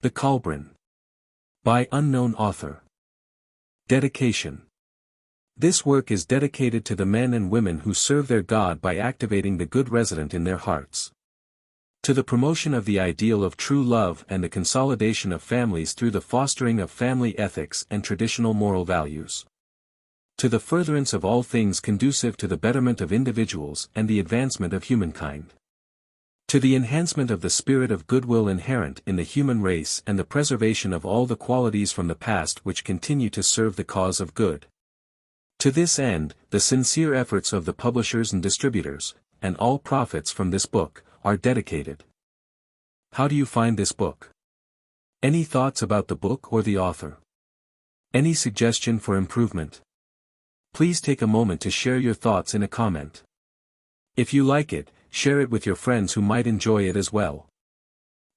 The Kolbrin. By unknown author. Dedication. This work is dedicated to the men and women who serve their God by activating the good resident in their hearts. To the promotion of the ideal of true love and the consolidation of families through the fostering of family ethics and traditional moral values. To the furtherance of all things conducive to the betterment of individuals and the advancement of humankind. To the enhancement of the spirit of goodwill inherent in the human race and the preservation of all the qualities from the past which continue to serve the cause of good. To this end, the sincere efforts of the publishers and distributors, and all profits from this book, are dedicated. How do you find this book? Any thoughts about the book or the author? Any suggestion for improvement? Please take a moment to share your thoughts in a comment. If you like it, share it with your friends who might enjoy it as well.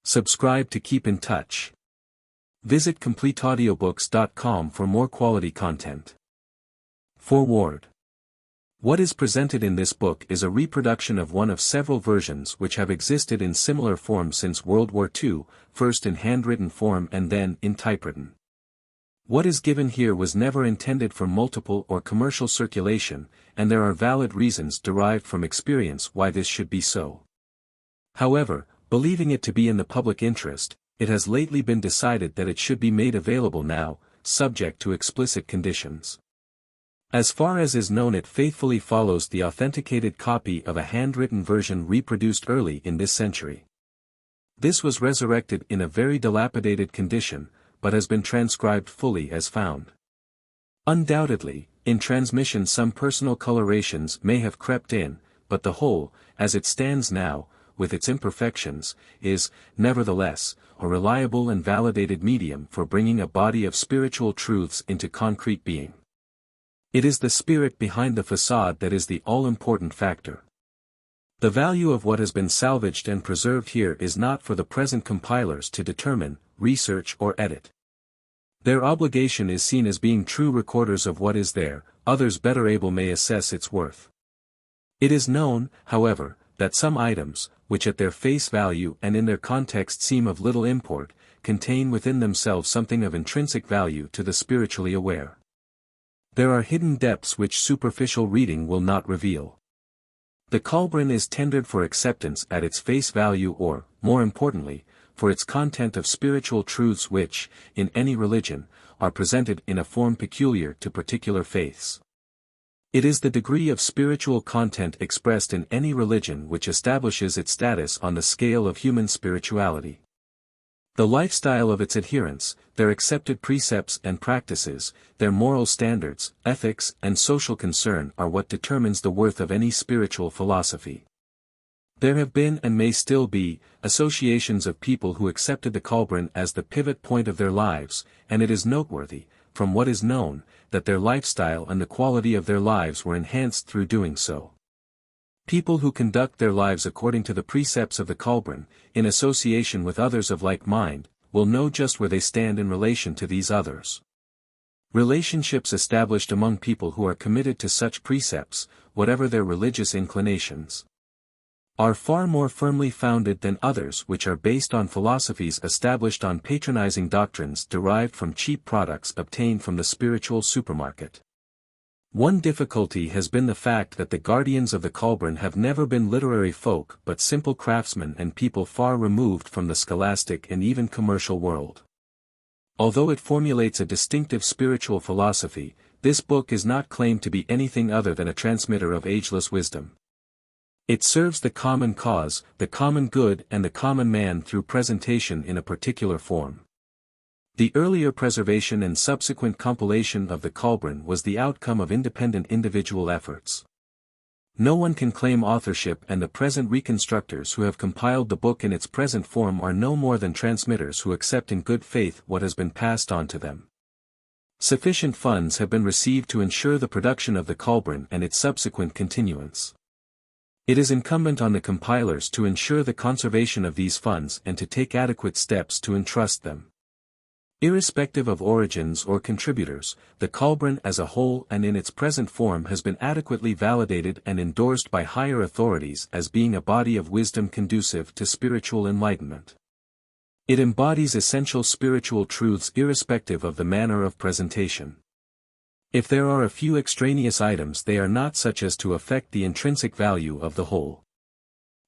Subscribe to keep in touch. Visit CompleteAudiobooks.com for more quality content. Foreword. What is presented in this book is a reproduction of one of several versions which have existed in similar form since World War II, first in handwritten form and then in typewritten. What is given here was never intended for multiple or commercial circulation, and there are valid reasons derived from experience why this should be so. However, believing it to be in the public interest, it has lately been decided that it should be made available now, subject to explicit conditions. As far as is known, it faithfully follows the authenticated copy of a handwritten version reproduced early in this century. This was resurrected in a very dilapidated condition, but has been transcribed fully as found. Undoubtedly, in transmission some personal colorations may have crept in, but the whole, as it stands now, with its imperfections, is, nevertheless, a reliable and validated medium for bringing a body of spiritual truths into concrete being. It is the spirit behind the facade that is the all-important factor. The value of what has been salvaged and preserved here is not for the present compilers to determine, research or edit. Their obligation is seen as being true recorders of what is there, others better able may assess its worth. It is known, however, that some items, which at their face value and in their context seem of little import, contain within themselves something of intrinsic value to the spiritually aware. There are hidden depths which superficial reading will not reveal. The Kolbrin is tendered for acceptance at its face value or, more importantly, for its content of spiritual truths which, in any religion, are presented in a form peculiar to particular faiths. It is the degree of spiritual content expressed in any religion which establishes its status on the scale of human spirituality. The lifestyle of its adherents, their accepted precepts and practices, their moral standards, ethics and social concern are what determines the worth of any spiritual philosophy. There have been and may still be, associations of people who accepted the Kolbrin as the pivot point of their lives, and it is noteworthy, from what is known, that their lifestyle and the quality of their lives were enhanced through doing so. People who conduct their lives according to the precepts of the Kolbrin, in association with others of like mind, will know just where they stand in relation to these others. Relationships established among people who are committed to such precepts, whatever their religious inclinations, are far more firmly founded than others which are based on philosophies established on patronizing doctrines derived from cheap products obtained from the spiritual supermarket. One difficulty has been the fact that the guardians of the Kolbrin have never been literary folk but simple craftsmen and people far removed from the scholastic and even commercial world. Although it formulates a distinctive spiritual philosophy, this book is not claimed to be anything other than a transmitter of ageless wisdom. It serves the common cause, the common good and the common man through presentation in a particular form. The earlier preservation and subsequent compilation of the Kolbrin was the outcome of independent individual efforts. No one can claim authorship, and the present reconstructors who have compiled the book in its present form are no more than transmitters who accept in good faith what has been passed on to them. Sufficient funds have been received to ensure the production of the Kolbrin and its subsequent continuance. It is incumbent on the compilers to ensure the conservation of these funds and to take adequate steps to entrust them. Irrespective of origins or contributors, the Kolbrin as a whole and in its present form has been adequately validated and endorsed by higher authorities as being a body of wisdom conducive to spiritual enlightenment. It embodies essential spiritual truths irrespective of the manner of presentation. If there are a few extraneous items, they are not such as to affect the intrinsic value of the whole.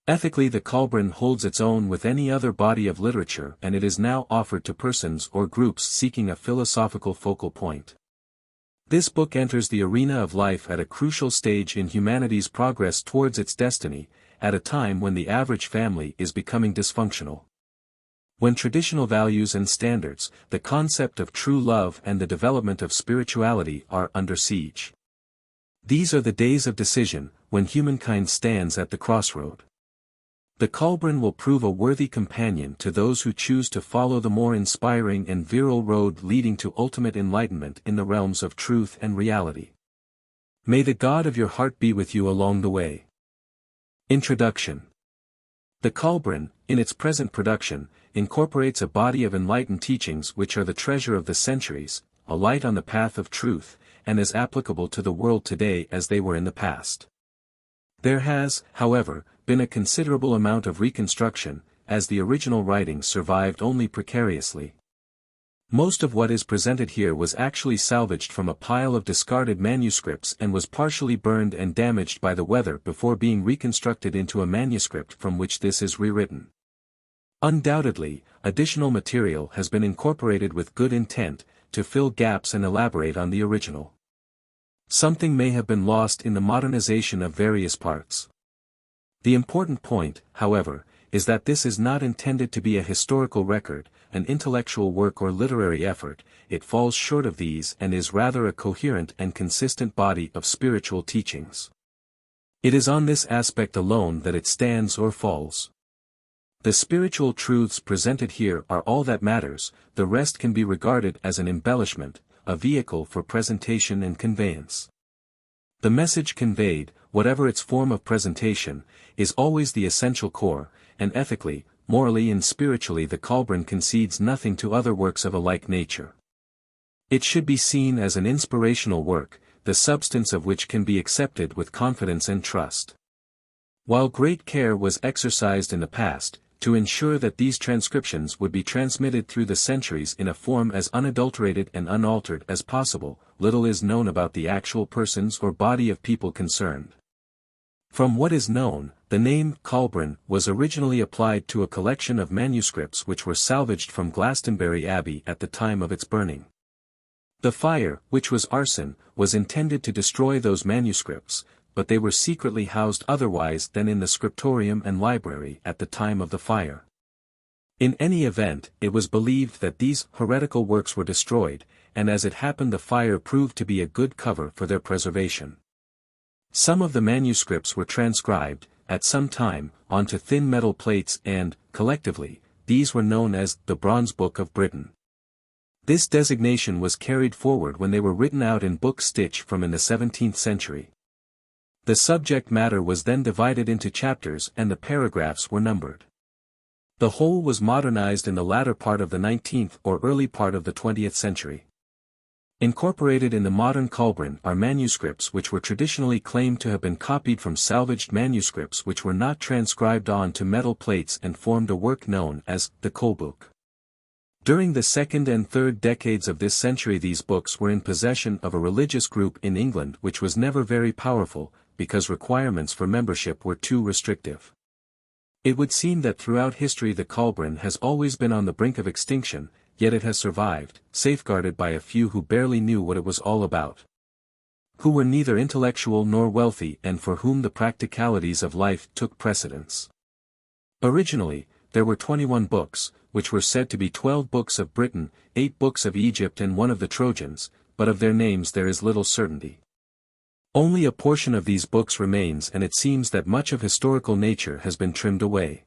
Ethically, the Kolbrin holds its own with any other body of literature, and it is now offered to persons or groups seeking a philosophical focal point. This book enters the arena of life at a crucial stage in humanity's progress towards its destiny, at a time when the average family is becoming dysfunctional. When traditional values and standards, the concept of true love and the development of spirituality are under siege. These are the days of decision, when humankind stands at the crossroad. The Kolbrin will prove a worthy companion to those who choose to follow the more inspiring and virile road leading to ultimate enlightenment in the realms of truth and reality. May the God of your heart be with you along the way. Introduction. The Kolbrin, in its present production, incorporates a body of enlightened teachings which are the treasure of the centuries, a light on the path of truth, and as applicable to the world today as they were in the past. There has, however, been a considerable amount of reconstruction, as the original writings survived only precariously. Most of what is presented here was actually salvaged from a pile of discarded manuscripts and was partially burned and damaged by the weather before being reconstructed into a manuscript from which this is rewritten. Undoubtedly, additional material has been incorporated with good intent, to fill gaps and elaborate on the original. Something may have been lost in the modernization of various parts. The important point, however, is that this is not intended to be a historical record, an intellectual work or literary effort. It falls short of these and is rather a coherent and consistent body of spiritual teachings. It is on this aspect alone that it stands or falls. The spiritual truths presented here are all that matters, the rest can be regarded as an embellishment, a vehicle for presentation and conveyance. The message conveyed, whatever its form of presentation, is always the essential core, and ethically, morally and spiritually the Kolbrin concedes nothing to other works of a like nature. It should be seen as an inspirational work, the substance of which can be accepted with confidence and trust. While great care was exercised in the past, to ensure that these transcriptions would be transmitted through the centuries in a form as unadulterated and unaltered as possible, little is known about the actual persons or body of people concerned. From what is known, the name Kolbrin was originally applied to a collection of manuscripts which were salvaged from Glastonbury Abbey at the time of its burning. The fire, which was arson, was intended to destroy those manuscripts, but they were secretly housed otherwise than in the scriptorium and library at the time of the fire. In any event, it was believed that these heretical works were destroyed, and as it happened the fire proved to be a good cover for their preservation. Some of the manuscripts were transcribed, at some time, onto thin metal plates and, collectively, these were known as the Bronzebook of Britain. This designation was carried forward when they were written out in book stitch from in the 17th century. The subject matter was then divided into chapters and the paragraphs were numbered. The whole was modernized in the latter part of the 19th or early part of the 20th century. Incorporated in the modern Kolbrin are manuscripts which were traditionally claimed to have been copied from salvaged manuscripts which were not transcribed on to metal plates and formed a work known as the Kolbrin. During the second and third decades of this century these books were in possession of a religious group in England which was never very powerful, because requirements for membership were too restrictive. It would seem that throughout history the Kolbrin has always been on the brink of extinction, yet it has survived, safeguarded by a few who barely knew what it was all about. Who were neither intellectual nor wealthy and for whom the practicalities of life took precedence. Originally, there were 21 books, which were said to be 12 books of Britain, 8 books of Egypt and 1 of the Trojans, but of their names there is little certainty. Only a portion of these books remains and it seems that much of historical nature has been trimmed away.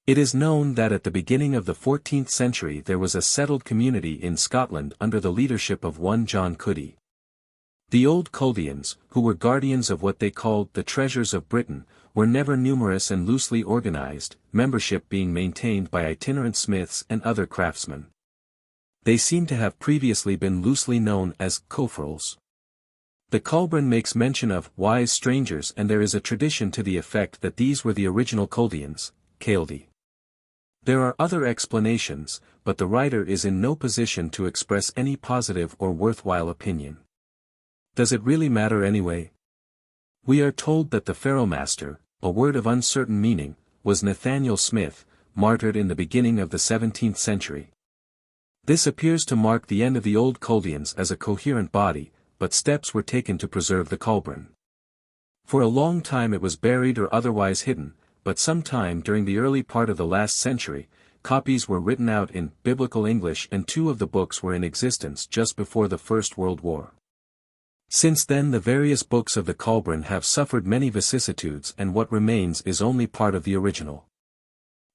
It is known that at the beginning of the 14th century there was a settled community in Scotland under the leadership of one John Cuddy. The old Chaldeans, who were guardians of what they called the treasures of Britain, were never numerous and loosely organized, membership being maintained by itinerant smiths and other craftsmen. They seem to have previously been loosely known as cofrals. The Kolbrin makes mention of wise strangers and there is a tradition to the effect that these were the original Chaldeans, Chaldee. There are other explanations, but the writer is in no position to express any positive or worthwhile opinion. Does it really matter anyway? We are told that the Pharaohmaster, a word of uncertain meaning, was Nathaniel Smith, martyred in the beginning of the 17th century. This appears to mark the end of the old Chaldeans as a coherent body, but steps were taken to preserve the Kolbrin. For a long time it was buried or otherwise hidden, but sometime during the early part of the last century, copies were written out in Biblical English and 2 of the books were in existence just before the First World War. Since then the various books of the Kolbrin have suffered many vicissitudes and what remains is only part of the original.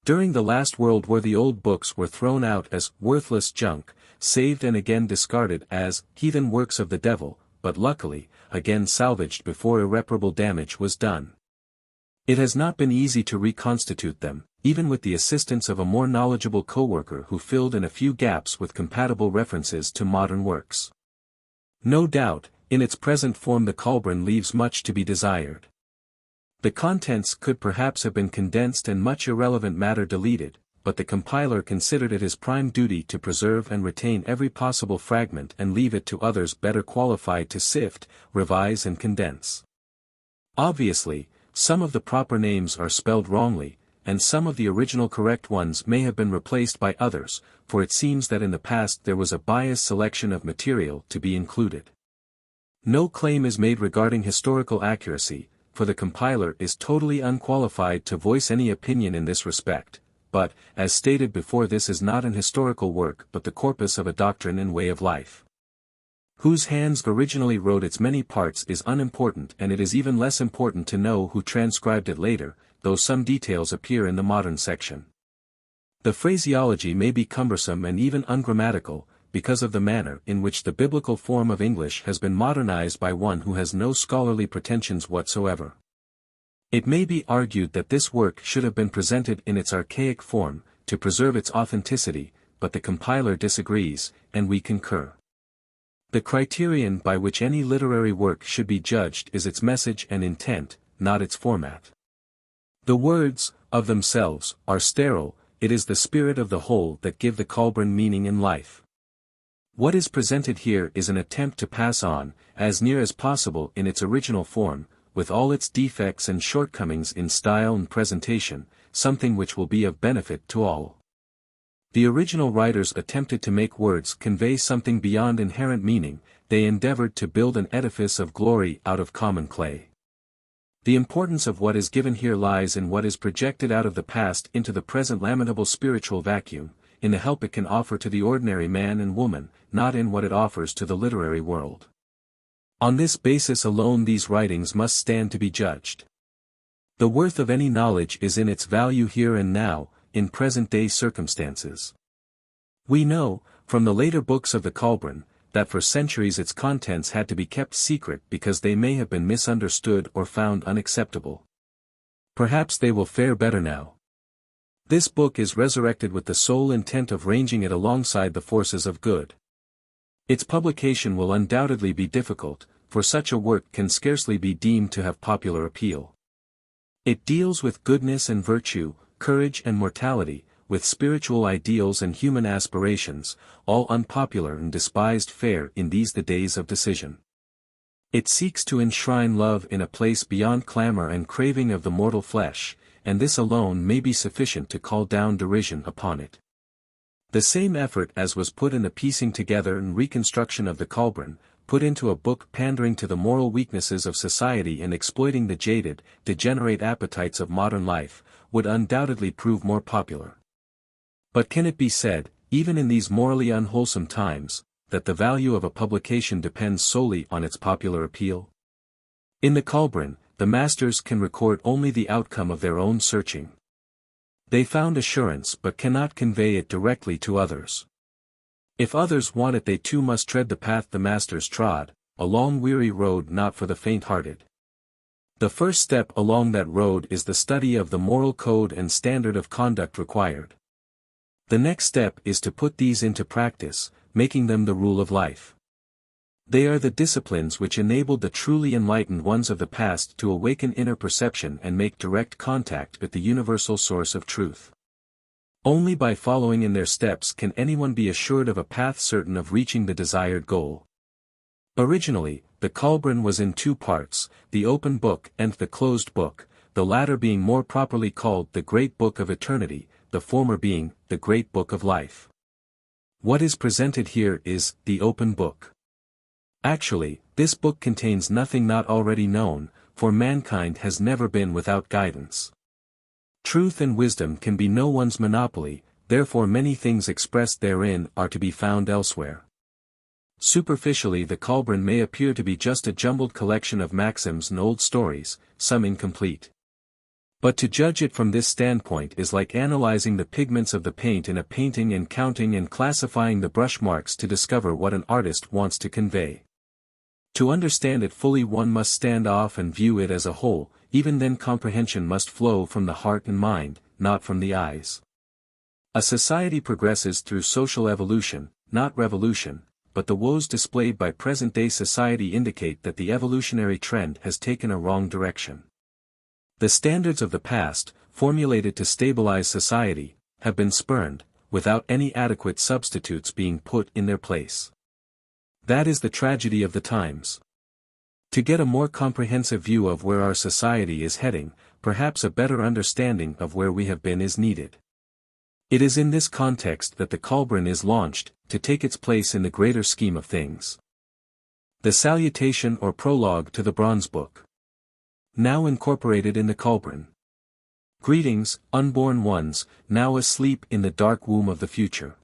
During the last World War the old books were thrown out as worthless junk, saved and again discarded as heathen works of the devil, but luckily, again salvaged before irreparable damage was done. It has not been easy to reconstitute them, even with the assistance of a more knowledgeable co-worker who filled in a few gaps with compatible references to modern works. No doubt, in its present form the Kolbrin leaves much to be desired. The contents could perhaps have been condensed and much irrelevant matter deleted, but the compiler considered it his prime duty to preserve and retain every possible fragment and leave it to others better qualified to sift, revise and condense. Obviously, some of the proper names are spelled wrongly, and some of the original correct ones may have been replaced by others, for it seems that in the past there was a biased selection of material to be included. No claim is made regarding historical accuracy, for the compiler is totally unqualified to voice any opinion in this respect, but, as stated before, this is not an historical work but the corpus of a doctrine and way of life. Whose hands originally wrote its many parts is unimportant, and it is even less important to know who transcribed it later, though some details appear in the modern section. The phraseology may be cumbersome and even ungrammatical, because of the manner in which the biblical form of English has been modernized by one who has no scholarly pretensions whatsoever. It may be argued that this work should have been presented in its archaic form, to preserve its authenticity, but the compiler disagrees, and we concur. The criterion by which any literary work should be judged is its message and intent, not its format. The words, of themselves, are sterile, it is the spirit of the whole that give the Kolbrin meaning and life. What is presented here is an attempt to pass on, as near as possible in its original form, with all its defects and shortcomings in style and presentation, something which will be of benefit to all. The original writers attempted to make words convey something beyond inherent meaning, they endeavored to build an edifice of glory out of common clay. The importance of what is given here lies in what is projected out of the past into the present lamentable spiritual vacuum, in the help it can offer to the ordinary man and woman, not in what it offers to the literary world. On this basis alone these writings must stand to be judged. The worth of any knowledge is in its value here and now, in present-day circumstances. We know, from the later books of the Kolbrin, that for centuries its contents had to be kept secret because they may have been misunderstood or found unacceptable. Perhaps they will fare better now. This book is resurrected with the sole intent of ranging it alongside the forces of good. Its publication will undoubtedly be difficult, for such a work can scarcely be deemed to have popular appeal. It deals with goodness and virtue, courage and mortality, with spiritual ideals and human aspirations, all unpopular and despised fare in these the days of decision. It seeks to enshrine love in a place beyond clamor and craving of the mortal flesh, and this alone may be sufficient to call down derision upon it. The same effort as was put in the piecing together and reconstruction of the Kolbrin, put into a book pandering to the moral weaknesses of society and exploiting the jaded, degenerate appetites of modern life, would undoubtedly prove more popular. But can it be said, even in these morally unwholesome times, that the value of a publication depends solely on its popular appeal? In the Kolbrin, the masters can record only the outcome of their own searching. They found assurance but cannot convey it directly to others. If others want it they too must tread the path the masters trod, a long weary road not for the faint-hearted. The first step along that road is the study of the moral code and standard of conduct required. The next step is to put these into practice, making them the rule of life. They are the disciplines which enabled the truly enlightened ones of the past to awaken inner perception and make direct contact with the universal source of truth. Only by following in their steps can anyone be assured of a path certain of reaching the desired goal. Originally, the Kolbrin was in two parts, the open book and the closed book, the latter being more properly called the Great Book of Eternity, the former being the Great Book of Life. What is presented here is the open book. Actually, this book contains nothing not already known, for mankind has never been without guidance. Truth and wisdom can be no one's monopoly, therefore many things expressed therein are to be found elsewhere. Superficially the Kolbrin may appear to be just a jumbled collection of maxims and old stories, some incomplete. But to judge it from this standpoint is like analyzing the pigments of the paint in a painting and counting and classifying the brush marks to discover what an artist wants to convey. To understand it fully one must stand off and view it as a whole, even then comprehension must flow from the heart and mind, not from the eyes. A society progresses through social evolution, not revolution, but the woes displayed by present-day society indicate that the evolutionary trend has taken a wrong direction. The standards of the past, formulated to stabilize society, have been spurned, without any adequate substitutes being put in their place. That is the tragedy of the times. To get a more comprehensive view of where our society is heading, perhaps a better understanding of where we have been is needed. It is in this context that the Kolbrin is launched, to take its place in the greater scheme of things. The Salutation or Prologue to the Bronzebook. Now incorporated in the Kolbrin. Greetings, unborn ones, now asleep in the dark womb of the future.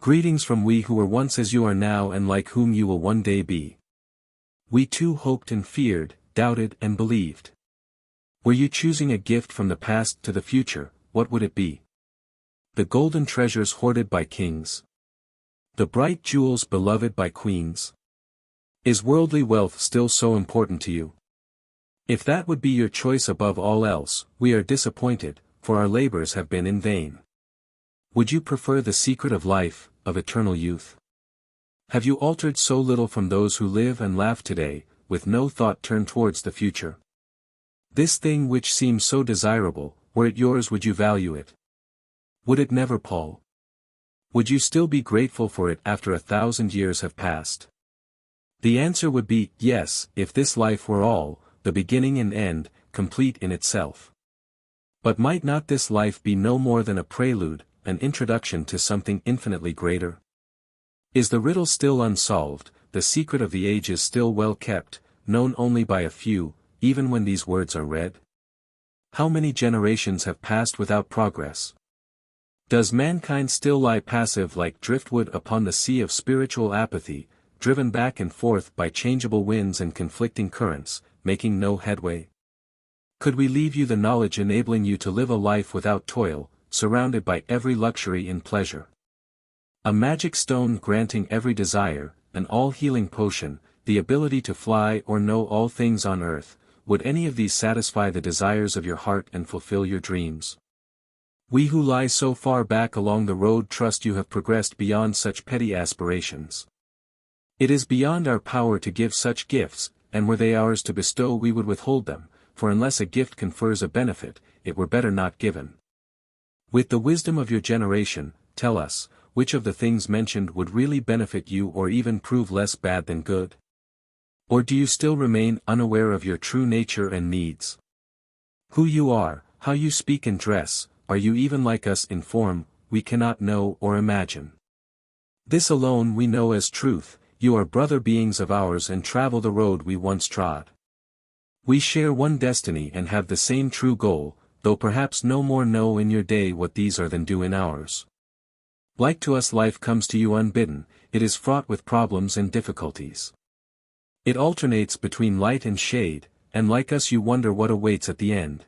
Greetings from we who were once as you are now and like whom you will one day be. We too hoped and feared, doubted and believed. Were you choosing a gift from the past to the future, what would it be? The golden treasures hoarded by kings. The bright jewels beloved by queens. Is worldly wealth still so important to you? If that would be your choice above all else, we are disappointed, for our labors have been in vain. Would you prefer the secret of life, of eternal youth? Have you altered so little from those who live and laugh today, with no thought turned towards the future? This thing which seems so desirable, were it yours would you value it? Would it never pall? Would you still be grateful for it after 1,000 years have passed? The answer would be, yes, if this life were all, the beginning and end, complete in itself. But might not this life be no more than a prelude, an introduction to something infinitely greater? Is the riddle still unsolved, the secret of the ages still well kept, known only by a few, even when these words are read? How many generations have passed without progress? Does mankind still lie passive like driftwood upon the sea of spiritual apathy, driven back and forth by changeable winds and conflicting currents, making no headway? Could we leave you the knowledge enabling you to live a life without toil, surrounded by every luxury and pleasure? A magic stone granting every desire, an all-healing potion, the ability to fly or know all things on earth, would any of these satisfy the desires of your heart and fulfill your dreams? We who lie so far back along the road trust you have progressed beyond such petty aspirations. It is beyond our power to give such gifts, and were they ours to bestow we would withhold them, for unless a gift confers a benefit, it were better not given. With the wisdom of your generation, tell us, which of the things mentioned would really benefit you or even prove less bad than good? Or do you still remain unaware of your true nature and needs? Who you are, how you speak and dress, are you even like us in form, we cannot know or imagine. This alone we know as truth, you are brother beings of ours and travel the road we once trod. We share one destiny and have the same true goal, though perhaps no more know in your day what these are than do in ours. Like to us life comes to you unbidden, it is fraught with problems and difficulties. It alternates between light and shade, and like us you wonder what awaits at the end.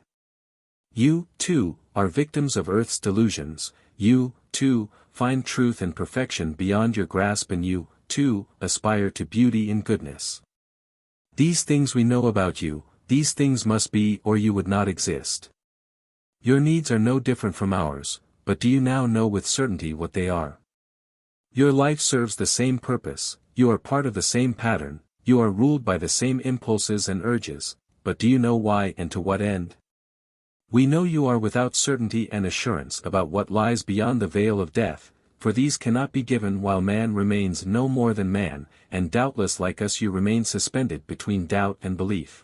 You, too, are victims of earth's delusions, you, too, find truth and perfection beyond your grasp and you, too, aspire to beauty and goodness. These things we know about you, these things must be or you would not exist. Your needs are no different from ours, but do you now know with certainty what they are? Your life serves the same purpose, you are part of the same pattern, you are ruled by the same impulses and urges, but do you know why and to what end? We know you are without certainty and assurance about what lies beyond the veil of death, for these cannot be given while man remains no more than man, and doubtless like us you remain suspended between doubt and belief.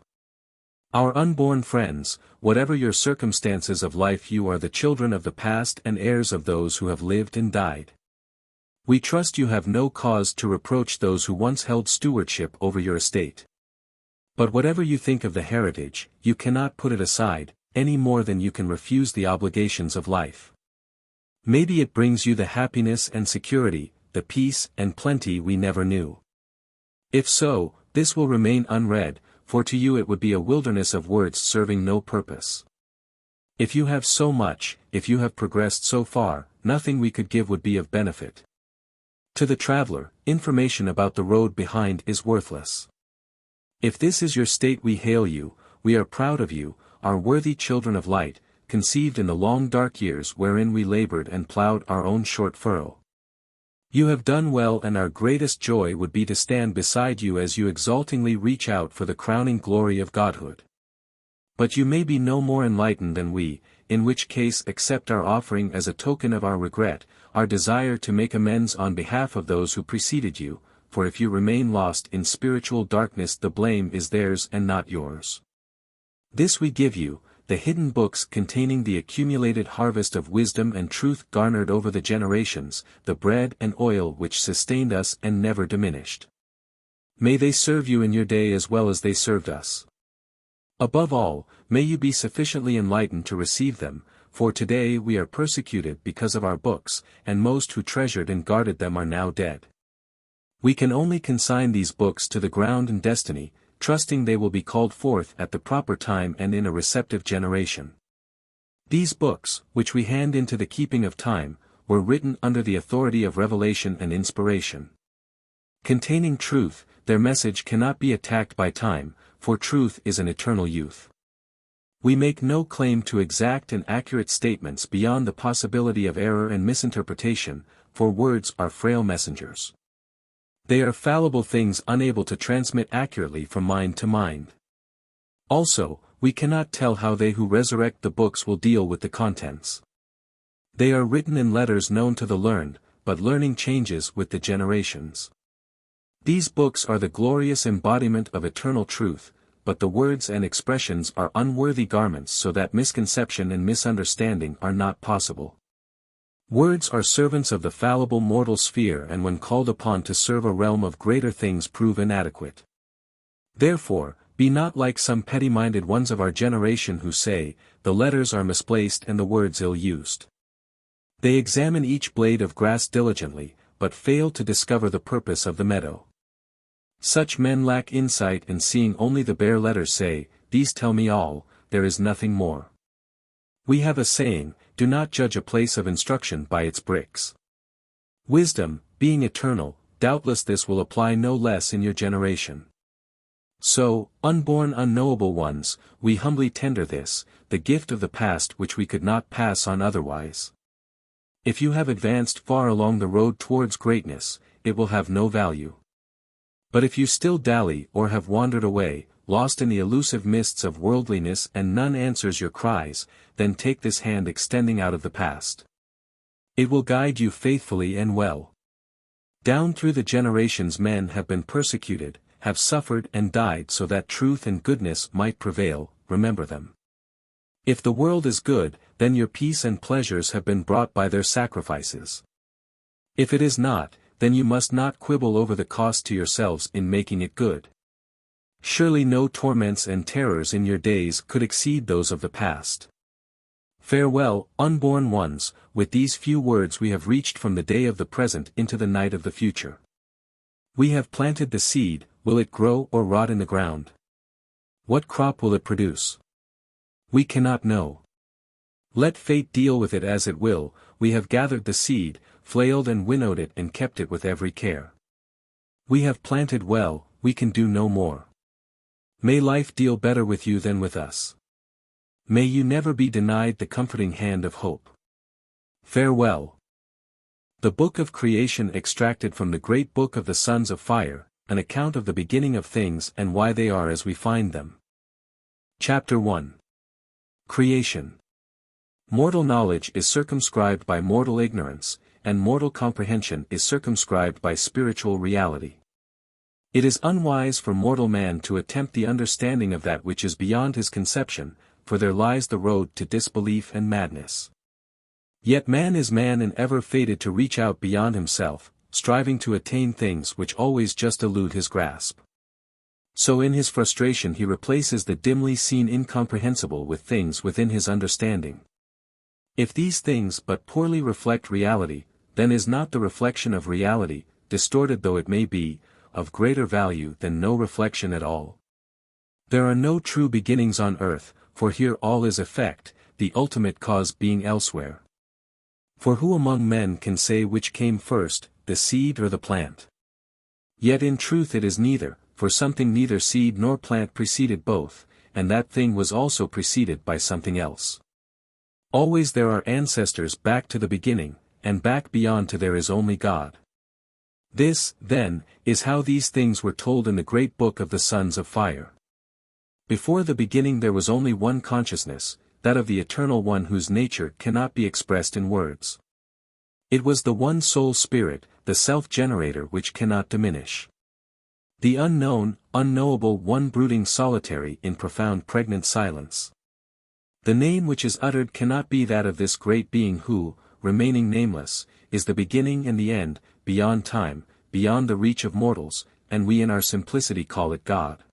Our unborn friends, whatever your circumstances of life, you are the children of the past and heirs of those who have lived and died. We trust you have no cause to reproach those who once held stewardship over your estate. But whatever you think of the heritage, you cannot put it aside, any more than you can refuse the obligations of life. Maybe it brings you the happiness and security, the peace and plenty we never knew. If so, this will remain unread, for to you it would be a wilderness of words serving no purpose. If you have so much, if you have progressed so far, nothing we could give would be of benefit. To the traveler, information about the road behind is worthless. If this is your state, we hail you, we are proud of you, our worthy children of light, conceived in the long dark years wherein we labored and plowed our own short furrow. You have done well, and our greatest joy would be to stand beside you as you exultingly reach out for the crowning glory of godhood. But you may be no more enlightened than we, in which case accept our offering as a token of our regret, our desire to make amends on behalf of those who preceded you, for if you remain lost in spiritual darkness the blame is theirs and not yours. This we give you, the hidden books containing the accumulated harvest of wisdom and truth garnered over the generations, the bread and oil which sustained us and never diminished. May they serve you in your day as well as they served us. Above all, may you be sufficiently enlightened to receive them, for today we are persecuted because of our books, and most who treasured and guarded them are now dead. We can only consign these books to the ground and destiny, trusting they will be called forth at the proper time and in a receptive generation. These books, which we hand into the keeping of time, were written under the authority of revelation and inspiration. Containing truth, their message cannot be attacked by time, for truth is an eternal youth. We make no claim to exact and accurate statements beyond the possibility of error and misinterpretation, for words are frail messengers. They are fallible things unable to transmit accurately from mind to mind. Also, we cannot tell how they who resurrect the books will deal with the contents. They are written in letters known to the learned, but learning changes with the generations. These books are the glorious embodiment of eternal truth, but the words and expressions are unworthy garments so that misconception and misunderstanding are not possible. Words are servants of the fallible mortal sphere, and when called upon to serve a realm of greater things prove inadequate. Therefore, be not like some petty-minded ones of our generation who say, the letters are misplaced and the words ill-used. They examine each blade of grass diligently, but fail to discover the purpose of the meadow. Such men lack insight, and seeing only the bare letters say, these tell me all, there is nothing more. We have a saying, do not judge a place of instruction by its bricks. Wisdom, being eternal, doubtless this will apply no less in your generation. So, unborn unknowable ones, we humbly tender this, the gift of the past which we could not pass on otherwise. If you have advanced far along the road towards greatness, it will have no value. But if you still dally or have wandered away, lost in the elusive mists of worldliness and none answers your cries, then take this hand extending out of the past. It will guide you faithfully and well. Down through the generations men have been persecuted, have suffered and died so that truth and goodness might prevail, remember them. If the world is good, then your peace and pleasures have been brought by their sacrifices. If it is not, then you must not quibble over the cost to yourselves in making it good. Surely no torments and terrors in your days could exceed those of the past. Farewell, unborn ones, with these few words we have reached from the day of the present into the night of the future. We have planted the seed, will it grow or rot in the ground? What crop will it produce? We cannot know. Let fate deal with it as it will, we have gathered the seed, flailed and winnowed it and kept it with every care. We have planted well, we can do no more. May life deal better with you than with us. May you never be denied the comforting hand of hope. Farewell. The Book of Creation extracted from the Great Book of the Sons of Fire, an account of the beginning of things and why they are as we find them. Chapter 1. Creation. Mortal knowledge is circumscribed by mortal ignorance, and mortal comprehension is circumscribed by spiritual reality. It is unwise for mortal man to attempt the understanding of that which is beyond his conception, for there lies the road to disbelief and madness. Yet man is man and ever fated to reach out beyond himself, striving to attain things which always just elude his grasp. So in his frustration he replaces the dimly seen incomprehensible with things within his understanding. If these things but poorly reflect reality, then is not the reflection of reality, distorted though it may be, of greater value than no reflection at all? There are no true beginnings on earth, for here all is effect, the ultimate cause being elsewhere. For who among men can say which came first, the seed or the plant? Yet in truth it is neither, for something neither seed nor plant preceded both, and that thing was also preceded by something else. Always there are ancestors back to the beginning, and back beyond to there is only God. This, then, is how these things were told in the great book of the Sons of Fire. Before the beginning there was only one consciousness, that of the Eternal One whose nature cannot be expressed in words. It was the one sole spirit, the self-generator which cannot diminish. The unknown, unknowable one brooding solitary in profound pregnant silence. The name which is uttered cannot be that of this great being who, remaining nameless, is the beginning and the end, beyond time, beyond the reach of mortals, and we in our simplicity call it God.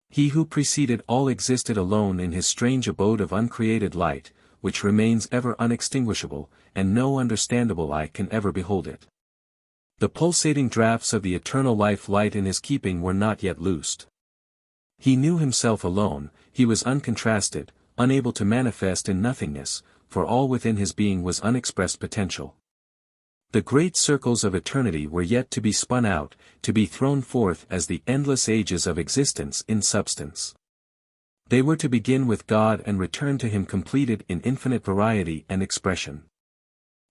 He who preceded all existed alone in his strange abode of uncreated light, which remains ever unextinguishable, and no understandable eye can ever behold it. The pulsating draughts of the eternal life light in his keeping were not yet loosed. He knew himself alone, he was uncontrasted, unable to manifest in nothingness, for all within his being was unexpressed potential. The great circles of eternity were yet to be spun out, to be thrown forth as the endless ages of existence in substance. They were to begin with God and return to him completed in infinite variety and expression.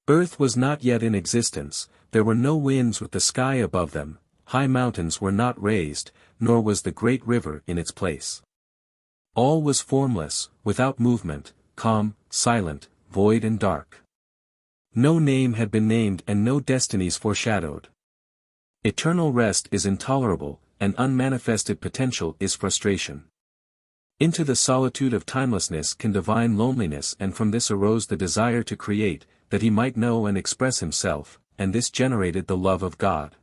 Earth was not yet in existence, there were no winds with the sky above them, high mountains were not raised, nor was the great river in its place. All was formless, without movement, calm, silent, void and dark. No name had been named and no destinies foreshadowed. Eternal rest is intolerable, and unmanifested potential is frustration. Into the solitude of timelessness can divine loneliness, and from this arose the desire to create, that he might know and express himself, and this generated the love of God.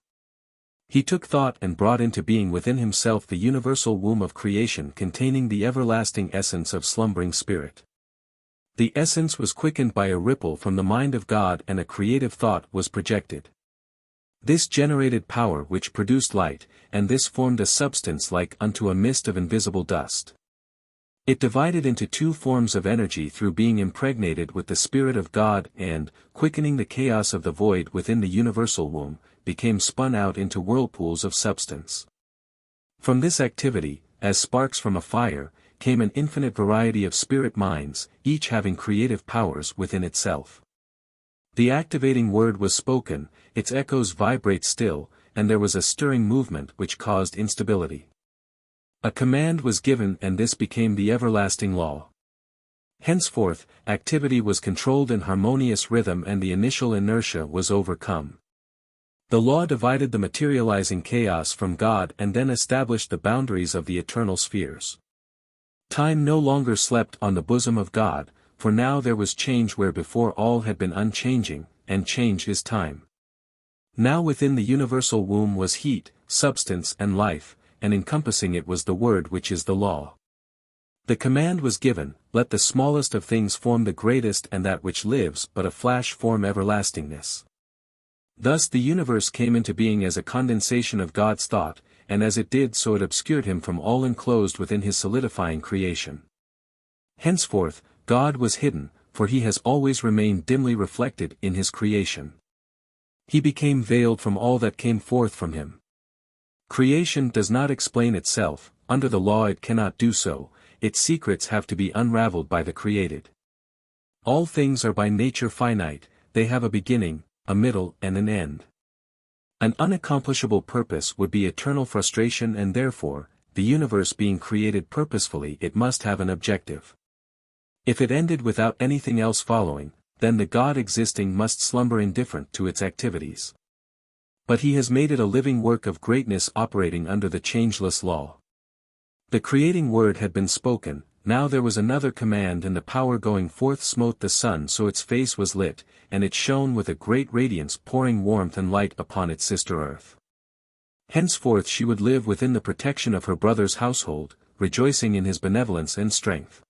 He took thought and brought into being within himself the universal womb of creation containing the everlasting essence of slumbering spirit. The essence was quickened by a ripple from the mind of God and a creative thought was projected. This generated power which produced light, and this formed a substance like unto a mist of invisible dust. It divided into two forms of energy through being impregnated with the Spirit of God and, quickening the chaos of the void within the universal womb, became spun out into whirlpools of substance. From this activity, as sparks from a fire, came an infinite variety of spirit minds, each having creative powers within itself. The activating word was spoken, its echoes vibrate still, and there was a stirring movement which caused instability. A command was given and this became the everlasting law. Henceforth, activity was controlled in harmonious rhythm and the initial inertia was overcome. The law divided the materializing chaos from God and then established the boundaries of the eternal spheres. Time no longer slept on the bosom of God, for now there was change where before all had been unchanging, and change is time. Now within the universal womb was heat, substance and life, and encompassing it was the word which is the law. The command was given, let the smallest of things form the greatest and that which lives but a flash form everlastingness. Thus the universe came into being as a condensation of God's thought, and as it did so it obscured him from all enclosed within his solidifying creation. Henceforth, God was hidden, for he has always remained dimly reflected in his creation. He became veiled from all that came forth from him. Creation does not explain itself, under the law it cannot do so, its secrets have to be unraveled by the created. All things are by nature finite, they have a beginning, a middle and an end. An unaccomplishable purpose would be eternal frustration and therefore, the universe being created purposefully it must have an objective. If it ended without anything else following, then the God existing must slumber indifferent to its activities. But he has made it a living work of greatness operating under the changeless law. The creating word had been spoken, now there was another command, and the power going forth smote the sun so its face was lit, and it shone with a great radiance, pouring warmth and light upon its sister earth. Henceforth she would live within the protection of her brother's household, rejoicing in his benevolence and strength.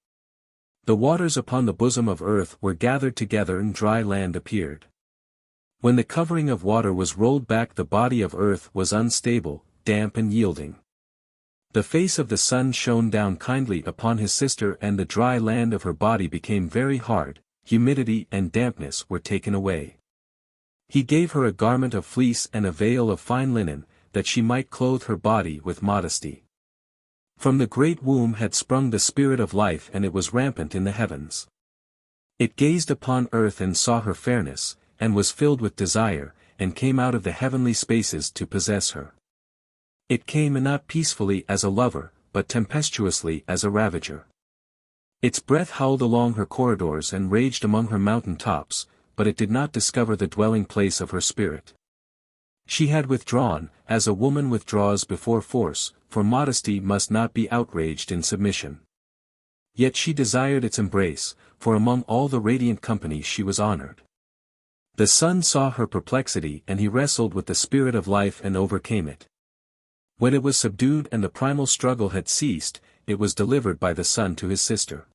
The waters upon the bosom of earth were gathered together and dry land appeared. When the covering of water was rolled back, the body of earth was unstable, damp and yielding. The face of the sun shone down kindly upon his sister, and the dry land of her body became very hard, humidity and dampness were taken away. He gave her a garment of fleece and a veil of fine linen, that she might clothe her body with modesty. From the great womb had sprung the spirit of life, and it was rampant in the heavens. It gazed upon earth and saw her fairness, and was filled with desire, and came out of the heavenly spaces to possess her. It came not peacefully as a lover, but tempestuously as a ravager. Its breath howled along her corridors and raged among her mountain tops, but it did not discover the dwelling place of her spirit. She had withdrawn, as a woman withdraws before force, for modesty must not be outraged in submission. Yet she desired its embrace, for among all the radiant company she was honored. The sun saw her perplexity, and he wrestled with the spirit of life and overcame it. When it was subdued and the primal struggle had ceased, it was delivered by the sun to his sister.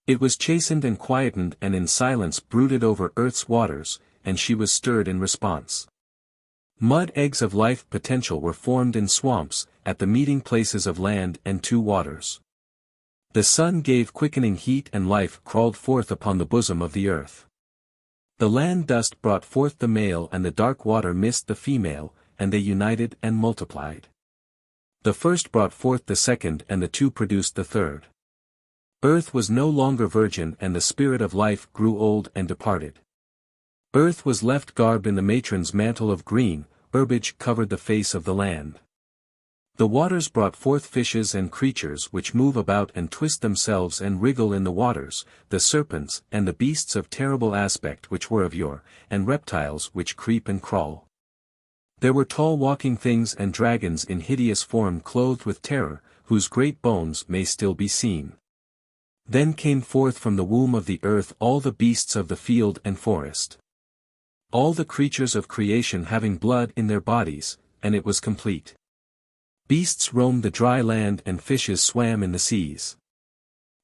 It was chastened and quietened, and in silence brooded over earth's waters, and she was stirred in response. Mud eggs of life potential were formed in swamps, at the meeting places of land and two waters. The sun gave quickening heat, and life crawled forth upon the bosom of the earth. The land dust brought forth the male, and the dark water mist the female, and they united and multiplied. The first brought forth the second, and the two produced the third. Earth was no longer virgin, and the spirit of life grew old and departed. Earth was left garbed in the matron's mantle of green, herbage covered the face of the land. The waters brought forth fishes and creatures which move about and twist themselves and wriggle in the waters, the serpents and the beasts of terrible aspect which were of yore, and reptiles which creep and crawl. There were tall walking things and dragons in hideous form clothed with terror, whose great bones may still be seen. Then came forth from the womb of the earth all the beasts of the field and forest. All the creatures of creation having blood in their bodies, and it was complete. Beasts roamed the dry land, and fishes swam in the seas.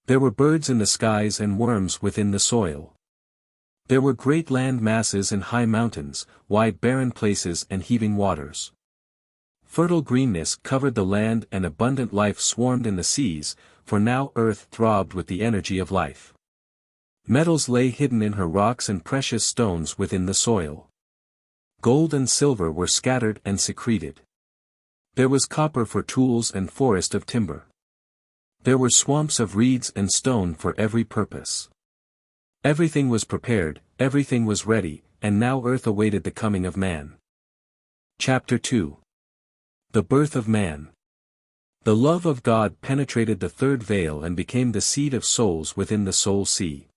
There were birds in the skies and worms within the soil. There were great land masses and high mountains, wide barren places and heaving waters. Fertile greenness covered the land, and abundant life swarmed in the seas, for now earth throbbed with the energy of life. Metals lay hidden in her rocks, and precious stones within the soil. Gold and silver were scattered and secreted. There was copper for tools and forest of timber. There were swamps of reeds and stone for every purpose. Everything was prepared, everything was ready, and now earth awaited the coming of man. Chapter 2. The Birth of Man. The love of God penetrated the third veil and became the seed of souls within the soul sea.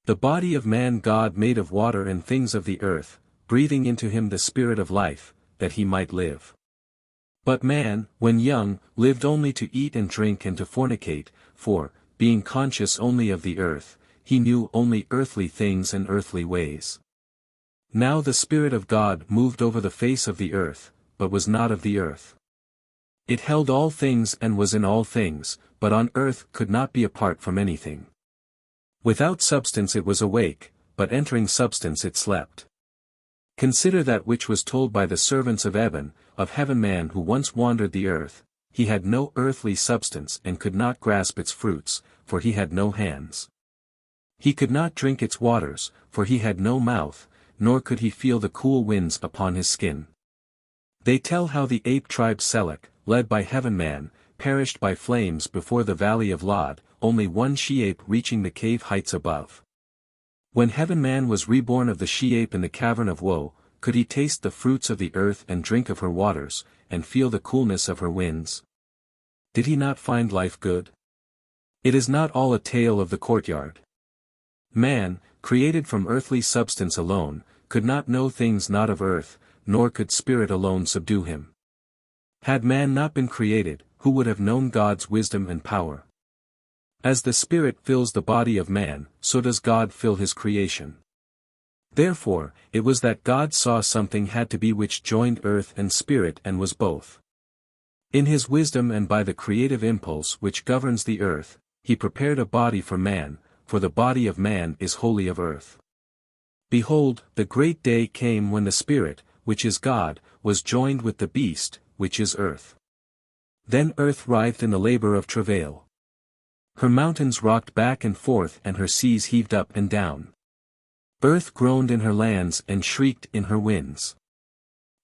The body of man God made of water and things of the earth, breathing into him the spirit of life, that he might live. But man, when young, lived only to eat and drink and to fornicate, for, being conscious only of the earth, he knew only earthly things and earthly ways. Now the Spirit of God moved over the face of the earth, but was not of the earth. It held all things and was in all things, but on earth could not be apart from anything. Without substance it was awake, but entering substance it slept. Consider that which was told by the servants of Eben, of heaven man who once wandered the earth, he had no earthly substance and could not grasp its fruits, for he had no hands. He could not drink its waters, for he had no mouth, nor could he feel the cool winds upon his skin. They tell how the ape tribe Celtic, led by heaven man, perished by flames before the valley of Lod, only one she-ape reaching the cave heights above. When heaven man was reborn of the she-ape in the cavern of woe, could he taste the fruits of the earth and drink of her waters, and feel the coolness of her winds? Did he not find life good? It is not all a tale of the courtyard. Man, created from earthly substance alone, could not know things not of earth, nor could spirit alone subdue him. Had man not been created, who would have known God's wisdom and power? As the spirit fills the body of man, so does God fill his creation. Therefore, it was that God saw something had to be which joined earth and spirit and was both. In his wisdom and by the creative impulse which governs the earth, he prepared a body for man, for the body of man is wholly of earth. Behold, the great day came when the spirit, which is God, was joined with the beast, which is earth. Then earth writhed in the labor of travail. Her mountains rocked back and forth and her seas heaved up and down. Earth groaned in her lands and shrieked in her winds.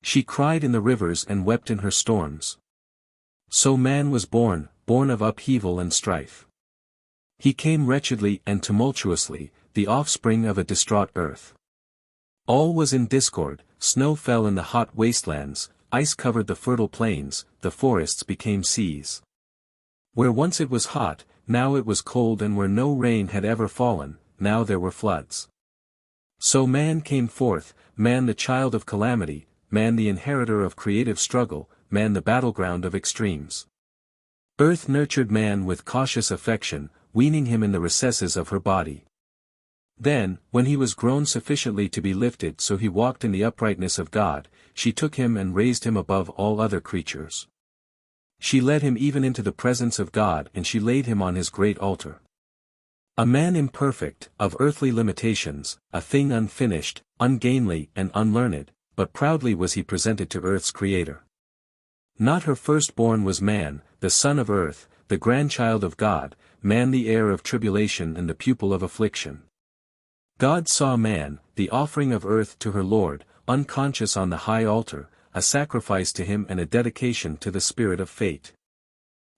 She cried in the rivers and wept in her storms. So man was born, born of upheaval and strife. He came wretchedly and tumultuously, the offspring of a distraught earth. All was in discord, snow fell in the hot wastelands, ice covered the fertile plains, the forests became seas. Where once it was hot, now it was cold, and where no rain had ever fallen, now there were floods. So man came forth, man the child of calamity, man the inheritor of creative struggle, man the battleground of extremes. Earth nurtured man with cautious affection, weaning him in the recesses of her body. Then, when he was grown sufficiently to be lifted so he walked in the uprightness of God, she took him and raised him above all other creatures. She led him even into the presence of God, and she laid him on his great altar. A man imperfect, of earthly limitations, a thing unfinished, ungainly and unlearned, but proudly was he presented to earth's creator. Not her firstborn was man, the son of earth, the grandchild of God, man the heir of tribulation and the pupil of affliction. God saw man, the offering of earth to her Lord, unconscious on the high altar, a sacrifice to him and a dedication to the spirit of fate.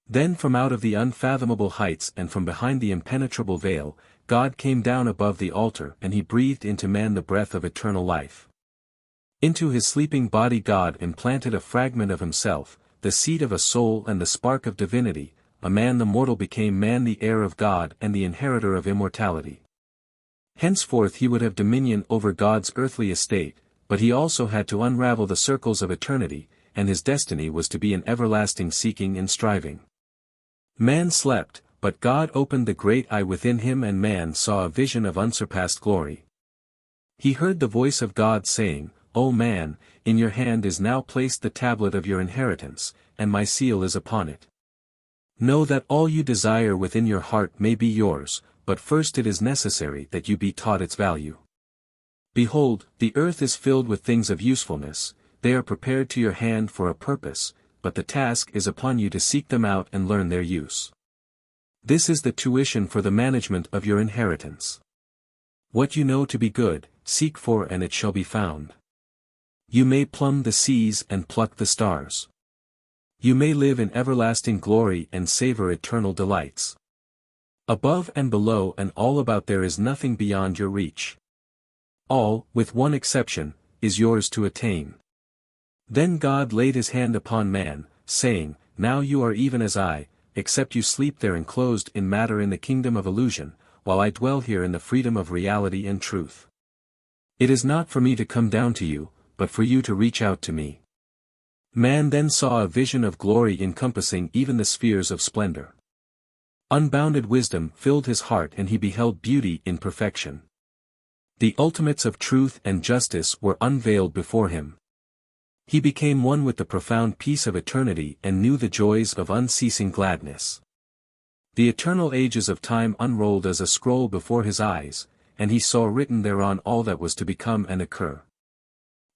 Then from out of the unfathomable heights and from behind the impenetrable veil, God came down above the altar and he breathed into man the breath of eternal life. Into his sleeping body God implanted a fragment of himself, the seed of a soul and the spark of divinity. A man the mortal became man the heir of God and the inheritor of immortality. Henceforth he would have dominion over God's earthly estate, but he also had to unravel the circles of eternity, and his destiny was to be an everlasting seeking and striving. Man slept, but God opened the great eye within him and man saw a vision of unsurpassed glory. He heard the voice of God saying, O man, in your hand is now placed the tablet of your inheritance, and my seal is upon it. Know that all you desire within your heart may be yours, but first it is necessary that you be taught its value. Behold, the earth is filled with things of usefulness, they are prepared to your hand for a purpose, but the task is upon you to seek them out and learn their use. This is the tuition for the management of your inheritance. What you know to be good, seek for and it shall be found. You may plumb the seas and pluck the stars. You may live in everlasting glory and savor eternal delights. Above and below and all about there is nothing beyond your reach. All, with one exception, is yours to attain. Then God laid his hand upon man, saying, Now you are even as I, except you sleep there enclosed in matter in the kingdom of illusion, while I dwell here in the freedom of reality and truth. It is not for me to come down to you, but for you to reach out to me. Man then saw a vision of glory encompassing even the spheres of splendor. Unbounded wisdom filled his heart and he beheld beauty in perfection. The ultimates of truth and justice were unveiled before him. He became one with the profound peace of eternity and knew the joys of unceasing gladness. The eternal ages of time unrolled as a scroll before his eyes, and he saw written thereon all that was to become and occur.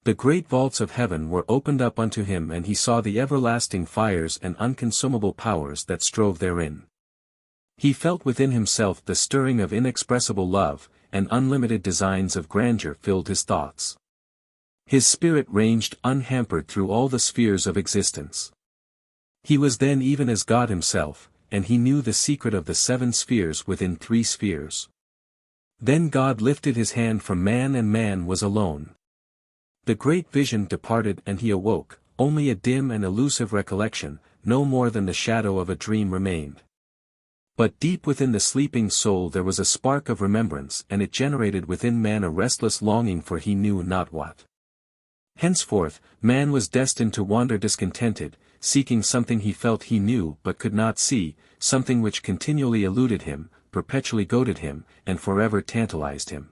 The great vaults of heaven were opened up unto him and he saw the everlasting fires and unconsumable powers that strove therein. He felt within himself the stirring of inexpressible love, and unlimited designs of grandeur filled his thoughts. His spirit ranged unhampered through all the spheres of existence. He was then even as God himself, and he knew the secret of the 7 spheres within 3 spheres. Then God lifted his hand from man and man was alone. The great vision departed and he awoke, only a dim and elusive recollection, no more than the shadow of a dream remained. But deep within the sleeping soul there was a spark of remembrance, and it generated within man a restless longing for he knew not what. Henceforth, man was destined to wander discontented, seeking something he felt he knew but could not see, something which continually eluded him, perpetually goaded him, and forever tantalized him.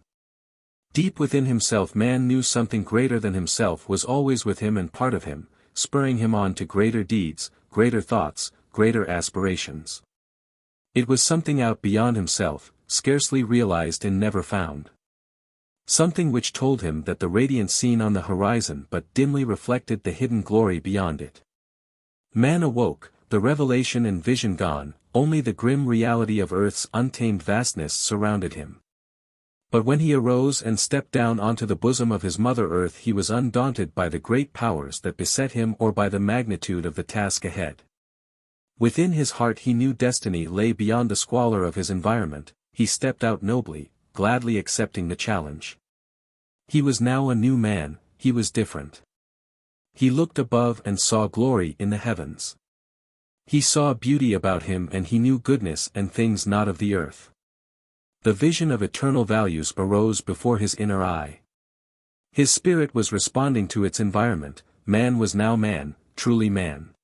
Deep within himself man knew something greater than himself was always with him and part of him, spurring him on to greater deeds, greater thoughts, greater aspirations. It was something out beyond himself, scarcely realized and never found. Something which told him that the radiance seen on the horizon but dimly reflected the hidden glory beyond it. Man awoke, the revelation and vision gone, only the grim reality of earth's untamed vastness surrounded him. But when he arose and stepped down onto the bosom of his Mother Earth he was undaunted by the great powers that beset him or by the magnitude of the task ahead. Within his heart he knew destiny lay beyond the squalor of his environment, he stepped out nobly, gladly accepting the challenge. He was now a new man, he was different. He looked above and saw glory in the heavens. He saw beauty about him and he knew goodness and things not of the earth. The vision of eternal values arose before his inner eye. His spirit was responding to its environment, man was now man, truly man.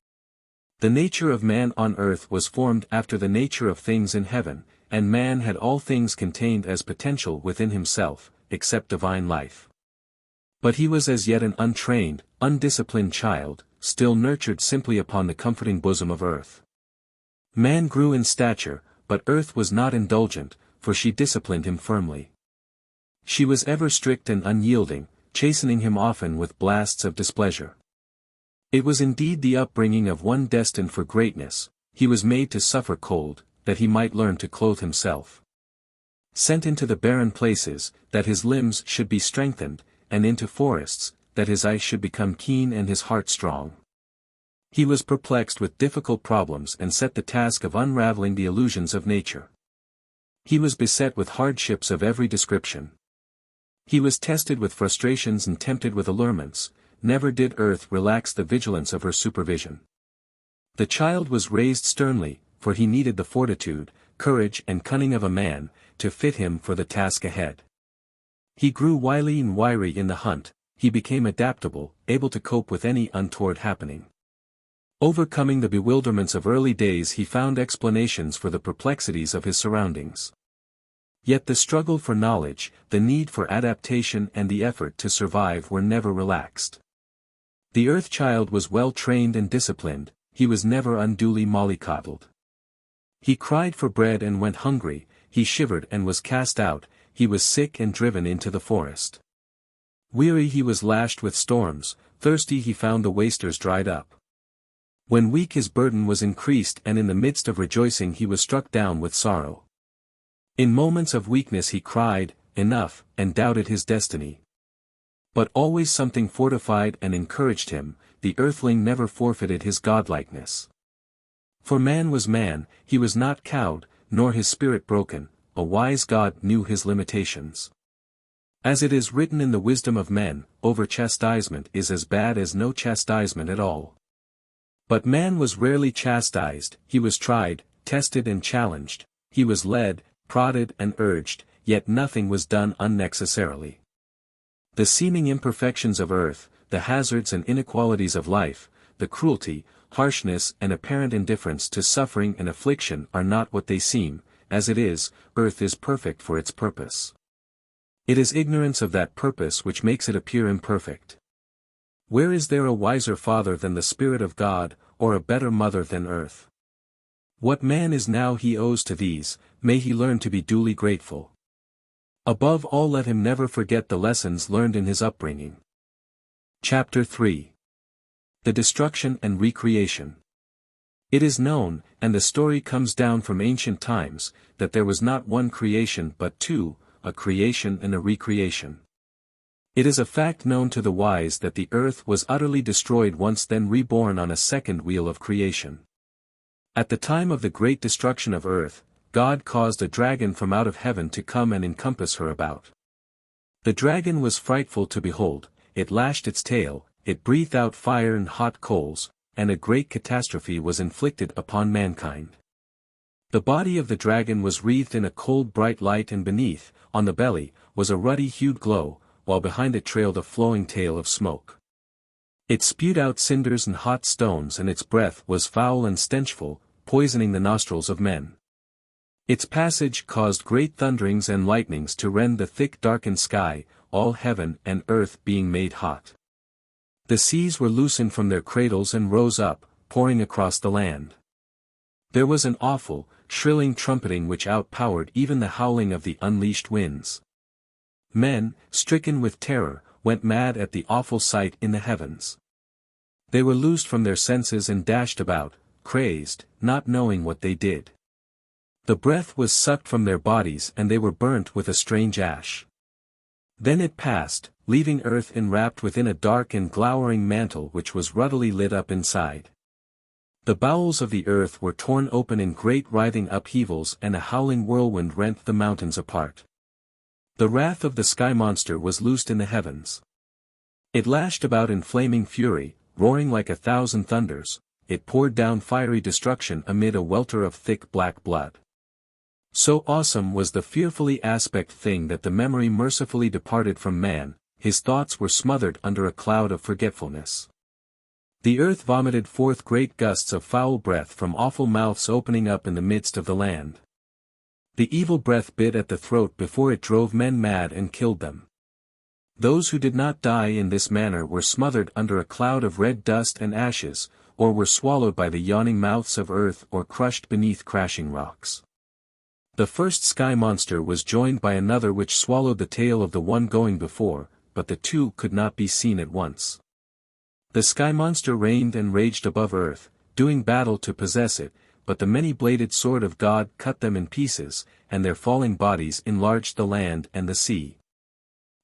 The nature of man on earth was formed after the nature of things in heaven, and man had all things contained as potential within himself, except divine life. But he was as yet an untrained, undisciplined child, still nurtured simply upon the comforting bosom of earth. Man grew in stature, but earth was not indulgent, for she disciplined him firmly. She was ever strict and unyielding, chastening him often with blasts of displeasure. It was indeed the upbringing of one destined for greatness, he was made to suffer cold, that he might learn to clothe himself. Sent into the barren places, that his limbs should be strengthened, and into forests, that his eye should become keen and his heart strong. He was perplexed with difficult problems and set the task of unraveling the illusions of nature. He was beset with hardships of every description. He was tested with frustrations and tempted with allurements, never did earth relax the vigilance of her supervision. The child was raised sternly, for he needed the fortitude, courage and cunning of a man, to fit him for the task ahead. He grew wily and wiry in the hunt, he became adaptable, able to cope with any untoward happening. Overcoming the bewilderments of early days he found explanations for the perplexities of his surroundings. Yet the struggle for knowledge, the need for adaptation and the effort to survive were never relaxed. The earth child was well trained and disciplined, he was never unduly mollycoddled. He cried for bread and went hungry, he shivered and was cast out, he was sick and driven into the forest. Weary he was lashed with storms, thirsty he found the wasters dried up. When weak his burden was increased and in the midst of rejoicing he was struck down with sorrow. In moments of weakness he cried, enough, and doubted his destiny. But always something fortified and encouraged him, the earthling never forfeited his godlikeness. For man was man, he was not cowed, nor his spirit broken, a wise God knew his limitations. As it is written in the wisdom of men, over-chastisement is as bad as no chastisement at all. But man was rarely chastised, he was tried, tested and challenged, he was led, prodded and urged, yet nothing was done unnecessarily. The seeming imperfections of earth, the hazards and inequalities of life, the cruelty, harshness and apparent indifference to suffering and affliction are not what they seem, as it is, earth is perfect for its purpose. It is ignorance of that purpose which makes it appear imperfect. Where is there a wiser father than the Spirit of God, or a better mother than earth? What man is now he owes to these, may he learn to be duly grateful. Above all let him never forget the lessons learned in his upbringing. Chapter 3. The Destruction and Recreation. It is known, and the story comes down from ancient times, that there was not one creation but two, a creation and a recreation. It is a fact known to the wise that the earth was utterly destroyed once then reborn on a second wheel of creation. At the time of the great destruction of earth, God caused a dragon from out of heaven to come and encompass her about. The dragon was frightful to behold, it lashed its tail, it breathed out fire and hot coals, and a great catastrophe was inflicted upon mankind. The body of the dragon was wreathed in a cold bright light, and beneath, on the belly, was a ruddy-hued glow, while behind it trailed a flowing tail of smoke. It spewed out cinders and hot stones, and its breath was foul and stenchful, poisoning the nostrils of men. Its passage caused great thunderings and lightnings to rend the thick darkened sky, all heaven and earth being made hot. The seas were loosened from their cradles and rose up, pouring across the land. There was an awful, shrilling trumpeting which outpowered even the howling of the unleashed winds. Men, stricken with terror, went mad at the awful sight in the heavens. They were loosed from their senses and dashed about, crazed, not knowing what they did. The breath was sucked from their bodies and they were burnt with a strange ash. Then it passed, leaving earth enwrapped within a dark and glowering mantle which was ruddily lit up inside. The bowels of the earth were torn open in great writhing upheavals, and a howling whirlwind rent the mountains apart. The wrath of the sky monster was loosed in the heavens. It lashed about in flaming fury, roaring like 1,000 thunders. It poured down fiery destruction amid a welter of thick black blood. So awesome was the fearfully aspect thing that the memory mercifully departed from man, his thoughts were smothered under a cloud of forgetfulness. The earth vomited forth great gusts of foul breath from awful mouths opening up in the midst of the land. The evil breath bit at the throat before it drove men mad and killed them. Those who did not die in this manner were smothered under a cloud of red dust and ashes, or were swallowed by the yawning mouths of earth, or crushed beneath crashing rocks. The first sky monster was joined by another which swallowed the tail of the one going before, but the two could not be seen at once. The sky monster reigned and raged above earth, doing battle to possess it, but the many-bladed sword of God cut them in pieces, and their falling bodies enlarged the land and the sea.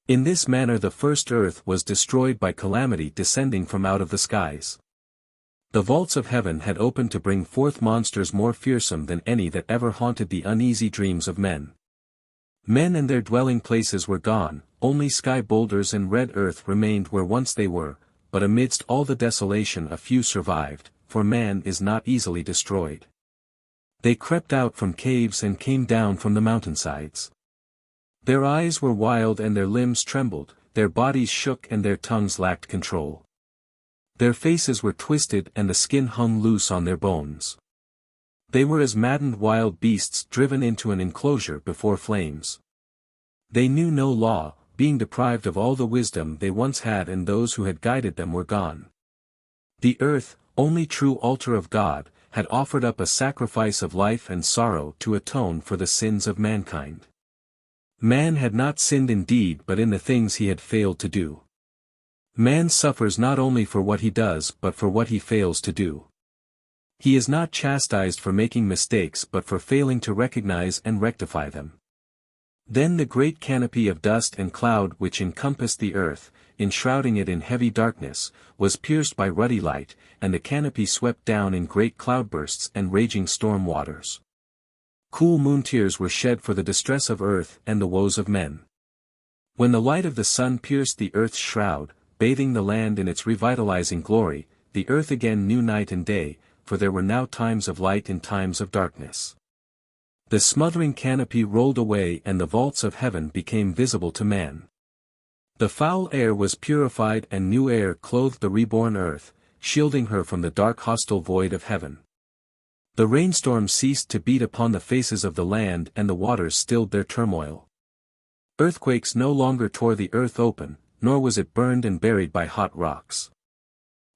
In this manner the first earth was destroyed by calamity descending from out of the skies. The vaults of heaven had opened to bring forth monsters more fearsome than any that ever haunted the uneasy dreams of men. Men and their dwelling places were gone, only sky boulders and red earth remained where once they were, but amidst all the desolation a few survived, for man is not easily destroyed. They crept out from caves and came down from the mountainsides. Their eyes were wild and their limbs trembled, their bodies shook and their tongues lacked control. Their faces were twisted and the skin hung loose on their bones. They were as maddened wild beasts driven into an enclosure before flames. They knew no law, being deprived of all the wisdom they once had, and those who had guided them were gone. The earth, only true altar of God, had offered up a sacrifice of life and sorrow to atone for the sins of mankind. Man had not sinned in deed but in the things he had failed to do. Man suffers not only for what he does but for what he fails to do. He is not chastised for making mistakes but for failing to recognize and rectify them. Then the great canopy of dust and cloud which encompassed the earth, enshrouding it in heavy darkness, was pierced by ruddy light, and the canopy swept down in great cloudbursts and raging storm waters. Cool moon tears were shed for the distress of earth and the woes of men. When the light of the sun pierced the earth's shroud, bathing the land in its revitalizing glory, the earth again knew night and day, for there were now times of light and times of darkness. The smothering canopy rolled away and the vaults of heaven became visible to man. The foul air was purified and new air clothed the reborn earth, shielding her from the dark hostile void of heaven. The rainstorm ceased to beat upon the faces of the land and the waters stilled their turmoil. Earthquakes no longer tore the earth open, nor was it burned and buried by hot rocks.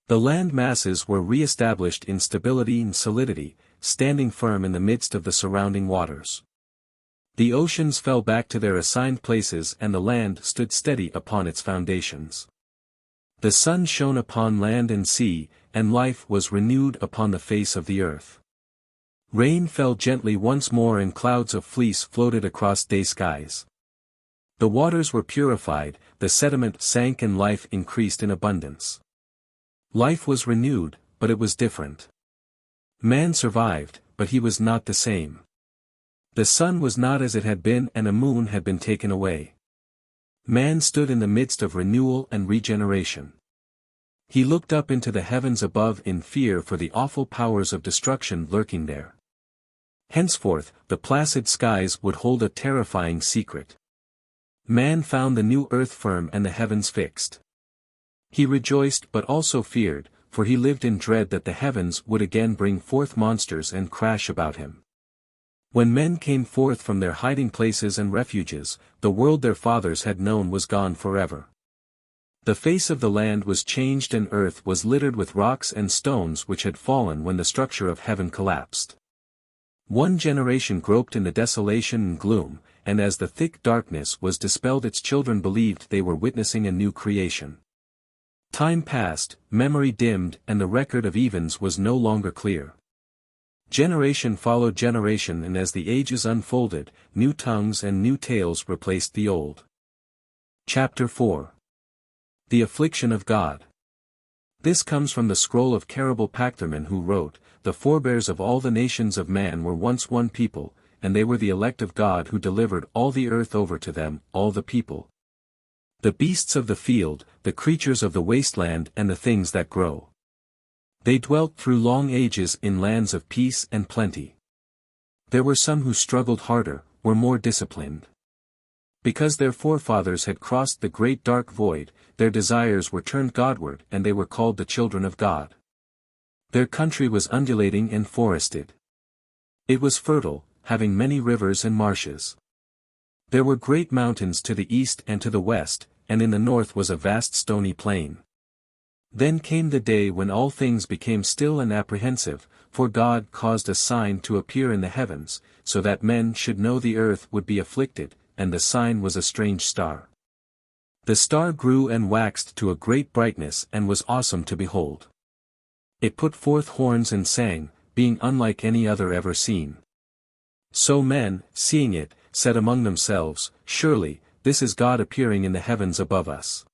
The land masses were re-established in stability and solidity, standing firm in the midst of the surrounding waters. The oceans fell back to their assigned places and the land stood steady upon its foundations. The sun shone upon land and sea, and life was renewed upon the face of the earth. Rain fell gently once more and clouds of fleece floated across day skies. The waters were purified, the sediment sank and life increased in abundance. Life was renewed, but it was different. Man survived, but he was not the same. The sun was not as it had been and a moon had been taken away. Man stood in the midst of renewal and regeneration. He looked up into the heavens above in fear for the awful powers of destruction lurking there. Henceforth, the placid skies would hold a terrifying secret. Man found the new earth firm and the heavens fixed. He rejoiced but also feared, for he lived in dread that the heavens would again bring forth monsters and crash about him. When men came forth from their hiding places and refuges, the world their fathers had known was gone forever. The face of the land was changed and earth was littered with rocks and stones which had fallen when the structure of heaven collapsed. One generation groped in the desolation and gloom, and as the thick darkness was dispelled its children believed they were witnessing a new creation. Time passed, memory dimmed, and the record of events was no longer clear. Generation followed generation, and as the ages unfolded, new tongues and new tales replaced the old. Chapter 4. The Affliction of God. This comes from the scroll of Caribal Pacterman, who wrote, "The forebears of all the nations of man were once one people, and they were the elect of God who delivered all the earth over to them, all the people. The beasts of the field, the creatures of the wasteland and the things that grow. They dwelt through long ages in lands of peace and plenty. There were some who struggled harder, were more disciplined. Because their forefathers had crossed the great dark void, their desires were turned Godward and they were called the children of God. Their country was undulating and forested. It was fertile, having many rivers and marshes. There were great mountains to the east and to the west, and in the north was a vast stony plain. Then came the day when all things became still and apprehensive, for God caused a sign to appear in the heavens, so that men should know the earth would be afflicted, and the sign was a strange star. The star grew and waxed to a great brightness and was awesome to behold. It put forth horns and sang, being unlike any other ever seen. So men, seeing it, said among themselves, Surely, this is God appearing in the heavens above us.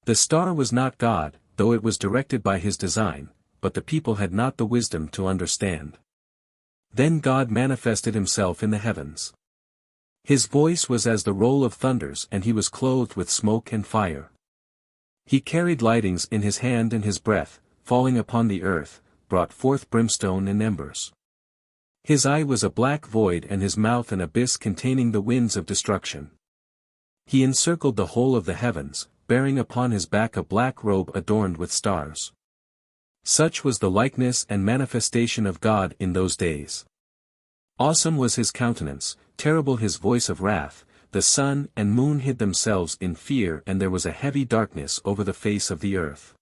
The star was not God, though it was directed by his design, but the people had not the wisdom to understand. Then God manifested himself in the heavens. His voice was as the roll of thunders, and he was clothed with smoke and fire. He carried lightnings in his hand, and his breath, falling upon the earth, brought forth brimstone and embers. His eye was a black void, and his mouth an abyss containing the winds of destruction. He encircled the whole of the heavens, bearing upon his back a black robe adorned with stars. Such was the likeness and manifestation of God in those days. Awesome was his countenance, terrible his voice of wrath, the sun and moon hid themselves in fear, and there was a heavy darkness over the face of the earth.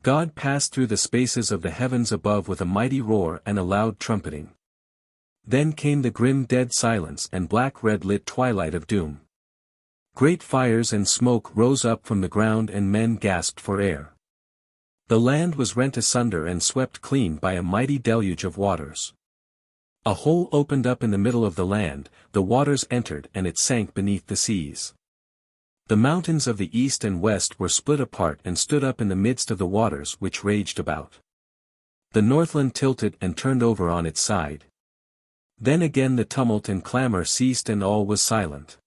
God passed through the spaces of the heavens above with a mighty roar and a loud trumpeting. Then came the grim dead silence and black red-lit twilight of doom. Great fires and smoke rose up from the ground, and men gasped for air. The land was rent asunder and swept clean by a mighty deluge of waters. A hole opened up in the middle of the land, the waters entered and it sank beneath the seas. The mountains of the east and west were split apart and stood up in the midst of the waters which raged about. The northland tilted and turned over on its side. Then again the tumult and clamor ceased and all was silent.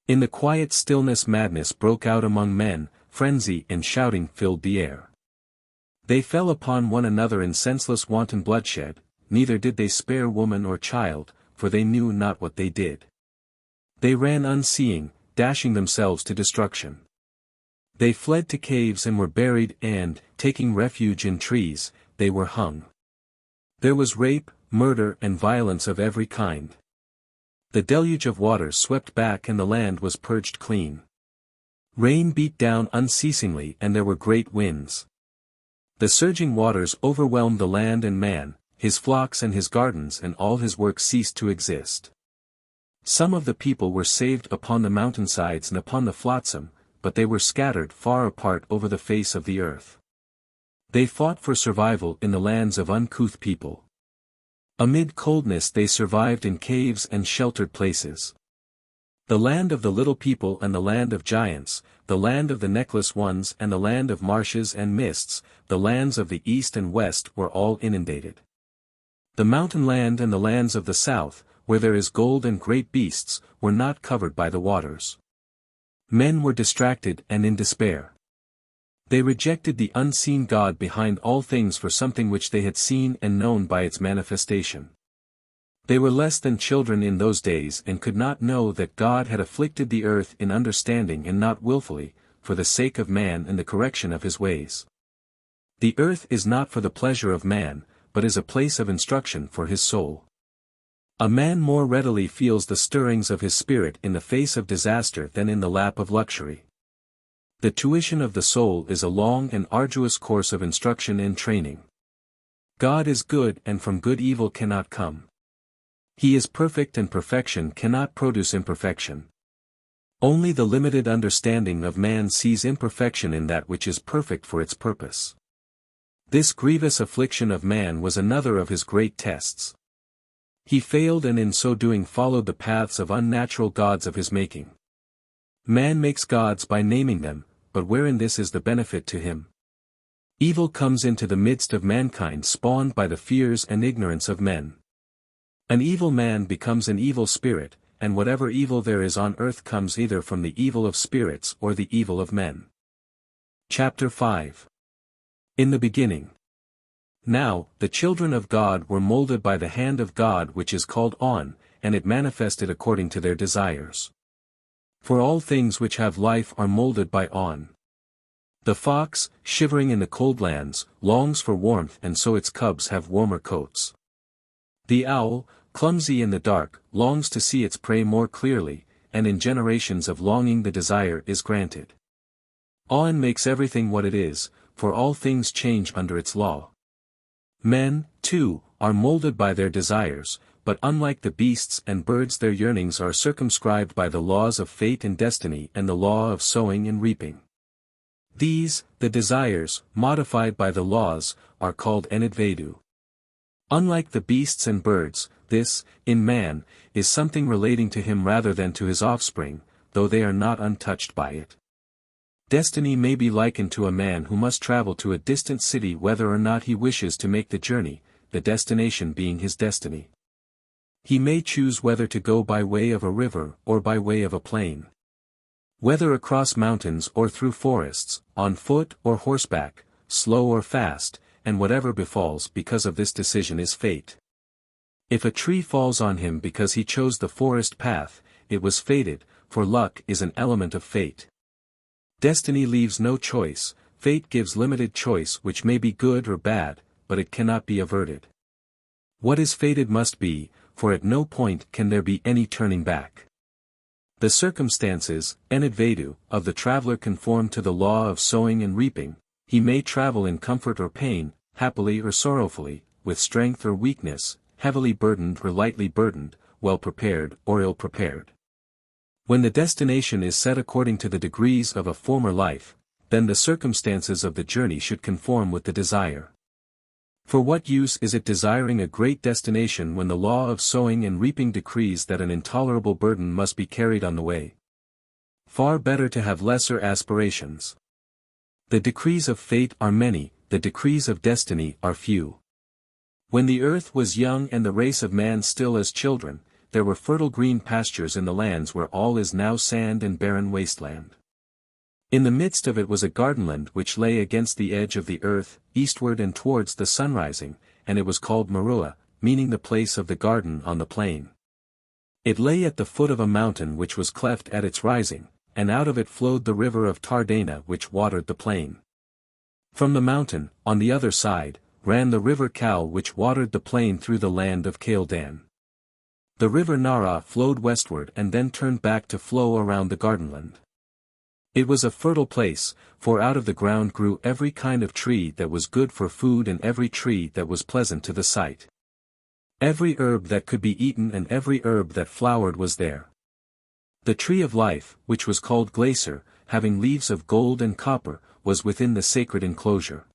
In the quiet stillness madness broke out among men, frenzy and shouting filled the air. They fell upon one another in senseless wanton bloodshed, neither did they spare woman or child, for they knew not what they did. They ran unseeing, dashing themselves to destruction. They fled to caves and were buried, and, taking refuge in trees, they were hung. There was rape, murder and violence of every kind. The deluge of waters swept back and the land was purged clean. Rain beat down unceasingly and there were great winds. The surging waters overwhelmed the land and man, his flocks and his gardens, and all his work ceased to exist. Some of the people were saved upon the mountainsides and upon the flotsam, but they were scattered far apart over the face of the earth. They fought for survival in the lands of uncouth people. Amid coldness they survived in caves and sheltered places. The land of the little people and the land of giants, the land of the necklace ones and the land of marshes and mists, the lands of the east and west were all inundated. The mountain land and the lands of the south, where there is gold and great beasts, were not covered by the waters. Men were distracted and in despair. They rejected the unseen God behind all things for something which they had seen and known by its manifestation. They were less than children in those days and could not know that God had afflicted the earth in understanding and not willfully, for the sake of man and the correction of his ways. The earth is not for the pleasure of man, but is a place of instruction for his soul. A man more readily feels the stirrings of his spirit in the face of disaster than in the lap of luxury. The tuition of the soul is a long and arduous course of instruction and training. God is good and from good evil cannot come. He is perfect and perfection cannot produce imperfection. Only the limited understanding of man sees imperfection in that which is perfect for its purpose. This grievous affliction of man was another of his great tests. He failed and in so doing followed the paths of unnatural gods of his making. Man makes gods by naming them, but wherein this is the benefit to him? Evil comes into the midst of mankind spawned by the fears and ignorance of men. An evil man becomes an evil spirit, and whatever evil there is on earth comes either from the evil of spirits or the evil of men. Chapter 5. In the beginning. Now, the children of God were molded by the hand of God which is called On, and it manifested according to their desires. For all things which have life are molded by On. The fox, shivering in the cold lands, longs for warmth and so its cubs have warmer coats. The owl, clumsy in the dark, longs to see its prey more clearly, and in generations of longing the desire is granted. On makes everything what it is, for all things change under its law. Men, too, are molded by their desires, but unlike the beasts and birds their yearnings are circumscribed by the laws of fate and destiny and the law of sowing and reaping. These, the desires, modified by the laws, are called enidvedu. Unlike the beasts and birds, this, in man, is something relating to him rather than to his offspring, though they are not untouched by it. Destiny may be likened to a man who must travel to a distant city whether or not he wishes to make the journey, the destination being his destiny. He may choose whether to go by way of a river or by way of a plain. Whether across mountains or through forests, on foot or horseback, slow or fast, and whatever befalls because of this decision is fate. If a tree falls on him because he chose the forest path, it was fated, for luck is an element of fate. Destiny leaves no choice, fate gives limited choice which may be good or bad, but it cannot be averted. What is fated must be, for at no point can there be any turning back. The circumstances, enidvedu, of the traveler conform to the law of sowing and reaping. He may travel in comfort or pain, happily or sorrowfully, with strength or weakness, heavily burdened or lightly burdened, well prepared or ill prepared. When the destination is set according to the degrees of a former life, then the circumstances of the journey should conform with the desire. For what use is it desiring a great destination when the law of sowing and reaping decrees that an intolerable burden must be carried on the way? Far better to have lesser aspirations. The decrees of fate are many, the decrees of destiny are few. When the earth was young and the race of man still as children, there were fertile green pastures in the lands where all is now sand and barren wasteland. In the midst of it was a gardenland which lay against the edge of the earth, eastward and towards the sunrising, and it was called Marua, meaning the place of the garden on the plain. It lay at the foot of a mountain which was cleft at its rising, and out of it flowed the river of Tardana which watered the plain. From the mountain, on the other side, ran the river Cal which watered the plain through the land of Caldan. The river Nara flowed westward and then turned back to flow around the gardenland. It was a fertile place, for out of the ground grew every kind of tree that was good for food and every tree that was pleasant to the sight. Every herb that could be eaten and every herb that flowered was there. The tree of life, which was called Glacier, having leaves of gold and copper, was within the sacred enclosure.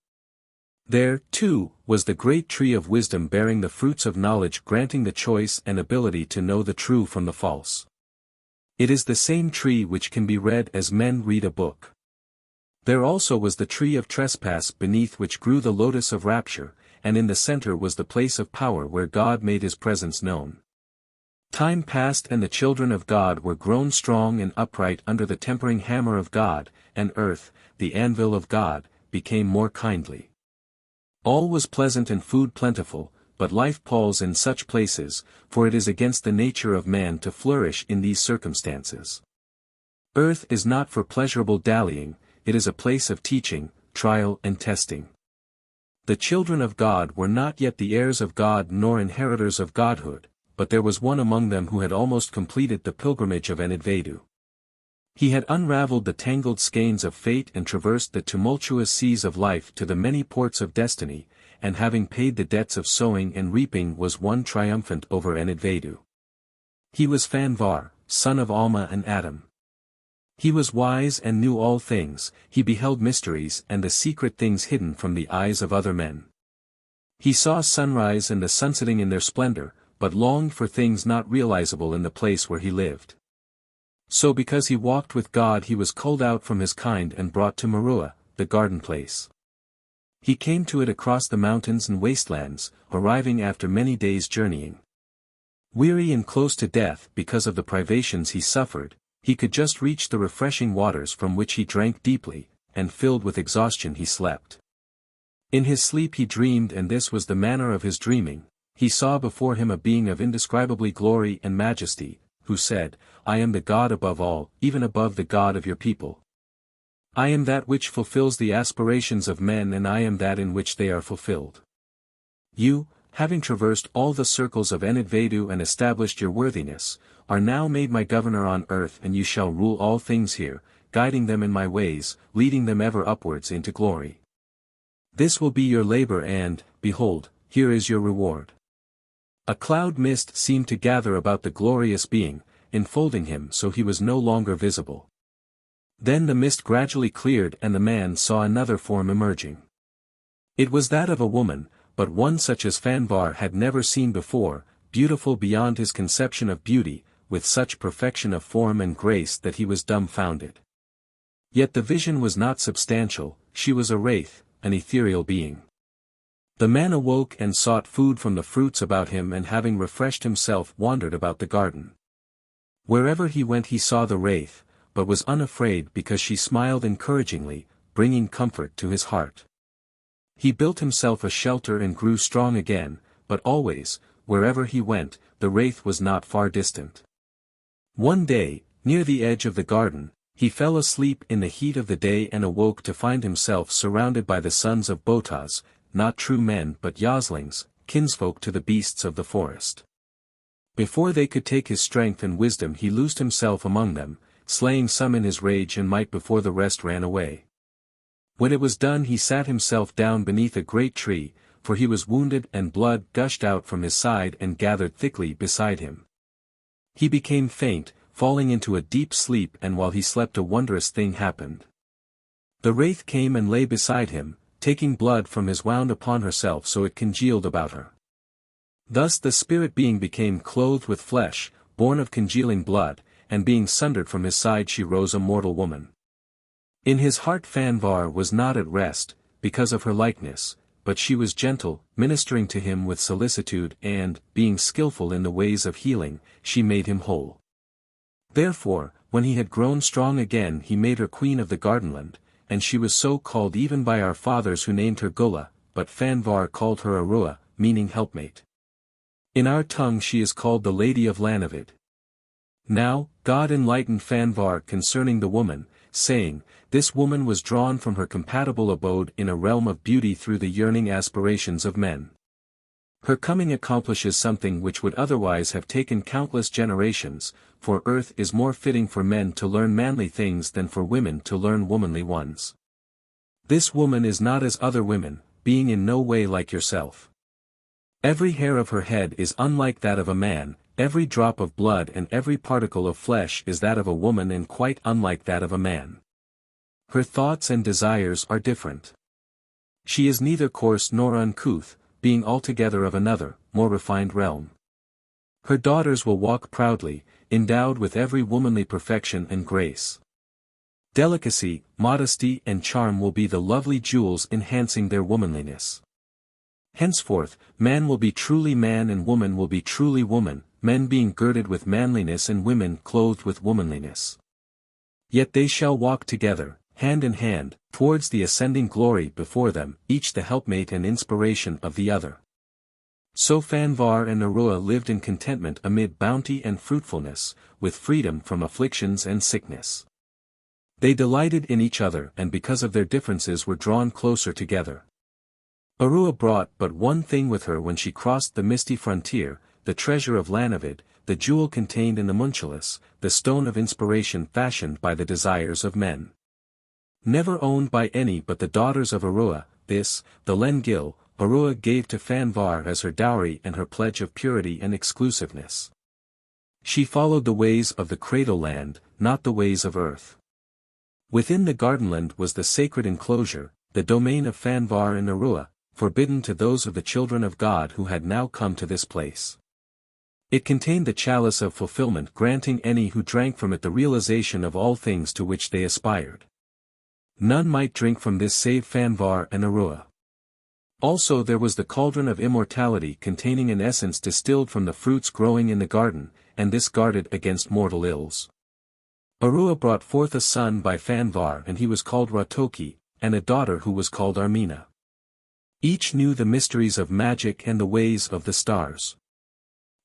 There, too, was the great tree of wisdom bearing the fruits of knowledge granting the choice and ability to know the true from the false. It is the same tree which can be read as men read a book. There also was the tree of trespass beneath which grew the lotus of rapture, and in the center was the place of power where God made his presence known. Time passed and the children of God were grown strong and upright under the tempering hammer of God, and earth, the anvil of God, became more kindly. All was pleasant and food plentiful, but life palls in such places, for it is against the nature of man to flourish in these circumstances. Earth is not for pleasurable dallying, it is a place of teaching, trial and testing. The children of God were not yet the heirs of God nor inheritors of godhood, but there was one among them who had almost completed the pilgrimage of Enidvedu. He had unraveled the tangled skeins of fate and traversed the tumultuous seas of life to the many ports of destiny, and having paid the debts of sowing and reaping was one triumphant over Enidvedu. He was Fanvar, son of Alma and Adam. He was wise and knew all things, he beheld mysteries and the secret things hidden from the eyes of other men. He saw sunrise and the sunsetting in their splendor, but longed for things not realizable in the place where he lived. So because he walked with God he was culled out from his kind and brought to Meruah, the garden place. He came to it across the mountains and wastelands, arriving after many days' journeying. Weary and close to death because of the privations he suffered, he could just reach the refreshing waters from which he drank deeply, and filled with exhaustion he slept. In his sleep he dreamed, and this was the manner of his dreaming. He saw before him a being of indescribably glory and majesty, who said, I am the God above all, even above the God of your people. I am that which fulfills the aspirations of men, and I am that in which they are fulfilled. You, having traversed all the circles of Enidvedu and established your worthiness, are now made my governor on earth, and you shall rule all things here, guiding them in my ways, leading them ever upwards into glory. This will be your labor, and, behold, here is your reward. A cloud mist seemed to gather about the glorious being, enfolding him so he was no longer visible. Then the mist gradually cleared and the man saw another form emerging. It was that of a woman, but one such as Fanvar had never seen before, beautiful beyond his conception of beauty, with such perfection of form and grace that he was dumbfounded. Yet the vision was not substantial, she was a wraith, an ethereal being. The man awoke and sought food from the fruits about him, and having refreshed himself wandered about the garden. Wherever he went he saw the wraith, but was unafraid because she smiled encouragingly, bringing comfort to his heart. He built himself a shelter and grew strong again, but always, wherever he went, the wraith was not far distant. One day, near the edge of the garden, he fell asleep in the heat of the day and awoke to find himself surrounded by the sons of Botaz, not true men but yoslings, kinsfolk to the beasts of the forest. Before they could take his strength and wisdom he loosed himself among them, slaying some in his rage and might before the rest ran away. When it was done he sat himself down beneath a great tree, for he was wounded and blood gushed out from his side and gathered thickly beside him. He became faint, falling into a deep sleep, and while he slept a wondrous thing happened. The wraith came and lay beside him, taking blood from his wound upon herself so it congealed about her. Thus the spirit being became clothed with flesh, born of congealing blood, and being sundered from his side she rose a mortal woman. In his heart Fanvar was not at rest, because of her likeness, but she was gentle, ministering to him with solicitude and, being skillful in the ways of healing, she made him whole. Therefore, when he had grown strong again he made her queen of the gardenland, and she was so called even by our fathers who named her Gula, but Fanvar called her Arua, meaning helpmate. In our tongue she is called the Lady of Lanavid. Now, God enlightened Fanvar concerning the woman, saying, this woman was drawn from her compatible abode in a realm of beauty through the yearning aspirations of men. Her coming accomplishes something which would otherwise have taken countless generations, for earth is more fitting for men to learn manly things than for women to learn womanly ones. This woman is not as other women, being in no way like yourself. Every hair of her head is unlike that of a man, every drop of blood and every particle of flesh is that of a woman and quite unlike that of a man. Her thoughts and desires are different. She is neither coarse nor uncouth, being altogether of another, more refined realm. Her daughters will walk proudly, endowed with every womanly perfection and grace. Delicacy, modesty and charm will be the lovely jewels enhancing their womanliness. Henceforth, man will be truly man and woman will be truly woman, men being girded with manliness and women clothed with womanliness. Yet they shall walk together, hand in hand, towards the ascending glory before them, each the helpmate and inspiration of the other. So Fanvar and Arua lived in contentment amid bounty and fruitfulness, with freedom from afflictions and sickness. They delighted in each other and because of their differences were drawn closer together. Arua brought but one thing with her when she crossed the misty frontier, the treasure of Lanavid, the jewel contained in the Munculus, the stone of inspiration fashioned by the desires of men. Never owned by any but the daughters of Arua, this, the Len-Gil, Arua gave to Fanvar as her dowry and her pledge of purity and exclusiveness. She followed the ways of the cradle land, not the ways of earth. Within the gardenland was the sacred enclosure, the domain of Fanvar and Arua, forbidden to those of the children of God who had now come to this place. It contained the chalice of fulfillment, granting any who drank from it the realization of all things to which they aspired. None might drink from this save Fanvar and Arua. Also there was the cauldron of immortality containing an essence distilled from the fruits growing in the garden, and this guarded against mortal ills. Arua brought forth a son by Fanvar and he was called Ratoki, and a daughter who was called Armina. Each knew the mysteries of magic and the ways of the stars.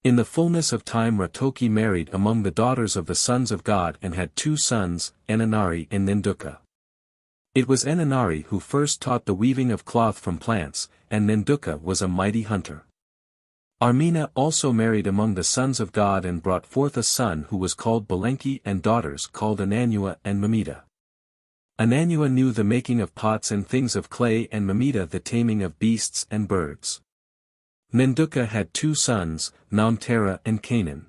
In the fullness of time Ratoki married among the daughters of the sons of God and had 2 sons, Enanari and Nenduka. It was Enanari who first taught the weaving of cloth from plants, and Nenduka was a mighty hunter. Armina also married among the sons of God and brought forth a son who was called Belenki and daughters called Ananua and Mamita. Ananua knew the making of pots and things of clay and Mamita the taming of beasts and birds. Nenduka had 2 sons, Namtara and Canaan.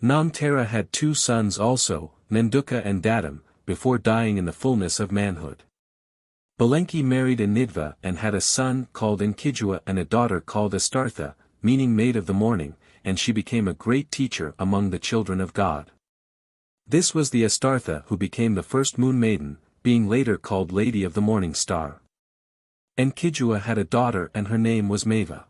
Namtara had 2 sons also, Nenduka and Dadam, before dying in the fullness of manhood. Belenki married Enidva and had a son called Enkijua and a daughter called Astartha, meaning maid of the morning, and she became a great teacher among the children of God. This was the Astartha who became the first moon maiden, being later called Lady of the Morning Star. Enkijua had a daughter and her name was Meva.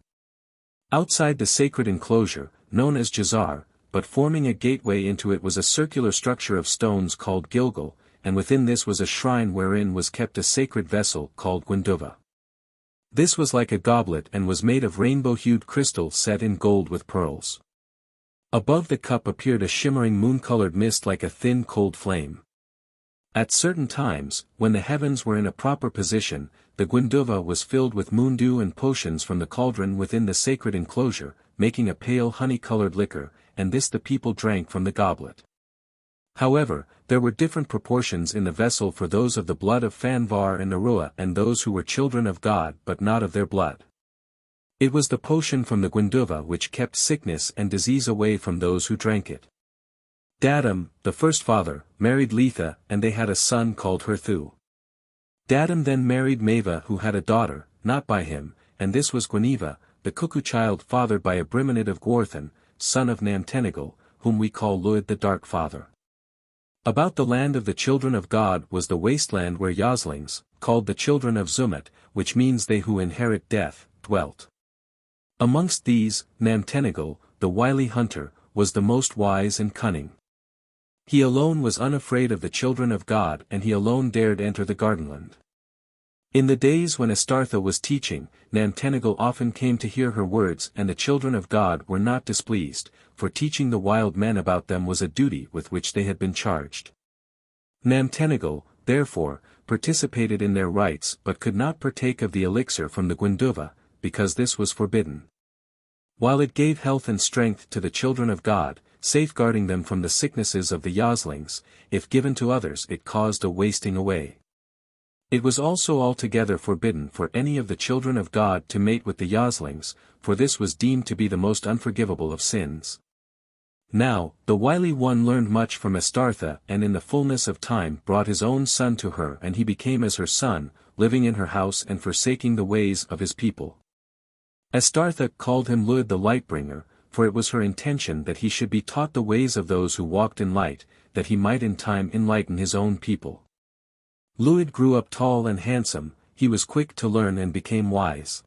Outside the sacred enclosure, known as Jazar, but forming a gateway into it was a circular structure of stones called Gilgal, and within this was a shrine wherein was kept a sacred vessel called Gwineva. This was like a goblet and was made of rainbow-hued crystal set in gold with pearls. Above the cup appeared a shimmering moon-colored mist like a thin cold flame. At certain times, when the heavens were in a proper position, the Gwineva was filled with moondew and potions from the cauldron within the sacred enclosure, making a pale honey-colored liquor, and this the people drank from the goblet. However, there were different proportions in the vessel for those of the blood of Fanvar and Arua and those who were children of God but not of their blood. It was the potion from the Gwineva which kept sickness and disease away from those who drank it. Dadam, the Firstfather, married Litha and they had a son called Herthew. Dadam then married Meva who had a daughter, not by him, and this was Gwineva, the cuckoo child fathered by Abriminid of Gwarthan, son of Namtenigal, whom we call Lewid the Dark Father. About the land of the children of God was the wasteland where Yoslings, called the children of Zumat, which means they who inherit death, dwelt. Amongst these, Namtenigal, the wily hunter, was the most wise and cunning. He alone was unafraid of the children of God and he alone dared enter the gardenland. In the days when Astartha was teaching, Namtenigal often came to hear her words and the children of God were not displeased, for teaching the wild men about them was a duty with which they had been charged. Namtenigal, therefore, participated in their rites but could not partake of the elixir from the Gwineva, because this was forbidden. While it gave health and strength to the children of God, safeguarding them from the sicknesses of the Yoslings, if given to others it caused a wasting away. It was also altogether forbidden for any of the children of God to mate with the Yoslings, for this was deemed to be the most unforgivable of sins. Now, the wily one learned much from Astartha and in the fullness of time brought his own son to her and he became as her son, living in her house and forsaking the ways of his people. Astartha called him Lewid the Lightbringer, for it was her intention that he should be taught the ways of those who walked in light, that he might in time enlighten his own people. Lewid grew up tall and handsome, he was quick to learn and became wise.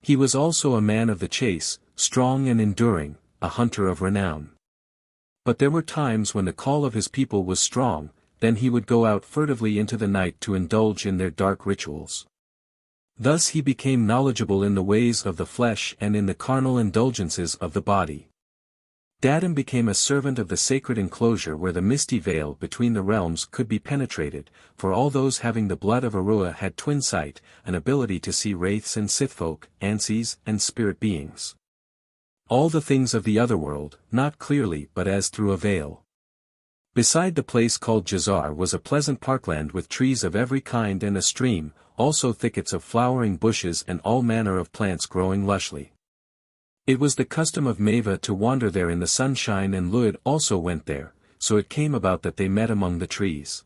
He was also a man of the chase, strong and enduring, a hunter of renown. But there were times when the call of his people was strong, then he would go out furtively into the night to indulge in their dark rituals. Thus he became knowledgeable in the ways of the flesh and in the carnal indulgences of the body. Dadam became a servant of the sacred enclosure where the misty veil between the realms could be penetrated, for all those having the blood of Arua had twin sight, an ability to see wraiths and sithfolk, ansies, and spirit beings. All the things of the otherworld, not clearly but as through a veil. Beside the place called Jazar was a pleasant parkland with trees of every kind and a stream, also thickets of flowering bushes and all manner of plants growing lushly. It was the custom of Meva to wander there in the sunshine, and Lewid also went there, so it came about that they met among the trees.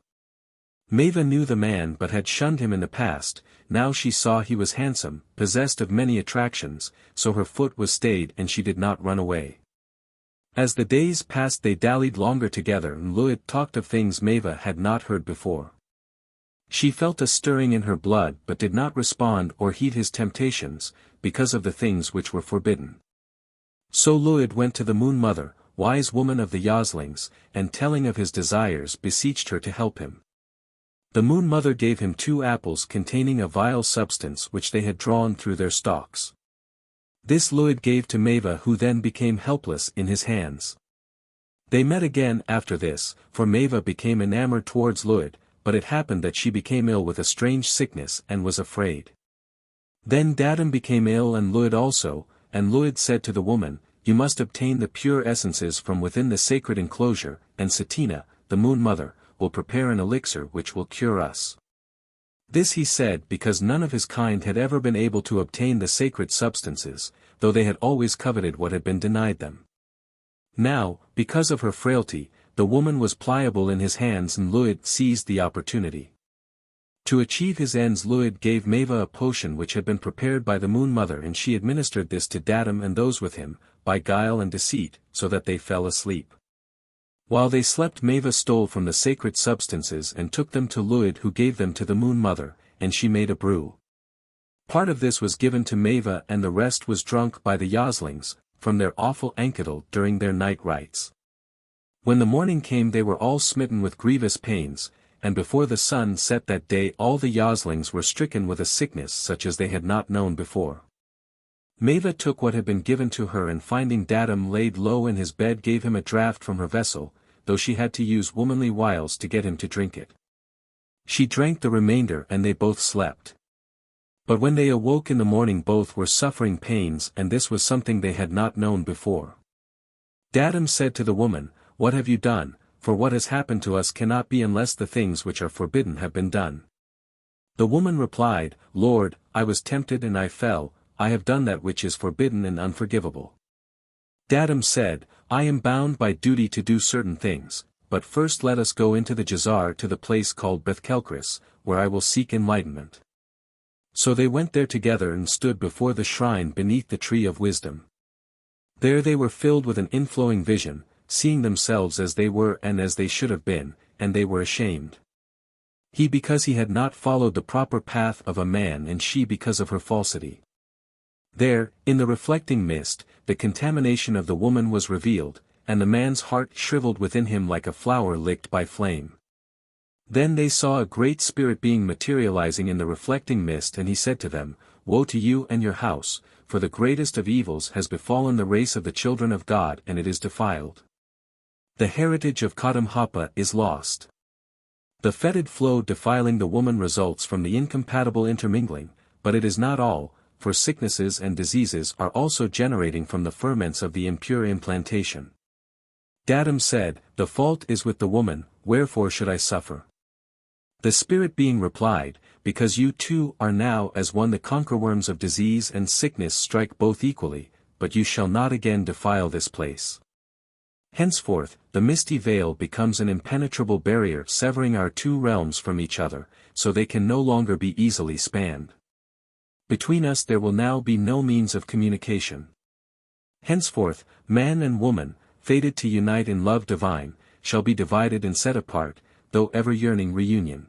Meva knew the man but had shunned him in the past. Now she saw he was handsome, possessed of many attractions, so her foot was stayed and she did not run away. As the days passed they dallied longer together, and Lewid talked of things Meva had not heard before. She felt a stirring in her blood but did not respond or heed his temptations, because of the things which were forbidden. So Lewid went to the Moon Mother, wise woman of the Yoslings, and telling of his desires beseeched her to help him. The Moon Mother gave him 2 apples containing a vile substance which they had drawn through their stalks. This Lewid gave to Meva, who then became helpless in his hands. They met again after this, for Meva became enamored towards Lewid, but it happened that she became ill with a strange sickness and was afraid. Then Dadam became ill and Lewid also, and Lewid said to the woman, "You must obtain the pure essences from within the sacred enclosure, and Satina, the Moon Mother, will prepare an elixir which will cure us." This he said because none of his kind had ever been able to obtain the sacred substances, though they had always coveted what had been denied them. Now, because of her frailty, the woman was pliable in his hands, and Lewid seized the opportunity. To achieve his ends Lewid gave Meva a potion which had been prepared by the Moon Mother, and she administered this to Dadam and those with him, by guile and deceit, so that they fell asleep. While they slept Meva stole from the sacred substances and took them to Lewid, who gave them to the Moon Mother, and she made a brew. Part of this was given to Meva and the rest was drunk by the Yoslings, from their awful ankadal during their night rites. When the morning came they were all smitten with grievous pains, and before the sun set that day all the Yoslings were stricken with a sickness such as they had not known before. Meva took what had been given to her, and finding Dadam laid low in his bed gave him a draught from her vessel, though she had to use womanly wiles to get him to drink it. She drank the remainder and they both slept. But when they awoke in the morning both were suffering pains, and this was something they had not known before. Dadam said to the woman, "What have you done? For what has happened to us cannot be unless the things which are forbidden have been done." The woman replied, "Lord, I was tempted and I fell, I have done that which is forbidden and unforgivable." Dadam said, "I am bound by duty to do certain things, but first let us go into the Jazar to the place called Bethkelchris, where I will seek enlightenment." So they went there together and stood before the shrine beneath the tree of wisdom. There they were filled with an inflowing vision, seeing themselves as they were and as they should have been, and they were ashamed. He because he had not followed the proper path of a man, and she because of her falsity. There, in the reflecting mist, the contamination of the woman was revealed, and the man's heart shriveled within him like a flower licked by flame. Then they saw a great spirit being materializing in the reflecting mist, and he said to them, "Woe to you and your house, for the greatest of evils has befallen the race of the children of God, and it is defiled. The heritage of Kadam Hapa is lost. The fetid flow defiling the woman results from the incompatible intermingling, but it is not all, for sicknesses and diseases are also generating from the ferments of the impure implantation." Dadam said, "The fault is with the woman, wherefore should I suffer?" The spirit being replied, "Because you too are now as one, the conquerworms of disease and sickness strike both equally, but you shall not again defile this place. Henceforth, the misty veil becomes an impenetrable barrier severing our 2 realms from each other, so they can no longer be easily spanned. Between us there will now be no means of communication. Henceforth, man and woman, fated to unite in love divine, shall be divided and set apart, though ever yearning reunion.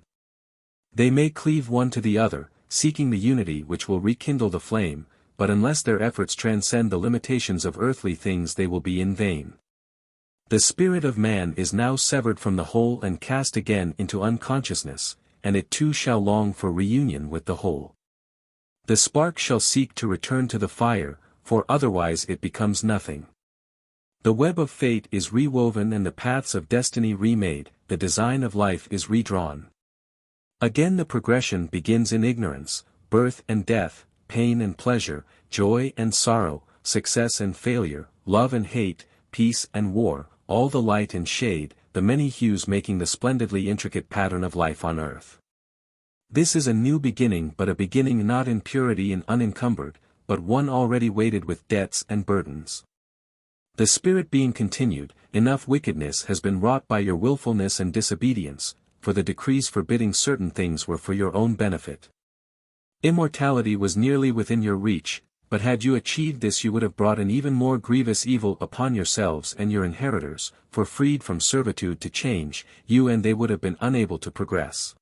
They may cleave one to the other, seeking the unity which will rekindle the flame, but unless their efforts transcend the limitations of earthly things they will be in vain. The spirit of man is now severed from the whole and cast again into unconsciousness, and it too shall long for reunion with the whole. The spark shall seek to return to the fire, for otherwise it becomes nothing. The web of fate is rewoven and the paths of destiny remade, the design of life is redrawn. Again the progression begins in ignorance, birth and death, pain and pleasure, joy and sorrow, success and failure, love and hate, peace and war, all the light and shade, the many hues making the splendidly intricate pattern of life on earth. This is a new beginning, but a beginning not in purity and unencumbered, but one already weighted with debts and burdens. The spirit being continued, enough wickedness has been wrought by your willfulness and disobedience, for the decrees forbidding certain things were for your own benefit. Immortality was nearly within your reach, but had you achieved this you would have brought an even more grievous evil upon yourselves and your inheritors, for freed from servitude to change, you and they would have been unable to progress.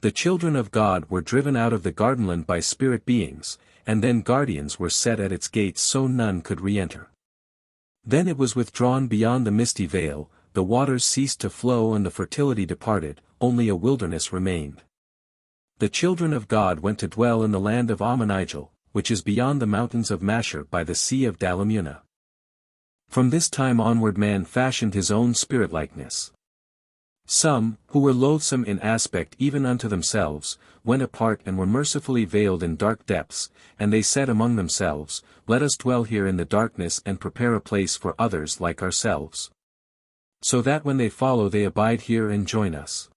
The children of God were driven out of the gardenland by spirit beings, and then guardians were set at its gates so none could re-enter. Then it was withdrawn beyond the misty veil, the waters ceased to flow and the fertility departed, only a wilderness remained. The children of God went to dwell in the land of Amunigel, which is beyond the mountains of Mashur by the sea of Dalamuna. From this time onward man fashioned his own spirit-likeness. Some, who were loathsome in aspect even unto themselves, went apart and were mercifully veiled in dark depths, and they said among themselves, Let us dwell here in the darkness and prepare a place for others like ourselves. So that when they follow they abide here and join us.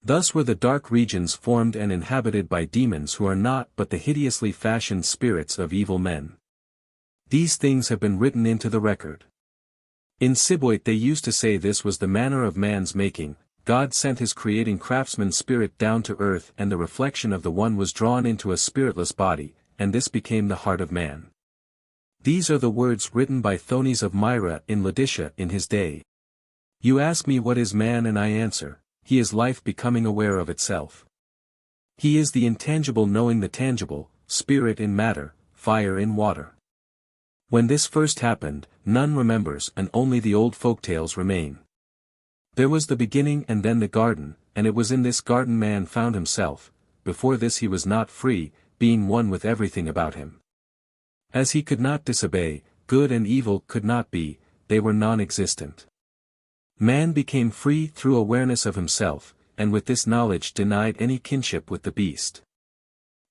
Thus were the dark regions formed and inhabited by demons who are not but the hideously fashioned spirits of evil men. These things have been written into the record. In Siboit they used to say this was the manner of man's making, God sent his creating craftsman spirit down to earth and the reflection of the one was drawn into a spiritless body, and this became the heart of man. These are the words written by Thonis of Myra in Laodicea in his day. You ask me what is man and I answer, he is life becoming aware of itself. He is the intangible knowing the tangible, spirit in matter, fire in water. When this first happened, none remembers and only the old folktales remain. There was the beginning and then the garden, and it was in this garden man found himself, before this he was not free, being one with everything about him. As he could not disobey, good and evil could not be, they were non-existent. Man became free through awareness of himself, and with this knowledge denied any kinship with the beast.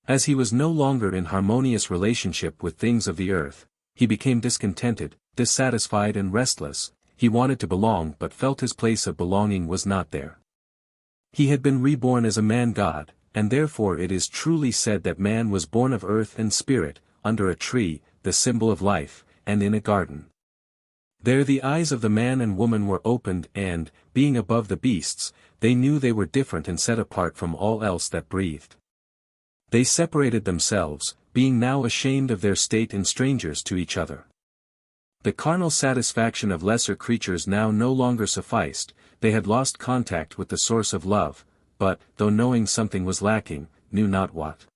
As he was no longer in harmonious relationship with things of the earth, he became discontented, dissatisfied and restless, he wanted to belong but felt his place of belonging was not there. He had been reborn as a man-god, and therefore it is truly said that man was born of earth and spirit, under a tree, the symbol of life, and in a garden. There the eyes of the man and woman were opened and, being above the beasts, they knew they were different and set apart from all else that breathed. They separated themselves, being now ashamed of their state and strangers to each other. The carnal satisfaction of lesser creatures now no longer sufficed, they had lost contact with the source of love, but, though knowing something was lacking, knew not what.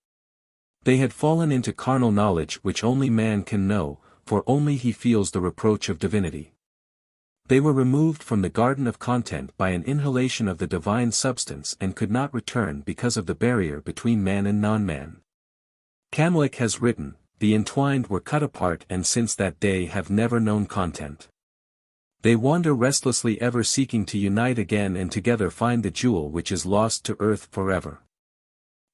They had fallen into carnal knowledge which only man can know, for only he feels the reproach of divinity. They were removed from the garden of content by an inhalation of the divine substance and could not return because of the barrier between man and non-man. Camelic has written, the entwined were cut apart and since that day have never known content. They wander restlessly ever seeking to unite again and together find the jewel which is lost to earth forever.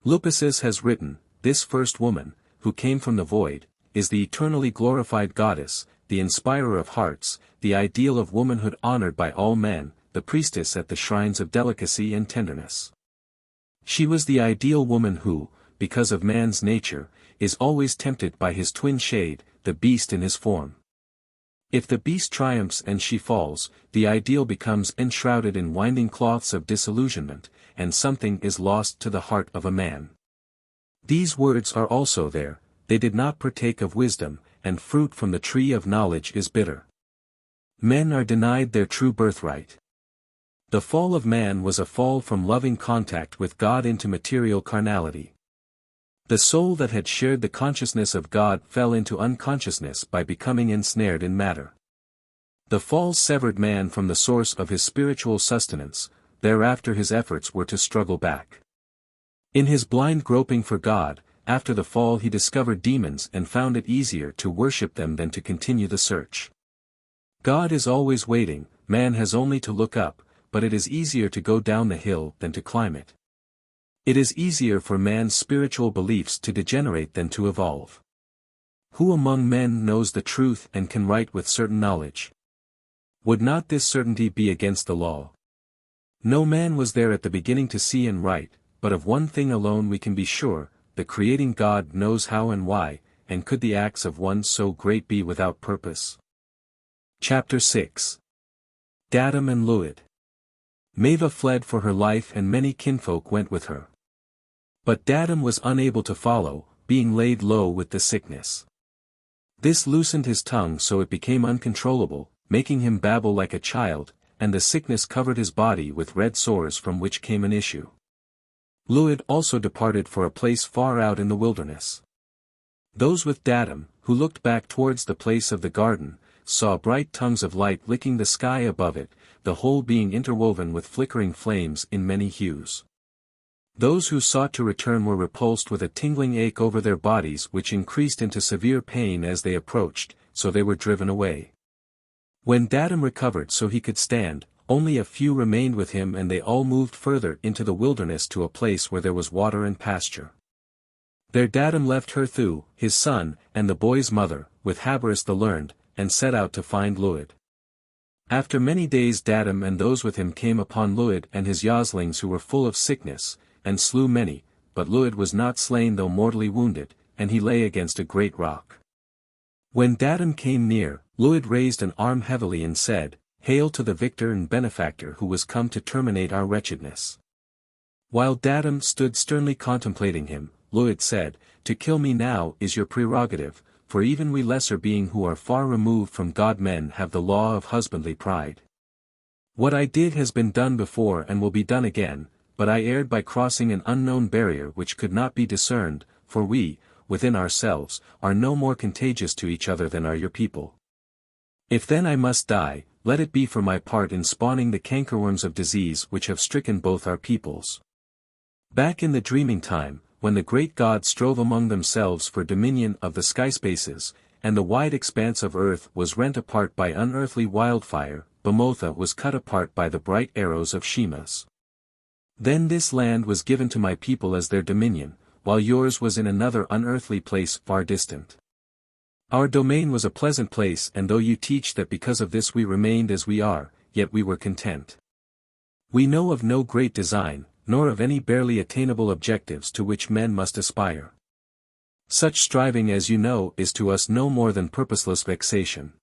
Lupacis has written, this first woman, who came from the void, is the eternally glorified goddess, the inspirer of hearts, the ideal of womanhood honored by all men, the priestess at the shrines of delicacy and tenderness. She was the ideal woman who, because of man's nature, is always tempted by his twin shade, the beast in his form. If the beast triumphs and she falls, the ideal becomes enshrouded in winding cloths of disillusionment, and something is lost to the heart of a man. These words are also there, they did not partake of wisdom, and fruit from the tree of knowledge is bitter. Men are denied their true birthright. The fall of man was a fall from loving contact with God into material carnality. The soul that had shared the consciousness of God fell into unconsciousness by becoming ensnared in matter. The fall severed man from the source of his spiritual sustenance, thereafter his efforts were to struggle back. In his blind groping for God, after the fall he discovered demons and found it easier to worship them than to continue the search. God is always waiting, man has only to look up, but it is easier to go down the hill than to climb it. It is easier for man's spiritual beliefs to degenerate than to evolve. Who among men knows the truth and can write with certain knowledge? Would not this certainty be against the law? No man was there at the beginning to see and write, but of one thing alone we can be sure, the creating God knows how and why, and could the acts of one so great be without purpose? Chapter 6. Dadam and Lewid. Maeva fled for her life and many kinfolk went with her. But Dadam was unable to follow, being laid low with the sickness. This loosened his tongue so it became uncontrollable, making him babble like a child, and the sickness covered his body with red sores from which came an issue. Lewid also departed for a place far out in the wilderness. Those with Dadam, who looked back towards the place of the garden, saw bright tongues of light licking the sky above it, the whole being interwoven with flickering flames in many hues. Those who sought to return were repulsed with a tingling ache over their bodies which increased into severe pain as they approached, so they were driven away. When Dadam recovered so he could stand, only a few remained with him and they all moved further into the wilderness to a place where there was water and pasture. There Dadam left Herthew, his son, and the boy's mother, with Habaris the learned, and set out to find Lewid. After many days Dadam and those with him came upon Lewid and his yoslings who were full of sickness, and slew many, but Lewid was not slain though mortally wounded, and he lay against a great rock. When Dadam came near, Lewid raised an arm heavily and said, "Hail to the victor and benefactor who was come to terminate our wretchedness." While Dadam stood sternly contemplating him, Lewid said, "To kill me now is your prerogative, for even we lesser being who are far removed from God men have the law of husbandly pride. What I did has been done before and will be done again, but I erred by crossing an unknown barrier which could not be discerned, for we, within ourselves, are no more contagious to each other than are your people. If then I must die, let it be for my part in spawning the cankerworms of disease which have stricken both our peoples. Back in the dreaming time, when the great gods strove among themselves for dominion of the sky spaces, and the wide expanse of earth was rent apart by unearthly wildfire, Bamotha was cut apart by the bright arrows of Shemas. Then this land was given to my people as their dominion, while yours was in another unearthly place far distant. Our domain was a pleasant place, and though you teach that because of this we remained as we are, yet we were content. We know of no great design, nor of any barely attainable objectives to which men must aspire. Such striving as you know is to us no more than purposeless vexation.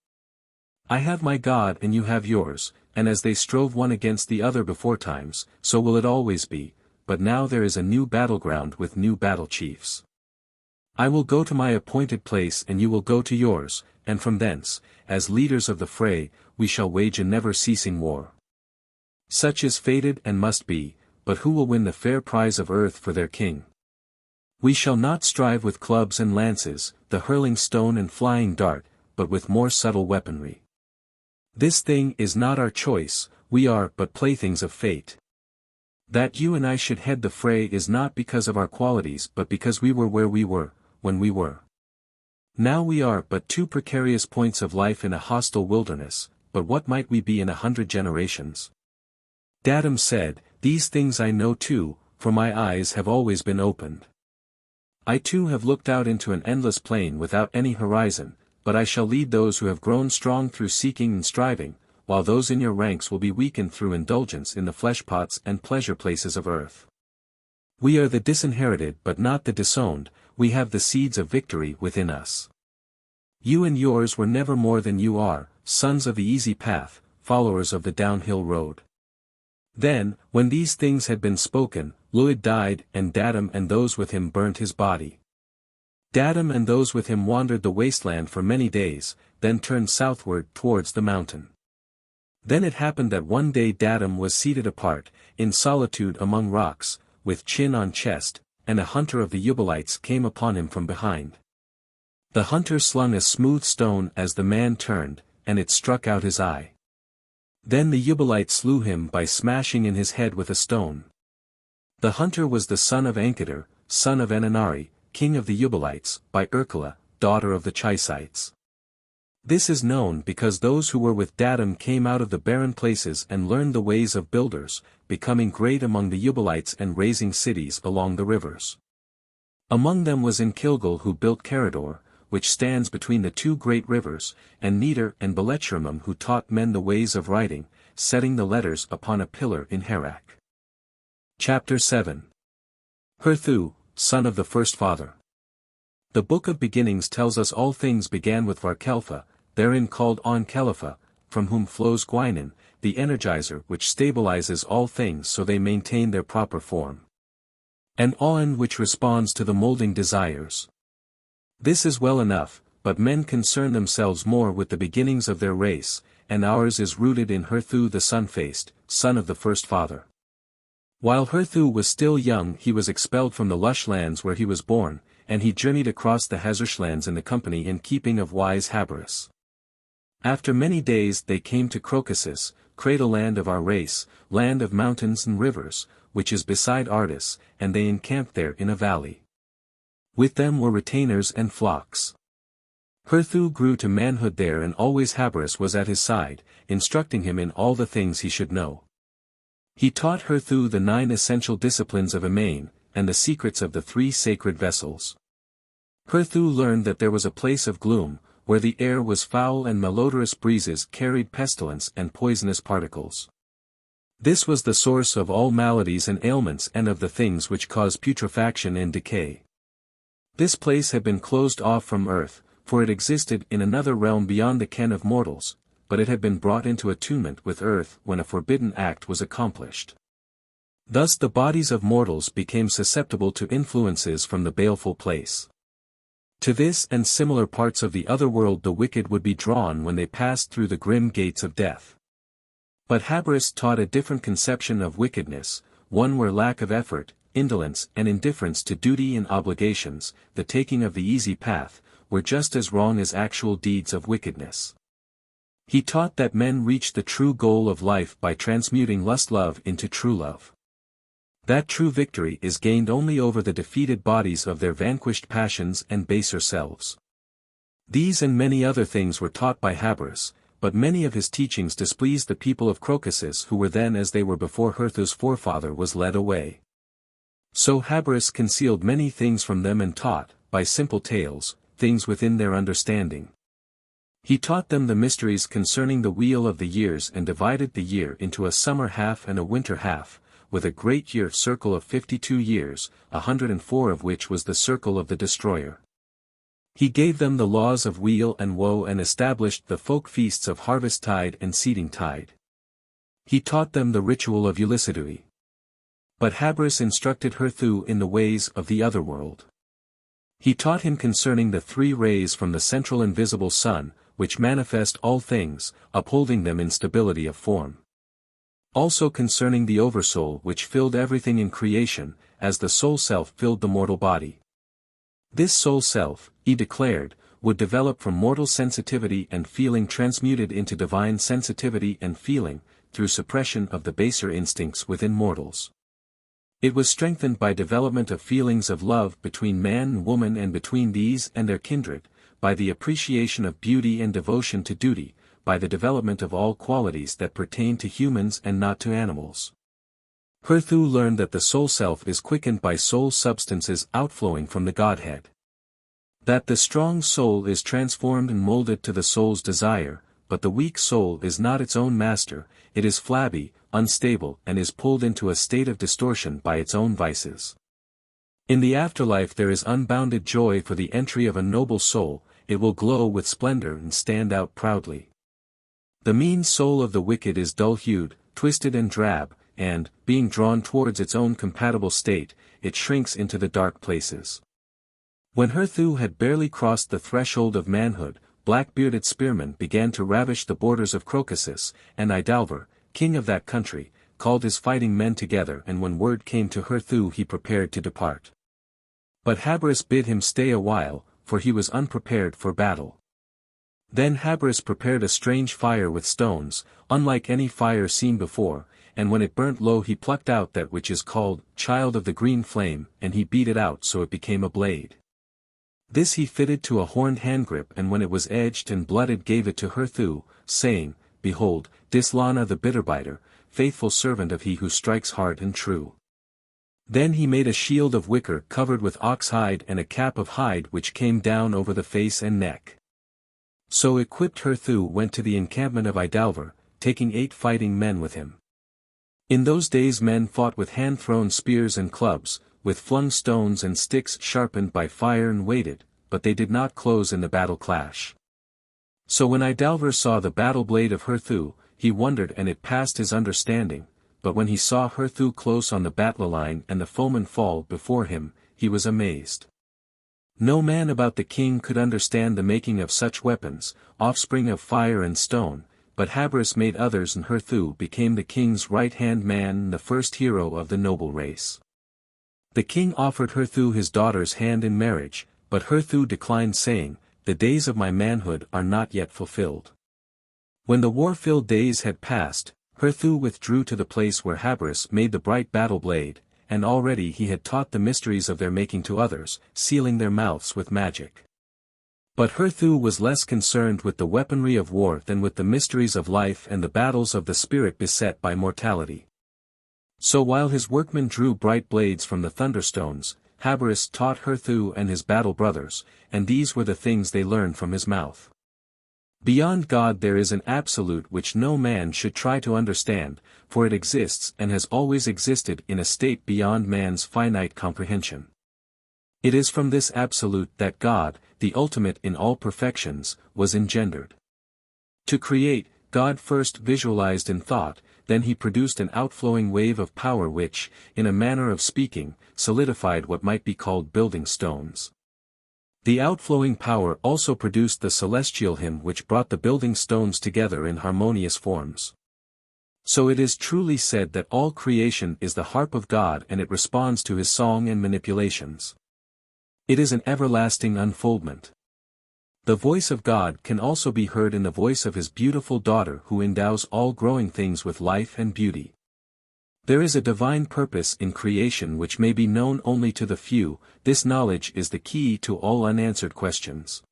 I have my God and you have yours, and as they strove one against the other before times, so will it always be, but now there is a new battleground with new battle chiefs. I will go to my appointed place and you will go to yours, and from thence, as leaders of the fray, we shall wage a never-ceasing war. Such is fated and must be, but who will win the fair prize of earth for their king? We shall not strive with clubs and lances, the hurling stone and flying dart, but with more subtle weaponry. This thing is not our choice, we are but playthings of fate. That you and I should head the fray is not because of our qualities but because we were where we were, when we were. Now we are but two precarious points of life in a hostile wilderness, but what might we be in 100 generations? Dadam said, "These things I know too, for my eyes have always been opened. I too have looked out into an endless plain without any horizon, but I shall lead those who have grown strong through seeking and striving, while those in your ranks will be weakened through indulgence in the fleshpots and pleasure places of earth. We are the disinherited but not the disowned, we have the seeds of victory within us. You and yours were never more than you are, sons of the easy path, followers of the downhill road." Then, when these things had been spoken, Lewid died and Dadam and those with him burnt his body. Dadam and those with him wandered the wasteland for many days, then turned southward towards the mountain. Then it happened that one day Dadam was seated apart, in solitude among rocks, with chin on chest, and a hunter of the Eubalites came upon him from behind. The hunter slung a smooth stone as the man turned, and it struck out his eye. Then the Eubalite slew him by smashing in his head with a stone. The hunter was the son of Enkidur, son of Enanari, king of the Eubalites, by Ercula, daughter of the Chisites. This is known because those who were with Dadam came out of the barren places and learned the ways of builders, becoming great among the Eubalites and raising cities along the rivers. Among them was Enkilgal who built Carador, which stands between the two great rivers, and Neder and Belechramum who taught men the ways of writing, setting the letters upon a pillar in Harak. Chapter 7. Herthew, son of the Firstfather. The Book of Beginnings tells us all things began with Varkelfa, therein called On-Kelipha, from whom flows Gwinin, the energizer which stabilizes all things so they maintain their proper form. And On which responds to the molding desires. This is well enough, but men concern themselves more with the beginnings of their race, and ours is rooted in Herthew the sun-faced, son of the Firstfather. While Herthew was still young he was expelled from the lush lands where he was born, and he journeyed across the Hazarshlands in the company and keeping of wise Habris. After many days they came to Crocusus, cradle land of our race, land of mountains and rivers, which is beside Ardis, and they encamped there in a valley. With them were retainers and flocks. Herthew grew to manhood there and always Habris was at his side, instructing him in all the things he should know. He taught Herthew the 9 essential disciplines of Emain, and the secrets of the 3 sacred vessels. Herthew learned that there was a place of gloom, where the air was foul and malodorous breezes carried pestilence and poisonous particles. This was the source of all maladies and ailments and of the things which cause putrefaction and decay. This place had been closed off from earth, for it existed in another realm beyond the ken of mortals, but it had been brought into attunement with earth when a forbidden act was accomplished. Thus the bodies of mortals became susceptible to influences from the baleful place. To this and similar parts of the other world the wicked would be drawn when they passed through the grim gates of death. But Habris taught a different conception of wickedness, one where lack of effort, indolence and indifference to duty and obligations, the taking of the easy path, were just as wrong as actual deeds of wickedness. He taught that men reach the true goal of life by transmuting lust-love into true love. That true victory is gained only over the defeated bodies of their vanquished passions and baser selves. These and many other things were taught by Habris, but many of his teachings displeased the people of Crocusus who were then as they were before Herthew's forefather was led away. So Habris concealed many things from them and taught, by simple tales, things within their understanding. He taught them the mysteries concerning the wheel of the years and divided the year into a summer half and a winter half, with a great year circle of 52 years, 104 of which was the circle of the destroyer. He gave them the laws of weal and woe and established the folk feasts of harvest tide and seeding tide. He taught them the ritual of Ulyssedui. But Habris instructed Herthew in the ways of the other world. He taught him concerning the 3 rays from the central invisible sun, which manifest all things, upholding them in stability of form. Also concerning the Oversoul which filled everything in creation, as the soul self filled the mortal body. This soul self, he declared, would develop from mortal sensitivity and feeling transmuted into divine sensitivity and feeling, through suppression of the baser instincts within mortals. It was strengthened by development of feelings of love between man and woman and between these and their kindred, by the appreciation of beauty and devotion to duty, by the development of all qualities that pertain to humans and not to animals. Herthew learned that the soul self is quickened by soul substances outflowing from the Godhead. That the strong soul is transformed and molded to the soul's desire, but the weak soul is not its own master, it is flabby, unstable and is pulled into a state of distortion by its own vices. In the afterlife there is unbounded joy for the entry of a noble soul, it will glow with splendor and stand out proudly. The mean soul of the wicked is dull-hued, twisted and drab, and, being drawn towards its own compatible state, it shrinks into the dark places. When Herthew had barely crossed the threshold of manhood, black-bearded spearmen began to ravish the borders of Crocusus, and Idalver, king of that country, called his fighting men together and when word came to Herthew he prepared to depart. But Habris bid him stay a while, for he was unprepared for battle. Then Habris prepared a strange fire with stones, unlike any fire seen before, and when it burnt low he plucked out that which is called, child of the green flame, and he beat it out so it became a blade. This he fitted to a horned handgrip, and when it was edged and blooded gave it to Herthew, saying, Behold, Dislana the bitterbiter, faithful servant of he who strikes hard and true. Then he made a shield of wicker covered with ox hide and a cap of hide which came down over the face and neck. So equipped Herthew went to the encampment of Idalver, taking 8 fighting men with him. In those days men fought with hand-thrown spears and clubs, with flung stones and sticks sharpened by fire and weighted, but they did not close in the battle clash. So when Idalver saw the battle blade of Herthew, he wondered and it passed his understanding, but when he saw Herthew close on the battle line and the foemen fall before him, he was amazed. No man about the king could understand the making of such weapons, offspring of fire and stone, but Habris made others, and Herthew became the king's right-hand man and the first hero of the noble race. The king offered Herthew his daughter's hand in marriage, but Herthew declined, saying, The days of my manhood are not yet fulfilled. When the war-filled days had passed, Herthew withdrew to the place where Habris made the bright battle blade, and already he had taught the mysteries of their making to others, sealing their mouths with magic. But Herthew was less concerned with the weaponry of war than with the mysteries of life and the battles of the spirit beset by mortality. So while his workmen drew bright blades from the thunderstones, Habris taught Herthew and his battle brothers, and these were the things they learned from his mouth. Beyond God there is an absolute which no man should try to understand, for it exists and has always existed in a state beyond man's finite comprehension. It is from this absolute that God, the ultimate in all perfections, was engendered. To create, God first visualized in thought, then he produced an outflowing wave of power which, in a manner of speaking, solidified what might be called building stones. The outflowing power also produced the celestial hymn which brought the building stones together in harmonious forms. So it is truly said that all creation is the harp of God and it responds to his song and manipulations. It is an everlasting unfoldment. The voice of God can also be heard in the voice of his beautiful daughter who endows all growing things with life and beauty. There is a divine purpose in creation which may be known only to the few. This knowledge is the key to all unanswered questions.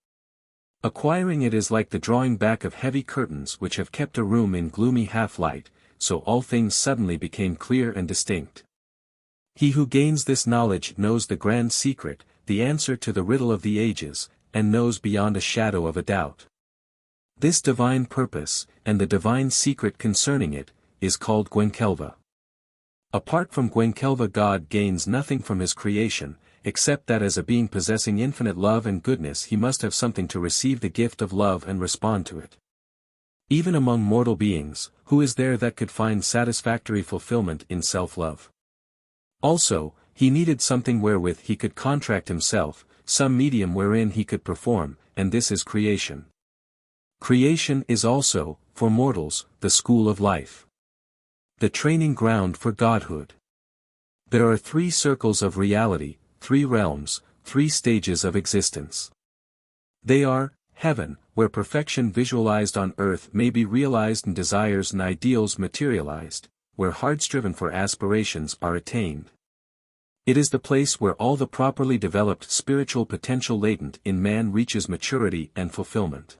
Acquiring it is like the drawing back of heavy curtains which have kept a room in gloomy half-light, so all things suddenly became clear and distinct. He who gains this knowledge knows the grand secret, the answer to the riddle of the ages, and knows beyond a shadow of a doubt. This divine purpose, and the divine secret concerning it, is called Gwineva. Apart from Gwineva God gains nothing from his creation, except that as a being possessing infinite love and goodness he must have something to receive the gift of love and respond to it. Even among mortal beings, who is there that could find satisfactory fulfillment in self-love? Also, he needed something wherewith he could contract himself, some medium wherein he could perform, and this is creation. Creation is also, for mortals, the school of life. The training ground for godhood. There are 3 circles of reality, 3 realms, 3 stages of existence. They are, heaven, where perfection visualized on earth may be realized and desires and ideals materialized, where hard-striven for aspirations are attained. It is the place where all the properly developed spiritual potential latent in man reaches maturity and fulfillment.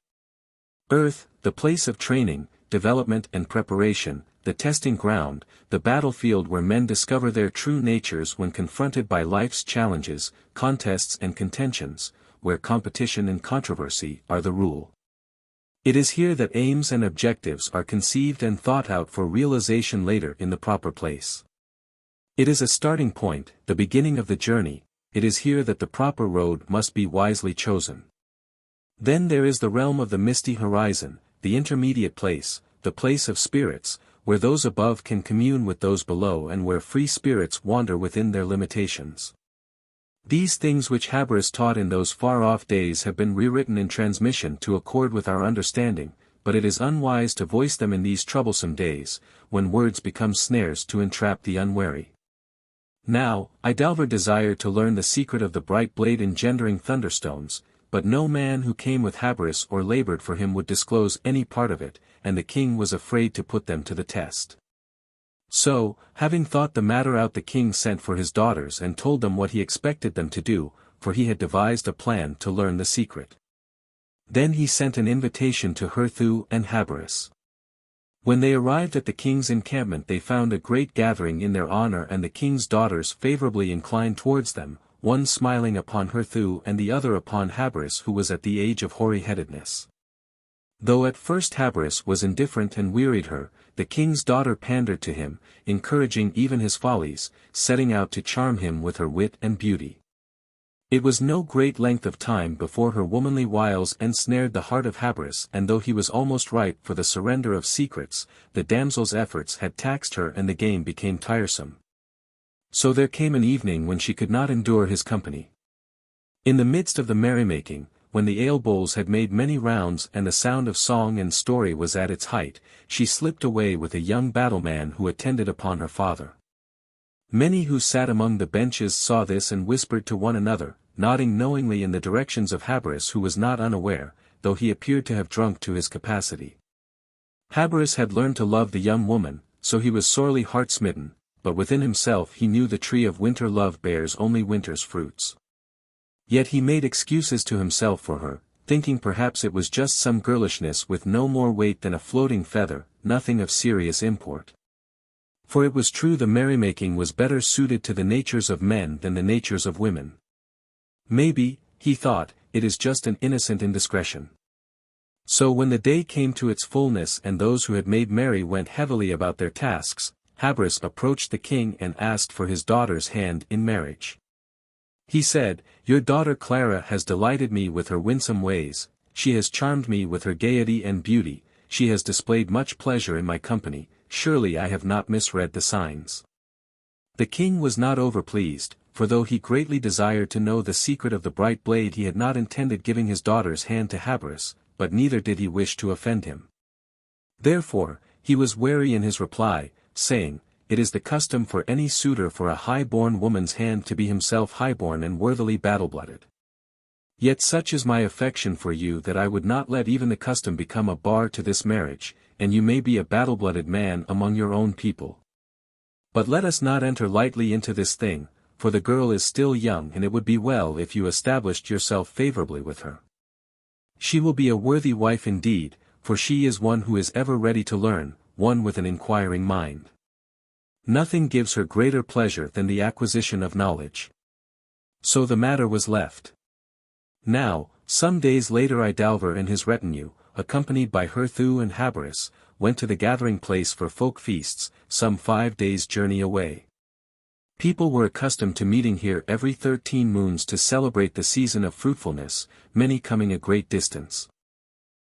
Earth, the place of training, development and preparation, the testing ground, the battlefield where men discover their true natures when confronted by life's challenges, contests and contentions, where competition and controversy are the rule. It is here that aims and objectives are conceived and thought out for realization later in the proper place. It is a starting point, the beginning of the journey. It is here that the proper road must be wisely chosen. Then there is the realm of the misty horizon, the intermediate place, the place of spirits, where those above can commune with those below and where free spirits wander within their limitations. These things which Habris taught in those far-off days have been rewritten in transmission to accord with our understanding, but it is unwise to voice them in these troublesome days, when words become snares to entrap the unwary. Now, Idalver desired to learn the secret of the bright blade engendering thunderstones, but no man who came with Habris or labored for him would disclose any part of it, and the king was afraid to put them to the test. So, having thought the matter out, the king sent for his daughters and told them what he expected them to do, for he had devised a plan to learn the secret. Then he sent an invitation to Herthew and Habris. When they arrived at the king's encampment, they found a great gathering in their honor, and the king's daughters favorably inclined towards them, one smiling upon Herthew and the other upon Habris, who was at the age of hoary-headedness. Though at first Habris was indifferent and wearied her, the king's daughter pandered to him, encouraging even his follies, setting out to charm him with her wit and beauty. It was no great length of time before her womanly wiles ensnared the heart of Habris, and though he was almost ripe for the surrender of secrets, the damsel's efforts had taxed her and the game became tiresome. So there came an evening when she could not endure his company. In the midst of the merrymaking, when the ale bowls had made many rounds and the sound of song and story was at its height, she slipped away with a young battleman who attended upon her father. Many who sat among the benches saw this and whispered to one another, nodding knowingly in the directions of Habris, who was not unaware, though he appeared to have drunk to his capacity. Habris had learned to love the young woman, so he was sorely heart-smitten, but within himself he knew the tree of winter love bears only winter's fruits. Yet he made excuses to himself for her, thinking perhaps it was just some girlishness with no more weight than a floating feather, nothing of serious import. For it was true the merrymaking was better suited to the natures of men than the natures of women. Maybe, he thought, it is just an innocent indiscretion. So when the day came to its fullness and those who had made merry went heavily about their tasks, Habris approached the king and asked for his daughter's hand in marriage. He said, "Your daughter Clara has delighted me with her winsome ways, she has charmed me with her gaiety and beauty, she has displayed much pleasure in my company, surely I have not misread the signs." The king was not overpleased, for though he greatly desired to know the secret of the bright blade, he had not intended giving his daughter's hand to Habris, but neither did he wish to offend him. Therefore, he was wary in his reply, saying, "It is the custom for any suitor for a high-born woman's hand to be himself high-born and worthily battle-blooded. Yet such is my affection for you that I would not let even the custom become a bar to this marriage, and you may be a battle-blooded man among your own people. But let us not enter lightly into this thing, for the girl is still young and it would be well if you established yourself favorably with her. She will be a worthy wife indeed, for she is one who is ever ready to learn, one with an inquiring mind. Nothing gives her greater pleasure than the acquisition of knowledge." So the matter was left. Now, some days later Idalver and his retinue, accompanied by Herthew and Habris, went to the gathering place for folk feasts, some 5 days' journey away. People were accustomed to meeting here every 13 moons to celebrate the season of fruitfulness, many coming a great distance.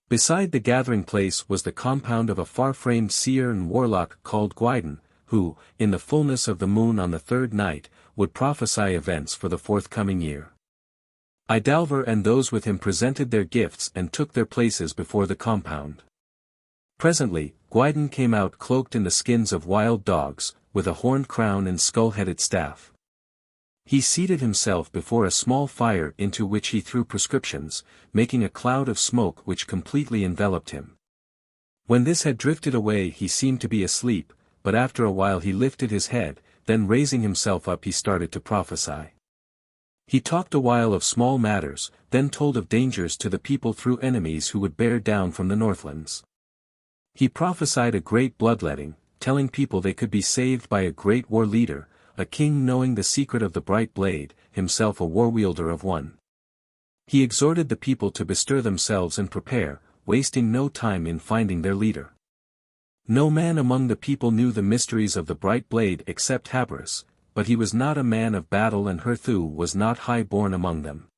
Beside the gathering place was the compound of a far-famed seer and warlock called Gwyneva, who, in the fullness of the moon on the 3rd night, would prophesy events for the forthcoming year. Idalver and those with him presented their gifts and took their places before the compound. Presently, Gwyneva came out cloaked in the skins of wild dogs, with a horned crown and skull-headed staff. He seated himself before a small fire into which he threw prescriptions, making a cloud of smoke which completely enveloped him. When this had drifted away he seemed to be asleep, but after a while he lifted his head, then raising himself up he started to prophesy. He talked a while of small matters, then told of dangers to the people through enemies who would bear down from the northlands. He prophesied a great bloodletting, telling people they could be saved by a great war leader, a king knowing the secret of the bright blade, himself a war-wielder of one. He exhorted the people to bestir themselves and prepare, wasting no time in finding their leader. No man among the people knew the mysteries of the bright blade except Habris, but he was not a man of battle and Herthew was not high-born among them.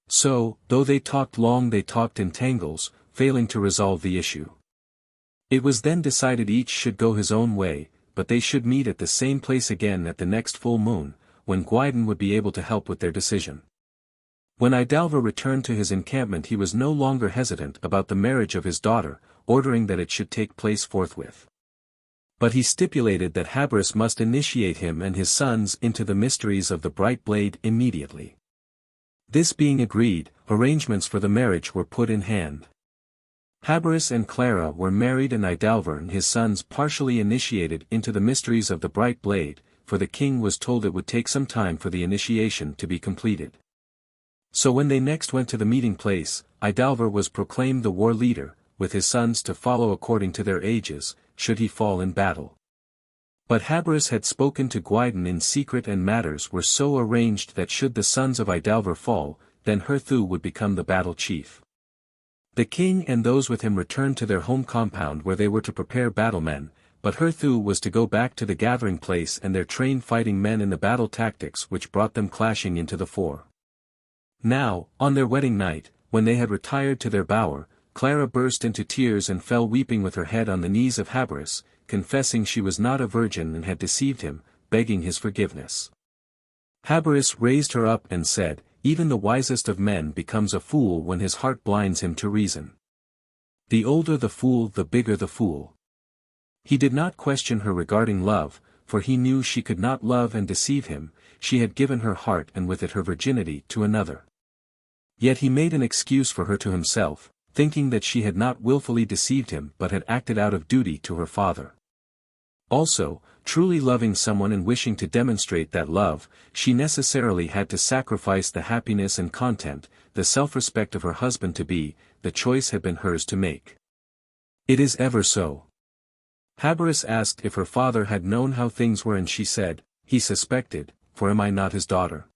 So, though they talked long they talked in tangles, failing to resolve the issue. It was then decided each should go his own way, but they should meet at the same place again at the next full moon, when Gwyneva would be able to help with their decision. When Idalver returned to his encampment he was no longer hesitant about the marriage of his daughter, ordering that it should take place forthwith. But he stipulated that Habris must initiate him and his sons into the mysteries of the bright blade immediately. This being agreed, arrangements for the marriage were put in hand. Habris and Clara were married and Idalver and his sons partially initiated into the mysteries of the bright blade, for the king was told it would take some time for the initiation to be completed. So when they next went to the meeting place, Idalver was proclaimed the war leader, with his sons to follow according to their ages, should he fall in battle. But Habris had spoken to Gwyneva in secret and matters were so arranged that should the sons of Idalver fall, then Herthew would become the battle chief. The king and those with him returned to their home compound where they were to prepare battlemen, but Herthew was to go back to the gathering place and there train fighting men in the battle tactics which brought them clashing into the fore. Now, on their wedding night, when they had retired to their bower, Clara burst into tears and fell weeping with her head on the knees of Habris, confessing she was not a virgin and had deceived him, begging his forgiveness. Habris raised her up and said, "Even the wisest of men becomes a fool when his heart blinds him to reason. The older the fool, the bigger the fool." He did not question her regarding love, for he knew she could not love and deceive him, she had given her heart and with it her virginity to another. Yet he made an excuse for her to himself, thinking that she had not willfully deceived him but had acted out of duty to her father. Also, truly loving someone and wishing to demonstrate that love, she necessarily had to sacrifice the happiness and content, the self-respect of her husband-to-be, the choice had been hers to make. It is ever so. Habris asked if her father had known how things were and she said, "He suspected, for am I not his daughter?"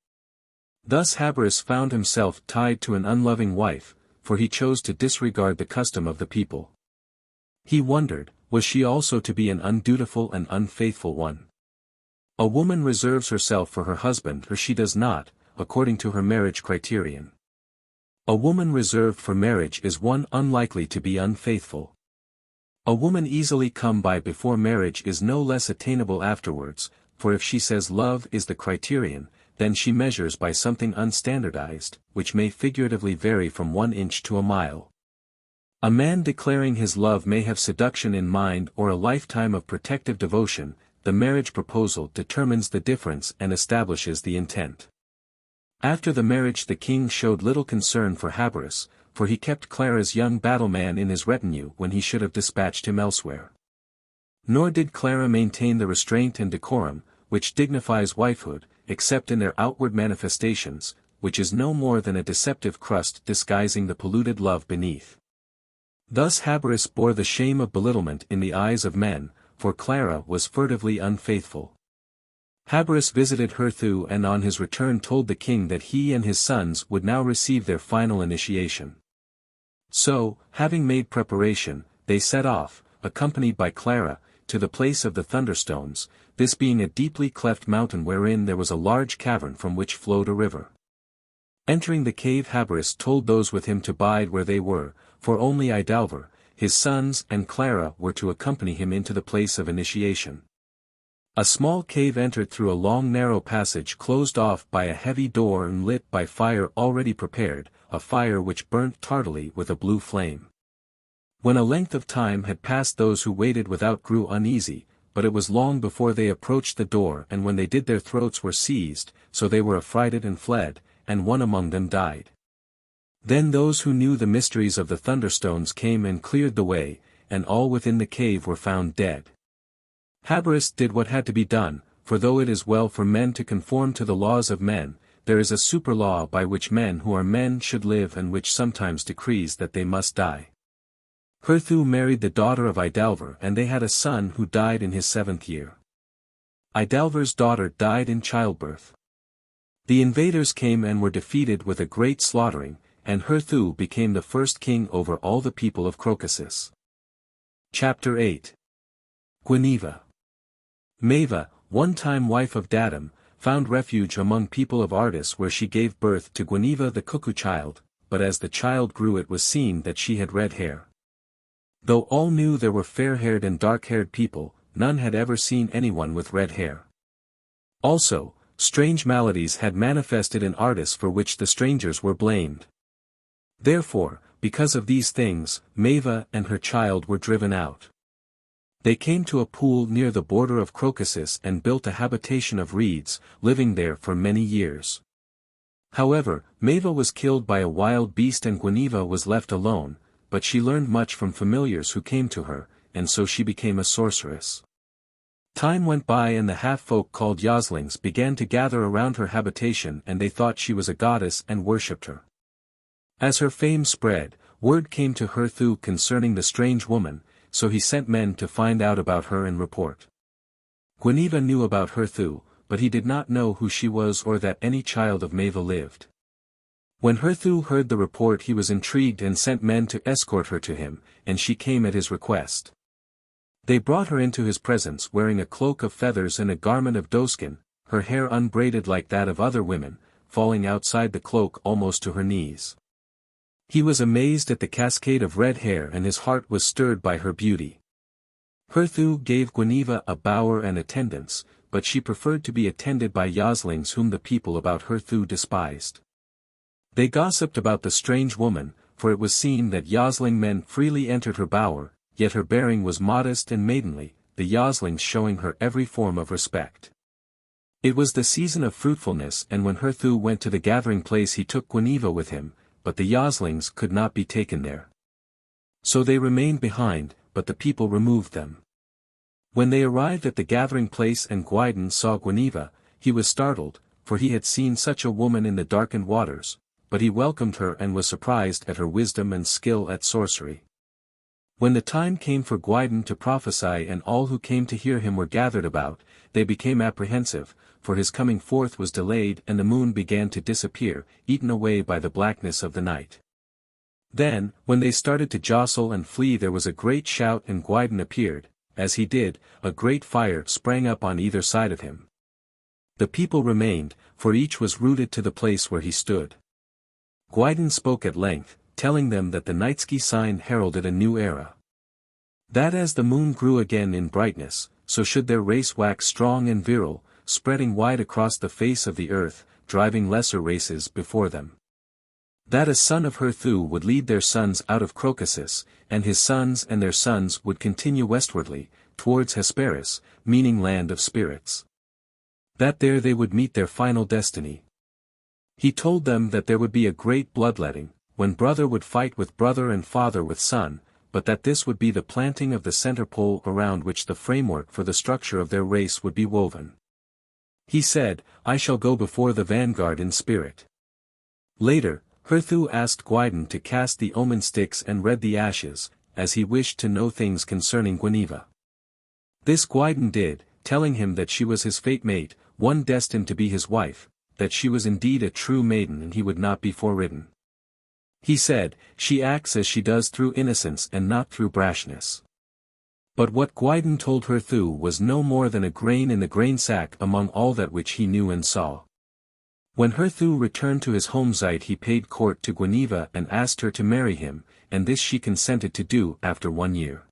Thus Habris found himself tied to an unloving wife, for he chose to disregard the custom of the people. He wondered, was she also to be an undutiful and unfaithful one? A woman reserves herself for her husband or she does not, according to her marriage criterion. A woman reserved for marriage is one unlikely to be unfaithful. A woman easily come by before marriage is no less attainable afterwards, for if she says love is the criterion, then she measures by something unstandardized, which may figuratively vary from 1 inch to a mile. A man declaring his love may have seduction in mind or a lifetime of protective devotion, the marriage proposal determines the difference and establishes the intent. After the marriage the king showed little concern for Habris, for he kept Clara's young battleman in his retinue when he should have dispatched him elsewhere. Nor did Clara maintain the restraint and decorum, which dignifies wifehood, except in their outward manifestations, which is no more than a deceptive crust disguising the polluted love beneath. Thus Habris bore the shame of belittlement in the eyes of men, for Clara was furtively unfaithful. Habris visited Herthew and on his return told the king that he and his sons would now receive their final initiation. So, having made preparation, they set off, accompanied by Clara, to the place of the thunderstones, this being a deeply cleft mountain wherein there was a large cavern from which flowed a river. Entering the cave Habris told those with him to bide where they were, for only Idalver, his sons and Clara were to accompany him into the place of initiation. A small cave entered through a long narrow passage closed off by a heavy door and lit by fire already prepared, a fire which burnt tardily with a blue flame. When a length of time had passed those who waited without grew uneasy, but it was long before they approached the door and when they did their throats were seized, so they were affrighted and fled, and one among them died. Then those who knew the mysteries of the thunderstones came and cleared the way, and all within the cave were found dead. Habris did what had to be done, for though it is well for men to conform to the laws of men, there is a super-law by which men who are men should live and which sometimes decrees that they must die. Herthew married the daughter of Idalver and they had a son who died in his 7th year. Idalver's daughter died in childbirth. The invaders came and were defeated with a great slaughtering, and Herthew became the first king over all the people of Crocusus. Chapter 8. Gwineva. Maeva, one-time wife of Dadam, found refuge among people of Ardis where she gave birth to Gwineva the cuckoo child, but as the child grew it was seen that she had red hair. Though all knew there were fair-haired and dark-haired people, none had ever seen anyone with red hair. Also, strange maladies had manifested in Ardis for which the strangers were blamed. Therefore, because of these things, Maeva and her child were driven out. They came to a pool near the border of Crocusus and built a habitation of reeds, living there for many years. However, Maeva was killed by a wild beast and Gwineva was left alone, but she learned much from familiars who came to her, and so she became a sorceress. Time went by and the half-folk called Yoslings began to gather around her habitation, and they thought she was a goddess and worshipped her. As her fame spread, word came to Herthew concerning the strange woman, so he sent men to find out about her and report. Gwineva knew about Herthew, but he did not know who she was or that any child of Maeva lived. When Herthew heard the report he was intrigued and sent men to escort her to him, and she came at his request. They brought her into his presence wearing a cloak of feathers and a garment of doeskin, her hair unbraided like that of other women, falling outside the cloak almost to her knees. He was amazed at the cascade of red hair and his heart was stirred by her beauty. Herthew gave Gwineva a bower and attendants, but she preferred to be attended by Yoslings whom the people about Herthew despised. They gossiped about the strange woman, for it was seen that Yosling men freely entered her bower, yet her bearing was modest and maidenly, the Yoslings showing her every form of respect. It was the season of fruitfulness, and when Herthew went to the gathering place he took Gwineva with him, but the Yoslings could not be taken there. So they remained behind, but the people removed them. When they arrived at the gathering place and Gwynedd saw Gwineva, he was startled, for he had seen such a woman in the darkened waters, but he welcomed her and was surprised at her wisdom and skill at sorcery. When the time came for Gwynedd to prophesy and all who came to hear him were gathered about, they became apprehensive, for his coming forth was delayed and the moon began to disappear, eaten away by the blackness of the night. Then, when they started to jostle and flee there was a great shout and Gwynedd appeared. As he did, a great fire sprang up on either side of him. The people remained, for each was rooted to the place where he stood. Gwynedd spoke at length, telling them that the Nightski sign heralded a new era. That as the moon grew again in brightness, so should their race wax strong and virile, spreading wide across the face of the earth, driving lesser races before them. That a son of Herthew would lead their sons out of Crocusus, and his sons and their sons would continue westwardly, towards Hesperus, meaning land of spirits. That there they would meet their final destiny. He told them that there would be a great bloodletting, when brother would fight with brother and father with son, but that this would be the planting of the center pole around which the framework for the structure of their race would be woven. He said, "I shall go before the vanguard in spirit." Later, Herthew asked Gwynedd to cast the omen sticks and read the ashes, as he wished to know things concerning Gwineva. This Gwynedd did, telling him that she was his fate mate, one destined to be his wife, that she was indeed a true maiden and he would not be foreridden. He said, "She acts as she does through innocence and not through brashness." But what Gwynedd told Herthew was no more than a grain in the grain sack among all that which he knew and saw. When Herthew returned to his home site he paid court to Gwineva and asked her to marry him, and this she consented to do after 1 year.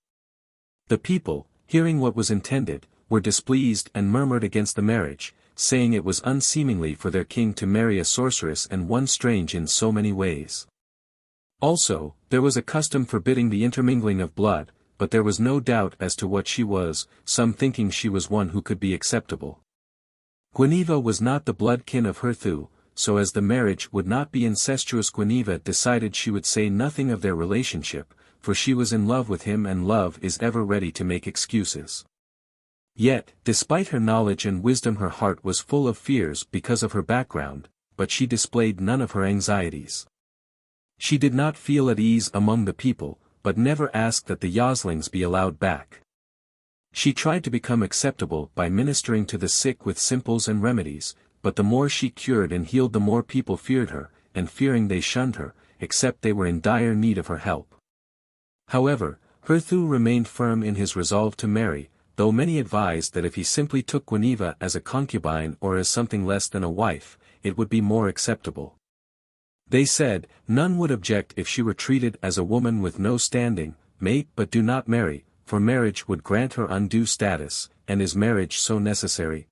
The people, hearing what was intended, were displeased and murmured against the marriage, saying it was unseemly for their king to marry a sorceress and one strange in so many ways. Also, there was a custom forbidding the intermingling of blood, but there was no doubt as to what she was, some thinking she was one who could be acceptable. Gwineva was not the blood kin of Herthew, so as the marriage would not be incestuous Gwineva decided she would say nothing of their relationship, for she was in love with him and love is ever ready to make excuses. Yet, despite her knowledge and wisdom her heart was full of fears because of her background, but she displayed none of her anxieties. She did not feel at ease among the people, but never asked that the Yoslings be allowed back. She tried to become acceptable by ministering to the sick with simples and remedies, but the more she cured and healed the more people feared her, and fearing they shunned her, except they were in dire need of her help. However, Herthew remained firm in his resolve to marry, though many advised that if he simply took Gwineva as a concubine or as something less than a wife, it would be more acceptable. They said, none would object if she were treated as a woman with no standing, mate but do not marry, for marriage would grant her undue status, and is marriage so necessary?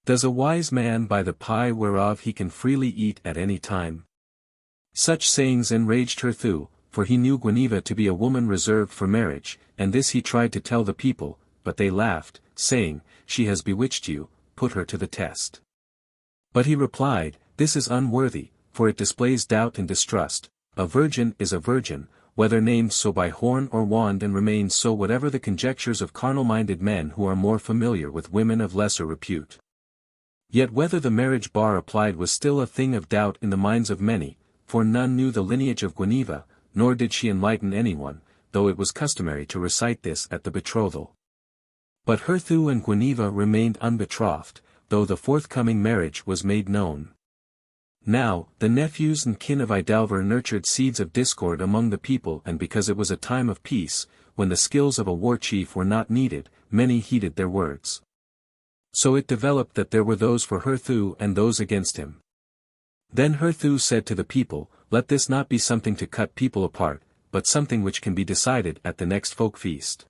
Does a wise man buy the pie whereof he can freely eat at any time? Such sayings enraged Herthew, for he knew Gwineva to be a woman reserved for marriage, and this he tried to tell the people, but they laughed, saying, "She has bewitched you, put her to the test." But he replied, "This is unworthy, for it displays doubt and distrust. A virgin is a virgin, whether named so by horn or wand, and remains so whatever the conjectures of carnal-minded men who are more familiar with women of lesser repute. Yet whether the marriage bar applied was still a thing of doubt in the minds of many, for none knew the lineage of Gwineva, nor did she enlighten anyone, though it was customary to recite this at the betrothal. But Herthew and Gwineva remained unbetrothed, though the forthcoming marriage was made known. Now, the nephews and kin of Idalver nurtured seeds of discord among the people, and because it was a time of peace, when the skills of a war chief were not needed, many heeded their words. So it developed that there were those for Herthew and those against him. Then Herthew said to the people, "Let this not be something to cut people apart, but something which can be decided at the next folk feast."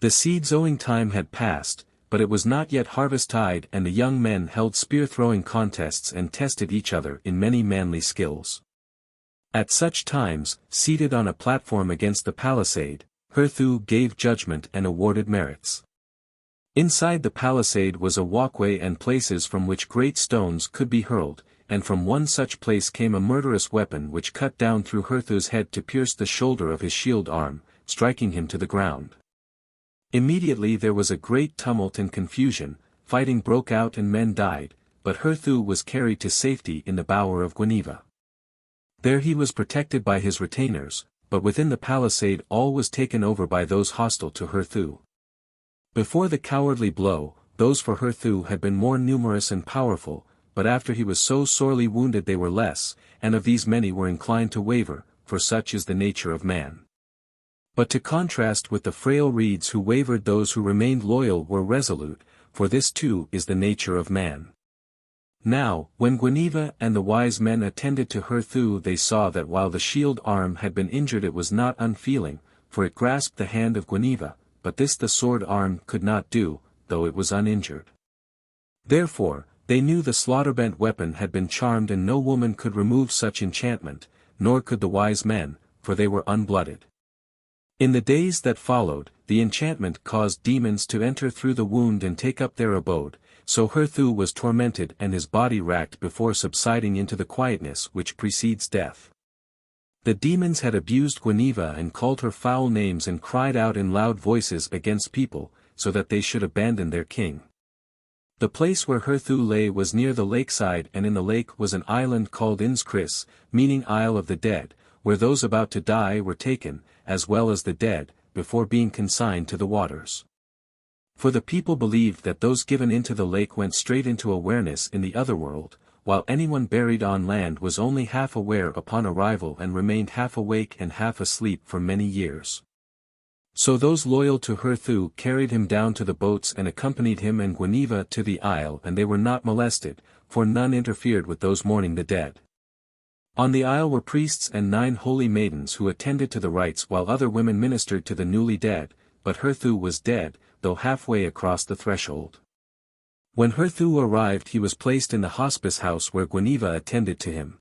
The seed-sowing time had passed, but it was not yet harvest-tide, and the young men held spear-throwing contests and tested each other in many manly skills. At such times, seated on a platform against the palisade, Herthew gave judgment and awarded merits. Inside the palisade was a walkway and places from which great stones could be hurled, and from one such place came a murderous weapon which cut down through Herthew's head to pierce the shoulder of his shield arm, striking him to the ground. Immediately there was a great tumult and confusion, fighting broke out and men died, but Herthew was carried to safety in the bower of Gwineva. There he was protected by his retainers, but within the palisade all was taken over by those hostile to Herthew. Before the cowardly blow, those for Herthew had been more numerous and powerful, but after he was so sorely wounded they were less, and of these many were inclined to waver, for such is the nature of man. But to contrast with the frail reeds who wavered, those who remained loyal were resolute, for this too is the nature of man. Now, when Gwineva and the wise men attended to Herthew, they saw that while the shield arm had been injured it was not unfeeling, for it grasped the hand of Gwineva, but this the sword arm could not do, though it was uninjured. Therefore, they knew the slaughter-bent weapon had been charmed, and no woman could remove such enchantment, nor could the wise men, for they were unblooded. In the days that followed, the enchantment caused demons to enter through the wound and take up their abode, so Herthew was tormented and his body racked before subsiding into the quietness which precedes death. The demons had abused Gwineva and called her foul names and cried out in loud voices against people, so that they should abandon their king. The place where Herthew lay was near the lakeside, and in the lake was an island called Inskris, meaning Isle of the Dead, where those about to die were taken, as well as the dead, before being consigned to the waters. For the people believed that those given into the lake went straight into awareness in the other world, while anyone buried on land was only half aware upon arrival and remained half awake and half asleep for many years. So those loyal to Herthew carried him down to the boats and accompanied him and Gwineva to the isle, and they were not molested, for none interfered with those mourning the dead. On the isle were priests and 9 holy maidens who attended to the rites, while other women ministered to the newly dead, but Herthew was dead, though halfway across the threshold. When Herthew arrived he was placed in the hospice house where Gwineva attended to him.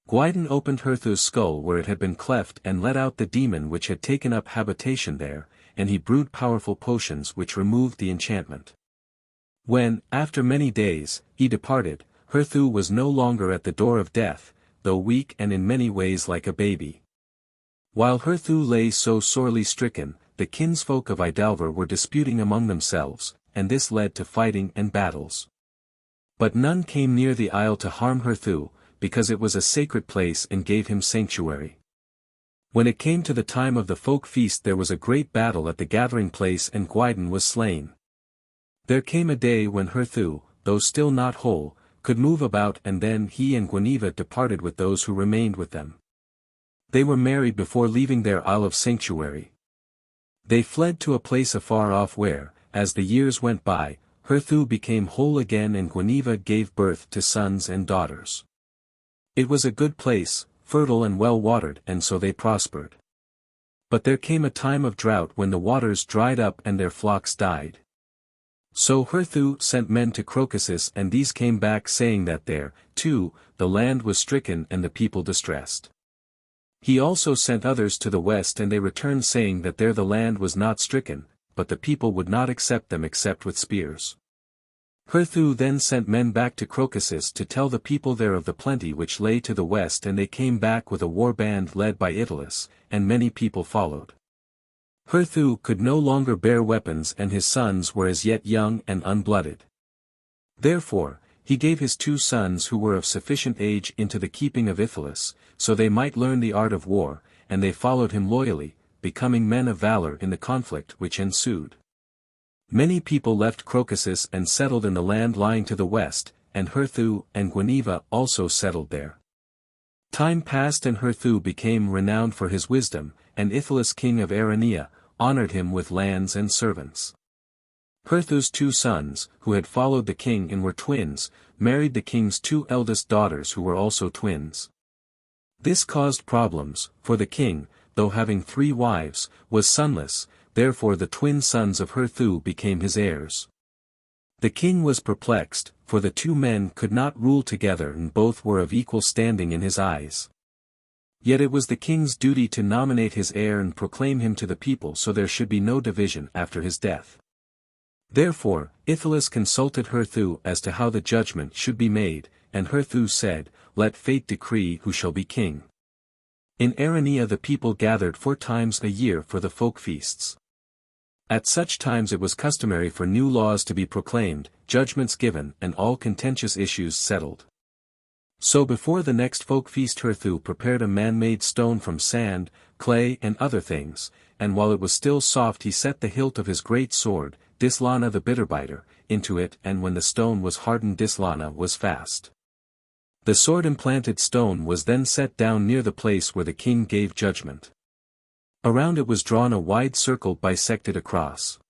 Gwynedd opened Herthew's skull where it had been cleft and let out the demon which had taken up habitation there, and he brewed powerful potions which removed the enchantment. When, after many days, he departed, Herthew was no longer at the door of death, though weak and in many ways like a baby. While Herthew lay so sorely stricken, the kinsfolk of Idalver were disputing among themselves, and this led to fighting and battles. But none came near the isle to harm Herthew, because it was a sacred place and gave him sanctuary. When it came to the time of the folk feast there was a great battle at the gathering place, and Gwynedd was slain. There came a day when Herthew, though still not whole, could move about, and then he and Gwineva departed with those who remained with them. They were married before leaving their isle of sanctuary. They fled to a place afar off where, as the years went by, Herthew became whole again and Gwineva gave birth to sons and daughters. It was a good place, fertile and well watered, and so they prospered. But there came a time of drought when the waters dried up and their flocks died. So Herthew sent men to Crocusus, and these came back saying that there, too, the land was stricken and the people distressed. He also sent others to the west, and they returned saying that there the land was not stricken, but the people would not accept them except with spears. Herthew then sent men back to Croesus to tell the people there of the plenty which lay to the west, and they came back with a war band led by Italus, and many people followed. Herthew could no longer bear weapons, and his sons were as yet young and unblooded. Therefore, he gave his 2 sons who were of sufficient age into the keeping of Italus, so they might learn the art of war, and they followed him loyally, becoming men of valor in the conflict which ensued. Many people left Croesus and settled in the land lying to the west, and Herthew and Gwineva also settled there. Time passed, and Herthew became renowned for his wisdom, and Italus king of Aranea honored him with lands and servants. Herthew's 2 sons, who had followed the king and were twins, married the king's 2 eldest daughters who were also twins. This caused problems, for the king, though having 3 wives, was sonless, therefore the twin sons of Herthew became his heirs. The king was perplexed, for the 2 men could not rule together, and both were of equal standing in his eyes. Yet it was the king's duty to nominate his heir and proclaim him to the people, so there should be no division after his death. Therefore, Italus consulted Herthew as to how the judgment should be made, and Herthew said, "Let fate decree who shall be king." In Aranea the people gathered 4 times a year for the folk feasts. At such times it was customary for new laws to be proclaimed, judgments given, and all contentious issues settled. So before the next folk feast Herthew prepared a man-made stone from sand, clay and other things, and while it was still soft he set the hilt of his great sword, Dislana the bitterbiter, into it, and when the stone was hardened Dislana was fast. The sword-implanted stone was then set down near the place where the king gave judgment. Around it was drawn a wide circle bisected across.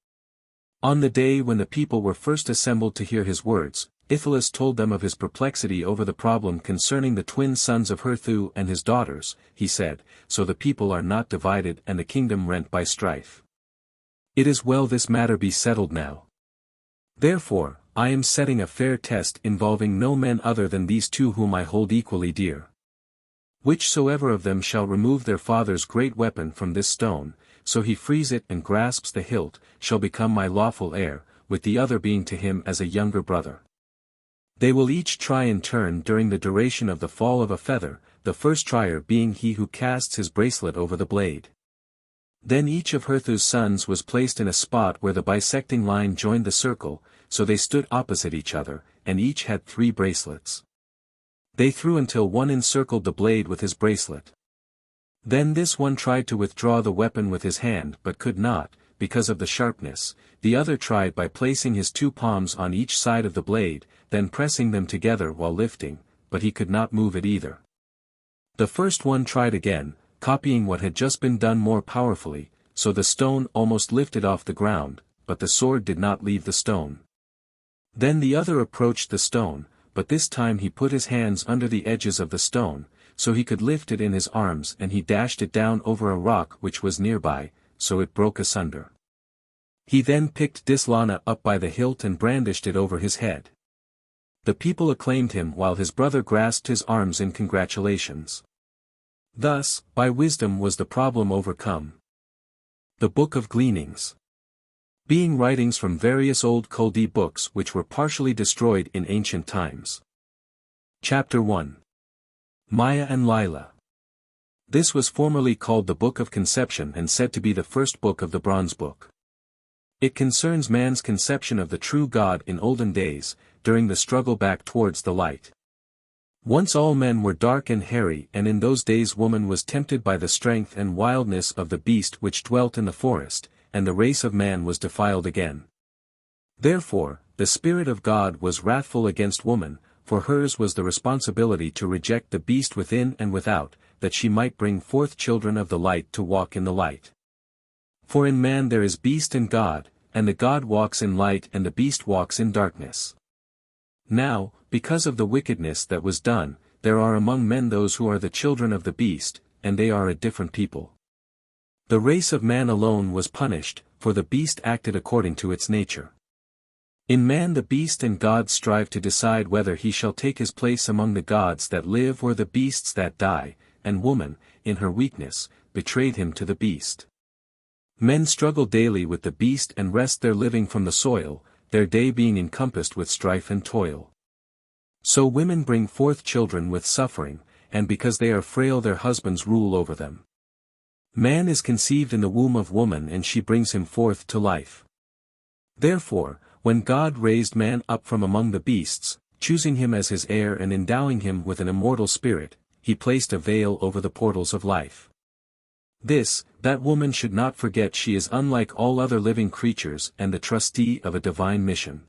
On the day when the people were first assembled to hear his words, Italus told them of his perplexity over the problem concerning the twin sons of Herthew and his daughters. He said, "So the people are not divided and the kingdom rent by strife. It is well this matter be settled now. Therefore, I am setting a fair test involving no men other than these 2 whom I hold equally dear. Whichsoever of them shall remove their father's great weapon from this stone, so he frees it and grasps the hilt, shall become my lawful heir, with the other being to him as a younger brother. They will each try in turn during the duration of the fall of a feather, the first trier being he who casts his bracelet over the blade." Then each of Herthew's sons was placed in a spot where the bisecting line joined the circle, so they stood opposite each other, and each had 3 bracelets. They threw until one encircled the blade with his bracelet. Then this one tried to withdraw the weapon with his hand but could not, because of the sharpness. The other tried by placing his 2 palms on each side of the blade, then pressing them together while lifting, but he could not move it either. The first one tried again, copying what had just been done more powerfully, so the stone almost lifted off the ground, but the sword did not leave the stone. Then the other approached the stone, but this time he put his hands under the edges of the stone, so he could lift it in his arms, and he dashed it down over a rock which was nearby, so it broke asunder. He then picked Dislana up by the hilt and brandished it over his head. The people acclaimed him while his brother grasped his arms in congratulations. Thus, by wisdom was the problem overcome. The Book of Gleanings. Being writings from various old Chaldee books which were partially destroyed in ancient times. Chapter 1. Maya and Lila. This was formerly called the Book of Conception and said to be the first book of the Bronzebook. It concerns man's conception of the true God in olden days, during the struggle back towards the light. Once all men were dark and hairy, and in those days woman was tempted by the strength and wildness of the beast which dwelt in the forest, and the race of man was defiled again. Therefore, the Spirit of God was wrathful against woman, for hers was the responsibility to reject the beast within and without, that she might bring forth children of the light to walk in the light. For in man there is beast and God, and the God walks in light and the beast walks in darkness. Now, because of the wickedness that was done, there are among men those who are the children of the beast, and they are a different people. The race of man alone was punished, for the beast acted according to its nature. In man the beast and God strive to decide whether he shall take his place among the gods that live or the beasts that die, and woman, in her weakness, betrayed him to the beast. Men struggle daily with the beast and wrest their living from the soil, their day being encompassed with strife and toil. So women bring forth children with suffering, and because they are frail their husbands rule over them. Man is conceived in the womb of woman and she brings him forth to life. Therefore, when God raised man up from among the beasts, choosing him as his heir and endowing him with an immortal spirit, he placed a veil over the portals of life. That woman should not forget she is unlike all other living creatures and the trustee of a divine mission.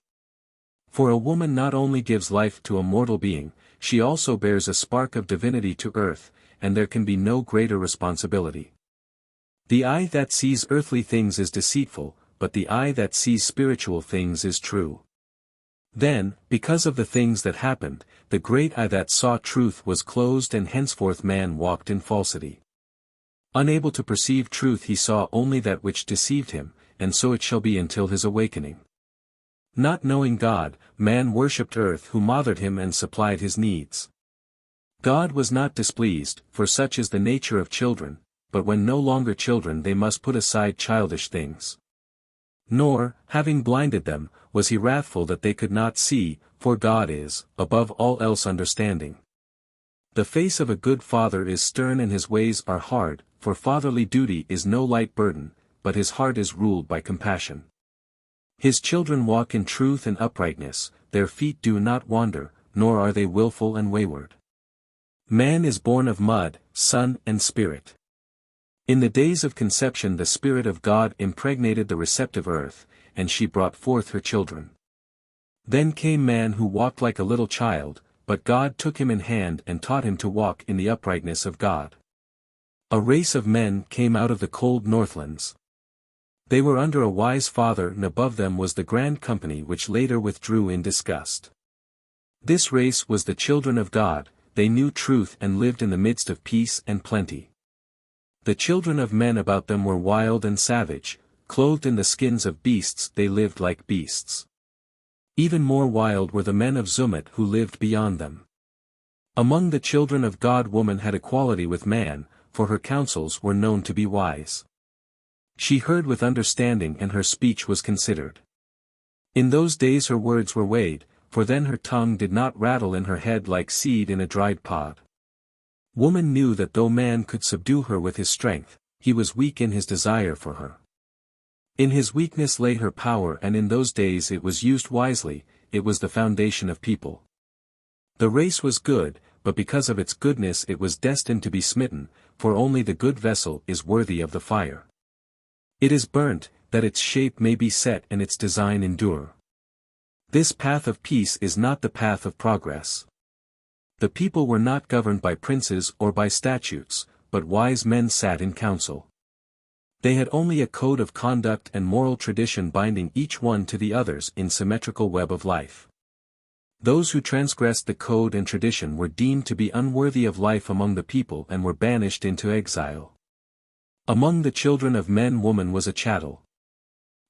For a woman not only gives life to a mortal being, she also bears a spark of divinity to earth, and there can be no greater responsibility. The eye that sees earthly things is deceitful, but the eye that sees spiritual things is true. Then, because of the things that happened, the great eye that saw truth was closed and henceforth man walked in falsity. Unable to perceive truth he saw only that which deceived him, and so it shall be until his awakening. Not knowing God, man worshipped earth who mothered him and supplied his needs. God was not displeased, for such is the nature of children, but when no longer children they must put aside childish things. Nor, having blinded them, was he wrathful that they could not see, for God is, above all else understanding. The face of a good father is stern and his ways are hard, for fatherly duty is no light burden, but his heart is ruled by compassion. His children walk in truth and uprightness, their feet do not wander, nor are they wilful and wayward. Man is born of mud, sun and spirit. In the days of conception the Spirit of God impregnated the receptive earth, and she brought forth her children. Then came man who walked like a little child, but God took him in hand and taught him to walk in the uprightness of God. A race of men came out of the cold northlands. They were under a wise father and above them was the grand company which later withdrew in disgust. This race was the children of God, they knew truth and lived in the midst of peace and plenty. The children of men about them were wild and savage, clothed in the skins of beasts they lived like beasts. Even more wild were the men of Zumit who lived beyond them. Among the children of God woman had equality with man, for her counsels were known to be wise. She heard with understanding and her speech was considered. In those days her words were weighed, for then her tongue did not rattle in her head like seed in a dried pod. Woman knew that though man could subdue her with his strength, he was weak in his desire for her. In his weakness lay her power and in those days it was used wisely, it was the foundation of people. The race was good, but because of its goodness it was destined to be smitten, for only the good vessel is worthy of the fire. It is burnt, that its shape may be set and its design endure. This path of peace is not the path of progress. The people were not governed by princes or by statutes, but wise men sat in council. They had only a code of conduct and moral tradition binding each one to the others in symmetrical web of life. Those who transgressed the code and tradition were deemed to be unworthy of life among the people and were banished into exile. Among the children of men woman was a chattel.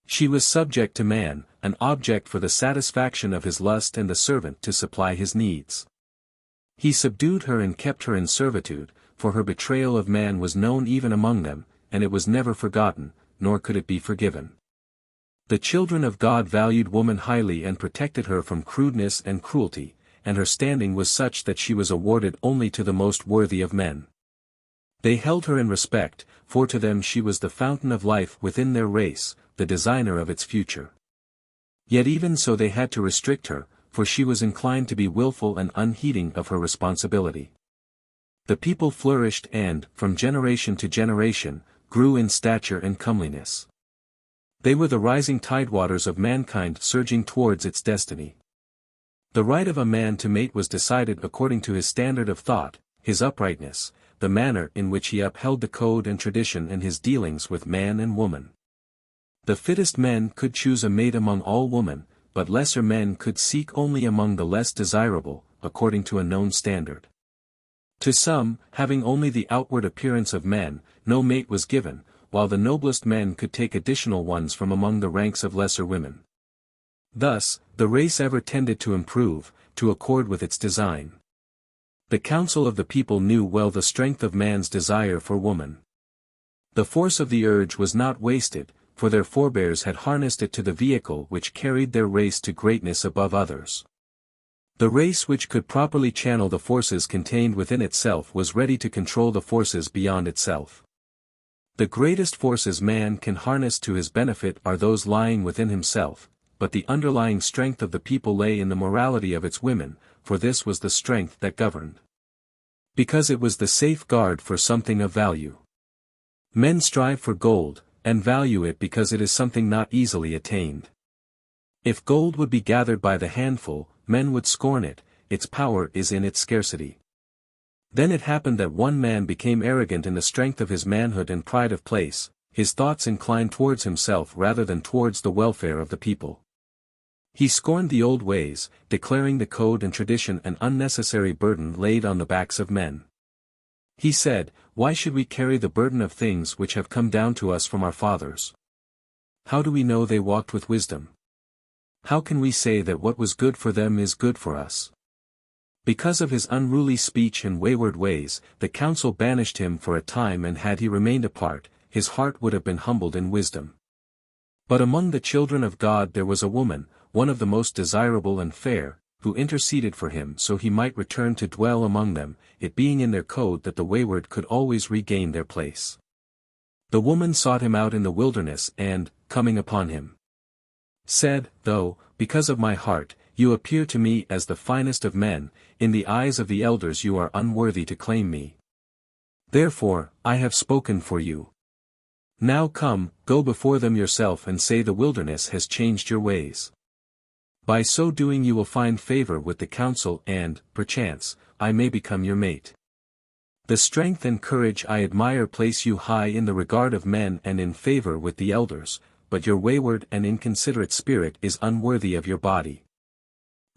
She was subject to man, an object for the satisfaction of his lust and the servant to supply his needs. He subdued her and kept her in servitude, for her betrayal of man was known even among them, and it was never forgotten, nor could it be forgiven. The children of God valued woman highly and protected her from crudeness and cruelty, and her standing was such that she was awarded only to the most worthy of men. They held her in respect, for to them she was the fountain of life within their race, the designer of its future. Yet even so they had to restrict her, for she was inclined to be willful and unheeding of her responsibility. The people flourished and, from generation to generation, grew in stature and comeliness. They were the rising tidewaters of mankind surging towards its destiny. The right of a man to mate was decided according to his standard of thought, his uprightness, the manner in which he upheld the code and tradition in his dealings with man and woman. The fittest men could choose a mate among all women, but lesser men could seek only among the less desirable, according to a known standard. To some, having only the outward appearance of men, no mate was given, while the noblest men could take additional ones from among the ranks of lesser women. Thus, the race ever tended to improve, to accord with its design. The council of the people knew well the strength of man's desire for woman. The force of the urge was not wasted, for their forebears had harnessed it to the vehicle which carried their race to greatness above others. The race which could properly channel the forces contained within itself was ready to control the forces beyond itself. The greatest forces man can harness to his benefit are those lying within himself, but the underlying strength of the people lay in the morality of its women, for this was the strength that governed. Because it was the safeguard for something of value. Men strive for gold, and value it because it is something not easily attained. If gold would be gathered by the handful, men would scorn it, its power is in its scarcity. Then it happened that one man became arrogant in the strength of his manhood and pride of place, his thoughts inclined towards himself rather than towards the welfare of the people. He scorned the old ways, declaring the code and tradition an unnecessary burden laid on the backs of men. He said, "Why should we carry the burden of things which have come down to us from our fathers? How do we know they walked with wisdom? How can we say that what was good for them is good for us?" Because of his unruly speech and wayward ways, the council banished him for a time, and had he remained apart, his heart would have been humbled in wisdom. But among the children of God there was a woman, one of the most desirable and fair, who interceded for him so he might return to dwell among them, it being in their code that the wayward could always regain their place. The woman sought him out in the wilderness and, coming upon him, said, "Though, because of my heart, you appear to me as the finest of men, in the eyes of the elders you are unworthy to claim me. Therefore, I have spoken for you. Now come, go before them yourself and say the wilderness has changed your ways. By so doing you will find favor with the council and, perchance, I may become your mate. The strength and courage I admire place you high in the regard of men and in favor with the elders, but your wayward and inconsiderate spirit is unworthy of your body.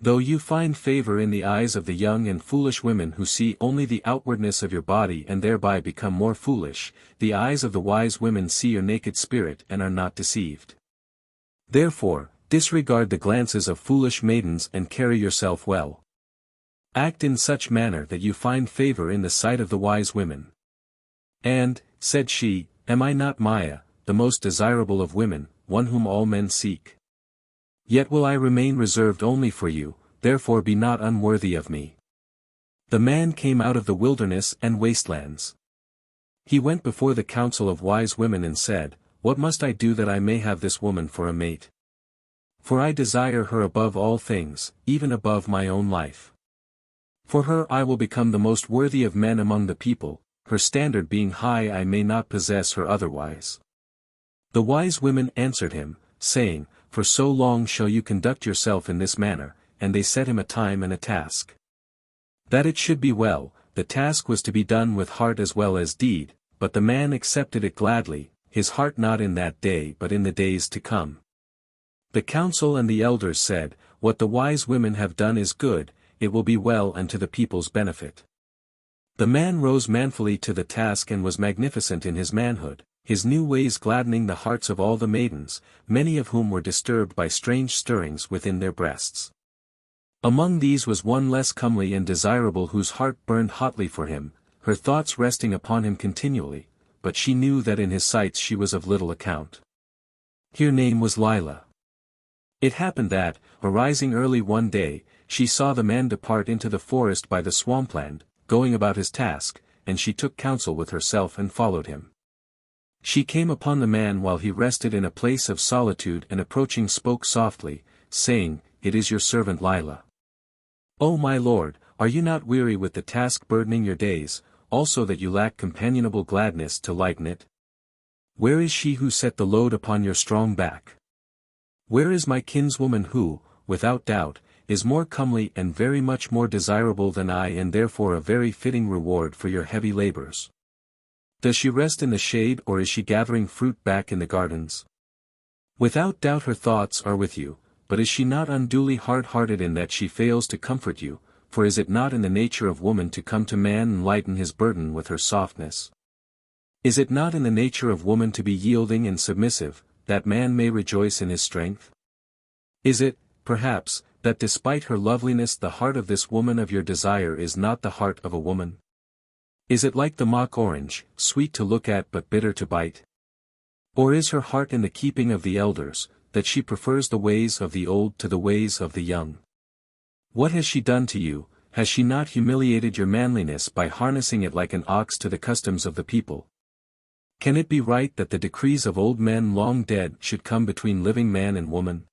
Though you find favor in the eyes of the young and foolish women who see only the outwardness of your body and thereby become more foolish, the eyes of the wise women see your naked spirit and are not deceived. Therefore, disregard the glances of foolish maidens and carry yourself well. Act in such manner that you find favor in the sight of the wise women." And, said she, "Am I not Maya, the most desirable of women, one whom all men seek? Yet will I remain reserved only for you, therefore be not unworthy of me." The man came out of the wilderness and wastelands. He went before the council of wise women and said, "What must I do that I may have this woman for a mate? For I desire her above all things, even above my own life. For her I will become the most worthy of men among the people, her standard being high I may not possess her otherwise." The wise women answered him, saying, "For so long shall you conduct yourself in this manner," and they set him a time and a task. That it should be well, the task was to be done with heart as well as deed, but the man accepted it gladly, his heart not in that day but in the days to come. The council and the elders said, "What the wise women have done is good, it will be well and to the people's benefit." The man rose manfully to the task and was magnificent in his manhood, his new ways gladdening the hearts of all the maidens, many of whom were disturbed by strange stirrings within their breasts. Among these was one less comely and desirable whose heart burned hotly for him, her thoughts resting upon him continually, but she knew that in his sight she was of little account. Her name was Lila. It happened that, arising early one day, she saw the man depart into the forest by the swampland, going about his task, and she took counsel with herself and followed him. She came upon the man while he rested in a place of solitude and approaching spoke softly, saying, "It is your servant Lila. O my lord, are you not weary with the task burdening your days, also that you lack companionable gladness to lighten it? Where is she who set the load upon your strong back? Where is my kinswoman who, without doubt, is more comely and very much more desirable than I and therefore a very fitting reward for your heavy labors? Does she rest in the shade or is she gathering fruit back in the gardens? Without doubt her thoughts are with you, but is she not unduly hard-hearted in that she fails to comfort you, for is it not in the nature of woman to come to man and lighten his burden with her softness? Is it not in the nature of woman to be yielding and submissive, that man may rejoice in his strength? Is it, perhaps, that despite her loveliness the heart of this woman of your desire is not the heart of a woman? Is it like the mock orange, sweet to look at but bitter to bite? Or is her heart in the keeping of the elders, that she prefers the ways of the old to the ways of the young? What has she done to you? Has she not humiliated your manliness by harnessing it like an ox to the customs of the people? Can it be right that the decrees of old men long dead should come between living man and woman?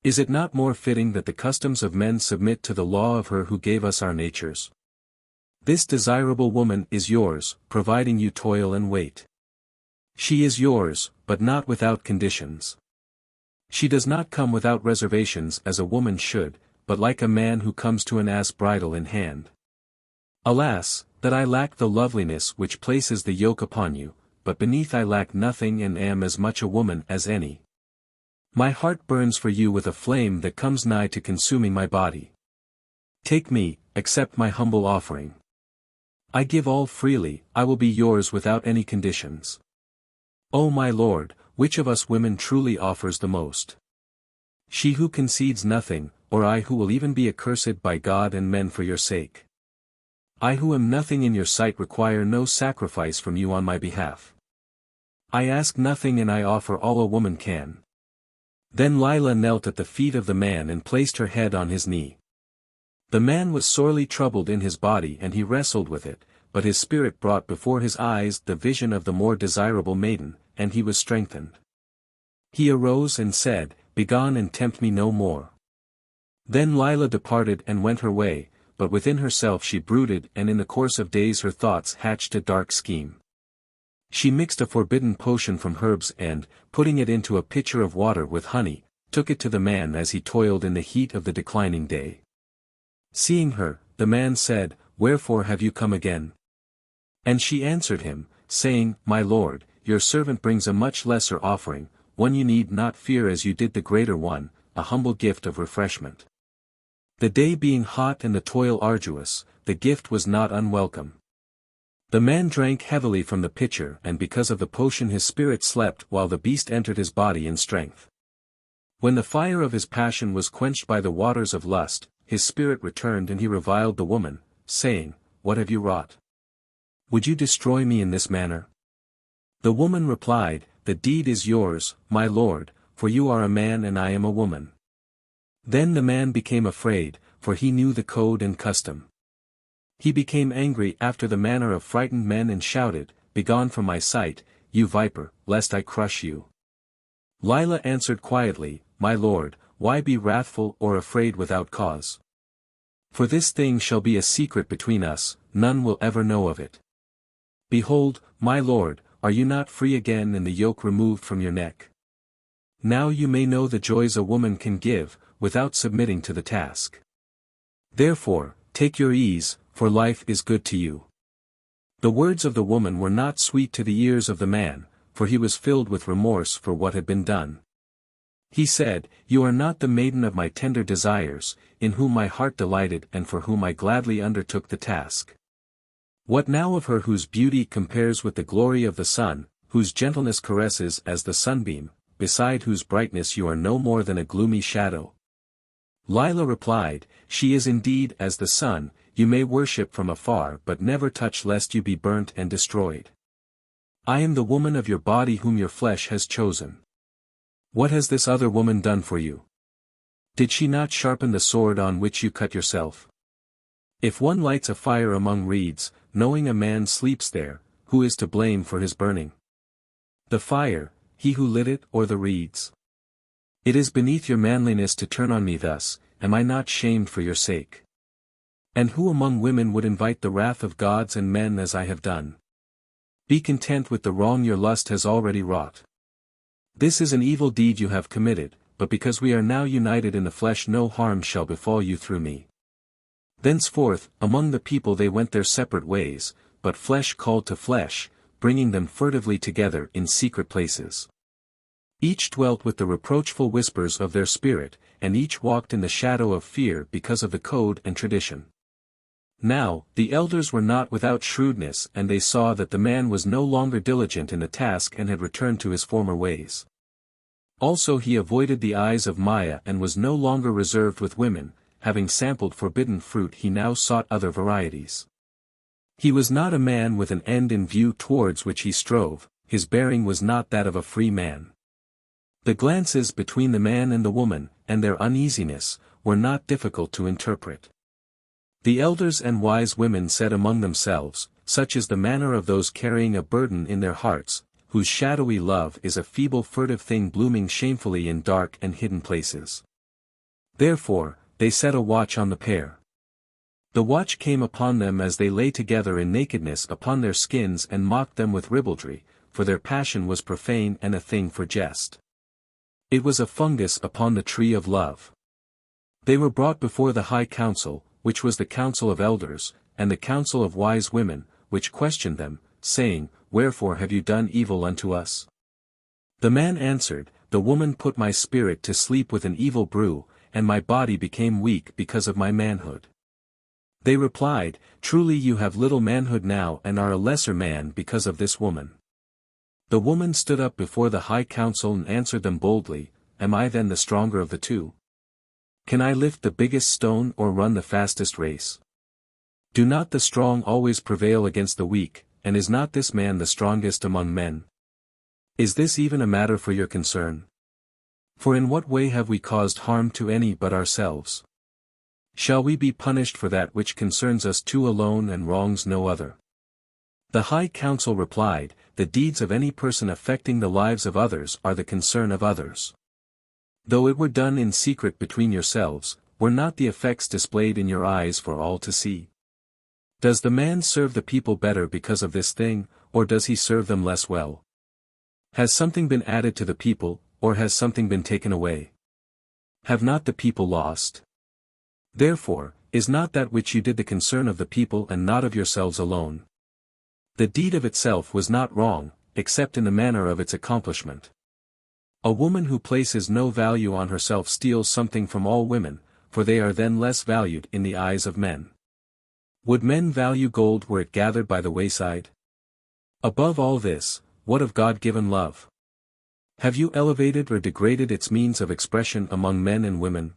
Is it not more fitting that the customs of men submit to the law of her who gave us our natures? This desirable woman is yours, providing you toil and wait. She is yours, but not without conditions. She does not come without reservations as a woman should, but like a man who comes to an ass bridle in hand. Alas, that I lack the loveliness which places the yoke upon you, but beneath I lack nothing and am as much a woman as any. My heart burns for you with a flame that comes nigh to consuming my body. Take me, accept my humble offering. I give all freely, I will be yours without any conditions. O my Lord, which of us women truly offers the most? She who concedes nothing, or I who will even be accursed by God and men for your sake? I who am nothing in your sight require no sacrifice from you on my behalf. I ask nothing and I offer all a woman can. Then Lila knelt at the feet of the man and placed her head on his knee. The man was sorely troubled in his body and he wrestled with it, but his spirit brought before his eyes the vision of the more desirable maiden, and he was strengthened. He arose and said, Begone and tempt me no more. Then Lila departed and went her way, but within herself she brooded and in the course of days her thoughts hatched a dark scheme. She mixed a forbidden potion from herbs and, putting it into a pitcher of water with honey, took it to the man as he toiled in the heat of the declining day. Seeing her, the man said, Wherefore have you come again? And she answered him, saying, My lord, your servant brings a much lesser offering, one you need not fear as you did the greater one, a humble gift of refreshment. The day being hot and the toil arduous, the gift was not unwelcome. The man drank heavily from the pitcher and because of the potion his spirit slept while the beast entered his body in strength. When the fire of his passion was quenched by the waters of lust, his spirit returned and he reviled the woman, saying, What have you wrought? Would you destroy me in this manner? The woman replied, The deed is yours, my lord, for you are a man and I am a woman. Then the man became afraid, for he knew the code and custom. He became angry after the manner of frightened men and shouted, Begone from my sight, you viper, lest I crush you. Lila answered quietly, My lord, why be wrathful or afraid without cause? For this thing shall be a secret between us, none will ever know of it. Behold, my lord, are you not free again and the yoke removed from your neck? Now you may know the joys a woman can give, without submitting to the task. Therefore, take your ease, for life is good to you. The words of the woman were not sweet to the ears of the man, for he was filled with remorse for what had been done. He said, You are not the maiden of my tender desires, in whom my heart delighted and for whom I gladly undertook the task. What now of her whose beauty compares with the glory of the sun, whose gentleness caresses as the sunbeam, beside whose brightness you are no more than a gloomy shadow? Lila replied, She is indeed as the sun, you may worship from afar but never touch lest you be burnt and destroyed. I am the woman of your body whom your flesh has chosen. What has this other woman done for you? Did she not sharpen the sword on which you cut yourself? If one lights a fire among reeds, knowing a man sleeps there, who is to blame for his burning? The fire, he who lit it or the reeds? It is beneath your manliness to turn on me thus, am I not shamed for your sake? And who among women would invite the wrath of gods and men as I have done? Be content with the wrong your lust has already wrought. This is an evil deed you have committed, but because we are now united in the flesh no harm shall befall you through me. Thenceforth, among the people they went their separate ways, but flesh called to flesh, bringing them furtively together in secret places. Each dwelt with the reproachful whispers of their spirit, and each walked in the shadow of fear because of the code and tradition. Now, the elders were not without shrewdness and they saw that the man was no longer diligent in the task and had returned to his former ways. Also he avoided the eyes of Maya and was no longer reserved with women, having sampled forbidden fruit he now sought other varieties. He was not a man with an end in view towards which he strove, his bearing was not that of a free man. The glances between the man and the woman, and their uneasiness, were not difficult to interpret. The elders and wise women said among themselves, such is the manner of those carrying a burden in their hearts, whose shadowy love is a feeble furtive thing blooming shamefully in dark and hidden places. Therefore, they set a watch on the pair. The watch came upon them as they lay together in nakedness upon their skins and mocked them with ribaldry, for their passion was profane and a thing for jest. It was a fungus upon the tree of love. They were brought before the high council, which was the council of elders, and the council of wise women, which questioned them, saying, Wherefore have you done evil unto us? The man answered, The woman put my spirit to sleep with an evil brew, and my body became weak because of my manhood. They replied, Truly you have little manhood now and are a lesser man because of this woman. The woman stood up before the high council and answered them boldly, Am I then the stronger of the two? Can I lift the biggest stone or run the fastest race? Do not the strong always prevail against the weak, and is not this man the strongest among men? Is this even a matter for your concern? For in what way have we caused harm to any but ourselves? Shall we be punished for that which concerns us two alone and wrongs no other? The high council replied, The deeds of any person affecting the lives of others are the concern of others. Though it were done in secret between yourselves, were not the effects displayed in your eyes for all to see? Does the man serve the people better because of this thing, or does he serve them less well? Has something been added to the people, or has something been taken away? Have not the people lost? Therefore, is not that which you did the concern of the people and not of yourselves alone? The deed of itself was not wrong, except in the manner of its accomplishment. A woman who places no value on herself steals something from all women, for they are then less valued in the eyes of men. Would men value gold were it gathered by the wayside? Above all this, what of God-given love? Have you elevated or degraded its means of expression among men and women?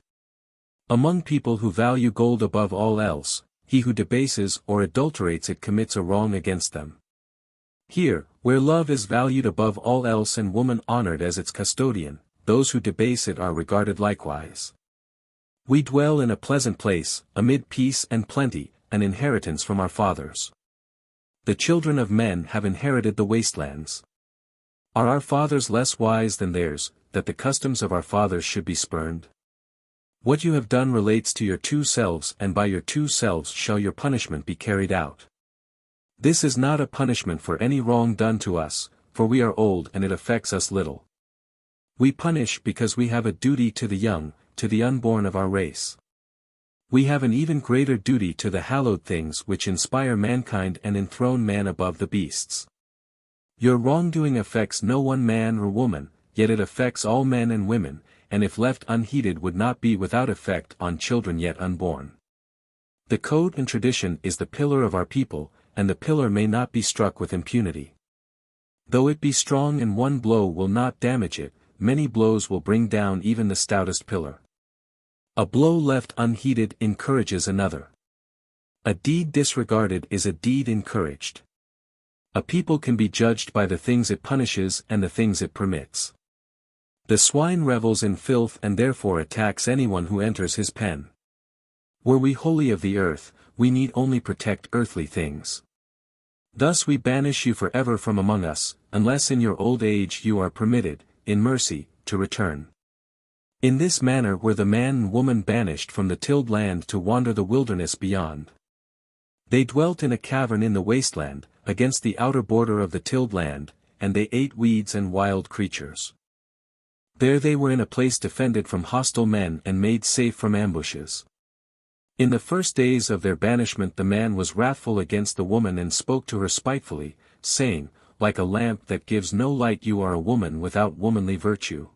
Among people who value gold above all else, he who debases or adulterates it commits a wrong against them. Here, where love is valued above all else and woman honored as its custodian, those who debase it are regarded likewise. We dwell in a pleasant place, amid peace and plenty, an inheritance from our fathers. The children of men have inherited the wastelands. Are our fathers less wise than theirs, that the customs of our fathers should be spurned? What you have done relates to your two selves, and by your two selves shall your punishment be carried out. This is not a punishment for any wrong done to us, for we are old and it affects us little. We punish because we have a duty to the young, to the unborn of our race. We have an even greater duty to the hallowed things which inspire mankind and enthrone man above the beasts. Your wrongdoing affects no one man or woman, yet it affects all men and women, and if left unheeded would not be without effect on children yet unborn. The code and tradition is the pillar of our people, and the pillar may not be struck with impunity. Though it be strong and one blow will not damage it, many blows will bring down even the stoutest pillar. A blow left unheeded encourages another. A deed disregarded is a deed encouraged. A people can be judged by the things it punishes and the things it permits. The swine revels in filth and therefore attacks anyone who enters his pen. Were we wholly of the earth, we need only protect earthly things. Thus we banish you forever from among us, unless in your old age you are permitted, in mercy, to return. In this manner were the man and woman banished from the tilled land to wander the wilderness beyond. They dwelt in a cavern in the wasteland, against the outer border of the tilled land, and they ate weeds and wild creatures. There they were in a place defended from hostile men and made safe from ambushes. In the first days of their banishment the man was wrathful against the woman and spoke to her spitefully, saying, Like a lamp that gives no light you are a woman without womanly virtue.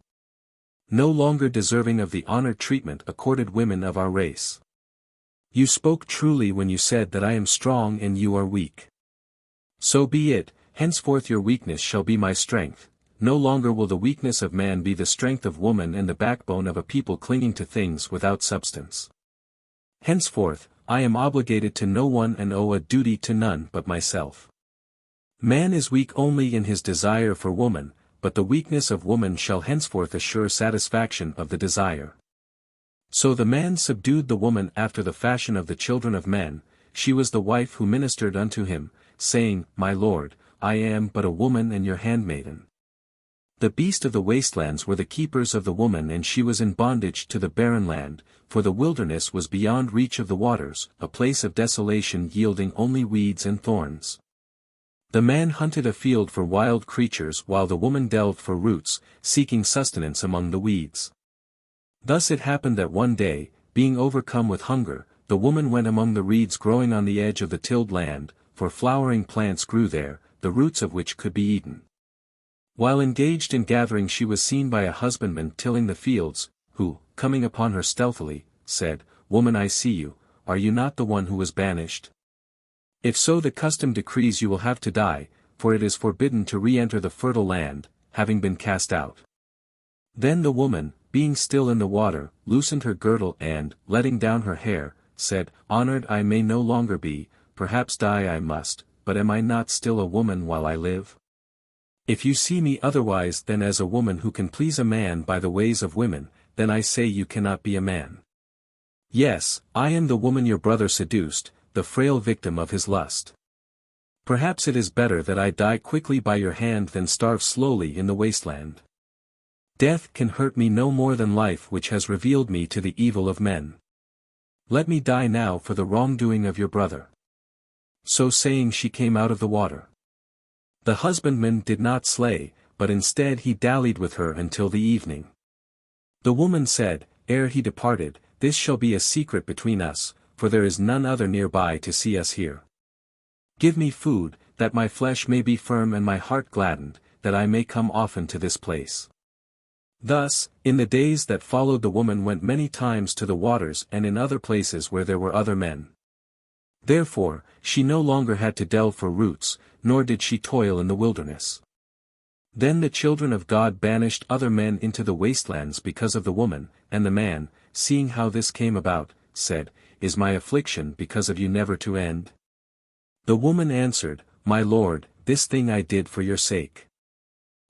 No longer deserving of the honored treatment accorded women of our race. You spoke truly when you said that I am strong and you are weak. So be it, henceforth your weakness shall be my strength, no longer will the weakness of man be the strength of woman and the backbone of a people clinging to things without substance. Henceforth, I am obligated to no one and owe a duty to none but myself. Man is weak only in his desire for woman, but the weakness of woman shall henceforth assure satisfaction of the desire. So the man subdued the woman after the fashion of the children of men. She was the wife who ministered unto him, saying, My lord, I am but a woman and your handmaiden. The beasts of the wastelands were the keepers of the woman, and she was in bondage to the barren land, for the wilderness was beyond reach of the waters, a place of desolation yielding only weeds and thorns. The man hunted afield for wild creatures while the woman delved for roots, seeking sustenance among the weeds. Thus it happened that one day, being overcome with hunger, the woman went among the reeds growing on the edge of the tilled land, for flowering plants grew there, the roots of which could be eaten. While engaged in gathering, she was seen by a husbandman tilling the fields, who, coming upon her stealthily, said, Woman, I see you, are you not the one who was banished? If so, the custom decrees you will have to die, for it is forbidden to re-enter the fertile land, having been cast out. Then the woman, being still in the water, loosened her girdle and, letting down her hair, said, Honored I may no longer be, perhaps die I must, but am I not still a woman while I live? If you see me otherwise than as a woman who can please a man by the ways of women, then I say you cannot be a man. Yes, I am the woman your brother seduced, the frail victim of his lust. Perhaps it is better that I die quickly by your hand than starve slowly in the wasteland. Death can hurt me no more than life, which has revealed me to the evil of men. Let me die now for the wrongdoing of your brother. So saying, she came out of the water. The husbandman did not slay, but instead he dallied with her until the evening. The woman said, Ere he departed, This shall be a secret between us, for there is none other nearby to see us here. Give me food, that my flesh may be firm and my heart gladdened, that I may come often to this place. Thus, in the days that followed, the woman went many times to the waters and in other places where there were other men. Therefore, she no longer had to delve for roots, nor did she toil in the wilderness. Then the children of God banished other men into the wastelands because of the woman, and the man, seeing how this came about, said, Is my affliction because of you never to end? The woman answered, My lord, this thing I did for your sake.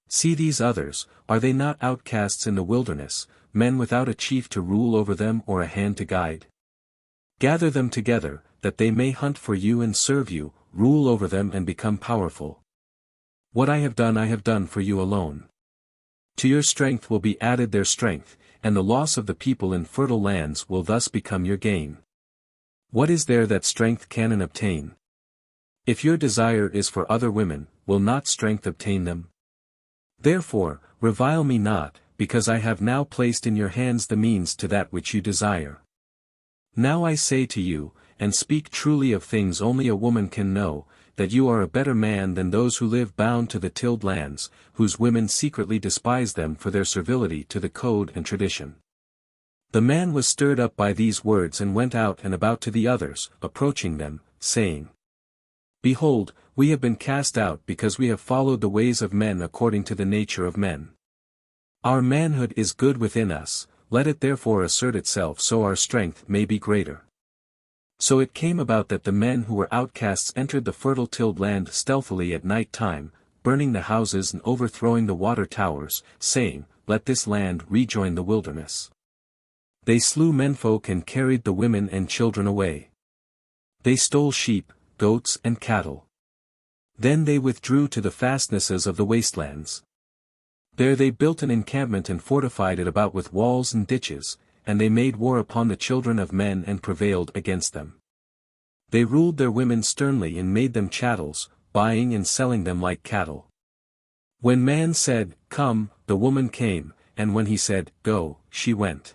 See these others, are they not outcasts in the wilderness, men without a chief to rule over them or a hand to guide? Gather them together, that they may hunt for you and serve you, rule over them and become powerful. What I have done for you alone. To your strength will be added their strength, and the loss of the people in fertile lands will thus become your gain. What is there that strength can obtain? If your desire is for other women, will not strength obtain them? Therefore, revile me not, because I have now placed in your hands the means to that which you desire. Now I say to you, and speak truly of things only a woman can know, that you are a better man than those who live bound to the tilled lands, whose women secretly despise them for their servility to the code and tradition. The man was stirred up by these words and went out and about to the others, approaching them, saying, Behold, we have been cast out because we have followed the ways of men according to the nature of men. Our manhood is good within us, let it therefore assert itself so our strength may be greater. So it came about that the men who were outcasts entered the fertile tilled land stealthily at night time, burning the houses and overthrowing the water towers, saying, Let this land rejoin the wilderness. They slew menfolk and carried the women and children away. They stole sheep, goats and cattle. Then they withdrew to the fastnesses of the wastelands. There they built an encampment and fortified it about with walls and ditches, and they made war upon the children of men and prevailed against them. They ruled their women sternly and made them chattels, buying and selling them like cattle. When man said, Come, the woman came, and when he said, Go, she went.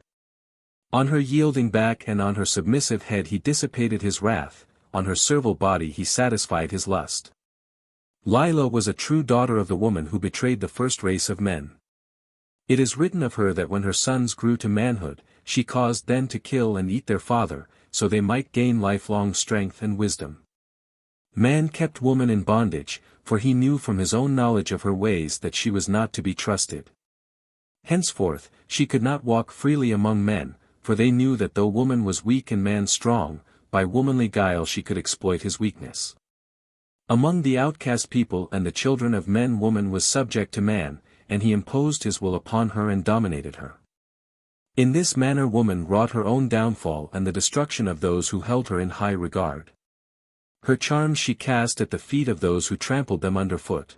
On her yielding back and on her submissive head he dissipated his wrath, on her servile body he satisfied his lust. Lila was a true daughter of the woman who betrayed the first race of men. It is written of her that when her sons grew to manhood, she caused them to kill and eat their father, so they might gain lifelong strength and wisdom. Man kept woman in bondage, for he knew from his own knowledge of her ways that she was not to be trusted. Henceforth, she could not walk freely among men, for they knew that though woman was weak and man strong, by womanly guile she could exploit his weakness. Among the outcast people and the children of men woman was subject to man, and he imposed his will upon her and dominated her. In this manner woman wrought her own downfall and the destruction of those who held her in high regard. Her charms she cast at the feet of those who trampled them underfoot.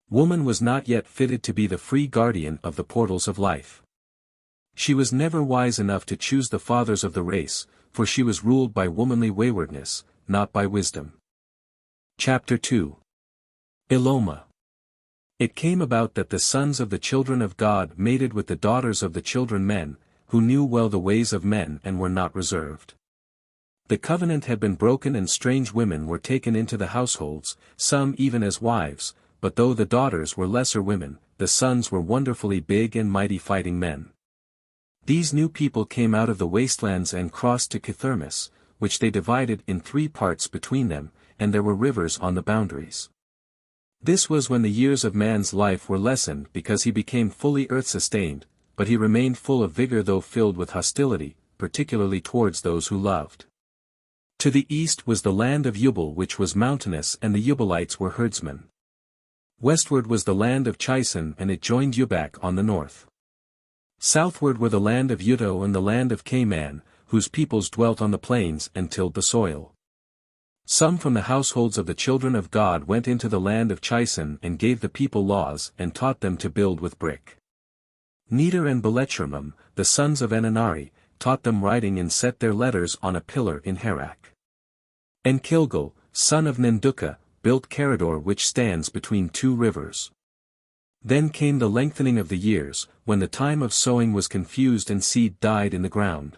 Woman was not yet fitted to be the free guardian of the portals of life. She was never wise enough to choose the fathers of the race, for she was ruled by womanly waywardness, not by wisdom. Chapter 2. Eloma. It came about that the sons of the children of God mated with the daughters of the children men, who knew well the ways of men and were not reserved. The covenant had been broken and strange women were taken into the households, some even as wives, but though the daughters were lesser women, the sons were wonderfully big and mighty fighting men. These new people came out of the wastelands and crossed to Kithermus, which they divided in 3 parts between them, and there were rivers on the boundaries. This was when the years of man's life were lessened because he became fully earth-sustained, but he remained full of vigor though filled with hostility, particularly towards those who loved. To the east was the land of Ubal which was mountainous and the Ubalites were herdsmen. Westward was the land of Chison and it joined Ubak on the north. Southward were the land of Uto and the land of Cayman, whose peoples dwelt on the plains and tilled the soil. Some from the households of the children of God went into the land of Chison and gave the people laws and taught them to build with brick. Neder and Belechramim, the sons of Enanari, taught them writing and set their letters on a pillar in Harak. And Kilgal, son of Nenduka, built Carador which stands between 2 rivers. Then came the lengthening of the years, when the time of sowing was confused and seed died in the ground.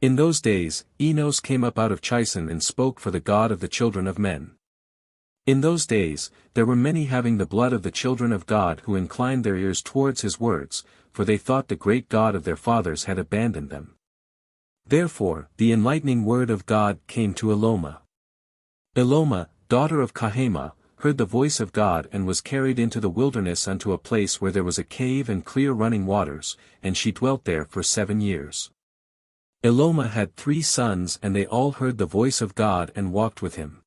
In those days, Enos came up out of Chison and spoke for the God of the children of men. In those days, there were many having the blood of the children of God who inclined their ears towards his words, for they thought the great God of their fathers had abandoned them. Therefore, the enlightening word of God came to Eloma. Eloma, daughter of Kahema, heard the voice of God and was carried into the wilderness unto a place where there was a cave and clear running waters, and she dwelt there for 7 years. Eloma had 3 sons and they all heard the voice of God and walked with him.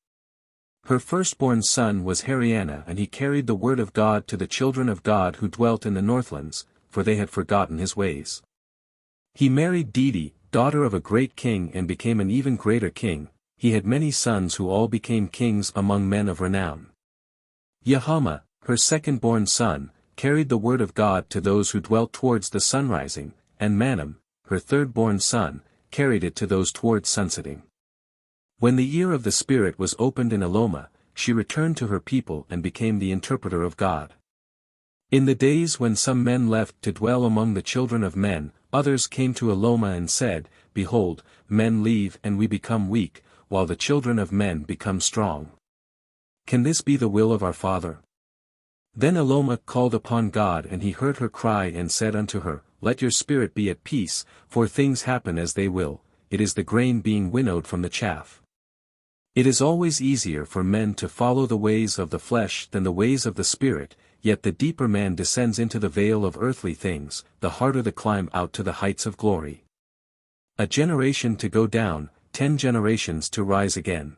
Her firstborn son was Hariana and he carried the word of God to the children of God who dwelt in the northlands, for they had forgotten his ways. He married Didi, daughter of a great king and became an even greater king. He had many sons who all became kings among men of renown. Yahama, her second-born son, carried the word of God to those who dwelt towards the sunrising, and Manam, her third-born son, carried it to those towards sunsetting. When the ear of the Spirit was opened in Eloma, she returned to her people and became the interpreter of God. In the days when some men left to dwell among the children of men, others came to Eloma and said, Behold, men leave and we become weak, while the children of men become strong. Can this be the will of our Father? Then Eloma called upon God and he heard her cry and said unto her, Let your spirit be at peace, for things happen as they will, it is the grain being winnowed from the chaff. It is always easier for men to follow the ways of the flesh than the ways of the Spirit, yet the deeper man descends into the vale of earthly things, the harder the climb out to the heights of glory. A generation to go down, 10 generations to rise again.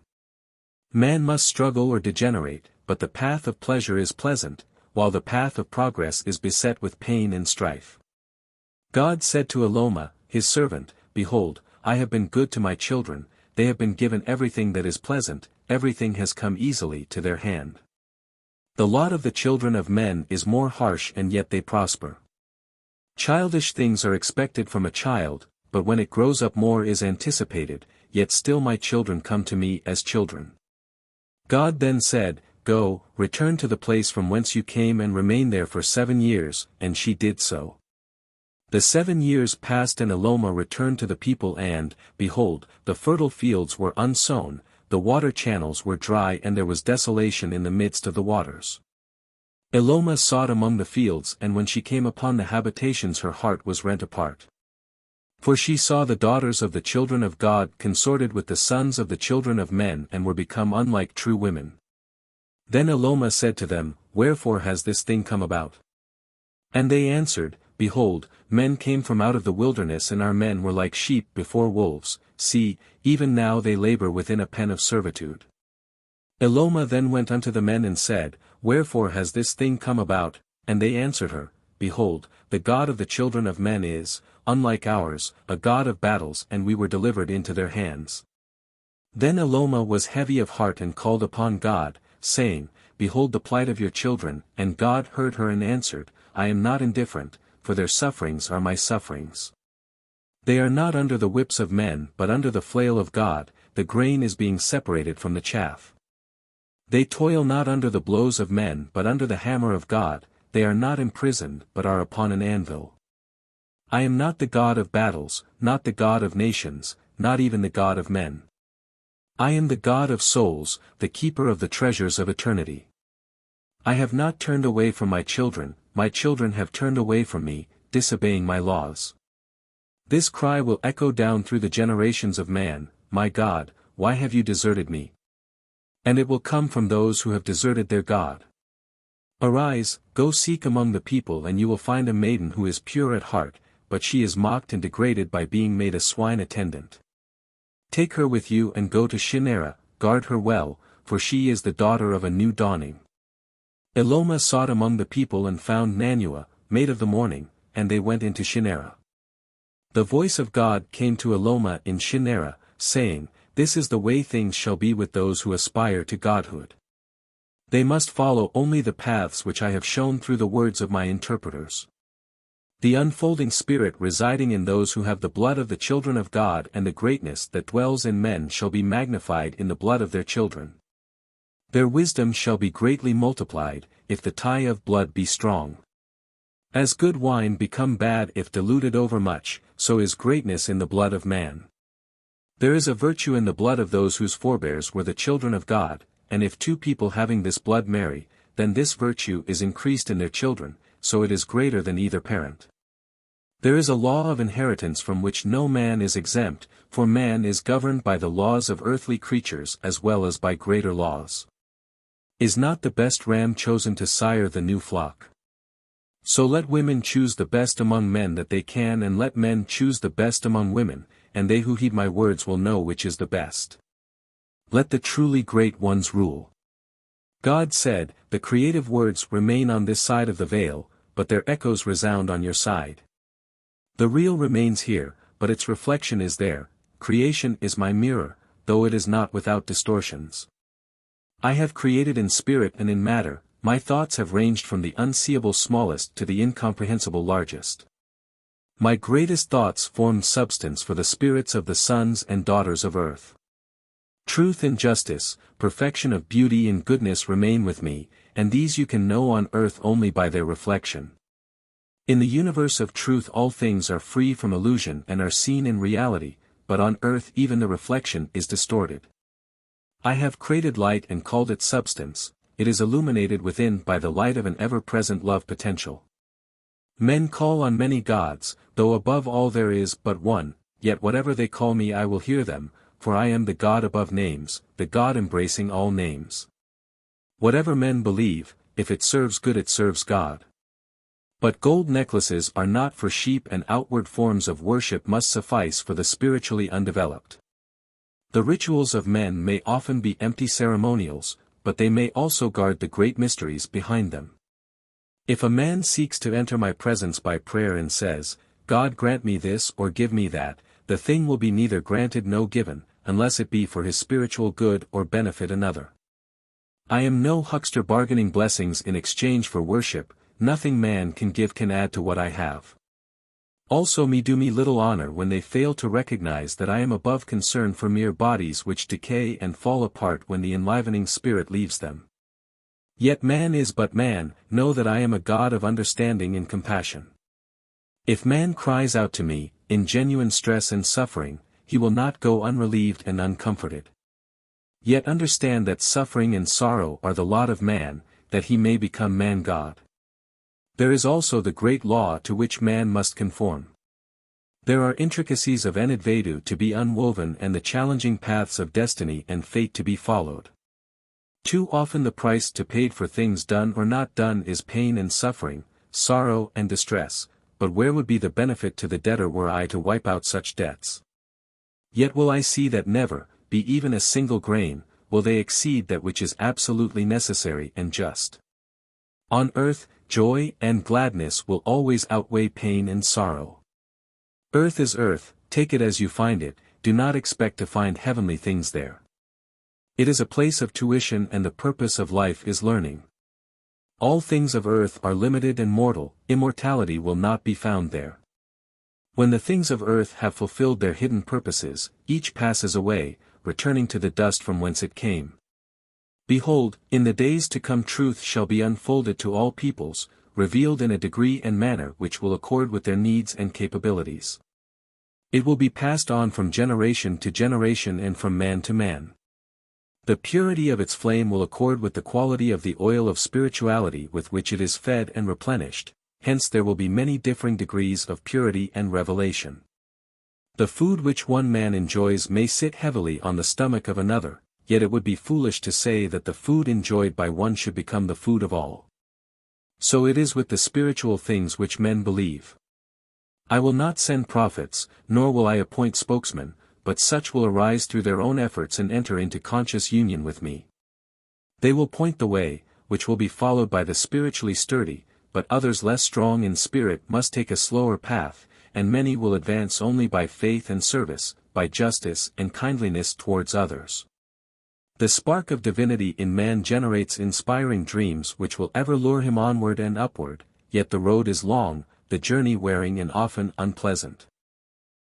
Man must struggle or degenerate, but the path of pleasure is pleasant, while the path of progress is beset with pain and strife. God said to Eloma, his servant, Behold, I have been good to my children, they have been given everything that is pleasant, everything has come easily to their hand. The lot of the children of men is more harsh and yet they prosper. Childish things are expected from a child, but when it grows up more is anticipated, yet still my children come to me as children. God then said, Go, return to the place from whence you came and remain there for 7 years, and she did so. The 7 years passed and Eloma returned to the people and, behold, the fertile fields were unsown, the water channels were dry and there was desolation in the midst of the waters. Eloma sought among the fields and when she came upon the habitations her heart was rent apart. For she saw the daughters of the children of God consorted with the sons of the children of men and were become unlike true women. Then Eloma said to them, Wherefore has this thing come about? And they answered, Behold, men came from out of the wilderness and our men were like sheep before wolves, see, even now they labor within a pen of servitude. Eloma then went unto the men and said, Wherefore has this thing come about? And they answered her, Behold, the God of the children of men is, unlike ours, a God of battles, and we were delivered into their hands. Then Eloma was heavy of heart and called upon God, saying, Behold the plight of your children, and God heard her and answered, I am not indifferent, for their sufferings are my sufferings. They are not under the whips of men but under the flail of God, the grain is being separated from the chaff. They toil not under the blows of men but under the hammer of God, they are not imprisoned but are upon an anvil. I am not the God of battles, not the God of nations, not even the God of men. I am the God of souls, the keeper of the treasures of eternity. I have not turned away from my children have turned away from me, disobeying my laws. This cry will echo down through the generations of man, My God, why have you deserted me? And it will come from those who have deserted their God. Arise, go seek among the people and you will find a maiden who is pure at heart, but she is mocked and degraded by being made a swine attendant. Take her with you and go to Shinara, guard her well, for she is the daughter of a new dawning. Eloma sought among the people and found Nanua, maid of the morning, and they went into Shinara. The voice of God came to Eloma in Shinara, saying, This is the way things shall be with those who aspire to godhood. They must follow only the paths which I have shown through the words of my interpreters. The unfolding spirit residing in those who have the blood of the children of God and the greatness that dwells in men shall be magnified in the blood of their children. Their wisdom shall be greatly multiplied, if the tie of blood be strong. As good wine become bad if diluted overmuch, so is greatness in the blood of man. There is a virtue in the blood of those whose forebears were the children of God, and if two people having this blood marry, then this virtue is increased in their children, so it is greater than either parent. There is a law of inheritance from which no man is exempt, for man is governed by the laws of earthly creatures as well as by greater laws. Is not the best ram chosen to sire the new flock? So let women choose the best among men that they can, and let men choose the best among women, and they who heed my words will know which is the best. Let the truly great ones rule. God said, The creative words remain on this side of the veil, but their echoes resound on your side. The real remains here, but its reflection is there. Creation is my mirror, though it is not without distortions. I have created in spirit and in matter, my thoughts have ranged from the unseeable smallest to the incomprehensible largest. My greatest thoughts formed substance for the spirits of the sons and daughters of earth. Truth and justice, perfection of beauty and goodness remain with me, and these you can know on earth only by their reflection. In the universe of truth all things are free from illusion and are seen in reality, but on earth even the reflection is distorted. I have created light and called it substance, it is illuminated within by the light of an ever-present love potential. Men call on many gods, though above all there is but one, yet whatever they call me I will hear them, for I am the God above names, the God embracing all names. Whatever men believe, if it serves good it serves God. But gold necklaces are not for sheep, and outward forms of worship must suffice for the spiritually undeveloped. The rituals of men may often be empty ceremonials, but they may also guard the great mysteries behind them. If a man seeks to enter my presence by prayer and says, God grant me this or give me that, the thing will be neither granted nor given, unless it be for his spiritual good or benefit another. I am no huckster bargaining blessings in exchange for worship, nothing man can give can add to what I have. Also do me little honor when they fail to recognize that I am above concern for mere bodies which decay and fall apart when the enlivening spirit leaves them. Yet man is but man, know that I am a God of understanding and compassion. If man cries out to me, in genuine stress and suffering, he will not go unrelieved and uncomforted. Yet understand that suffering and sorrow are the lot of man, that he may become man-God. There is also the great law to which man must conform. There are intricacies of Enidvedu to be unwoven and the challenging paths of destiny and fate to be followed. Too often the price to pay for things done or not done is pain and suffering, sorrow and distress, but where would be the benefit to the debtor were I to wipe out such debts? Yet will I see that never, be even a single grain, will they exceed that which is absolutely necessary and just. On earth, joy and gladness will always outweigh pain and sorrow. Earth is earth, take it as you find it, do not expect to find heavenly things there. It is a place of tuition and the purpose of life is learning. All things of earth are limited and mortal, immortality will not be found there. When the things of earth have fulfilled their hidden purposes, each passes away, returning to the dust from whence it came. Behold, in the days to come truth shall be unfolded to all peoples, revealed in a degree and manner which will accord with their needs and capabilities. It will be passed on from generation to generation and from man to man. The purity of its flame will accord with the quality of the oil of spirituality with which it is fed and replenished, hence there will be many differing degrees of purity and revelation. The food which one man enjoys may sit heavily on the stomach of another, yet it would be foolish to say that the food enjoyed by one should become the food of all. So it is with the spiritual things which men believe. I will not send prophets, nor will I appoint spokesmen, but such will arise through their own efforts and enter into conscious union with me. They will point the way, which will be followed by the spiritually sturdy, but others less strong in spirit must take a slower path, and many will advance only by faith and service, by justice and kindliness towards others. The spark of divinity in man generates inspiring dreams which will ever lure him onward and upward, yet the road is long, the journey wearing and often unpleasant.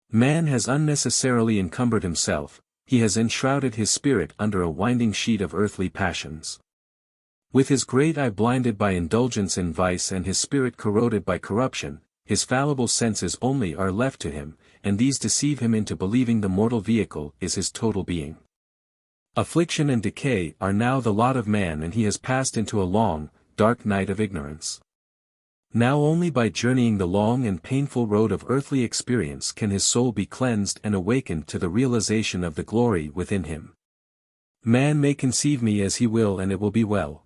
Man has unnecessarily encumbered himself, he has enshrouded his spirit under a winding sheet of earthly passions. With his great eye blinded by indulgence in vice and his spirit corroded by corruption, his fallible senses only are left to him, and these deceive him into believing the mortal vehicle is his total being. Affliction and decay are now the lot of man and he has passed into a long, dark night of ignorance. Now only by journeying the long and painful road of earthly experience can his soul be cleansed and awakened to the realization of the glory within him. Man may conceive me as he will and it will be well.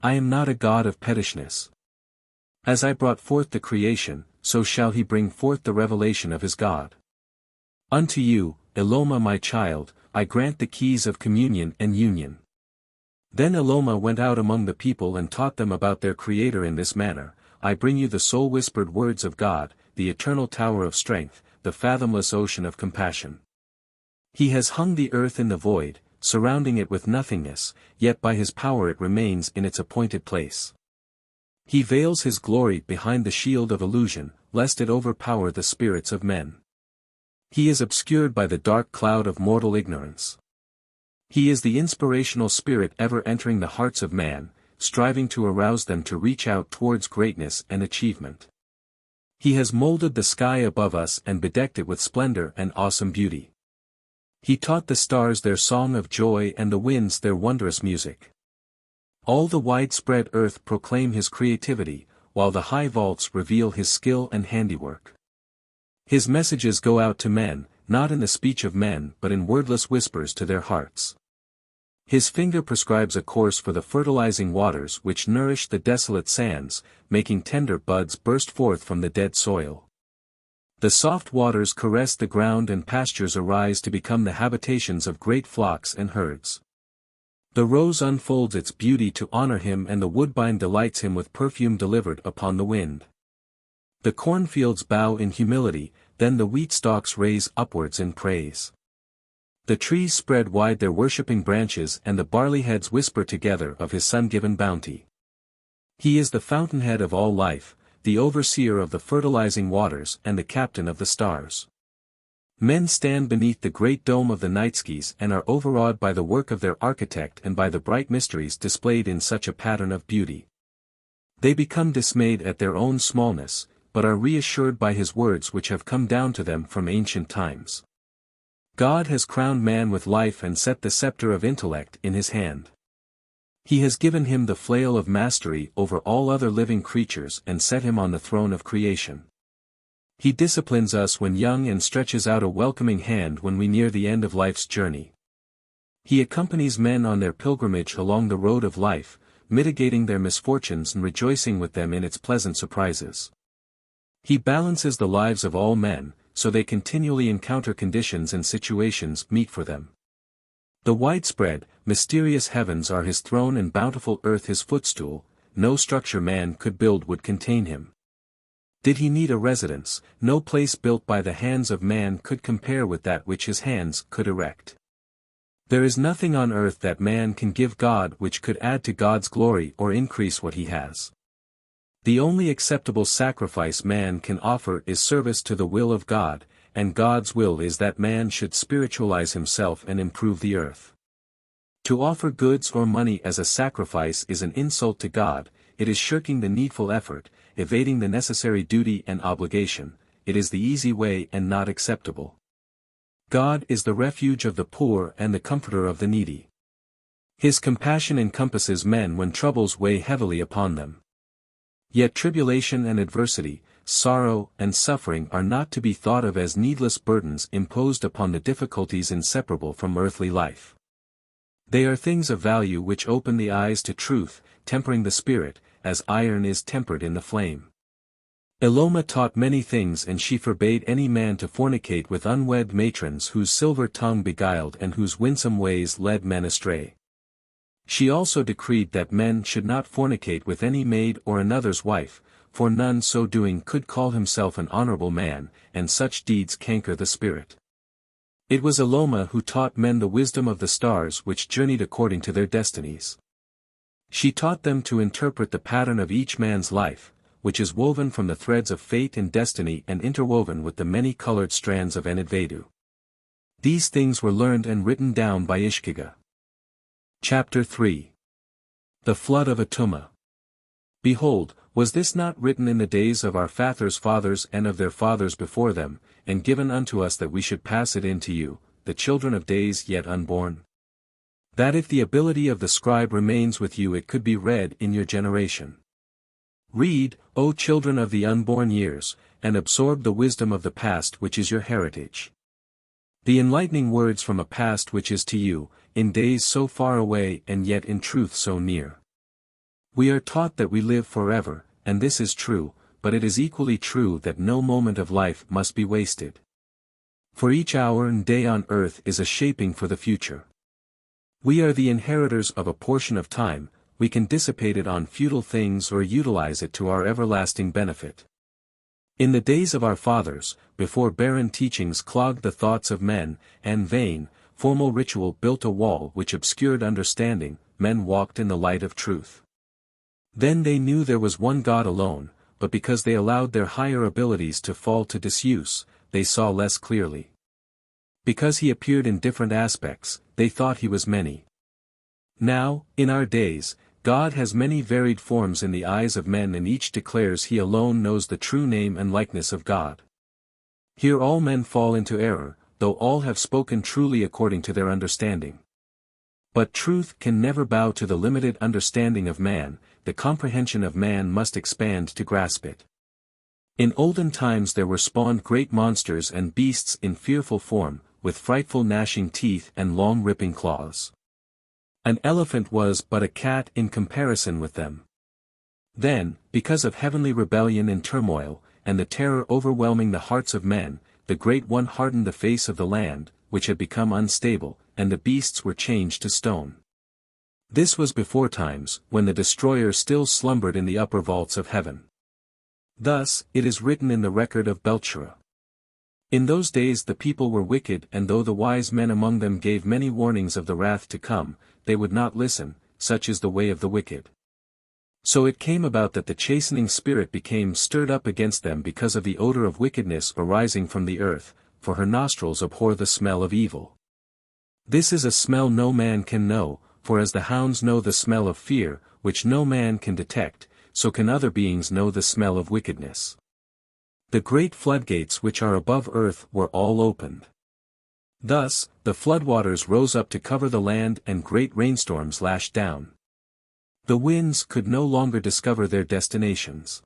I am not a god of pettishness. As I brought forth the creation, so shall he bring forth the revelation of his God. Unto you, Eloma my child, I grant the keys of communion and union. Then Eloma went out among the people and taught them about their Creator in this manner. I bring you the soul-whispered words of God, the eternal tower of strength, the fathomless ocean of compassion. He has hung the earth in the void, surrounding it with nothingness, yet by his power it remains in its appointed place. He veils his glory behind the shield of illusion, lest it overpower the spirits of men. He is obscured by the dark cloud of mortal ignorance. He is the inspirational spirit ever entering the hearts of man, striving to arouse them to reach out towards greatness and achievement. He has molded the sky above us and bedecked it with splendor and awesome beauty. He taught the stars their song of joy and the winds their wondrous music. All the widespread earth proclaim his creativity, while the high vaults reveal his skill and handiwork. His messages go out to men, not in the speech of men but in wordless whispers to their hearts. His finger prescribes a course for the fertilizing waters which nourish the desolate sands, making tender buds burst forth from the dead soil. The soft waters caress the ground and pastures arise to become the habitations of great flocks and herds. The rose unfolds its beauty to honor him and the woodbine delights him with perfume delivered upon the wind. The cornfields bow in humility, then the wheat stalks raise upwards in praise. The trees spread wide their worshipping branches and the barley heads whisper together of his sun-given bounty. He is the fountainhead of all life, the overseer of the fertilizing waters and the captain of the stars. Men stand beneath the great dome of the night skies and are overawed by the work of their architect and by the bright mysteries displayed in such a pattern of beauty. They become dismayed at their own smallness, but are reassured by his words which have come down to them from ancient times. God has crowned man with life and set the scepter of intellect in his hand. He has given him the flail of mastery over all other living creatures and set him on the throne of creation. He disciplines us when young and stretches out a welcoming hand when we near the end of life's journey. He accompanies men on their pilgrimage along the road of life, mitigating their misfortunes and rejoicing with them in its pleasant surprises. He balances the lives of all men, so they continually encounter conditions and situations meet for them. The widespread, mysterious heavens are his throne and bountiful earth his footstool, no structure man could build would contain him. Did he need a residence, no place built by the hands of man could compare with that which his hands could erect. There is nothing on earth that man can give God which could add to God's glory or increase what he has. The only acceptable sacrifice man can offer is service to the will of God, and God's will is that man should spiritualize himself and improve the earth. To offer goods or money as a sacrifice is an insult to God, it is shirking the needful effort, evading the necessary duty and obligation, it is the easy way and not acceptable. God is the refuge of the poor and the comforter of the needy. His compassion encompasses men when troubles weigh heavily upon them. Yet tribulation and adversity, sorrow and suffering are not to be thought of as needless burdens imposed upon the difficulties inseparable from earthly life. They are things of value which open the eyes to truth, tempering the spirit, as iron is tempered in the flame. Eloma taught many things and she forbade any man to fornicate with unwed matrons whose silver tongue beguiled and whose winsome ways led men astray. She also decreed that men should not fornicate with any maid or another's wife, for none so doing could call himself an honorable man, and such deeds canker the spirit. It was Eloma who taught men the wisdom of the stars which journeyed according to their destinies. She taught them to interpret the pattern of each man's life, which is woven from the threads of fate and destiny and interwoven with the many-colored strands of Enidvedu. These things were learned and written down by Ishkiga. Chapter 3. The Flood of Atuma. Behold, was this not written in the days of our fathers' and of their fathers before them, and given unto us that we should pass it in to you, the children of days yet unborn? That if the ability of the scribe remains with you it could be read in your generation. Read, O children of the unborn years, and absorb the wisdom of the past which is your heritage. The enlightening words from a past which is to you, in days so far away and yet in truth so near. We are taught that we live forever, and this is true, but it is equally true that no moment of life must be wasted. For each hour and day on earth is a shaping for the future. We are the inheritors of a portion of time, we can dissipate it on futile things or utilize it to our everlasting benefit. In the days of our fathers, before barren teachings clogged the thoughts of men, and vain, formal ritual built a wall which obscured understanding, men walked in the light of truth. Then they knew there was one God alone, but because they allowed their higher abilities to fall to disuse, they saw less clearly. Because he appeared in different aspects, they thought he was many. Now, in our days, God has many varied forms in the eyes of men and each declares he alone knows the true name and likeness of God. Here all men fall into error, though all have spoken truly according to their understanding. But truth can never bow to the limited understanding of man, the comprehension of man must expand to grasp it. In olden times there were spawned great monsters and beasts in fearful form, with frightful gnashing teeth and long ripping claws. An elephant was but a cat in comparison with them. Then, because of heavenly rebellion and turmoil, and the terror overwhelming the hearts of men, the Great One hardened the face of the land, which had become unstable, and the beasts were changed to stone. This was before times, when the destroyer still slumbered in the upper vaults of heaven. Thus, it is written in the record of Belchra. In those days the people were wicked and though the wise men among them gave many warnings of the wrath to come, they would not listen, such is the way of the wicked. So it came about that the chastening spirit became stirred up against them because of the odor of wickedness arising from the earth, for her nostrils abhor the smell of evil. This is a smell no man can know, for as the hounds know the smell of fear, which no man can detect, so can other beings know the smell of wickedness. The great floodgates which are above earth were all opened. Thus, the floodwaters rose up to cover the land and great rainstorms lashed down. The winds could no longer discover their destinations.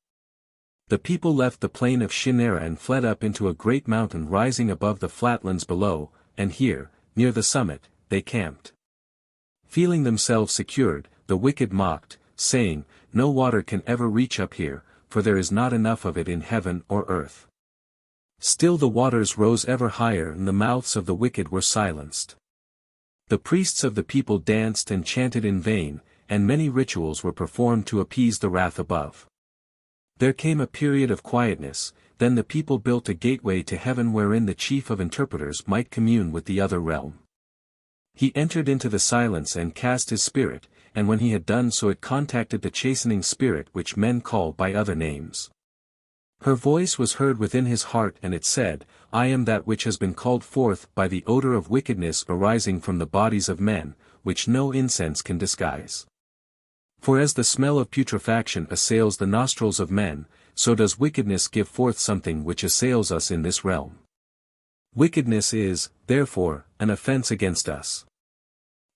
The people left the plain of Shinara and fled up into a great mountain rising above the flatlands below, and here, near the summit, they camped. Feeling themselves secured, the wicked mocked, saying, "No water can ever reach up here, for there is not enough of it in heaven or earth." Still the waters rose ever higher and the mouths of the wicked were silenced. The priests of the people danced and chanted in vain, and many rituals were performed to appease the wrath above. There came a period of quietness, then the people built a gateway to heaven wherein the chief of interpreters might commune with the other realm. He entered into the silence and cast his spirit, and when he had done so it contacted the chastening spirit which men call by other names. Her voice was heard within his heart and it said, I am that which has been called forth by the odor of wickedness arising from the bodies of men, which no incense can disguise. For as the smell of putrefaction assails the nostrils of men, so does wickedness give forth something which assails us in this realm. Wickedness is, therefore, an offense against us.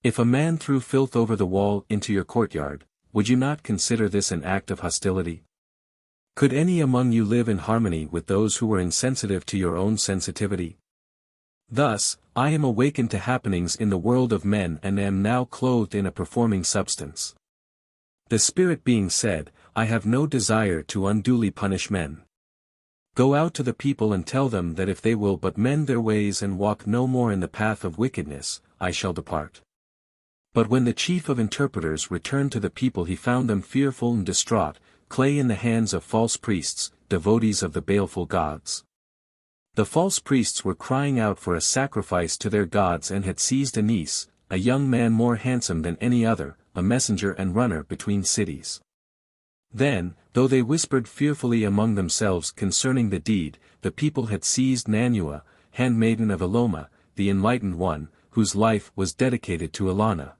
If a man threw filth over the wall into your courtyard, would you not consider this an act of hostility? Could any among you live in harmony with those who were insensitive to your own sensitivity? Thus, I am awakened to happenings in the world of men and am now clothed in a performing substance. The Spirit being said, I have no desire to unduly punish men. Go out to the people and tell them that if they will but mend their ways and walk no more in the path of wickedness, I shall depart. But when the chief of interpreters returned to the people he found them fearful and distraught, clay in the hands of false priests, devotees of the baleful gods. The false priests were crying out for a sacrifice to their gods and had seized Anis, a young man more handsome than any other, a messenger and runner between cities. Then, though they whispered fearfully among themselves concerning the deed, the people had seized Nanua, handmaiden of Eloma, the enlightened one, whose life was dedicated to Ilana.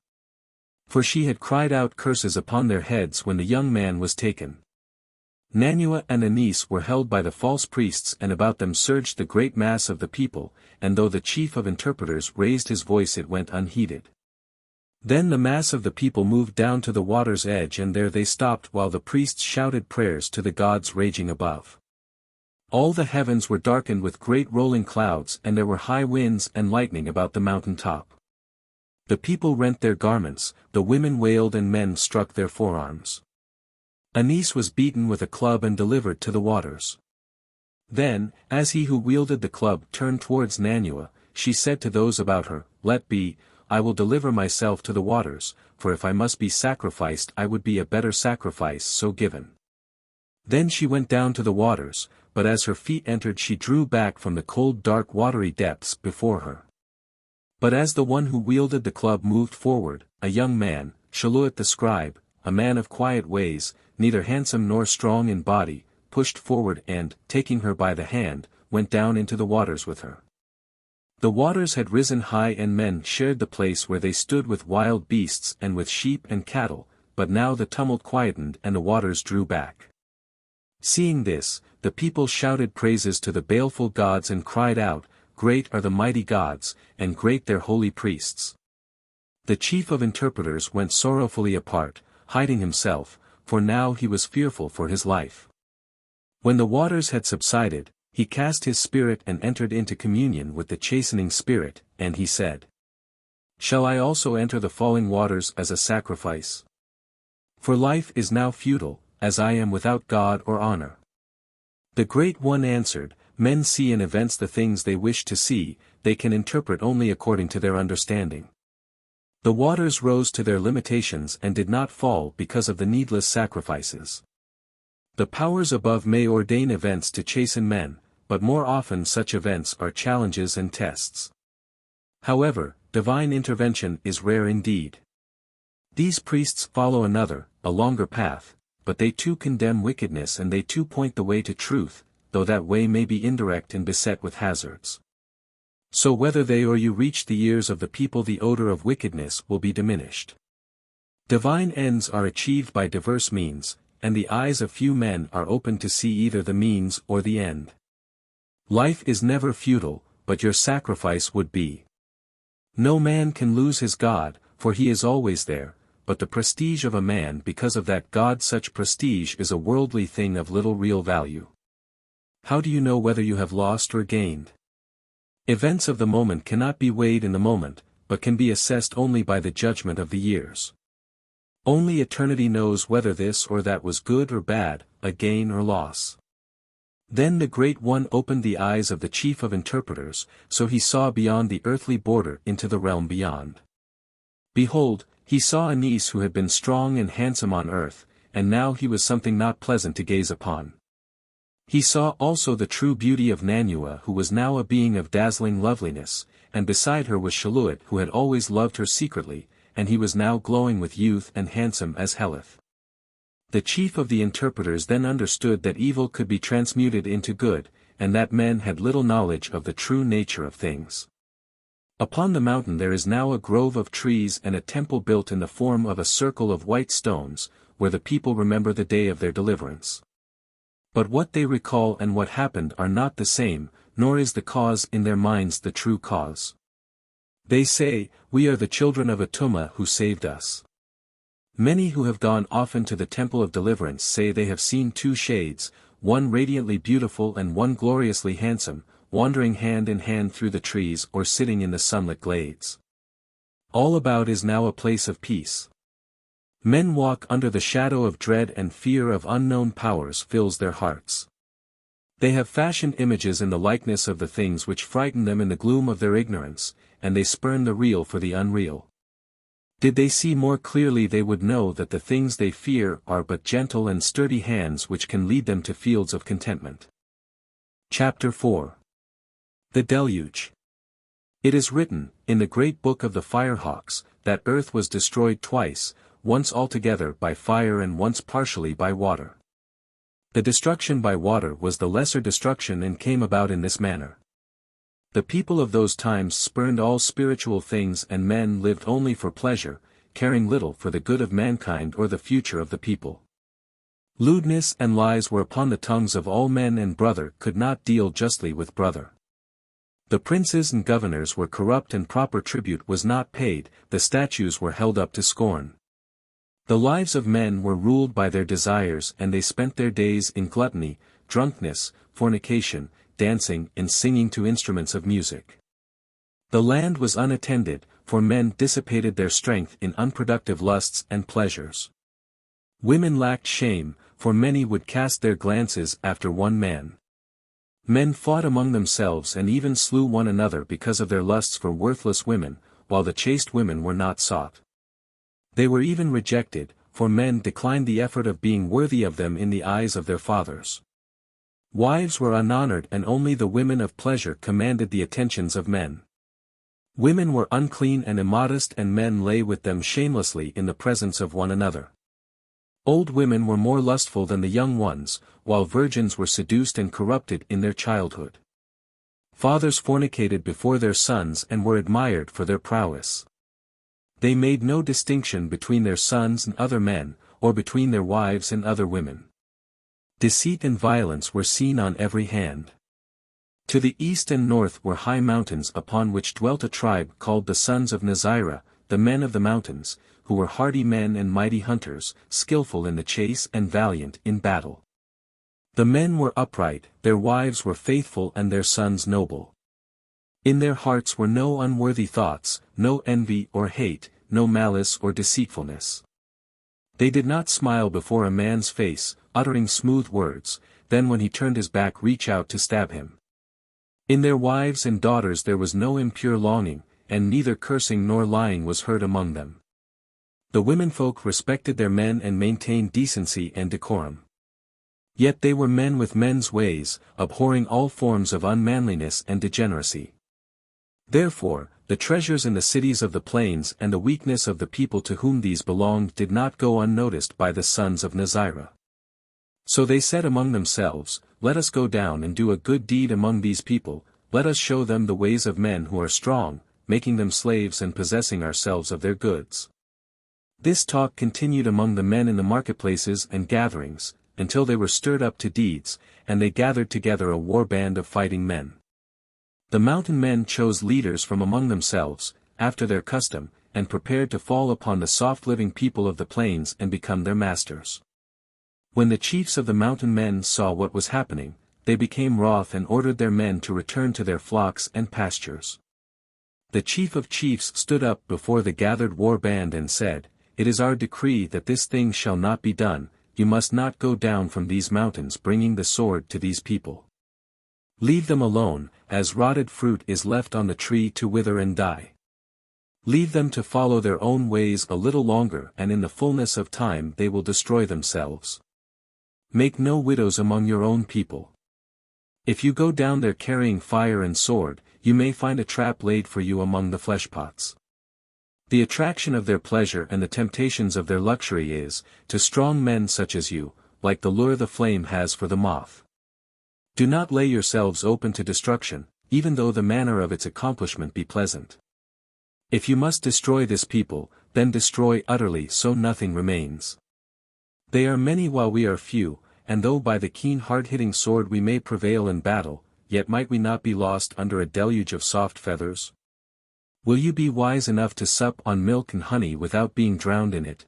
For she had cried out curses upon their heads when the young man was taken. Nanua and Anis were held by the false priests and about them surged the great mass of the people, and though the chief of interpreters raised his voice it went unheeded. Then the mass of the people moved down to the water's edge and there they stopped while the priests shouted prayers to the gods raging above. All the heavens were darkened with great rolling clouds and there were high winds and lightning about the mountain top. The people rent their garments, the women wailed and men struck their forearms. Anis was beaten with a club and delivered to the waters. Then, as he who wielded the club turned towards Nanua, she said to those about her, Let be, I will deliver myself to the waters, for if I must be sacrificed I would be a better sacrifice so given. Then she went down to the waters, but as her feet entered she drew back from the cold dark watery depths before her. But as the one who wielded the club moved forward, a young man, Shaluit the scribe, a man of quiet ways, neither handsome nor strong in body, pushed forward and, taking her by the hand, went down into the waters with her. The waters had risen high and men shared the place where they stood with wild beasts and with sheep and cattle, but now the tumult quietened and the waters drew back. Seeing this, the people shouted praises to the baleful gods and cried out, Great are the mighty gods, and great their holy priests. The chief of interpreters went sorrowfully apart, hiding himself, for now he was fearful for his life. When the waters had subsided, he cast his spirit and entered into communion with the chastening spirit, and he said, Shall I also enter the falling waters as a sacrifice? For life is now futile, as I am without God or honor. The Great One answered, Men see in events the things they wish to see, they can interpret only according to their understanding. The waters rose to their limitations and did not fall because of the needless sacrifices. The powers above may ordain events to chasten men, but more often such events are challenges and tests. However, divine intervention is rare indeed. These priests follow another, a longer path, but they too condemn wickedness and they too point the way to truth, though that way may be indirect and beset with hazards. So whether they or you reach the ears of the people the odor of wickedness will be diminished. Divine ends are achieved by diverse means, and the eyes of few men are open to see either the means or the end. Life is never futile, but your sacrifice would be. No man can lose his God, for he is always there, but the prestige of a man because of that God such prestige is a worldly thing of little real value. How do you know whether you have lost or gained? Events of the moment cannot be weighed in the moment, but can be assessed only by the judgment of the years. Only eternity knows whether this or that was good or bad, a gain or loss. Then the Great One opened the eyes of the chief of interpreters, so he saw beyond the earthly border into the realm beyond. Behold, he saw a niece who had been strong and handsome on earth, and now he was something not pleasant to gaze upon. He saw also the true beauty of Nanua, who was now a being of dazzling loveliness, and beside her was Shaluit, who had always loved her secretly, and he was now glowing with youth and handsome as Heleth. The chief of the interpreters then understood that evil could be transmuted into good, and that men had little knowledge of the true nature of things. Upon the mountain there is now a grove of trees and a temple built in the form of a circle of white stones, where the people remember the day of their deliverance. But what they recall and what happened are not the same, nor is the cause in their minds the true cause. They say, "We are the children of Atuma who saved us." Many who have gone often to the temple of deliverance say they have seen two shades, one radiantly beautiful and one gloriously handsome, wandering hand in hand through the trees or sitting in the sunlit glades. All about is now a place of peace. Men walk under the shadow of dread, and fear of unknown powers fills their hearts. They have fashioned images in the likeness of the things which frighten them in the gloom of their ignorance, and they spurn the real for the unreal. Did they see more clearly they would know that the things they fear are but gentle and sturdy hands which can lead them to fields of contentment. Chapter 4. The Deluge. It is written, in the great book of the Firehawks, that earth was destroyed twice, once altogether by fire and once partially by water. The destruction by water was the lesser destruction and came about in this manner. The people of those times spurned all spiritual things, and men lived only for pleasure, caring little for the good of mankind or the future of the people. Lewdness and lies were upon the tongues of all men, and brother could not deal justly with brother. The princes and governors were corrupt, and proper tribute was not paid, the statues were held up to scorn. The lives of men were ruled by their desires, and they spent their days in gluttony, drunkenness, fornication, dancing, and singing to instruments of music. The land was unattended, for men dissipated their strength in unproductive lusts and pleasures. Women lacked shame, for many would cast their glances after one man. Men fought among themselves and even slew one another because of their lusts for worthless women, while the chaste women were not sought. They were even rejected, for men declined the effort of being worthy of them in the eyes of their fathers. Wives were unhonored, and only the women of pleasure commanded the attentions of men. Women were unclean and immodest, and men lay with them shamelessly in the presence of one another. Old women were more lustful than the young ones, while virgins were seduced and corrupted in their childhood. Fathers fornicated before their sons and were admired for their prowess. They made no distinction between their sons and other men, or between their wives and other women. Deceit and violence were seen on every hand. To the east and north were high mountains upon which dwelt a tribe called the sons of Nezirah, the men of the mountains, who were hardy men and mighty hunters, skillful in the chase and valiant in battle. The men were upright, their wives were faithful, and their sons noble. In their hearts were no unworthy thoughts, no envy or hate, no malice or deceitfulness. They did not smile before a man's face, uttering smooth words, then when he turned his back reach out to stab him. In their wives and daughters there was no impure longing, and neither cursing nor lying was heard among them. The womenfolk respected their men and maintained decency and decorum. Yet they were men with men's ways, abhorring all forms of unmanliness and degeneracy. Therefore, the treasures in the cities of the plains and the weakness of the people to whom these belonged did not go unnoticed by the sons of Nezirah. So they said among themselves, "Let us go down and do a good deed among these people, let us show them the ways of men who are strong, making them slaves and possessing ourselves of their goods." This talk continued among the men in the marketplaces and gatherings, until they were stirred up to deeds, and they gathered together a war band of fighting men. The mountain men chose leaders from among themselves, after their custom, and prepared to fall upon the soft-living people of the plains and become their masters. When the chiefs of the mountain men saw what was happening, they became wroth and ordered their men to return to their flocks and pastures. The chief of chiefs stood up before the gathered war band and said, "It is our decree that this thing shall not be done, you must not go down from these mountains bringing the sword to these people. Leave them alone, as rotted fruit is left on the tree to wither and die. Leave them to follow their own ways a little longer, and in the fullness of time they will destroy themselves. Make no widows among your own people. If you go down there carrying fire and sword, you may find a trap laid for you among the fleshpots. The attraction of their pleasure and the temptations of their luxury is, to strong men such as you, like the lure the flame has for the moth. Do not lay yourselves open to destruction, even though the manner of its accomplishment be pleasant. If you must destroy this people, then destroy utterly so nothing remains. They are many while we are few, and though by the keen hard-hitting sword we may prevail in battle, yet might we not be lost under a deluge of soft feathers? Will you be wise enough to sup on milk and honey without being drowned in it?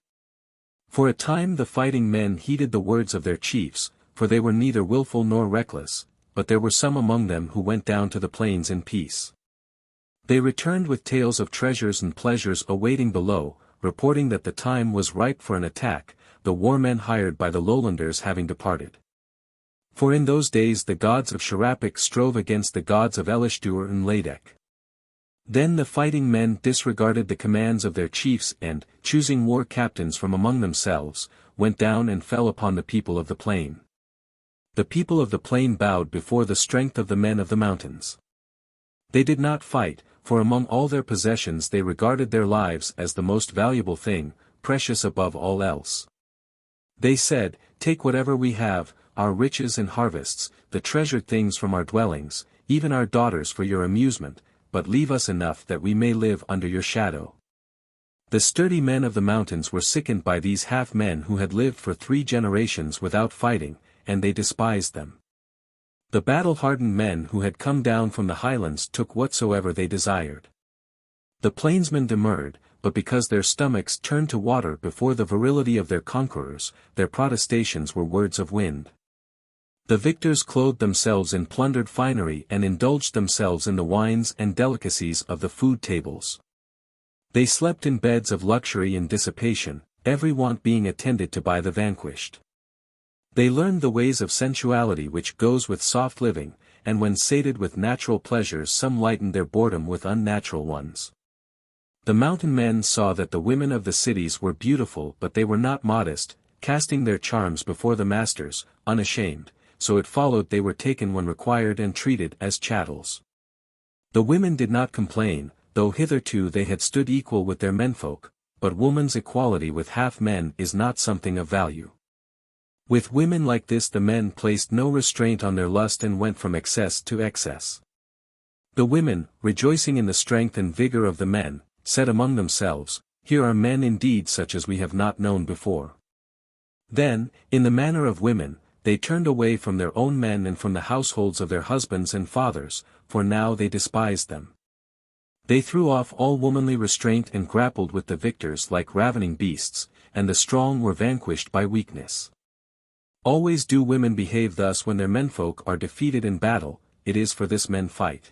For a time the fighting men heeded the words of their chiefs, for they were neither willful nor reckless, but there were some among them who went down to the plains in peace. They returned with tales of treasures and pleasures awaiting below, reporting that the time was ripe for an attack, the war men hired by the lowlanders having departed. For in those days the gods of Shirapik strove against the gods of Elishdur and Ladek. Then the fighting men disregarded the commands of their chiefs and, choosing war captains from among themselves, went down and fell upon the people of the plain. The people of the plain bowed before the strength of the men of the mountains. They did not fight, for among all their possessions they regarded their lives as the most valuable thing, precious above all else. They said, "Take whatever we have, our riches and harvests, the treasured things from our dwellings, even our daughters for your amusement, but leave us enough that we may live under your shadow." The sturdy men of the mountains were sickened by these half-men who had lived for 3 generations without fighting, and they despised them. The battle-hardened men who had come down from the highlands took whatsoever they desired. The plainsmen demurred, but because their stomachs turned to water before the virility of their conquerors, their protestations were words of wind. The victors clothed themselves in plundered finery and indulged themselves in the wines and delicacies of the food tables. They slept in beds of luxury and dissipation, every want being attended to by the vanquished. They learned the ways of sensuality which goes with soft living, and when sated with natural pleasures some lightened their boredom with unnatural ones. The mountain men saw that the women of the cities were beautiful but they were not modest, casting their charms before the masters, unashamed, so it followed they were taken when required and treated as chattels. The women did not complain, though hitherto they had stood equal with their menfolk, but woman's equality with half-men is not something of value. With women like this the men placed no restraint on their lust and went from excess to excess. The women, rejoicing in the strength and vigor of the men, said among themselves, "Here are men indeed such as we have not known before." Then, in the manner of women, they turned away from their own men and from the households of their husbands and fathers, for now they despised them. They threw off all womanly restraint and grappled with the victors like ravening beasts, and the strong were vanquished by weakness. Always do women behave thus when their menfolk are defeated in battle, it is for this men fight.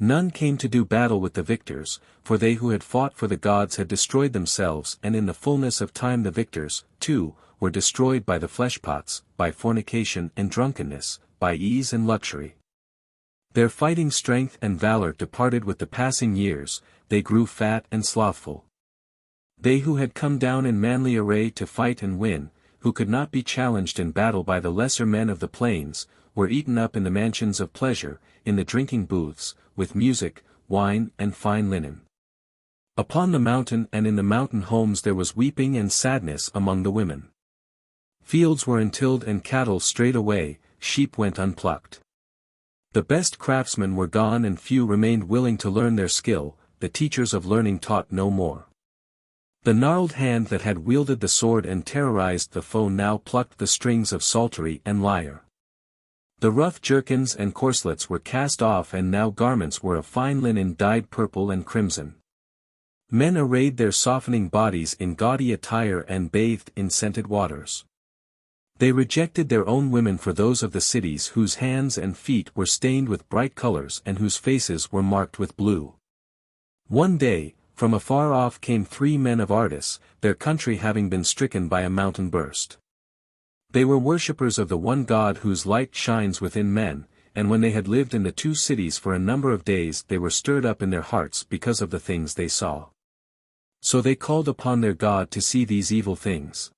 None came to do battle with the victors, for they who had fought for the gods had destroyed themselves and in the fullness of time the victors, too, were destroyed by the fleshpots, by fornication and drunkenness, by ease and luxury. Their fighting strength and valor departed with the passing years, they grew fat and slothful. They who had come down in manly array to fight and win, who could not be challenged in battle by the lesser men of the plains, were eaten up in the mansions of pleasure, in the drinking booths, with music, wine and fine linen. Upon the mountain and in the mountain homes there was weeping and sadness among the women. Fields were untilled and cattle strayed away, sheep went unplucked. The best craftsmen were gone and few remained willing to learn their skill, the teachers of learning taught no more. The gnarled hand that had wielded the sword and terrorized the foe now plucked the strings of psaltery and lyre. The rough jerkins and corslets were cast off and now garments were of fine linen dyed purple and crimson. Men arrayed their softening bodies in gaudy attire and bathed in scented waters. They rejected their own women for those of the cities whose hands and feet were stained with bright colors and whose faces were marked with blue. One day, from afar off came 3 men of Ardis, their country having been stricken by a mountain burst. They were worshippers of the one God whose light shines within men, and when they had lived in the two cities for a number of days they were stirred up in their hearts because of the things they saw. So they called upon their God to see these evil things.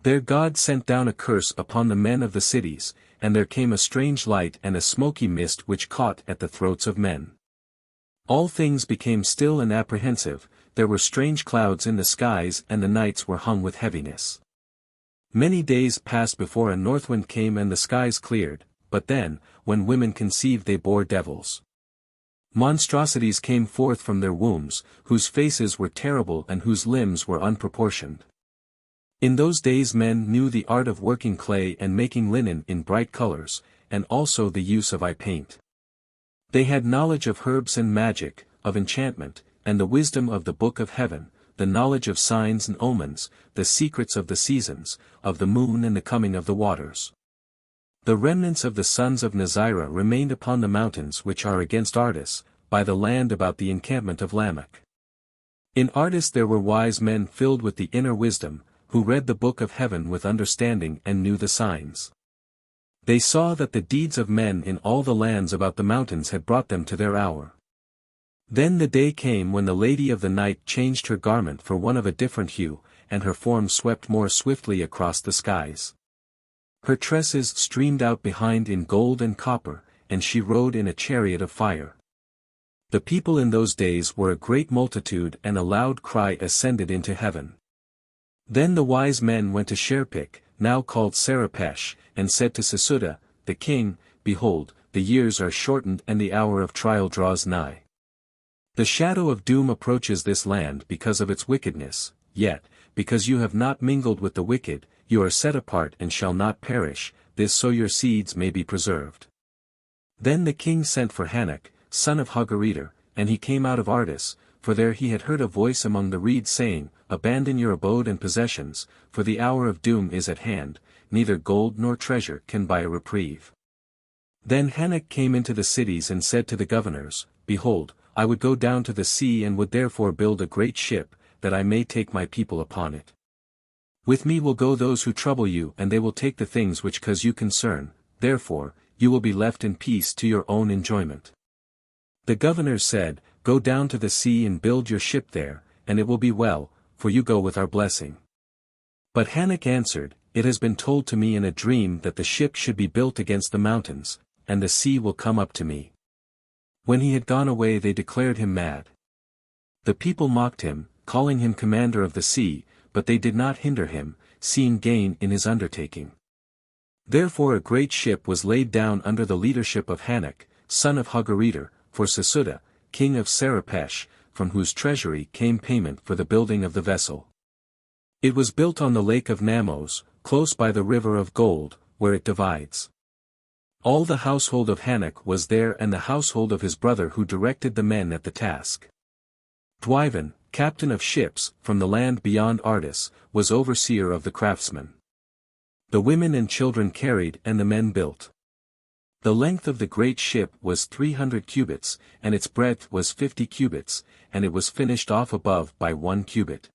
Their God sent down a curse upon the men of the cities, and there came a strange light and a smoky mist which caught at the throats of men. All things became still and apprehensive, there were strange clouds in the skies and the nights were hung with heaviness. Many days passed before a northwind came and the skies cleared, but then, when women conceived they bore devils. Monstrosities came forth from their wombs, whose faces were terrible and whose limbs were unproportioned. In those days men knew the art of working clay and making linen in bright colors, and also the use of eye paint. They had knowledge of herbs and magic, of enchantment, and the wisdom of the book of heaven, the knowledge of signs and omens, the secrets of the seasons, of the moon and the coming of the waters. The remnants of the sons of Nezirah remained upon the mountains which are against Ardis, by the land about the encampment of Lamech. In Ardis there were wise men filled with the inner wisdom, who read the book of heaven with understanding and knew the signs. They saw that the deeds of men in all the lands about the mountains had brought them to their hour. Then the day came when the lady of the night changed her garment for one of a different hue, and her form swept more swiftly across the skies. Her tresses streamed out behind in gold and copper, and she rode in a chariot of fire. The people in those days were a great multitude and a loud cry ascended into heaven. Then the wise men went to Sherpik, now called Sarapesh, and said to Sesuda, the king, Behold, the years are shortened and the hour of trial draws nigh. The shadow of doom approaches this land because of its wickedness, yet, because you have not mingled with the wicked, you are set apart and shall not perish, this so your seeds may be preserved. Then the king sent for Hanok, son of Hagaritar, and he came out of Ardis, for there he had heard a voice among the reeds saying, Abandon your abode and possessions, for the hour of doom is at hand, neither gold nor treasure can buy a reprieve. Then Hanok came into the cities and said to the governors, Behold, I would go down to the sea and would therefore build a great ship, that I may take my people upon it. With me will go those who trouble you and they will take the things which cause you concern, therefore, you will be left in peace to your own enjoyment. The governors said, Go down to the sea and build your ship there, and it will be well, for you go with our blessing. But Hanok answered, It has been told to me in a dream that the ship should be built against the mountains, and the sea will come up to me. When he had gone away they declared him mad. The people mocked him, calling him commander of the sea, but they did not hinder him, seeing gain in his undertaking. Therefore a great ship was laid down under the leadership of Hanok, son of Hagaritar, for Sesuda, king of Sarapesh, from whose treasury came payment for the building of the vessel. It was built on the lake of Namos, close by the river of gold, where it divides. All the household of Hanok was there and the household of his brother who directed the men at the task. Dwiven, captain of ships, from the land beyond Ardis, was overseer of the craftsmen. The women and children carried and the men built. The length of the great ship was 300 cubits, and its breadth was 50 cubits, and it was finished off above by 1 cubit.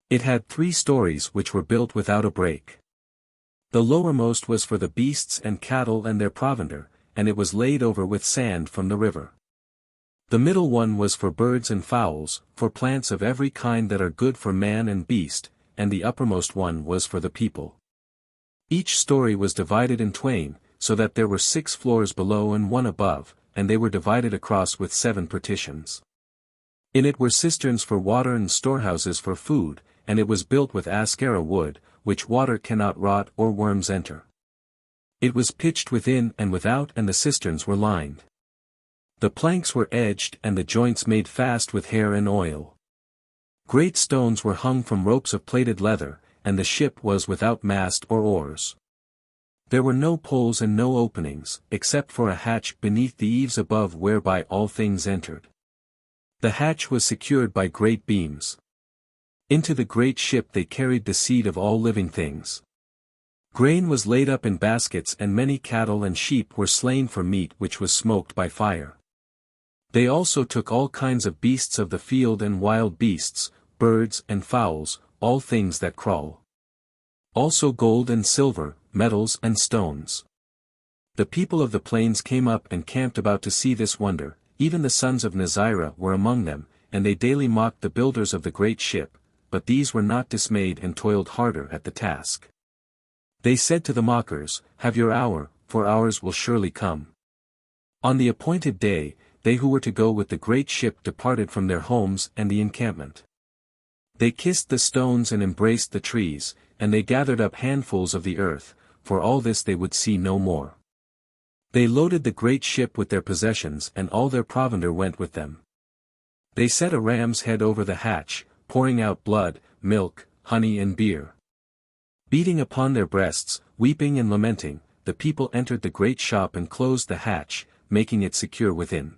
It had 3 stories which were built without a break. The lowermost was for the beasts and cattle and their provender, and it was laid over with sand from the river. The middle one was for birds and fowls, for plants of every kind that are good for man and beast, and the uppermost one was for the people. Each story was divided in twain, so that there were 6 floors below and 1 above, and they were divided across with 7 partitions. In it were cisterns for water and storehouses for food, and it was built with ascara wood, which water cannot rot or worms enter. It was pitched within and without and the cisterns were lined. The planks were edged and the joints made fast with hair and oil. Great stones were hung from ropes of plaited leather, and the ship was without mast or oars. There were no poles and no openings, except for a hatch beneath the eaves above whereby all things entered. The hatch was secured by great beams. Into the great ship they carried the seed of all living things. Grain was laid up in baskets and many cattle and sheep were slain for meat which was smoked by fire. They also took all kinds of beasts of the field and wild beasts, birds and fowls, all things that crawl. Also gold and silver, metals and stones. The people of the plains came up and camped about to see this wonder, even the sons of Nezirah were among them, and they daily mocked the builders of the great ship, but these were not dismayed and toiled harder at the task. They said to the mockers, "Have your hour, for ours will surely come." On the appointed day, they who were to go with the great ship departed from their homes and the encampment. They kissed the stones and embraced the trees, and they gathered up handfuls of the earth, for all this they would see no more. They loaded the great ship with their possessions and all their provender went with them. They set a ram's head over the hatch, pouring out blood, milk, honey and beer. Beating upon their breasts, weeping and lamenting, the people entered the great shop and closed the hatch, making it secure within.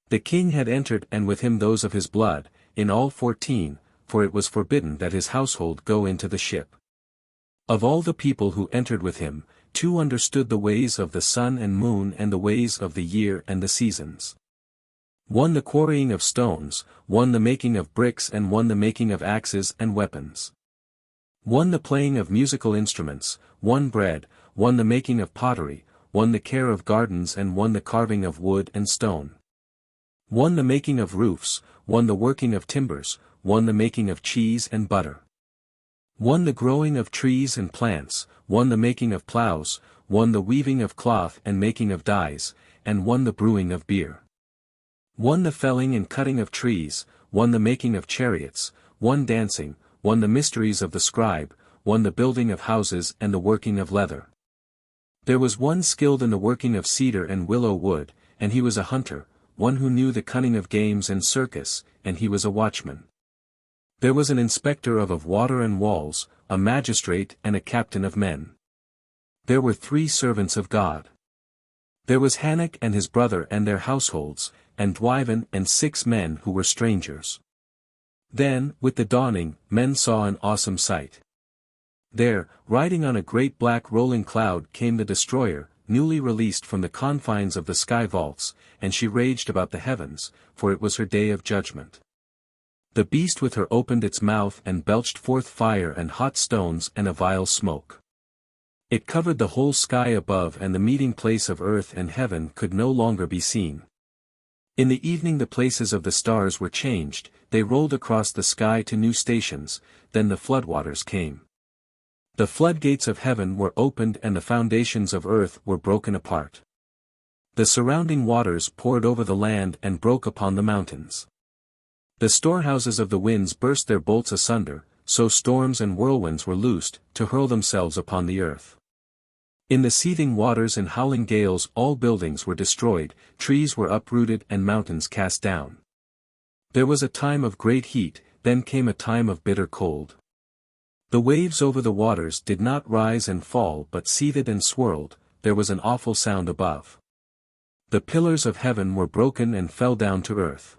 The king had entered and with him those of his blood, in all 14, for it was forbidden that his household go into the ship. Of all the people who entered with him, 2 understood the ways of the sun and moon and the ways of the year and the seasons. 1 the quarrying of stones, 1 the making of bricks and 1 the making of axes and weapons. 1 the playing of musical instruments, 1 bread, 1 the making of pottery, 1 the care of gardens and 1 the carving of wood and stone. 1 the making of roofs, 1 the working of timbers, 1 the making of cheese and butter. 1 the growing of trees and plants, 1 the making of plows, 1 the weaving of cloth and making of dyes, and 1 the brewing of beer. 1 the felling and cutting of trees, 1 the making of chariots, 1 dancing, 1 the mysteries of the scribe, 1 the building of houses and the working of leather. There was 1 skilled in the working of cedar and willow wood, and he was a hunter, 1 who knew the cunning of games and circus, and he was a watchman. There was an inspector of water and walls, a magistrate and a captain of men. There were 3 servants of God. There was Hanok and his brother and their households, and Dwiven and 6 men who were strangers. Then, with the dawning, men saw an awesome sight. There, riding on a great black rolling cloud came the destroyer, newly released from the confines of the sky vaults, and she raged about the heavens, for it was her day of judgment. The beast with her opened its mouth and belched forth fire and hot stones and a vile smoke. It covered the whole sky above and the meeting place of earth and heaven could no longer be seen. In the evening the places of the stars were changed, they rolled across the sky to new stations, then the floodwaters came. The floodgates of heaven were opened and the foundations of earth were broken apart. The surrounding waters poured over the land and broke upon the mountains. The storehouses of the winds burst their bolts asunder, so storms and whirlwinds were loosed, to hurl themselves upon the earth. In the seething waters and howling gales all buildings were destroyed, trees were uprooted and mountains cast down. There was a time of great heat, then came a time of bitter cold. The waves over the waters did not rise and fall but seethed and swirled, there was an awful sound above. The pillars of heaven were broken and fell down to earth.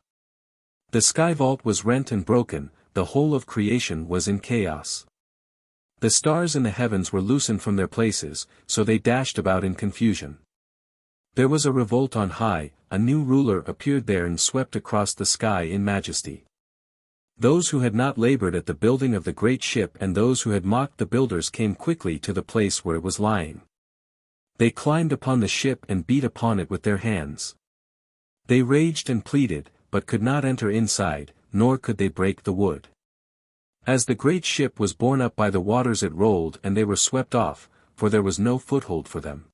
The sky vault was rent and broken, the whole of creation was in chaos. The stars in the heavens were loosened from their places, so they dashed about in confusion. There was a revolt on high, a new ruler appeared there and swept across the sky in majesty. Those who had not labored at the building of the great ship and those who had mocked the builders came quickly to the place where it was lying. They climbed upon the ship and beat upon it with their hands. They raged and pleaded, but could not enter inside, nor could they break the wood. As the great ship was borne up by the waters it rolled and they were swept off, for there was no foothold for them.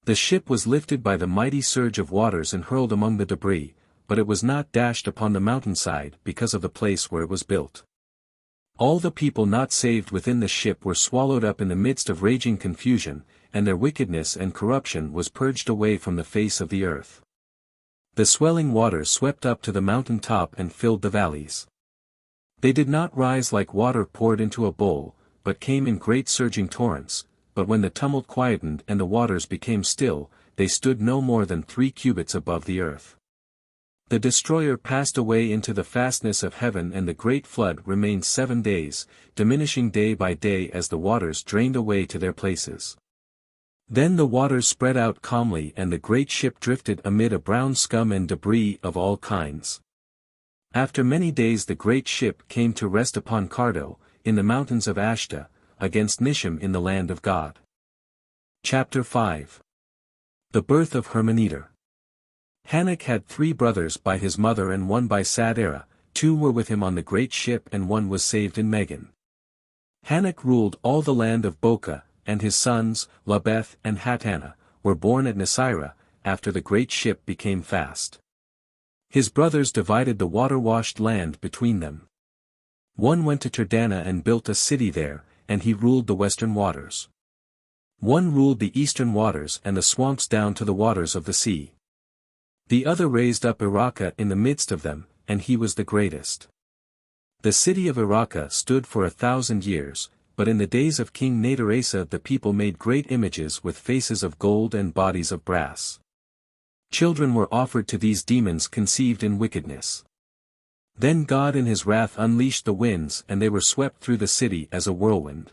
The ship was lifted by the mighty surge of waters and hurled among the debris, but it was not dashed upon the mountainside because of the place where it was built. All the people not saved within the ship were swallowed up in the midst of raging confusion, and their wickedness and corruption was purged away from the face of the earth. The swelling waters swept up to the mountain top and filled the valleys. They did not rise like water poured into a bowl, but came in great surging torrents, but when the tumult quietened and the waters became still, they stood no more than 3 cubits above the earth. The destroyer passed away into the fastness of heaven and the great flood remained 7 days, diminishing day by day as the waters drained away to their places. Then the waters spread out calmly and the great ship drifted amid a brown scum and debris of all kinds. After many days the great ship came to rest upon Cardo, in the mountains of Ashta, against Nishim in the land of God. Chapter 5 The birth of Hurmanetar. Hanok had 3 brothers by his mother and 1 by Sadera, 2 were with him on the great ship and 1 was saved in Megan. Hanok ruled all the land of Boca, and his sons, Labeth and Hatana, were born at Nezirah, after the great ship became fast. His brothers divided the water-washed land between them. One went to Turdana and built a city there, and he ruled the western waters. One ruled the eastern waters and the swamps down to the waters of the sea. The other raised up Iraka in the midst of them, and he was the greatest. The city of Iraka stood for 1,000 years, but in the days of King Nadaresa the people made great images with faces of gold and bodies of brass. Children were offered to these demons conceived in wickedness. Then God in his wrath unleashed the winds and they were swept through the city as a whirlwind.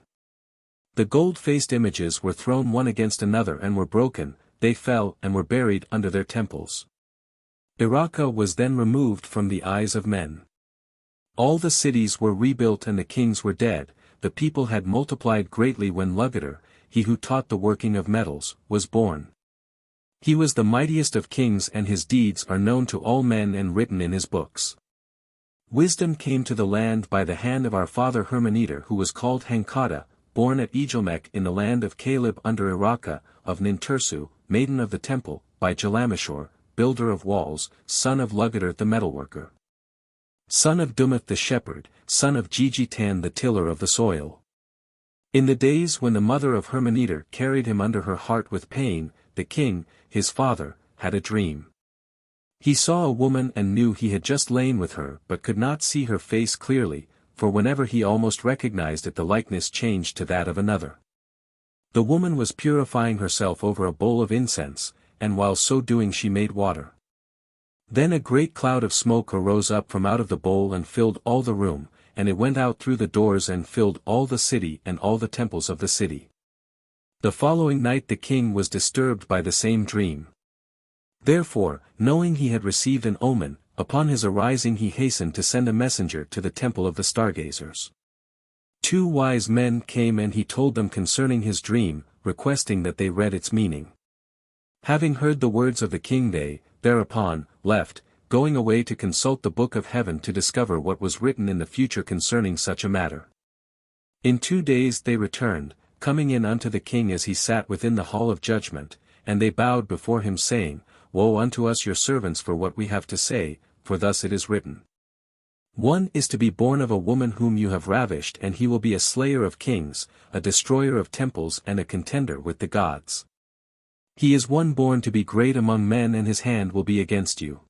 The gold-faced images were thrown one against another and were broken, they fell and were buried under their temples. Iraka was then removed from the eyes of men. All the cities were rebuilt and the kings were dead, the people had multiplied greatly when Lewid, he who taught the working of metals, was born. He was the mightiest of kings and his deeds are known to all men and written in his books. Wisdom came to the land by the hand of our father Hurmanetar who was called Hankada, born at Egelmech in the land of Caleb under Iraka, of Nintursu, maiden of the temple, by Jalamashor, builder of walls, son of Lewid the metalworker. Son of Dumath the shepherd, son of Gigitan the tiller of the soil. In the days when the mother of Hurmanetar carried him under her heart with pain, the king, his father, had a dream. He saw a woman and knew he had just lain with her but could not see her face clearly, for whenever he almost recognized it the likeness changed to that of another. The woman was purifying herself over a bowl of incense, and while so doing she made water. Then a great cloud of smoke arose up from out of the bowl and filled all the room, and it went out through the doors and filled all the city and all the temples of the city. The following night the king was disturbed by the same dream. Therefore, knowing he had received an omen, upon his arising he hastened to send a messenger to the temple of the stargazers. 2 wise men came and he told them concerning his dream, requesting that they read its meaning. Having heard the words of the king they, thereupon, left, going away to consult the book of heaven to discover what was written in the future concerning such a matter. In 2 days they returned, coming in unto the king as he sat within the hall of judgment, and they bowed before him saying, Woe unto us your servants for what we have to say, for thus it is written. One is to be born of a woman whom you have ravished and he will be a slayer of kings, a destroyer of temples and a contender with the gods. He is one born to be great among men and his hand will be against you.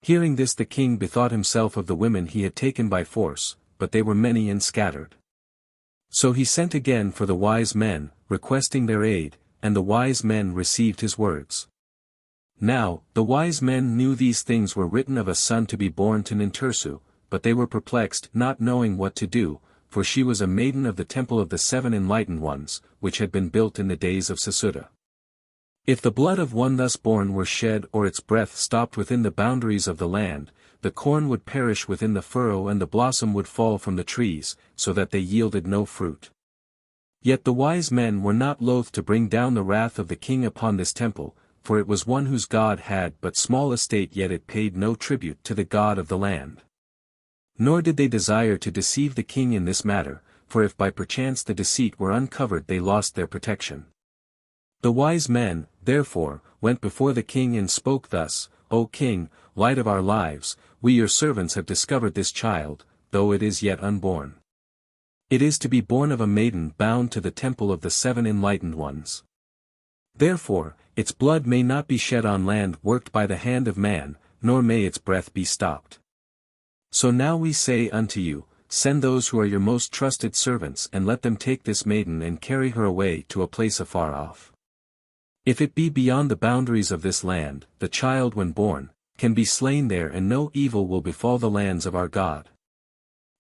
Hearing this the king bethought himself of the women he had taken by force, but they were many and scattered. So he sent again for the wise men, requesting their aid, and the wise men received his words. Now, the wise men knew these things were written of a son to be born to Nintursu, but they were perplexed not knowing what to do, for she was a maiden of the temple of the 7 enlightened ones, which had been built in the days of Sesuda. If the blood of one thus born were shed or its breath stopped within the boundaries of the land, the corn would perish within the furrow and the blossom would fall from the trees, so that they yielded no fruit. Yet the wise men were not loath to bring down the wrath of the king upon this temple, for it was one whose god had but small estate yet it paid no tribute to the god of the land. Nor did they desire to deceive the king in this matter, for if by perchance the deceit were uncovered they lost their protection. The wise men, therefore, went before the king and spoke thus, O king, light of our lives, we your servants have discovered this child, though it is yet unborn. It is to be born of a maiden bound to the temple of the 7 enlightened ones. Therefore, its blood may not be shed on land worked by the hand of man, nor may its breath be stopped. So now we say unto you, send those who are your most trusted servants and let them take this maiden and carry her away to a place afar off. If it be beyond the boundaries of this land, the child when born, can be slain there and no evil will befall the lands of our God.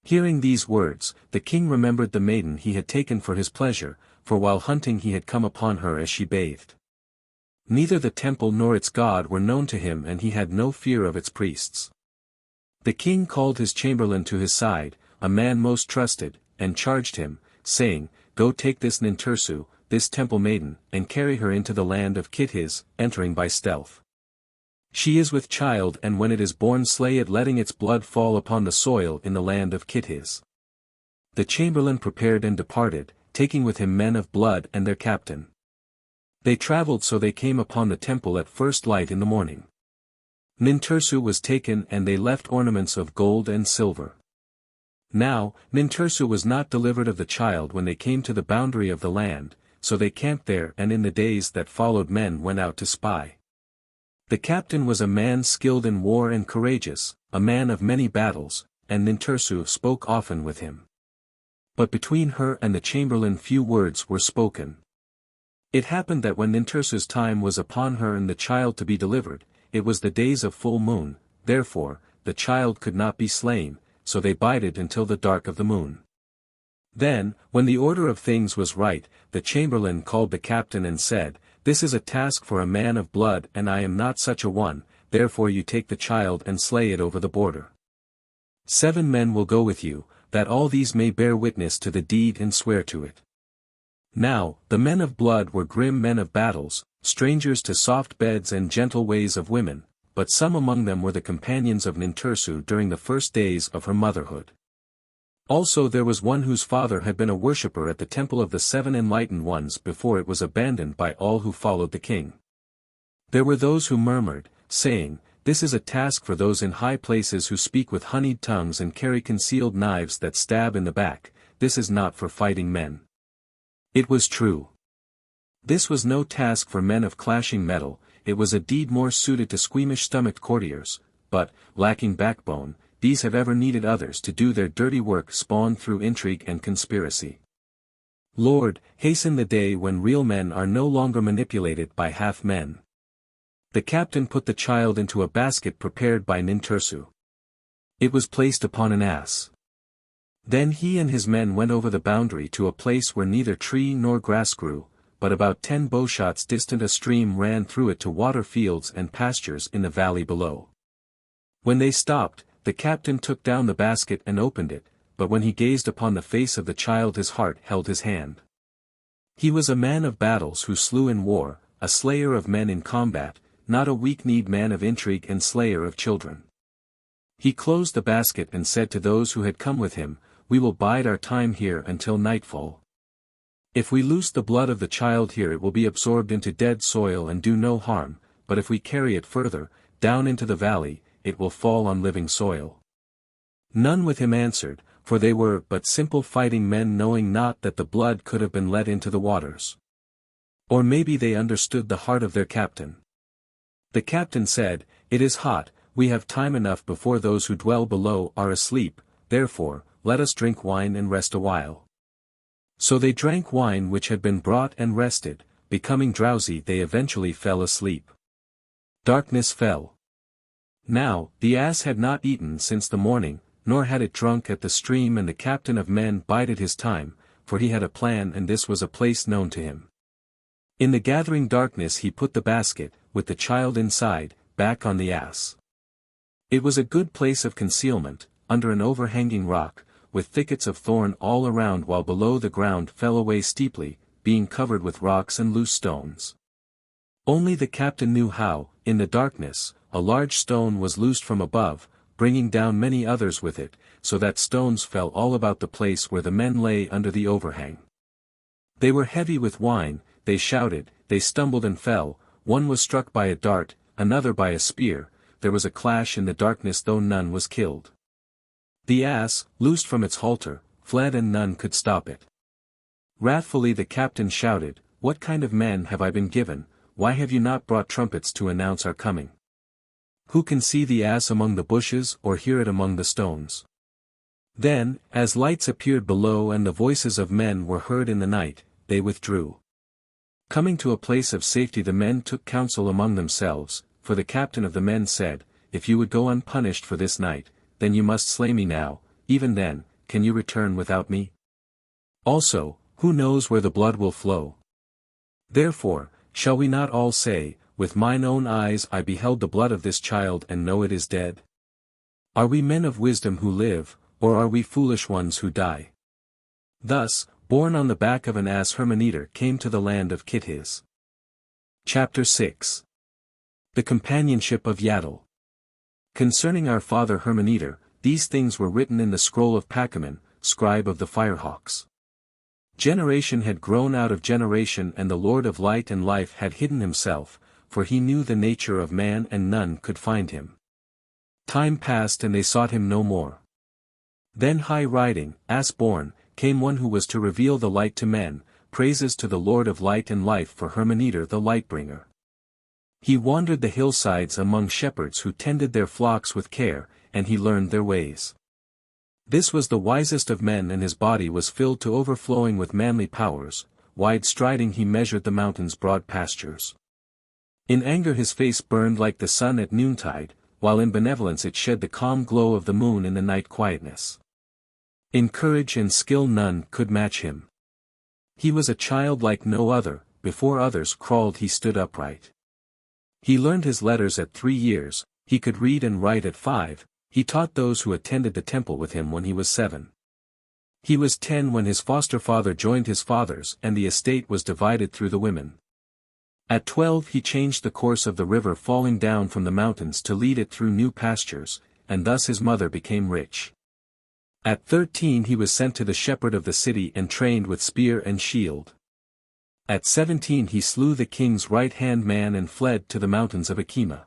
Hearing these words, the king remembered the maiden he had taken for his pleasure, for while hunting he had come upon her as she bathed. Neither the temple nor its god were known to him and he had no fear of its priests. The king called his chamberlain to his side, a man most trusted, and charged him, saying, Go take this Nintursu, this temple maiden, and carry her into the land of Kittiz, entering by stealth. She is with child, and when it is born slay it, letting its blood fall upon the soil in the land of Kittiz. The chamberlain prepared and departed, taking with him men of blood and their captain. They travelled so they came upon the temple at first light in the morning. Nintursu was taken, and they left ornaments of gold and silver. Now, Nintursu was not delivered of the child when they came to the boundary of the land, so they camped there, and in the days that followed men went out to spy. The captain was a man skilled in war and courageous, a man of many battles, and Nintursu spoke often with him. But between her and the chamberlain few words were spoken. It happened that when Nintursu's time was upon her and the child to be delivered, it was the days of full moon, therefore, the child could not be slain, so they bided until the dark of the moon. Then, when the order of things was right, the chamberlain called the captain and said, "This is a task for a man of blood, and I am not such a one, therefore you take the child and slay it over the border. 7 men will go with you, that all these may bear witness to the deed and swear to it." Now, the men of blood were grim men of battles, strangers to soft beds and gentle ways of women, but some among them were the companions of Nintursu during the first days of her motherhood. Also there was one whose father had been a worshipper at the temple of the 7 enlightened ones before it was abandoned by all who followed the king. There were those who murmured, saying, "This is a task for those in high places who speak with honeyed tongues and carry concealed knives that stab in the back, this is not for fighting men." It was true. This was no task for men of clashing metal, it was a deed more suited to squeamish-stomached courtiers, but, lacking backbone, these have ever needed others to do their dirty work spawned through intrigue and conspiracy. Lord, hasten the day when real men are no longer manipulated by half-men. The captain put the child into a basket prepared by Nintursu. It was placed upon an ass. Then he and his men went over the boundary to a place where neither tree nor grass grew, but about 10 bowshots distant a stream ran through it to water fields and pastures in the valley below. When they stopped, the captain took down the basket and opened it, but when he gazed upon the face of the child his heart held his hand. He was a man of battles who slew in war, a slayer of men in combat, not a weak-kneed man of intrigue and slayer of children. He closed the basket and said to those who had come with him, "We will bide our time here until nightfall. If we loose the blood of the child here it will be absorbed into dead soil and do no harm, but if we carry it further, down into the valley, it will fall on living soil." None with him answered, for they were but simple fighting men, knowing not that the blood could have been let into the waters. Or maybe they understood the heart of their captain. The captain said, "It is hot, we have time enough before those who dwell below are asleep, therefore, let us drink wine and rest a while." So they drank wine which had been brought and rested, becoming drowsy they eventually fell asleep. Darkness fell. Now, the ass had not eaten since the morning, nor had it drunk at the stream, and the captain of men bided his time, for he had a plan and this was a place known to him. In the gathering darkness he put the basket, with the child inside, back on the ass. It was a good place of concealment, under an overhanging rock, with thickets of thorn all around, while below the ground fell away steeply, being covered with rocks and loose stones. Only the captain knew how, in the darkness, a large stone was loosed from above, bringing down many others with it, so that stones fell all about the place where the men lay under the overhang. They were heavy with wine, they shouted, they stumbled and fell, one was struck by a dart, another by a spear, there was a clash in the darkness though none was killed. The ass, loosed from its halter, fled and none could stop it. Wrathfully the captain shouted, "What kind of men have I been given, why have you not brought trumpets to announce our coming? Who can see the ass among the bushes or hear it among the stones?" Then, as lights appeared below and the voices of men were heard in the night, they withdrew. Coming to a place of safety the men took counsel among themselves, for the captain of the men said, "If you would go unpunished for this night, then you must slay me now, even then, can you return without me? Also, who knows where the blood will flow? Therefore, shall we not all say, with mine own eyes I beheld the blood of this child and know it is dead? Are we men of wisdom who live, or are we foolish ones who die?" Thus, born on the back of an ass Hurmanetar came to the land of Kittiz. Chapter 6. The Companionship of Yaddle. Concerning our father Hurmanetar, these things were written in the scroll of Pachaman, scribe of the Firehawks. Generation had grown out of generation, and the Lord of Light and Life had hidden himself, for he knew the nature of man and none could find him. Time passed and they sought him no more. Then high-riding, ass-born, came one who was to reveal the light to men, praises to the Lord of Light and Life for Hurmanetar the Lightbringer. He wandered the hillsides among shepherds who tended their flocks with care, and he learned their ways. This was the wisest of men, and his body was filled to overflowing with manly powers. Wide-striding he measured the mountains' broad pastures. In anger his face burned like the sun at noontide, while in benevolence it shed the calm glow of the moon in the night quietness. In courage and skill none could match him. He was a child like no other, before others crawled he stood upright. He learned his letters at 3 years, he could read and write at 5, he taught those who attended the temple with him when he was 7. He was 10 when his foster father joined his fathers and the estate was divided through the women. At 12 he changed the course of the river falling down from the mountains to lead it through new pastures, and thus his mother became rich. At 13 he was sent to the shepherd of the city and trained with spear and shield. At 17 he slew the king's right-hand man and fled to the mountains of Akima.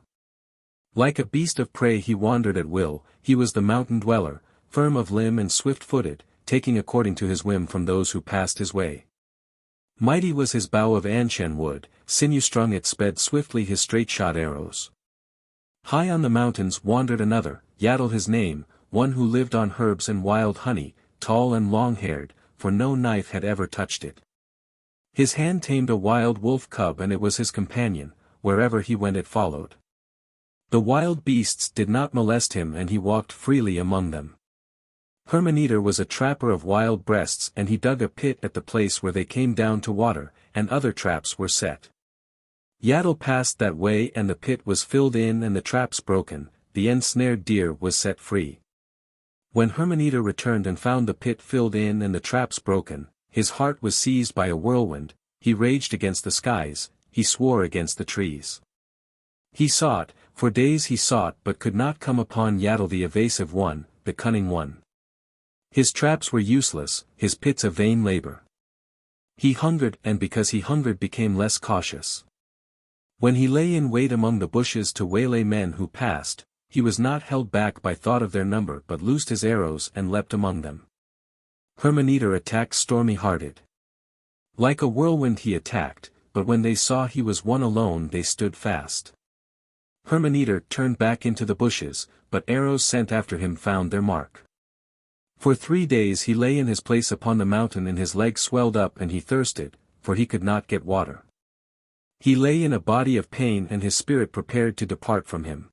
Like a beast of prey he wandered at will, he was the mountain dweller, firm of limb and swift-footed, taking according to his whim from those who passed his way. Mighty was his bow of anshan wood, sinew-strung it sped swiftly his straight-shot arrows. High on the mountains wandered another, Yaddle his name, one who lived on herbs and wild honey, tall and long-haired, for no knife had ever touched it. His hand tamed a wild wolf cub and it was his companion, wherever he went it followed. The wild beasts did not molest him and he walked freely among them. Hurmanetar was a trapper of wild breasts and he dug a pit at the place where they came down to water, and other traps were set. Yaddle passed that way and the pit was filled in and the traps broken, the ensnared deer was set free. When Hurmanetar returned and found the pit filled in and the traps broken, his heart was seized by a whirlwind, he raged against the skies, he swore against the trees. He sought, for days he sought but could not come upon Yaddle the evasive one, the cunning one. His traps were useless, his pits a vain labor. He hungered and because he hungered became less cautious. When he lay in wait among the bushes to waylay men who passed, he was not held back by thought of their number but loosed his arrows and leapt among them. Hurmanetar attacked stormy-hearted. Like a whirlwind he attacked, but when they saw he was one alone they stood fast. Hurmanetar turned back into the bushes, but arrows sent after him found their mark. For 3 days he lay in his place upon the mountain and his legs swelled up and he thirsted, for he could not get water. He lay in a body of pain and his spirit prepared to depart from him.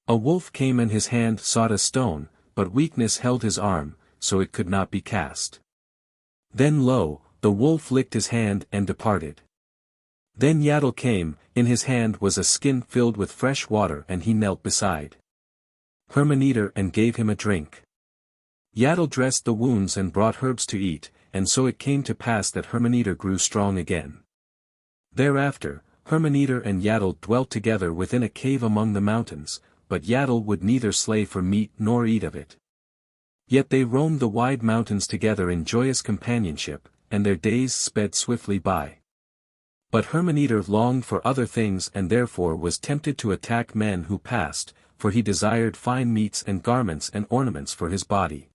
A wolf came and his hand sought a stone, but weakness held his arm, so it could not be cast. Then lo, the wolf licked his hand and departed. Then Yaddle came, in his hand was a skin filled with fresh water and he knelt beside Hurmanetar and gave him a drink. Yaddle dressed the wounds and brought herbs to eat, and so it came to pass that Hurmanetar grew strong again. Thereafter, Hurmanetar and Yaddle dwelt together within a cave among the mountains, but Yaddle would neither slay for meat nor eat of it. Yet they roamed the wide mountains together in joyous companionship, and their days sped swiftly by. But Hurmanetar longed for other things and therefore was tempted to attack men who passed, for he desired fine meats and garments and ornaments for his body.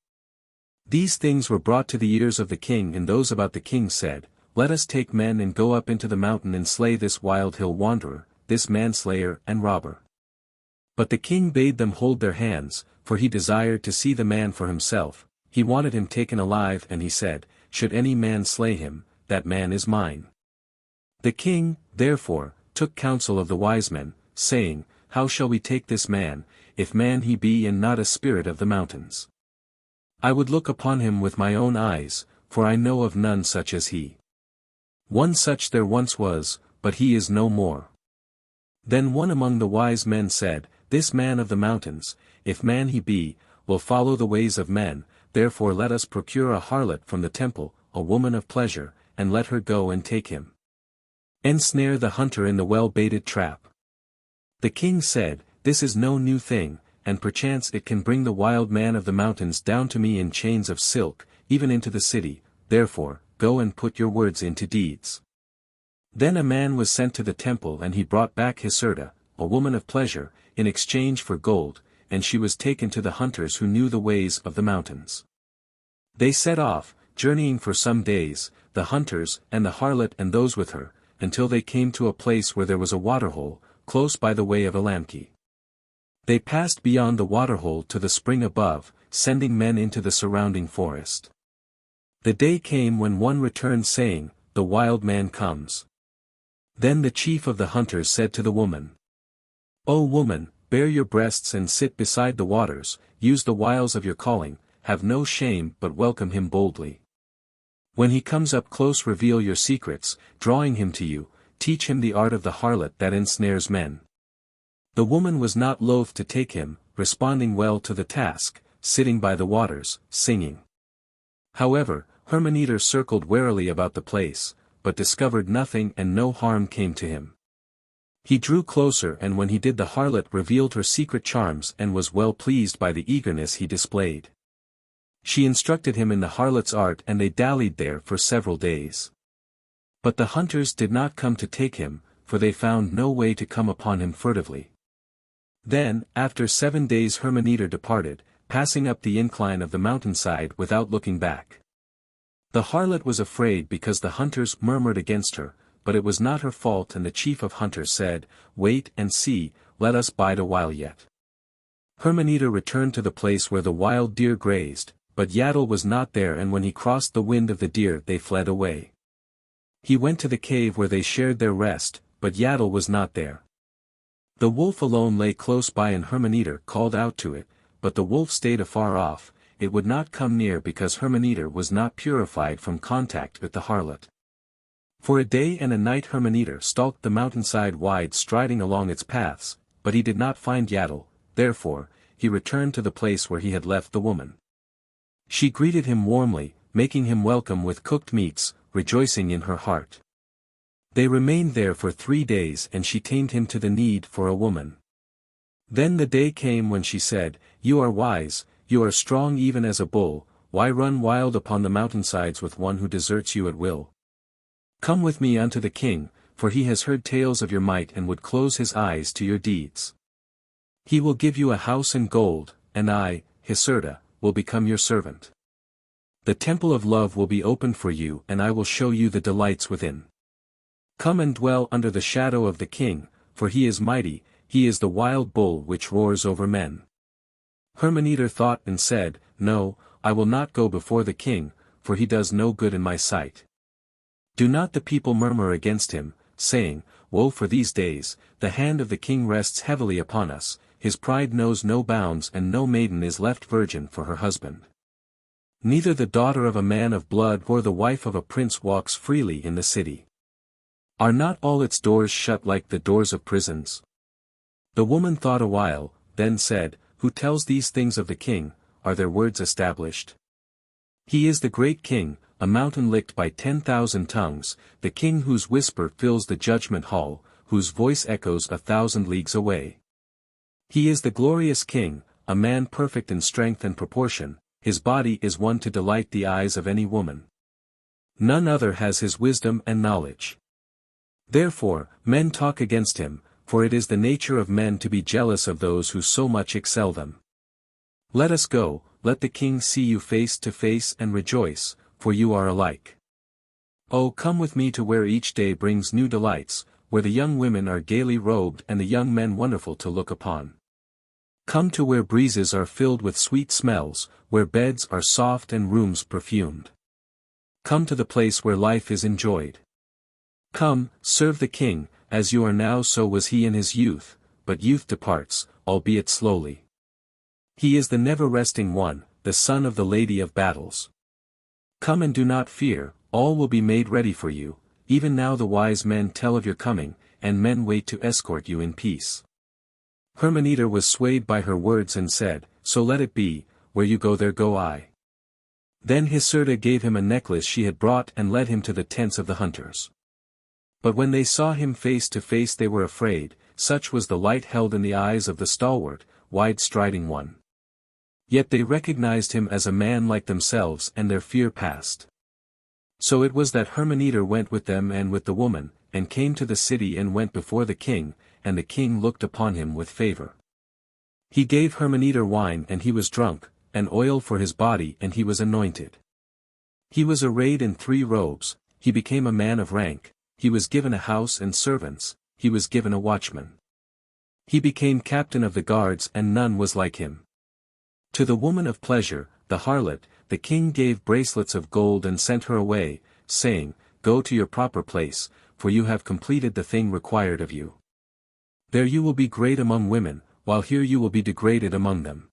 These things were brought to the ears of the king, and those about the king said, "Let us take men and go up into the mountain and slay this wild hill wanderer, this manslayer and robber." But the king bade them hold their hands, for he desired to see the man for himself, he wanted him taken alive and he said, "Should any man slay him, that man is mine." The king, therefore, took counsel of the wise men, saying, "How shall we take this man, if man he be and not a spirit of the mountains? I would look upon him with my own eyes, for I know of none such as he. One such there once was, but he is no more." Then one among the wise men said, "This man of the mountains, if man he be, will follow the ways of men, therefore let us procure a harlot from the temple, a woman of pleasure, and let her go and take him. Ensnare the hunter in the well-baited trap. The king said, This is no new thing, and perchance it can bring the wild man of the mountains down to me in chains of silk, even into the city, therefore, go and put your words into deeds. Then a man was sent to the temple and he brought back Nezirah, a woman of pleasure, in exchange for gold, and she was taken to the hunters who knew the ways of the mountains. They set off, journeying for some days, the hunters and the harlot and those with her, until they came to a place where there was a waterhole, close by the way of Elamki. They passed beyond the waterhole to the spring above, sending men into the surrounding forest. The day came when one returned saying, The wild man comes. Then the chief of the hunters said to the woman, O woman, bare your breasts and sit beside the waters, use the wiles of your calling, have no shame but welcome him boldly. When he comes up close reveal your secrets, drawing him to you, teach him the art of the harlot that ensnares men. The woman was not loath to take him, responding well to the task, sitting by the waters, singing. However, Hurmanetar circled warily about the place, but discovered nothing and no harm came to him. He drew closer and when he did the harlot revealed her secret charms and was well pleased by the eagerness he displayed. She instructed him in the harlot's art and they dallied there for several days. But the hunters did not come to take him, for they found no way to come upon him furtively. Then, after 7 days Hurmanetar departed, passing up the incline of the mountainside without looking back. The harlot was afraid because the hunters murmured against her, but it was not her fault and the chief of hunters said, Wait and see, let us bide a while yet. Hurmanetar returned to the place where the wild deer grazed, but Yaddle was not there and when he crossed the wind of the deer they fled away. He went to the cave where they shared their rest, but Yaddle was not there. The wolf alone lay close by and Hurmanetar called out to it, but the wolf stayed afar off, it would not come near because Hurmanetar was not purified from contact with the harlot. For a day and a night Hurmanetar stalked the mountainside wide striding along its paths, but he did not find Yaddle, therefore, he returned to the place where he had left the woman. She greeted him warmly, making him welcome with cooked meats, rejoicing in her heart. They remained there for 3 days and she tamed him to the need for a woman. Then the day came when she said, You are wise, you are strong even as a bull, why run wild upon the mountainsides with one who deserts you at will? Come with me unto the king, for he has heard tales of your might and would close his eyes to your deeds. He will give you a house and gold, and I, Nezirah, will become your servant. The temple of love will be opened for you and I will show you the delights within. Come and dwell under the shadow of the king, for he is mighty, he is the wild bull which roars over men. Hurmanetar thought and said, No, I will not go before the king, for he does no good in my sight. Do not the people murmur against him, saying, Woe for these days, the hand of the king rests heavily upon us, his pride knows no bounds and no maiden is left virgin for her husband. Neither the daughter of a man of blood or the wife of a prince walks freely in the city. Are not all its doors shut like the doors of prisons? The woman thought a while, then said, Who tells these things of the king, are their words established? He is the great king, a mountain licked by 10,000 tongues, the king whose whisper fills the judgment hall, whose voice echoes 1,000 leagues away. He is the glorious king, a man perfect in strength and proportion, his body is one to delight the eyes of any woman. None other has his wisdom and knowledge. Therefore, men talk against him, for it is the nature of men to be jealous of those who so much excel them. Let us go, let the king see you face to face and rejoice, for you are alike. Oh, come with me to where each day brings new delights, where the young women are gaily robed and the young men wonderful to look upon. Come to where breezes are filled with sweet smells, where beds are soft and rooms perfumed. Come to the place where life is enjoyed. Come, serve the king, as you are now so was he in his youth, but youth departs, albeit slowly. He is the never-resting one, the son of the Lady of Battles. Come and do not fear, all will be made ready for you, even now the wise men tell of your coming, and men wait to escort you in peace. Hurmanetar was swayed by her words and said, So let it be, where you go there go I. Then Hiserta gave him a necklace she had brought and led him to the tents of the hunters. But when they saw him face to face they were afraid, such was the light held in the eyes of the stalwart, wide-striding one. Yet they recognized him as a man like themselves and their fear passed. So it was that Hurmanetar went with them and with the woman, and came to the city and went before the king, and the king looked upon him with favor. He gave Hurmanetar wine and he was drunk, and oil for his body and he was anointed. He was arrayed in 3 robes, he became a man of rank, he was given a house and servants, he was given a watchman. He became captain of the guards and none was like him. To the woman of pleasure, the harlot, the king gave bracelets of gold and sent her away, saying, Go to your proper place, for you have completed the thing required of you. There you will be great among women, while here you will be degraded among them.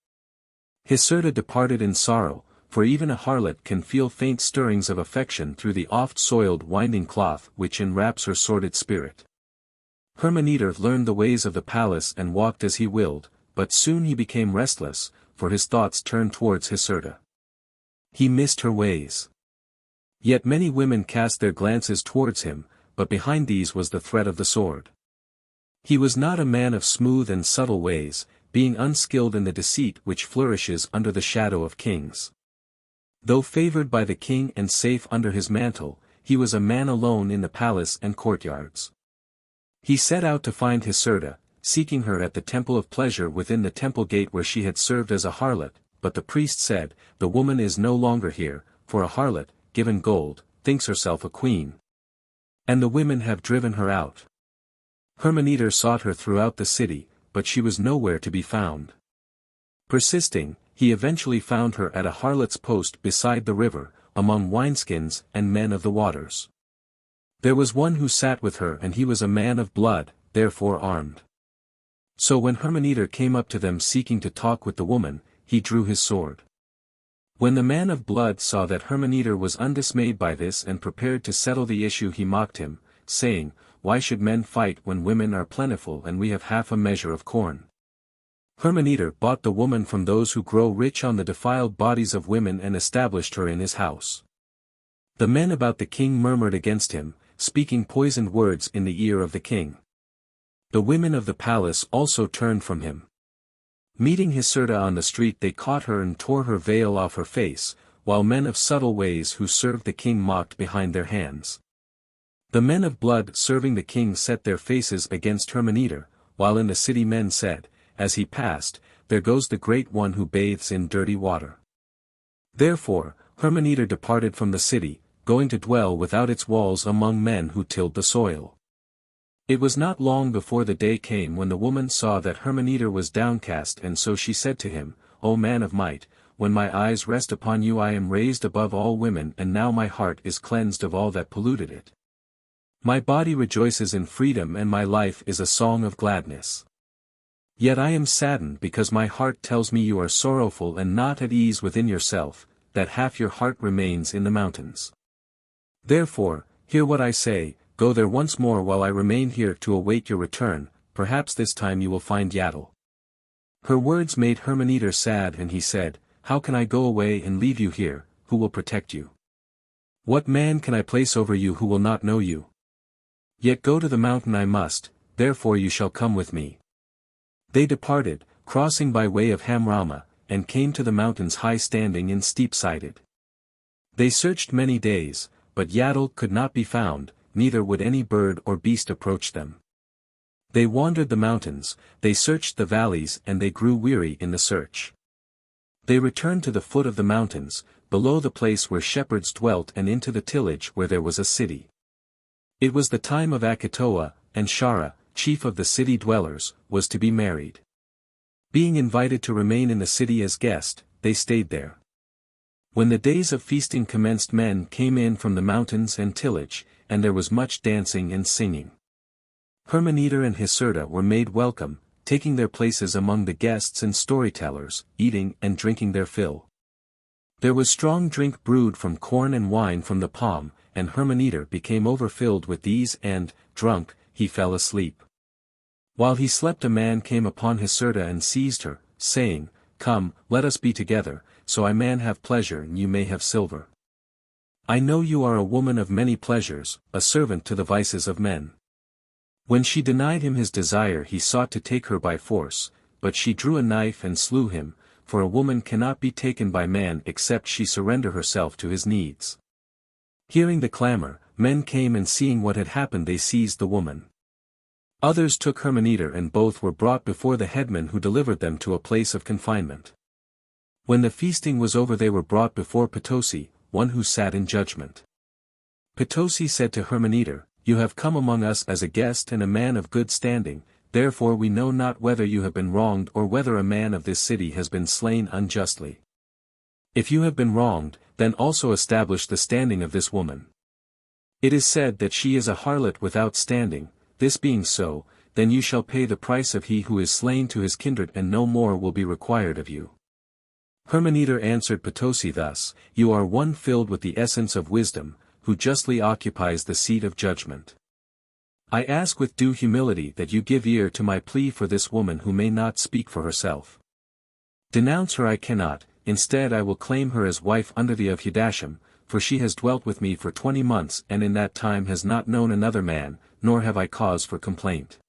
Hiserta departed in sorrow, for even a harlot can feel faint stirrings of affection through the oft-soiled winding cloth which enwraps her sordid spirit. Hurmanetar learned the ways of the palace and walked as he willed, but soon he became restless, for his thoughts turned towards Hiserta. He missed her ways. Yet many women cast their glances towards him, but behind these was the threat of the sword. He was not a man of smooth and subtle ways, being unskilled in the deceit which flourishes under the shadow of kings. Though favored by the king and safe under his mantle, he was a man alone in the palace and courtyards. He set out to find Hiserta, seeking her at the temple of pleasure within the temple gate where she had served as a harlot, but the priest said, The woman is no longer here, for a harlot, given gold, thinks herself a queen. And the women have driven her out. Hurmanetar sought her throughout the city, but she was nowhere to be found. Persisting, he eventually found her at a harlot's post beside the river, among wineskins and men of the waters. There was one who sat with her and he was a man of blood, therefore armed. So when Hurmanetar came up to them seeking to talk with the woman, he drew his sword. When the man of blood saw that Hurmanetar was undismayed by this and prepared to settle the issue, he mocked him, saying, Why should men fight when women are plentiful and we have half a measure of corn? Hurmanetar bought the woman from those who grow rich on the defiled bodies of women and established her in his house. The men about the king murmured against him, speaking poisoned words in the ear of the king. The women of the palace also turned from him. Meeting Hiserta on the street they caught her and tore her veil off her face, while men of subtle ways who served the king mocked behind their hands. The men of blood serving the king set their faces against Hurmanetar, while in the city men said, as he passed, There goes the great one who bathes in dirty water. Therefore, Hurmanetar departed from the city, going to dwell without its walls among men who tilled the soil. It was not long before the day came when the woman saw that Hurmanetar was downcast, and so she said to him, O man of might, when my eyes rest upon you I am raised above all women, and now my heart is cleansed of all that polluted it. My body rejoices in freedom and my life is a song of gladness. Yet I am saddened because my heart tells me you are sorrowful and not at ease within yourself, that half your heart remains in the mountains. Therefore, hear what I say, go there once more while I remain here to await your return, perhaps this time you will find Yaddle. Her words made Hurmanetar sad and he said, How can I go away and leave you here, who will protect you? What man can I place over you who will not know you? Yet go to the mountain I must, therefore you shall come with me. They departed, crossing by way of Hamrama, and came to the mountains high-standing and steep-sided. They searched many days, but Yaddle could not be found, neither would any bird or beast approach them. They wandered the mountains, they searched the valleys and they grew weary in the search. They returned to the foot of the mountains, below the place where shepherds dwelt and into the tillage where there was a city. It was the time of Akitoa, and Shara, chief of the city dwellers, was to be married. Being invited to remain in the city as guest, they stayed there. When the days of feasting commenced men came in from the mountains and tillage, and there was much dancing and singing. Hurmanetar and Hiserta were made welcome, taking their places among the guests and storytellers, eating and drinking their fill. There was strong drink brewed from corn and wine from the palm, and Hurmanetar became overfilled with these and, drunk, he fell asleep. While he slept a man came upon Hiserta and seized her, saying, Come, let us be together, so I may have pleasure and you may have silver. I know you are a woman of many pleasures, a servant to the vices of men. When she denied him his desire he sought to take her by force, but she drew a knife and slew him, for a woman cannot be taken by man except she surrender herself to his needs. Hearing the clamor, men came and seeing what had happened they seized the woman. Others took Hurmanetar and both were brought before the headman who delivered them to a place of confinement. When the feasting was over they were brought before Potosi, one who sat in judgment. Potosi said to Hurmanetar, "You have come among us as a guest and a man of good standing, therefore we know not whether you have been wronged or whether a man of this city has been slain unjustly. If you have been wronged, then also establish the standing of this woman. It is said that she is a harlot without standing, this being so, then you shall pay the price of he who is slain to his kindred and no more will be required of you." Hurmanetar answered Potosi thus, "You are one filled with the essence of wisdom, who justly occupies the seat of judgment. I ask with due humility that you give ear to my plea for this woman who may not speak for herself. Denounce her I cannot, instead I will claim her as wife under the of Hudasham, for she has dwelt with me for 20 months and in that time has not known another man, nor have I cause for complaint."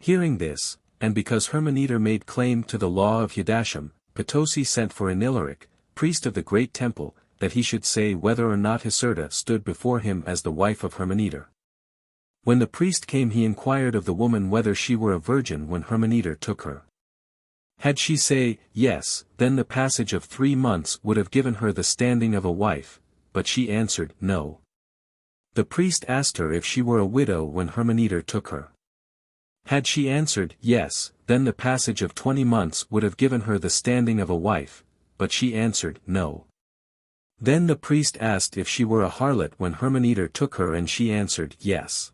Hearing this, and because Hurmanetar made claim to the law of Hudasham, Potosi sent for Enileric, priest of the great temple, that he should say whether or not Hiserta stood before him as the wife of Hurmanetar. When the priest came he inquired of the woman whether she were a virgin when Hurmanetar took her. Had she say, "Yes," then the passage of 3 months would have given her the standing of a wife, but she answered, "No." The priest asked her if she were a widow when Hurmanetar took her. Had she answered, "Yes," then the passage of 20 months would have given her the standing of a wife, but she answered, "No." Then the priest asked if she were a harlot when Hurmanetar took her and she answered, "Yes."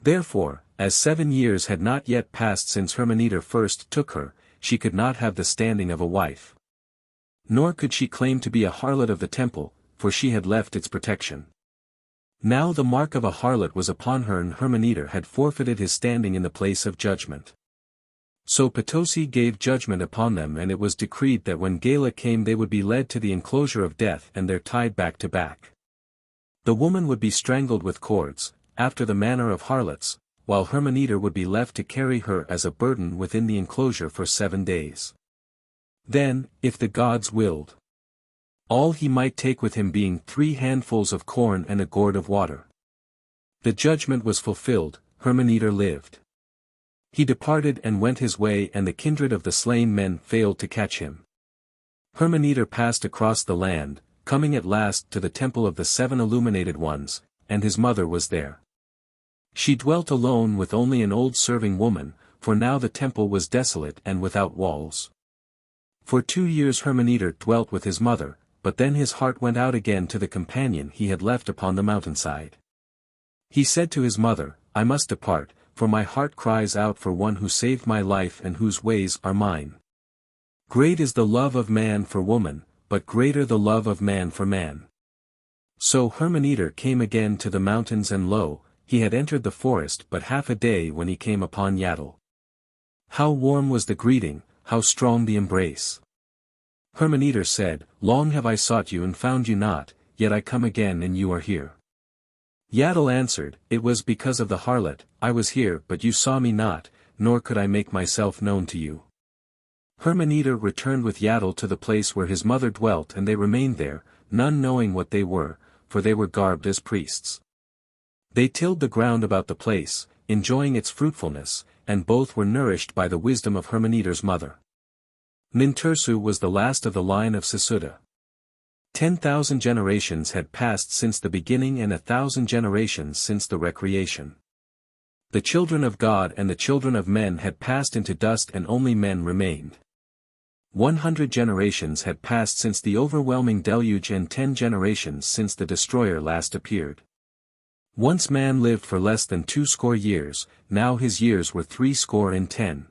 Therefore, as 7 years had not yet passed since Hurmanetar first took her, she could not have the standing of a wife. Nor could she claim to be a harlot of the temple, for she had left its protection. Now the mark of a harlot was upon her and Hurmanetar had forfeited his standing in the place of judgment. So Potosi gave judgment upon them and it was decreed that when Gala came they would be led to the enclosure of death and there tied back to back. The woman would be strangled with cords, after the manner of harlots, while Hurmanetar would be left to carry her as a burden within the enclosure for 7 days. Then, if the gods willed, all he might take with him being 3 handfuls of corn and a gourd of water. The judgment was fulfilled, Hurmanetar lived. He departed and went his way and the kindred of the slain men failed to catch him. Hurmanetar passed across the land, coming at last to the temple of the 7 illuminated ones, and his mother was there. She dwelt alone with only an old serving woman, for now the temple was desolate and without walls. For 2 years Hurmanetar dwelt with his mother, but then his heart went out again to the companion he had left upon the mountainside. He said to his mother, "I must depart, for my heart cries out for one who saved my life and whose ways are mine. Great is the love of man for woman, but greater the love of man for man." So Hurmanetar came again to the mountains and lo, he had entered the forest but half a day when he came upon Yaddle. How warm was the greeting, how strong the embrace! Hurmanetar said, "Long have I sought you and found you not, yet I come again and you are here." Yaddle answered, "It was because of the harlot, I was here but you saw me not, nor could I make myself known to you." Hurmanetar returned with Yaddle to the place where his mother dwelt and they remained there, none knowing what they were, for they were garbed as priests. They tilled the ground about the place, enjoying its fruitfulness, and both were nourished by the wisdom of Hurmanetar's mother. Nintursu was the last of the line of Sesuda. 10,000 generations had passed since the beginning and 1,000 generations since the recreation. The children of God and the children of men had passed into dust and only men remained. 100 generations had passed since the overwhelming deluge and 10 generations since the destroyer last appeared. Once man lived for less than 20 years, now his years were 70.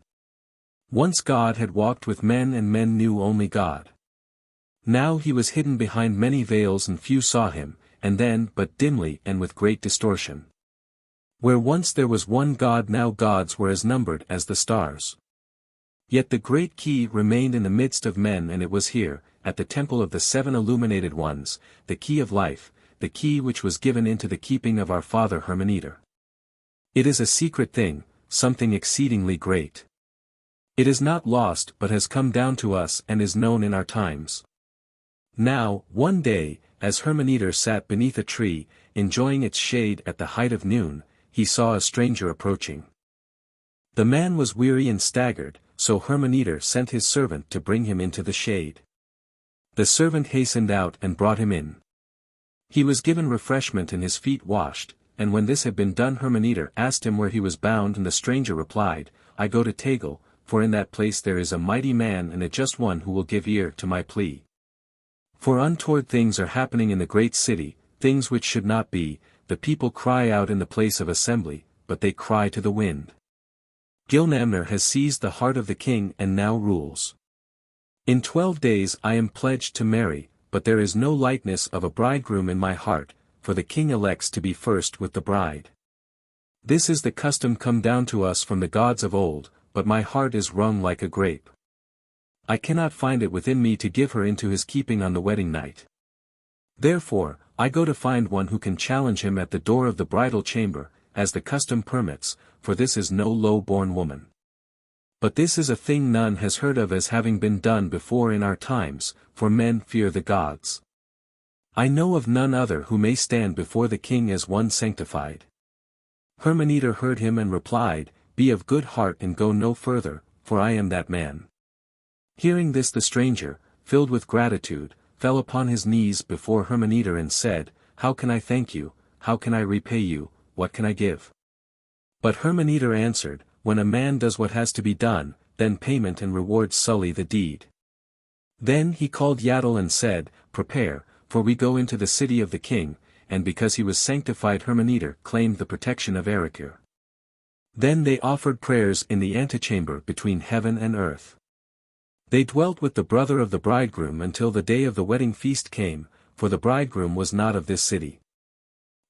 Once God had walked with men and men knew only God. Now he was hidden behind many veils and few saw him, and then but dimly and with great distortion. Where once there was one God now gods were as numbered as the stars. Yet the great key remained in the midst of men and it was here, at the temple of the 7 illuminated ones, the key of life, the key which was given into the keeping of our father Hurmanetar. It is a secret thing, something exceedingly great. It is not lost but has come down to us and is known in our times. Now, one day, as Hurmanetar sat beneath a tree, enjoying its shade at the height of noon, he saw a stranger approaching. The man was weary and staggered, so Hurmanetar sent his servant to bring him into the shade. The servant hastened out and brought him in. He was given refreshment and his feet washed, and when this had been done Hurmanetar asked him where he was bound and the stranger replied, I go to Tegel, for in that place there is a mighty man and a just one who will give ear to my plea. For untoward things are happening in the great city, things which should not be, the people cry out in the place of assembly, but they cry to the wind. Gilnamner has seized the heart of the king and now rules. In 12 days I am pledged to marry, but there is no likeness of a bridegroom in my heart, for the king elects to be first with the bride. This is the custom come down to us from the gods of old, but my heart is wrung like a grape. I cannot find it within me to give her into his keeping on the wedding night. Therefore, I go to find one who can challenge him at the door of the bridal chamber, as the custom permits, for this is no low-born woman. But this is a thing none has heard of as having been done before in our times, for men fear the gods. I know of none other who may stand before the king as one sanctified. Hurmanetar heard him and replied, Be of good heart and go no further, for I am that man. Hearing this the stranger, filled with gratitude, fell upon his knees before Hurmanetar and said, How can I thank you, how can I repay you, what can I give? But Hurmanetar answered, When a man does what has to be done, then payment and rewards sully the deed. Then he called Yaddle and said, Prepare, for we go into the city of the king, and because he was sanctified Hurmanetar claimed the protection of Erechir. Then they offered prayers in the antechamber between heaven and earth. They dwelt with the brother of the bridegroom until the day of the wedding feast came, for the bridegroom was not of this city.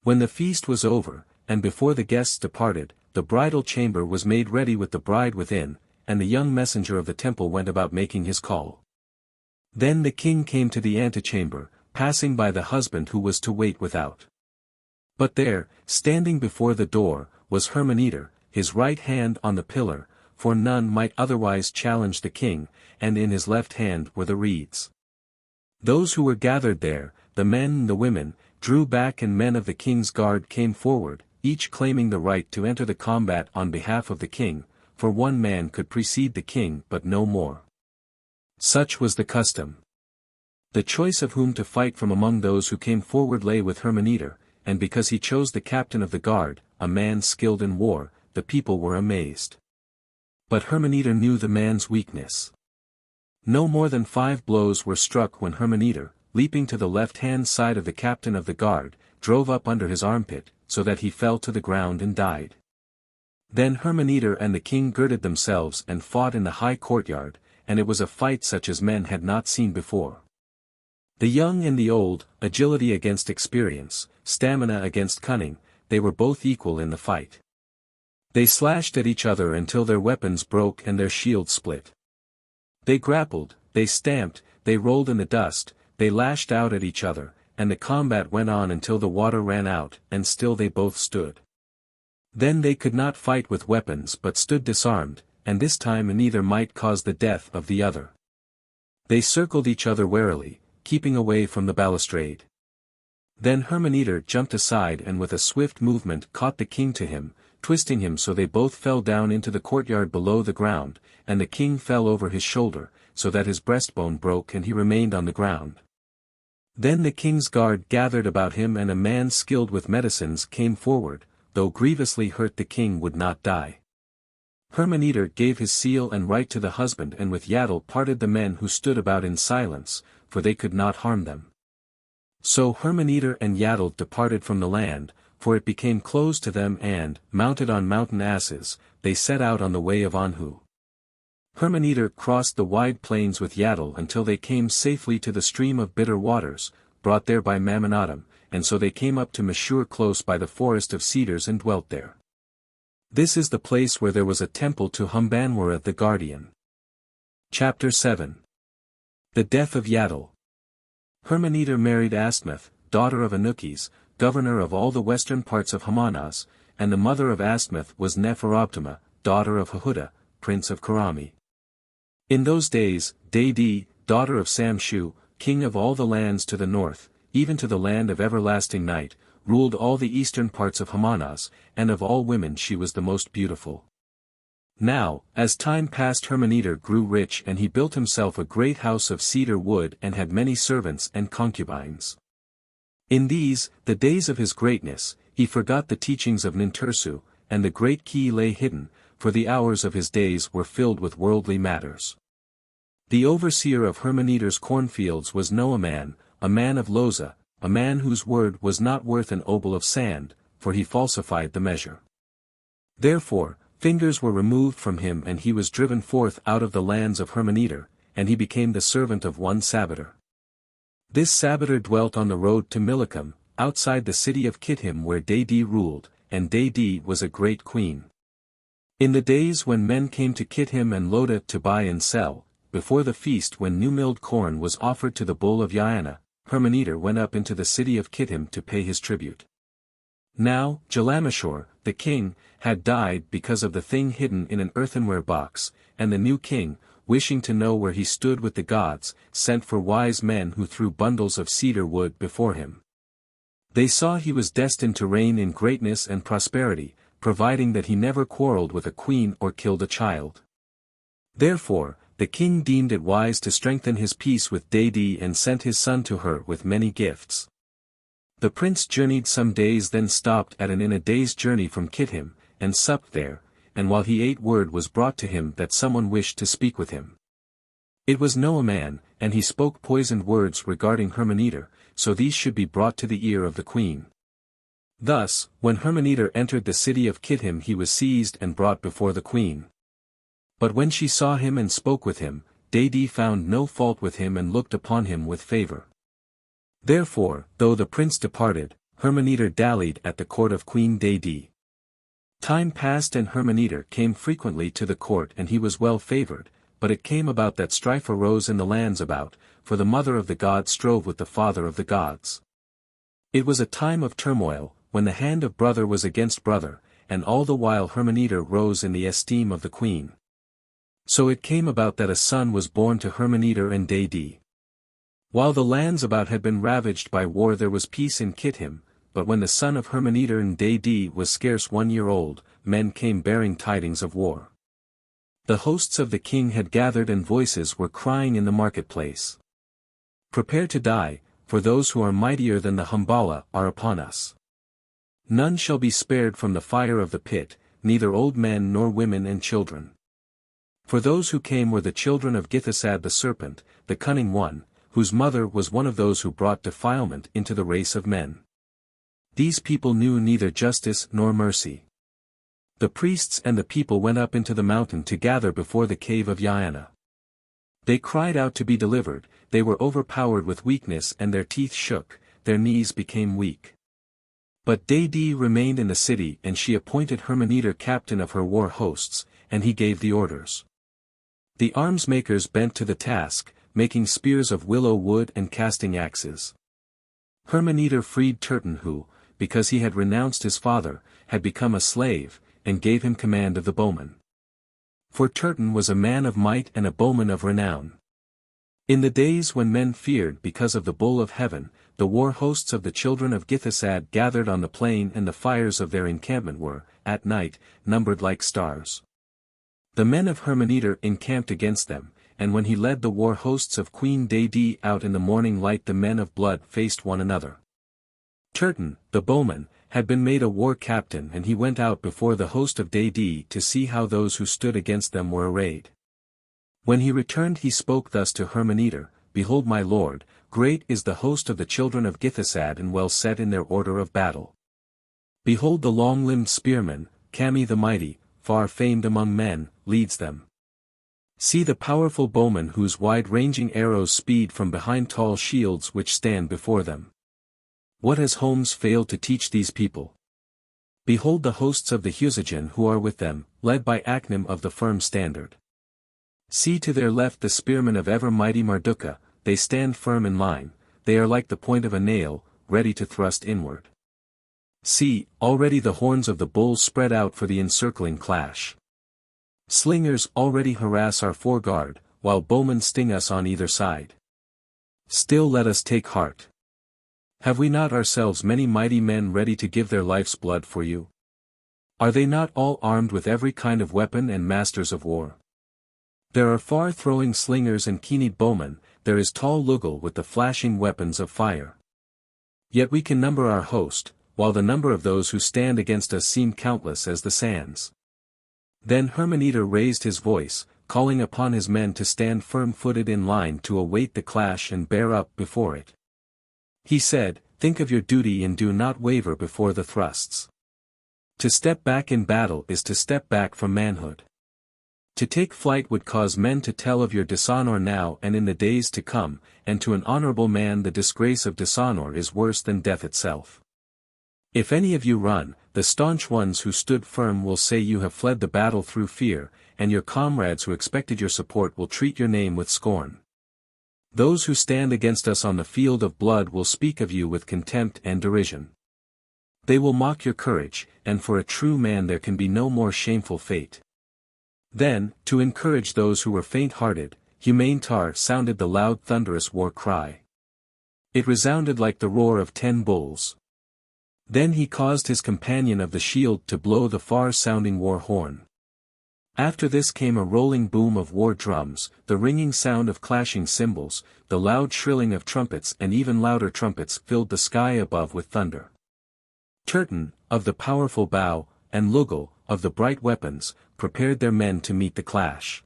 When the feast was over, and before the guests departed, the bridal chamber was made ready with the bride within, and the young messenger of the temple went about making his call. Then the king came to the antechamber, passing by the husband who was to wait without. But there, standing before the door, was Hurmanetar, his right hand on the pillar, for none might otherwise challenge the king, and in his left hand were the reeds. Those who were gathered there, the men and the women, drew back and men of the king's guard came forward, each claiming the right to enter the combat on behalf of the king, for one man could precede the king but no more. Such was the custom. The choice of whom to fight from among those who came forward lay with Hurmanetar, and because he chose the captain of the guard, a man skilled in war, the people were amazed. But Hurmanetar knew the man's weakness. No more than 5 blows were struck when Hurmanetar, leaping to the left-hand side of the captain of the guard, drove up under his armpit, so that he fell to the ground and died. Then Hurmanetar and the king girded themselves and fought in the high courtyard, and it was a fight such as men had not seen before. The young and the old, agility against experience, stamina against cunning, they were both equal in the fight. They slashed at each other until their weapons broke and their shields split. They grappled, they stamped, they rolled in the dust, they lashed out at each other, and the combat went on until the water ran out, and still they both stood. Then they could not fight with weapons but stood disarmed, and this time neither might cause the death of the other. They circled each other warily, keeping away from the balustrade. Then Hurmanetar jumped aside and with a swift movement caught the king to him, twisting him so they both fell down into the courtyard below the ground, and the king fell over his shoulder, so that his breastbone broke and he remained on the ground. Then the king's guard gathered about him and a man skilled with medicines came forward, though grievously hurt the king would not die. Hurmanetar gave his seal and right to the husband and with Yaddle parted the men who stood about in silence, for they could not harm them. So Hurmanetar and Yaddle departed from the land, for it became closed to them and, mounted on mountain asses, they set out on the way of Anhu. Hurmanetar crossed the wide plains with Yaddle until they came safely to the stream of bitter waters, brought there by Mammonatum, and so they came up to Mashur close by the forest of cedars and dwelt there. This is the place where there was a temple to Humbanwara the guardian. Chapter 7 The death of Yaddle. Hurmanetar married Astmath, daughter of Anukis, governor of all the western parts of Hamanas, and the mother of Astmath was Neferoptima, daughter of Hahuda, prince of Karami. In those days, Dadi, daughter of Samshu, king of all the lands to the north, even to the land of everlasting night, ruled all the eastern parts of Hamanas, and of all women she was the most beautiful. Now, as time passed, Hurmanetar grew rich, and he built himself a great house of cedar wood and had many servants and concubines. In these, the days of his greatness, he forgot the teachings of Nintursu, and the great key lay hidden, for the hours of his days were filled with worldly matters. The overseer of Hurmanetar's cornfields was Noaman, a man of Loza, a man whose word was not worth an obol of sand, for he falsified the measure. Therefore, fingers were removed from him, and he was driven forth out of the lands of Hurmanetar, and he became the servant of one Sabater. This Sabater dwelt on the road to Millicum, outside the city of Kittim, where Dadi ruled, and Dadi was a great queen. In the days when men came to Kittim and Loda to buy and sell, before the feast when new milled corn was offered to the bull of Yaana, Hurmanetar went up into the city of Kittim to pay his tribute. Now, Jalamashor, the king, had died because of the thing hidden in an earthenware box, and the new king, wishing to know where he stood with the gods, sent for wise men who threw bundles of cedar wood before him. They saw he was destined to reign in greatness and prosperity, providing that he never quarreled with a queen or killed a child. Therefore, the king deemed it wise to strengthen his peace with Dadi and sent his son to her with many gifts. The prince journeyed some days, then stopped at an inn a day's journey from Kittim, and supped there, and while he ate word was brought to him that someone wished to speak with him. It was Noaman, and he spoke poisoned words regarding Hurmanetar, so these should be brought to the ear of the queen. Thus, when Hurmanetar entered the city of Kittim, he was seized and brought before the queen. But when she saw him and spoke with him, Dadi found no fault with him and looked upon him with favor. Therefore, though the prince departed, Hurmanetar dallied at the court of Queen Dadi. Time passed, and Hurmanetar came frequently to the court, and he was well favored, but it came about that strife arose in the lands about, for the mother of the gods strove with the father of the gods. It was a time of turmoil, when the hand of brother was against brother, and all the while Hurmanetar rose in the esteem of the queen. So it came about that a son was born to Hurmanetar and Dadi. While the lands about had been ravaged by war, there was peace in Kittim, but when the son of Hurmanetar and Dadi was scarce 1 year old, men came bearing tidings of war. The hosts of the king had gathered, and voices were crying in the marketplace. Prepare to die, for those who are mightier than the Humbala are upon us. None shall be spared from the fire of the pit, neither old men nor women and children. For those who came were the children of Githesad the serpent, the cunning one, whose mother was one of those who brought defilement into the race of men. These people knew neither justice nor mercy. The priests and the people went up into the mountain to gather before the cave of Yaana. They cried out to be delivered, they were overpowered with weakness, and their teeth shook, their knees became weak. But Dadi remained in the city, and she appointed Hurmanetar captain of her war hosts, and he gave the orders. The arms makers bent to the task, making spears of willow wood and casting axes. Hurmanetar freed Turton, who, because he had renounced his father, had become a slave, and gave him command of the bowmen. For Turton was a man of might and a bowman of renown. In the days when men feared because of the bull of heaven, the war hosts of the children of Githesad gathered on the plain, and the fires of their encampment were, at night, numbered like stars. The men of Hurmanetar encamped against them, and when he led the war hosts of Queen Dadi out in the morning light, the men of blood faced one another. Turton, the bowman, had been made a war captain, and he went out before the host of Dadi to see how those who stood against them were arrayed. When he returned, he spoke thus to Hurmanetar: Behold, my lord, great is the host of the children of Githesad, and well set in their order of battle. Behold, the long-limbed spearman, Kami the mighty, far famed among men, leads them. See the powerful bowmen whose wide-ranging arrows speed from behind tall shields which stand before them. What has Holmes failed to teach these people? Behold the hosts of the Husagen who are with them, led by Achnam of the firm standard. See to their left the spearmen of ever-mighty Mardukka, they stand firm in line, they are like the point of a nail, ready to thrust inward. See, already the horns of the bulls spread out for the encircling clash. Slingers already harass our foreguard, while bowmen sting us on either side. Still let us take heart. Have we not ourselves many mighty men ready to give their life's blood for you? Are they not all armed with every kind of weapon and masters of war? There are far-throwing slingers and keen-eyed bowmen, there is tall Lugal with the flashing weapons of fire. Yet we can number our host, while the number of those who stand against us seem countless as the sands. Then Hurmanetar raised his voice, calling upon his men to stand firm-footed in line to await the clash and bear up before it. He said, think of your duty and do not waver before the thrusts. To step back in battle is to step back from manhood. To take flight would cause men to tell of your dishonor now and in the days to come, and to an honorable man the disgrace of dishonor is worse than death itself. If any of you run, the staunch ones who stood firm will say you have fled the battle through fear, and your comrades who expected your support will treat your name with scorn. Those who stand against us on the field of blood will speak of you with contempt and derision. They will mock your courage, and for a true man there can be no more shameful fate. Then, to encourage those who were faint-hearted, Hurmanetar sounded the loud thunderous war cry. It resounded like the roar of 10 bulls. Then he caused his companion of the shield to blow the far-sounding war horn. After this came a rolling boom of war drums, the ringing sound of clashing cymbals, the loud shrilling of trumpets and even louder trumpets filled the sky above with thunder. Turton, of the powerful bow, and Lugal, of the bright weapons, prepared their men to meet the clash.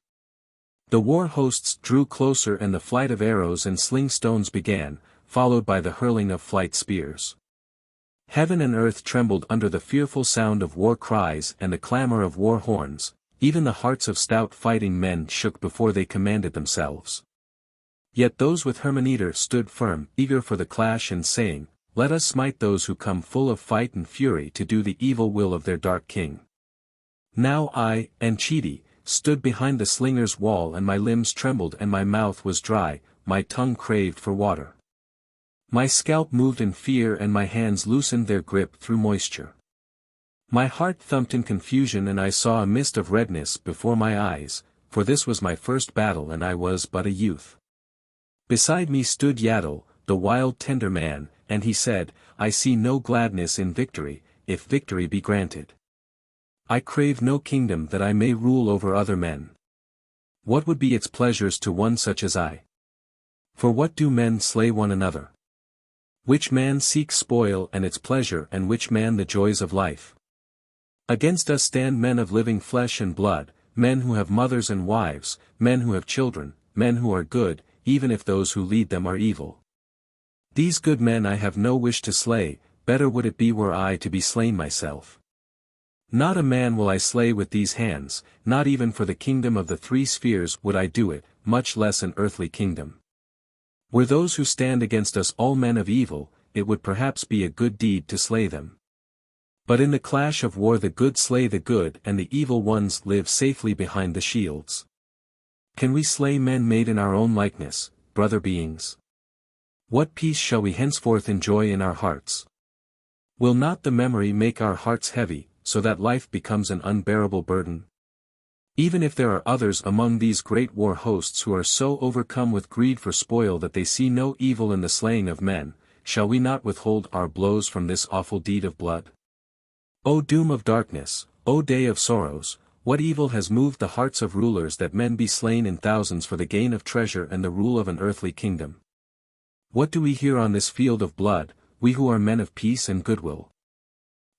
The war hosts drew closer and the flight of arrows and sling stones began, followed by the hurling of flight spears. Heaven and earth trembled under the fearful sound of war cries and the clamor of war horns, even the hearts of stout fighting men shook before they commanded themselves. Yet those with Hurmanetar stood firm, eager for the clash and saying, let us smite those who come full of fight and fury to do the evil will of their dark king. Now I, Enchidi, stood behind the slinger's wall and my limbs trembled and my mouth was dry, my tongue craved for water. My scalp moved in fear and my hands loosened their grip through moisture. My heart thumped in confusion and I saw a mist of redness before my eyes, for this was my first battle and I was but a youth. Beside me stood Yaddle, the wild tender man, and he said, I see no gladness in victory, if victory be granted. I crave no kingdom that I may rule over other men. What would be its pleasures to one such as I? For what do men slay one another? Which man seeks spoil and its pleasure and which man the joys of life? Against us stand men of living flesh and blood, men who have mothers and wives, men who have children, men who are good, even if those who lead them are evil. These good men I have no wish to slay, better would it be were I to be slain myself. Not a man will I slay with these hands, not even for the kingdom of the 3 spheres would I do it, much less an earthly kingdom. Were those who stand against us all men of evil, it would perhaps be a good deed to slay them. But in the clash of war the good slay the good and the evil ones live safely behind the shields. Can we slay men made in our own likeness, brother beings? What peace shall we henceforth enjoy in our hearts? Will not the memory make our hearts heavy, so that life becomes an unbearable burden? Even if there are others among these great war hosts who are so overcome with greed for spoil that they see no evil in the slaying of men, shall we not withhold our blows from this awful deed of blood? O doom of darkness, O day of sorrows, what evil has moved the hearts of rulers that men be slain in thousands for the gain of treasure and the rule of an earthly kingdom? What do we hear on this field of blood, we who are men of peace and goodwill?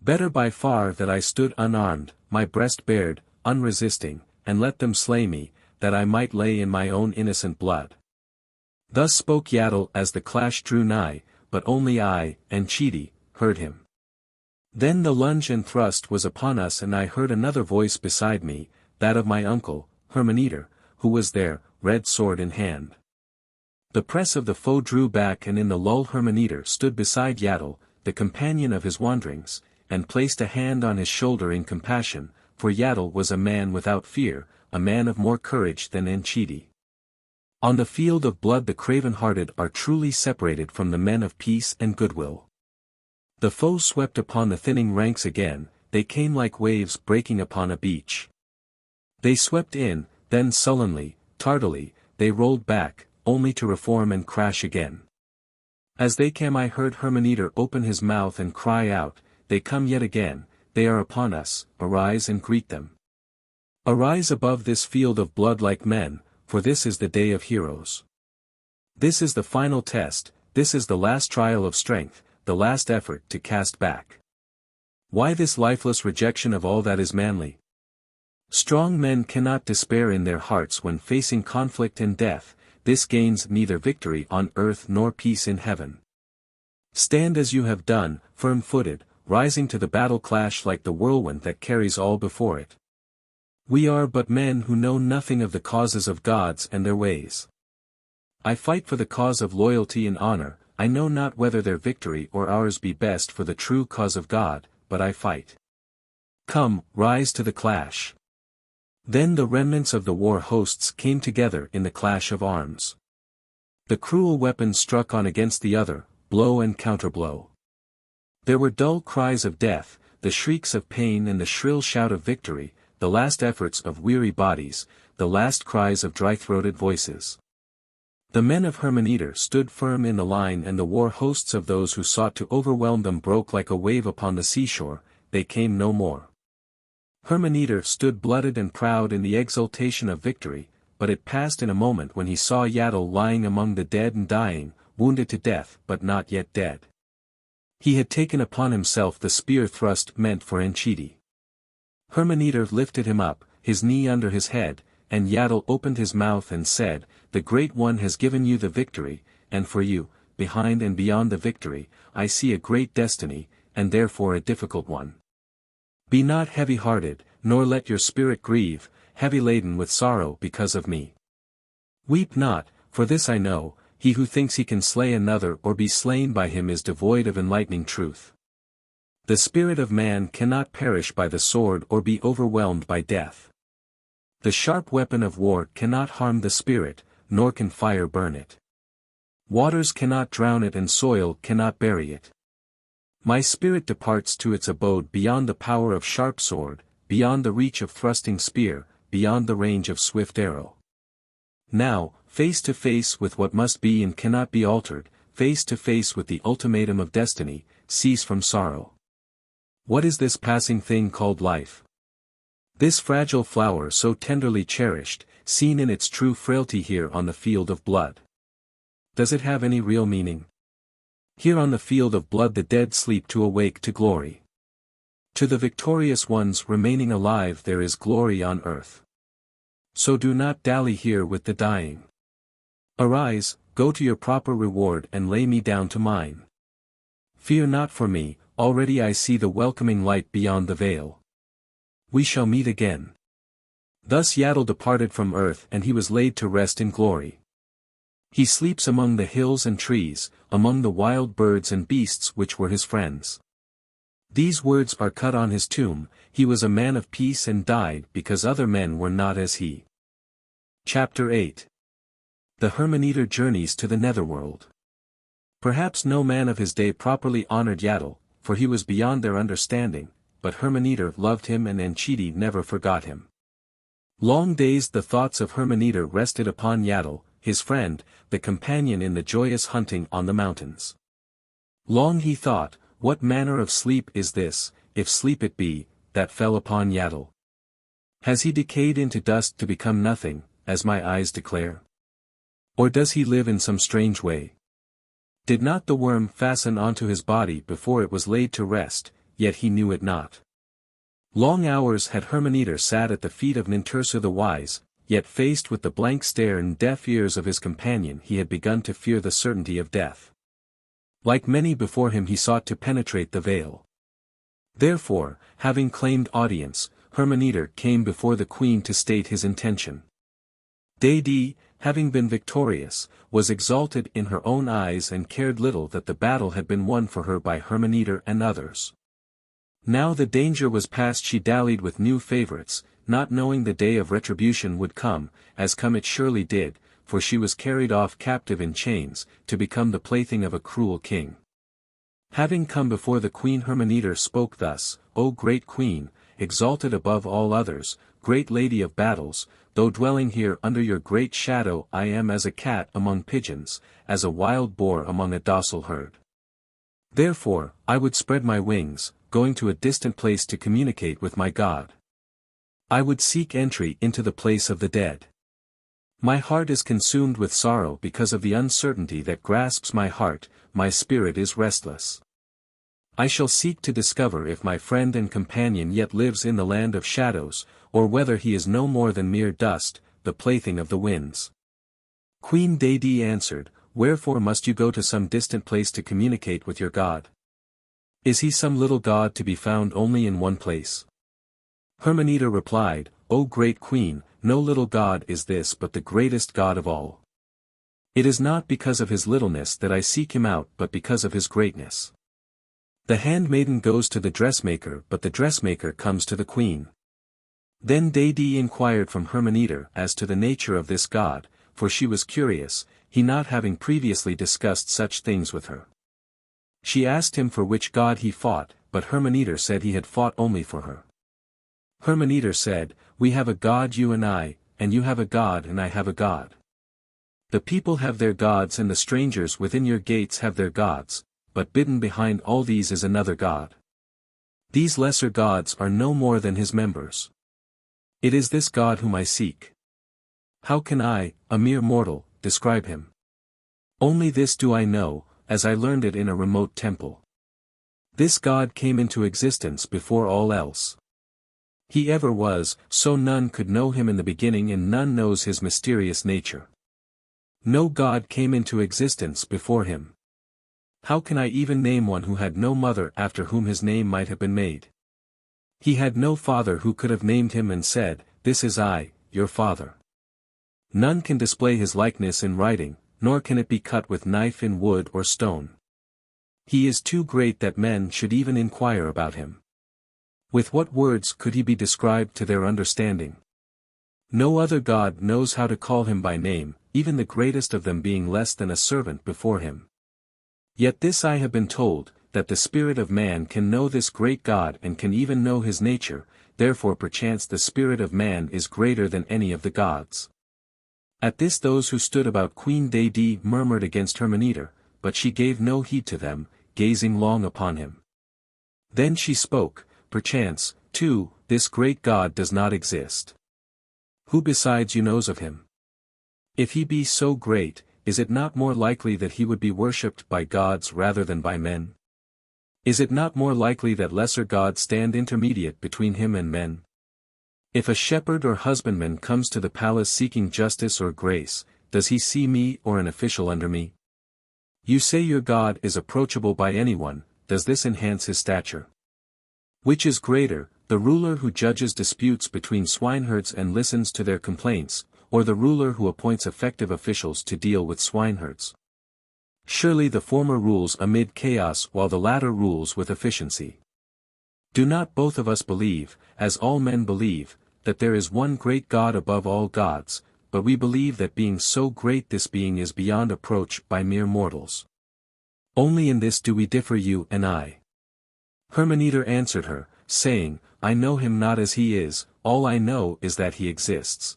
Better by far that I stood unarmed, my breast bared, unresisting, and let them slay me, that I might lay in my own innocent blood. Thus spoke Yaddle as the clash drew nigh, but only I, Enchidi, heard him. Then the lunge and thrust was upon us and I heard another voice beside me, that of my uncle, Hurmanetar, who was there, red sword in hand. The press of the foe drew back and in the lull Hurmanetar stood beside Yaddle, the companion of his wanderings, and placed a hand on his shoulder in compassion, for Yaddle was a man without fear, a man of more courage than Enchidi. On the field of blood the craven-hearted are truly separated from the men of peace and goodwill. The foe swept upon the thinning ranks again, they came like waves breaking upon a beach. They swept in, then sullenly, tardily, they rolled back, only to reform and crash again. As they came I heard Hurmanetar open his mouth and cry out, "They come yet again, they are upon us, arise and greet them. Arise above this field of blood like men, for this is the day of heroes. This is the final test, this is the last trial of strength, the last effort to cast back. Why this lifeless rejection of all that is manly? Strong men cannot despair in their hearts when facing conflict and death, this gains neither victory on earth nor peace in heaven. Stand as you have done, firm-footed, rising to the battle clash like the whirlwind that carries all before it. We are but men who know nothing of the causes of gods and their ways. I fight for the cause of loyalty and honor, I know not whether their victory or ours be best for the true cause of God, but I fight. Come, rise to the clash." Then the remnants of the war hosts came together in the clash of arms. The cruel weapons struck on against the other, blow and counterblow. There were dull cries of death, the shrieks of pain and the shrill shout of victory, the last efforts of weary bodies, the last cries of dry-throated voices. The men of Hurmanetar stood firm in the line and the war hosts of those who sought to overwhelm them broke like a wave upon the seashore, they came no more. Hurmanetar stood blooded and proud in the exultation of victory, but it passed in a moment when he saw Yaddle lying among the dead and dying, wounded to death but not yet dead. He had taken upon himself the spear thrust meant for Enchidi. Hurmanetar lifted him up, his knee under his head, and Yaddle opened his mouth and said, "The Great One has given you the victory, and for you, behind and beyond the victory, I see a great destiny, and therefore a difficult one. Be not heavy-hearted, nor let your spirit grieve, heavy laden with sorrow because of me. Weep not, for this I know, he who thinks he can slay another or be slain by him is devoid of enlightening truth. The spirit of man cannot perish by the sword or be overwhelmed by death. The sharp weapon of war cannot harm the spirit, nor can fire burn it. Waters cannot drown it and soil cannot bury it. My spirit departs to its abode beyond the power of sharp sword, beyond the reach of thrusting spear, beyond the range of swift arrow. Now, face to face with what must be and cannot be altered, face to face with the ultimatum of destiny, cease from sorrow. What is this passing thing called life? This fragile flower so tenderly cherished, seen in its true frailty here on the field of blood. Does it have any real meaning? Here on the field of blood the dead sleep to awake to glory. To the victorious ones remaining alive there is glory on earth. So do not dally here with the dying. Arise, go to your proper reward and lay me down to mine. Fear not for me, already I see the welcoming light beyond the veil. We shall meet again. Thus Yaddle departed from earth and he was laid to rest in glory. He sleeps among the hills and trees, among the wild birds and beasts which were his friends. These words are cut on his tomb, he was a man of peace and died because other men were not as he. Chapter 8. The Hurmanetar journeys to the netherworld. Perhaps no man of his day properly honored Yaddle, for he was beyond their understanding, but Hurmanetar loved him and Enchidi never forgot him. Long days the thoughts of Hurmanetar rested upon Yaddle, his friend, the companion in the joyous hunting on the mountains. Long he thought, what manner of sleep is this, if sleep it be, that fell upon Yaddle? Has he decayed into dust to become nothing, as my eyes declare? Or does he live in some strange way? Did not the worm fasten onto his body before it was laid to rest, yet he knew it not? Long hours had Hurmanetar sat at the feet of Nintursa the wise, yet faced with the blank stare and deaf ears of his companion he had begun to fear the certainty of death. Like many before him he sought to penetrate the veil. Therefore, having claimed audience, Hurmanetar came before the queen to state his intention. Dadam, having been victorious, was exalted in her own eyes and cared little that the battle had been won for her by Hurmanetar and others. Now the danger was past. She dallied with new favorites, not knowing the day of retribution would come, as come it surely did, for she was carried off captive in chains, to become the plaything of a cruel king. Having come before the queen, Hurmanetar spoke thus: O great queen, exalted above all others, great lady of battles, though dwelling here under your great shadow I am as a cat among pigeons, as a wild boar among a docile herd. Therefore, I would spread my wings, going to a distant place to communicate with my God. I would seek entry into the place of the dead. My heart is consumed with sorrow because of the uncertainty that grasps my heart, my spirit is restless. I shall seek to discover if my friend and companion yet lives in the land of shadows, or whether he is no more than mere dust, the plaything of the winds. Queen Dadam answered, Wherefore must you go to some distant place to communicate with your God? Is he some little god to be found only in one place? Hurmanetar replied, O great queen, no little god is this but the greatest God of all. It is not because of his littleness that I seek him out but because of his greatness. The handmaiden goes to the dressmaker but the dressmaker comes to the queen. Then Dadam inquired from Hurmanetar as to the nature of this god, for she was curious, he not having previously discussed such things with her. She asked him for which god he fought, but Hurmanetar said he had fought only for her. Hurmanetar said, We have a god you and you have a god and I have a god. The people have their gods and the strangers within your gates have their gods, but bidden behind all these is another god. These lesser gods are no more than his members. It is this God whom I seek. How can I, a mere mortal, describe him? Only this do I know, as I learned it in a remote temple. This God came into existence before all else. He ever was, so none could know him in the beginning and none knows his mysterious nature. No God came into existence before him. How can I even name one who had no mother after whom his name might have been made? He had no father who could have named him and said, This is I, your father. None can display his likeness in writing, nor can it be cut with knife in wood or stone. He is too great that men should even inquire about him. With what words could he be described to their understanding? No other god knows how to call him by name, even the greatest of them being less than a servant before him. Yet this I have been told, that the spirit of man can know this great God and can even know his nature, therefore perchance the spirit of man is greater than any of the gods. At this those who stood about Queen Dadam murmured against Hurmanetar, but she gave no heed to them, gazing long upon him. Then she spoke, Perchance, too, this great God does not exist. Who besides you knows of him? If he be so great, is it not more likely that he would be worshipped by gods rather than by men? Is it not more likely that lesser gods stand intermediate between him and men? If a shepherd or husbandman comes to the palace seeking justice or grace, does he see me or an official under me? You say your God is approachable by anyone, does this enhance his stature? Which is greater, the ruler who judges disputes between swineherds and listens to their complaints, or the ruler who appoints effective officials to deal with swineherds? Surely the former rules amid chaos while the latter rules with efficiency. Do not both of us believe, as all men believe, that there is one great God above all gods, but we believe that being so great this being is beyond approach by mere mortals. Only in this do we differ you and I. Hurmanetar answered her, saying, I know him not as he is, all I know is that he exists.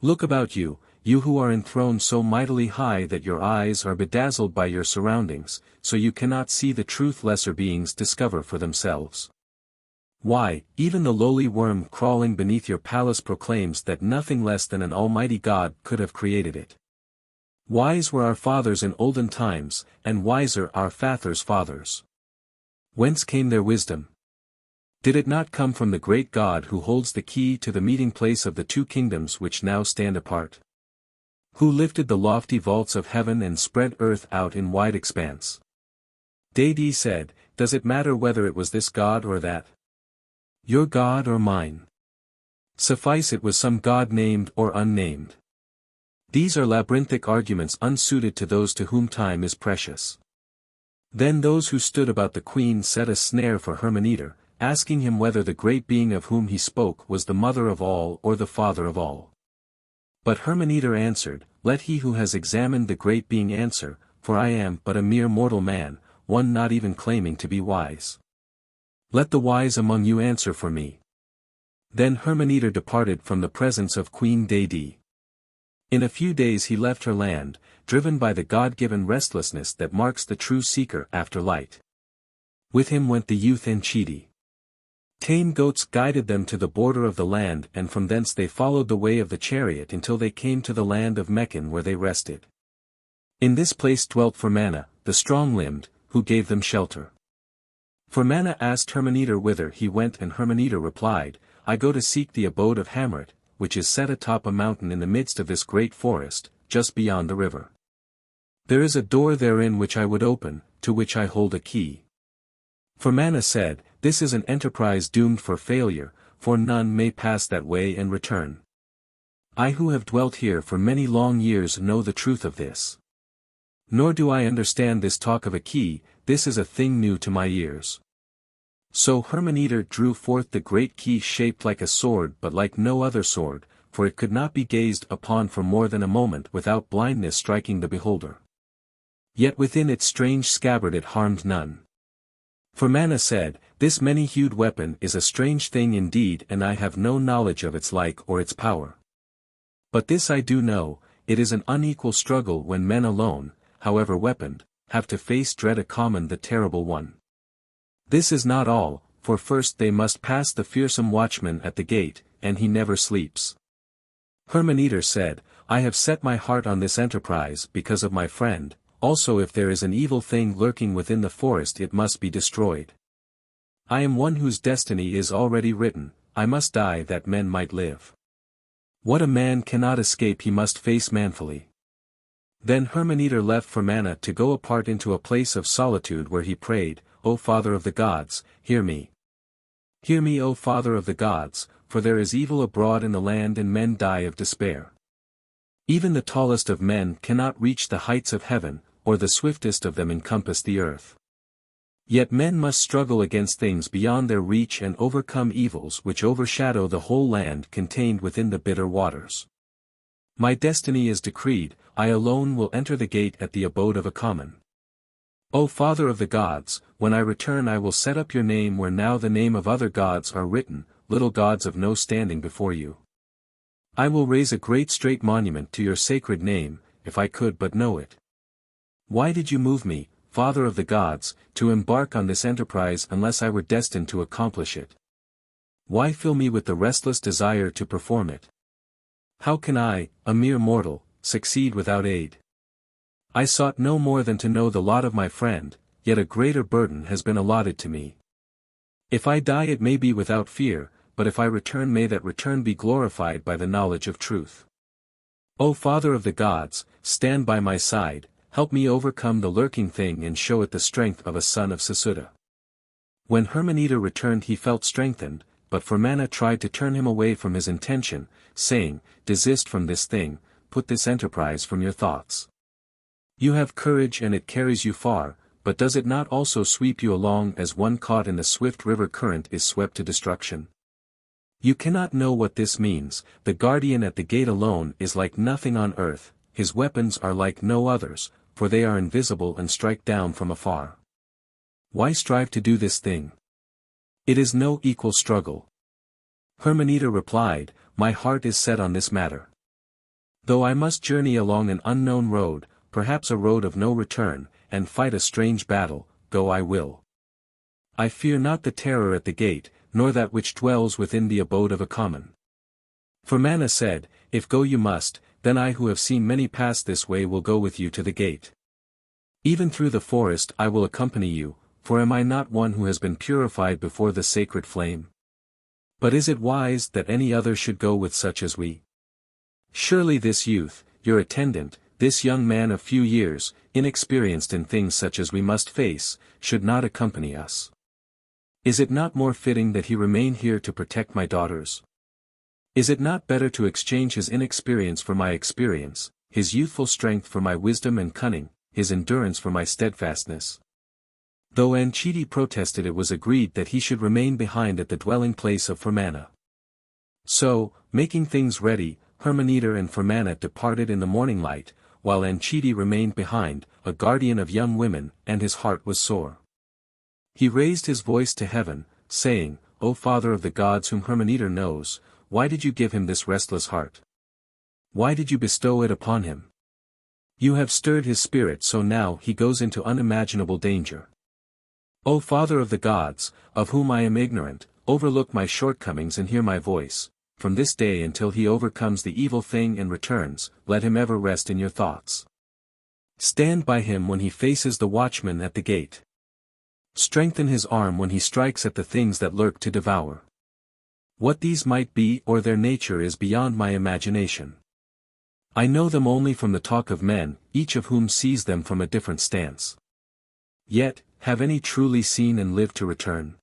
Look about you, you who are enthroned so mightily high that your eyes are bedazzled by your surroundings, so you cannot see the truth lesser beings discover for themselves. Why, even the lowly worm crawling beneath your palace proclaims that nothing less than an almighty God could have created it. Wise were our fathers in olden times, and wiser our fathers' fathers. Whence came their wisdom? Did it not come from the great God who holds the key to the meeting place of the two kingdoms which now stand apart? Who lifted the lofty vaults of heaven and spread earth out in wide expanse? Dadam said, Does it matter whether it was this God or that? Your God or mine? Suffice it was some God named or unnamed. These are labyrinthic arguments unsuited to those to whom time is precious. Then those who stood about the queen set a snare for Hurmanetar, asking him whether the great being of whom he spoke was the mother of all or the father of all. But Hurmanetar answered, "Let he who has examined the great being answer, for I am but a mere mortal man, one not even claiming to be wise. Let the wise among you answer for me." Then Hurmanetar departed from the presence of Queen Dadam. In a few days he left her land, driven by the God-given restlessness that marks the true seeker after light. With him went the youth Enchidi. Tame goats guided them to the border of the land, and from thence they followed the way of the chariot until they came to the land of Meccan, where they rested. In this place dwelt Formanna, the strong-limbed, who gave them shelter. Formanna asked Hurmanetar whither he went, and Hurmanetar replied, "I go to seek the abode of Hurmanetar, which is set atop a mountain in the midst of this great forest, just beyond the river. There is a door therein which I would open, to which I hold a key." Formanna said, "This is an enterprise doomed for failure, for none may pass that way and return. I who have dwelt here for many long years know the truth of this. Nor do I understand this talk of a key, this is a thing new to my ears." So Hurmanetar drew forth the great key shaped like a sword but like no other sword, for it could not be gazed upon for more than a moment without blindness striking the beholder. Yet within its strange scabbard it harmed none. Formanna said, "This many-hued weapon is a strange thing indeed, and I have no knowledge of its like or its power. But this I do know, it is an unequal struggle when men alone, however weaponed, have to face dread Achaman the Terrible One. This is not all, for first they must pass the fearsome watchman at the gate, and he never sleeps." Hurmanetar said, "I have set my heart on this enterprise because of my friend. Also if there is an evil thing lurking within the forest it must be destroyed. I am one whose destiny is already written, I must die that men might live. What a man cannot escape he must face manfully." Then Hurmanetar left Formanna to go apart into a place of solitude where he prayed, "O Father of the Gods, hear me. Hear me, O Father of the Gods, for there is evil abroad in the land and men die of despair. Even the tallest of men cannot reach the heights of heaven, or the swiftest of them encompass the earth. Yet men must struggle against things beyond their reach and overcome evils which overshadow the whole land contained within the bitter waters. My destiny is decreed, I alone will enter the gate at the abode of Achaman. O Father of the Gods, when I return I will set up your name where now the name of other gods are written, little gods of no standing before you. I will raise a great straight monument to your sacred name, if I could but know it. Why did you move me, Father of the Gods, to embark on this enterprise unless I were destined to accomplish it? Why fill me with the restless desire to perform it? How can I, a mere mortal, succeed without aid? I sought no more than to know the lot of my friend, yet a greater burden has been allotted to me. If I die it may be without fear, but if I return may that return be glorified by the knowledge of truth. O Father of the Gods, stand by my side, help me overcome the lurking thing and show it the strength of a son of Sesuda." When Hurmanetar returned he felt strengthened, but Formanna tried to turn him away from his intention, saying, "Desist from this thing, put this enterprise from your thoughts. You have courage and it carries you far, but does it not also sweep you along as one caught in the swift river current is swept to destruction? You cannot know what this means, the guardian at the gate alone is like nothing on earth, his weapons are like no others, for they are invisible and strike down from afar. Why strive to do this thing? It is no equal struggle." Hurmanetar replied, "My heart is set on this matter. Though I must journey along an unknown road, perhaps a road of no return, and fight a strange battle, go I will. I fear not the terror at the gate, nor that which dwells within the abode of Achaman." Formanna said, "If go you must, then I who have seen many pass this way will go with you to the gate. Even through the forest I will accompany you, for am I not one who has been purified before the sacred flame? But is it wise that any other should go with such as we? Surely this youth, your attendant, this young man of few years, inexperienced in things such as we must face, should not accompany us. Is it not more fitting that he remain here to protect my daughters? Is it not better to exchange his inexperience for my experience, his youthful strength for my wisdom and cunning, his endurance for my steadfastness? Though Anchidi protested, it was agreed that he should remain behind at the dwelling place of Hurmana. So, making things ready, Hurmanetar and Hurmana departed in the morning light, while Anchidi remained behind, a guardian of young women, and his heart was sore. He raised his voice to heaven, saying, O Father of the gods whom Hurmanetar knows, why did you give him this restless heart? Why did you bestow it upon him? You have stirred his spirit, so now he goes into unimaginable danger. O Father of the gods, of whom I am ignorant, overlook my shortcomings and hear my voice. From this day until he overcomes the evil thing and returns, let him ever rest in your thoughts. Stand by him when he faces the watchman at the gate. Strengthen his arm when he strikes at the things that lurk to devour. What these might be or their nature is beyond my imagination. I know them only from the talk of men, each of whom sees them from a different stance. Yet, have any truly seen and lived to return?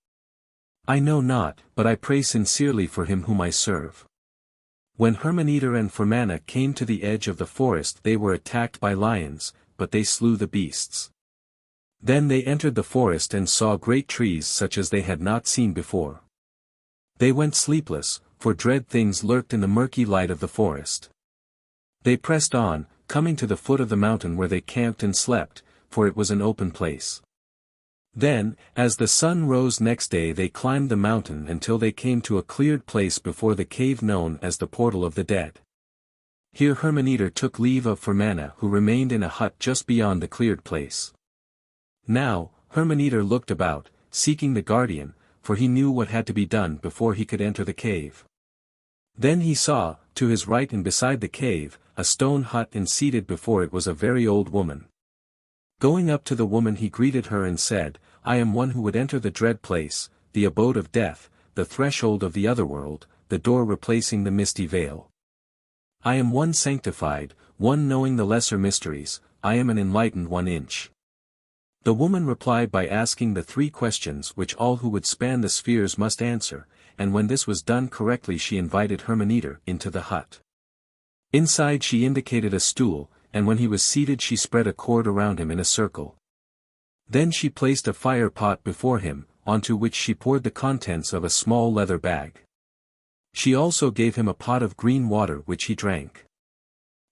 I know not, but I pray sincerely for him whom I serve. When Hurmanetar and Hurmana came to the edge of the forest, they were attacked by lions, but they slew the beasts. Then they entered the forest and saw great trees such as they had not seen before. They went sleepless, for dread things lurked in the murky light of the forest. They pressed on, coming to the foot of the mountain where they camped and slept, for it was an open place. Then, as the sun rose next day, they climbed the mountain until they came to a cleared place before the cave known as the Portal of the Dead. Here Hurmanetar took leave of Hurmana, who remained in a hut just beyond the cleared place. Now, Hurmanetar looked about, seeking the guardian, for he knew what had to be done before he could enter the cave. Then he saw, to his right and beside the cave, a stone hut, and seated before it was a very old woman. Going up to the woman he greeted her and said, I am one who would enter the dread place, the abode of death, the threshold of the otherworld, the door replacing the misty veil. I am one sanctified, one knowing the lesser mysteries, I am an enlightened 1 inch. The woman replied by asking the 3 questions which all who would span the spheres must answer, and when this was done correctly she invited Hurmanetar into the hut. Inside she indicated a stool, and when he was seated she spread a cord around him in a circle. Then she placed a fire pot before him, onto which she poured the contents of a small leather bag. She also gave him a pot of green water which he drank.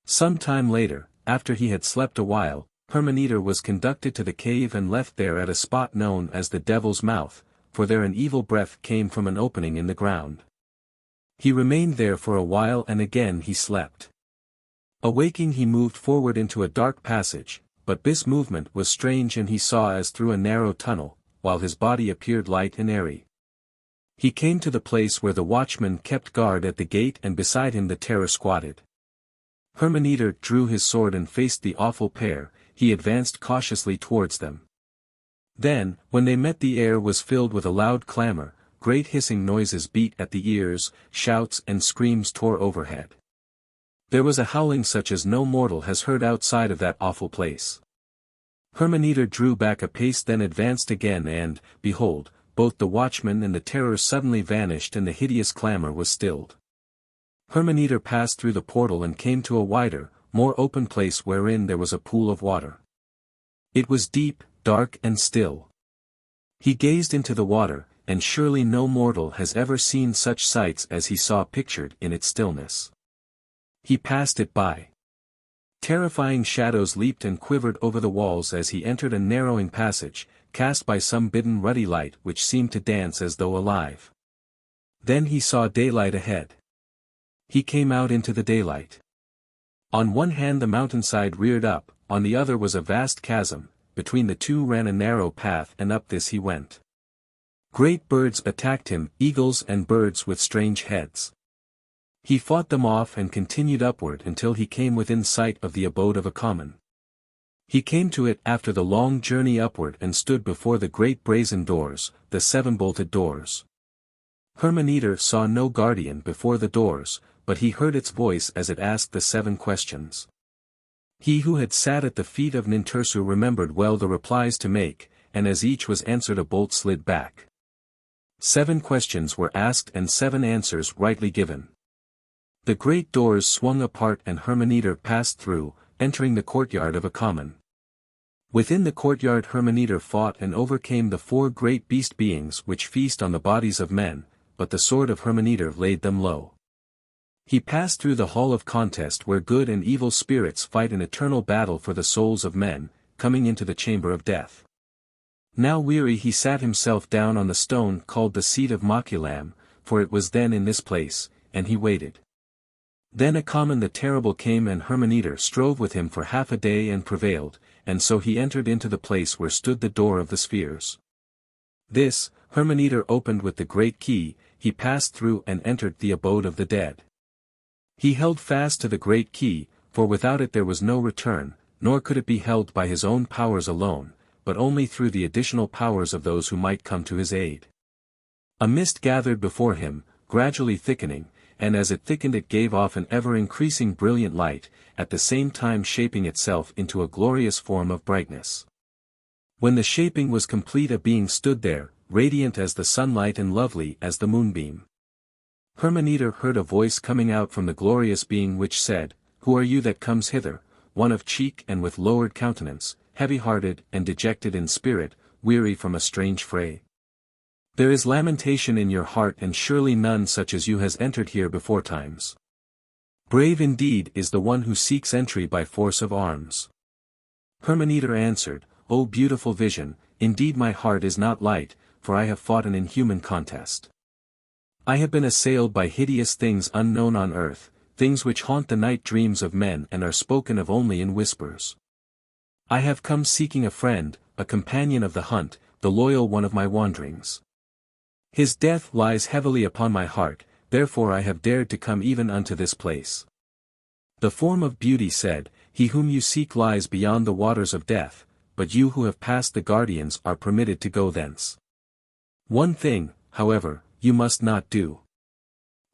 Some time later, after he had slept a while, Hurmanetar was conducted to the cave and left there at a spot known as the Devil's Mouth, for there an evil breath came from an opening in the ground. He remained there for a while and again he slept. Awaking he moved forward into a dark passage, but this movement was strange and he saw as through a narrow tunnel, while his body appeared light and airy. He came to the place where the watchman kept guard at the gate and beside him the terror squatted. Hurmanetar drew his sword and faced the awful pair, he advanced cautiously towards them. Then, when they met, the air was filled with a loud clamor, great hissing noises beat at the ears, shouts and screams tore overhead. There was a howling such as no mortal has heard outside of that awful place. Hurmanetar drew back a pace, then advanced again, and, behold, both the watchman and the terror suddenly vanished and the hideous clamor was stilled. Hurmanetar passed through the portal and came to a wider, more open place wherein there was a pool of water. It was deep, dark and still. He gazed into the water, and surely no mortal has ever seen such sights as he saw pictured in its stillness. He passed it by. Terrifying shadows leaped and quivered over the walls as he entered a narrowing passage, cast by some bidden ruddy light which seemed to dance as though alive. Then he saw daylight ahead. He came out into the daylight. On one hand the mountainside reared up, on the other was a vast chasm, between the two ran a narrow path and up this he went. Great birds attacked him, eagles and birds with strange heads. He fought them off and continued upward until he came within sight of the abode of a common. He came to it after the long journey upward and stood before the great brazen doors, the 7-bolted doors. Hurmanetar saw no guardian before the doors, but he heard its voice as it asked the 7 questions. He who had sat at the feet of Nintursu remembered well the replies to make, and as each was answered a bolt slid back. 7 questions were asked and 7 answers rightly given. The great doors swung apart and Hurmanetar passed through, entering the courtyard of a common. Within the courtyard Hurmanetar fought and overcame the 4 great beast beings which feast on the bodies of men, but the sword of Hurmanetar laid them low. He passed through the hall of contest where good and evil spirits fight an eternal battle for the souls of men, coming into the chamber of death. Now weary he sat himself down on the stone called the seat of Maculam, for it was then in this place, and he waited. Then Achaman the terrible came and Hurmanetar strove with him for half a day and prevailed, and so he entered into the place where stood the door of the spheres. This, Hurmanetar opened with the great key, he passed through and entered the abode of the dead. He held fast to the great key, for without it there was no return, nor could it be held by his own powers alone, but only through the additional powers of those who might come to his aid. A mist gathered before him, gradually thickening, and as it thickened it gave off an ever-increasing brilliant light, at the same time shaping itself into a glorious form of brightness. When the shaping was complete a being stood there, radiant as the sunlight and lovely as the moonbeam. Hurmanetar heard a voice coming out from the glorious being which said, "Who are you that comes hither, one of cheek and with lowered countenance, heavy-hearted and dejected in spirit, weary from a strange fray? There is lamentation in your heart and surely none such as you has entered here beforetimes. Brave indeed is the one who seeks entry by force of arms." Hurmanetar answered, "O beautiful vision, indeed my heart is not light, for I have fought an inhuman contest. I have been assailed by hideous things unknown on earth, things which haunt the night dreams of men and are spoken of only in whispers. I have come seeking a friend, a companion of the hunt, the loyal one of my wanderings. His death lies heavily upon my heart, therefore I have dared to come even unto this place." The form of beauty said, "He whom you seek lies beyond the waters of death, but you who have passed the guardians are permitted to go thence. One thing, however, you must not do.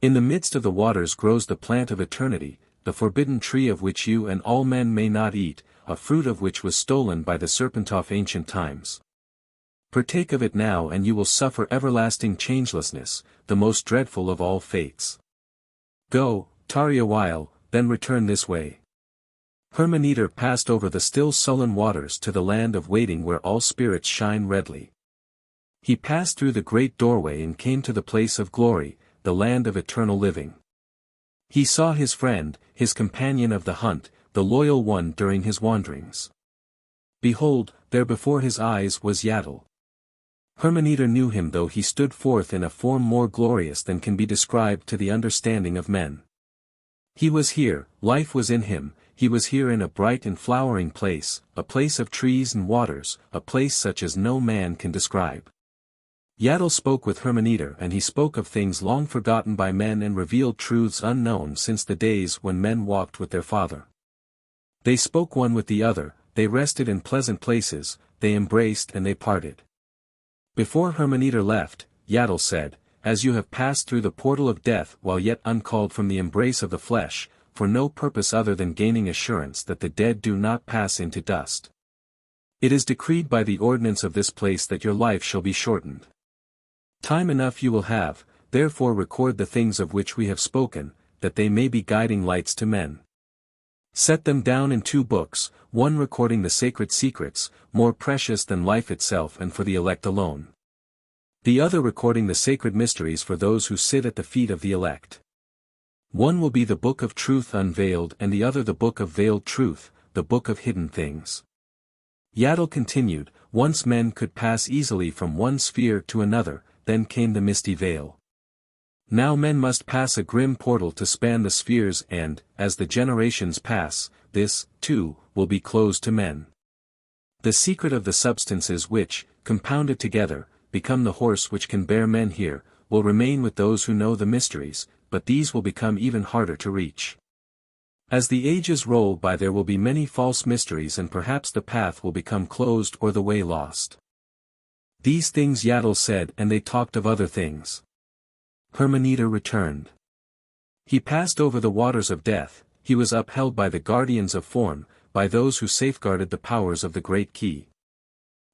In the midst of the waters grows the plant of eternity, the forbidden tree of which you and all men may not eat, a fruit of which was stolen by the serpent of ancient times. Partake of it now and you will suffer everlasting changelessness, the most dreadful of all fates. Go, tarry a while, then return this way." Hurmanetar passed over the still sullen waters to the land of waiting where all spirits shine redly. He passed through the great doorway and came to the place of glory, the land of eternal living. He saw his friend, his companion of the hunt, the loyal one during his wanderings. Behold, there before his eyes was Yaddle. Hurmanetar knew him though he stood forth in a form more glorious than can be described to the understanding of men. He was here, life was in him, he was here in a bright and flowering place, a place of trees and waters, a place such as no man can describe. Yaddle spoke with Hurmanetar and he spoke of things long forgotten by men and revealed truths unknown since the days when men walked with their father. They spoke one with the other, they rested in pleasant places, they embraced and they parted. Before Hurmanetar left, Yaddle said, "As you have passed through the portal of death while yet uncalled from the embrace of the flesh, for no purpose other than gaining assurance that the dead do not pass into dust. It is decreed by the ordinance of this place that your life shall be shortened. Time enough you will have, therefore record the things of which we have spoken, that they may be guiding lights to men. Set them down in 2 books, one recording the sacred secrets, more precious than life itself and for the elect alone. The other recording the sacred mysteries for those who sit at the feet of the elect. One will be the book of truth unveiled and the other the book of veiled truth, the book of hidden things." Yaddle continued, "Once men could pass easily from one sphere to another, then came the misty veil. Now men must pass a grim portal to span the spheres and, as the generations pass, this, too, will be closed to men. The secret of the substances which, compounded together, become the horse which can bear men here, will remain with those who know the mysteries, but these will become even harder to reach. As the ages roll by there will be many false mysteries and perhaps the path will become closed or the way lost." These things Yaddle said and they talked of other things. Hurmanetar returned. He passed over the waters of death, he was upheld by the guardians of form, by those who safeguarded the powers of the great key.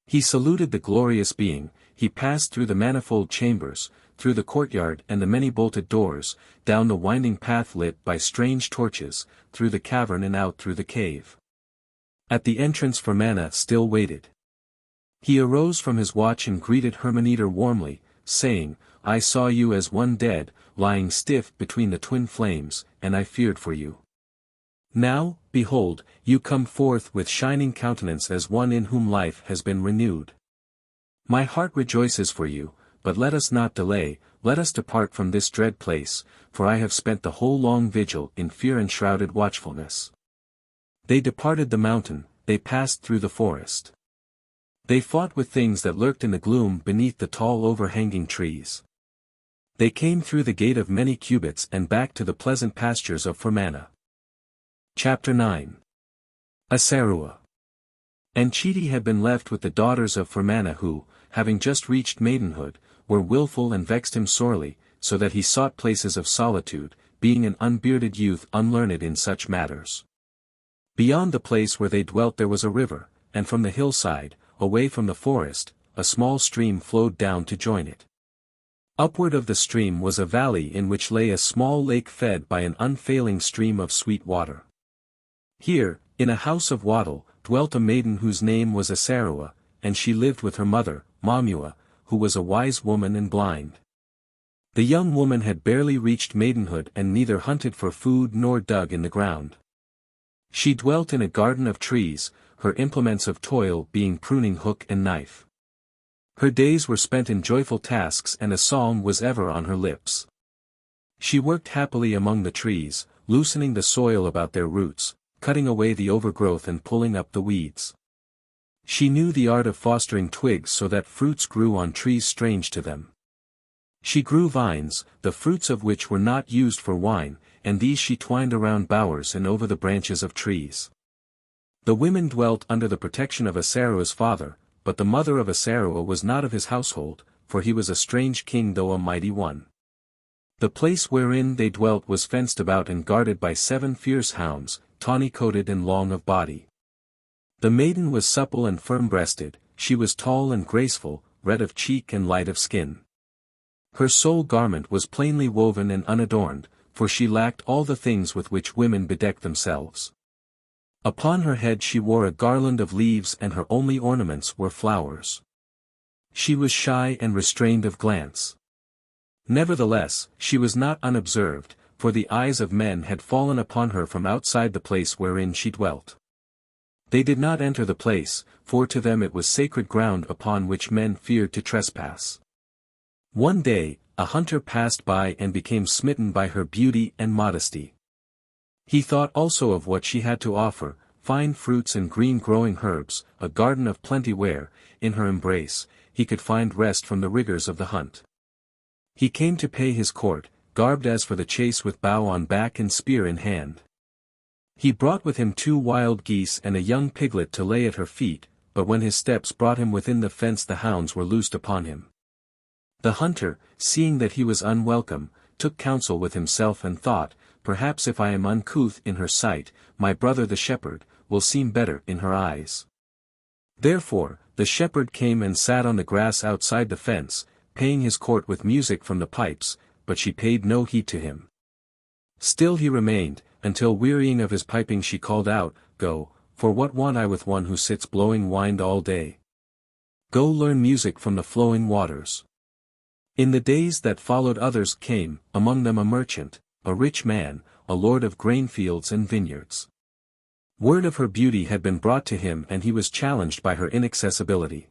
He saluted the glorious being, he passed through the manifold chambers, through the courtyard and the many bolted doors, down the winding path lit by strange torches, through the cavern and out through the cave. At the entrance Hurmanetar still waited. He arose from his watch and greeted Hurmanetar warmly, saying, I saw you as one dead, lying stiff between the twin flames, and I feared for you. Now, behold, you come forth with shining countenance as one in whom life has been renewed. My heart rejoices for you, but let us not delay, let us depart from this dread place, for I have spent the whole long vigil in fear-enshrouded watchfulness. They departed the mountain, they passed through the forest. They fought with things that lurked in the gloom beneath the tall overhanging trees. They came through the gate of many cubits and back to the pleasant pastures of Hurmanetar. Chapter 9. Nezirah. Enchiti had been left with the daughters of Hurmanetar who, having just reached maidenhood, were wilful and vexed him sorely, so that he sought places of solitude, being an unbearded youth unlearned in such matters. Beyond the place where they dwelt there was a river, and from the hillside, away from the forest, a small stream flowed down to join it. Upward of the stream was a valley in which lay a small lake fed by an unfailing stream of sweet water. Here, in a house of wattle, dwelt a maiden whose name was Nezirah, and she lived with her mother, Mamua, who was a wise woman and blind. The young woman had barely reached maidenhood and neither hunted for food nor dug in the ground. She dwelt in a garden of trees, her implements of toil being pruning hook and knife. Her days were spent in joyful tasks and a song was ever on her lips. She worked happily among the trees, loosening the soil about their roots, cutting away the overgrowth and pulling up the weeds. She knew the art of fostering twigs so that fruits grew on trees strange to them. She grew vines, the fruits of which were not used for wine, and these she twined around bowers and over the branches of trees. The women dwelt under the protection of Nezirah's father, but the mother of Nezirah was not of his household, for he was a strange king though a mighty one. The place wherein they dwelt was fenced about and guarded by 7 fierce hounds, tawny-coated and long of body. The maiden was supple and firm-breasted, she was tall and graceful, red of cheek and light of skin. Her sole garment was plainly woven and unadorned, for she lacked all the things with which women bedeck themselves. Upon her head she wore a garland of leaves and her only ornaments were flowers. She was shy and restrained of glance. Nevertheless, she was not unobserved, for the eyes of men had fallen upon her from outside the place wherein she dwelt. They did not enter the place, for to them it was sacred ground upon which men feared to trespass. One day, a hunter passed by and became smitten by her beauty and modesty. He thought also of what she had to offer, fine fruits and green growing herbs, a garden of plenty where, in her embrace, he could find rest from the rigors of the hunt. He came to pay his court, garbed as for the chase with bow on back and spear in hand. He brought with him 2 wild geese and a young piglet to lay at her feet, but when his steps brought him within the fence the hounds were loosed upon him. The hunter, seeing that he was unwelcome, took counsel with himself and thought, perhaps if I am uncouth in her sight, my brother the shepherd, will seem better in her eyes. Therefore, the shepherd came and sat on the grass outside the fence, paying his court with music from the pipes, but she paid no heed to him. Still he remained, until wearying of his piping she called out, Go, for what want I with one who sits blowing wine all day? Go learn music from the flowing waters. In the days that followed others came, among them a merchant, a rich man, a lord of grain fields and vineyards. Word of her beauty had been brought to him and he was challenged by her inaccessibility.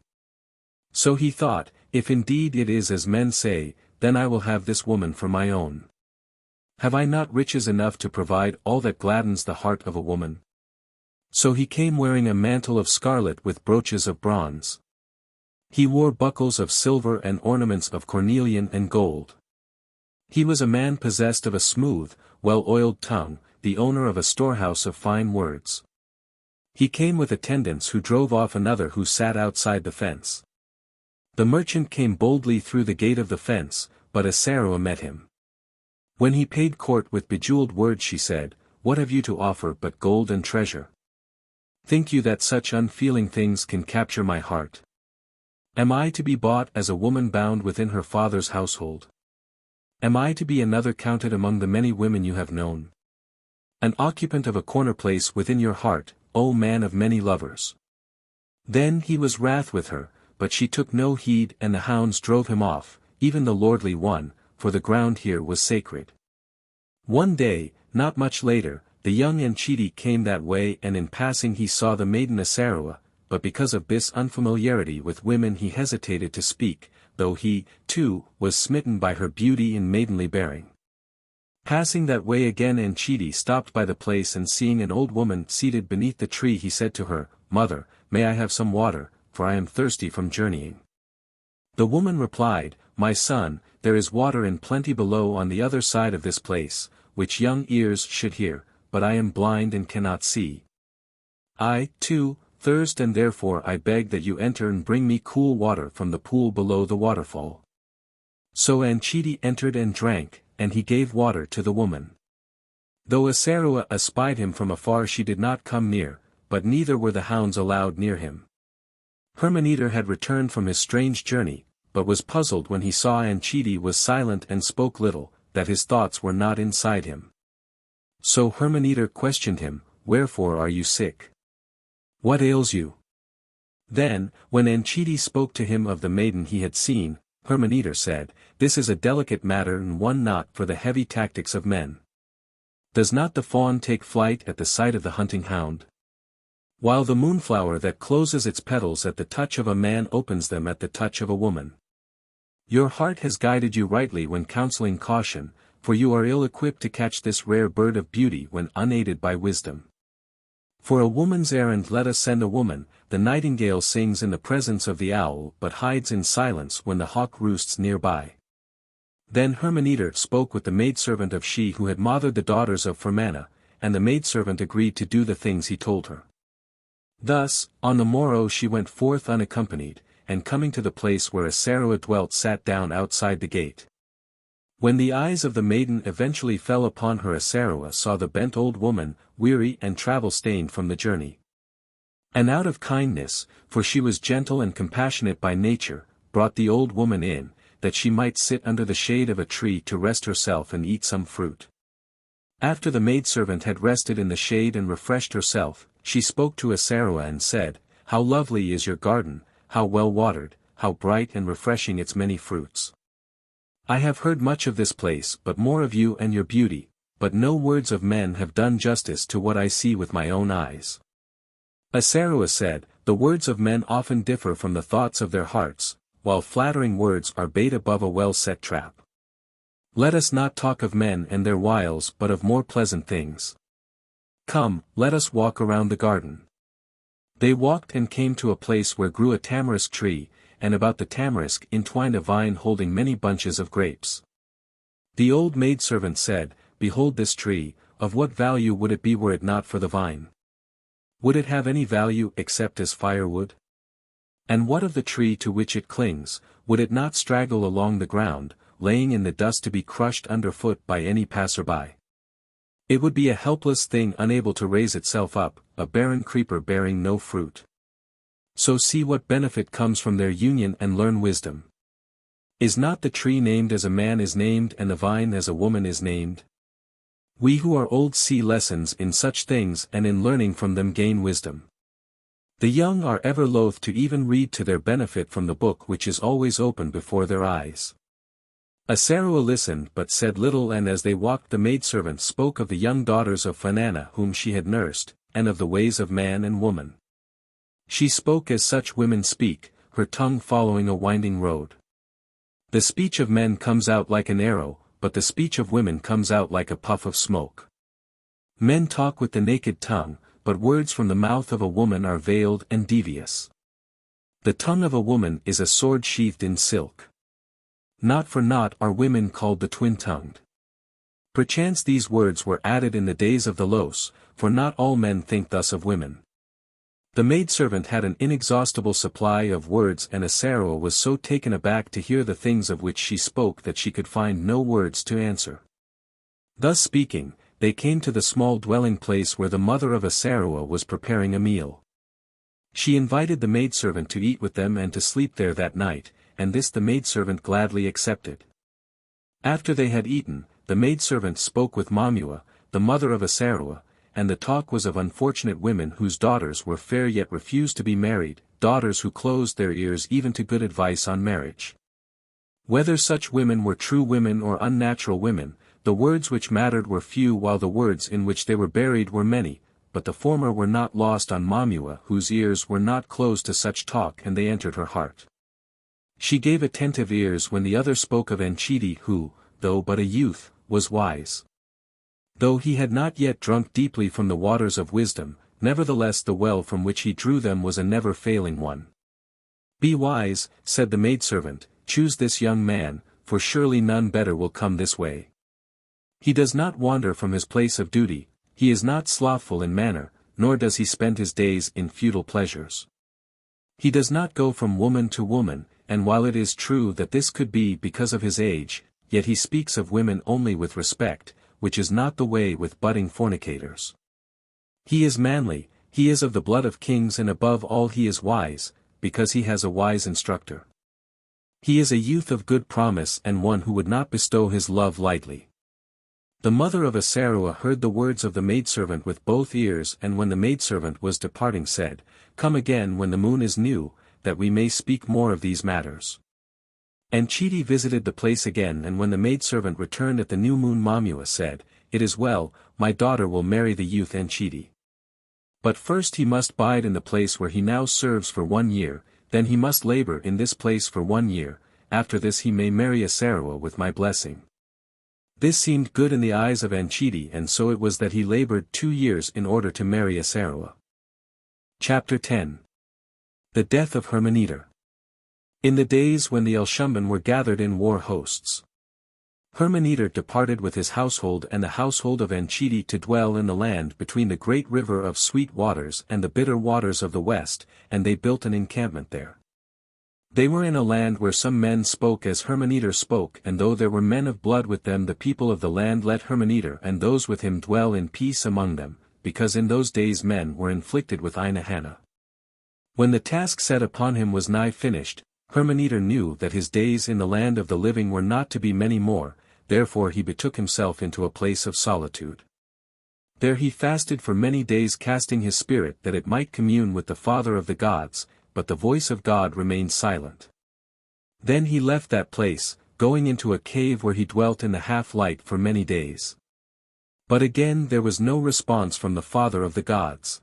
So he thought, if indeed it is as men say, then I will have this woman for my own. Have I not riches enough to provide all that gladdens the heart of a woman? So he came wearing a mantle of scarlet with brooches of bronze. He wore buckles of silver and ornaments of cornelian and gold. He was a man possessed of a smooth, well-oiled tongue, the owner of a storehouse of fine words. He came with attendants who drove off another who sat outside the fence. The merchant came boldly through the gate of the fence, but Nezirah met him. When he paid court with bejeweled words she said, What have you to offer but gold and treasure? Think you that such unfeeling things can capture my heart? Am I to be bought as a woman bound within her father's household? Am I to be another counted among the many women you have known? An occupant of a corner place within your heart, O man of many lovers. Then he was wrath with her, but she took no heed and the hounds drove him off, even the lordly one, for the ground here was sacred. One day, not much later, the young Enchidi came that way and in passing he saw the maiden Nezirah, but because of this unfamiliarity with women he hesitated to speak, though he, too, was smitten by her beauty and maidenly bearing. Passing that way again Enchidi stopped by the place and seeing an old woman seated beneath the tree he said to her, Mother, may I have some water, for I am thirsty from journeying. The woman replied, My son, there is water in plenty below on the other side of this place, which young ears should hear, but I am blind and cannot see. I, too, thirst and therefore I beg that you enter and bring me cool water from the pool below the waterfall. So Enchidi entered and drank, and he gave water to the woman. Though Nezirah espied him from afar she did not come near, but neither were the hounds allowed near him. Hurmanetar had returned from his strange journey, but was puzzled when he saw Enchidi was silent and spoke little, that his thoughts were not inside him. So Hurmanetar questioned him, Wherefore are you sick? What ails you? Then, when Enchidi spoke to him of the maiden he had seen, Hurmanetar said, This is a delicate matter and one not for the heavy tactics of men. Does not the fawn take flight at the sight of the hunting hound? While the moonflower that closes its petals at the touch of a man opens them at the touch of a woman. Your heart has guided you rightly when counseling caution, for you are ill-equipped to catch this rare bird of beauty when unaided by wisdom. For a woman's errand let us send a woman, the nightingale sings in the presence of the owl but hides in silence when the hawk roosts nearby. Then Hurmanetar spoke with the maidservant of she who had mothered the daughters of Firmana, and the maidservant agreed to do the things he told her. Thus, on the morrow she went forth unaccompanied, and coming to the place where Nezirah dwelt sat down outside the gate. When the eyes of the maiden eventually fell upon her Nezirah saw the bent old woman, weary and travel-stained from the journey. And out of kindness, for she was gentle and compassionate by nature, brought the old woman in, that she might sit under the shade of a tree to rest herself and eat some fruit. After the maidservant had rested in the shade and refreshed herself, she spoke to Nezirah and said, How lovely is your garden, how well watered, how bright and refreshing its many fruits. I have heard much of this place but more of you and your beauty, but no words of men have done justice to what I see with my own eyes. Nezirah said, The words of men often differ from the thoughts of their hearts, while flattering words are bait above a well-set trap. Let us not talk of men and their wiles but of more pleasant things. Come, let us walk around the garden. They walked and came to a place where grew a tamarisk tree, and about the tamarisk entwined a vine holding many bunches of grapes. The old maidservant said, Behold this tree, of what value would it be were it not for the vine? Would it have any value except as firewood? And what of the tree to which it clings, would it not straggle along the ground, laying in the dust to be crushed underfoot by any passer-by? It would be a helpless thing unable to raise itself up, a barren creeper bearing no fruit. So see what benefit comes from their union and learn wisdom. Is not the tree named as a man is named and the vine as a woman is named? We who are old see lessons in such things and in learning from them gain wisdom. The young are ever loath to even read to their benefit from the book which is always open before their eyes. Nezirah listened but said little, and as they walked the maidservant spoke of the young daughters of Firmana whom she had nursed, and of the ways of man and woman. She spoke as such women speak, her tongue following a winding road. The speech of men comes out like an arrow, but the speech of women comes out like a puff of smoke. Men talk with the naked tongue, but words from the mouth of a woman are veiled and devious. The tongue of a woman is a sword sheathed in silk. Not for naught are women called the twin-tongued. Perchance these words were added in the days of the Los, for not all men think thus of women. The maidservant had an inexhaustible supply of words, and Nezirah was so taken aback to hear the things of which she spoke that she could find no words to answer. Thus speaking, they came to the small dwelling place where the mother of Nezirah was preparing a meal. She invited the maidservant to eat with them and to sleep there that night, and this the maidservant gladly accepted. After they had eaten, the maidservant spoke with Mamua, the mother of Nezirah, and the talk was of unfortunate women whose daughters were fair yet refused to be married, daughters who closed their ears even to good advice on marriage. Whether such women were true women or unnatural women, the words which mattered were few while the words in which they were buried were many, but the former were not lost on Mamua whose ears were not closed to such talk and they entered her heart. She gave attentive ears when the other spoke of Enchidi who, though but a youth, was wise. Though he had not yet drunk deeply from the waters of wisdom, nevertheless the well from which he drew them was a never-failing one. Be wise, said the maidservant, choose this young man, for surely none better will come this way. He does not wander from his place of duty, he is not slothful in manner, nor does he spend his days in futile pleasures. He does not go from woman to woman, and while it is true that this could be because of his age, yet he speaks of women only with respect, which is not the way with budding fornicators. He is manly, he is of the blood of kings and above all he is wise, because he has a wise instructor. He is a youth of good promise and one who would not bestow his love lightly. The mother of Asarua heard the words of the maidservant with both ears and when the maidservant was departing said, Come again when the moon is new, that we may speak more of these matters. And Chidi visited the place again and when the maidservant returned at the new moon Mamua said, It is well, my daughter will marry the youth Enchidi. But first he must bide in the place where he now serves for 1 year, then he must labor in this place for 1 year, after this he may marry Asarua with my blessing. This seemed good in the eyes of Enchidi and so it was that he labored 2 years in order to marry Asarua. Chapter 10. The Death of Hurmanetar. In the days when the Elshumban were gathered in war hosts, Hurmanetar departed with his household and the household of Enchidi to dwell in the land between the great river of sweet waters and the bitter waters of the west, and they built an encampment there. They were in a land where some men spoke as Hurmanetar spoke and though there were men of blood with them the people of the land let Hurmanetar and those with him dwell in peace among them, because in those days men were inflicted with Inahana. When the task set upon him was nigh finished, Hurmanetar knew that his days in the land of the living were not to be many more, therefore he betook himself into a place of solitude. There he fasted for many days casting his spirit that it might commune with the Father of the gods, but the voice of God remained silent. Then he left that place, going into a cave where he dwelt in the half-light for many days. But again there was no response from the Father of the gods.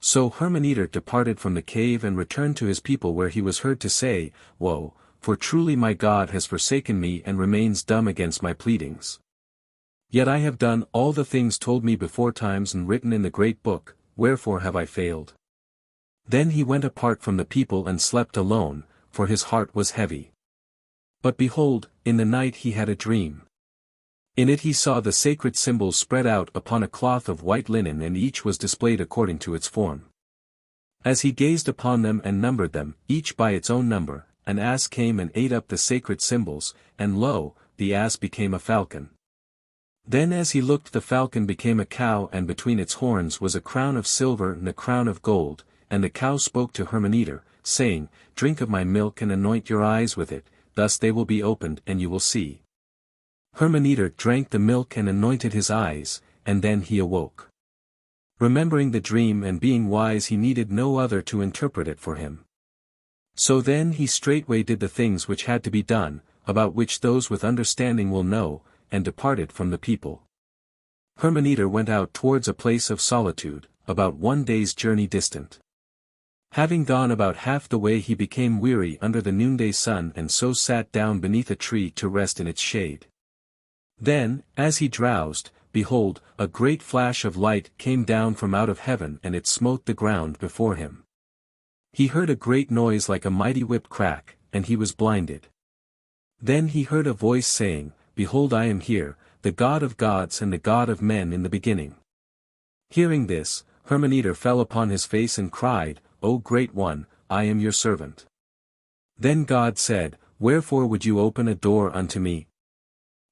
So Hurmanetar departed from the cave and returned to his people where he was heard to say, Woe, for truly my God has forsaken me and remains dumb against my pleadings. Yet I have done all the things told me beforetimes and written in the great book, wherefore have I failed? Then he went apart from the people and slept alone, for his heart was heavy. But behold, in the night he had a dream. In it he saw the sacred symbols spread out upon a cloth of white linen and each was displayed according to its form. As he gazed upon them and numbered them, each by its own number, an ass came and ate up the sacred symbols, and lo, the ass became a falcon. Then as he looked the falcon became a cow and between its horns was a crown of silver and a crown of gold, and the cow spoke to Hurmanetar, saying, Drink of my milk and anoint your eyes with it, thus they will be opened and you will see. Hurmanetar drank the milk and anointed his eyes, and then he awoke. Remembering the dream and being wise he needed no other to interpret it for him. So then he straightway did the things which had to be done, about which those with understanding will know, and departed from the people. Hurmanetar went out towards a place of solitude, about 1 day's journey distant. Having gone about half the way he became weary under the noonday sun and so sat down beneath a tree to rest in its shade. Then, as he drowsed, behold, a great flash of light came down from out of heaven and it smote the ground before him. He heard a great noise like a mighty whip crack, and he was blinded. Then he heard a voice saying, Behold I am here, the God of gods and the God of men in the beginning. Hearing this, Hurmanetar fell upon his face and cried, O Great One, I am your servant. Then God said, Wherefore would you open a door unto me?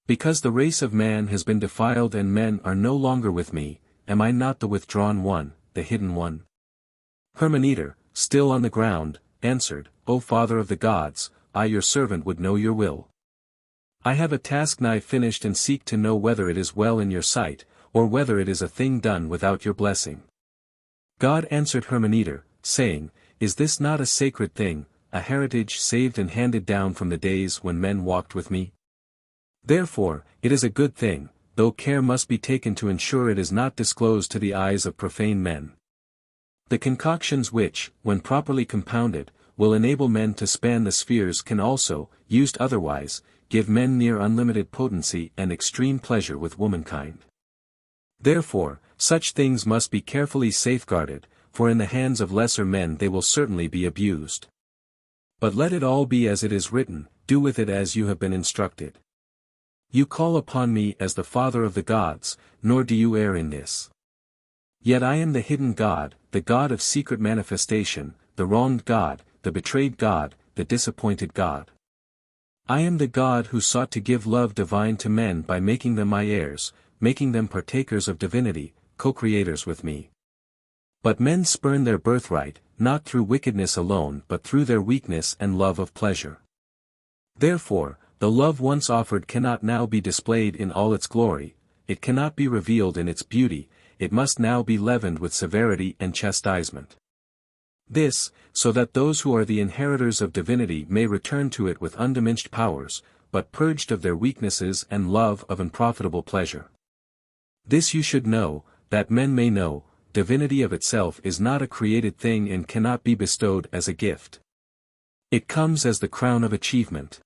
Because the race of man has been defiled and men are no longer with me, am I not the withdrawn one, the hidden one? Hurmanetar, still on the ground, answered, O Father of the gods, I your servant would know your will. I have a task nigh finished and seek to know whether it is well in your sight, or whether it is a thing done without your blessing. God answered Hurmanetar, saying, Is this not a sacred thing, a heritage saved and handed down from the days when men walked with me? Therefore, it is a good thing, though care must be taken to ensure it is not disclosed to the eyes of profane men. The concoctions which, when properly compounded, will enable men to span the spheres can also, used otherwise, give men near unlimited potency and extreme pleasure with womankind. Therefore, such things must be carefully safeguarded, for in the hands of lesser men they will certainly be abused. But let it all be as it is written, do with it as you have been instructed. You call upon me as the Father of the gods, nor do you err in this. Yet I am the hidden God, the God of secret manifestation, the wronged God, the betrayed God, the disappointed God. I am the God who sought to give love divine to men by making them my heirs, making them partakers of divinity, co-creators with me. But men spurn their birthright, not through wickedness alone but through their weakness and love of pleasure. Therefore, the love once offered cannot now be displayed in all its glory, it cannot be revealed in its beauty, it must now be leavened with severity and chastisement. This, so that those who are the inheritors of divinity may return to it with undiminished powers, but purged of their weaknesses and love of unprofitable pleasure. This you should know, that men may know, divinity of itself is not a created thing and cannot be bestowed as a gift. It comes as the crown of achievement.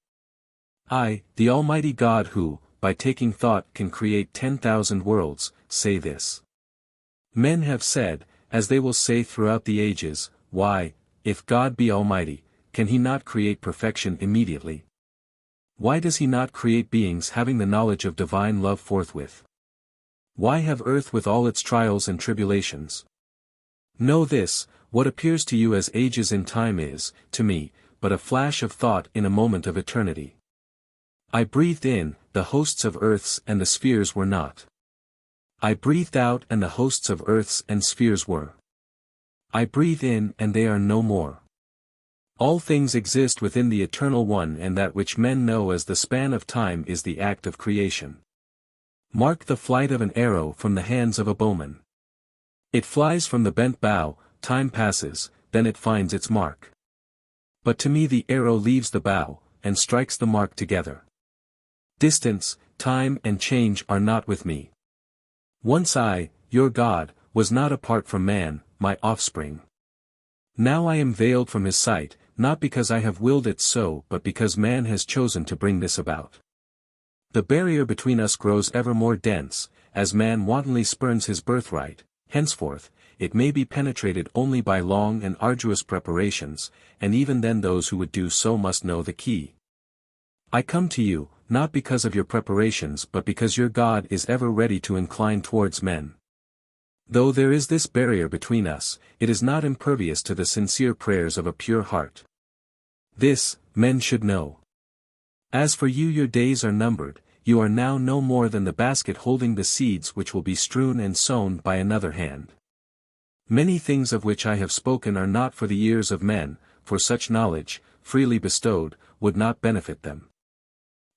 I, the Almighty God who, by taking thought can create 10,000 worlds, say this. Men have said, as they will say throughout the ages, why, if God be Almighty, can he not create perfection immediately? Why does he not create beings having the knowledge of divine love forthwith? Why have earth with all its trials and tribulations? Know this, what appears to you as ages in time is, to me, but a flash of thought in a moment of eternity. I breathed in, the hosts of earths and the spheres were not. I breathed out and the hosts of earths and spheres were. I breathe in and they are no more. All things exist within the Eternal One, and that which men know as the span of time is the act of creation. Mark the flight of an arrow from the hands of a bowman. It flies from the bent bow, time passes, then it finds its mark. But to me the arrow leaves the bow, and strikes the mark together. Distance, time and change are not with me. Once I, your God, was not apart from man, my offspring. Now I am veiled from his sight, not because I have willed it so but because man has chosen to bring this about. The barrier between us grows ever more dense, as man wantonly spurns his birthright, henceforth, it may be penetrated only by long and arduous preparations, and even then those who would do so must know the key. I come to you, not because of your preparations but because your God is ever ready to incline towards men. Though there is this barrier between us, it is not impervious to the sincere prayers of a pure heart. This, men should know. As for you, your days are numbered, you are now no more than the basket holding the seeds which will be strewn and sown by another hand. Many things of which I have spoken are not for the ears of men, for such knowledge, freely bestowed, would not benefit them.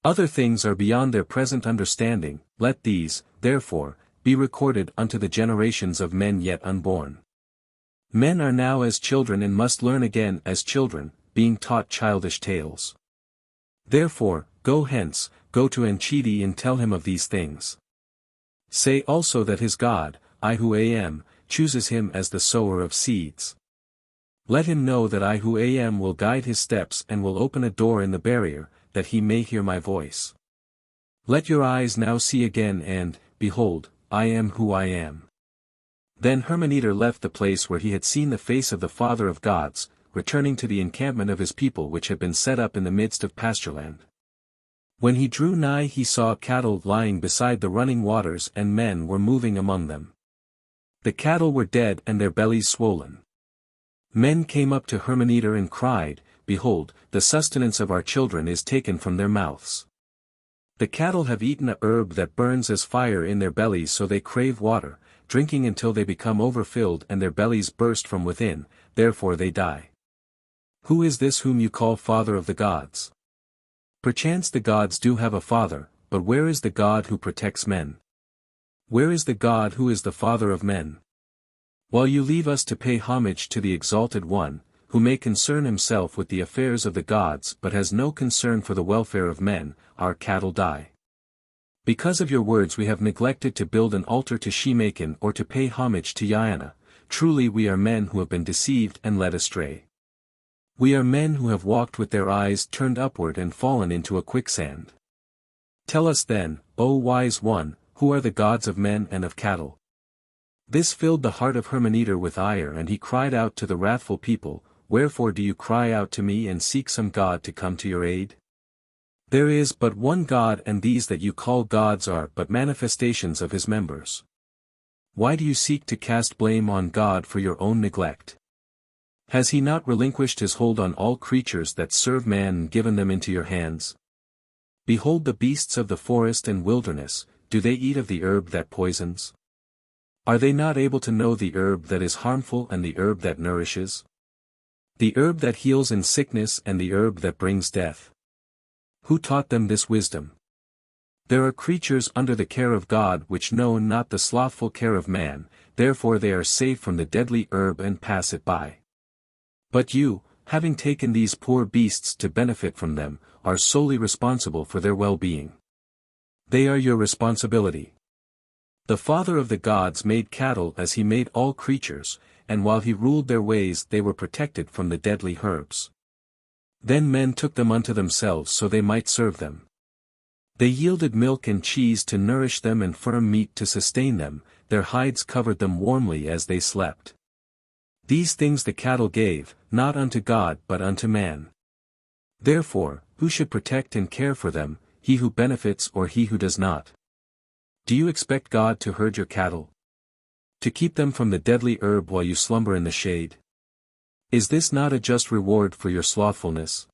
Other things are beyond their present understanding, let these, therefore, be recorded unto the generations of men yet unborn. Men are now as children and must learn again as children, being taught childish tales. Therefore, go hence, go to Enchidi and tell him of these things. Say also that his God, I who am, chooses him as the sower of seeds. Let him know that I who am will guide his steps and will open a door in the barrier, that he may hear my voice. Let your eyes now see again and, behold, I am who I am. Then Hurmanetar left the place where he had seen the face of the Father of gods, returning to the encampment of his people which had been set up in the midst of pastureland. When he drew nigh he saw cattle lying beside the running waters and men were moving among them. The cattle were dead and their bellies swollen. Men came up to Hurmanetar and cried, Behold, the sustenance of our children is taken from their mouths. The cattle have eaten a herb that burns as fire in their bellies, so they crave water, drinking until they become overfilled and their bellies burst from within, therefore they die. Who is this whom you call Father of the gods? Perchance the gods do have a father, but where is the God who protects men? Where is the God who is the Father of men? While you leave us to pay homage to the Exalted One, who may concern himself with the affairs of the gods but has no concern for the welfare of men, our cattle die. Because of your words we have neglected to build an altar to Shemakin or to pay homage to Yaina. Truly we are men who have been deceived and led astray. We are men who have walked with their eyes turned upward and fallen into a quicksand. Tell us then, O wise one, who are the gods of men and of cattle? This filled the heart of Hurmanetar with ire, and he cried out to the wrathful people, Wherefore do you cry out to me and seek some god to come to your aid? There is but one God, and these that you call gods are but manifestations of his members. Why do you seek to cast blame on God for your own neglect? Has he not relinquished his hold on all creatures that serve man and given them into your hands? Behold the beasts of the forest and wilderness, do they eat of the herb that poisons? Are they not able to know the herb that is harmful and the herb that nourishes? The herb that heals in sickness and the herb that brings death? Who taught them this wisdom? There are creatures under the care of God which know not the slothful care of man, therefore they are safe from the deadly herb and pass it by. But you, having taken these poor beasts to benefit from them, are solely responsible for their well-being. They are your responsibility. The Father of the gods made cattle as he made all creatures, and while he ruled their ways they were protected from the deadly herbs. Then men took them unto themselves so they might serve them. They yielded milk and cheese to nourish them and firm meat to sustain them, their hides covered them warmly as they slept. These things the cattle gave, not unto God but unto man. Therefore, who should protect and care for them, he who benefits or he who does not? Do you expect God to herd your cattle? To keep them from the deadly herb while you slumber in the shade? Is this not a just reward for your slothfulness?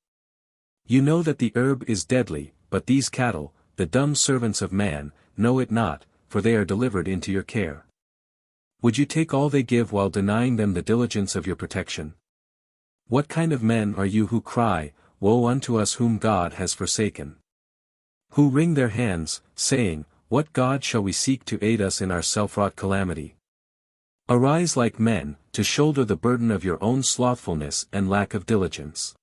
You know that the herb is deadly, but these cattle, the dumb servants of man, know it not, for they are delivered into your care. Would you take all they give while denying them the diligence of your protection? What kind of men are you who cry, Woe unto us whom God has forsaken? Who wring their hands, saying, What God shall we seek to aid us in our self-wrought calamity? Arise like men, to shoulder the burden of your own slothfulness and lack of diligence.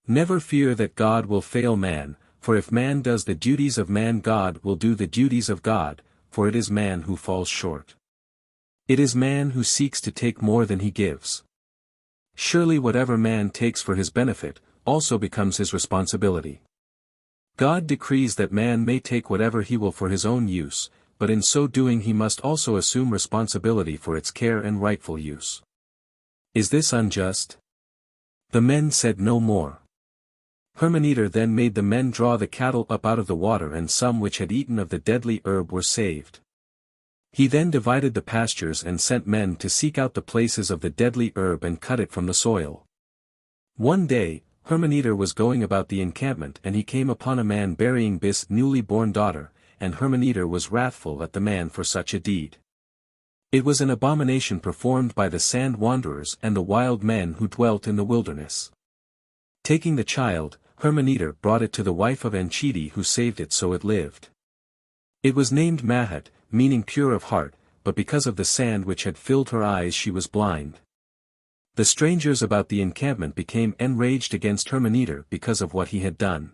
Never fear that God will fail man, for if man does the duties of man, God will do the duties of God, for it is man who falls short. It is man who seeks to take more than he gives. Surely whatever man takes for his benefit, also becomes his responsibility. God decrees that man may take whatever he will for his own use, but in so doing he must also assume responsibility for its care and rightful use. Is this unjust? The men said no more. Hurmanetar then made the men draw the cattle up out of the water, and some which had eaten of the deadly herb were saved. He then divided the pastures and sent men to seek out the places of the deadly herb and cut it from the soil. One day, Hurmanetar was going about the encampment, and he came upon a man burying his newly born daughter, and Hurmanetar was wrathful at the man for such a deed. It was an abomination performed by the sand wanderers and the wild men who dwelt in the wilderness. Taking the child, Hurmanetar brought it to the wife of Enchidi, who saved it so it lived. It was named Mahat, meaning pure of heart, but because of the sand which had filled her eyes she was blind. The strangers about the encampment became enraged against Hurmanetar because of what he had done.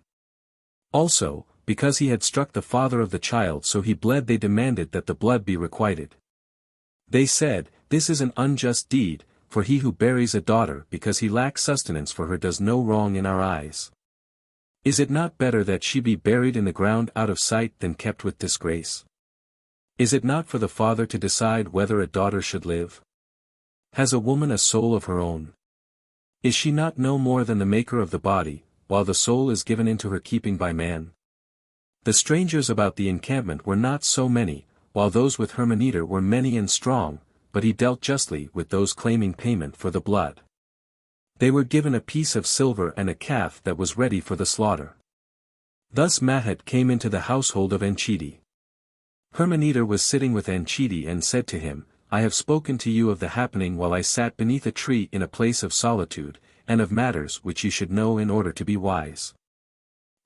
Also, because he had struck the father of the child so he bled, they demanded that the blood be requited. They said, This is an unjust deed, for he who buries a daughter because he lacks sustenance for her does no wrong in our eyes. Is it not better that she be buried in the ground out of sight than kept with disgrace? Is it not for the father to decide whether a daughter should live? Has a woman a soul of her own? Is she not no more than the maker of the body, while the soul is given into her keeping by man? The strangers about the encampment were not so many, while those with Hurmanetar were many and strong, but he dealt justly with those claiming payment for the blood. They were given a piece of silver and a calf that was ready for the slaughter. Thus Mahat came into the household of Enchidi. Hurmanetar was sitting with Enchidi and said to him, I have spoken to you of the happening while I sat beneath a tree in a place of solitude, and of matters which you should know in order to be wise.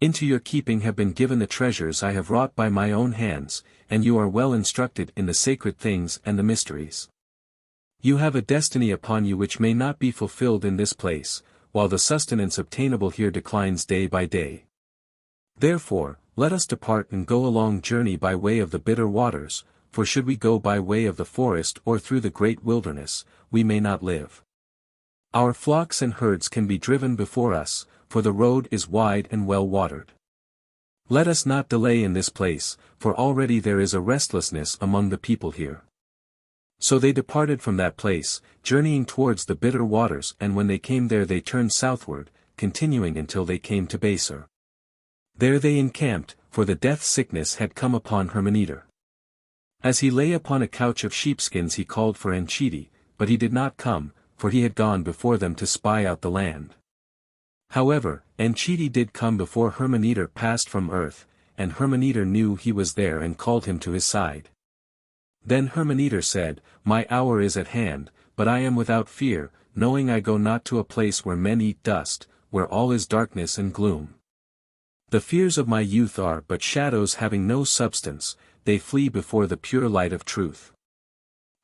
Into your keeping have been given the treasures I have wrought by my own hands, and you are well instructed in the sacred things and the mysteries. You have a destiny upon you which may not be fulfilled in this place, while the sustenance obtainable here declines day by day. Therefore, let us depart and go a long journey by way of the bitter waters, for should we go by way of the forest or through the great wilderness, we may not live. Our flocks and herds can be driven before us, for the road is wide and well watered. Let us not delay in this place, for already there is a restlessness among the people here. So they departed from that place, journeying towards the bitter waters, and when they came there they turned southward, continuing until they came to Basor. There they encamped, for the death sickness had come upon Hurmanetar. As he lay upon a couch of sheepskins he called for Enchidi, but he did not come, for he had gone before them to spy out the land. However, Enchidi did come before Hurmanetar passed from earth, and Hurmanetar knew he was there and called him to his side. Then Hurmanetar said, My hour is at hand, but I am without fear, knowing I go not to a place where men eat dust, where all is darkness and gloom. The fears of my youth are but shadows having no substance, they flee before the pure light of truth.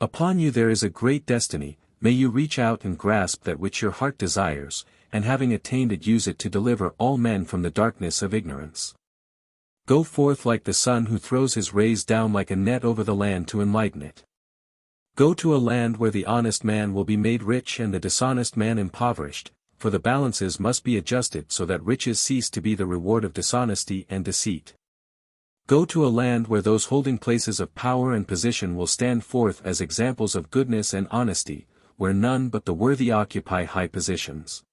Upon you there is a great destiny, may you reach out and grasp that which your heart desires, and having attained it use it to deliver all men from the darkness of ignorance. Go forth like the sun who throws his rays down like a net over the land to enlighten it. Go to a land where the honest man will be made rich and the dishonest man impoverished, for the balances must be adjusted so that riches cease to be the reward of dishonesty and deceit. Go to a land where those holding places of power and position will stand forth as examples of goodness and honesty, where none but the worthy occupy high positions.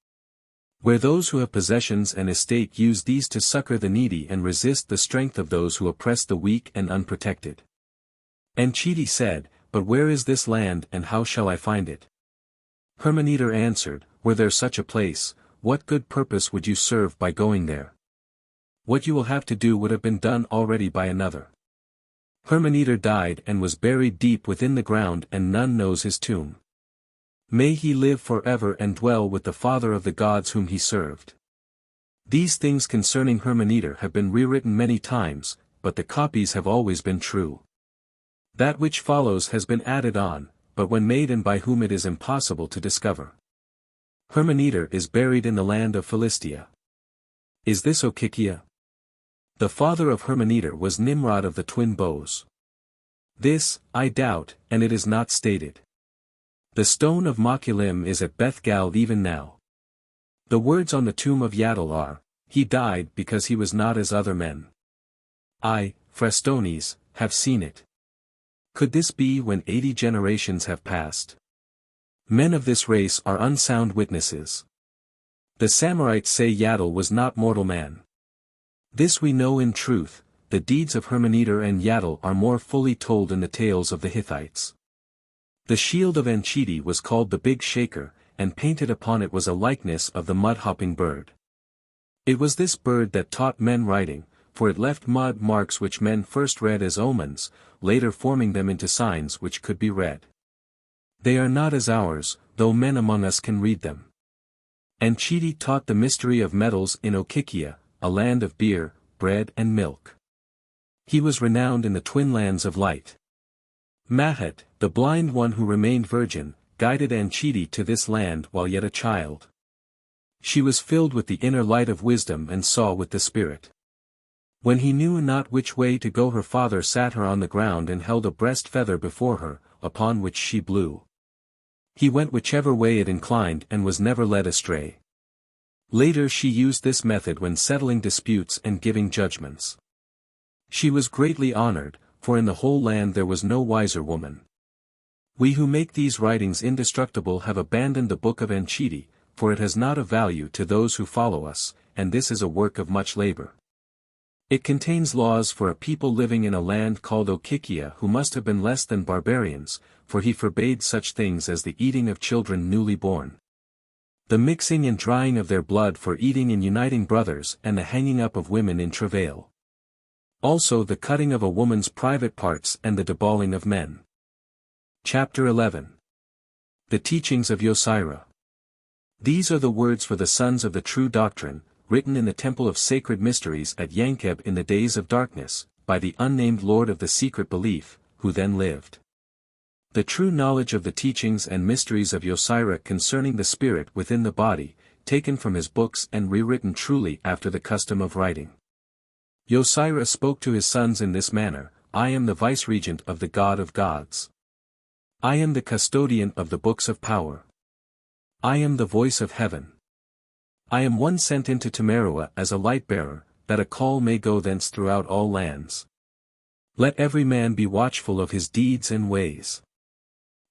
Where those who have possessions and estate use these to succor the needy and resist the strength of those who oppress the weak and unprotected. Enchidi said, But where is this land and how shall I find it? Hurmanetar answered, Were there such a place, what good purpose would you serve by going there? What you will have to do would have been done already by another. Hurmanetar died and was buried deep within the ground and none knows his tomb. May he live forever and dwell with the Father of the gods whom he served. These things concerning Hurmanetar have been rewritten many times, but the copies have always been true. That which follows has been added on, but when made and by whom it is impossible to discover. Hurmanetar is buried in the land of Philistia. Is this Okikia? The father of Hurmanetar was Nimrod of the twin bows. This, I doubt, and it is not stated. The stone of Machulim is at Beth-gal even now. The words on the tomb of Yaddle are, He died because he was not as other men. I, Frestones, have seen it. Could this be when 80 generations have passed? Men of this race are unsound witnesses. The Samarites say Yaddle was not mortal man. This we know in truth, the deeds of Hurmanetar and Yaddle are more fully told in the tales of the Hittites. The shield of Enchidi was called the Big Shaker, and painted upon it was a likeness of the mud-hopping bird. It was this bird that taught men writing, for it left mud marks which men first read as omens, later forming them into signs which could be read. They are not as ours, though men among us can read them. Enchidi taught the mystery of metals in Okikia, a land of beer, bread and milk. He was renowned in the twin lands of light. Mahat, the blind one who remained virgin, guided Enchidi to this land while yet a child. She was filled with the inner light of wisdom and saw with the spirit. When he knew not which way to go her father sat her on the ground and held a breast feather before her, upon which she blew. He went whichever way it inclined and was never led astray. Later she used this method when settling disputes and giving judgments. She was greatly honored, for in the whole land there was no wiser woman. We who make these writings indestructible have abandoned the book of Enchidi, for it has not a value to those who follow us, and this is a work of much labor. It contains laws for a people living in a land called Okikia who must have been less than barbarians, for he forbade such things as the eating of children newly born, the mixing and drying of their blood for eating and uniting brothers, and the hanging up of women in travail. Also the cutting of a woman's private parts and the deballing of men. Chapter 11. The Teachings of Yosira. These are the words for the sons of the true doctrine, written in the Temple of Sacred Mysteries at Yankeb in the days of darkness, by the unnamed Lord of the secret belief, who then lived. The true knowledge of the teachings and mysteries of Yosira concerning the spirit within the body, taken from his books and rewritten truly after the custom of writing. Yosira spoke to his sons in this manner, I am the viceregent of the God of gods. I am the custodian of the books of power. I am the voice of heaven. I am one sent into Temerua as a light-bearer, that a call may go thence throughout all lands. Let every man be watchful of his deeds and ways.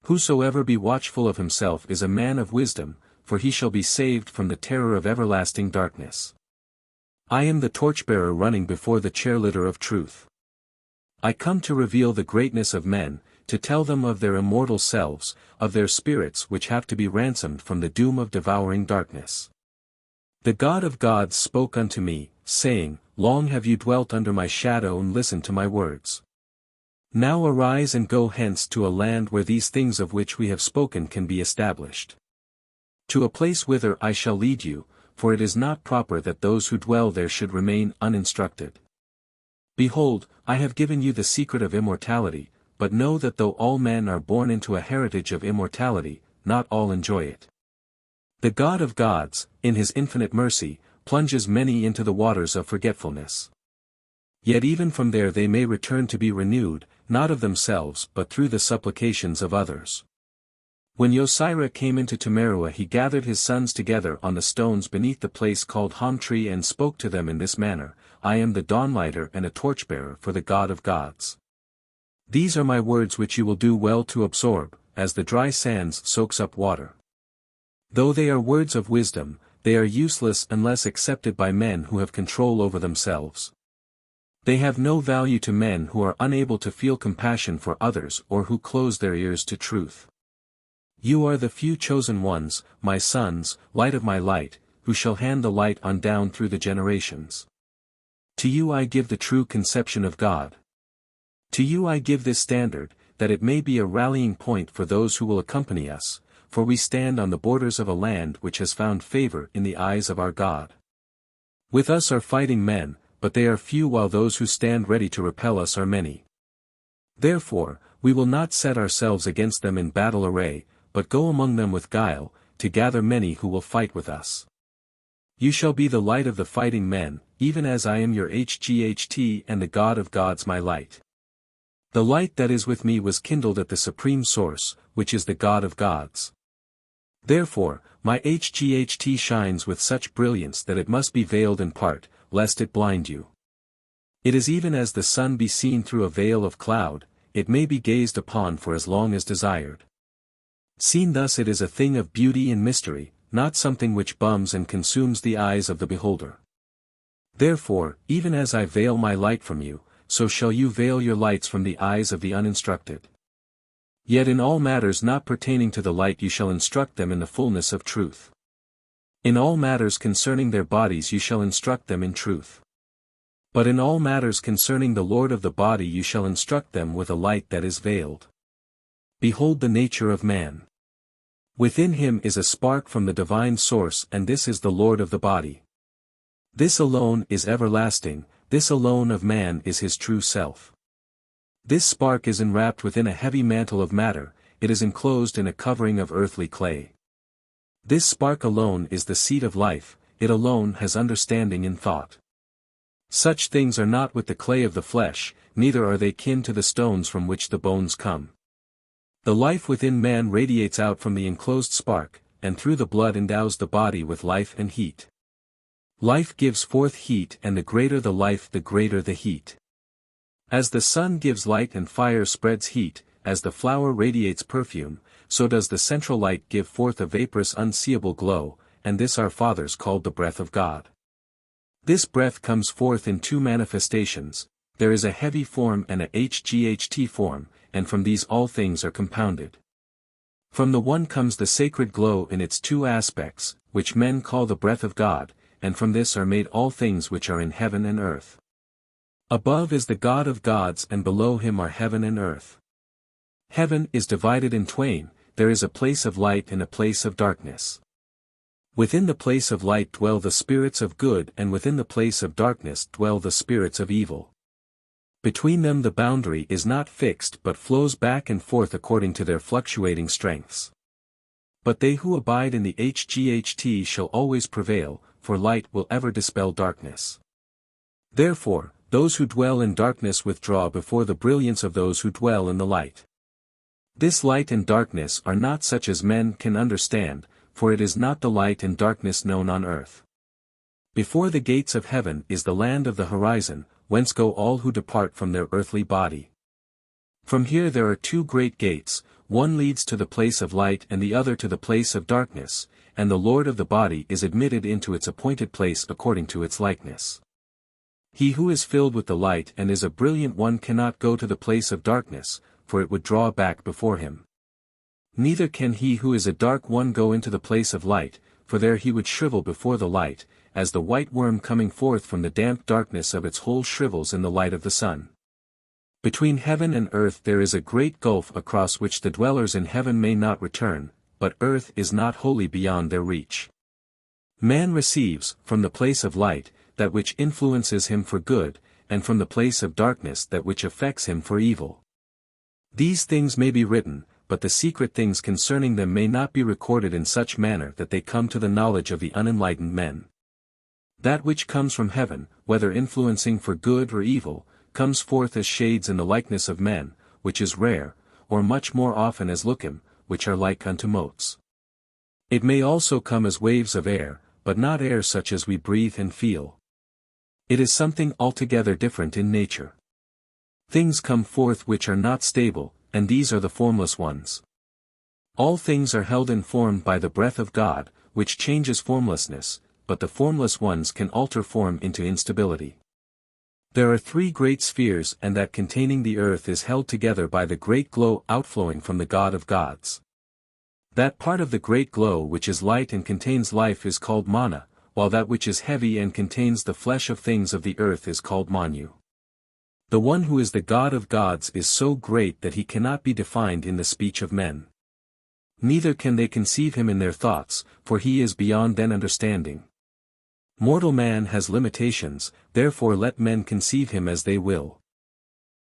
Whosoever be watchful of himself is a man of wisdom, for he shall be saved from the terror of everlasting darkness. I am the torchbearer running before the chair-litter of truth. I come to reveal the greatness of men, to tell them of their immortal selves, of their spirits which have to be ransomed from the doom of devouring darkness. The God of gods spoke unto me, saying, Long have you dwelt under my shadow and listened to my words. Now arise and go hence to a land where these things of which we have spoken can be established. To a place whither I shall lead you, for it is not proper that those who dwell there should remain uninstructed. Behold, I have given you the secret of immortality, but know that though all men are born into a heritage of immortality, not all enjoy it. The God of gods, in his infinite mercy, plunges many into the waters of forgetfulness. Yet even from there they may return to be renewed, not of themselves but through the supplications of others. When Yosira came into Temerua he gathered his sons together on the stones beneath the place called Homtree and spoke to them in this manner, I am the dawnlighter and a torchbearer for the God of gods. These are my words which you will do well to absorb, as the dry sands soaks up water. Though they are words of wisdom, they are useless unless accepted by men who have control over themselves. They have no value to men who are unable to feel compassion for others or who close their ears to truth. You are the few chosen ones, my sons, light of my light, who shall hand the light on down through the generations. To you I give the true conception of God. To you I give this standard, that it may be a rallying point for those who will accompany us, for we stand on the borders of a land which has found favor in the eyes of our God. With us are fighting men, but they are few while those who stand ready to repel us are many. Therefore, we will not set ourselves against them in battle array, but go among them with guile, to gather many who will fight with us. You shall be the light of the fighting men, even as I am your HGHT and the God of gods my light. The light that is with me was kindled at the supreme source, which is the God of gods. Therefore, my HGHT shines with such brilliance that it must be veiled in part, lest it blind you. It is even as the sun be seen through a veil of cloud, it may be gazed upon for as long as desired. Seen thus it is a thing of beauty and mystery, not something which bums and consumes the eyes of the beholder. Therefore, even as I veil my light from you, so shall you veil your lights from the eyes of the uninstructed. Yet in all matters not pertaining to the light you shall instruct them in the fullness of truth. In all matters concerning their bodies you shall instruct them in truth. But in all matters concerning the Lord of the body you shall instruct them with a light that is veiled. Behold the nature of man. Within him is a spark from the divine source and this is the Lord of the body. This alone is everlasting, this alone of man is his true self. This spark is enwrapped within a heavy mantle of matter, it is enclosed in a covering of earthly clay. This spark alone is the seed of life, it alone has understanding and thought. Such things are not with the clay of the flesh, neither are they kin to the stones from which the bones come. The life within man radiates out from the enclosed spark, and through the blood endows the body with life and heat. Life gives forth heat and the greater the life the greater the heat. As the sun gives light and fire spreads heat, as the flower radiates perfume, so does the central light give forth a vaporous unseeable glow, and this our fathers called the breath of God. This breath comes forth in two manifestations, there is a heavy form and a HGHT form, and from these all things are compounded. From the one comes the sacred glow in its two aspects, which men call the breath of God, and from this are made all things which are in heaven and earth. Above is the God of gods and below him are heaven and earth. Heaven is divided in twain, there is a place of light and a place of darkness. Within the place of light dwell the spirits of good, and within the place of darkness dwell the spirits of evil. Between them the boundary is not fixed but flows back and forth according to their fluctuating strengths. But they who abide in the HGHT shall always prevail, for light will ever dispel darkness. Therefore, those who dwell in darkness withdraw before the brilliance of those who dwell in the light. This light and darkness are not such as men can understand, for it is not the light and darkness known on earth. Before the gates of heaven is the land of the horizon, whence go all who depart from their earthly body. From here there are two great gates, one leads to the place of light and the other to the place of darkness, and the Lord of the body is admitted into its appointed place according to its likeness. He who is filled with the light and is a brilliant one cannot go to the place of darkness, for it would draw back before him. Neither can he who is a dark one go into the place of light, for there he would shrivel before the light, as the white worm coming forth from the damp darkness of its hole shrivels in the light of the sun. Between heaven and earth there is a great gulf across which the dwellers in heaven may not return, but earth is not wholly beyond their reach. Man receives, from the place of light, that which influences him for good, and from the place of darkness that which affects him for evil. These things may be written, but the secret things concerning them may not be recorded in such manner that they come to the knowledge of the unenlightened men. That which comes from heaven, whether influencing for good or evil, comes forth as shades in the likeness of men, which is rare, or much more often as lookim, which are like unto motes. It may also come as waves of air, but not air such as we breathe and feel. It is something altogether different in nature. Things come forth which are not stable, and these are the formless ones. All things are held in form by the breath of God, which changes formlessness, but the formless ones can alter form into instability. There are three great spheres, and that containing the earth is held together by the great glow outflowing from the God of gods. That part of the great glow which is light and contains life is called mana, while that which is heavy and contains the flesh of things of the earth is called manu. The one who is the God of gods is so great that he cannot be defined in the speech of men. Neither can they conceive him in their thoughts, for he is beyond their understanding. Mortal man has limitations, therefore let men conceive him as they will.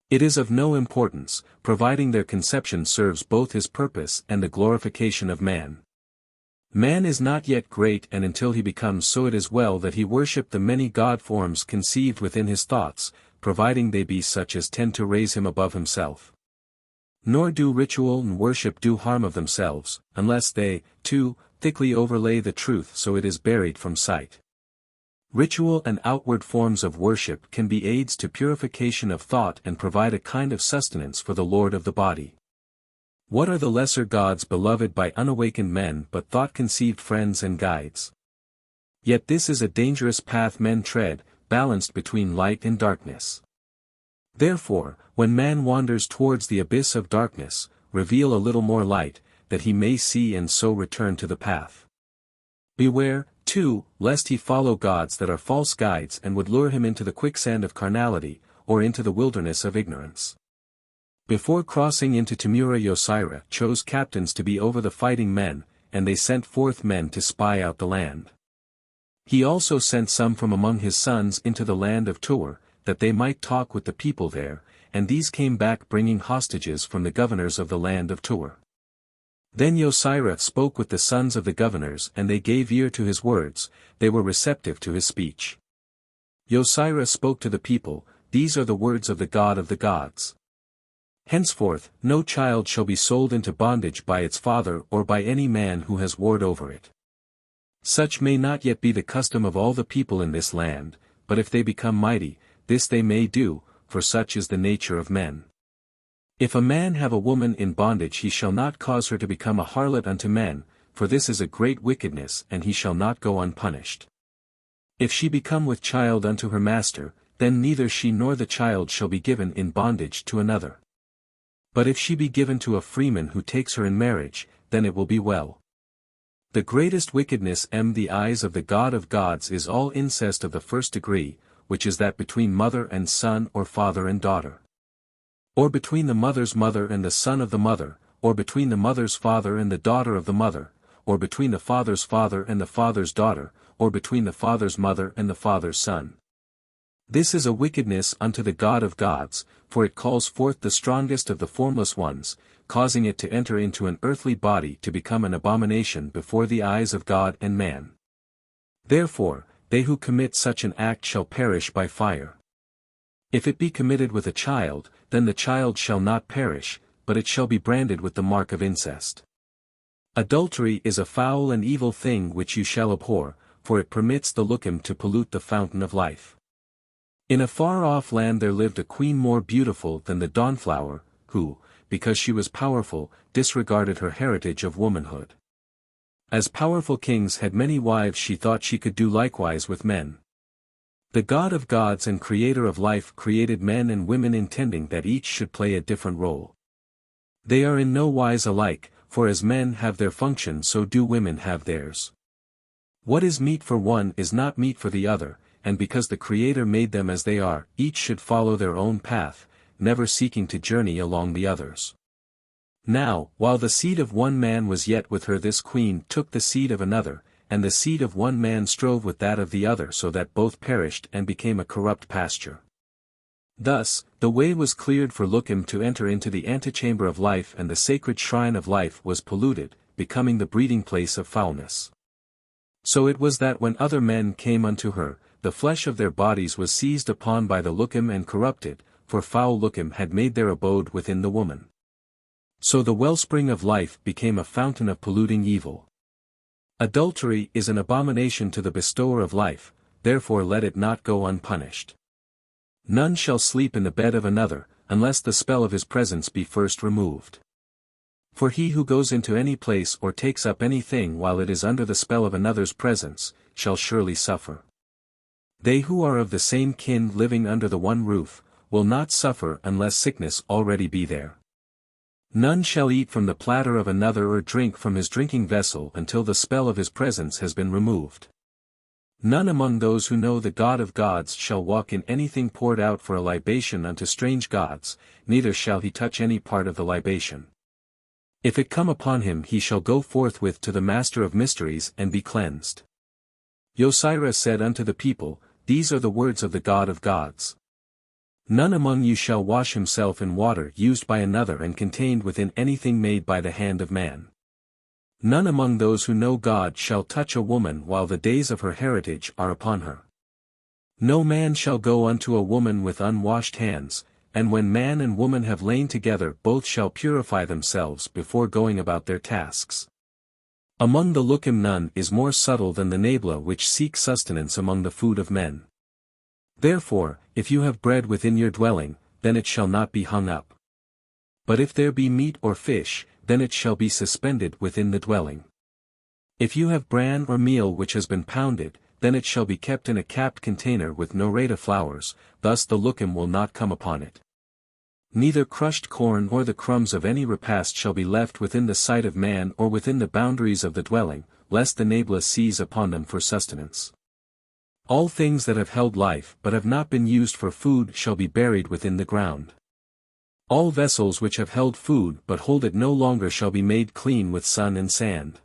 It is of no importance, providing their conception serves both his purpose and the glorification of man. Man is not yet great, and until he becomes so it is well that he worship the many God forms conceived within his thoughts, providing they be such as tend to raise him above himself. Nor do ritual and worship do harm of themselves, unless they, too, thickly overlay the truth so it is buried from sight. Ritual and outward forms of worship can be aids to purification of thought and provide a kind of sustenance for the Lord of the body. What are the lesser gods beloved by unawakened men but thought-conceived friends and guides? Yet this is a dangerous path men tread, balanced between light and darkness. Therefore, when man wanders towards the abyss of darkness, reveal a little more light, that he may see and so return to the path. Beware, too, lest he follow gods that are false guides and would lure him into the quicksand of carnality, or into the wilderness of ignorance. Before crossing into Timura Yosira chose captains to be over the fighting men, and they sent forth men to spy out the land. He also sent some from among his sons into the land of Tur, that they might talk with the people there, and these came back bringing hostages from the governors of the land of Tur. Then Yosira spoke with the sons of the governors and they gave ear to his words, they were receptive to his speech. Yosira spoke to the people, these are the words of the God of the gods. Henceforth, no child shall be sold into bondage by its father or by any man who has ward over it. Such may not yet be the custom of all the people in this land, but if they become mighty, this they may do, for such is the nature of men. If a man have a woman in bondage he shall not cause her to become a harlot unto men, for this is a great wickedness and he shall not go unpunished. If she become with child unto her master, then neither she nor the child shall be given in bondage to another. But if she be given to a freeman who takes her in marriage, then it will be well. The greatest wickedness in the eyes of the God of gods is all incest of the first degree, which is that between mother and son or father and daughter. Or between the mother's mother and the son of the mother, or between the mother's father and the daughter of the mother, or between the father's father and the father's daughter, or between the father's mother and the father's son. This is a wickedness unto the God of gods, for it calls forth the strongest of the formless ones, causing it to enter into an earthly body to become an abomination before the eyes of God and man. Therefore, they who commit such an act shall perish by fire. If it be committed with a child, then the child shall not perish, but it shall be branded with the mark of incest. Adultery is a foul and evil thing which you shall abhor, for it permits the Lucum to pollute the fountain of life. In a far-off land there lived a queen more beautiful than the dawnflower, who, because she was powerful, disregarded her heritage of womanhood. As powerful kings had many wives, she thought she could do likewise with men. The God of gods and creator of life created men and women intending that each should play a different role. They are in no wise alike, for as men have their function so do women have theirs. What is meet for one is not meet for the other, and because the Creator made them as they are, each should follow their own path, never seeking to journey along the others. Now, while the seed of one man was yet with her, this queen took the seed of another, and the seed of one man strove with that of the other, so that both perished and became a corrupt pasture. Thus, the way was cleared for Lucum to enter into the antechamber of life, and the sacred shrine of life was polluted, becoming the breeding place of foulness. So it was that when other men came unto her, the flesh of their bodies was seized upon by the Lucum and corrupted, for foul Lucum had made their abode within the woman. So the wellspring of life became a fountain of polluting evil. Adultery is an abomination to the bestower of life, therefore let it not go unpunished. None shall sleep in the bed of another, unless the spell of his presence be first removed. For he who goes into any place or takes up anything while it is under the spell of another's presence, shall surely suffer. They who are of the same kin living under the one roof, will not suffer unless sickness already be there. None shall eat from the platter of another or drink from his drinking vessel until the spell of his presence has been removed. None among those who know the God of gods shall walk in anything poured out for a libation unto strange gods, neither shall he touch any part of the libation. If it come upon him, he shall go forthwith to the Master of Mysteries and be cleansed. Nezirah said unto the people, These are the words of the God of gods. None among you shall wash himself in water used by another and contained within anything made by the hand of man. None among those who know God shall touch a woman while the days of her heritage are upon her. No man shall go unto a woman with unwashed hands, and when man and woman have lain together both shall purify themselves before going about their tasks. Among the Lucum none is more subtle than the Nebula which seek sustenance among the food of men. Therefore, if you have bread within your dwelling, then it shall not be hung up. But if there be meat or fish, then it shall be suspended within the dwelling. If you have bran or meal which has been pounded, then it shall be kept in a capped container with no rate of flowers, thus the Lucum will not come upon it. Neither crushed corn or the crumbs of any repast shall be left within the sight of man or within the boundaries of the dwelling, lest the Nebula seize upon them for sustenance. All things that have held life but have not been used for food shall be buried within the ground. All vessels which have held food but hold it no longer shall be made clean with sun and sand.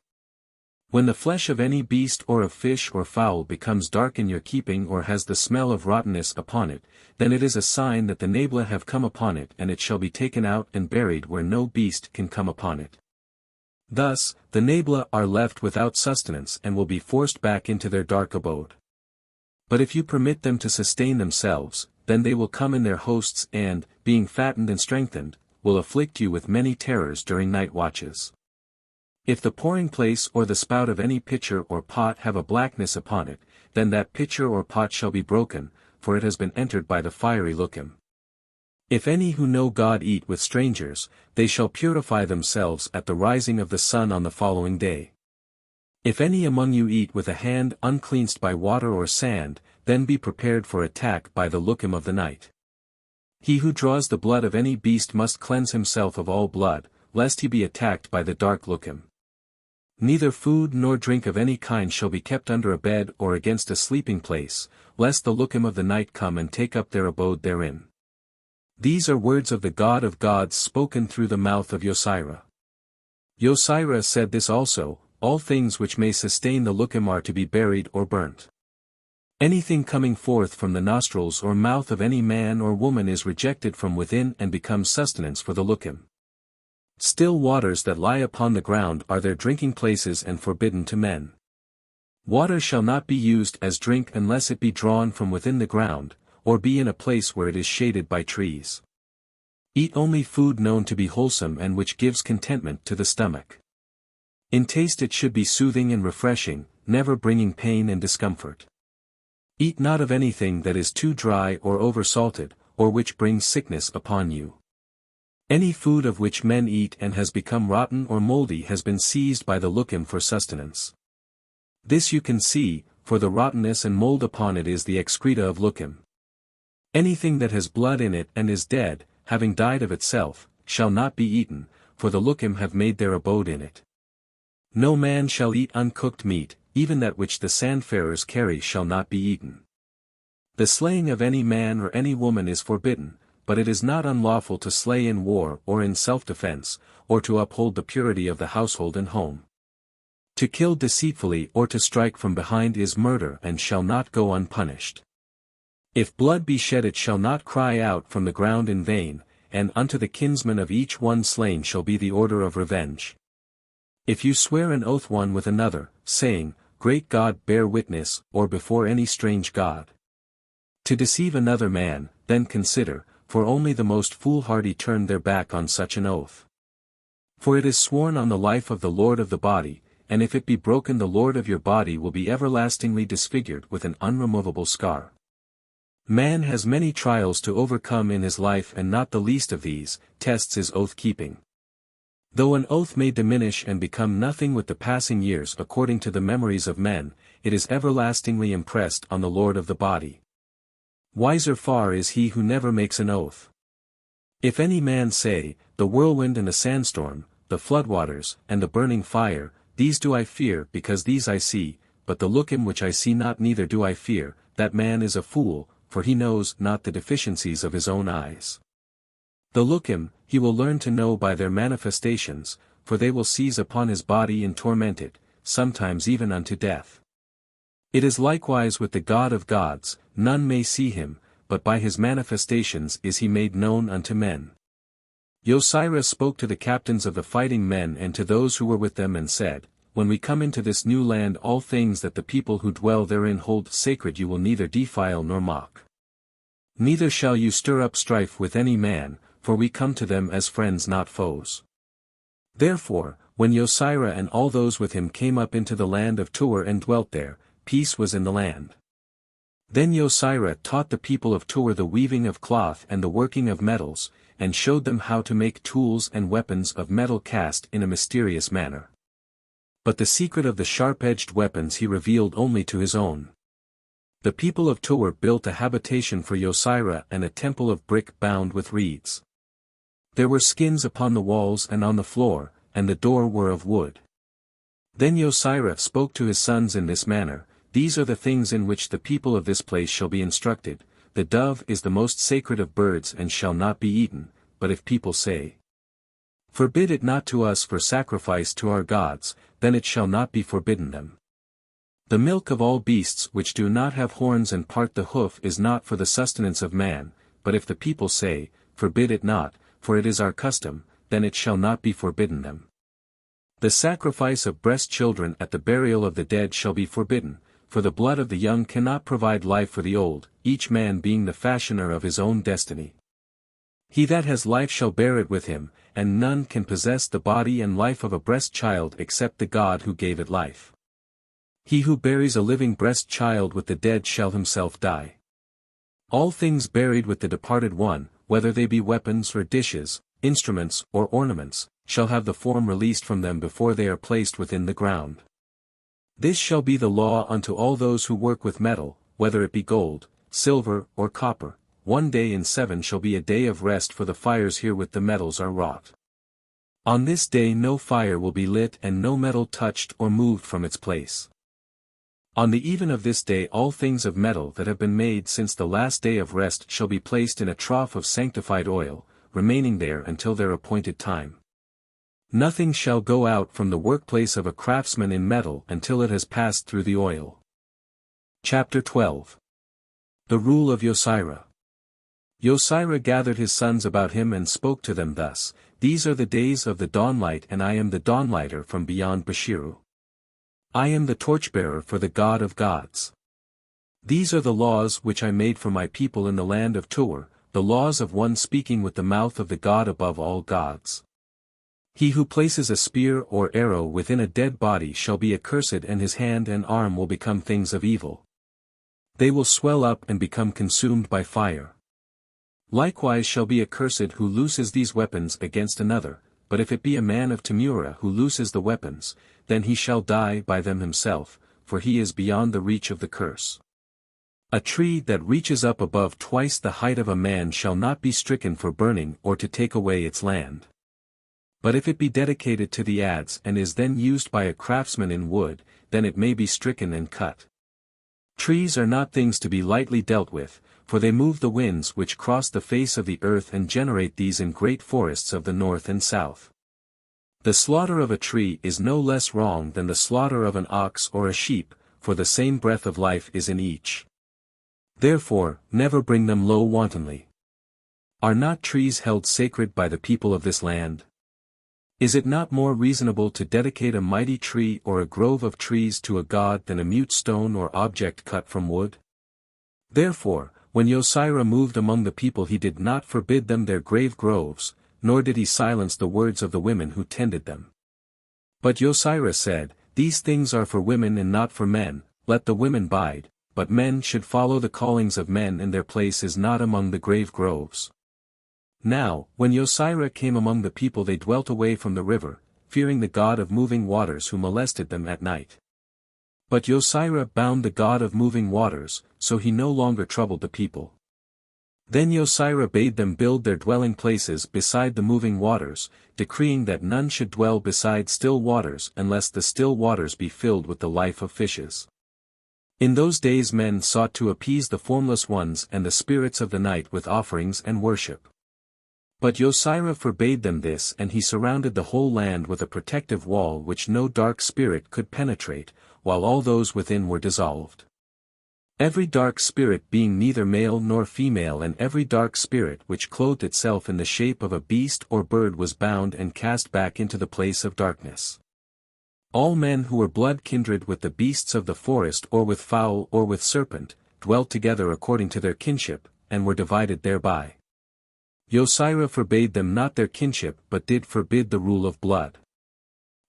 When the flesh of any beast or of fish or fowl becomes dark in your keeping or has the smell of rottenness upon it, then it is a sign that the Nebula have come upon it, and it shall be taken out and buried where no beast can come upon it. Thus, the Nebula are left without sustenance and will be forced back into their dark abode. But if you permit them to sustain themselves, then they will come in their hosts and, being fattened and strengthened, will afflict you with many terrors during night watches. If the pouring place or the spout of any pitcher or pot have a blackness upon it, then that pitcher or pot shall be broken, for it has been entered by the fiery Lucum. If any who know God eat with strangers, they shall purify themselves at the rising of the sun on the following day. If any among you eat with a hand uncleansed by water or sand, then be prepared for attack by the Lucum of the night. He who draws the blood of any beast must cleanse himself of all blood, lest he be attacked by the dark Lucum. Neither food nor drink of any kind shall be kept under a bed or against a sleeping place, lest the Lucum of the night come and take up their abode therein. These are words of the God of gods spoken through the mouth of Nezirah. Nezirah said this also, all things which may sustain the Lukim are to be buried or burnt. Anything coming forth from the nostrils or mouth of any man or woman is rejected from within and becomes sustenance for the Lukim. Still waters that lie upon the ground are their drinking places and forbidden to men. Water shall not be used as drink unless it be drawn from within the ground, or be in a place where it is shaded by trees. Eat only food known to be wholesome and which gives contentment to the stomach. In taste it should be soothing and refreshing, never bringing pain and discomfort. Eat not of anything that is too dry or over-salted, or which brings sickness upon you. Any food of which men eat and has become rotten or moldy has been seized by the Lukim for sustenance. This you can see, for the rottenness and mold upon it is the excreta of Lukim. Anything that has blood in it and is dead, having died of itself, shall not be eaten, for the Lukim have made their abode in it. No man shall eat uncooked meat, even that which the sandfarers carry shall not be eaten. The slaying of any man or any woman is forbidden, but it is not unlawful to slay in war or in self-defense, or to uphold the purity of the household and home. To kill deceitfully or to strike from behind is murder and shall not go unpunished. If blood be shed it shall not cry out from the ground in vain, and unto the kinsman of each one slain shall be the order of revenge. If you swear an oath one with another, saying, Great God bear witness, or before any strange God, to deceive another man, then consider, for only the most foolhardy turn their back on such an oath. For it is sworn on the life of the Lord of the body, and if it be broken the Lord of your body will be everlastingly disfigured with an unremovable scar. Man has many trials to overcome in his life and not the least of these, tests is oath-keeping. Though an oath may diminish and become nothing with the passing years according to the memories of men, it is everlastingly impressed on the Lord of the body. Wiser far is he who never makes an oath. If any man say, the whirlwind and the sandstorm, the floodwaters, and the burning fire, these do I fear because these I see, but the Lukim which I see not neither do I fear, that man is a fool, for he knows not the deficiencies of his own eyes. The Lukim, he will learn to know by their manifestations, for they will seize upon his body and torment it, sometimes even unto death. It is likewise with the God of gods, none may see him, but by his manifestations is he made known unto men. Nezirah spoke to the captains of the fighting men and to those who were with them and said, When we come into this new land all things that the people who dwell therein hold sacred you will neither defile nor mock. Neither shall you stir up strife with any man, for we come to them as friends not foes. Therefore, when Nezirah and all those with him came up into the land of Tur and dwelt there, peace was in the land. Then Nezirah taught the people of Tur the weaving of cloth and the working of metals, and showed them how to make tools and weapons of metal cast in a mysterious manner. But the secret of the sharp-edged weapons he revealed only to his own. The people of Tur built a habitation for Nezirah and a temple of brick bound with reeds. There were skins upon the walls and on the floor, and the door were of wood. Then Nezirah spoke to his sons in this manner, These are the things in which the people of this place shall be instructed, the dove is the most sacred of birds and shall not be eaten, but if people say, Forbid it not to us for sacrifice to our gods, then it shall not be forbidden them. The milk of all beasts which do not have horns and part the hoof is not for the sustenance of man, but if the people say, Forbid it not, for it is our custom, then it shall not be forbidden them. The sacrifice of breast children at the burial of the dead shall be forbidden, for the blood of the young cannot provide life for the old, each man being the fashioner of his own destiny. He that has life shall bear it with him, and none can possess the body and life of a breast child except the God who gave it life. He who buries a living breast child with the dead shall himself die. All things buried with the departed one, whether they be weapons or dishes, instruments or ornaments, shall have the form released from them before they are placed within the ground. This shall be the law unto all those who work with metal, whether it be gold, silver, or copper. 1 day in 7 shall be a day of rest for the fires herewith the metals are wrought. On this day no fire will be lit and no metal touched or moved from its place. On the even of this day all things of metal that have been made since the last day of rest shall be placed in a trough of sanctified oil, remaining there until their appointed time. Nothing shall go out from the workplace of a craftsman in metal until it has passed through the oil. Chapter 12. The Rule of Yosira. Yosira gathered his sons about him and spoke to them thus, These are the days of the dawnlight, and I am the dawnlighter from beyond Bashiru. I am the torchbearer for the God of gods. These are the laws which I made for my people in the land of Tuur, the laws of one speaking with the mouth of the God above all gods. He who places a spear or arrow within a dead body shall be accursed, and his hand and arm will become things of evil. They will swell up and become consumed by fire. Likewise shall be accursed who looses these weapons against another, but if it be a man of Temurah who looses the weapons, then he shall die by them himself, for he is beyond the reach of the curse. A tree that reaches up above twice the height of a man shall not be stricken for burning or to take away its land. But if it be dedicated to the adze and is then used by a craftsman in wood, then it may be stricken and cut. Trees are not things to be lightly dealt with, for they move the winds which cross the face of the earth and generate these in great forests of the north and south. The slaughter of a tree is no less wrong than the slaughter of an ox or a sheep, for the same breath of life is in each. Therefore, never bring them low wantonly. Are not trees held sacred by the people of this land? Is it not more reasonable to dedicate a mighty tree or a grove of trees to a god than a mute stone or object cut from wood? Therefore, when Yosira moved among the people, he did not forbid them their grave groves, nor did he silence the words of the women who tended them. But Yosira said, These things are for women and not for men, let the women bide, but men should follow the callings of men, and their place is not among the grave groves. Now, when Yosira came among the people, they dwelt away from the river, fearing the god of moving waters who molested them at night. But Yosira bound the god of moving waters, so he no longer troubled the people. Then Yosira bade them build their dwelling places beside the moving waters, decreeing that none should dwell beside still waters unless the still waters be filled with the life of fishes. In those days men sought to appease the formless ones and the spirits of the night with offerings and worship. But Yosira forbade them this, and he surrounded the whole land with a protective wall which no dark spirit could penetrate, while all those within were dissolved. Every dark spirit being neither male nor female, and every dark spirit which clothed itself in the shape of a beast or bird was bound and cast back into the place of darkness. All men who were blood kindred with the beasts of the forest or with fowl or with serpent, dwelt together according to their kinship, and were divided thereby. Yosira forbade them not their kinship, but did forbid the rule of blood.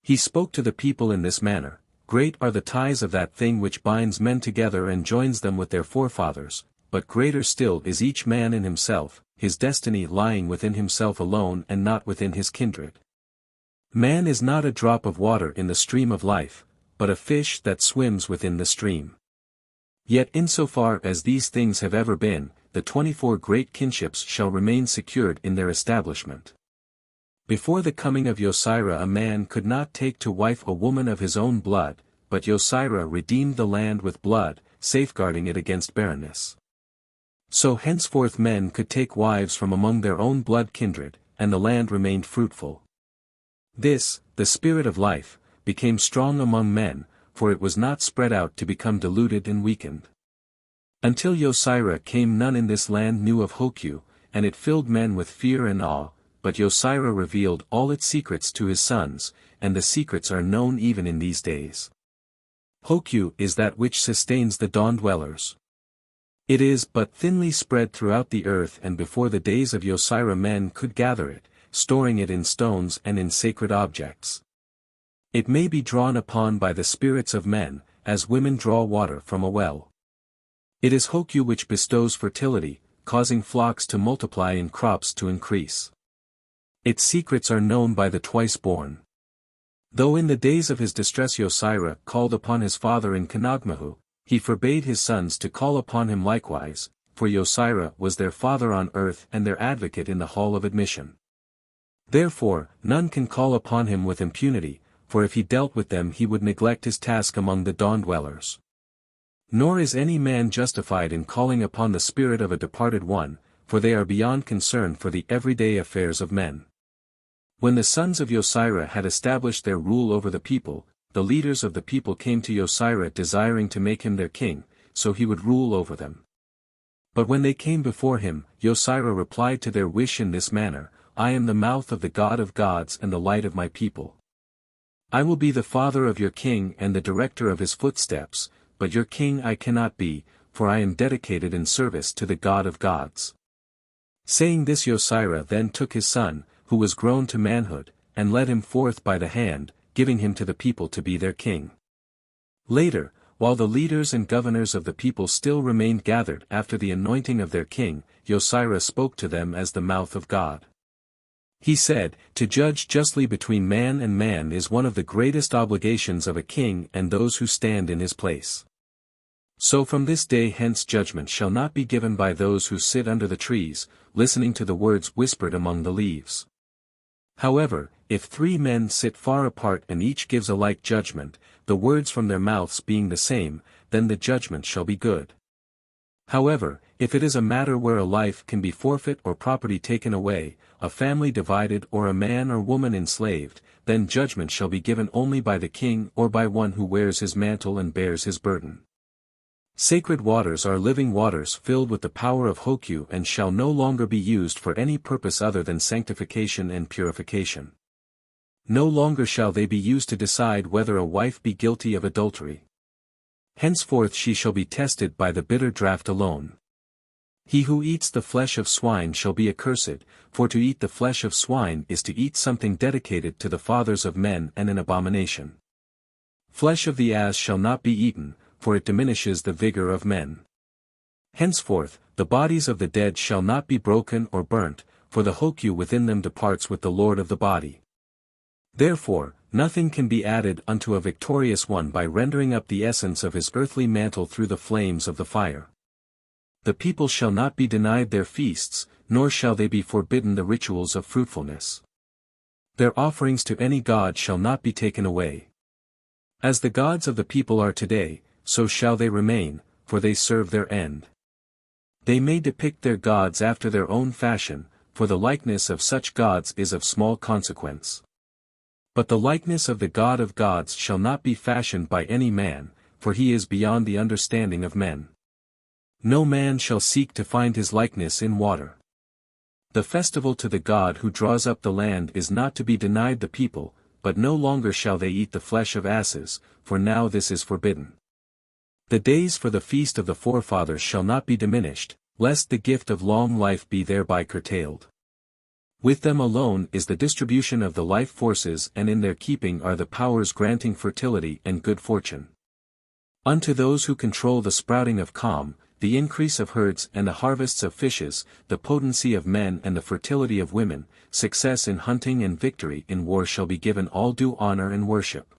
He spoke to the people in this manner, Great are the ties of that thing which binds men together and joins them with their forefathers, but greater still is each man in himself, his destiny lying within himself alone and not within his kindred. Man is not a drop of water in the stream of life, but a fish that swims within the stream. Yet insofar as these things have ever been, the 24 great kinships shall remain secured in their establishment. Before the coming of Yosira a man could not take to wife a woman of his own blood, but Yosira redeemed the land with blood, safeguarding it against barrenness. So henceforth men could take wives from among their own blood kindred, and the land remained fruitful. This, the spirit of life, became strong among men, for it was not spread out to become diluted and weakened. Until Yosira came, none in this land knew of Herthew, and it filled men with fear and awe, but Yosira revealed all its secrets to his sons, and the secrets are known even in these days. Herthew is that which sustains the dawn-dwellers. It is but thinly spread throughout the earth, and before the days of Yosira men could gather it, storing it in stones and in sacred objects. It may be drawn upon by the spirits of men, as women draw water from a well. It is Herthew which bestows fertility, causing flocks to multiply and crops to increase. Its secrets are known by the twice-born. Though in the days of his distress Yosira called upon his father in Kanagmahu, he forbade his sons to call upon him likewise, for Yosira was their father on earth and their advocate in the hall of admission. Therefore, none can call upon him with impunity, for if he dealt with them he would neglect his task among the dawn-dwellers. Nor is any man justified in calling upon the spirit of a departed one, for they are beyond concern for the everyday affairs of men. When the sons of Yosira had established their rule over the people, the leaders of the people came to Yosira desiring to make him their king, so he would rule over them. But when they came before him, Yosira replied to their wish in this manner, I am the mouth of the God of gods and the light of my people. I will be the father of your king and the director of his footsteps, but your king I cannot be, for I am dedicated in service to the God of gods. Saying this, Yosira then took his son, who was grown to manhood, and led him forth by the hand, giving him to the people to be their king. Later, while the leaders and governors of the people still remained gathered after the anointing of their king, Yosira spoke to them as the mouth of God. He said, to judge justly between man and man is one of the greatest obligations of a king and those who stand in his place. So from this day hence judgment shall not be given by those who sit under the trees, listening to the words whispered among the leaves. However, if 3 men sit far apart and each gives a like judgment, the words from their mouths being the same, then the judgment shall be good. However, if it is a matter where a life can be forfeit or property taken away, a family divided or a man or woman enslaved, then judgment shall be given only by the king or by one who wears his mantle and bears his burden. Sacred waters are living waters filled with the power of Herthew and shall no longer be used for any purpose other than sanctification and purification. No longer shall they be used to decide whether a wife be guilty of adultery. Henceforth she shall be tested by the bitter draught alone. He who eats the flesh of swine shall be accursed, for to eat the flesh of swine is to eat something dedicated to the fathers of men and an abomination. Flesh of the ass shall not be eaten, for it diminishes the vigor of men. Henceforth, the bodies of the dead shall not be broken or burnt, for the Herthew within them departs with the Lord of the body. Therefore, nothing can be added unto a victorious one by rendering up the essence of his earthly mantle through the flames of the fire. The people shall not be denied their feasts, nor shall they be forbidden the rituals of fruitfulness. Their offerings to any god shall not be taken away. As the gods of the people are today, so shall they remain, for they serve their end. They may depict their gods after their own fashion, for the likeness of such gods is of small consequence. But the likeness of the God of gods shall not be fashioned by any man, for he is beyond the understanding of men. No man shall seek to find his likeness in water. The festival to the God who draws up the land is not to be denied the people, but no longer shall they eat the flesh of asses, for now this is forbidden. The days for the feast of the forefathers shall not be diminished, lest the gift of long life be thereby curtailed. With them alone is the distribution of the life forces, and in their keeping are the powers granting fertility and good fortune. Unto those who control the sprouting of calm, the increase of herds and the harvests of fishes, the potency of men and the fertility of women, success in hunting and victory in war shall be given all due honor and worship.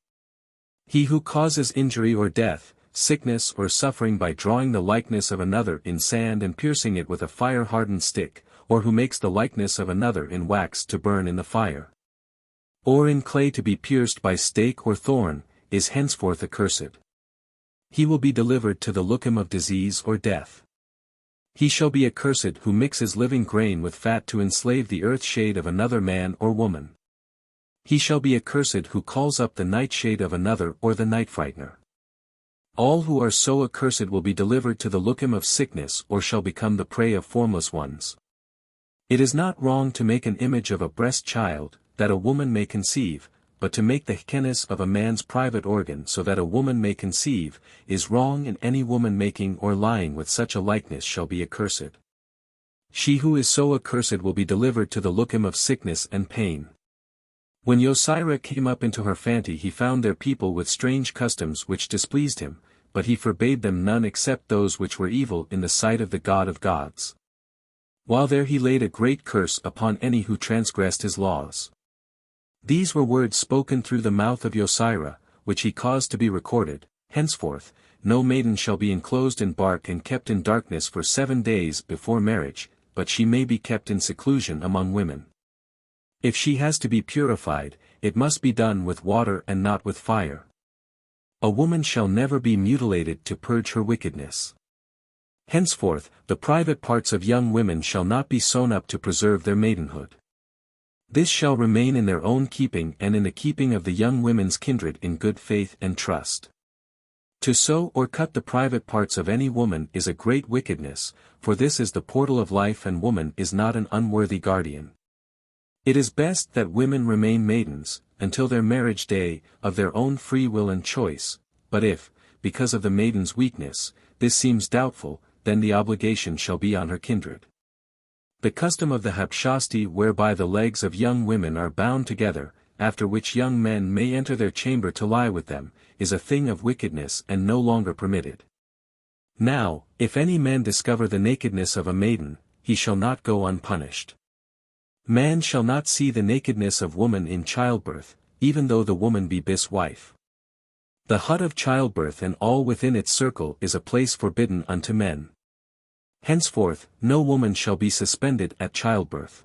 He who causes injury or death, sickness or suffering by drawing the likeness of another in sand and piercing it with a fire-hardened stick, or who makes the likeness of another in wax to burn in the fire, or in clay to be pierced by stake or thorn, is henceforth accursed. He will be delivered to the lookum of disease or death. He shall be accursed who mixes living grain with fat to enslave the earth shade of another man or woman. He shall be accursed who calls up the nightshade of another or the night frightener. All who are so accursed will be delivered to the lookum of sickness or shall become the prey of formless ones. It is not wrong to make an image of a breast child, that a woman may conceive, but to make the hkenes of a man's private organ so that a woman may conceive, is wrong, and any woman making or lying with such a likeness shall be accursed. She who is so accursed will be delivered to the lookum of sickness and pain. When Yosira came up into her fanty he found their people with strange customs which displeased him, but he forbade them none except those which were evil in the sight of the God of gods. While there he laid a great curse upon any who transgressed his laws. These were words spoken through the mouth of Yosira, which he caused to be recorded. Henceforth, no maiden shall be enclosed in bark and kept in darkness for 7 days before marriage, but she may be kept in seclusion among women. If she has to be purified, it must be done with water and not with fire. A woman shall never be mutilated to purge her wickedness. Henceforth, the private parts of young women shall not be sewn up to preserve their maidenhood. This shall remain in their own keeping and in the keeping of the young women's kindred in good faith and trust. To sew or cut the private parts of any woman is a great wickedness, for this is the portal of life and woman is not an unworthy guardian. It is best that women remain maidens, until their marriage day, of their own free will and choice, but if, because of the maiden's weakness, this seems doubtful, then the obligation shall be on her kindred. The custom of the hapshasti whereby the legs of young women are bound together, after which young men may enter their chamber to lie with them, is a thing of wickedness and no longer permitted. Now, if any man discover the nakedness of a maiden, he shall not go unpunished. Man shall not see the nakedness of woman in childbirth, even though the woman be bis wife. The hut of childbirth and all within its circle is a place forbidden unto men. Henceforth, no woman shall be suspended at childbirth.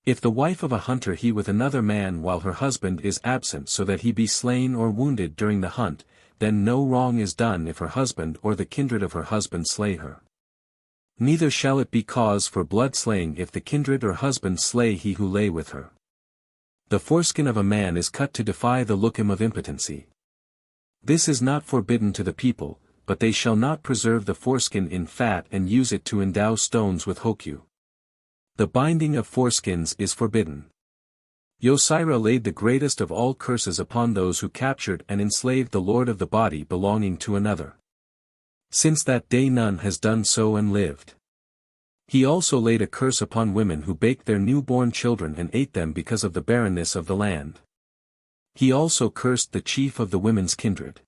If the wife of a hunter he with another man while her husband is absent so that he be slain or wounded during the hunt, then no wrong is done if her husband or the kindred of her husband slay her. Neither shall it be cause for blood slaying if the kindred or husband slay he who lay with her. The foreskin of a man is cut to defy the lookum of impotency. This is not forbidden to the people, but they shall not preserve the foreskin in fat and use it to endow stones with hokyu. The binding of foreskins is forbidden. Nezirah laid the greatest of all curses upon those who captured and enslaved the lord of the body belonging to another. Since that day none has done so and lived. He also laid a curse upon women who baked their newborn children and ate them because of the barrenness of the land. He also cursed the chief of the women's kindred.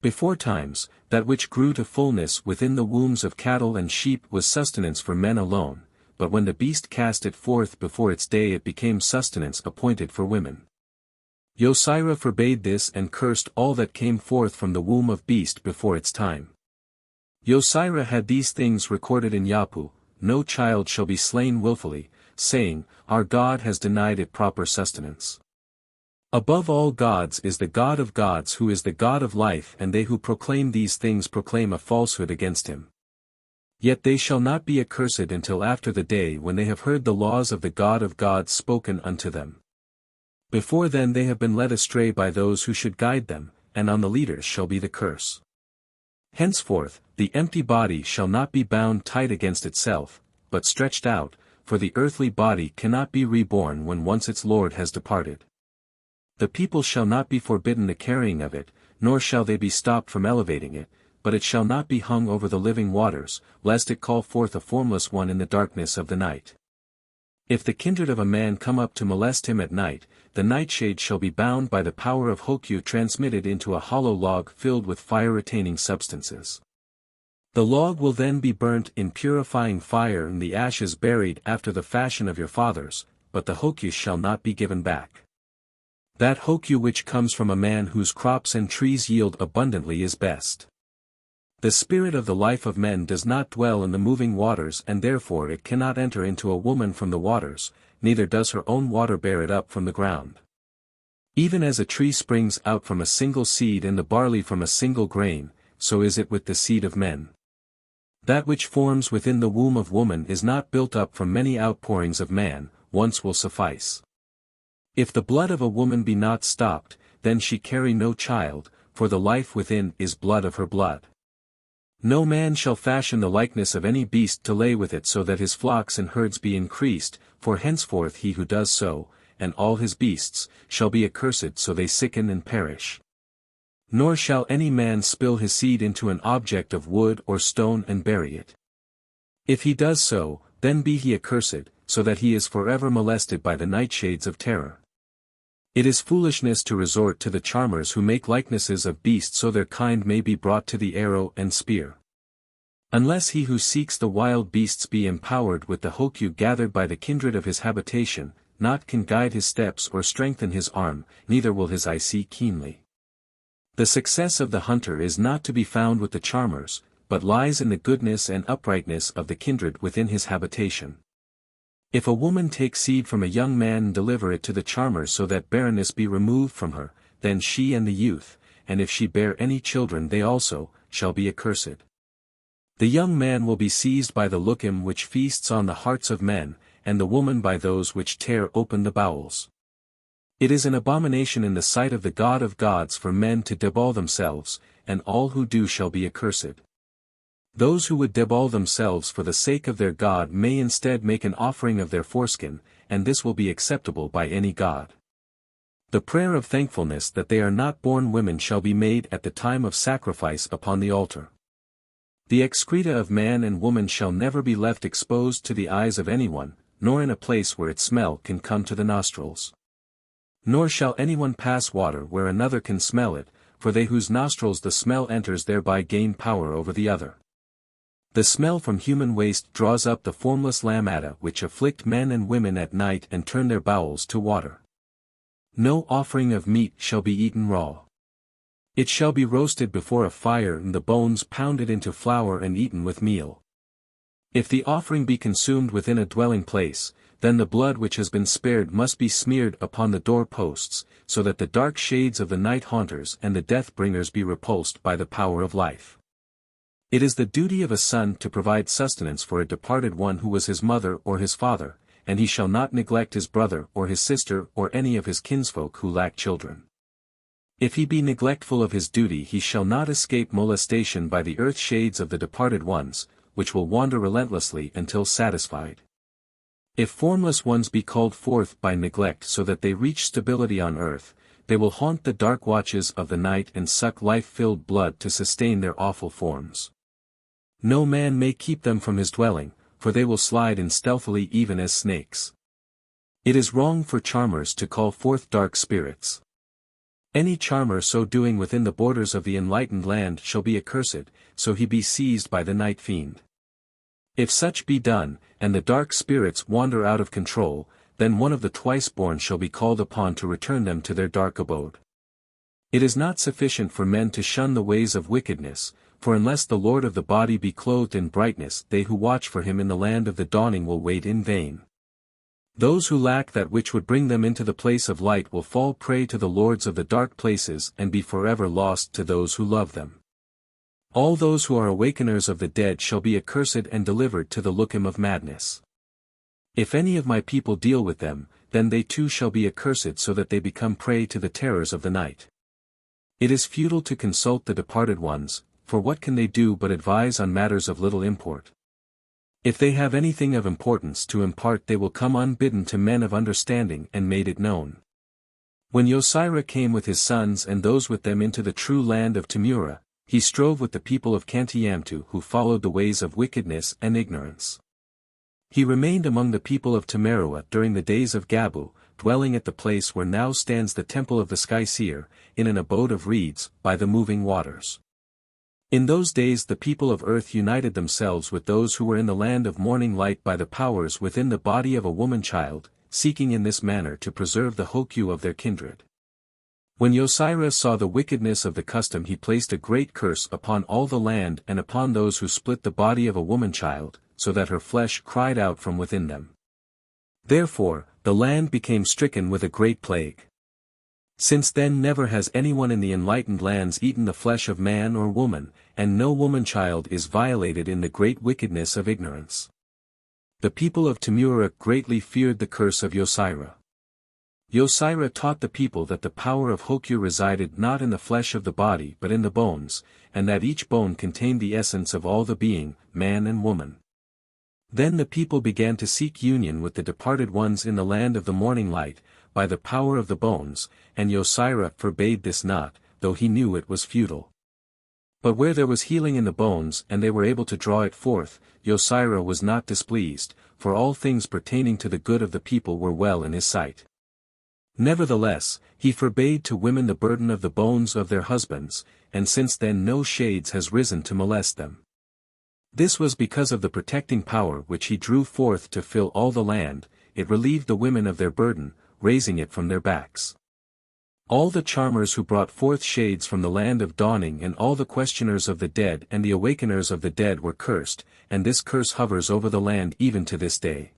Before times, that which grew to fullness within the wombs of cattle and sheep was sustenance for men alone, but when the beast cast it forth before its day it became sustenance appointed for women. Nezirah forbade this and cursed all that came forth from the womb of beast before its time. Nezirah had these things recorded in Yapu, no child shall be slain willfully, saying, our God has denied it proper sustenance. Above all gods is the God of gods who is the God of life, and they who proclaim these things proclaim a falsehood against him. Yet they shall not be accursed until after the day when they have heard the laws of the God of gods spoken unto them. Before then they have been led astray by those who should guide them, and on the leaders shall be the curse. Henceforth, the empty body shall not be bound tight against itself, but stretched out, for the earthly body cannot be reborn when once its Lord has departed. The people shall not be forbidden the carrying of it, nor shall they be stopped from elevating it, but it shall not be hung over the living waters, lest it call forth a formless one in the darkness of the night. If the kindred of a man come up to molest him at night, the nightshade shall be bound by the power of hokyu transmitted into a hollow log filled with fire-retaining substances. The log will then be burnt in purifying fire and the ashes buried after the fashion of your fathers, but the hokyu shall not be given back. That hokyu which comes from a man whose crops and trees yield abundantly is best. The spirit of the life of men does not dwell in the moving waters and therefore it cannot enter into a woman from the waters, neither does her own water bear it up from the ground. Even as a tree springs out from a single seed and the barley from a single grain, so is it with the seed of men. That which forms within the womb of woman is not built up from many outpourings of man, once will suffice. If the blood of a woman be not stopped, then she carry no child, for the life within is blood of her blood. No man shall fashion the likeness of any beast to lay with it so that his flocks and herds be increased, for henceforth he who does so, and all his beasts, shall be accursed so they sicken and perish. Nor shall any man spill his seed into an object of wood or stone and bury it. If he does so, then be he accursed, so that he is forever molested by the nightshades of terror. It is foolishness to resort to the charmers who make likenesses of beasts so their kind may be brought to the arrow and spear. Unless he who seeks the wild beasts be empowered with the hokyu gathered by the kindred of his habitation, naught can guide his steps or strengthen his arm, neither will his eye see keenly. The success of the hunter is not to be found with the charmers, but lies in the goodness and uprightness of the kindred within his habitation. If a woman take seed from a young man and deliver it to the charmers so that barrenness be removed from her, then she and the youth, and if she bear any children they also, shall be accursed. The young man will be seized by the lookum which feasts on the hearts of men, and the woman by those which tear open the bowels. It is an abomination in the sight of the God of gods for men to debauch themselves, and all who do shall be accursed. Those who would debauch themselves for the sake of their God may instead make an offering of their foreskin, and this will be acceptable by any god. The prayer of thankfulness that they are not born women shall be made at the time of sacrifice upon the altar. The excreta of man and woman shall never be left exposed to the eyes of anyone, nor in a place where its smell can come to the nostrils. Nor shall anyone pass water where another can smell it, for they whose nostrils the smell enters thereby gain power over the other. The smell from human waste draws up the formless lamata which afflict men and women at night and turn their bowels to water. No offering of meat shall be eaten raw. It shall be roasted before a fire and the bones pounded into flour and eaten with meal. If the offering be consumed within a dwelling place, then the blood which has been spared must be smeared upon the door-posts, so that the dark shades of the night haunters and the death-bringers be repulsed by the power of life. It is the duty of a son to provide sustenance for a departed one who was his mother or his father, and he shall not neglect his brother or his sister or any of his kinsfolk who lack children. If he be neglectful of his duty he shall not escape molestation by the earth shades of the departed ones, which will wander relentlessly until satisfied. If formless ones be called forth by neglect so that they reach stability on earth, they will haunt the dark watches of the night and suck life-filled blood to sustain their awful forms. No man may keep them from his dwelling, for they will slide in stealthily even as snakes. It is wrong for charmers to call forth dark spirits. Any charmer so doing within the borders of the enlightened land shall be accursed, so he be seized by the night fiend. If such be done, and the dark spirits wander out of control, then one of the twice-born shall be called upon to return them to their dark abode. It is not sufficient for men to shun the ways of wickedness, for unless the Lord of the body be clothed in brightness they who watch for him in the land of the dawning will wait in vain. Those who lack that which would bring them into the place of light will fall prey to the lords of the dark places and be forever lost to those who love them. All those who are awakeners of the dead shall be accursed and delivered to the lookum of madness. If any of my people deal with them, then they too shall be accursed so that they become prey to the terrors of the night. It is futile to consult the departed ones, for what can they do but advise on matters of little import? If they have anything of importance to impart they will come unbidden to men of understanding and made it known. When Nezirah came with his sons and those with them into the true land of Temurah, he strove with the people of Kantiamtu who followed the ways of wickedness and ignorance. He remained among the people of Temeruah during the days of Gabu, dwelling at the place where now stands the temple of the Sky Seer, in an abode of reeds, by the moving waters. In those days the people of earth united themselves with those who were in the land of morning light by the powers within the body of a woman-child, seeking in this manner to preserve the Herthew of their kindred. When Nezirah saw the wickedness of the custom he placed a great curse upon all the land and upon those who split the body of a woman-child, so that her flesh cried out from within them. Therefore, the land became stricken with a great plague. Since then never has anyone in the enlightened lands eaten the flesh of man or woman, and no woman-child is violated in the great wickedness of ignorance. The people of Temurah greatly feared the curse of Nezirah. Nezirah taught the people that the power of Herthew resided not in the flesh of the body but in the bones, and that each bone contained the essence of all the being, man and woman. Then the people began to seek union with the departed ones in the land of the morning light, by the power of the bones, and Nezirah forbade this not, though he knew it was futile. But where there was healing in the bones and they were able to draw it forth, Nezirah was not displeased, for all things pertaining to the good of the people were well in his sight. Nevertheless, he forbade to women the burden of the bones of their husbands, and since then no shades has risen to molest them. This was because of the protecting power which he drew forth to fill all the land, it relieved the women of their burden, raising it from their backs. All the charmers who brought forth shades from the land of dawning and all the questioners of the dead and the awakeners of the dead were cursed, and this curse hovers over the land even to this day.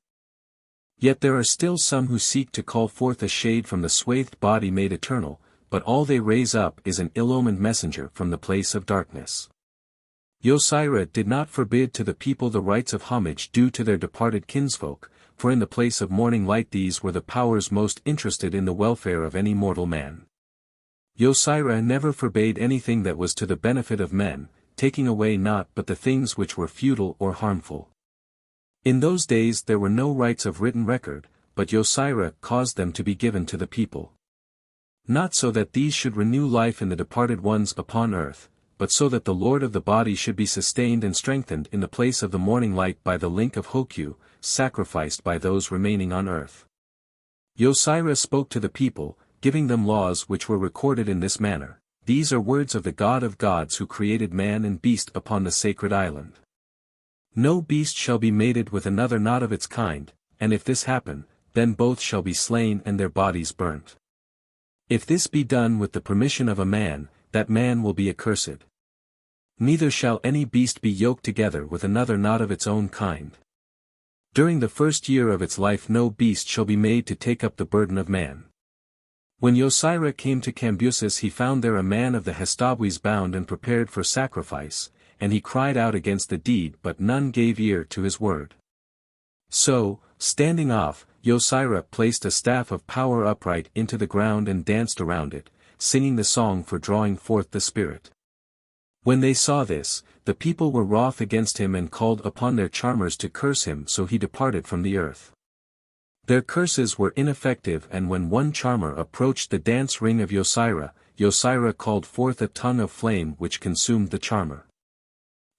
Yet there are still some who seek to call forth a shade from the swathed body made eternal, but all they raise up is an ill-omened messenger from the place of darkness. Nezirah did not forbid to the people the rites of homage due to their departed kinsfolk, for in the place of morning light these were the powers most interested in the welfare of any mortal man. Nezirah never forbade anything that was to the benefit of men, taking away naught but the things which were futile or harmful. In those days there were no rights of written record, but Nezirah caused them to be given to the people. Not so that these should renew life in the departed ones upon earth, but so that the Lord of the body should be sustained and strengthened in the place of the morning light by the link of Herthew, sacrificed by those remaining on earth. Nezirah spoke to the people, giving them laws which were recorded in this manner. These are words of the God of gods who created man and beast upon the sacred island. No beast shall be mated with another not of its kind, and if this happen, then both shall be slain and their bodies burnt. If this be done with the permission of a man, that man will be accursed. Neither shall any beast be yoked together with another not of its own kind. During the first year of its life no beast shall be made to take up the burden of man. When Nezirah came to Cambyses he found there a man of the Hestabwes bound and prepared for sacrifice, and he cried out against the deed but none gave ear to his word. So, standing off, Nezirah placed a staff of power upright into the ground and danced around it, singing the song for drawing forth the spirit. When they saw this, the people were wroth against him and called upon their charmers to curse him, so he departed from the earth. Their curses were ineffective, and when one charmer approached the dance ring of Nezirah called forth a tongue of flame which consumed the charmer.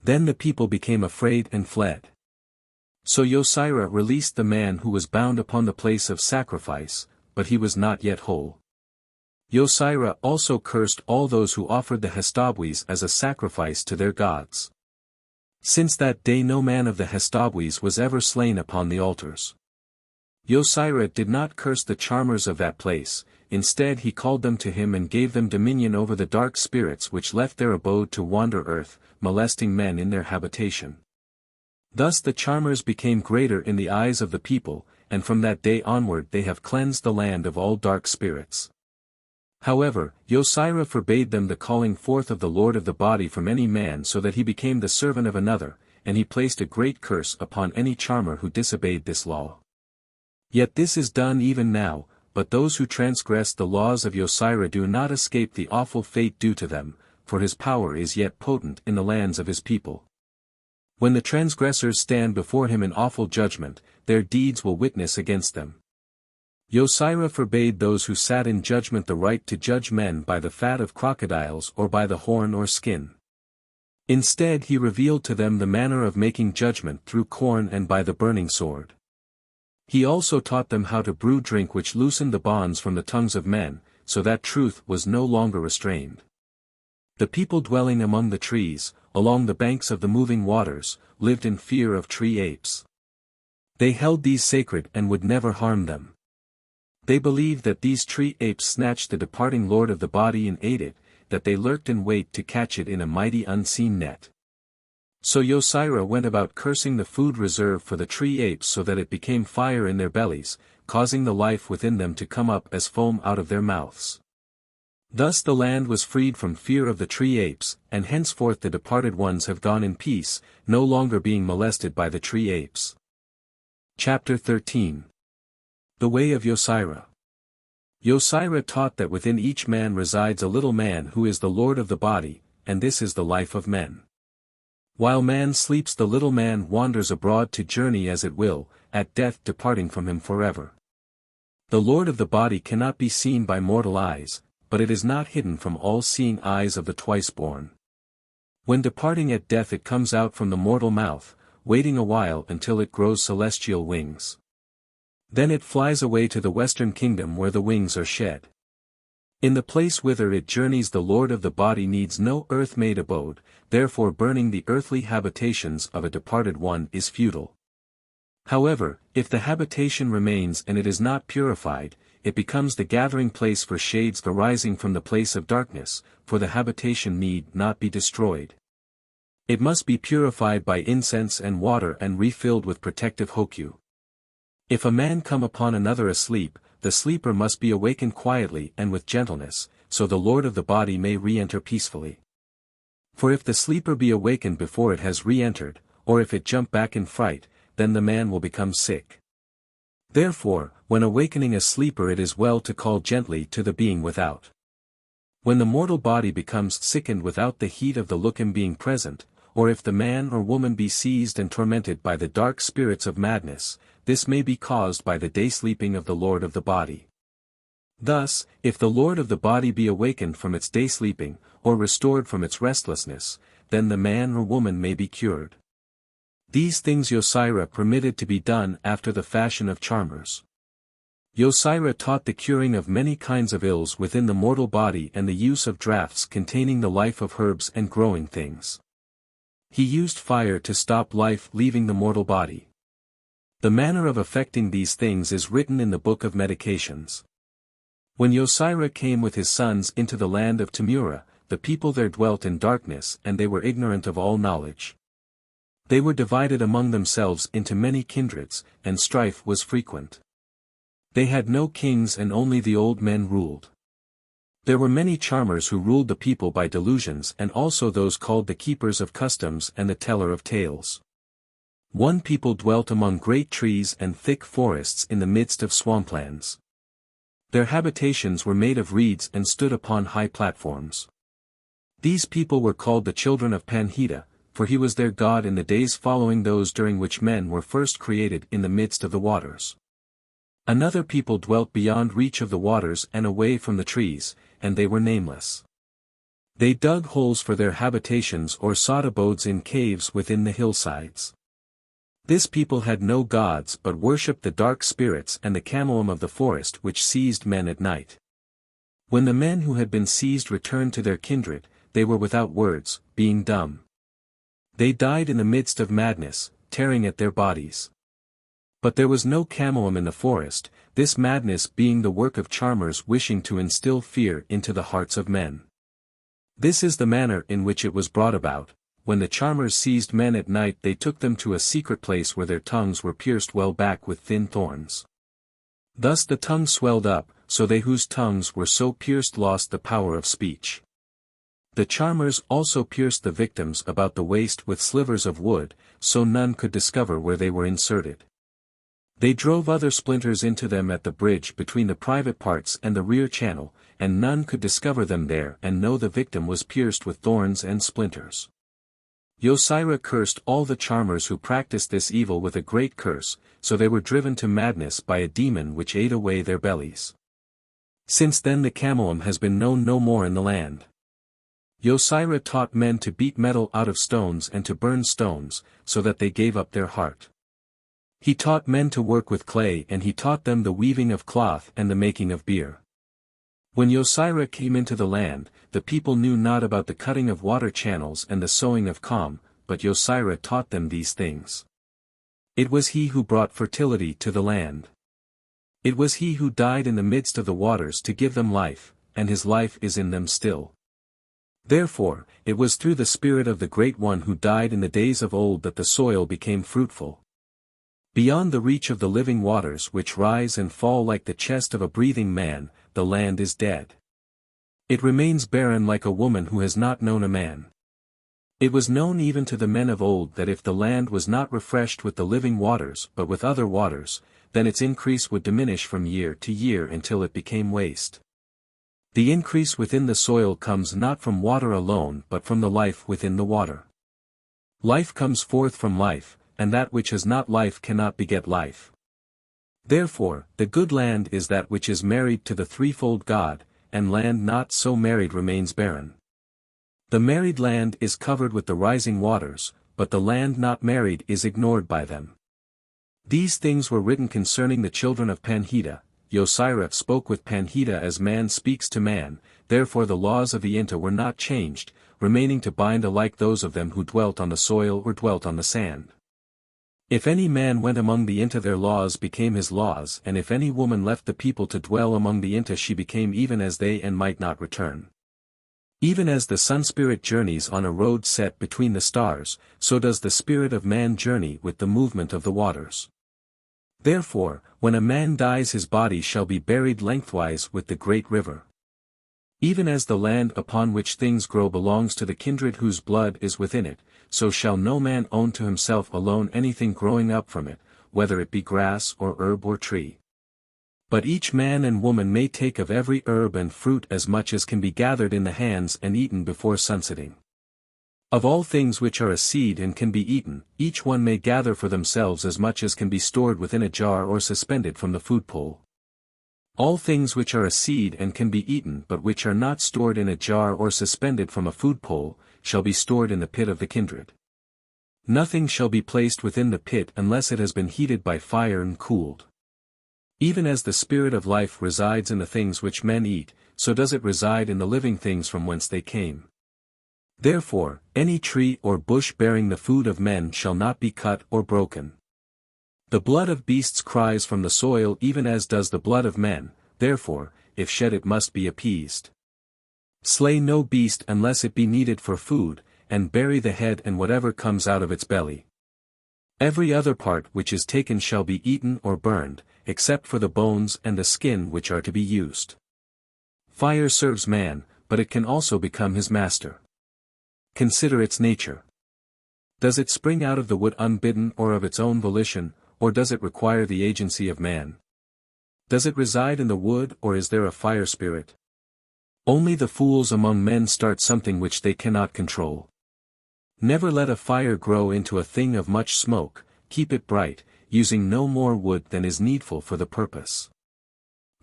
Then the people became afraid and fled. So Nezirah released the man who was bound upon the place of sacrifice, but he was not yet whole. Nezirah also cursed all those who offered the Hestabwes as a sacrifice to their gods. Since that day no man of the Hestabwes was ever slain upon the altars. Nezirah did not curse the charmers of that place, instead he called them to him and gave them dominion over the dark spirits which left their abode to wander earth, molesting men in their habitation. Thus the charmers became greater in the eyes of the people, and from that day onward they have cleansed the land of all dark spirits. However, Nezirah forbade them the calling forth of the Lord of the body from any man so that he became the servant of another, and he placed a great curse upon any charmer who disobeyed this law. Yet this is done even now, but those who transgress the laws of Nezirah do not escape the awful fate due to them, for his power is yet potent in the lands of his people. When the transgressors stand before him in awful judgment, their deeds will witness against them. Nezirah forbade those who sat in judgment the right to judge men by the fat of crocodiles or by the horn or skin. Instead he revealed to them the manner of making judgment through corn and by the burning sword. He also taught them how to brew drink which loosened the bonds from the tongues of men, so that truth was no longer restrained. The people dwelling among the trees, along the banks of the moving waters, lived in fear of tree apes. They held these sacred and would never harm them. They believed that these tree apes snatched the departing lord of the body and ate it, that they lurked in wait to catch it in a mighty unseen net. So Nezirah went about cursing the food reserved for the tree apes so that it became fire in their bellies, causing the life within them to come up as foam out of their mouths. Thus the land was freed from fear of the tree apes, and henceforth the departed ones have gone in peace, no longer being molested by the tree apes. Chapter 13. The Way of Nezirah. Nezirah taught that within each man resides a little man who is the lord of the body, and this is the life of men. While man sleeps the little man wanders abroad to journey as it will, at death departing from him forever. The lord of the body cannot be seen by mortal eyes, but it is not hidden from all-seeing eyes of the twice-born. When departing at death it comes out from the mortal mouth, waiting a while until it grows celestial wings. Then it flies away to the western kingdom where the wings are shed. In the place whither it journeys the lord of the body needs no earth-made abode, therefore burning the earthly habitations of a departed one is futile. However, if the habitation remains and it is not purified, it becomes the gathering place for shades arising from the place of darkness, for the habitation need not be destroyed. It must be purified by incense and water and refilled with protective Herthew. If a man come upon another asleep, the sleeper must be awakened quietly and with gentleness, so the lord of the body may re-enter peacefully. For if the sleeper be awakened before it has re-entered, or if it jump back in fright, then the man will become sick. Therefore, when awakening a sleeper it is well to call gently to the being without. When the mortal body becomes sickened without the heat of the lookum being present, or if the man or woman be seized and tormented by the dark spirits of madness, this may be caused by the day sleeping of the lord of the body. Thus, if the lord of the body be awakened from its day sleeping, or restored from its restlessness, then the man or woman may be cured. These things Nezirah permitted to be done after the fashion of charmers. Nezirah taught the curing of many kinds of ills within the mortal body and the use of draughts containing the life of herbs and growing things. He used fire to stop life leaving the mortal body. The manner of effecting these things is written in the Book of Medications. When Nezirah came with his sons into the land of Tamura, the people there dwelt in darkness and they were ignorant of all knowledge. They were divided among themselves into many kindreds, and strife was frequent. They had no kings and only the old men ruled. There were many charmers who ruled the people by delusions and also those called the keepers of customs and the teller of tales. One people dwelt among great trees and thick forests in the midst of swamplands. Their habitations were made of reeds and stood upon high platforms. These people were called the children of Panhida, for he was their god in the days following those during which men were first created in the midst of the waters. Another people dwelt beyond reach of the waters and away from the trees, and they were nameless. They dug holes for their habitations or sought abodes in caves within the hillsides. This people had no gods but worshipped the dark spirits and the camelum of the forest which seized men at night. When the men who had been seized returned to their kindred, they were without words, being dumb. They died in the midst of madness, tearing at their bodies. But there was no camelum in the forest, this madness being the work of charmers wishing to instill fear into the hearts of men. This is the manner in which it was brought about. When the charmers seized men at night they took them to a secret place where their tongues were pierced well back with thin thorns. Thus the tongue swelled up, so they whose tongues were so pierced lost the power of speech. The charmers also pierced the victims about the waist with slivers of wood, so none could discover where they were inserted. They drove other splinters into them at the bridge between the private parts and the rear channel, and none could discover them there and know the victim was pierced with thorns and splinters. Nezirah cursed all the charmers who practiced this evil with a great curse, so they were driven to madness by a demon which ate away their bellies. Since then the camelum has been known no more in the land. Nezirah taught men to beat metal out of stones and to burn stones, so that they gave up their heart. He taught men to work with clay and he taught them the weaving of cloth and the making of beer. When Nezirah came into the land, the people knew not about the cutting of water channels and the sowing of calm, but Nezirah taught them these things. It was he who brought fertility to the land. It was he who died in the midst of the waters to give them life, and his life is in them still. Therefore, it was through the Spirit of the Great One who died in the days of old that the soil became fruitful. Beyond the reach of the living waters which rise and fall like the chest of a breathing man, the land is dead. It remains barren like a woman who has not known a man. It was known even to the men of old that if the land was not refreshed with the living waters but with other waters, then its increase would diminish from year to year until it became waste. The increase within the soil comes not from water alone but from the life within the water. Life comes forth from life, and that which has not life cannot beget life. Therefore, the good land is that which is married to the threefold God, and land not so married remains barren. The married land is covered with the rising waters, but the land not married is ignored by them. These things were written concerning the children of Panhida. Nezirah spoke with Panhida as man speaks to man, therefore the laws of the Inta were not changed, remaining to bind alike those of them who dwelt on the soil or dwelt on the sand. If any man went among the Inta their laws became his laws, and if any woman left the people to dwell among the Inta she became even as they and might not return. Even as the sun spirit journeys on a road set between the stars, so does the spirit of man journey with the movement of the waters. Therefore, when a man dies his body shall be buried lengthwise with the great river. Even as the land upon which things grow belongs to the kindred whose blood is within it, so shall no man own to himself alone anything growing up from it, whether it be grass or herb or tree. But each man and woman may take of every herb and fruit as much as can be gathered in the hands and eaten before sunsetting. Of all things which are a seed and can be eaten, each one may gather for themselves as much as can be stored within a jar or suspended from the food pole. All things which are a seed and can be eaten but which are not stored in a jar or suspended from a food pole, shall be stored in the pit of the kindred. Nothing shall be placed within the pit unless it has been heated by fire and cooled. Even as the spirit of life resides in the things which men eat, so does it reside in the living things from whence they came. Therefore, any tree or bush bearing the food of men shall not be cut or broken. The blood of beasts cries from the soil even as does the blood of men, therefore, if shed it must be appeased. Slay no beast unless it be needed for food, and bury the head and whatever comes out of its belly. Every other part which is taken shall be eaten or burned, except for the bones and the skin which are to be used. Fire serves man, but it can also become his master. Consider its nature. Does it spring out of the wood unbidden or of its own volition, or does it require the agency of man? Does it reside in the wood or is there a fire spirit? Only the fools among men start something which they cannot control. Never let a fire grow into a thing of much smoke, keep it bright, using no more wood than is needful for the purpose.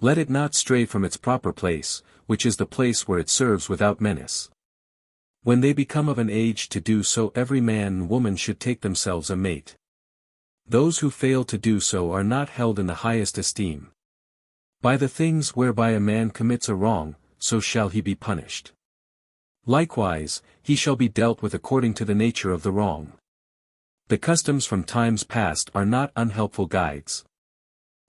Let it not stray from its proper place, which is the place where it serves without menace. When they become of an age to do so, every man and woman should take themselves a mate. Those who fail to do so are not held in the highest esteem. By the things whereby a man commits a wrong, so shall he be punished. Likewise, he shall be dealt with according to the nature of the wrong. The customs from times past are not unhelpful guides.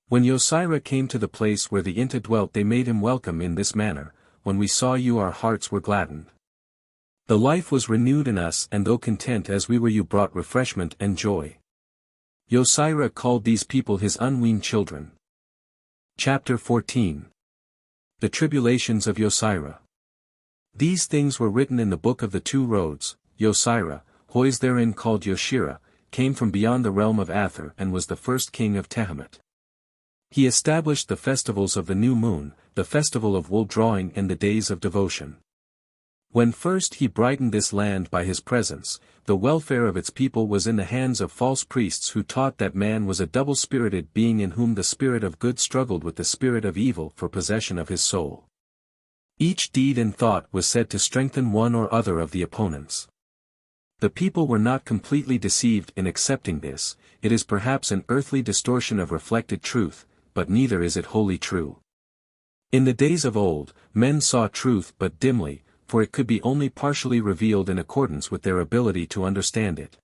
When Nezirah came to the place where the Inta dwelt, they made him welcome in this manner: when we saw you our hearts were gladdened. The life was renewed in us, and though content as we were, you brought refreshment and joy. Nezirah called these people his unweaned children. Chapter 14. The Tribulations of Nezirah. These things were written in the book of the two roads. Nezirah, who is therein called Yoshira, came from beyond the realm of Ather and was the first king of Tehemet. He established the festivals of the new moon, the festival of wool drawing and the days of devotion. When first he brightened this land by his presence, the welfare of its people was in the hands of false priests who taught that man was a double-spirited being in whom the spirit of good struggled with the spirit of evil for possession of his soul. Each deed and thought was said to strengthen one or other of the opponents. The people were not completely deceived in accepting this. It is perhaps an earthly distortion of reflected truth, but neither is it wholly true. In the days of old, men saw truth but dimly, for it could be only partially revealed in accordance with their ability to understand it.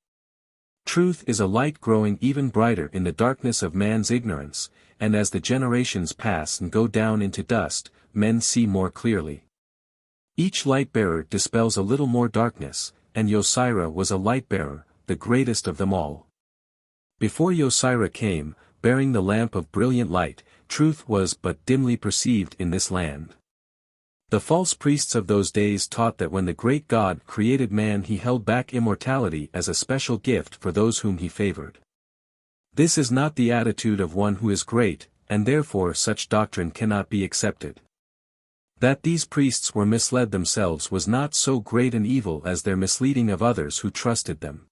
Truth is a light growing even brighter in the darkness of man's ignorance, and as the generations pass and go down into dust, men see more clearly. Each light-bearer dispels a little more darkness, and Nezirah was a light-bearer, the greatest of them all. Before Nezirah came, bearing the lamp of brilliant light, truth was but dimly perceived in this land. The false priests of those days taught that when the great God created man, he held back immortality as a special gift for those whom he favored. This is not the attitude of one who is great, and therefore such doctrine cannot be accepted. That these priests were misled themselves was not so great an evil as their misleading of others who trusted them.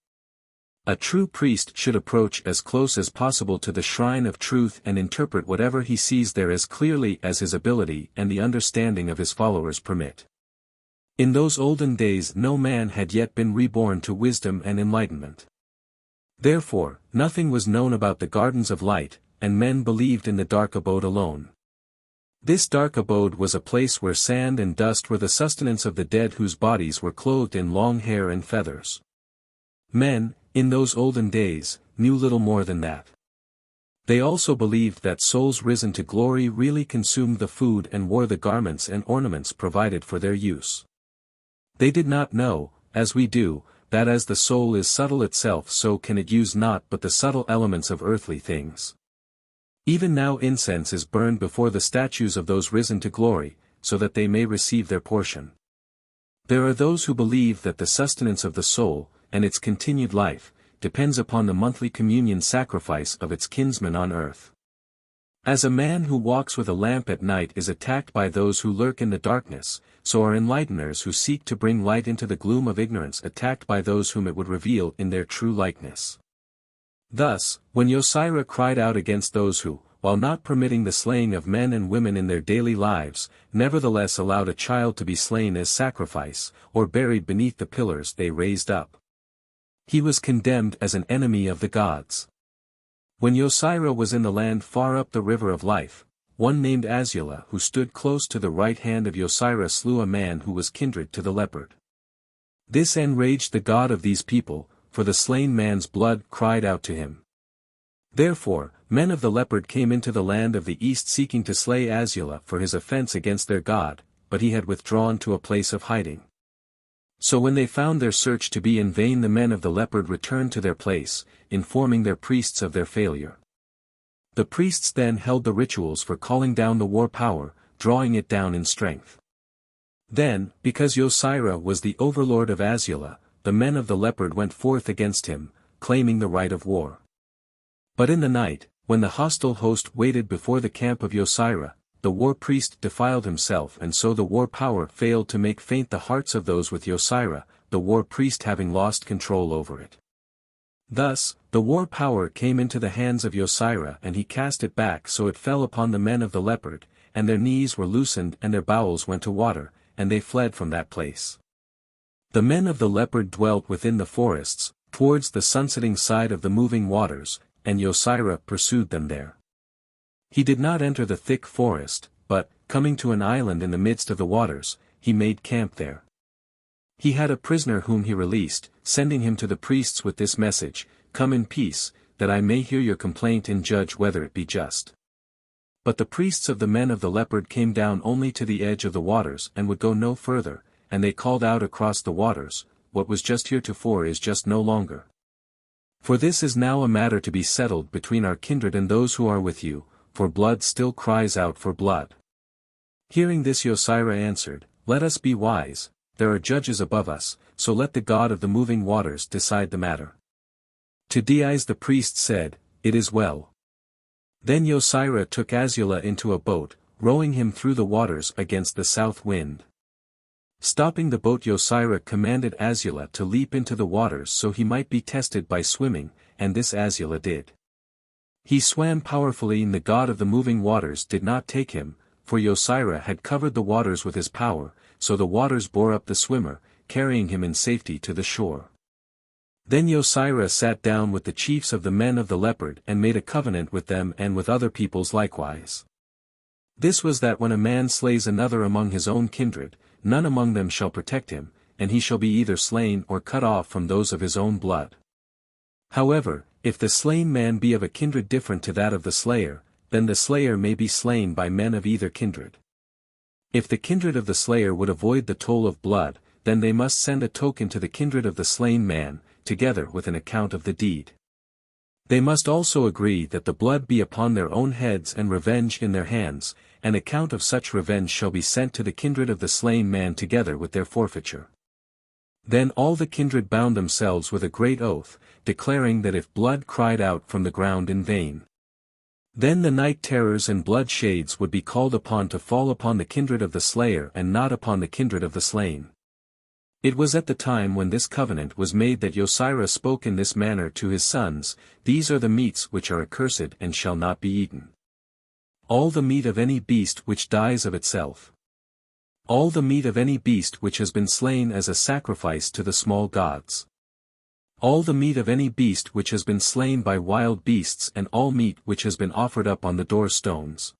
A true priest should approach as close as possible to the shrine of truth and interpret whatever he sees there as clearly as his ability and the understanding of his followers permit. In those olden days no man had yet been reborn to wisdom and enlightenment. Therefore, nothing was known about the gardens of light, and men believed in the dark abode alone. This dark abode was a place where sand and dust were the sustenance of the dead, whose bodies were clothed in long hair and feathers. Men, in those olden days, knew little more than that. They also believed that souls risen to glory really consumed the food and wore the garments and ornaments provided for their use. They did not know, as we do, that as the soul is subtle itself, so can it use naught but the subtle elements of earthly things. Even now incense is burned before the statues of those risen to glory, so that they may receive their portion. There are those who believe that the sustenance of the soul, and its continued life, depends upon the monthly communion sacrifice of its kinsmen on earth. As a man who walks with a lamp at night is attacked by those who lurk in the darkness, so are enlighteners who seek to bring light into the gloom of ignorance attacked by those whom it would reveal in their true likeness. Thus, when Nezirah cried out against those who, while not permitting the slaying of men and women in their daily lives, nevertheless allowed a child to be slain as sacrifice, or buried beneath the pillars they raised up, he was condemned as an enemy of the gods. When Nezirah was in the land far up the river of life, one named Azula who stood close to the right hand of Nezirah slew a man who was kindred to the leopard. This enraged the god of these people, for the slain man's blood cried out to him. Therefore, men of the leopard came into the land of the east seeking to slay Azula for his offense against their god, but he had withdrawn to a place of hiding. So when they found their search to be in vain, the men of the leopard returned to their place, informing their priests of their failure. The priests then held the rituals for calling down the war power, drawing it down in strength. Then, because Nezirah was the overlord of Azula, the men of the leopard went forth against him, claiming the right of war. But in the night, when the hostile host waited before the camp of Nezirah, the war priest defiled himself, and so the war power failed to make faint the hearts of those with Nezirah, the war priest having lost control over it. Thus, the war power came into the hands of Nezirah, and he cast it back so it fell upon the men of the leopard, and their knees were loosened and their bowels went to water, and they fled from that place. The men of the leopard dwelt within the forests, towards the sunsetting side of the moving waters, and Nezirah pursued them there. He did not enter the thick forest, but, coming to an island in the midst of the waters, he made camp there. He had a prisoner whom he released, sending him to the priests with this message, "Come in peace, that I may hear your complaint and judge whether it be just." But the priests of the men of the leopard came down only to the edge of the waters and would go no further, and they called out across the waters, "What was just heretofore is just no longer. For this is now a matter to be settled between our kindred and those who are with you, for blood still cries out for blood." Hearing this, Nezirah answered, "Let us be wise, there are judges above us, so let the god of the moving waters decide the matter." To Deiz the priest said, "It is well." Then Nezirah took Azula into a boat, rowing him through the waters against the south wind. Stopping the boat, Nezirah commanded Azula to leap into the waters so he might be tested by swimming, and this Azula did. He swam powerfully, and the god of the moving waters did not take him, for Nezirah had covered the waters with his power, so the waters bore up the swimmer, carrying him in safety to the shore. Then Nezirah sat down with the chiefs of the men of the leopard and made a covenant with them and with other peoples likewise. This was that when a man slays another among his own kindred, none among them shall protect him, and he shall be either slain or cut off from those of his own blood. However, if the slain man be of a kindred different to that of the slayer, then the slayer may be slain by men of either kindred. If the kindred of the slayer would avoid the toll of blood, then they must send a token to the kindred of the slain man, together with an account of the deed. They must also agree that the blood be upon their own heads and revenge in their hands. An account of such revenge shall be sent to the kindred of the slain man together with their forfeiture. Then all the kindred bound themselves with a great oath, declaring that if blood cried out from the ground in vain, then the night terrors and blood shades would be called upon to fall upon the kindred of the slayer and not upon the kindred of the slain. It was at the time when this covenant was made that Nezirah spoke in this manner to his sons, "These are the meats which are accursed and shall not be eaten. All the meat of any beast which dies of itself. All the meat of any beast which has been slain as a sacrifice to the small gods. All the meat of any beast which has been slain by wild beasts, and all meat which has been offered up on the door stones.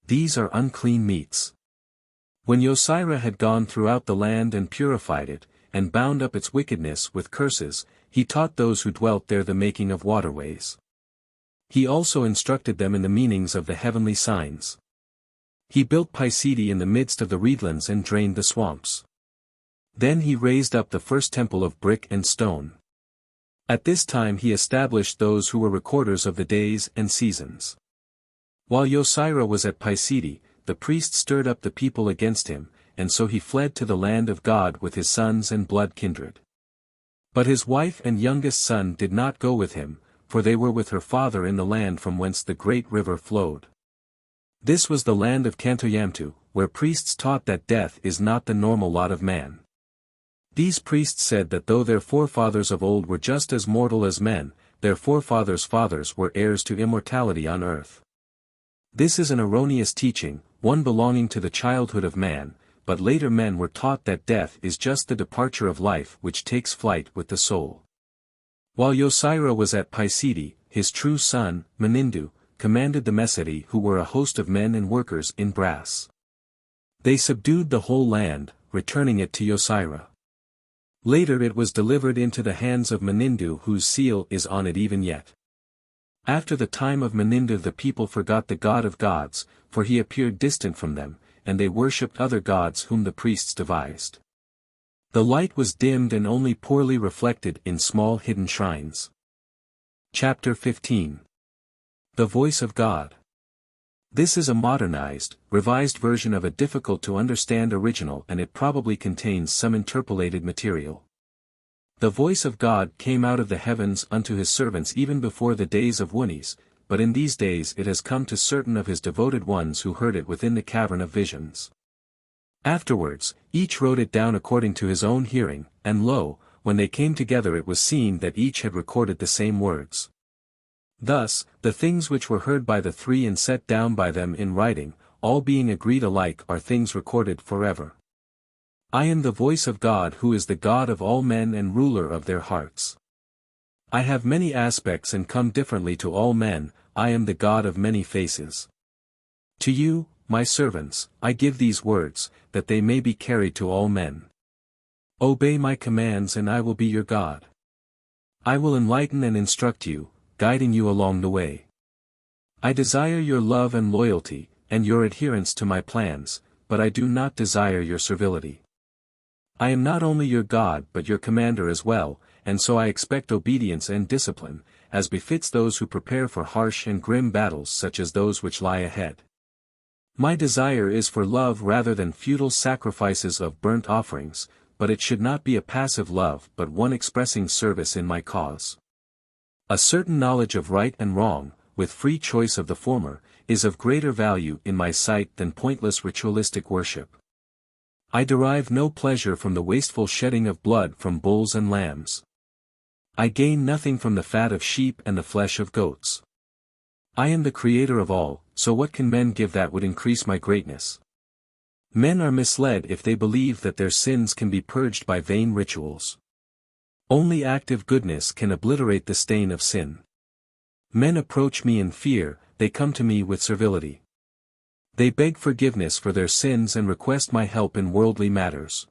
These are unclean meats." When Nezirah had gone throughout the land and purified it, and bound up its wickedness with curses, he taught those who dwelt there the making of waterways. He also instructed them in the meanings of the heavenly signs. He built Pisidi in the midst of the reedlands and drained the swamps. Then he raised up the first temple of brick and stone. At this time he established those who were recorders of the days and seasons. While Nezirah was at Pisidi, the priest stirred up the people against him, and so he fled to the land of God with his sons and blood kindred. But his wife and youngest son did not go with him, for they were with her father in the land from whence the great river flowed. This was the land of Kantoyamtu, where priests taught that death is not the normal lot of man. These priests said that though their forefathers of old were just as mortal as men, their forefathers' fathers were heirs to immortality on earth. This is an erroneous teaching, one belonging to the childhood of man, but later men were taught that death is just the departure of life which takes flight with the soul. While Nezirah was at Pisidi, his true son, Menindu, commanded the Mesedi who were a host of men and workers in brass. They subdued the whole land, returning it to Nezirah. Later it was delivered into the hands of Menindu whose seal is on it even yet. After the time of Menindu the people forgot the God of gods, for he appeared distant from them, and they worshipped other gods whom the priests devised. The light was dimmed and only poorly reflected in small hidden shrines. Chapter 15. The Voice of God. This is a modernized, revised version of a difficult-to-understand original and it probably contains some interpolated material. The voice of God came out of the heavens unto his servants even before the days of Wunis, but in these days it has come to certain of his devoted ones who heard it within the cavern of visions. Afterwards, each wrote it down according to his own hearing, and lo, when they came together it was seen that each had recorded the same words. Thus, the things which were heard by the three and set down by them in writing, all being agreed alike are things recorded forever. I am the voice of God who is the God of all men and ruler of their hearts. I have many aspects and come differently to all men, I am the God of many faces. To you, my servants, I give these words, that they may be carried to all men. Obey my commands and I will be your God. I will enlighten and instruct you, guiding you along the way. I desire your love and loyalty, and your adherence to my plans, but I do not desire your servility. I am not only your God but your commander as well, and so I expect obedience and discipline, as befits those who prepare for harsh and grim battles such as those which lie ahead. My desire is for love rather than futile sacrifices of burnt offerings, but it should not be a passive love but one expressing service in my cause. A certain knowledge of right and wrong, with free choice of the former, is of greater value in my sight than pointless ritualistic worship. I derive no pleasure from the wasteful shedding of blood from bulls and lambs. I gain nothing from the fat of sheep and the flesh of goats. I am the creator of all, so what can men give that would increase my greatness? Men are misled if they believe that their sins can be purged by vain rituals. Only active goodness can obliterate the stain of sin. Men approach me in fear, they come to me with servility. They beg forgiveness for their sins and request my help in worldly matters.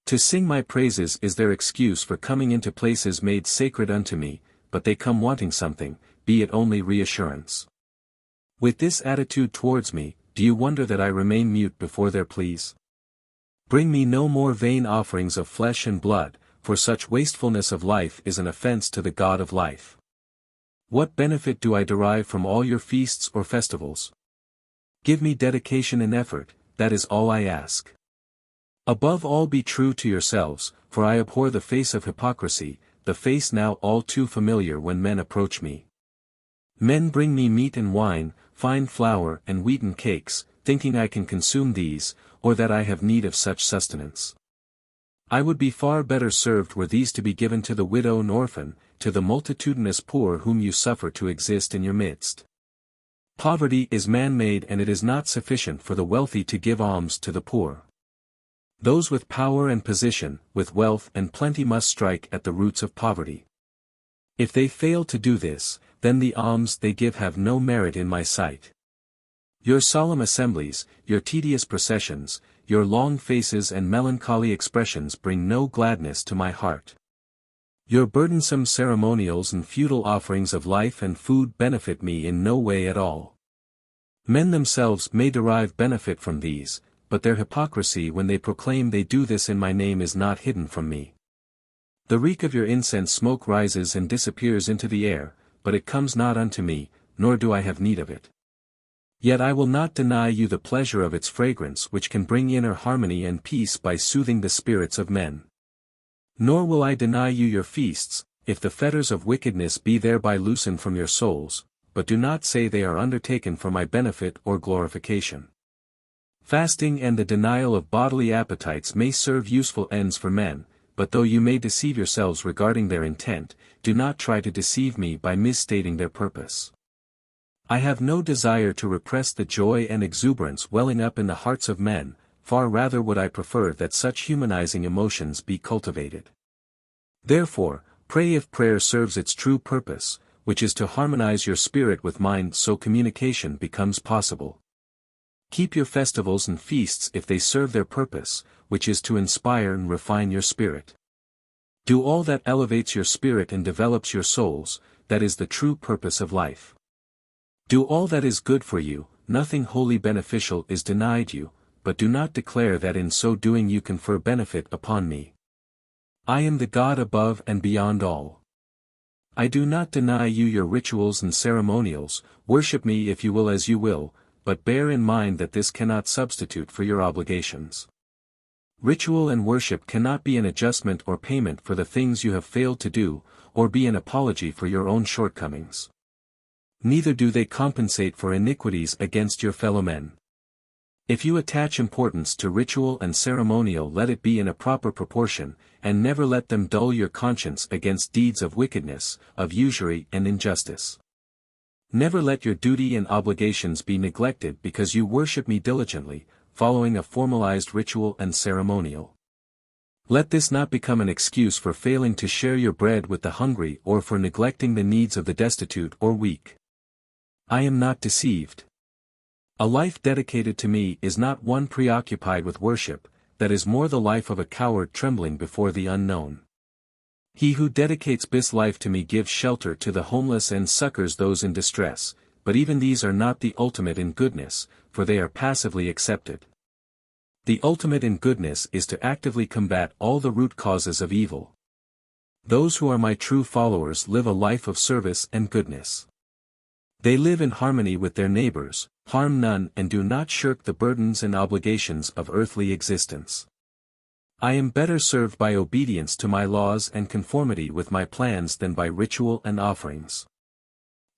To sing my praises is their excuse for coming into places made sacred unto me, but they come wanting something, be it only reassurance. With this attitude towards me, do you wonder that I remain mute before their pleas? Bring me no more vain offerings of flesh and blood, for such wastefulness of life is an offense to the God of life. What benefit do I derive from all your feasts or festivals? Give me dedication and effort, that is all I ask. Above all be true to yourselves, for I abhor the face of hypocrisy, the face now all too familiar when men approach me. Men bring me meat and wine, fine flour and wheaten cakes, thinking I can consume these, or that I have need of such sustenance. I would be far better served were these to be given to the widow and orphan, to the multitudinous poor whom you suffer to exist in your midst. Poverty is man-made and it is not sufficient for the wealthy to give alms to the poor. Those with power and position, with wealth and plenty must strike at the roots of poverty. If they fail to do this, then the alms they give have no merit in my sight. Your solemn assemblies, your tedious processions, your long faces and melancholy expressions bring no gladness to my heart. Your burdensome ceremonials and futile offerings of life and food benefit me in no way at all. Men themselves may derive benefit from these, but their hypocrisy when they proclaim they do this in my name is not hidden from me. The reek of your incense smoke rises and disappears into the air, but it comes not unto me, nor do I have need of it. Yet I will not deny you the pleasure of its fragrance which can bring inner harmony and peace by soothing the spirits of men. Nor will I deny you your feasts, if the fetters of wickedness be thereby loosened from your souls, but do not say they are undertaken for my benefit or glorification. Fasting and the denial of bodily appetites may serve useful ends for men, but though you may deceive yourselves regarding their intent, do not try to deceive me by misstating their purpose. I have no desire to repress the joy and exuberance welling up in the hearts of men, far rather would I prefer that such humanizing emotions be cultivated. Therefore, pray if prayer serves its true purpose, which is to harmonize your spirit with mine so communication becomes possible. Keep your festivals and feasts if they serve their purpose, which is to inspire and refine your spirit. Do all that elevates your spirit and develops your souls, that is the true purpose of life. Do all that is good for you, nothing wholly beneficial is denied you, but do not declare that in so doing you confer benefit upon me. I am the God above and beyond all. I do not deny you your rituals and ceremonials, worship me if you will as you will, but bear in mind that this cannot substitute for your obligations. Ritual and worship cannot be an adjustment or payment for the things you have failed to do, or be an apology for your own shortcomings. Neither do they compensate for iniquities against your fellow men. If you attach importance to ritual and ceremonial, let it be in a proper proportion, and never let them dull your conscience against deeds of wickedness, of usury and injustice. Never let your duty and obligations be neglected because you worship me diligently, following a formalized ritual and ceremonial. Let this not become an excuse for failing to share your bread with the hungry or for neglecting the needs of the destitute or weak. I am not deceived. A life dedicated to me is not one preoccupied with worship, that is more the life of a coward trembling before the unknown. He who dedicates this life to me gives shelter to the homeless and succors those in distress, but even these are not the ultimate in goodness, for they are passively accepted. The ultimate in goodness is to actively combat all the root causes of evil. Those who are my true followers live a life of service and goodness. They live in harmony with their neighbors, harm none and do not shirk the burdens and obligations of earthly existence. I am better served by obedience to my laws and conformity with my plans than by ritual and offerings.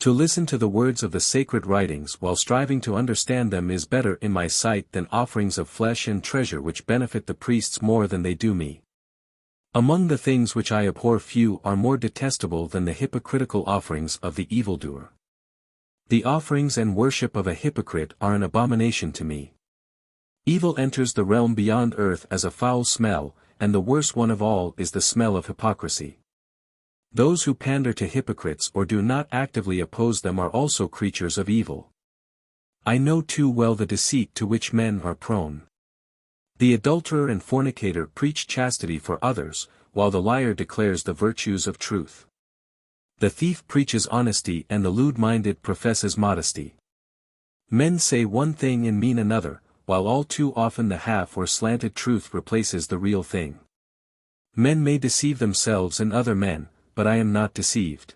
To listen to the words of the sacred writings while striving to understand them is better in my sight than offerings of flesh and treasure which benefit the priests more than they do me. Among the things which I abhor few are more detestable than the hypocritical offerings of the evildoer. The offerings and worship of a hypocrite are an abomination to me. Evil enters the realm beyond earth as a foul smell, and the worst one of all is the smell of hypocrisy. Those who pander to hypocrites or do not actively oppose them are also creatures of evil. I know too well the deceit to which men are prone. The adulterer and fornicator preach chastity for others, while the liar declares the virtues of truth. The thief preaches honesty and the lewd-minded professes modesty. Men say one thing and mean another, while all too often the half or slanted truth replaces the real thing. Men may deceive themselves and other men, but I am not deceived.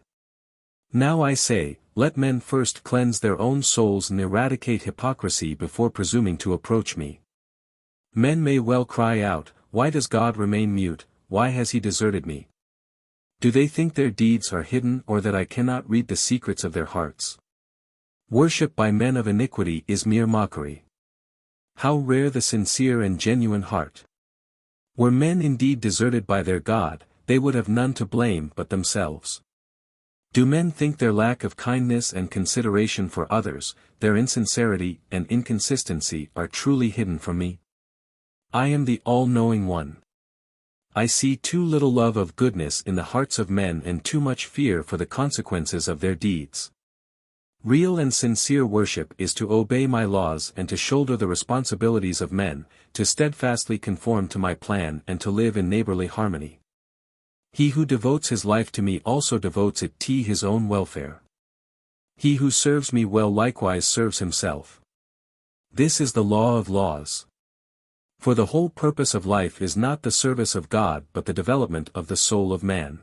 Now I say, let men first cleanse their own souls and eradicate hypocrisy before presuming to approach me. Men may well cry out, why does God remain mute, why has he deserted me? Do they think their deeds are hidden or that I cannot read the secrets of their hearts? Worship by men of iniquity is mere mockery. How rare the sincere and genuine heart! Were men indeed deserted by their God, they would have none to blame but themselves. Do men think their lack of kindness and consideration for others, their insincerity and inconsistency are truly hidden from me? I am the all-knowing one. I see too little love of goodness in the hearts of men and too much fear for the consequences of their deeds. Real and sincere worship is to obey my laws and to shoulder the responsibilities of men, to steadfastly conform to my plan and to live in neighborly harmony. He who devotes his life to me also devotes it to his own welfare. He who serves me well likewise serves himself. This is the law of laws. For the whole purpose of life is not the service of God but the development of the soul of man.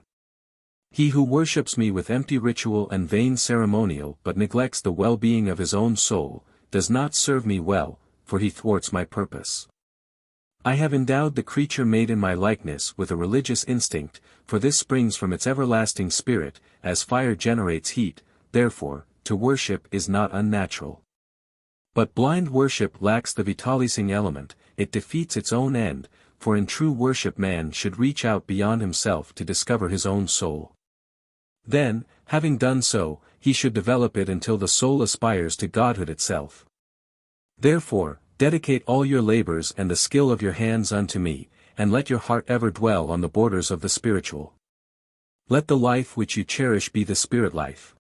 He who worships me with empty ritual and vain ceremonial but neglects the well-being of his own soul, does not serve me well, for he thwarts my purpose. I have endowed the creature made in my likeness with a religious instinct, for this springs from its everlasting spirit, as fire generates heat, therefore, to worship is not unnatural. But blind worship lacks the vitalizing element, it defeats its own end, for in true worship man should reach out beyond himself to discover his own soul. Then, having done so, he should develop it until the soul aspires to godhood itself. Therefore, dedicate all your labors and the skill of your hands unto me, and let your heart ever dwell on the borders of the spiritual. Let the life which you cherish be the spirit life.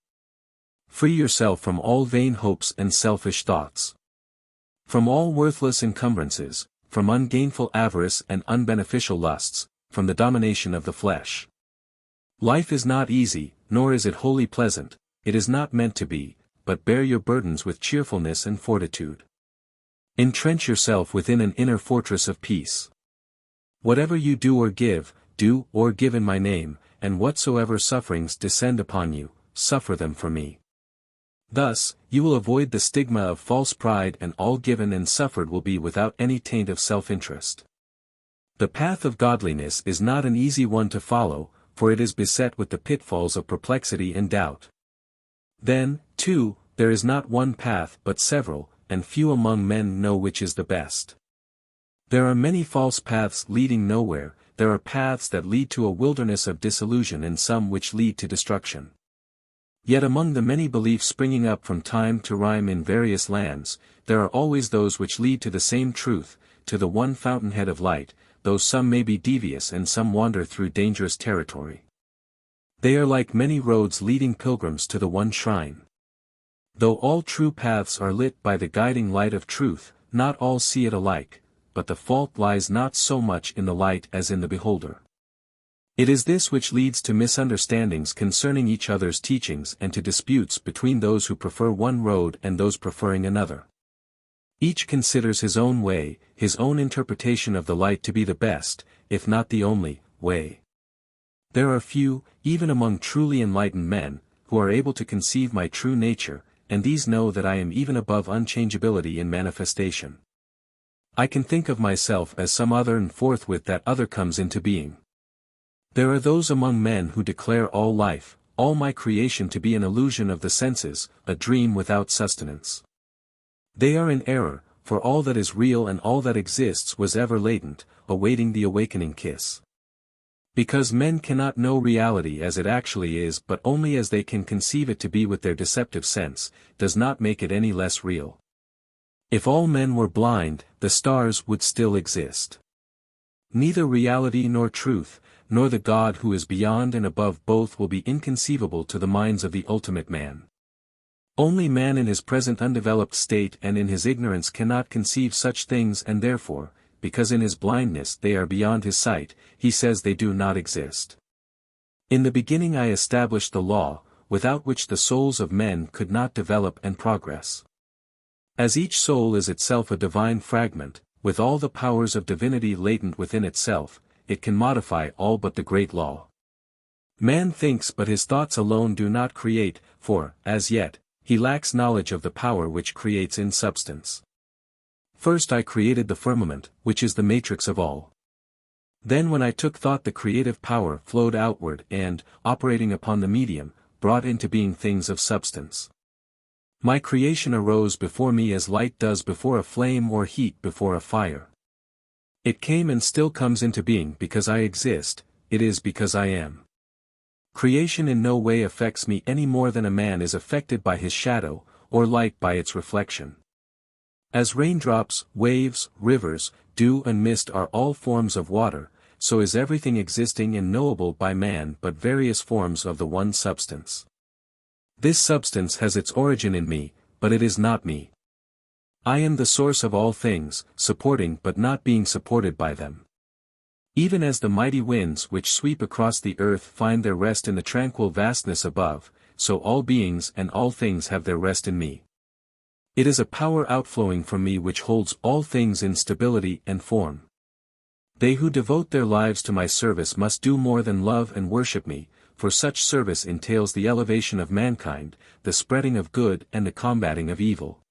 Free yourself from all vain hopes and selfish thoughts. From all worthless encumbrances, from ungainful avarice and unbeneficial lusts, from the domination of the flesh. Life is not easy, nor is it wholly pleasant, it is not meant to be, but bear your burdens with cheerfulness and fortitude. Entrench yourself within an inner fortress of peace. Whatever you do or give in my name, and whatsoever sufferings descend upon you, suffer them for me. Thus, you will avoid the stigma of false pride, and all given and suffered will be without any taint of self-interest. The path of godliness is not an easy one to follow, for it is beset with the pitfalls of perplexity and doubt. Then, too, there is not one path but several, and few among men know which is the best. There are many false paths leading nowhere, there are paths that lead to a wilderness of disillusion and some which lead to destruction. Yet among the many beliefs springing up from time to time in various lands, there are always those which lead to the same truth, to the one fountainhead of light, though some may be devious and some wander through dangerous territory. They are like many roads leading pilgrims to the one shrine. Though all true paths are lit by the guiding light of truth, not all see it alike, but the fault lies not so much in the light as in the beholder. It is this which leads to misunderstandings concerning each other's teachings and to disputes between those who prefer one road and those preferring another. Each considers his own way, his own interpretation of the light to be the best, if not the only, way. There are few, even among truly enlightened men, who are able to conceive my true nature, and these know that I am even above unchangeability in manifestation. I can think of myself as some other and forthwith that other comes into being. There are those among men who declare all life, all my creation to be an illusion of the senses, a dream without sustenance. They are in error, for all that is real and all that exists was ever latent, awaiting the awakening kiss. Because men cannot know reality as it actually is but only as they can conceive it to be with their deceptive sense, does not make it any less real. If all men were blind, the stars would still exist. Neither reality nor truth, nor the God who is beyond and above both will be inconceivable to the minds of the ultimate man. Only man in his present undeveloped state and in his ignorance cannot conceive such things, and therefore, because in his blindness they are beyond his sight, he says they do not exist. In the beginning I established the law, without which the souls of men could not develop and progress. As each soul is itself a divine fragment, with all the powers of divinity latent within itself, it can modify all but the great law. Man thinks, but his thoughts alone do not create, for, as yet, he lacks knowledge of the power which creates in substance. First I created the firmament, which is the matrix of all. Then when I took thought the creative power flowed outward and, operating upon the medium, brought into being things of substance. My creation arose before me as light does before a flame or heat before a fire. It came and still comes into being because I exist, it is because I am. Creation in no way affects me any more than a man is affected by his shadow, or light by its reflection. As raindrops, waves, rivers, dew and mist are all forms of water, so is everything existing and knowable by man but various forms of the one substance. This substance has its origin in me, but it is not me. I am the source of all things, supporting but not being supported by them. Even as the mighty winds which sweep across the earth find their rest in the tranquil vastness above, so all beings and all things have their rest in me. It is a power outflowing from me which holds all things in stability and form. They who devote their lives to my service must do more than love and worship me, for such service entails the elevation of mankind, the spreading of good and the combating of evil.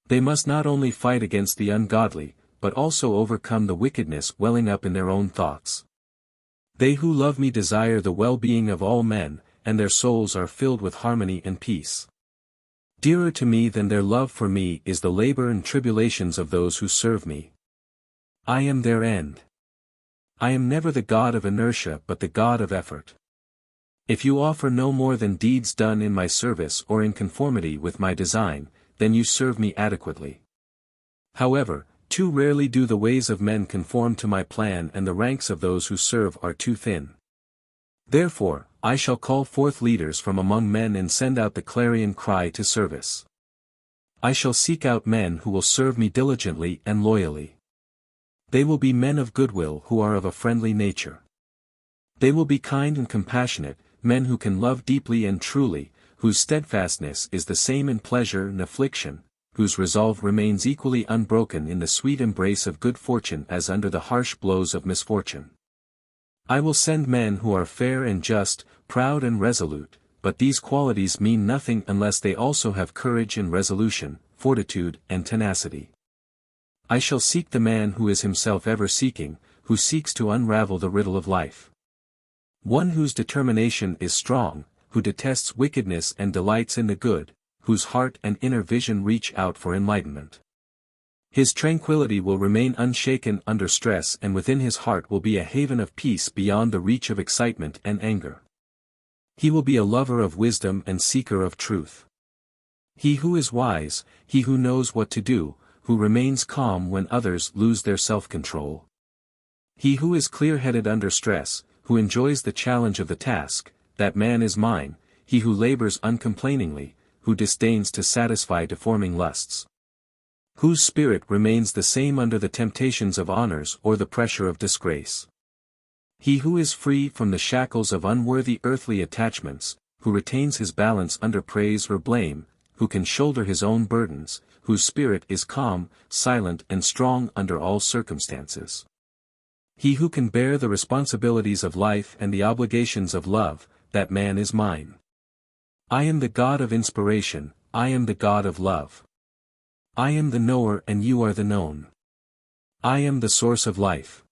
They must not only fight against the ungodly, but also overcome the wickedness welling up in their own thoughts. They who love me desire the well-being of all men, and their souls are filled with harmony and peace. Dearer to me than their love for me is the labor and tribulations of those who serve me. I am their end. I am never the God of inertia but the God of effort. If you offer no more than deeds done in my service or in conformity with my design, then you serve me adequately. However, too rarely do the ways of men conform to my plan, and the ranks of those who serve are too thin. Therefore, I shall call forth leaders from among men and send out the clarion cry to service. I shall seek out men who will serve me diligently and loyally. They will be men of goodwill who are of a friendly nature. They will be kind and compassionate, men who can love deeply and truly, whose steadfastness is the same in pleasure and affliction, whose resolve remains equally unbroken in the sweet embrace of good fortune as under the harsh blows of misfortune. I will send men who are fair and just, proud and resolute, but these qualities mean nothing unless they also have courage and resolution, fortitude and tenacity. I shall seek the man who is himself ever seeking, who seeks to unravel the riddle of life. One whose determination is strong, who detests wickedness and delights in the good, whose heart and inner vision reach out for enlightenment. His tranquility will remain unshaken under stress, and within his heart will be a haven of peace beyond the reach of excitement and anger. He will be a lover of wisdom and seeker of truth. He who is wise, he who knows what to do, who remains calm when others lose their self-control. He who is clear-headed under stress, who enjoys the challenge of the task, that man is mine, he who labors uncomplainingly, who disdains to satisfy deforming lusts. Whose spirit remains the same under the temptations of honors or the pressure of disgrace. He who is free from the shackles of unworthy earthly attachments, who retains his balance under praise or blame, who can shoulder his own burdens, whose spirit is calm, silent and strong under all circumstances. He who can bear the responsibilities of life and the obligations of love, that man is mine. I am the God of inspiration, I am the God of love. I am the knower and you are the known. I am the source of life.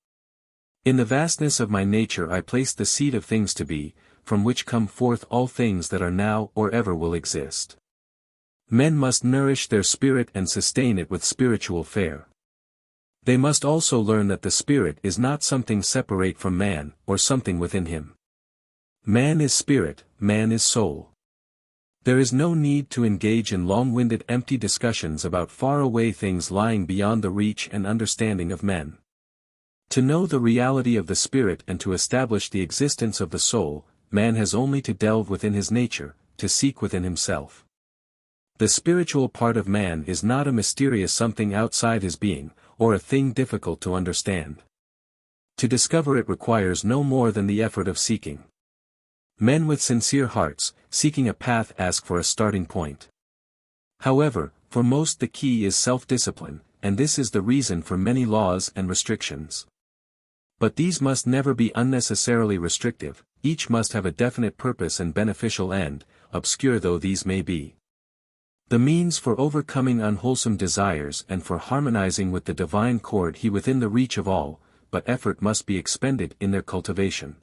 In the vastness of my nature I place the seed of things to be, from which come forth all things that are now or ever will exist. Men must nourish their spirit and sustain it with spiritual fare. They must also learn that the spirit is not something separate from man, or something within him. Man is spirit, man is soul. There is no need to engage in long-winded empty discussions about far-away things lying beyond the reach and understanding of men. To know the reality of the spirit and to establish the existence of the soul, man has only to delve within his nature, to seek within himself. The spiritual part of man is not a mysterious something outside his being, or a thing difficult to understand. To discover it requires no more than the effort of seeking. Men with sincere hearts, seeking a path ask for a starting point. However, for most the key is self-discipline, and this is the reason for many laws and restrictions. But these must never be unnecessarily restrictive, each must have a definite purpose and beneficial end, obscure though these may be. The means for overcoming unwholesome desires and for harmonizing with the divine chord he within the reach of all, but effort must be expended in their cultivation.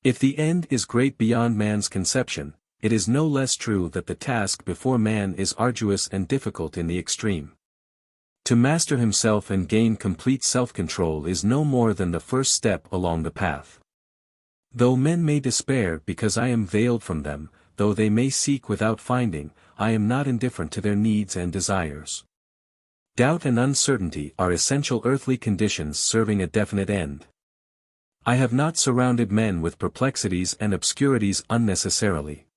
If the end is great beyond man's conception, it is no less true that the task before man is arduous and difficult in the extreme. To master himself and gain complete self-control is no more than the first step along the path. Though men may despair because I am veiled from them, though they may seek without finding, I am not indifferent to their needs and desires. Doubt and uncertainty are essential earthly conditions serving a definite end. I have not surrounded men with perplexities and obscurities unnecessarily.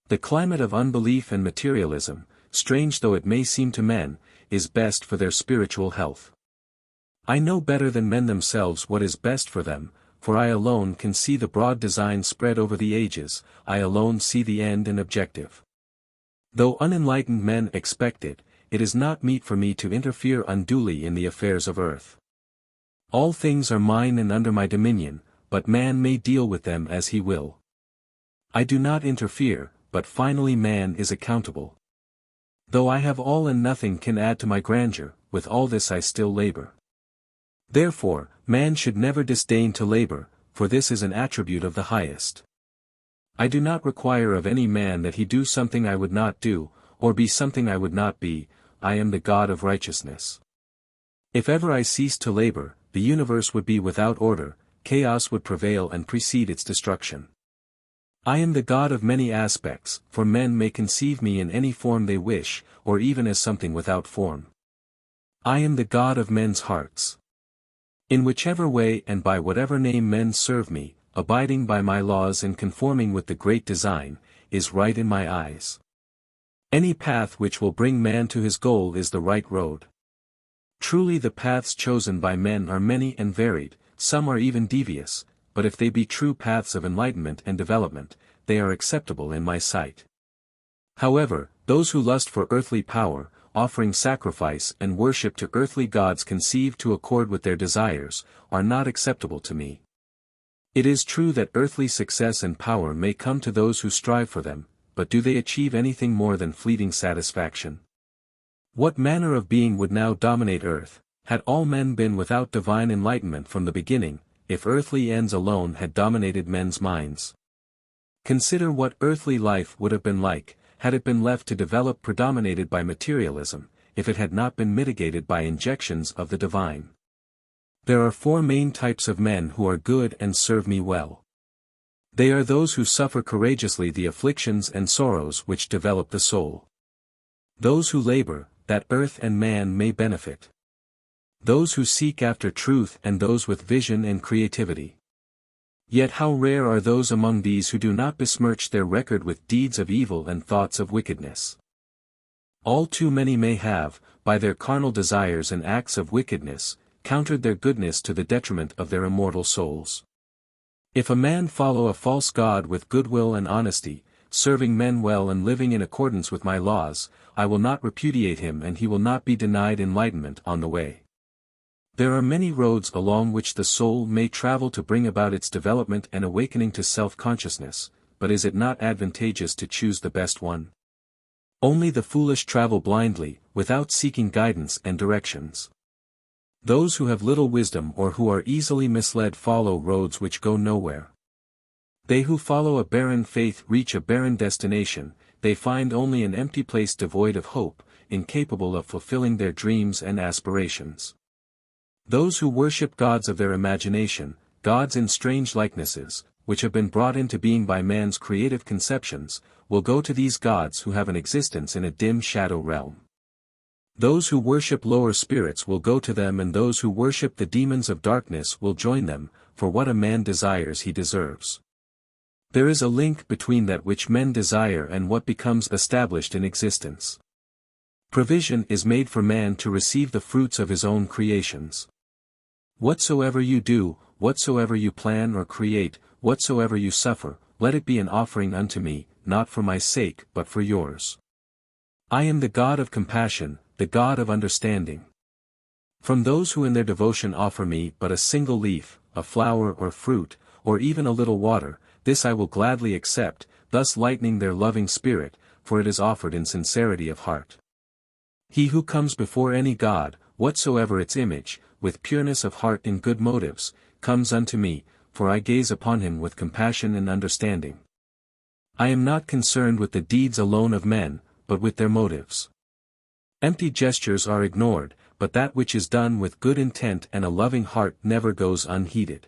The climate of unbelief and materialism, strange though it may seem to men, is best for their spiritual health. I know better than men themselves what is best for them, for I alone can see the broad design spread over the ages, I alone see the end and objective. Though unenlightened men expect it, it is not meet for me to interfere unduly in the affairs of earth. All things are mine and under my dominion, but man may deal with them as he will. I do not interfere, but finally man is accountable. Though I have all and nothing can add to my grandeur, with all this I still labor. Therefore, man should never disdain to labor, for this is an attribute of the highest. I do not require of any man that he do something I would not do, or be something I would not be. I am the God of righteousness. If ever I ceased to labor, the universe would be without order, chaos would prevail and precede its destruction. I am the God of many aspects, for men may conceive me in any form they wish, or even as something without form. I am the God of men's hearts. In whichever way and by whatever name men serve me, abiding by my laws and conforming with the great design, is right in my eyes. Any path which will bring man to his goal is the right road. Truly the paths chosen by men are many and varied, some are even devious, but if they be true paths of enlightenment and development, they are acceptable in my sight. However, those who lust for earthly power, offering sacrifice and worship to earthly gods conceived to accord with their desires, are not acceptable to me. It is true that earthly success and power may come to those who strive for them, but do they achieve anything more than fleeting satisfaction? What manner of being would now dominate earth, had all men been without divine enlightenment from the beginning, if earthly ends alone had dominated men's minds? Consider what earthly life would have been like, had it been left to develop predominated by materialism, if it had not been mitigated by injections of the divine. There are four main types of men who are good and serve me well. They are those who suffer courageously the afflictions and sorrows which develop the soul. Those who labor, that earth and man may benefit. Those who seek after truth and those with vision and creativity. Yet how rare are those among these who do not besmirch their record with deeds of evil and thoughts of wickedness. All too many may have, by their carnal desires and acts of wickedness, countered their goodness to the detriment of their immortal souls. If a man follow a false god with goodwill and honesty, serving men well and living in accordance with my laws, I will not repudiate him and he will not be denied enlightenment on the way. There are many roads along which the soul may travel to bring about its development and awakening to self-consciousness, but is it not advantageous to choose the best one? Only the foolish travel blindly, without seeking guidance and directions. Those who have little wisdom or who are easily misled follow roads which go nowhere. They who follow a barren faith reach a barren destination, they find only an empty place devoid of hope, incapable of fulfilling their dreams and aspirations. Those who worship gods of their imagination, gods in strange likenesses, which have been brought into being by man's creative conceptions, will go to these gods who have an existence in a dim shadow realm. Those who worship lower spirits will go to them and those who worship the demons of darkness will join them, for what a man desires he deserves. There is a link between that which men desire and what becomes established in existence. Provision is made for man to receive the fruits of his own creations. Whatsoever you do, whatsoever you plan or create, whatsoever you suffer, let it be an offering unto me, not for my sake but for yours. I am the God of compassion, the God of understanding. From those who in their devotion offer me but a single leaf, a flower or fruit, or even a little water, this I will gladly accept, thus lightening their loving spirit, for it is offered in sincerity of heart. He who comes before any god, whatsoever its image, with pureness of heart and good motives, comes unto me, for I gaze upon him with compassion and understanding. I am not concerned with the deeds alone of men, but with their motives. Empty gestures are ignored, but that which is done with good intent and a loving heart never goes unheeded.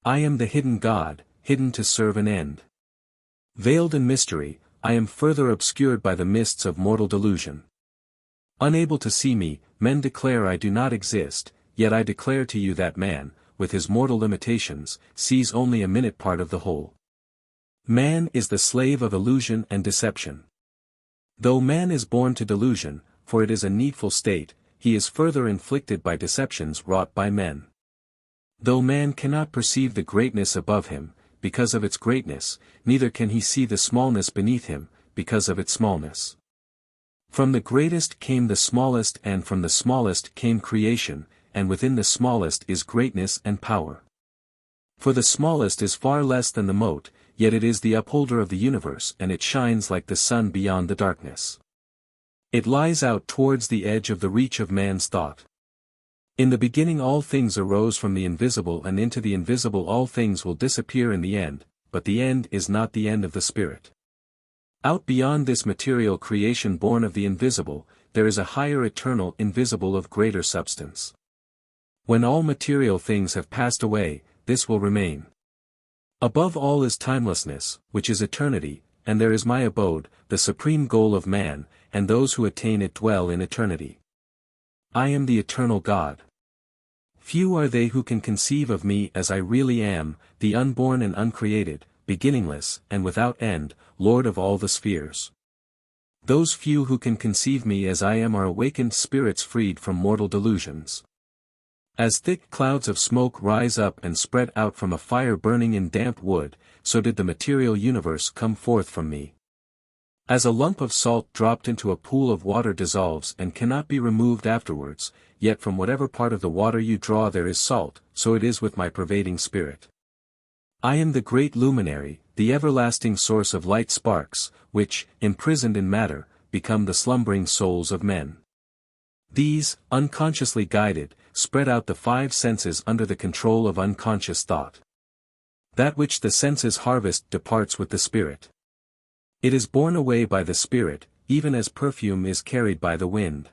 I am the hidden God, hidden to serve an end. Veiled in mystery, I am further obscured by the mists of mortal delusion. Unable to see me, men declare I do not exist, yet I declare to you that man, with his mortal limitations, sees only a minute part of the whole. Man is the slave of illusion and deception. Though man is born to delusion, for it is a needful state, he is further inflicted by deceptions wrought by men. Though man cannot perceive the greatness above him, because of its greatness, neither can he see the smallness beneath him, because of its smallness. From the greatest came the smallest and from the smallest came creation, and within the smallest is greatness and power. For the smallest is far less than the mote, yet it is the upholder of the universe and it shines like the sun beyond the darkness. It lies out towards the edge of the reach of man's thought. In the beginning all things arose from the invisible, and into the invisible all things will disappear in the end, but the end is not the end of the Spirit. Out beyond this material creation born of the invisible, there is a higher eternal invisible of greater substance. When all material things have passed away, this will remain. Above all is timelessness, which is eternity, and there is my abode, the supreme goal of man, and those who attain it dwell in eternity. I am the eternal God. Few are they who can conceive of me as I really am, the unborn and uncreated, beginningless and without end, Lord of all the spheres. Those few who can conceive me as I am are awakened spirits freed from mortal delusions. As thick clouds of smoke rise up and spread out from a fire burning in damp wood, so did the material universe come forth from me. As a lump of salt dropped into a pool of water dissolves and cannot be removed afterwards, yet from whatever part of the water you draw there is salt, so it is with my pervading spirit. I am the great luminary, the everlasting source of light sparks, which, imprisoned in matter, become the slumbering souls of men. These, unconsciously guided, spread out the five senses under the control of unconscious thought. That which the senses harvest departs with the spirit. It is borne away by the Spirit, even as perfume is carried by the wind.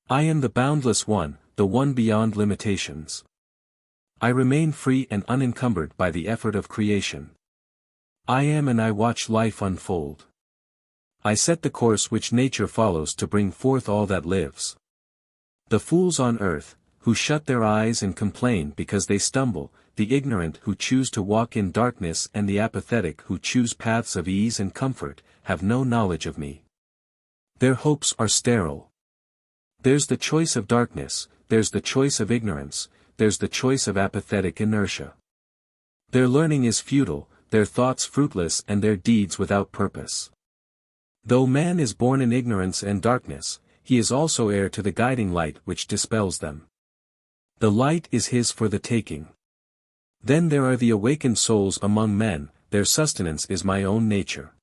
I am the boundless one, the one beyond limitations. I remain free and unencumbered by the effort of creation. I am and I watch life unfold. I set the course which nature follows to bring forth all that lives. The fools on earth, who shut their eyes and complain because they stumble, the ignorant who choose to walk in darkness and the apathetic who choose paths of ease and comfort, have no knowledge of me. Their hopes are sterile. There's the choice of darkness, there's the choice of ignorance, there's the choice of apathetic inertia. Their learning is futile, their thoughts fruitless and their deeds without purpose. Though man is born in ignorance and darkness, he is also heir to the guiding light which dispels them. The light is his for the taking. Then there are the awakened souls among men, their sustenance is my own nature.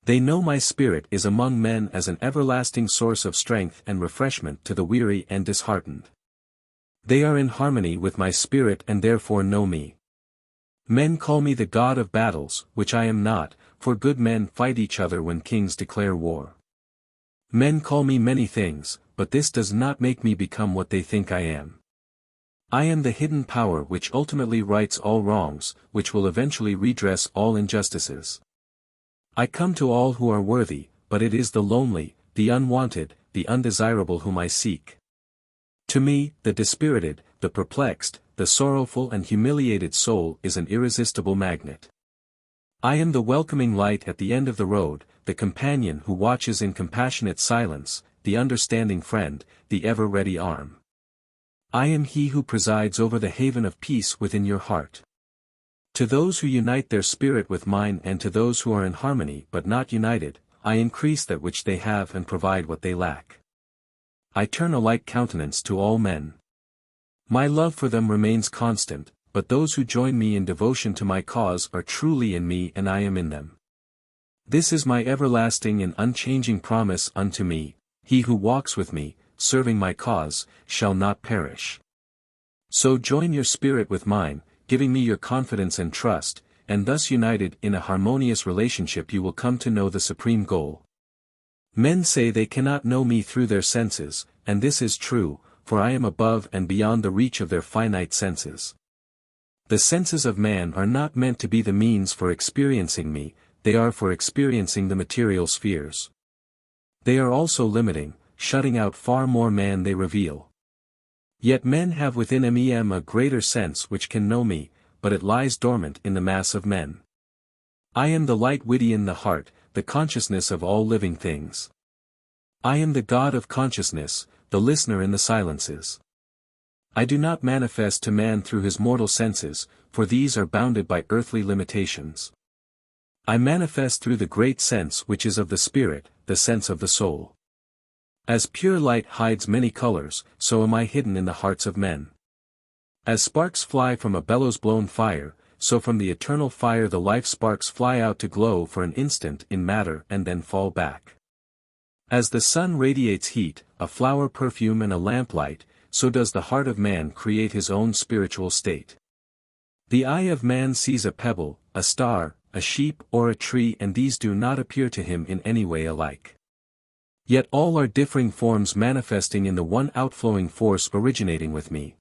They know my spirit is among men as an everlasting source of strength and refreshment to the weary and disheartened. They are in harmony with my spirit and therefore know me. Men call me the god of battles, which I am not, for good men fight each other when kings declare war. Men call me many things, but this does not make me become what they think I am. I am the hidden power which ultimately rights all wrongs, which will eventually redress all injustices. I come to all who are worthy, but it is the lonely, the unwanted, the undesirable whom I seek. To me, the dispirited, the perplexed, the sorrowful and humiliated soul is an irresistible magnet. I am the welcoming light at the end of the road, the companion who watches in compassionate silence, the understanding friend, the ever-ready arm. I am he who presides over the haven of peace within your heart. To those who unite their spirit with mine and to those who are in harmony but not united, I increase that which they have and provide what they lack. I turn a like countenance to all men. My love for them remains constant, but those who join me in devotion to my cause are truly in me and I am in them. This is my everlasting and unchanging promise unto me, he who walks with me, serving my cause, shall not perish. So join your spirit with mine, giving me your confidence and trust, and thus united in a harmonious relationship you will come to know the supreme goal. Men say they cannot know me through their senses, and this is true, for I am above and beyond the reach of their finite senses. The senses of man are not meant to be the means for experiencing me, they are for experiencing the material spheres. They are also limiting, shutting out far more man they reveal. Yet men have within them a greater sense which can know me, but it lies dormant in the mass of men. I am the light witty in the heart, the consciousness of all living things. I am the God of consciousness, the listener in the silences. I do not manifest to man through his mortal senses, for these are bounded by earthly limitations. I manifest through the great sense which is of the spirit, the sense of the soul. As pure light hides many colors, so am I hidden in the hearts of men. As sparks fly from a bellows-blown fire, so from the eternal fire the life sparks fly out to glow for an instant in matter and then fall back. As the sun radiates heat, a flower perfume and a lamplight, so does the heart of man create his own spiritual state. The eye of man sees a pebble, a star, a sheep or a tree, and these do not appear to him in any way alike. Yet all are differing forms manifesting in the one outflowing force originating with me.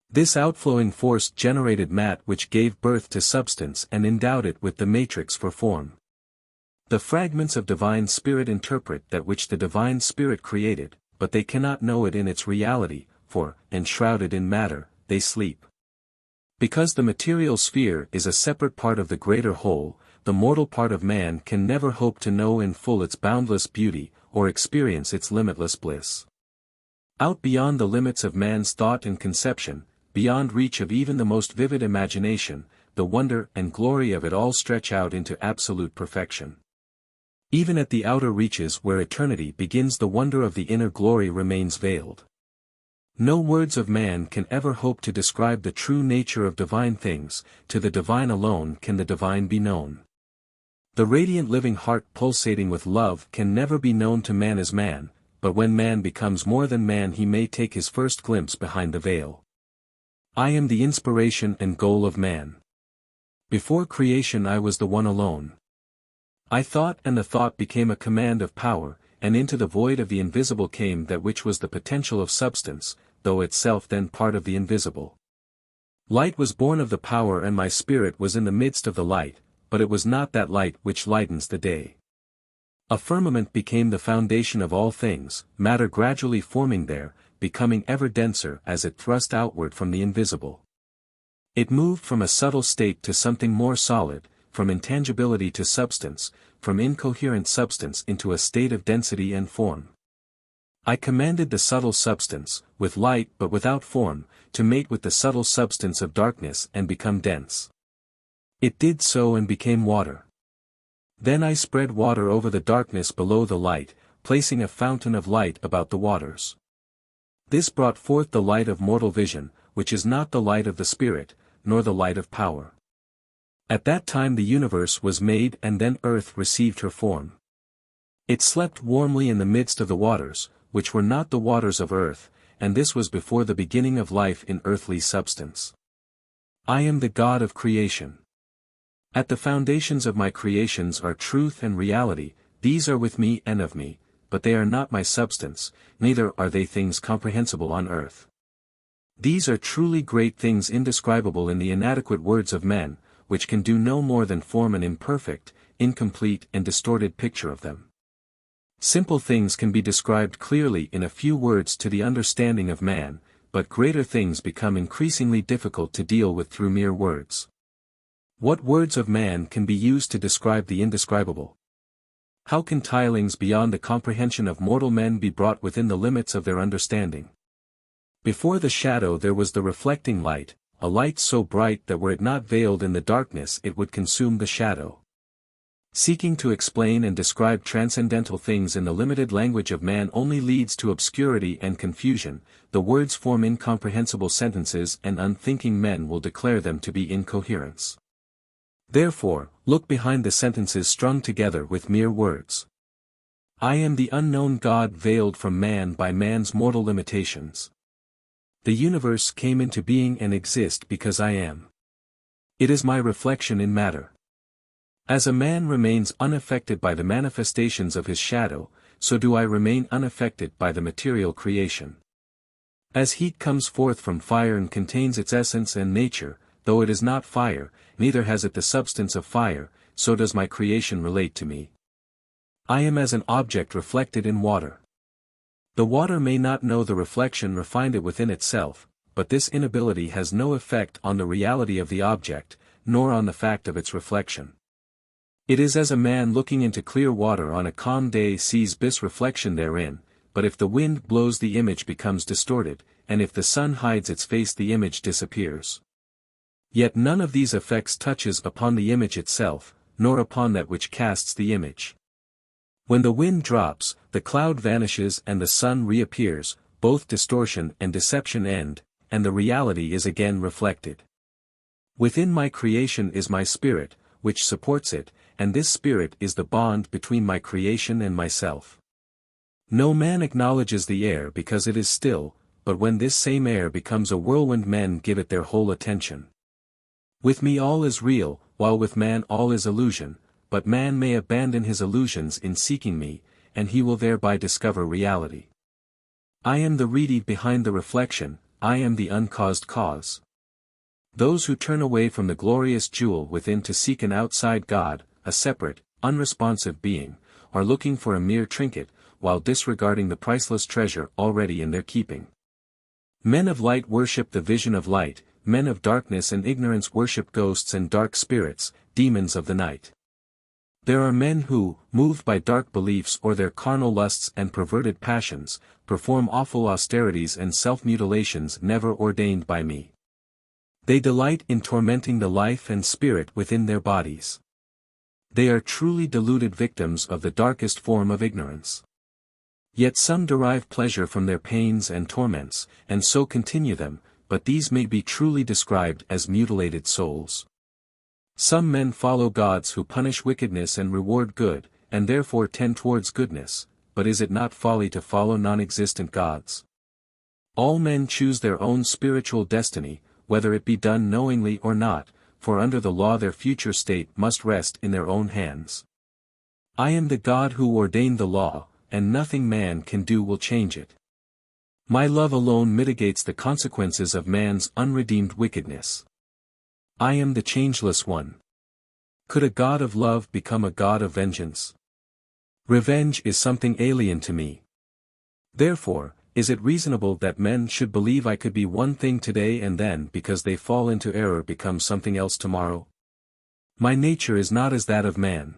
This outflowing force generated matter which gave birth to substance and endowed it with the matrix for form. The fragments of divine spirit interpret that which the divine spirit created, but they cannot know it in its reality, for, enshrouded in matter, they sleep. Because the material sphere is a separate part of the greater whole, the mortal part of man can never hope to know in full its boundless beauty, or experience its limitless bliss. Out beyond the limits of man's thought and conception, beyond reach of even the most vivid imagination, the wonder and glory of it all stretch out into absolute perfection. Even at the outer reaches where eternity begins, the wonder of the inner glory remains veiled. No words of man can ever hope to describe the true nature of divine things, to the divine alone can the divine be known. The radiant living heart pulsating with love can never be known to man as man, but when man becomes more than man he may take his first glimpse behind the veil. I am the inspiration and goal of man. Before creation I was the one alone. I thought, and the thought became a command of power, and into the void of the invisible came that which was the potential of substance, though itself then part of the invisible. Light was born of the power, and my spirit was in the midst of the light, but it was not that light which lightens the day. A firmament became the foundation of all things, matter gradually forming there, becoming ever denser as it thrust outward from the invisible. It moved from a subtle state to something more solid, from intangibility to substance, from incoherent substance into a state of density and form. I commanded the subtle substance, with light but without form, to mate with the subtle substance of darkness and become dense. It did so and became water. Then I spread water over the darkness below the light, placing a fountain of light about the waters. This brought forth the light of mortal vision, which is not the light of the spirit, nor the light of power. At that time the universe was made, and then earth received her form. It slept warmly in the midst of the waters, which were not the waters of earth, and this was before the beginning of life in earthly substance. I am the God of creation. At the foundations of my creations are truth and reality, these are with me and of me, but they are not my substance, neither are they things comprehensible on earth. These are truly great things indescribable in the inadequate words of men, which can do no more than form an imperfect, incomplete and distorted picture of them. Simple things can be described clearly in a few words to the understanding of man, but greater things become increasingly difficult to deal with through mere words. What words of man can be used to describe the indescribable? How can tilings beyond the comprehension of mortal men be brought within the limits of their understanding? Before the shadow there was the reflecting light, a light so bright that were it not veiled in the darkness it would consume the shadow. Seeking to explain and describe transcendental things in the limited language of man only leads to obscurity and confusion, the words form incomprehensible sentences and unthinking men will declare them to be incoherence. Therefore, look behind the sentences strung together with mere words. I am the unknown God veiled from man by man's mortal limitations. The universe came into being and exists because I am. It is my reflection in matter. As a man remains unaffected by the manifestations of his shadow, so do I remain unaffected by the material creation. As heat comes forth from fire and contains its essence and nature, though it is not fire, neither has it the substance of fire, so does my creation relate to me. I am as an object reflected in water. The water may not know the reflection or find it within itself, but this inability has no effect on the reality of the object, nor on the fact of its reflection. It is as a man looking into clear water on a calm day sees this reflection therein, but if the wind blows the image becomes distorted, and if the sun hides its face the image disappears. Yet none of these effects touches upon the image itself, nor upon that which casts the image. When the wind drops, the cloud vanishes and the sun reappears, both distortion and deception end, and the reality is again reflected. Within my creation is my spirit, which supports it, and this spirit is the bond between my creation and myself. No man acknowledges the air because it is still, but when this same air becomes a whirlwind men give it their whole attention. With me all is real, while with man all is illusion, but man may abandon his illusions in seeking me, and he will thereby discover reality. I am the reedy behind the reflection, I am the uncaused cause. Those who turn away from the glorious jewel within to seek an outside God, a separate, unresponsive being, are looking for a mere trinket, while disregarding the priceless treasure already in their keeping. Men of light worship the vision of light, men of darkness and ignorance worship ghosts and dark spirits, demons of the night. There are men who, moved by dark beliefs or their carnal lusts and perverted passions, perform awful austerities and self-mutilations never ordained by me. They delight in tormenting the life and spirit within their bodies. They are truly deluded victims of the darkest form of ignorance. Yet some derive pleasure from their pains and torments, and so continue them, but these may be truly described as mutilated souls. Some men follow gods who punish wickedness and reward good, and therefore tend towards goodness, but is it not folly to follow non-existent gods? All men choose their own spiritual destiny, whether it be done knowingly or not, for under the law their future state must rest in their own hands. I am the God who ordained the law, and nothing man can do will change it. My love alone mitigates the consequences of man's unredeemed wickedness. I am the changeless one. Could a God of love become a God of vengeance? Revenge is something alien to me. Therefore, is it reasonable that men should believe I could be one thing today and then because they fall into error become something else tomorrow? My nature is not as that of man.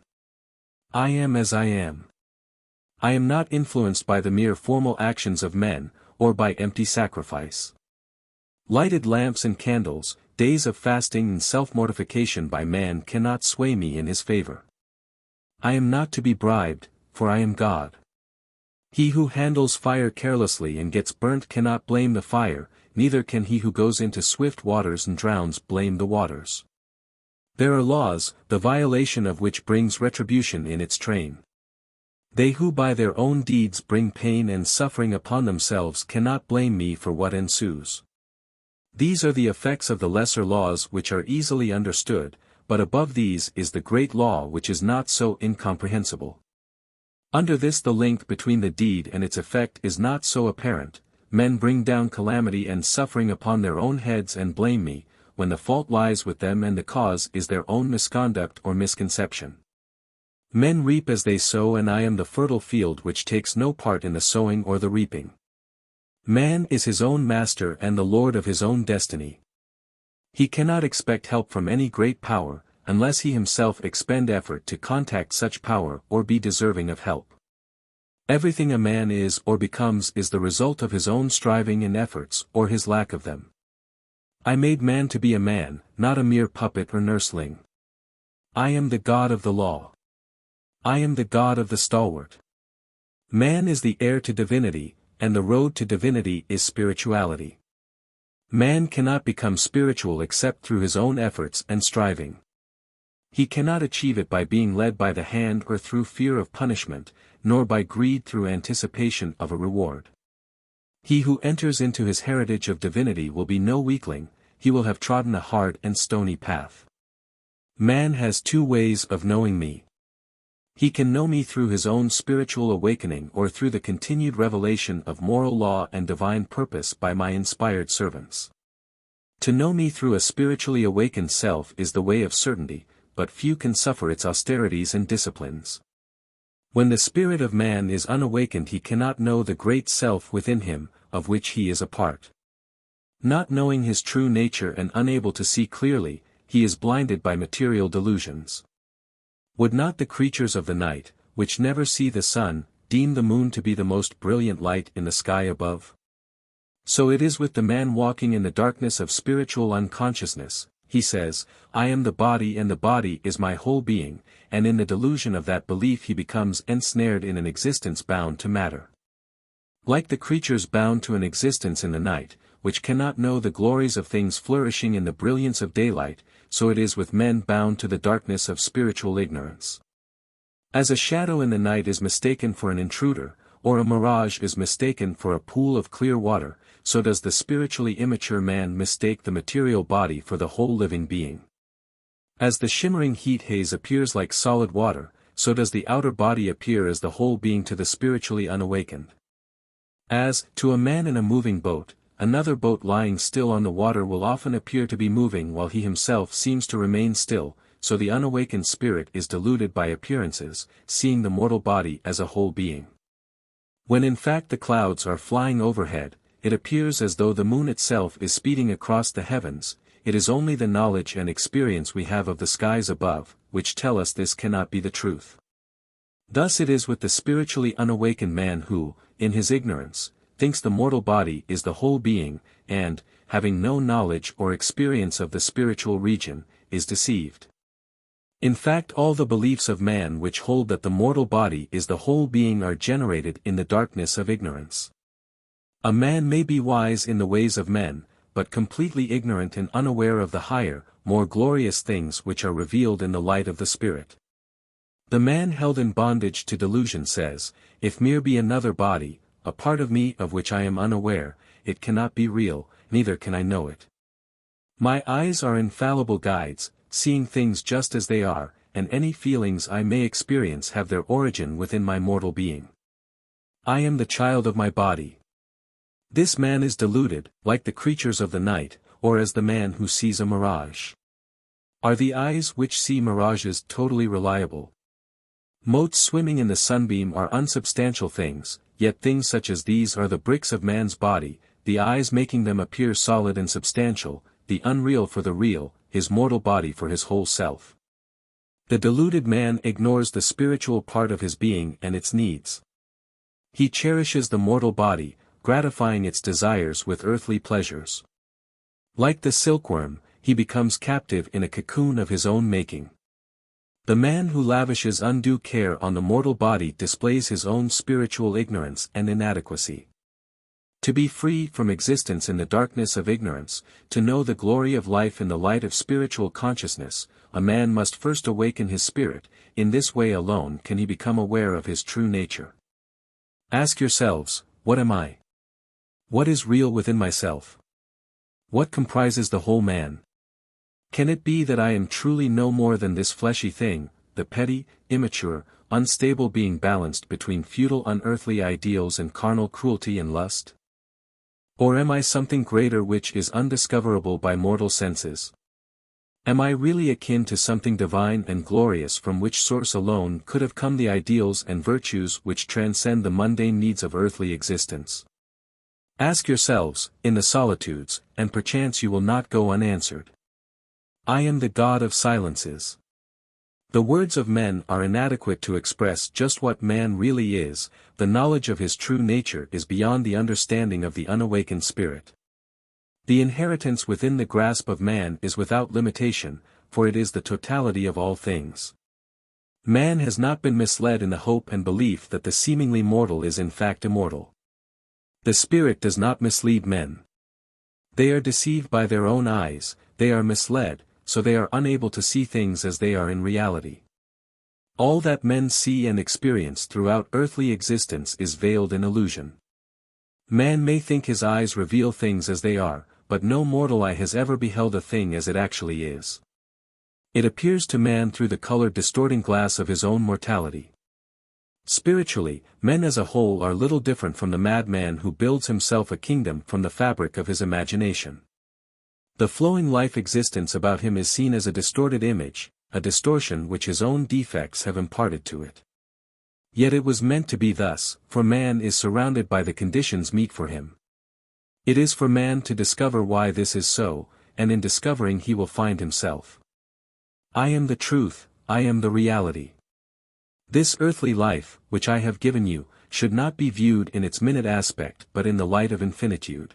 I am as I am. I am not influenced by the mere formal actions of men, or by empty sacrifice. Lighted lamps and candles, days of fasting and self-mortification by man cannot sway me in his favor. I am not to be bribed, for I am God. He who handles fire carelessly and gets burnt cannot blame the fire, neither can he who goes into swift waters and drowns blame the waters. There are laws, the violation of which brings retribution in its train. They who by their own deeds bring pain and suffering upon themselves cannot blame me for what ensues. These are the effects of the lesser laws which are easily understood, but above these is the great law which is not so incomprehensible. Under this the link between the deed and its effect is not so apparent. Men bring down calamity and suffering upon their own heads and blame me, when the fault lies with them and the cause is their own misconduct or misconception. Men reap as they sow, and I am the fertile field which takes no part in the sowing or the reaping. Man is his own master and the lord of his own destiny. He cannot expect help from any great power, unless he himself expend effort to contact such power or be deserving of help. Everything a man is or becomes is the result of his own striving and efforts or his lack of them. I made man to be a man, not a mere puppet or nursling. I am the God of the law. I am the God of the stalwart. Man is the heir to divinity, and the road to divinity is spirituality. Man cannot become spiritual except through his own efforts and striving. He cannot achieve it by being led by the hand or through fear of punishment, nor by greed through anticipation of a reward. He who enters into his heritage of divinity will be no weakling, he will have trodden a hard and stony path. Man has two ways of knowing me. He can know me through his own spiritual awakening or through the continued revelation of moral law and divine purpose by my inspired servants. To know me through a spiritually awakened self is the way of certainty, but few can suffer its austerities and disciplines. When the spirit of man is unawakened he cannot know the great self within him, of which he is a part. Not knowing his true nature and unable to see clearly, he is blinded by material delusions. Would not the creatures of the night, which never see the sun, deem the moon to be the most brilliant light in the sky above? So it is with the man walking in the darkness of spiritual unconsciousness. He says, I am the body and the body is my whole being, and in the delusion of that belief he becomes ensnared in an existence bound to matter. Like the creatures bound to an existence in the night, which cannot know the glories of things flourishing in the brilliance of daylight, so it is with men bound to the darkness of spiritual ignorance. As a shadow in the night is mistaken for an intruder, or a mirage is mistaken for a pool of clear water, so does the spiritually immature man mistake the material body for the whole living being. As the shimmering heat haze appears like solid water, so does the outer body appear as the whole being to the spiritually unawakened. As, to a man in a moving boat, another boat lying still on the water will often appear to be moving while he himself seems to remain still, so the unawakened spirit is deluded by appearances, seeing the mortal body as a whole being. When in fact the clouds are flying overhead, it appears as though the moon itself is speeding across the heavens. It is only the knowledge and experience we have of the skies above, which tell us this cannot be the truth. Thus it is with the spiritually unawakened man who, in his ignorance, thinks the mortal body is the whole being, and, having no knowledge or experience of the spiritual region, is deceived. In fact, all the beliefs of man which hold that the mortal body is the whole being are generated in the darkness of ignorance. A man may be wise in the ways of men, but completely ignorant and unaware of the higher, more glorious things which are revealed in the light of the Spirit. The man held in bondage to delusion says, "If mere be another body, a part of me of which I am unaware, it cannot be real, neither can I know it. My eyes are infallible guides, seeing things just as they are, and any feelings I may experience have their origin within my mortal being. I am the child of my body." This man is deluded, like the creatures of the night, or as the man who sees a mirage. Are the eyes which see mirages totally reliable? Motes swimming in the sunbeam are unsubstantial things, yet things such as these are the bricks of man's body, the eyes making them appear solid and substantial, the unreal for the real, his mortal body for his whole self. The deluded man ignores the spiritual part of his being and its needs. He cherishes the mortal body, gratifying its desires with earthly pleasures. Like the silkworm, he becomes captive in a cocoon of his own making. The man who lavishes undue care on the mortal body displays his own spiritual ignorance and inadequacy. To be free from existence in the darkness of ignorance, to know the glory of life in the light of spiritual consciousness, a man must first awaken his spirit. In this way alone can he become aware of his true nature. Ask yourselves, what am I? What is real within myself? What comprises the whole man? Can it be that I am truly no more than this fleshy thing, the petty, immature, unstable being balanced between futile unearthly ideals and carnal cruelty and lust? Or am I something greater which is undiscoverable by mortal senses? Am I really akin to something divine and glorious from which source alone could have come the ideals and virtues which transcend the mundane needs of earthly existence? Ask yourselves, in the solitudes, and perchance you will not go unanswered. I am the God of silences. The words of men are inadequate to express just what man really is. The knowledge of his true nature is beyond the understanding of the unawakened spirit. The inheritance within the grasp of man is without limitation, for it is the totality of all things. Man has not been misled in the hope and belief that the seemingly mortal is in fact immortal. The Spirit does not mislead men. They are deceived by their own eyes, they are misled, so they are unable to see things as they are in reality. All that men see and experience throughout earthly existence is veiled in illusion. Man may think his eyes reveal things as they are, but no mortal eye has ever beheld a thing as it actually is. It appears to man through the colored distorting glass of his own mortality. Spiritually, men as a whole are little different from the madman who builds himself a kingdom from the fabric of his imagination. The flowing life existence about him is seen as a distorted image, a distortion which his own defects have imparted to it. Yet it was meant to be thus, for man is surrounded by the conditions meet for him. It is for man to discover why this is so, and in discovering he will find himself. I am the truth, I am the reality. This earthly life, which I have given you, should not be viewed in its minute aspect but in the light of infinitude.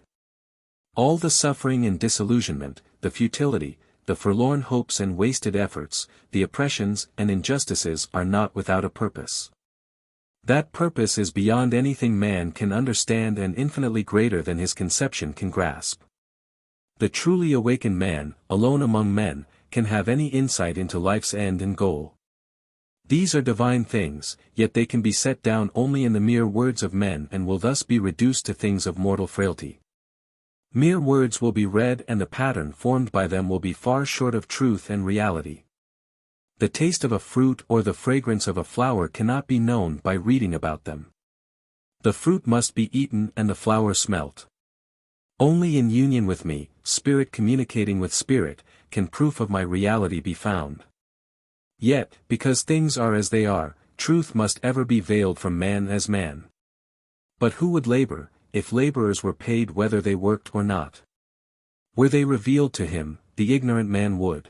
All the suffering and disillusionment, the futility, the forlorn hopes and wasted efforts, the oppressions and injustices are not without a purpose. That purpose is beyond anything man can understand and infinitely greater than his conception can grasp. The truly awakened man, alone among men, can have any insight into life's end and goal. These are divine things, yet they can be set down only in the mere words of men and will thus be reduced to things of mortal frailty. Mere words will be read and the pattern formed by them will be far short of truth and reality. The taste of a fruit or the fragrance of a flower cannot be known by reading about them. The fruit must be eaten and the flower smelt. Only in union with me, spirit communicating with spirit, can proof of my reality be found. Yet, because things are as they are, truth must ever be veiled from man as man. But who would labor, if laborers were paid whether they worked or not? Were they revealed to him, the ignorant man would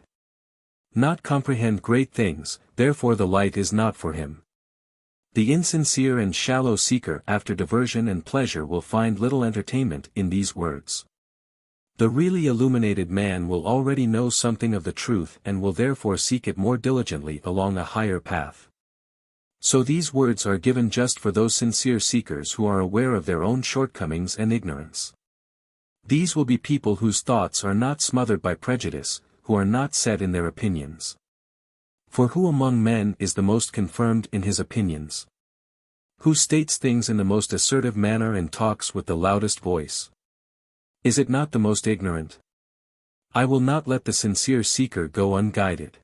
not comprehend great things, therefore the light is not for him. The insincere and shallow seeker after diversion and pleasure will find little entertainment in these words. The really illuminated man will already know something of the truth and will therefore seek it more diligently along a higher path. So these words are given just for those sincere seekers who are aware of their own shortcomings and ignorance. These will be people whose thoughts are not smothered by prejudice, who are not set in their opinions. For who among men is the most confirmed in his opinions? Who states things in the most assertive manner and talks with the loudest voice? Is it not the most ignorant? I will not let the sincere seeker go unguided.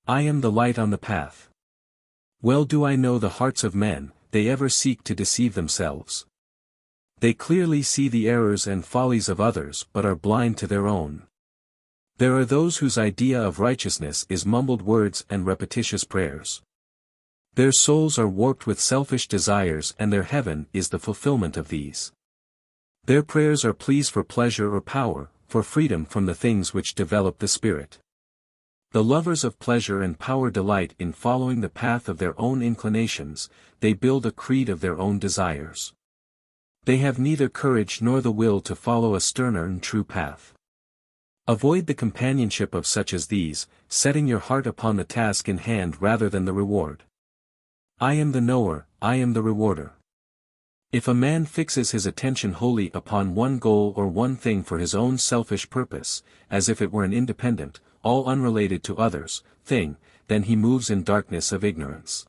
I am the light on the path. Well do I know the hearts of men, they ever seek to deceive themselves. They clearly see the errors and follies of others but are blind to their own. There are those whose idea of righteousness is mumbled words and repetitious prayers. Their souls are warped with selfish desires and their heaven is the fulfillment of these. Their prayers are pleas for pleasure or power, for freedom from the things which develop the spirit. The lovers of pleasure and power delight in following the path of their own inclinations, they build a creed of their own desires. They have neither courage nor the will to follow a sterner and true path. Avoid the companionship of such as these, setting your heart upon the task in hand rather than the reward. I am the knower, I am the rewarder. If a man fixes his attention wholly upon one goal or one thing for his own selfish purpose, as if it were an independent, all unrelated to others, thing, then he moves in darkness of ignorance.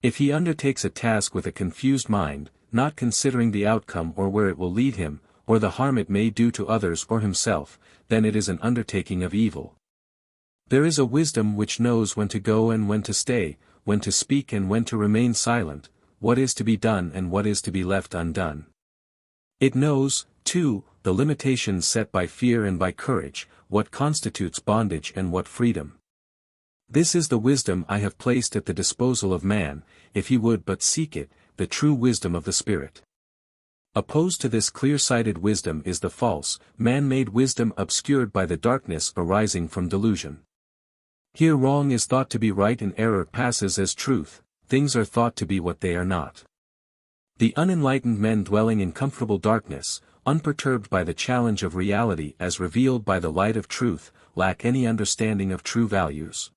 If he undertakes a task with a confused mind, not considering the outcome or where it will lead him, or the harm it may do to others or himself, then it is an undertaking of evil. There is a wisdom which knows when to go and when to stay, when to speak and when to remain silent, what is to be done and what is to be left undone. It knows, too, the limitations set by fear and by courage, what constitutes bondage and what freedom. This is the wisdom I have placed at the disposal of man, if he would but seek it, the true wisdom of the Spirit. Opposed to this clear-sighted wisdom is the false, man-made wisdom obscured by the darkness arising from delusion. Here wrong is thought to be right and error passes as truth, things are thought to be what they are not. The unenlightened men dwelling in comfortable darkness, unperturbed by the challenge of reality as revealed by the light of truth, lack any understanding of true values.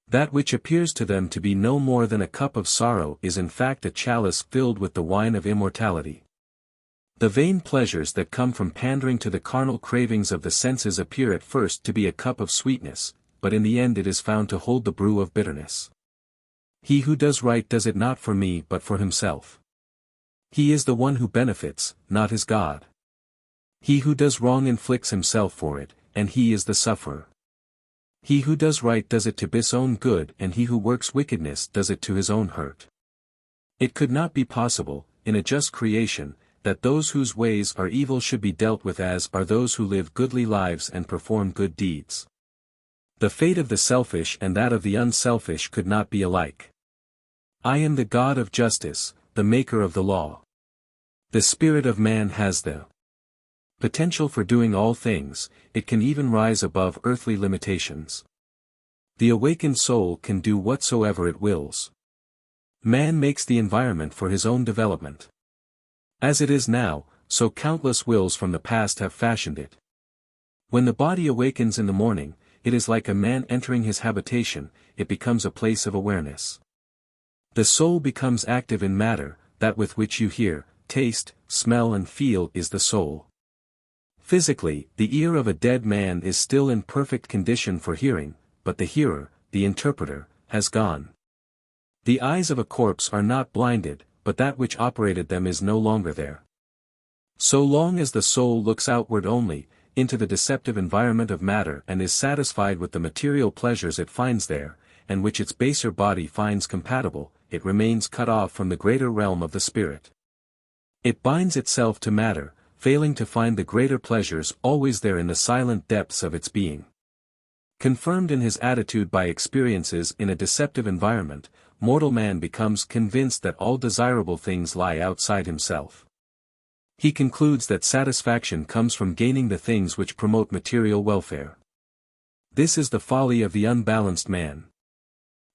That which appears to them to be no more than a cup of sorrow is in fact a chalice filled with the wine of immortality. The vain pleasures that come from pandering to the carnal cravings of the senses appear at first to be a cup of sweetness, but in the end it is found to hold the brew of bitterness. He who does right does it not for me but for himself. He is the one who benefits, not his God. He who does wrong inflicts himself for it, and he is the sufferer. He who does right does it to his own good and he who works wickedness does it to his own hurt. It could not be possible, in a just creation, that those whose ways are evil should be dealt with as are those who live goodly lives and perform good deeds. The fate of the selfish and that of the unselfish could not be alike. I am the God of justice, the maker of the law. The spirit of man has the potential for doing all things, it can even rise above earthly limitations. The awakened soul can do whatsoever it wills. Man makes the environment for his own development. As it is now, so countless wills from the past have fashioned it. When the body awakens in the morning, it is like a man entering his habitation, it becomes a place of awareness. The soul becomes active in matter, that with which you hear, taste, smell and feel is the soul. Physically, the ear of a dead man is still in perfect condition for hearing, but the hearer, the interpreter, has gone. The eyes of a corpse are not blinded, but that which operated them is no longer there. So long as the soul looks outward only, into the deceptive environment of matter and is satisfied with the material pleasures it finds there, and which its baser body finds compatible, it remains cut off from the greater realm of the spirit. It binds itself to matter, failing to find the greater pleasures always there in the silent depths of its being. Confirmed in his attitude by experiences in a deceptive environment, mortal man becomes convinced that all desirable things lie outside himself. He concludes that satisfaction comes from gaining the things which promote material welfare. This is the folly of the unbalanced man.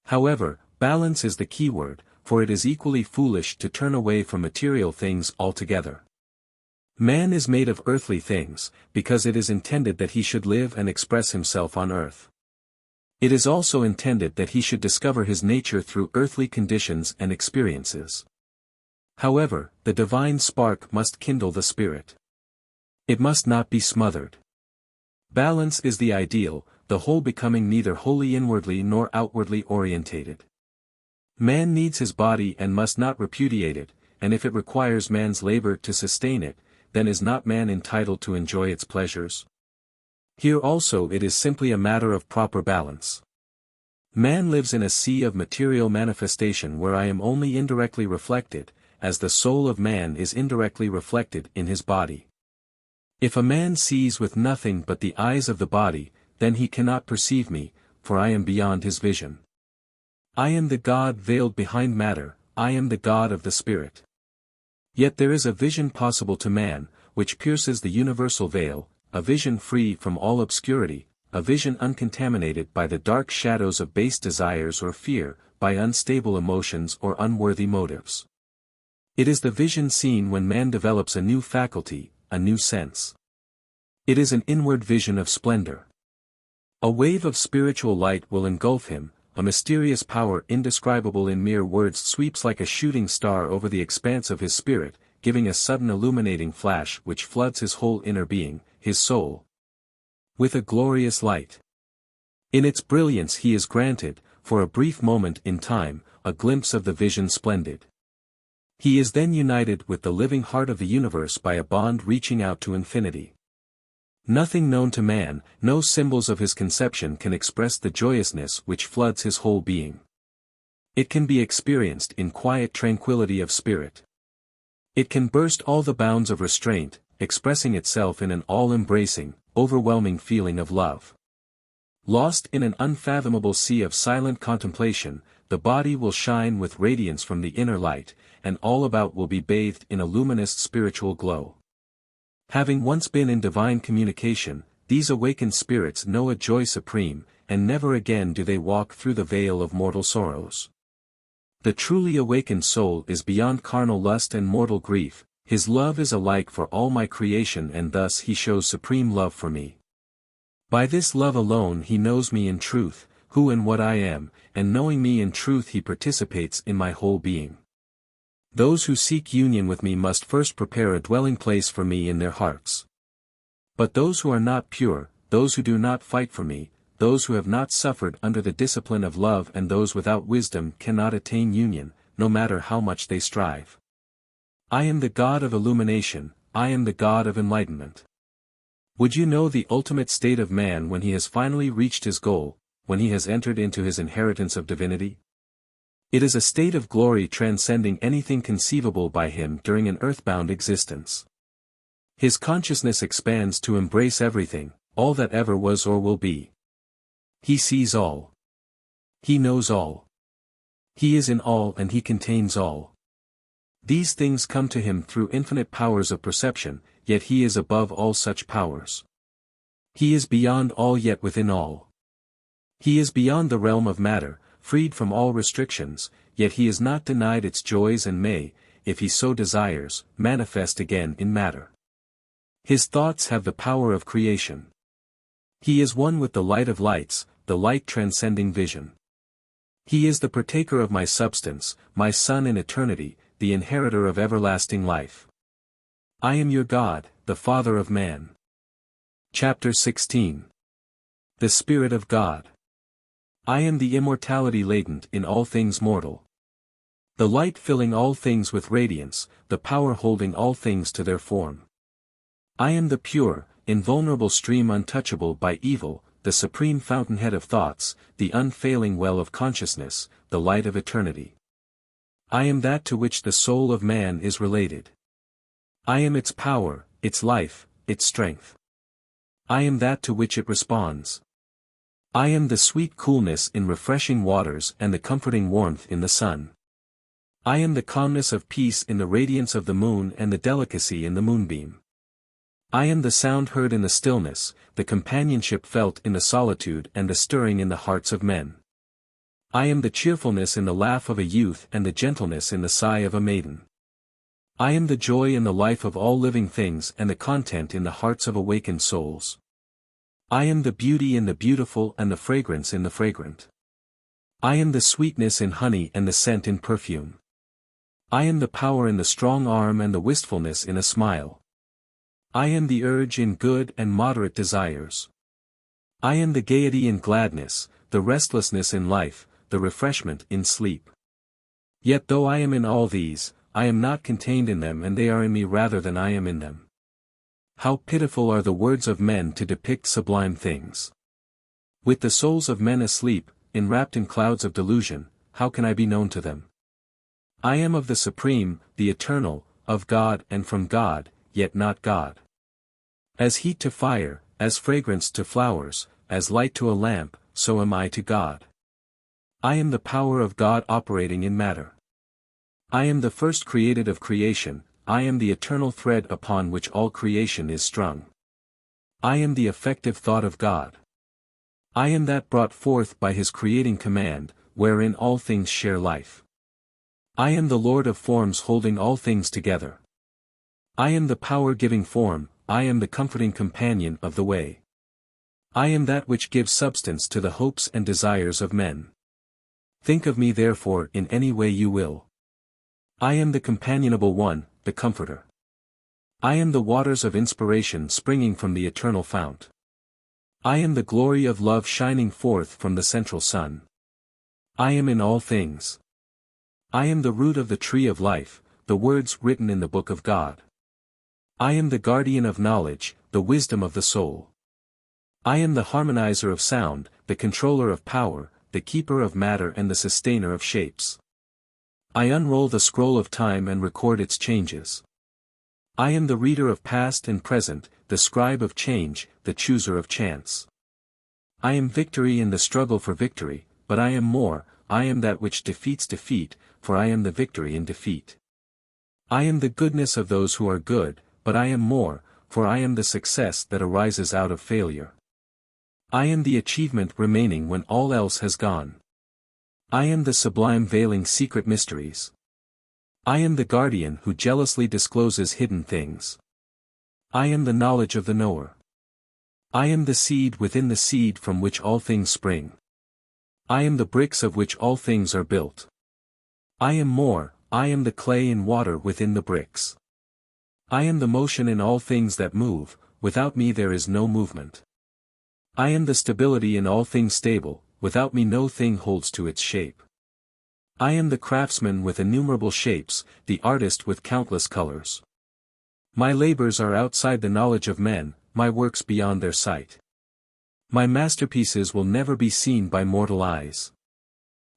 However, balance is the key word, for it is equally foolish to turn away from material things altogether. Man is made of earthly things, because it is intended that he should live and express himself on earth. It is also intended that he should discover his nature through earthly conditions and experiences. However, the divine spark must kindle the spirit. It must not be smothered. Balance is the ideal, the whole becoming neither wholly inwardly nor outwardly orientated. Man needs his body and must not repudiate it, and if it requires man's labor to sustain it, then is not man entitled to enjoy its pleasures? Here also it is simply a matter of proper balance. Man lives in a sea of material manifestation where I am only indirectly reflected, as the soul of man is indirectly reflected in his body. If a man sees with nothing but the eyes of the body, then he cannot perceive me, for I am beyond his vision. I am the God veiled behind matter, I am the God of the spirit. Yet there is a vision possible to man, which pierces the universal veil, a vision free from all obscurity, a vision uncontaminated by the dark shadows of base desires or fear, by unstable emotions or unworthy motives. It is the vision seen when man develops a new faculty, a new sense. It is an inward vision of splendor. A wave of spiritual light will engulf him, a mysterious power indescribable in mere words sweeps like a shooting star over the expanse of his spirit, giving a sudden illuminating flash which floods his whole inner being, his soul, with a glorious light. In its brilliance he is granted, for a brief moment in time, a glimpse of the vision splendid. He is then united with the living heart of the universe by a bond reaching out to infinity. Nothing known to man, no symbols of his conception can express the joyousness which floods his whole being. It can be experienced in quiet tranquility of spirit. It can burst all the bounds of restraint, expressing itself in an all-embracing, overwhelming feeling of love. Lost in an unfathomable sea of silent contemplation, the body will shine with radiance from the inner light, and all about will be bathed in a luminous spiritual glow. Having once been in divine communication, these awakened spirits know a joy supreme, and never again do they walk through the vale of mortal sorrows. The truly awakened soul is beyond carnal lust and mortal grief, his love is alike for all my creation and thus he shows supreme love for me. By this love alone he knows me in truth, who and what I am, and knowing me in truth he participates in my whole being. Those who seek union with me must first prepare a dwelling place for me in their hearts. But those who are not pure, those who do not fight for me, those who have not suffered under the discipline of love and those without wisdom cannot attain union, no matter how much they strive. I am the God of illumination, I am the God of enlightenment. Would you know the ultimate state of man when he has finally reached his goal, when he has entered into his inheritance of divinity? It is a state of glory transcending anything conceivable by him during an earthbound existence. His consciousness expands to embrace everything, all that ever was or will be. He sees all. He knows all. He is in all and he contains all. These things come to him through infinite powers of perception, yet he is above all such powers. He is beyond all yet within all. He is beyond the realm of matter, freed from all restrictions, yet he is not denied its joys and may, if he so desires, manifest again in matter. His thoughts have the power of creation. He is one with the light of lights, the light transcending vision. He is the partaker of my substance, my son in eternity, the inheritor of everlasting life. I am your God, the Father of man. Chapter 16. The Spirit of God. I am the immortality latent in all things mortal. The light filling all things with radiance, the power holding all things to their form. I am the pure, invulnerable stream untouchable by evil, the supreme fountainhead of thoughts, the unfailing well of consciousness, the light of eternity. I am that to which the soul of man is related. I am its power, its life, its strength. I am that to which it responds. I am the sweet coolness in refreshing waters and the comforting warmth in the sun. I am the calmness of peace in the radiance of the moon and the delicacy in the moonbeam. I am the sound heard in the stillness, the companionship felt in the solitude and the stirring in the hearts of men. I am the cheerfulness in the laugh of a youth and the gentleness in the sigh of a maiden. I am the joy in the life of all living things and the content in the hearts of awakened souls. I am the beauty in the beautiful and the fragrance in the fragrant. I am the sweetness in honey and the scent in perfume. I am the power in the strong arm and the wistfulness in a smile. I am the urge in good and moderate desires. I am the gaiety in gladness, the restlessness in life, the refreshment in sleep. Yet though I am in all these, I am not contained in them and they are in me rather than I am in them. How pitiful are the words of men to depict sublime things. With the souls of men asleep, enwrapped in clouds of delusion, how can I be known to them? I am of the Supreme, the Eternal, of God and from God, yet not God. As heat to fire, as fragrance to flowers, as light to a lamp, so am I to God. I am the power of God operating in matter. I am the first created of creation, I am the eternal thread upon which all creation is strung. I am the effective thought of God. I am that brought forth by his creating command, wherein all things share life. I am the Lord of forms holding all things together. I am the power giving form, I am the comforting companion of the way. I am that which gives substance to the hopes and desires of men. Think of me therefore in any way you will. I am the companionable one, the comforter. I am the waters of inspiration springing from the eternal fount. I am the glory of love shining forth from the central sun. I am in all things. I am the root of the tree of life, the words written in the book of God. I am the guardian of knowledge, the wisdom of the soul. I am the harmonizer of sound, the controller of power, the keeper of matter and the sustainer of shapes. I unroll the scroll of time and record its changes. I am the reader of past and present, the scribe of change, the chooser of chance. I am victory in the struggle for victory, but I am more, I am that which defeats defeat, for I am the victory in defeat. I am the goodness of those who are good, but I am more, for I am the success that arises out of failure. I am the achievement remaining when all else has gone. I am the sublime veiling secret mysteries. I am the guardian who jealously discloses hidden things. I am the knowledge of the knower. I am the seed within the seed from which all things spring. I am the bricks of which all things are built. I am more, I am the clay and water within the bricks. I am the motion in all things that move, without me there is no movement. I am the stability in all things stable, without me no thing holds to its shape. I am the craftsman with innumerable shapes, the artist with countless colors. My labors are outside the knowledge of men, my works beyond their sight. My masterpieces will never be seen by mortal eyes.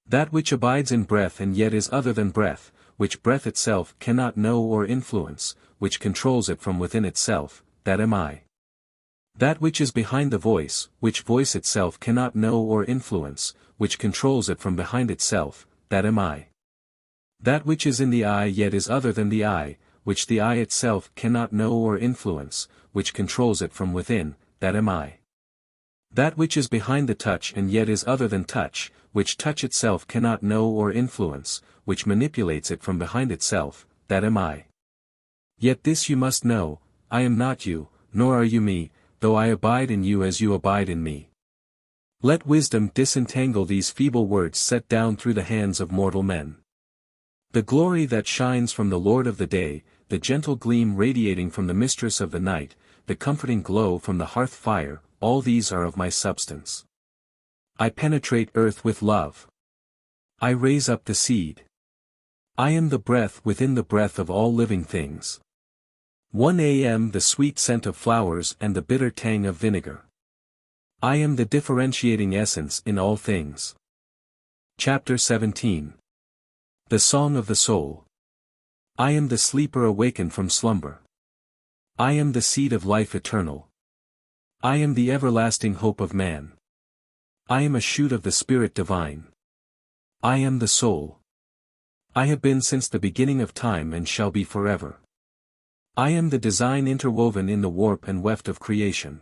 That which abides in breath and yet is other than breath, which breath itself cannot know or influence, which controls it from within itself, that am I. That which is behind the voice, which voice itself cannot know or influence, which controls it from behind itself, that am I. That which is in the eye yet is other than the eye, which the eye itself cannot know or influence, which controls it from within, that am I. That which is behind the touch and yet is other than touch, which touch itself cannot know or influence, which manipulates it from behind itself, that am I. Yet this you must know, I am not you, nor are you me, though I abide in you as you abide in me. Let wisdom disentangle these feeble words set down through the hands of mortal men. The glory that shines from the Lord of the day, the gentle gleam radiating from the mistress of the night, the comforting glow from the hearth fire, all these are of my substance. I penetrate earth with love. I raise up the seed. I am the breath within the breath of all living things. 1 a.m. the sweet scent of flowers and the bitter tang of vinegar. I am the differentiating essence in all things. Chapter 17. The Song of the Soul. I am the sleeper awakened from slumber. I am the seed of life eternal. I am the everlasting hope of man. I am a shoot of the Spirit divine. I am the soul. I have been since the beginning of time and shall be forever. I am the design interwoven in the warp and weft of creation.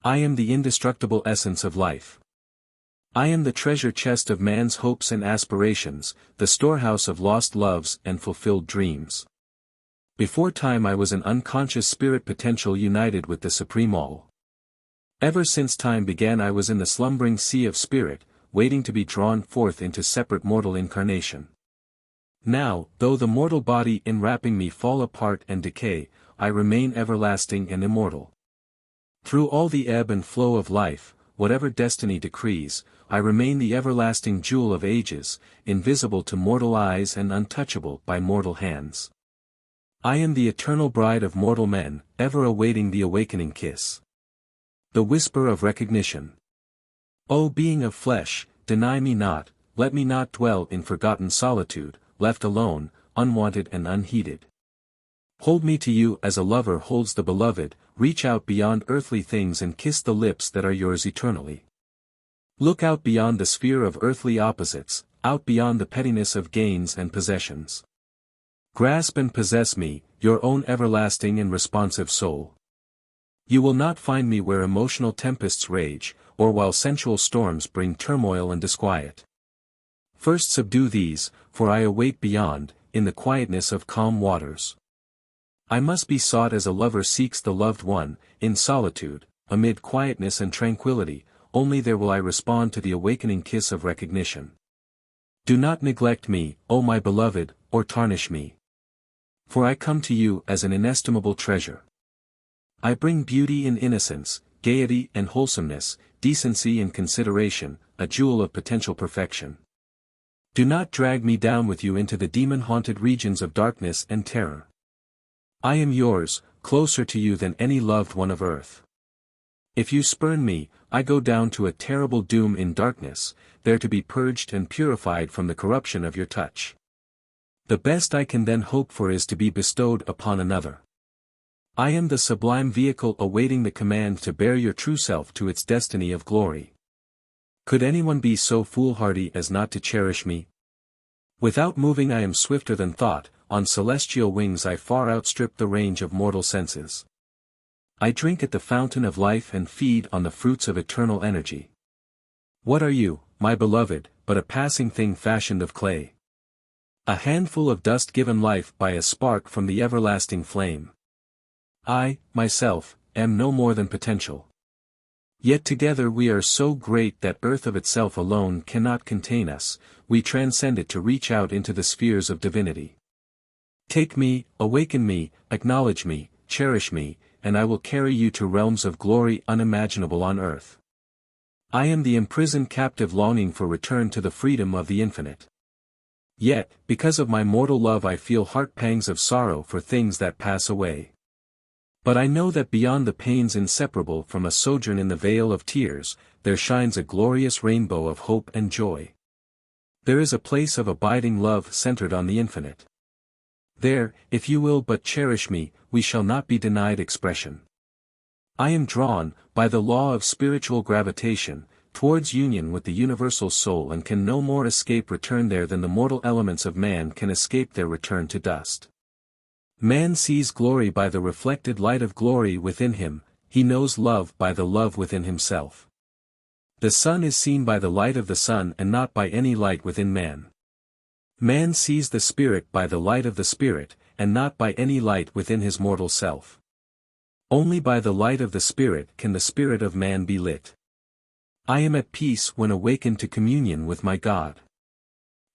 I am the indestructible essence of life. I am the treasure chest of man's hopes and aspirations, the storehouse of lost loves and fulfilled dreams. Before time I was an unconscious spirit potential united with the Supreme All. Ever since time began I was in the slumbering sea of spirit, waiting to be drawn forth into separate mortal incarnation. Now, though the mortal body enwrapping me fall apart and decay, I remain everlasting and immortal. Through all the ebb and flow of life, whatever destiny decrees, I remain the everlasting jewel of ages, invisible to mortal eyes and untouchable by mortal hands. I am the eternal bride of mortal men, ever awaiting the awakening kiss. The whisper of recognition. O being of flesh, deny me not, let me not dwell in forgotten solitude, left alone, unwanted and unheeded. Hold me to you as a lover holds the beloved, reach out beyond earthly things and kiss the lips that are yours eternally. Look out beyond the sphere of earthly opposites, out beyond the pettiness of gains and possessions. Grasp and possess me, your own everlasting and responsive soul. You will not find me where emotional tempests rage, or while sensual storms bring turmoil and disquiet. First subdue these, for I await beyond, in the quietness of calm waters. I must be sought as a lover seeks the loved one, in solitude, amid quietness and tranquility, only there will I respond to the awakening kiss of recognition. Do not neglect me, O my beloved, or tarnish me. For I come to you as an inestimable treasure. I bring beauty and innocence, gaiety and wholesomeness, decency and consideration, a jewel of potential perfection. Do not drag me down with you into the demon-haunted regions of darkness and terror. I am yours, closer to you than any loved one of earth. If you spurn me, I go down to a terrible doom in darkness, there to be purged and purified from the corruption of your touch. The best I can then hope for is to be bestowed upon another. I am the sublime vehicle awaiting the command to bear your true self to its destiny of glory. Could anyone be so foolhardy as not to cherish me? Without moving I am swifter than thought, on celestial wings I far outstrip the range of mortal senses. I drink at the fountain of life and feed on the fruits of eternal energy. What are you, my beloved, but a passing thing fashioned of clay? A handful of dust given life by a spark from the everlasting flame. I, myself, am no more than potential. Yet together we are so great that earth of itself alone cannot contain us, we transcend it to reach out into the spheres of divinity. Take me, awaken me, acknowledge me, cherish me, and I will carry you to realms of glory unimaginable on earth. I am the imprisoned captive longing for return to the freedom of the infinite. Yet, because of my mortal love I feel heart pangs of sorrow for things that pass away. But I know that beyond the pains inseparable from a sojourn in the vale of tears, there shines a glorious rainbow of hope and joy. There is a place of abiding love centered on the infinite. There, if you will but cherish me, we shall not be denied expression. I am drawn, by the law of spiritual gravitation, towards union with the universal soul and can no more escape return there than the mortal elements of man can escape their return to dust. Man sees glory by the reflected light of glory within him, he knows love by the love within himself. The sun is seen by the light of the sun and not by any light within man. Man sees the spirit by the light of the spirit, and not by any light within his mortal self. Only by the light of the spirit can the spirit of man be lit. I am at peace when awakened to communion with my God.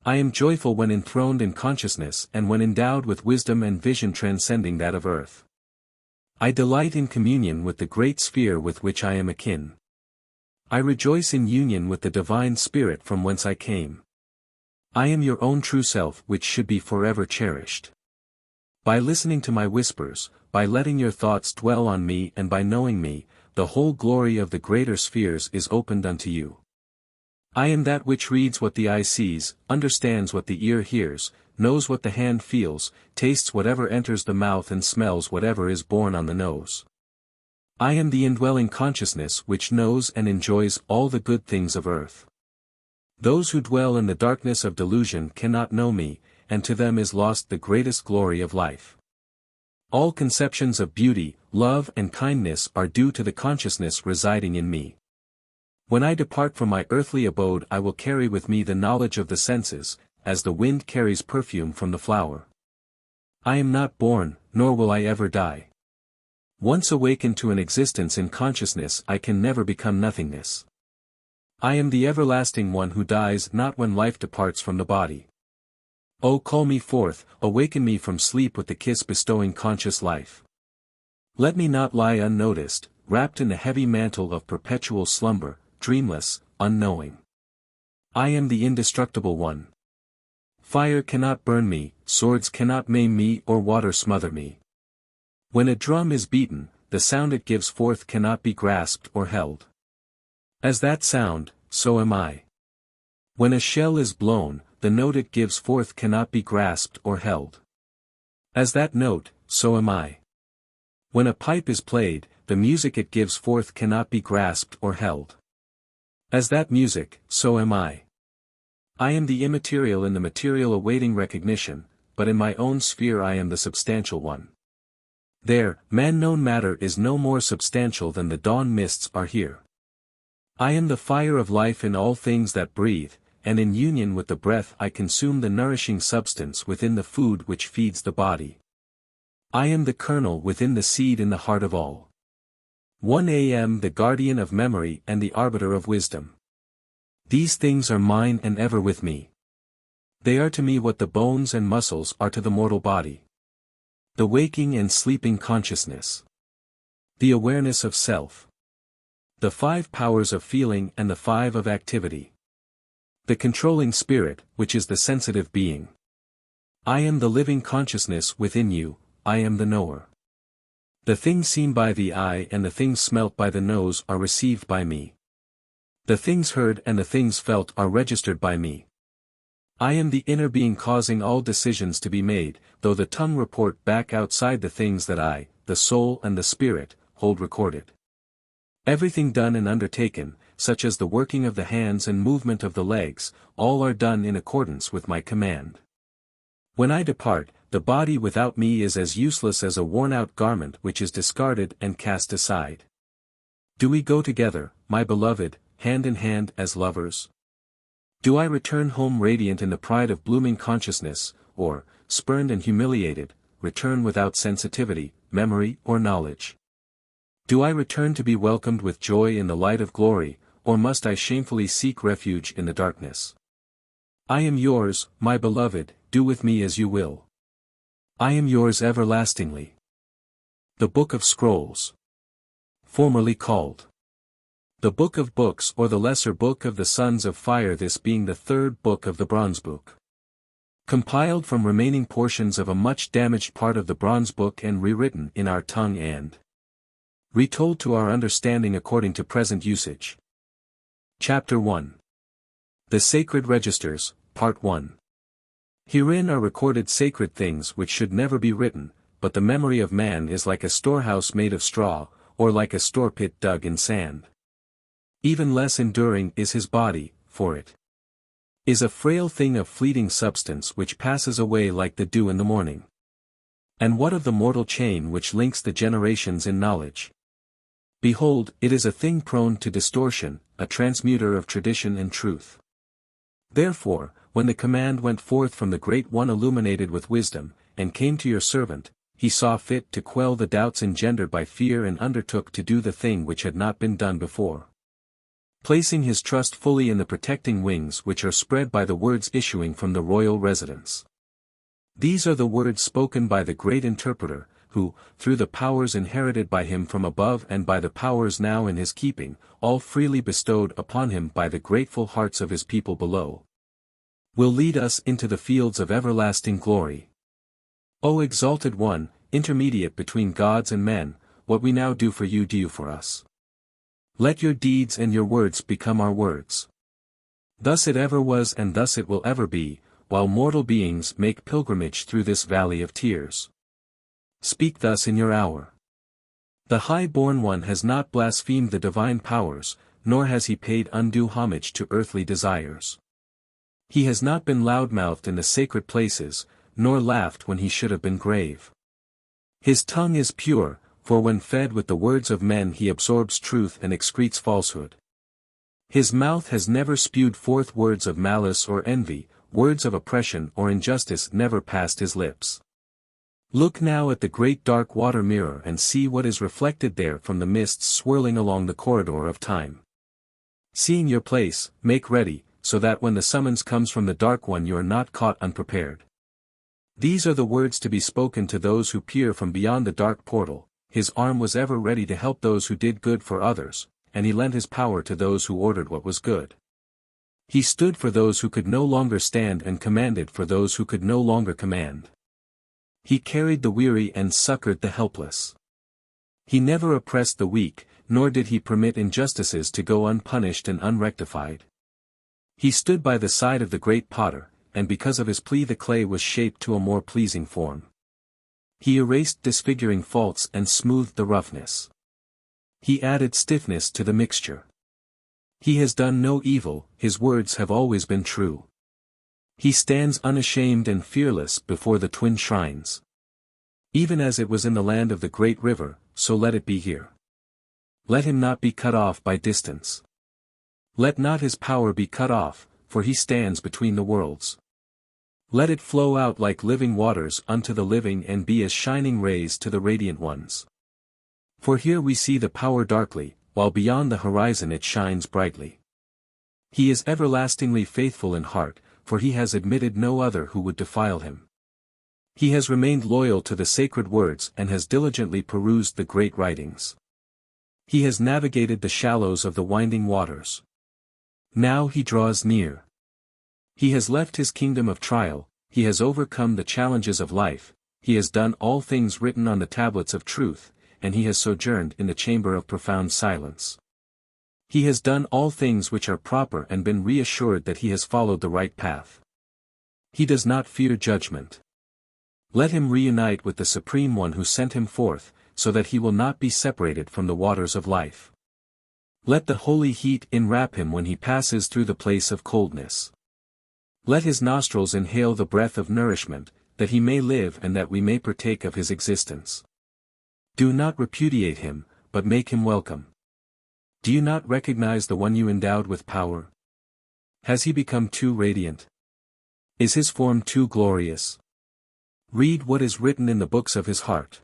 I am joyful when enthroned in consciousness and when endowed with wisdom and vision transcending that of earth. I delight in communion with the great sphere with which I am akin. I rejoice in union with the divine spirit from whence I came. I am your own true self which should be forever cherished. By listening to my whispers, by letting your thoughts dwell on me and by knowing me, the whole glory of the greater spheres is opened unto you. I am that which reads what the eye sees, understands what the ear hears, knows what the hand feels, tastes whatever enters the mouth and smells whatever is borne on the nose. I am the indwelling consciousness which knows and enjoys all the good things of earth. Those who dwell in the darkness of delusion cannot know me, and to them is lost the greatest glory of life. All conceptions of beauty, love and kindness are due to the consciousness residing in me. When I depart from my earthly abode I will carry with me the knowledge of the senses, as the wind carries perfume from the flower. I am not born, nor will I ever die. Once awakened to an existence in consciousness I can never become nothingness. I am the everlasting one who dies not when life departs from the body. O call me forth, awaken me from sleep with the kiss bestowing conscious life. Let me not lie unnoticed, wrapped in the heavy mantle of perpetual slumber, dreamless, unknowing. I am the indestructible one. Fire cannot burn me, swords cannot maim me or water smother me. When a drum is beaten, the sound it gives forth cannot be grasped or held. As that sound, so am I. When a shell is blown, the note it gives forth cannot be grasped or held. As that note, so am I. When a pipe is played, the music it gives forth cannot be grasped or held. As that music, so am I. I am the immaterial in the material awaiting recognition, but in my own sphere I am the substantial one. There, man-known matter is no more substantial than the dawn mists are here. I am the fire of life in all things that breathe, and in union with the breath I consume the nourishing substance within the food which feeds the body. I am the kernel within the seed in the heart of all. 1 am the guardian of memory and the arbiter of wisdom. These things are mine and ever with me. They are to me what the bones and muscles are to the mortal body. The waking and sleeping consciousness. The awareness of self. The 5 powers of feeling and the 5 of activity. The controlling spirit, which is the sensitive being. I am the living consciousness within you, I am the knower. The things seen by the eye and the things smelt by the nose are received by me. The things heard and the things felt are registered by me. I am the inner being causing all decisions to be made, though the tongue report back outside the things that I, the soul and the spirit, hold recorded. Everything done and undertaken, such as the working of the hands and movement of the legs, all are done in accordance with my command. When I depart, the body without me is as useless as a worn-out garment which is discarded and cast aside. Do we go together, my beloved, hand in hand as lovers? Do I return home radiant in the pride of blooming consciousness, or, spurned and humiliated, return without sensitivity, memory or knowledge? Do I return to be welcomed with joy in the light of glory, or must I shamefully seek refuge in the darkness? I am yours, my beloved, do with me as you will. I am yours everlastingly. The Book of Scrolls. Formerly called the Book of Books or the Lesser Book of the Sons of Fire, this being the 3rd book of the Bronzebook. Compiled from remaining portions of a much damaged part of the Bronzebook and rewritten in our tongue and retold to our understanding according to present usage. Chapter 1. The Sacred Registers, Part 1. Herein are recorded sacred things which should never be written, but the memory of man is like a storehouse made of straw, or like a store pit dug in sand. Even less enduring is his body, for it is a frail thing of fleeting substance which passes away like the dew in the morning. And what of the mortal chain which links the generations in knowledge? Behold, it is a thing prone to distortion, a transmuter of tradition and truth. Therefore, when the command went forth from the Great One illuminated with wisdom, and came to your servant, he saw fit to quell the doubts engendered by fear and undertook to do the thing which had not been done before. Placing his trust fully in the protecting wings which are spread by the words issuing from the royal residence. These are the words spoken by the great interpreter, who, through the powers inherited by him from above and by the powers now in his keeping, all freely bestowed upon him by the grateful hearts of his people below, will lead us into the fields of everlasting glory. O exalted one, intermediate between gods and men, what we now do for you do for us. Let your deeds and your words become our words. Thus it ever was and thus it will ever be, while mortal beings make pilgrimage through this valley of tears. Speak thus in your hour. The high-born one has not blasphemed the divine powers, nor has he paid undue homage to earthly desires. He has not been loud-mouthed in the sacred places, nor laughed when he should have been grave. His tongue is pure, for when fed with the words of men he absorbs truth and excretes falsehood. His mouth has never spewed forth words of malice or envy, words of oppression or injustice never passed his lips. Look now at the great dark water mirror and see what is reflected there from the mists swirling along the corridor of time. Seeing your place, make ready, so that when the summons comes from the Dark One you are not caught unprepared. These are the words to be spoken to those who peer from beyond the dark portal. His arm was ever ready to help those who did good for others, and he lent his power to those who ordered what was good. He stood for those who could no longer stand and commanded for those who could no longer command. He carried the weary and succored the helpless. He never oppressed the weak, nor did he permit injustices to go unpunished and unrectified. He stood by the side of the great potter, and because of his plea the clay was shaped to a more pleasing form. He erased disfiguring faults and smoothed the roughness. He added stiffness to the mixture. He has done no evil, his words have always been true. He stands unashamed and fearless before the twin shrines. Even as it was in the land of the great river, so let it be here. Let him not be cut off by distance. Let not his power be cut off, for he stands between the worlds. Let it flow out like living waters unto the living and be as shining rays to the radiant ones. For here we see the power darkly, while beyond the horizon it shines brightly. He is everlastingly faithful in heart, for he has admitted no other who would defile him. He has remained loyal to the sacred words and has diligently perused the great writings. He has navigated the shallows of the winding waters. Now he draws near. He has left his kingdom of trial, he has overcome the challenges of life, he has done all things written on the tablets of truth, and he has sojourned in the chamber of profound silence. He has done all things which are proper and been reassured that he has followed the right path. He does not fear judgment. Let him reunite with the Supreme One who sent him forth, so that he will not be separated from the waters of life. Let the holy heat enwrap him when he passes through the place of coldness. Let his nostrils inhale the breath of nourishment, that he may live and that we may partake of his existence. Do not repudiate him, but make him welcome. Do you not recognize the one you endowed with power? Has he become too radiant? Is his form too glorious? Read what is written in the books of his heart.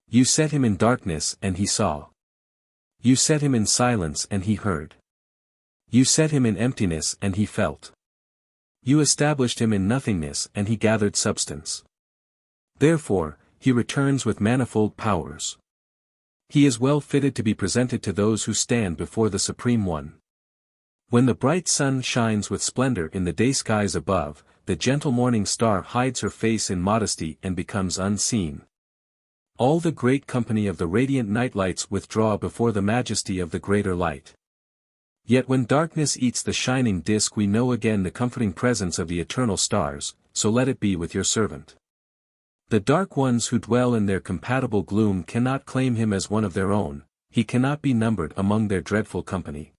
You set him in darkness and he saw. You set him in silence and he heard. You set him in emptiness and he felt. You established him in nothingness and he gathered substance. Therefore, he returns with manifold powers. He is well fitted to be presented to those who stand before the Supreme One. When the bright sun shines with splendor in the day skies above, the gentle morning star hides her face in modesty and becomes unseen. All the great company of the radiant nightlights withdraw before the majesty of the greater light. Yet when darkness eats the shining disk we know again the comforting presence of the eternal stars, so let it be with your servant. The dark ones who dwell in their compatible gloom cannot claim him as one of their own, he cannot be numbered among their dreadful company.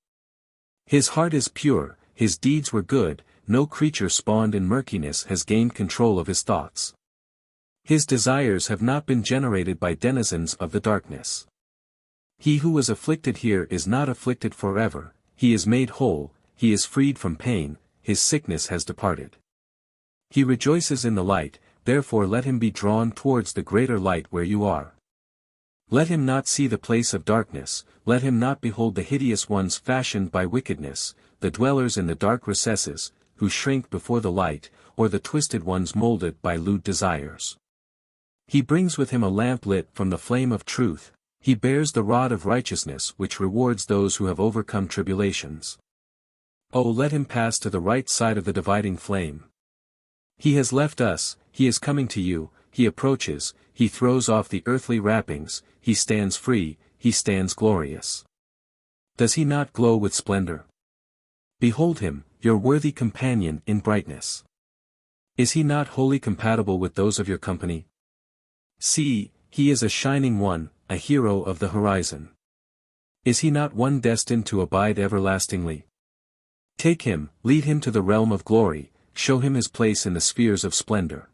His heart is pure, his deeds were good, no creature spawned in murkiness has gained control of his thoughts. His desires have not been generated by denizens of the darkness. He who was afflicted here is not afflicted forever, he is made whole, he is freed from pain, his sickness has departed. He rejoices in the light, therefore let him be drawn towards the greater light where you are. Let him not see the place of darkness, let him not behold the hideous ones fashioned by wickedness, the dwellers in the dark recesses, who shrink before the light, or the twisted ones molded by lewd desires. He brings with him a lamp lit from the flame of truth, he bears the rod of righteousness which rewards those who have overcome tribulations. Oh, let him pass to the right side of the dividing flame. He has left us, he is coming to you, he approaches, he throws off the earthly wrappings, he stands free, he stands glorious. Does he not glow with splendor? Behold him, your worthy companion in brightness. Is he not wholly compatible with those of your company? See, he is a shining one, a hero of the horizon. Is he not one destined to abide everlastingly? Take him, lead him to the realm of glory, show him his place in the spheres of splendor.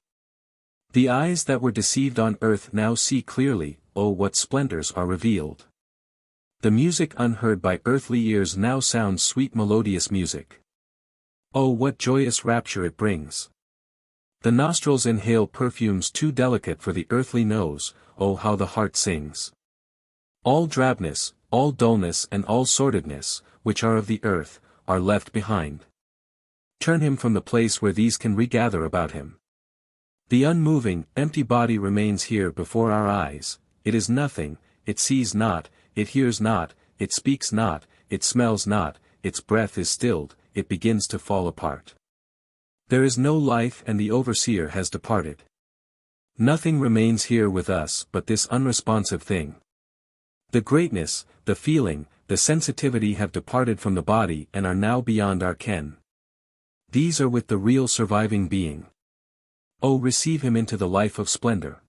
The eyes that were deceived on earth now see clearly, oh what splendors are revealed. The music unheard by earthly ears now sounds sweet melodious music. Oh what joyous rapture it brings. The nostrils inhale perfumes too delicate for the earthly nose, oh how the heart sings. All drabness, all dullness and all sordidness, which are of the earth, are left behind. Turn him from the place where these can regather about him. The unmoving, empty body remains here before our eyes, it is nothing, it sees not, it hears not, it speaks not, it smells not, its breath is stilled, it begins to fall apart. There is no life and the overseer has departed. Nothing remains here with us but this unresponsive thing. The greatness, the feeling, the sensitivity have departed from the body and are now beyond our ken. These are with the real surviving being. Oh, receive him into the life of splendor.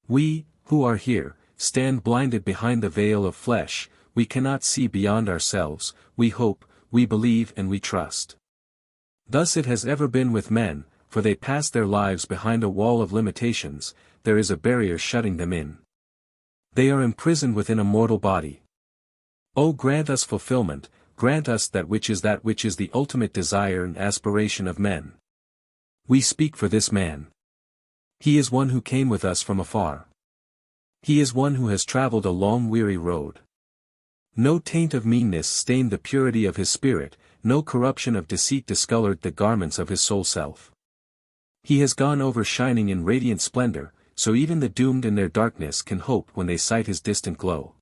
We, who are here, stand blinded behind the veil of flesh, we cannot see beyond ourselves, we hope, we believe and we trust. Thus it has ever been with men, for they pass their lives behind a wall of limitations, there is a barrier shutting them in. They are imprisoned within a mortal body. Oh, grant us fulfillment, grant us that which is the ultimate desire and aspiration of men. We speak for this man. He is one who came with us from afar. He is one who has traveled a long weary road. No taint of meanness stained the purity of his spirit, no corruption of deceit discolored the garments of his soul self. He has gone over shining in radiant splendor, so even the doomed in their darkness can hope when they sight his distant glow.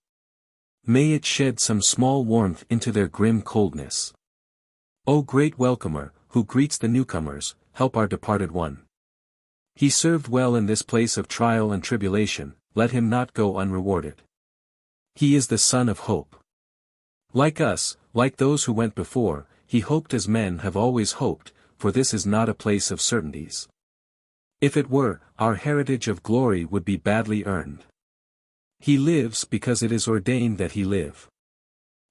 May it shed some small warmth into their grim coldness. O great welcomer, who greets the newcomers, help our departed one. He served well in this place of trial and tribulation, let him not go unrewarded. He is the Son of Hope. Like us, like those who went before, he hoped as men have always hoped, for this is not a place of certainties. If it were, our heritage of glory would be badly earned. He lives because it is ordained that he live.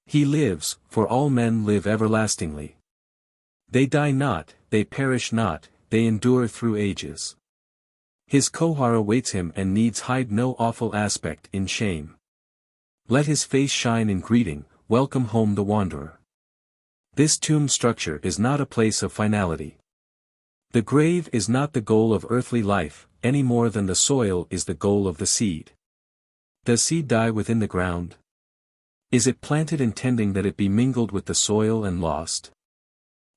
He lives, for all men live everlastingly. They die not, they perish not, they endure through ages. His kohar awaits him and needs hide no awful aspect in shame. Let his face shine in greeting, welcome home the wanderer. This tomb structure is not a place of finality. The grave is not the goal of earthly life, any more than the soil is the goal of the seed. Does seed die within the ground? Is it planted intending that it be mingled with the soil and lost?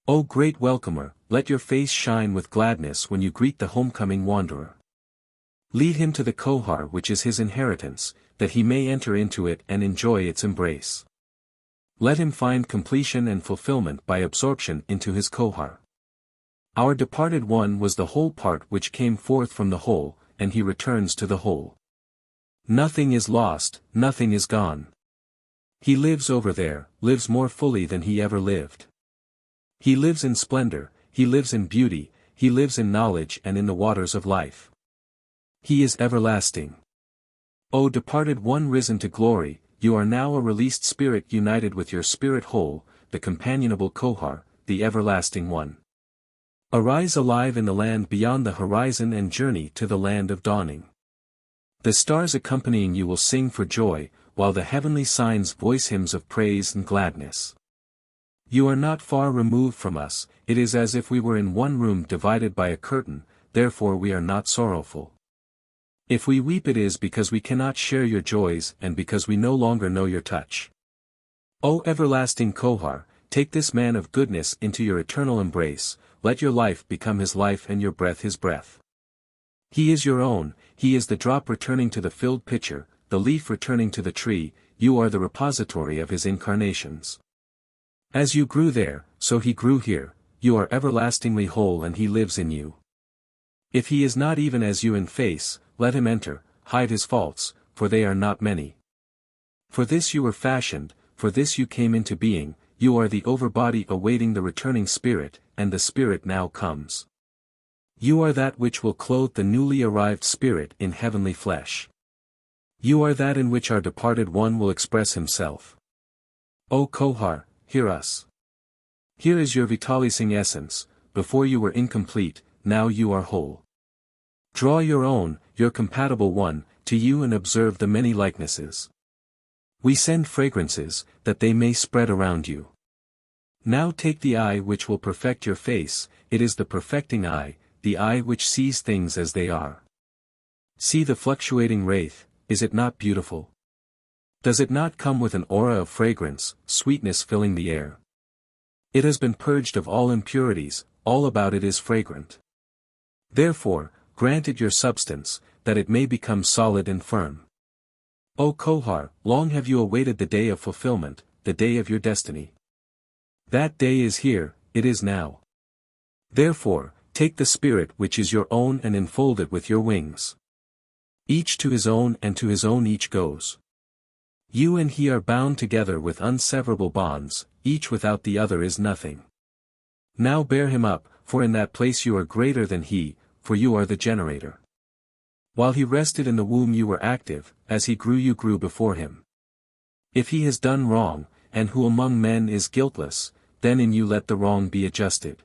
O great welcomer, let your face shine with gladness when you greet the homecoming wanderer. Lead him to the kohar which is his inheritance, that he may enter into it and enjoy its embrace. Let him find completion and fulfillment by absorption into his kohar. Our departed one was the whole part which came forth from the whole, and he returns to the whole. Nothing is lost, nothing is gone. He lives over there, lives more fully than he ever lived. He lives in splendor, he lives in beauty, he lives in knowledge and in the waters of life. He is everlasting. O departed one risen to glory, you are now a released spirit united with your spirit whole, the companionable kohar, the everlasting one. Arise alive in the land beyond the horizon and journey to the land of dawning. The stars accompanying you will sing for joy, while the heavenly signs voice hymns of praise and gladness. You are not far removed from us, it is as if we were in one room divided by a curtain, therefore we are not sorrowful. If we weep it is because we cannot share your joys and because we no longer know your touch. O everlasting kohar, take this man of goodness into your eternal embrace, let your life become his life and your breath his breath. He is your own, he is the drop returning to the filled pitcher, the leaf returning to the tree, you are the repository of his incarnations. As you grew there, so he grew here, you are everlastingly whole and he lives in you. If he is not even as you in face, let him enter, hide his faults, for they are not many. For this you were fashioned, for this you came into being, you are the overbody awaiting the returning spirit, and the spirit now comes. You are that which will clothe the newly arrived spirit in heavenly flesh. You are that in which our departed one will express himself. O Kohar, hear us. Here is your vitalizing essence, before you were incomplete, now you are whole. Draw your own, your compatible one, to you and observe the many likenesses. We send fragrances, that they may spread around you. Now take the eye which will perfect your face, it is the perfecting eye, the eye which sees things as they are. See the fluctuating wraith, is it not beautiful? Does it not come with an aura of fragrance, sweetness filling the air? It has been purged of all impurities, all about it is fragrant. Therefore, grant it your substance, that it may become solid and firm. O Kohar, long have you awaited the day of fulfillment, the day of your destiny. That day is here, it is now. Therefore, take the spirit which is your own and enfold it with your wings. Each to his own and to his own each goes. You and he are bound together with unseverable bonds, each without the other is nothing. Now bear him up, for in that place you are greater than he, for you are the generator. While he rested in the womb you were active, as he grew you grew before him. If he has done wrong, and who among men is guiltless, then in you let the wrong be adjusted.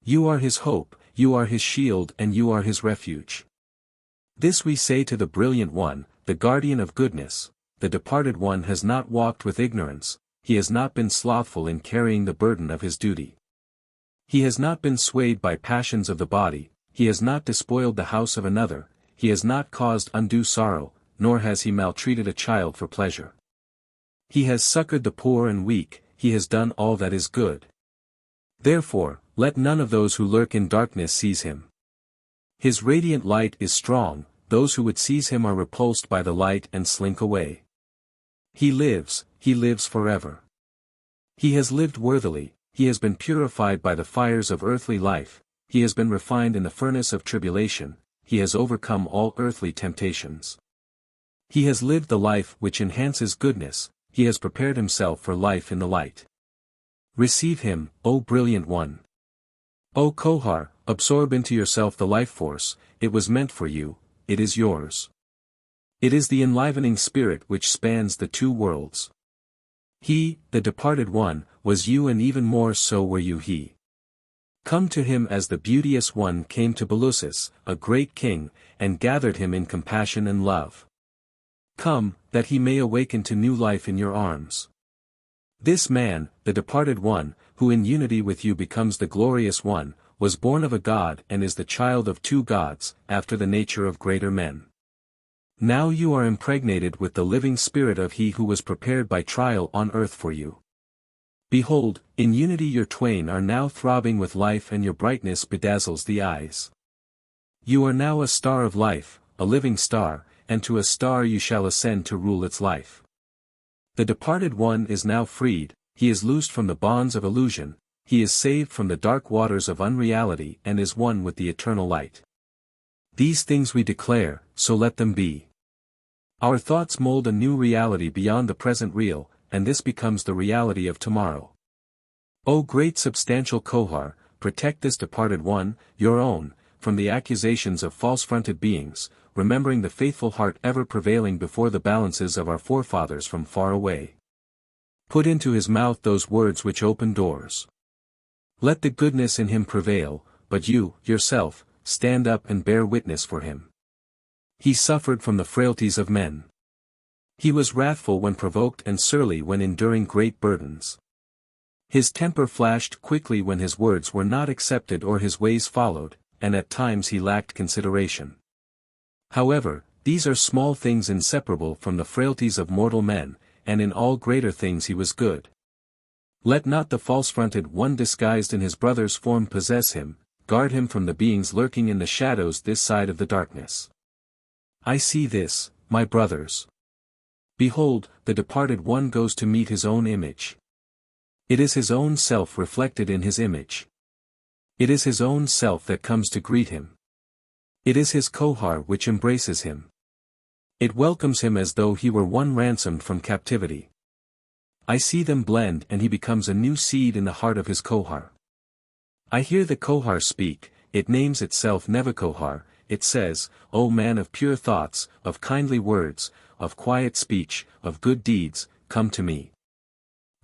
You are his hope, you are his shield and you are his refuge. This we say to the brilliant one, the guardian of goodness, the departed one has not walked with ignorance, he has not been slothful in carrying the burden of his duty. He has not been swayed by passions of the body, he has not despoiled the house of another, he has not caused undue sorrow, nor has he maltreated a child for pleasure. He has succored the poor and weak, he has done all that is good. Therefore, let none of those who lurk in darkness seize him. His radiant light is strong, those who would seize him are repulsed by the light and slink away. He lives forever. He has lived worthily, he has been purified by the fires of earthly life, he has been refined in the furnace of tribulation, he has overcome all earthly temptations. He has lived the life which enhances goodness, he has prepared himself for life in the light. Receive him, O brilliant one. O Kohar, absorb into yourself the life force, it was meant for you, it is yours. It is the enlivening spirit which spans the two worlds. He, the departed one, was you and even more so were you he. Come to him as the beauteous one came to Belus, a great king, and gathered him in compassion and love. Come, that he may awaken to new life in your arms. This man, the departed one, who in unity with you becomes the glorious one, was born of a god and is the child of two gods, after the nature of greater men. Now you are impregnated with the living spirit of he who was prepared by trial on earth for you. Behold, in unity your twain are now throbbing with life and your brightness bedazzles the eyes. You are now a star of life, a living star, and to a star you shall ascend to rule its life. The departed one is now freed, he is loosed from the bonds of illusion, he is saved from the dark waters of unreality and is one with the eternal light. These things we declare, so let them be. Our thoughts mold a new reality beyond the present real, and this becomes the reality of tomorrow. O great substantial Kohar, protect this departed one, your own, from the accusations of false-fronted beings, remembering the faithful heart ever prevailing before the balances of our forefathers from far away. Put into his mouth those words which open doors. Let the goodness in him prevail, but you, yourself, stand up and bear witness for him. He suffered from the frailties of men. He was wrathful when provoked and surly when enduring great burdens. His temper flashed quickly when his words were not accepted or his ways followed, and at times he lacked consideration. However, these are small things inseparable from the frailties of mortal men, and in all greater things he was good. Let not the false-fronted one disguised in his brother's form possess him, guard him from the beings lurking in the shadows this side of the darkness. I see this, my brothers. Behold, the departed one goes to meet his own image. It is his own self reflected in his image. It is his own self that comes to greet him. It is his kohar which embraces him. It welcomes him as though he were one ransomed from captivity. I see them blend and he becomes a new seed in the heart of his kohar. I hear the kohar speak, it names itself Nevakohar, it says, O man of pure thoughts, of kindly words, of quiet speech, of good deeds, come to me.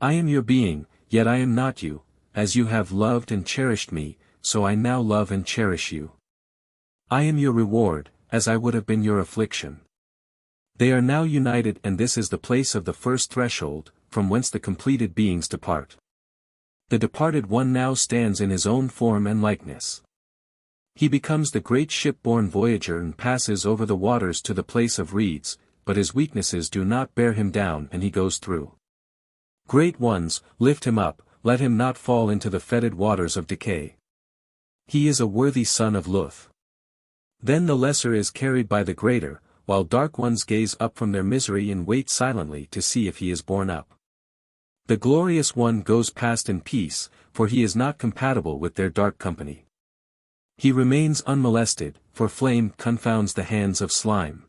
I am your being, yet I am not you, as you have loved and cherished me, so I now love and cherish you. I am your reward, as I would have been your affliction. They are now united and this is the place of the first threshold, from whence the completed beings depart. The departed one now stands in his own form and likeness. He becomes the great ship-borne voyager and passes over the waters to the place of reeds, but his weaknesses do not bear him down and he goes through. Great ones, lift him up, let him not fall into the fetid waters of decay. He is a worthy son of Luth. Then the lesser is carried by the greater, while dark ones gaze up from their misery and wait silently to see if he is borne up. The glorious one goes past in peace, for he is not compatible with their dark company. He remains unmolested, for flame confounds the hands of slime.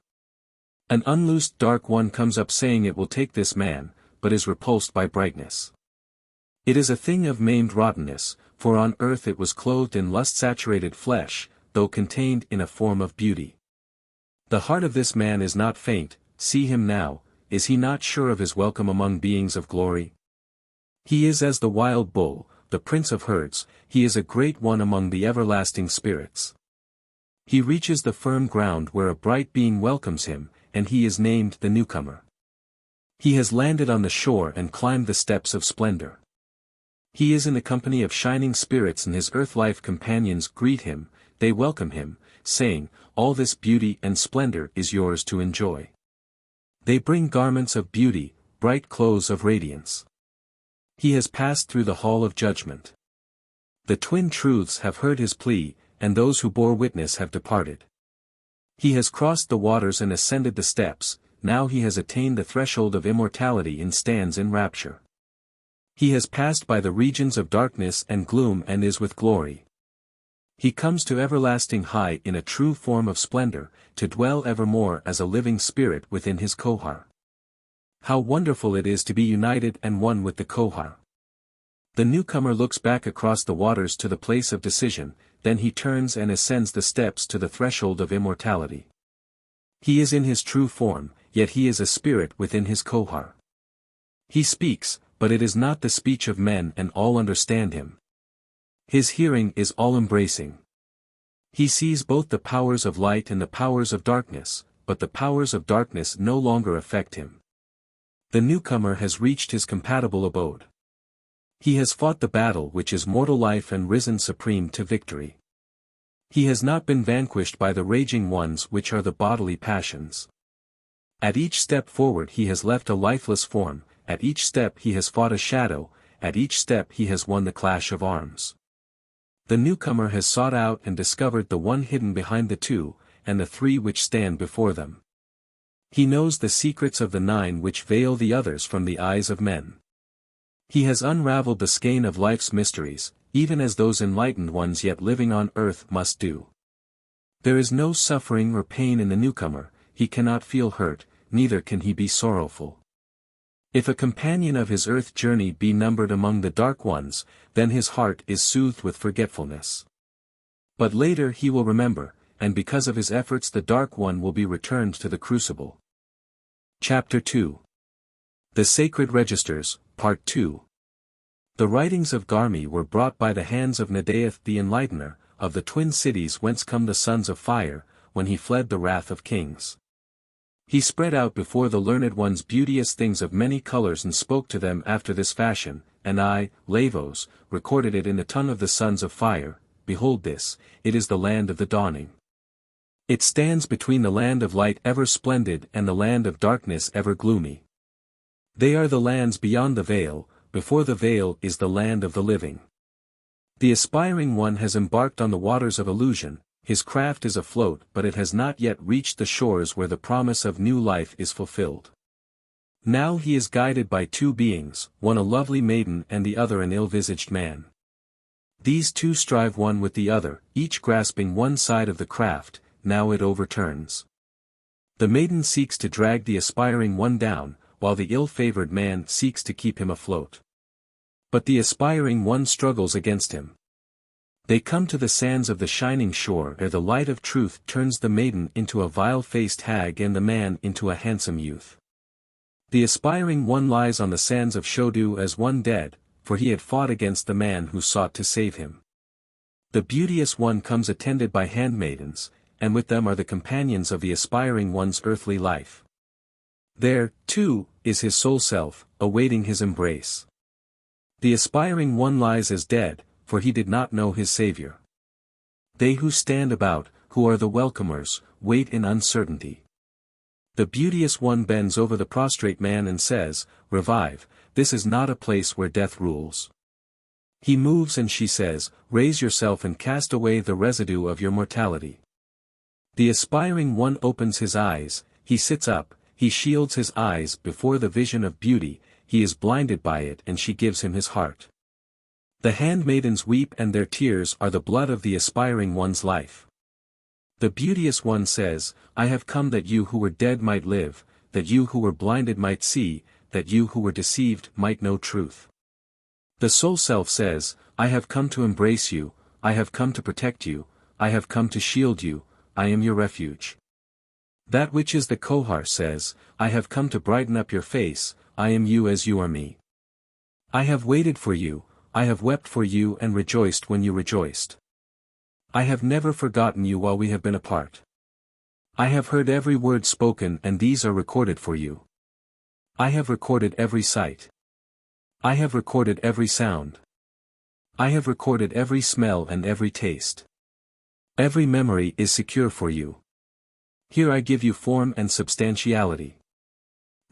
An unloosed dark one comes up saying it will take this man, but is repulsed by brightness. It is a thing of maimed rottenness, for on earth it was clothed in lust-saturated flesh, though contained in a form of beauty. The heart of this man is not faint, see him now, is he not sure of his welcome among beings of glory? He is as the wild bull, the prince of herds, he is a great one among the everlasting spirits. He reaches the firm ground where a bright being welcomes him, and he is named the newcomer. He has landed on the shore and climbed the steps of splendor. He is in the company of shining spirits and his earth-life companions greet him, they welcome him, saying, all this beauty and splendor is yours to enjoy. They bring garments of beauty, bright clothes of radiance. He has passed through the hall of judgment. The twin truths have heard his plea, and those who bore witness have departed. He has crossed the waters and ascended the steps, now he has attained the threshold of immortality and stands in rapture. He has passed by the regions of darkness and gloom and is with glory. He comes to everlasting high in a true form of splendor, to dwell evermore as a living spirit within his kohar. How wonderful it is to be united and one with the kohar. The newcomer looks back across the waters to the place of decision, then he turns and ascends the steps to the threshold of immortality. He is in his true form, yet he is a spirit within his kohar. He speaks, but it is not the speech of men and all understand him. His hearing is all-embracing. He sees both the powers of light and the powers of darkness, but the powers of darkness no longer affect him. The newcomer has reached his compatible abode. He has fought the battle which is mortal life and risen supreme to victory. He has not been vanquished by the raging ones which are the bodily passions. At each step forward he has left a lifeless form, at each step he has fought a shadow, at each step he has won the clash of arms. The newcomer has sought out and discovered the one hidden behind the two, and the three which stand before them. He knows the secrets of the nine which veil the others from the eyes of men. He has unraveled the skein of life's mysteries, even as those enlightened ones yet living on earth must do. There is no suffering or pain in the newcomer, he cannot feel hurt, neither can he be sorrowful. If a companion of his earth journey be numbered among the dark ones, then his heart is soothed with forgetfulness. But later he will remember, and because of his efforts the dark one will be returned to the crucible. Chapter 2. The Sacred Registers, Part 2. The writings of Garmi were brought by the hands of Nedaeth the Enlightener, of the twin cities whence come the sons of fire, when he fled the wrath of kings. He spread out before the learned ones beauteous things of many colors and spoke to them after this fashion, and I, Lavos, recorded it in the tongue of the sons of fire. Behold this, it is the land of the dawning. It stands between the land of light ever splendid and the land of darkness ever gloomy. They are the lands beyond the veil, before the veil is the land of the living. The aspiring one has embarked on the waters of illusion, his craft is afloat but it has not yet reached the shores where the promise of new life is fulfilled. Now he is guided by two beings, one a lovely maiden and the other an ill-visaged man. These two strive one with the other, each grasping one side of the craft, now it overturns. The maiden seeks to drag the aspiring one down, while the ill-favored man seeks to keep him afloat. But the aspiring one struggles against him. They come to the sands of the shining shore where the light of truth turns the maiden into a vile-faced hag and the man into a handsome youth. The aspiring one lies on the sands of Shodu as one dead, for he had fought against the man who sought to save him. The beauteous one comes attended by handmaidens, and with them are the companions of the aspiring one's earthly life. There, too, is his soul self, awaiting his embrace. The aspiring one lies as dead, for he did not know his Savior. They who stand about, who are the welcomers, wait in uncertainty. The beauteous one bends over the prostrate man and says, "Revive, this is not a place where death rules." He moves and she says, "Raise yourself and cast away the residue of your mortality." The aspiring one opens his eyes, he sits up, he shields his eyes before the vision of beauty, he is blinded by it and she gives him his heart. The handmaidens weep and their tears are the blood of the aspiring one's life. The beauteous one says, "I have come that you who were dead might live, that you who were blinded might see, that you who were deceived might know truth." The soul self says, "I have come to embrace you, I have come to protect you, I have come to shield you, I am your refuge." That which is the Kohar says, "I have come to brighten up your face, I am you as you are me. I have waited for you, I have wept for you and rejoiced when you rejoiced. I have never forgotten you while we have been apart. I have heard every word spoken and these are recorded for you. I have recorded every sight. I have recorded every sound. I have recorded every smell and every taste. Every memory is secure for you. Here I give you form and substantiality.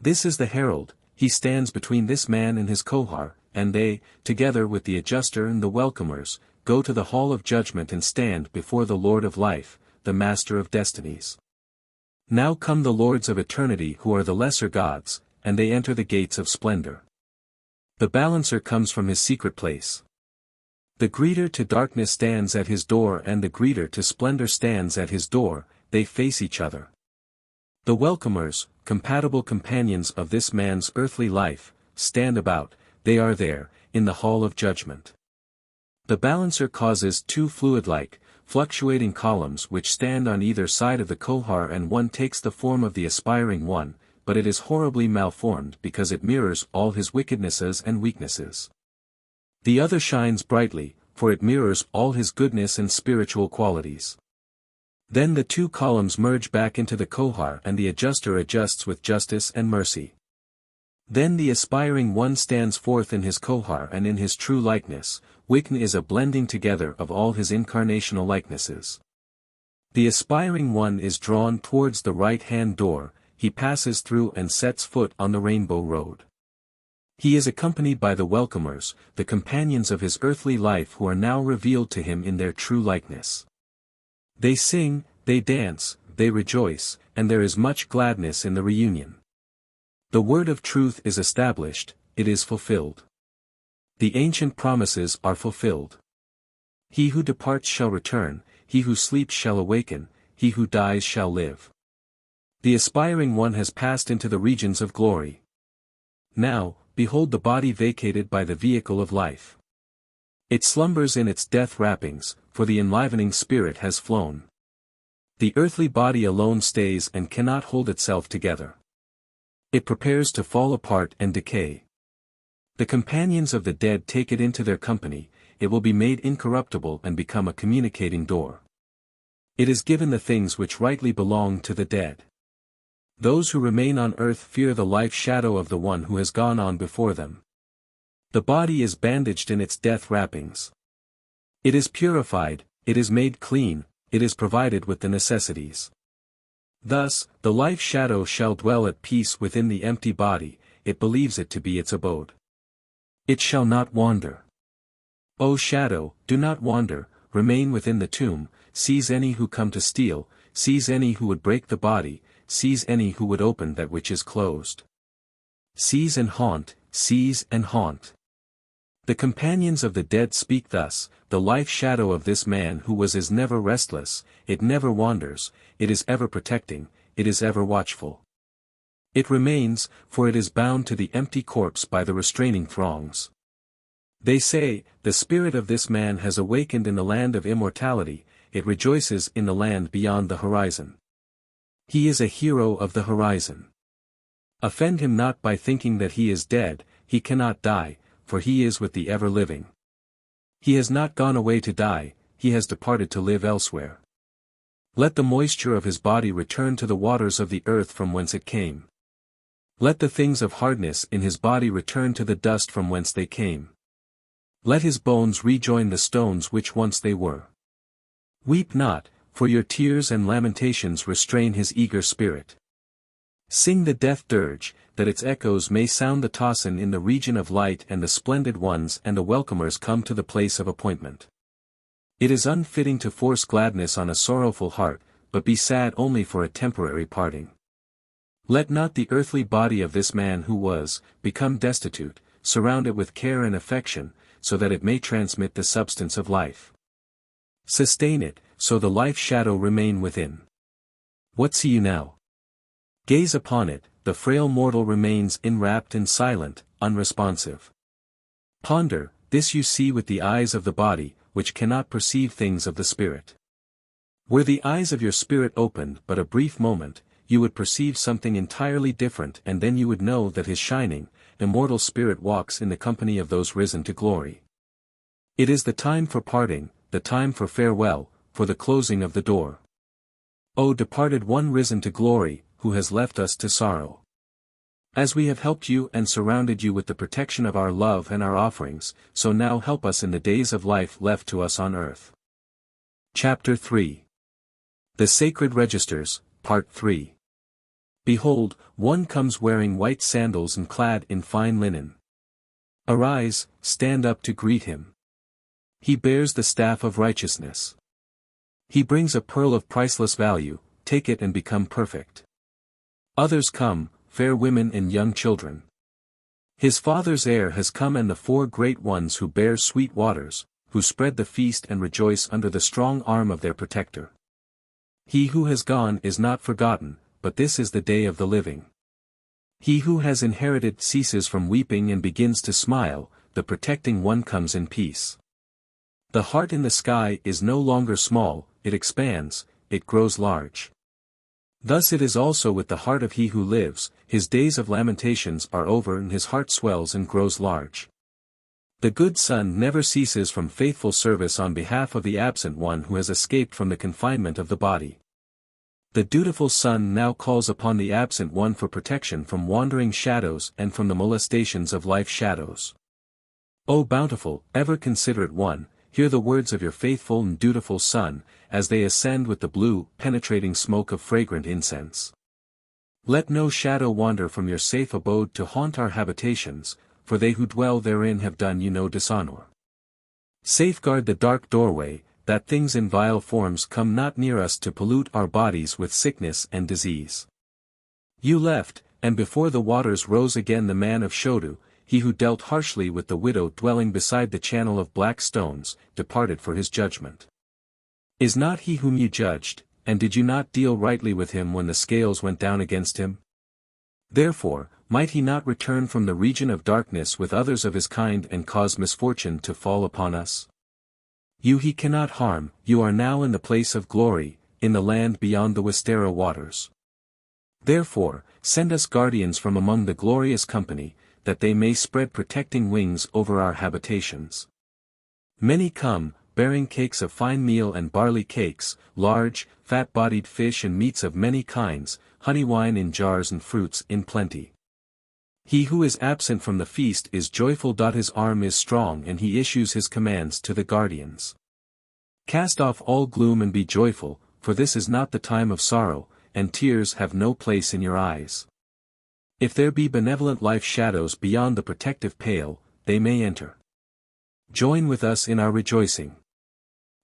This is the herald, he stands between this man and his Kohar, and they, together with the adjuster and the welcomers, go to the hall of judgment and stand before the Lord of life, the Master of destinies. Now come the lords of eternity who are the lesser gods, and they enter the gates of splendor. The balancer comes from his secret place. The greeter to darkness stands at his door and the greeter to splendor stands at his door, they face each other. The welcomers, compatible companions of this man's earthly life, stand about, they are there, in the hall of judgment. The balancer causes two fluid-like, fluctuating columns which stand on either side of the Kohar and one takes the form of the aspiring one, but it is horribly malformed because it mirrors all his wickednesses and weaknesses. The other shines brightly, for it mirrors all his goodness and spiritual qualities. Then the two columns merge back into the Kohar and the adjuster adjusts with justice and mercy. Then the aspiring one stands forth in his Kohar and in his true likeness, Wiccan is a blending together of all his incarnational likenesses. The aspiring one is drawn towards the right-hand door, he passes through and sets foot on the rainbow road. He is accompanied by the welcomers, the companions of his earthly life who are now revealed to him in their true likeness. They sing, they dance, they rejoice, and there is much gladness in the reunion. The word of truth is established, it is fulfilled. The ancient promises are fulfilled. He who departs shall return, he who sleeps shall awaken, he who dies shall live. The aspiring one has passed into the regions of glory. Now, behold the body vacated by the vehicle of life. It slumbers in its death wrappings, for the enlivening spirit has flown. The earthly body alone stays and cannot hold itself together. It prepares to fall apart and decay. The companions of the dead take it into their company, it will be made incorruptible and become a communicating door. It is given the things which rightly belong to the dead. Those who remain on earth fear the life shadow of the one who has gone on before them. The body is bandaged in its death wrappings. It is purified, it is made clean, it is provided with the necessities. Thus, the life shadow shall dwell at peace within the empty body, it believes it to be its abode. It shall not wander. O shadow, do not wander, remain within the tomb, seize any who come to steal, seize any who would break the body, seize any who would open that which is closed. Seize and haunt, seize and haunt. The companions of the dead speak thus, the life shadow of this man who was is never restless, it never wanders, it is ever protecting, it is ever watchful. It remains, for it is bound to the empty corpse by the restraining throngs. They say, the spirit of this man has awakened in the land of immortality, it rejoices in the land beyond the horizon. He is a hero of the horizon. Offend him not by thinking that he is dead, he cannot die, for he is with the ever-living. He has not gone away to die, he has departed to live elsewhere. Let the moisture of his body return to the waters of the earth from whence it came. Let the things of hardness in his body return to the dust from whence they came. Let his bones rejoin the stones which once they were. Weep not, for your tears and lamentations restrain his eager spirit. Sing the death dirge, that its echoes may sound the tocsin in the region of light, and the splendid ones and the welcomers come to the place of appointment. It is unfitting to force gladness on a sorrowful heart, but be sad only for a temporary parting. Let not the earthly body of this man who was, become destitute, surround it with care and affection, so that it may transmit the substance of life. Sustain it, so the life shadow remain within. What see you now? Gaze upon it, the frail mortal remains enwrapped and silent, unresponsive. Ponder, this you see with the eyes of the body, which cannot perceive things of the spirit. Were the eyes of your spirit opened but a brief moment, you would perceive something entirely different, and then you would know that his shining, immortal spirit walks in the company of those risen to glory. It is the time for parting, the time for farewell, for the closing of the door. O departed one risen to glory, who has left us to sorrow. As we have helped you and surrounded you with the protection of our love and our offerings, so now help us in the days of life left to us on earth. Chapter 3. The Sacred Registers, Part 3. Behold, one comes wearing white sandals and clad in fine linen. Arise, stand up to greet him. He bears the staff of righteousness. He brings a pearl of priceless value, take it and become perfect. Others come, fair women and young children. His father's heir has come, and the four great ones who bear sweet waters, who spread the feast and rejoice under the strong arm of their protector. He who has gone is not forgotten, but this is the day of the living. He who has inherited ceases from weeping and begins to smile, the protecting one comes in peace. The heart in the sky is no longer small, it expands, it grows large. Thus it is also with the heart of he who lives, his days of lamentations are over and his heart swells and grows large. The good son never ceases from faithful service on behalf of the absent one who has escaped from the confinement of the body. The dutiful son now calls upon the absent one for protection from wandering shadows and from the molestations of life shadows. O bountiful, ever considerate one, hear the words of your faithful and dutiful son, as they ascend with the blue, penetrating smoke of fragrant incense. Let no shadow wander from your safe abode to haunt our habitations, for they who dwell therein have done you no dishonor. Safeguard the dark doorway, that things in vile forms come not near us to pollute our bodies with sickness and disease. You left, and before the waters rose again, the man of Shodu, he who dealt harshly with the widow dwelling beside the channel of black stones, departed for his judgment. Is not he whom you judged, and did you not deal rightly with him when the scales went down against him? Therefore, might he not return from the region of darkness with others of his kind and cause misfortune to fall upon us? You he cannot harm, you are now in the place of glory, in the land beyond the Wistara waters. Therefore, send us guardians from among the glorious company, that they may spread protecting wings over our habitations. Many come, bearing cakes of fine meal and barley cakes, large, fat-bodied fish and meats of many kinds, honey wine in jars and fruits in plenty. He who is absent from the feast is joyful. His arm is strong and he issues his commands to the guardians. Cast off all gloom and be joyful, for this is not the time of sorrow, and tears have no place in your eyes. If there be benevolent life shadows beyond the protective pale, they may enter. Join with us in our rejoicing.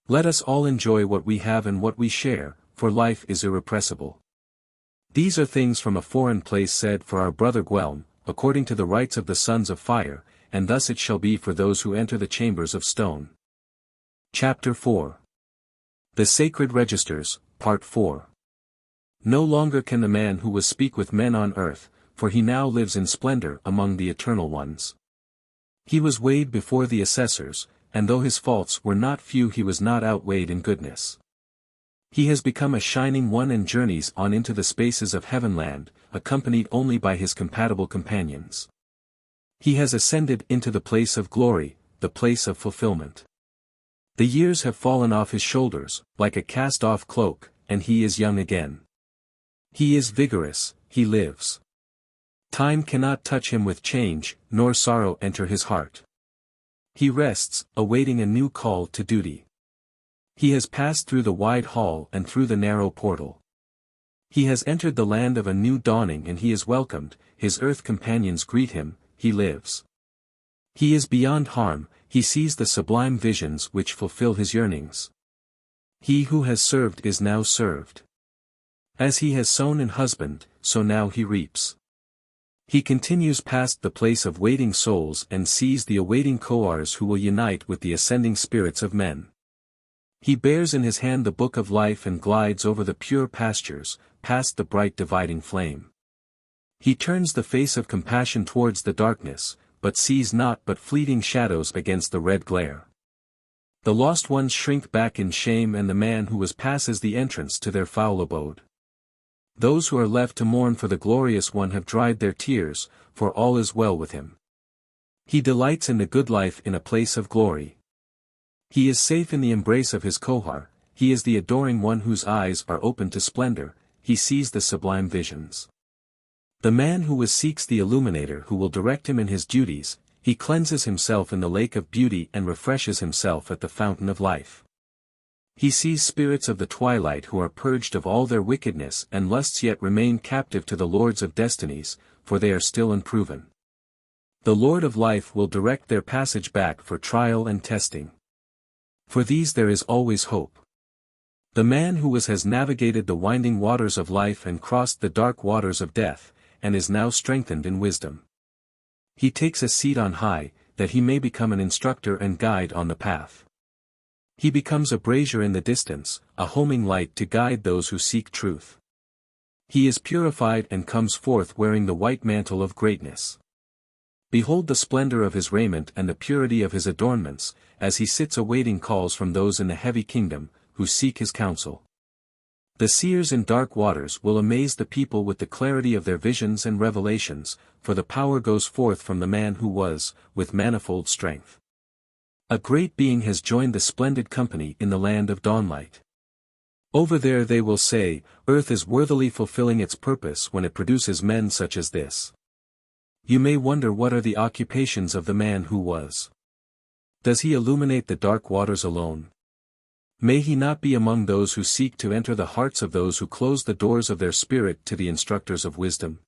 Let us all enjoy what we have and what we share, for life is irrepressible. These are things from a foreign place said for our brother Gwelm, according to the rites of the sons of fire, and thus it shall be for those who enter the chambers of stone. Chapter 4. The Sacred Registers, Part 4. No longer can the man who was speak with men on earth, for he now lives in splendor among the eternal ones. He was weighed before the assessors, and though his faults were not few he was not outweighed in goodness. He has become a shining one and journeys on into the spaces of heavenland, accompanied only by his compatible companions. He has ascended into the place of glory, the place of fulfillment. The years have fallen off his shoulders, like a cast-off cloak, and he is young again. He is vigorous, he lives. Time cannot touch him with change, nor sorrow enter his heart. He rests, awaiting a new call to duty. He has passed through the wide hall and through the narrow portal. He has entered the land of a new dawning and he is welcomed, his earth companions greet him, he lives. He is beyond harm, he sees the sublime visions which fulfill his yearnings. He who has served is now served. As he has sown in husband, so now he reaps. He continues past the place of waiting souls and sees the awaiting Koars who will unite with the ascending spirits of men. He bears in his hand the book of life and glides over the pure pastures, past the bright dividing flame. He turns the face of compassion towards the darkness, but sees naught but fleeting shadows against the red glare. The lost ones shrink back in shame and the man who was passes the entrance to their foul abode. Those who are left to mourn for the glorious one have dried their tears, for all is well with him. He delights in the good life in a place of glory. He is safe in the embrace of his Kohar, he is the adoring one whose eyes are open to splendor, he sees the sublime visions. The man who seeks the illuminator who will direct him in his duties, he cleanses himself in the lake of beauty and refreshes himself at the fountain of life. He sees spirits of the twilight who are purged of all their wickedness and lusts yet remain captive to the lords of destinies, for they are still unproven. The Lord of life will direct their passage back for trial and testing. For these there is always hope. The man who has navigated the winding waters of life and crossed the dark waters of death, and is now strengthened in wisdom. He takes a seat on high, that he may become an instructor and guide on the path. He becomes a brazier in the distance, a homing light to guide those who seek truth. He is purified and comes forth wearing the white mantle of greatness. Behold the splendor of his raiment and the purity of his adornments, as he sits awaiting calls from those in the heavy kingdom, who seek his counsel. The seers in dark waters will amaze the people with the clarity of their visions and revelations, for the power goes forth from the man who was, with manifold strength. A great being has joined the splendid company in the land of dawnlight. Over there they will say, earth is worthily fulfilling its purpose when it produces men such as this. You may wonder what are the occupations of the man who was. Does he illuminate the dark waters alone? May he not be among those who seek to enter the hearts of those who close the doors of their spirit to the instructors of wisdom?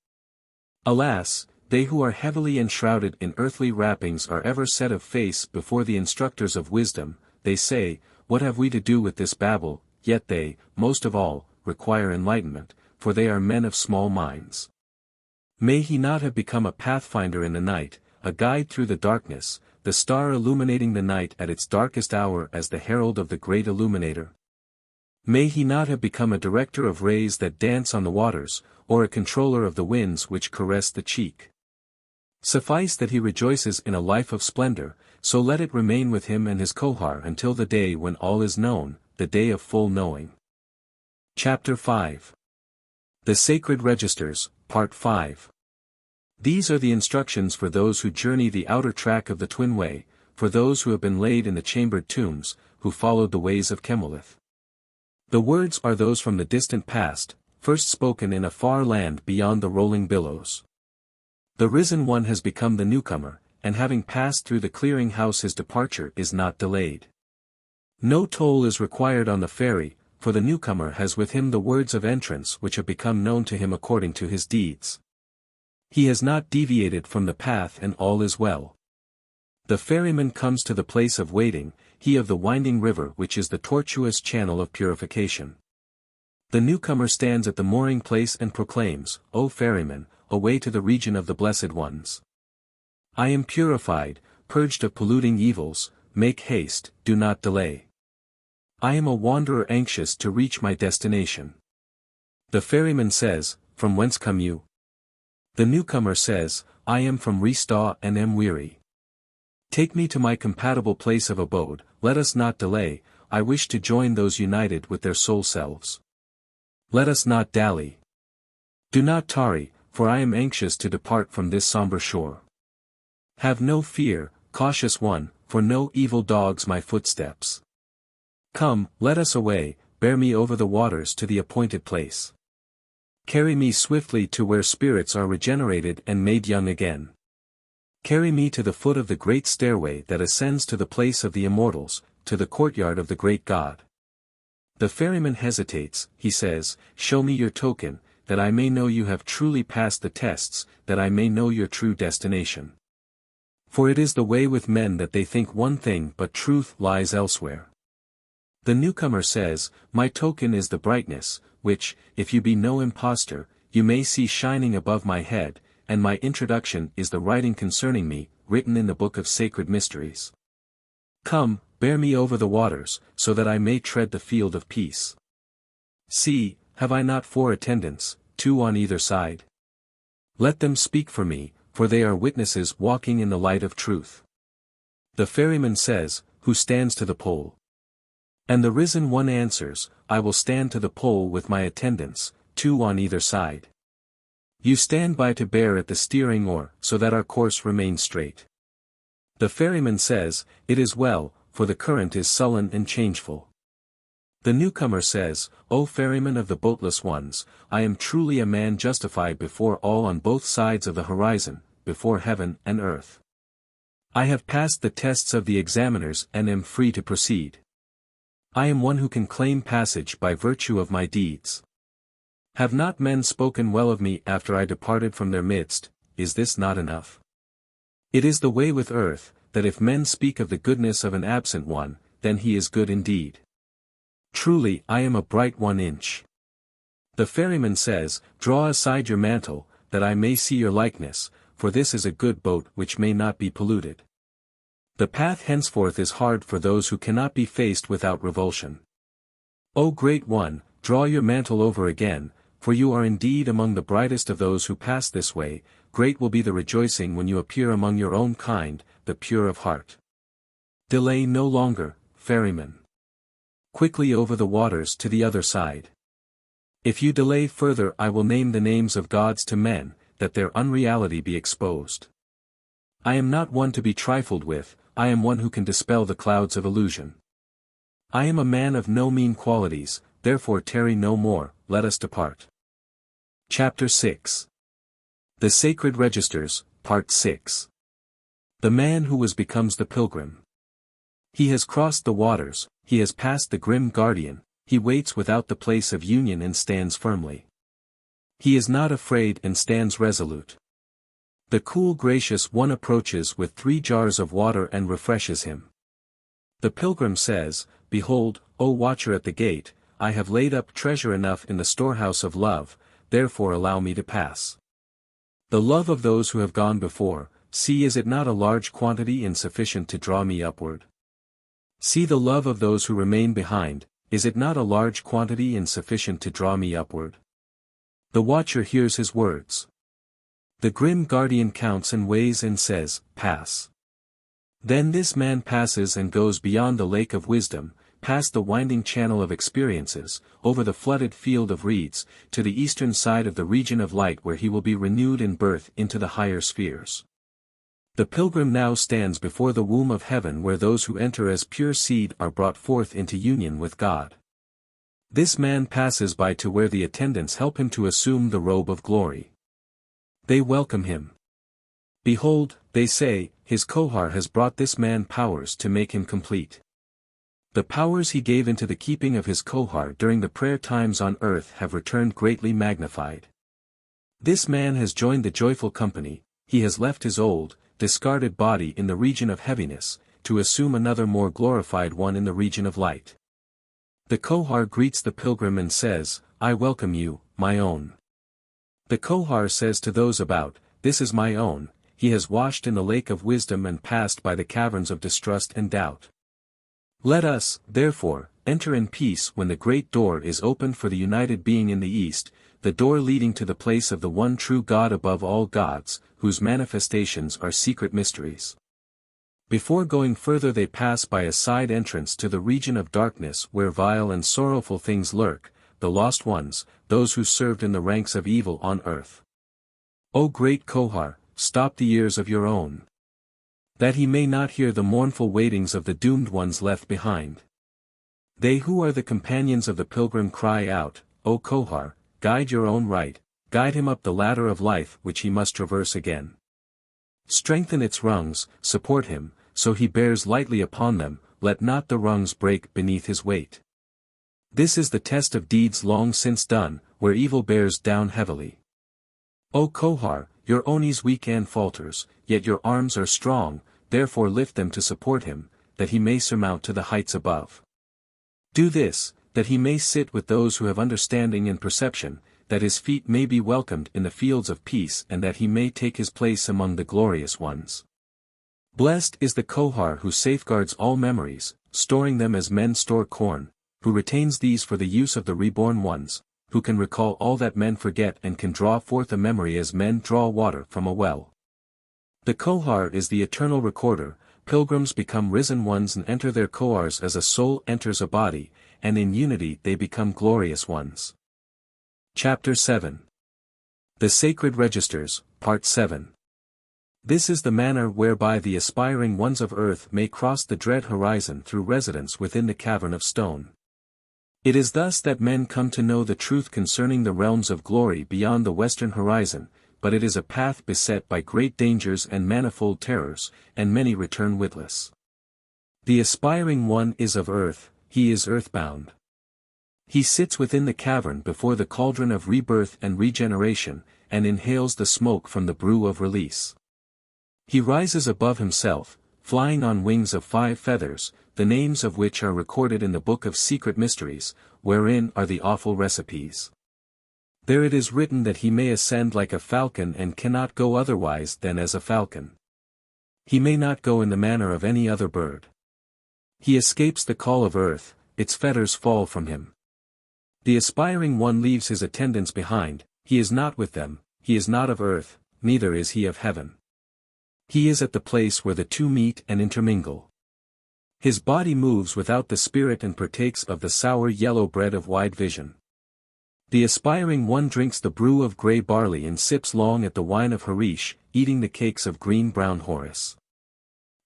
Alas, they who are heavily enshrouded in earthly wrappings are ever set of face before the instructors of wisdom. They say, what have we to do with this babble? Yet they, most of all, require enlightenment, for they are men of small minds. May he not have become a pathfinder in the night, a guide through the darkness, the star illuminating the night at its darkest hour as the herald of the great illuminator? May he not have become a director of rays that dance on the waters, or a controller of the winds which caress the cheek? Suffice that he rejoices in a life of splendor, so let it remain with him and his Kohar until the day when all is known, the day of full knowing. Chapter 5. The Sacred Registers, Part 5. These are the instructions for those who journey the outer track of the Twin Way, for those who have been laid in the chambered tombs, who followed the ways of Chemelith. The words are those from the distant past, first spoken in a far land beyond the rolling billows. The risen one has become the newcomer, and having passed through the clearing house his departure is not delayed. No toll is required on the ferry, for the newcomer has with him the words of entrance which have become known to him according to his deeds. He has not deviated from the path and all is well. The ferryman comes to the place of waiting, he of the winding river which is the tortuous channel of purification. The newcomer stands at the mooring place and proclaims, O ferryman, away to the region of the blessed ones. I am purified, purged of polluting evils, make haste, do not delay. I am a wanderer anxious to reach my destination. The ferryman says, From whence come you? The newcomer says, I am from Restau and am weary. Take me to my compatible place of abode, let us not delay, I wish to join those united with their soul selves. Let us not dally. Do not tarry, for I am anxious to depart from this somber shore. Have no fear, cautious one, for no evil dogs my footsteps. Come, let us away, bear me over the waters to the appointed place. Carry me swiftly to where spirits are regenerated and made young again. Carry me to the foot of the great stairway that ascends to the place of the immortals, to the courtyard of the great God. The ferryman hesitates, he says, Show me your token, that I may know you have truly passed the tests, that I may know your true destination. For it is the way with men that they think one thing but truth lies elsewhere. The newcomer says, My token is the brightness, which, if you be no impostor, you may see shining above my head, and my introduction is the writing concerning me, written in the book of sacred mysteries. Come, bear me over the waters, so that I may tread the field of peace. See, have I not 4 attendants, 2 on either side? Let them speak for me, for they are witnesses walking in the light of truth. The ferryman says, Who stands to the pole? And the risen one answers, I will stand to the pole with my attendants, 2 on either side. You stand by to bear at the steering oar, so that our course remains straight. The ferryman says, It is well, for the current is sullen and changeful. The newcomer says, O ferryman of the boatless ones, I am truly a man justified before all on both sides of the horizon, before heaven and earth. I have passed the tests of the examiners and am free to proceed. I am one who can claim passage by virtue of my deeds. Have not men spoken well of me after I departed from their midst, is this not enough? It is the way with earth, that if men speak of the goodness of an absent one, then he is good indeed. Truly I am a bright 1 inch. The ferryman says, Draw aside your mantle, that I may see your likeness, for this is a good boat which may not be polluted. The path henceforth is hard for those who cannot be faced without revulsion. O great one, draw your mantle over again, for you are indeed among the brightest of those who pass this way, great will be the rejoicing when you appear among your own kind, the pure of heart. Delay no longer, ferryman. Quickly over the waters to the other side. If you delay further I will name the names of gods to men, that their unreality be exposed. I am not one to be trifled with, I am one who can dispel the clouds of illusion. I am a man of no mean qualities, therefore tarry no more, let us depart. Chapter 6 The Sacred Registers, Part 6 The man who becomes the pilgrim. He has crossed the waters, he has passed the grim guardian, he waits without the place of union and stands firmly. He is not afraid and stands resolute. The cool gracious one approaches with 3 jars of water and refreshes him. The pilgrim says, Behold, O watcher at the gate, I have laid up treasure enough in the storehouse of love, therefore allow me to pass. The love of those who have gone before, see is it not a large quantity and sufficient to draw me upward? See the love of those who remain behind, is it not a large quantity and sufficient to draw me upward? The watcher hears his words. The grim guardian counts and weighs and says, Pass. Then this man passes and goes beyond the lake of wisdom, past the winding channel of experiences, over the flooded field of reeds, to the eastern side of the region of light where he will be renewed in birth into the higher spheres. The pilgrim now stands before the womb of heaven where those who enter as pure seed are brought forth into union with God. This man passes by to where the attendants help him to assume the robe of glory. They welcome him. Behold, they say, his Kohar has brought this man powers to make him complete. The powers he gave into the keeping of his Kohar during the prayer times on earth have returned greatly magnified. This man has joined the joyful company, he has left his old, discarded body in the region of heaviness, to assume another more glorified one in the region of light. The Kohar greets the pilgrim and says, I welcome you, my own. The Kohar says to those about, this is my own, he has washed in the lake of wisdom and passed by the caverns of distrust and doubt. Let us, therefore, enter in peace when the great door is opened for the united being in the east, the door leading to the place of the one true God above all gods, whose manifestations are secret mysteries. Before going further they pass by a side entrance to the region of darkness where vile and sorrowful things lurk, the lost ones, those who served in the ranks of evil on earth. O great Kohar, stop the ears of your own, that he may not hear the mournful waitings of the doomed ones left behind. They who are the companions of the pilgrim cry out, O Kohar, guide your own right, guide him up the ladder of life which he must traverse again. Strengthen its rungs, support him, so he bears lightly upon them, let not the rungs break beneath his weight. This is the test of deeds long since done, where evil bears down heavily. O Kohar, your Oni's weak and falters, yet your arms are strong, therefore lift them to support him, that he may surmount to the heights above. Do this, that he may sit with those who have understanding and perception, that his feet may be welcomed in the fields of peace and that he may take his place among the glorious ones. Blessed is the Kohar who safeguards all memories, storing them as men store corn, who retains these for the use of the reborn ones, who can recall all that men forget and can draw forth a memory as men draw water from a well. The Kohar is the eternal recorder, pilgrims become risen ones and enter their Kohars as a soul enters a body, and in unity they become glorious ones. Chapter 7. The Sacred Registers, Part 7. This is the manner whereby the aspiring ones of earth may cross the dread horizon through residence within the cavern of stone. It is thus that men come to know the truth concerning the realms of glory beyond the western horizon, but it is a path beset by great dangers and manifold terrors, and many return witless. The aspiring one is of earth, he is earthbound. He sits within the cavern before the cauldron of rebirth and regeneration, and inhales the smoke from the brew of release. He rises above himself, flying on wings of 5 feathers, the names of which are recorded in the book of secret mysteries, wherein are the awful recipes. There it is written that he may ascend like a falcon and cannot go otherwise than as a falcon. He may not go in the manner of any other bird. He escapes the call of earth, its fetters fall from him. The aspiring one leaves his attendants behind, he is not with them, he is not of earth, neither is he of heaven. He is at the place where the two meet and intermingle. His body moves without the spirit and partakes of the sour yellow bread of wide vision. The aspiring one drinks the brew of grey barley and sips long at the wine of Harish, eating the cakes of green-brown Horus.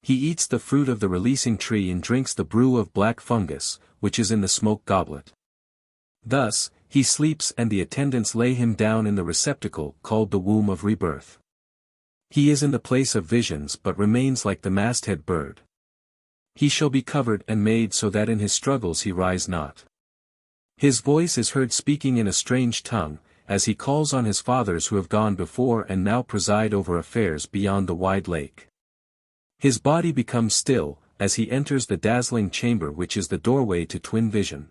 He eats the fruit of the releasing tree and drinks the brew of black fungus, which is in the smoke goblet. Thus, he sleeps and the attendants lay him down in the receptacle called the womb of rebirth. He is in the place of visions but remains like the masthead bird. He shall be covered and made so that in his struggles he rise not. His voice is heard speaking in a strange tongue, as he calls on his fathers who have gone before and now preside over affairs beyond the wide lake. His body becomes still, as he enters the dazzling chamber which is the doorway to twin vision.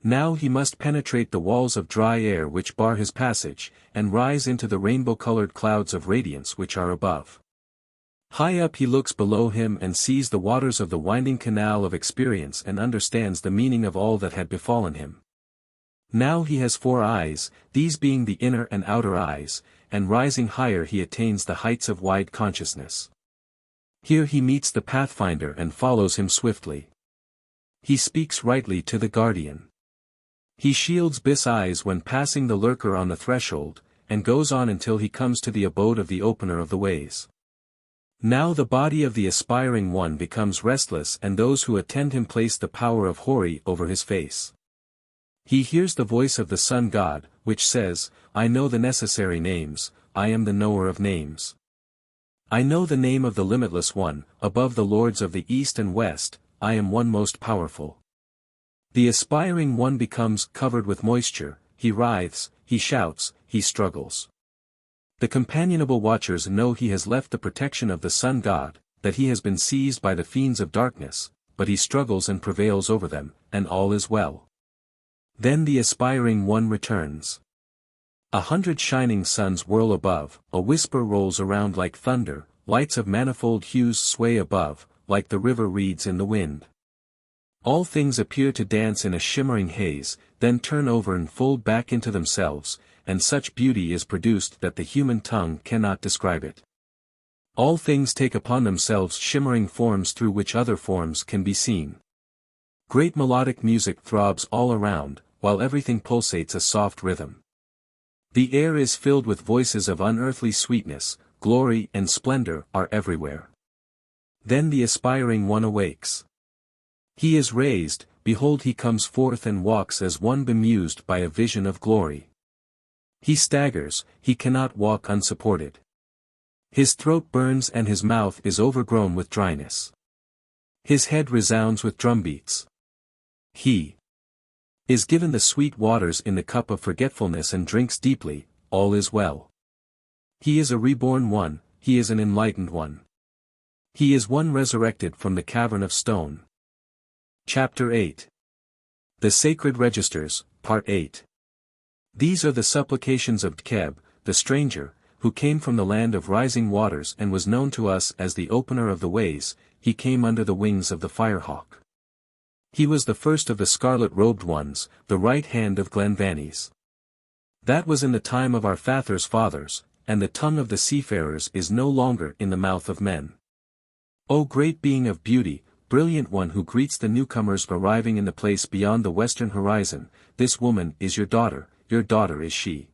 Now he must penetrate the walls of dry air which bar his passage, and rise into the rainbow-colored clouds of radiance which are above. High up he looks below him and sees the waters of the winding canal of experience and understands the meaning of all that had befallen him. Now he has 4 eyes, these being the inner and outer eyes, and rising higher he attains the heights of wide consciousness. Here he meets the Pathfinder and follows him swiftly. He speaks rightly to the Guardian. He shields Bis eyes when passing the lurker on the threshold, and goes on until he comes to the abode of the Opener of the Ways. Now the body of the aspiring one becomes restless and those who attend him place the power of Hori over his face. He hears the voice of the Sun God, which says, I know the necessary names, I am the knower of names. I know the name of the limitless one, above the lords of the east and west, I am one most powerful. The aspiring one becomes covered with moisture, he writhes, he shouts, he struggles. The companionable watchers know he has left the protection of the Sun God, that he has been seized by the fiends of darkness, but he struggles and prevails over them, and all is well. Then the aspiring one returns. 100 shining suns whirl above, a whisper rolls around like thunder, lights of manifold hues sway above, like the river reeds in the wind. All things appear to dance in a shimmering haze, then turn over and fold back into themselves, and such beauty is produced that the human tongue cannot describe it. All things take upon themselves shimmering forms through which other forms can be seen. Great melodic music throbs all around, while everything pulsates a soft rhythm. The air is filled with voices of unearthly sweetness, glory and splendor are everywhere. Then the aspiring one awakes. He is raised, behold he comes forth and walks as one bemused by a vision of glory. He staggers, he cannot walk unsupported. His throat burns and his mouth is overgrown with dryness. His head resounds with drumbeats. He is given the sweet waters in the cup of forgetfulness and drinks deeply, all is well. He is a reborn one, he is an enlightened one. He is one resurrected from the cavern of stone. Chapter 8. The Sacred Registers, Part 8. These are the supplications of Dkeb, the stranger, who came from the land of rising waters and was known to us as the opener of the ways. He came under the wings of the firehawk. He was the first of the scarlet-robed ones, the right hand of Glenvannes. That was in the time of our Father's fathers, and the tongue of the seafarers is no longer in the mouth of men. O great being of beauty, brilliant one who greets the newcomers arriving in the place beyond the western horizon, this woman is your daughter is she.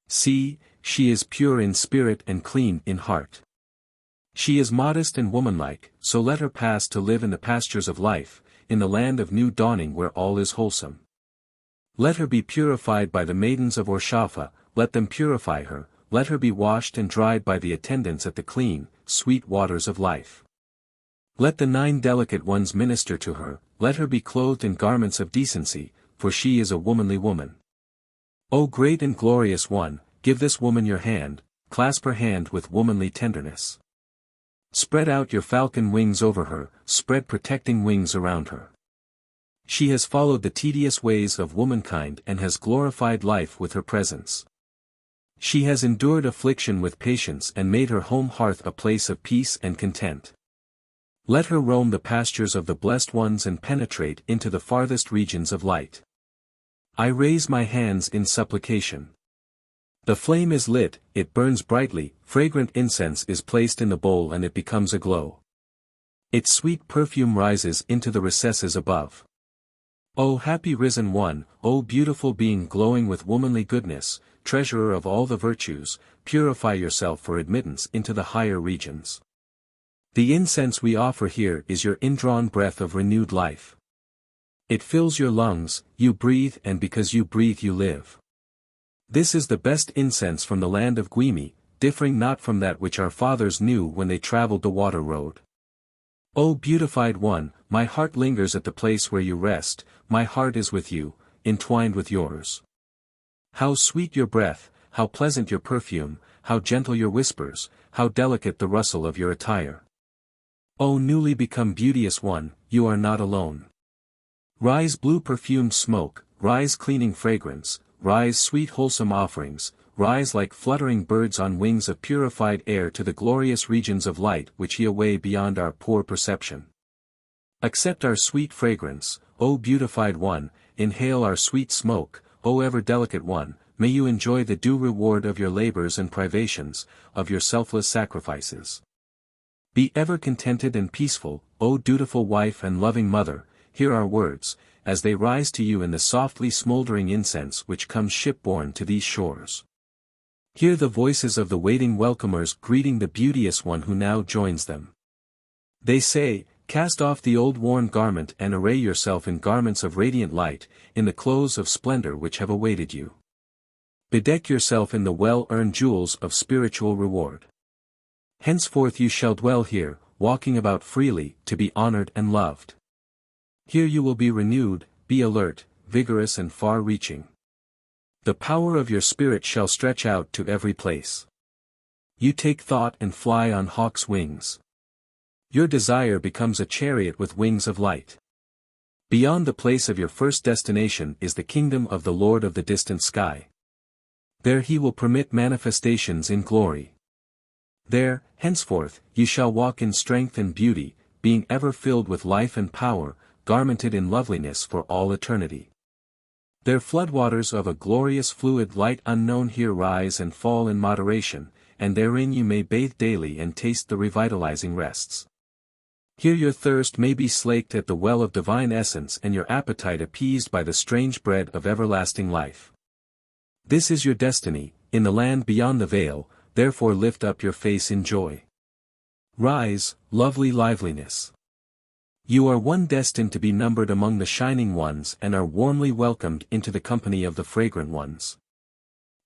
See, she is pure in spirit and clean in heart. She is modest and womanlike, so let her pass to live in the pastures of life, in the land of new dawning where all is wholesome. Let her be purified by the maidens of Orshafa, let them purify her, let her be washed and dried by the attendants at the clean, sweet waters of life. Let the 9 delicate ones minister to her, let her be clothed in garments of decency, for she is a womanly woman. O great and glorious one, give this woman your hand, clasp her hand with womanly tenderness. Spread out your falcon wings over her, spread protecting wings around her. She has followed the tedious ways of womankind and has glorified life with her presence. She has endured affliction with patience and made her home hearth a place of peace and content. Let her roam the pastures of the blessed ones and penetrate into the farthest regions of light. I raise my hands in supplication. The flame is lit, it burns brightly, fragrant incense is placed in the bowl and it becomes aglow. Its sweet perfume rises into the recesses above. O happy risen one, O beautiful being glowing with womanly goodness, treasurer of all the virtues, purify yourself for admittance into the higher regions. The incense we offer here is your indrawn breath of renewed life. It fills your lungs, you breathe and because you breathe you live. This is the best incense from the land of Gwineva, differing not from that which our fathers knew when they traveled the water road. O beautified one, my heart lingers at the place where you rest, my heart is with you, entwined with yours. How sweet your breath, how pleasant your perfume, how gentle your whispers, how delicate the rustle of your attire. O newly become beauteous one, you are not alone. Rise blue perfumed smoke, rise cleaning fragrance, rise sweet wholesome offerings, rise like fluttering birds on wings of purified air to the glorious regions of light which ye away beyond our poor perception. Accept our sweet fragrance, O beautified one, inhale our sweet smoke, O ever delicate one, may you enjoy the due reward of your labors and privations, of your selfless sacrifices. Be ever contented and peaceful, O dutiful wife and loving mother, hear our words, as they rise to you in the softly smoldering incense which comes shipborne to these shores. Hear the voices of the waiting welcomers greeting the beauteous one who now joins them. They say, cast off the old worn garment and array yourself in garments of radiant light, in the clothes of splendor which have awaited you. Bedeck yourself in the well-earned jewels of spiritual reward. Henceforth you shall dwell here, walking about freely, to be honored and loved. Here you will be renewed, be alert, vigorous and far-reaching. The power of your spirit shall stretch out to every place. You take thought and fly on hawk's wings. Your desire becomes a chariot with wings of light. Beyond the place of your first destination is the kingdom of the Lord of the distant sky. There he will permit manifestations in glory. There, henceforth, you shall walk in strength and beauty, being ever filled with life and power, garmented in loveliness for all eternity. There floodwaters of a glorious fluid light unknown here rise and fall in moderation, and therein you may bathe daily and taste the revitalizing rests. Here your thirst may be slaked at the well of divine essence and your appetite appeased by the strange bread of everlasting life. This is your destiny, in the land beyond the veil, therefore lift up your face in joy. Rise, lovely liveliness. You are one destined to be numbered among the shining ones and are warmly welcomed into the company of the fragrant ones.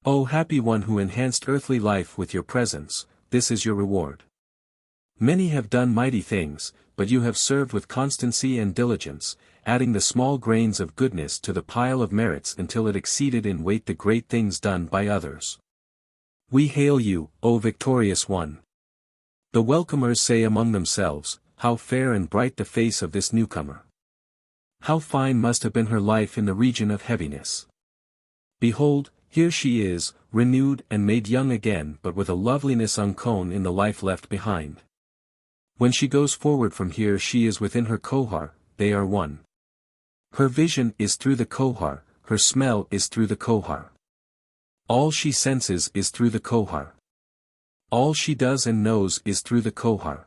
O happy one who enhanced earthly life with your presence, this is your reward. Many have done mighty things, but you have served with constancy and diligence, adding the small grains of goodness to the pile of merits until it exceeded in weight the great things done by others. We hail you, O victorious one. The welcomers say among themselves, how fair and bright the face of this newcomer. How fine must have been her life in the region of heaviness. Behold, here she is, renewed and made young again but with a loveliness unknown in the life left behind. When she goes forward from here she is within her kohar, they are one. Her vision is through the kohar, her smell is through the kohar. All she senses is through the kohar. All she does and knows is through the kohar.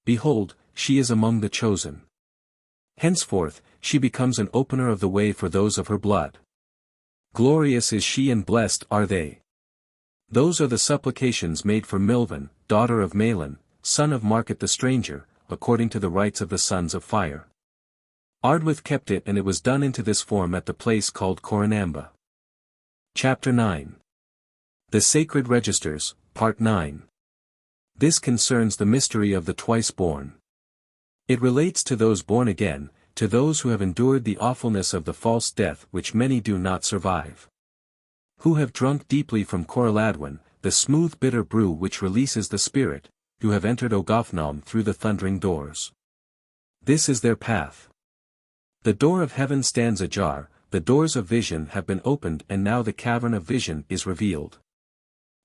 Behold, she is among the chosen. Henceforth, she becomes an opener of the way for those of her blood. Glorious is she and blessed are they. Those are the supplications made for Milvan, daughter of Malin, son of Market the stranger, according to the rites of the sons of fire. Ardwith kept it and it was done into this form at the place called Coronamba. Chapter 9. The Sacred Registers, Part 9. This concerns the mystery of the twice-born. It relates to those born again, to those who have endured the awfulness of the false death which many do not survive. Who have drunk deeply from Coriladwin, the smooth bitter brew which releases the spirit, who have entered Ogofnam through the thundering doors. This is their path. The door of heaven stands ajar, the doors of vision have been opened and now the cavern of vision is revealed.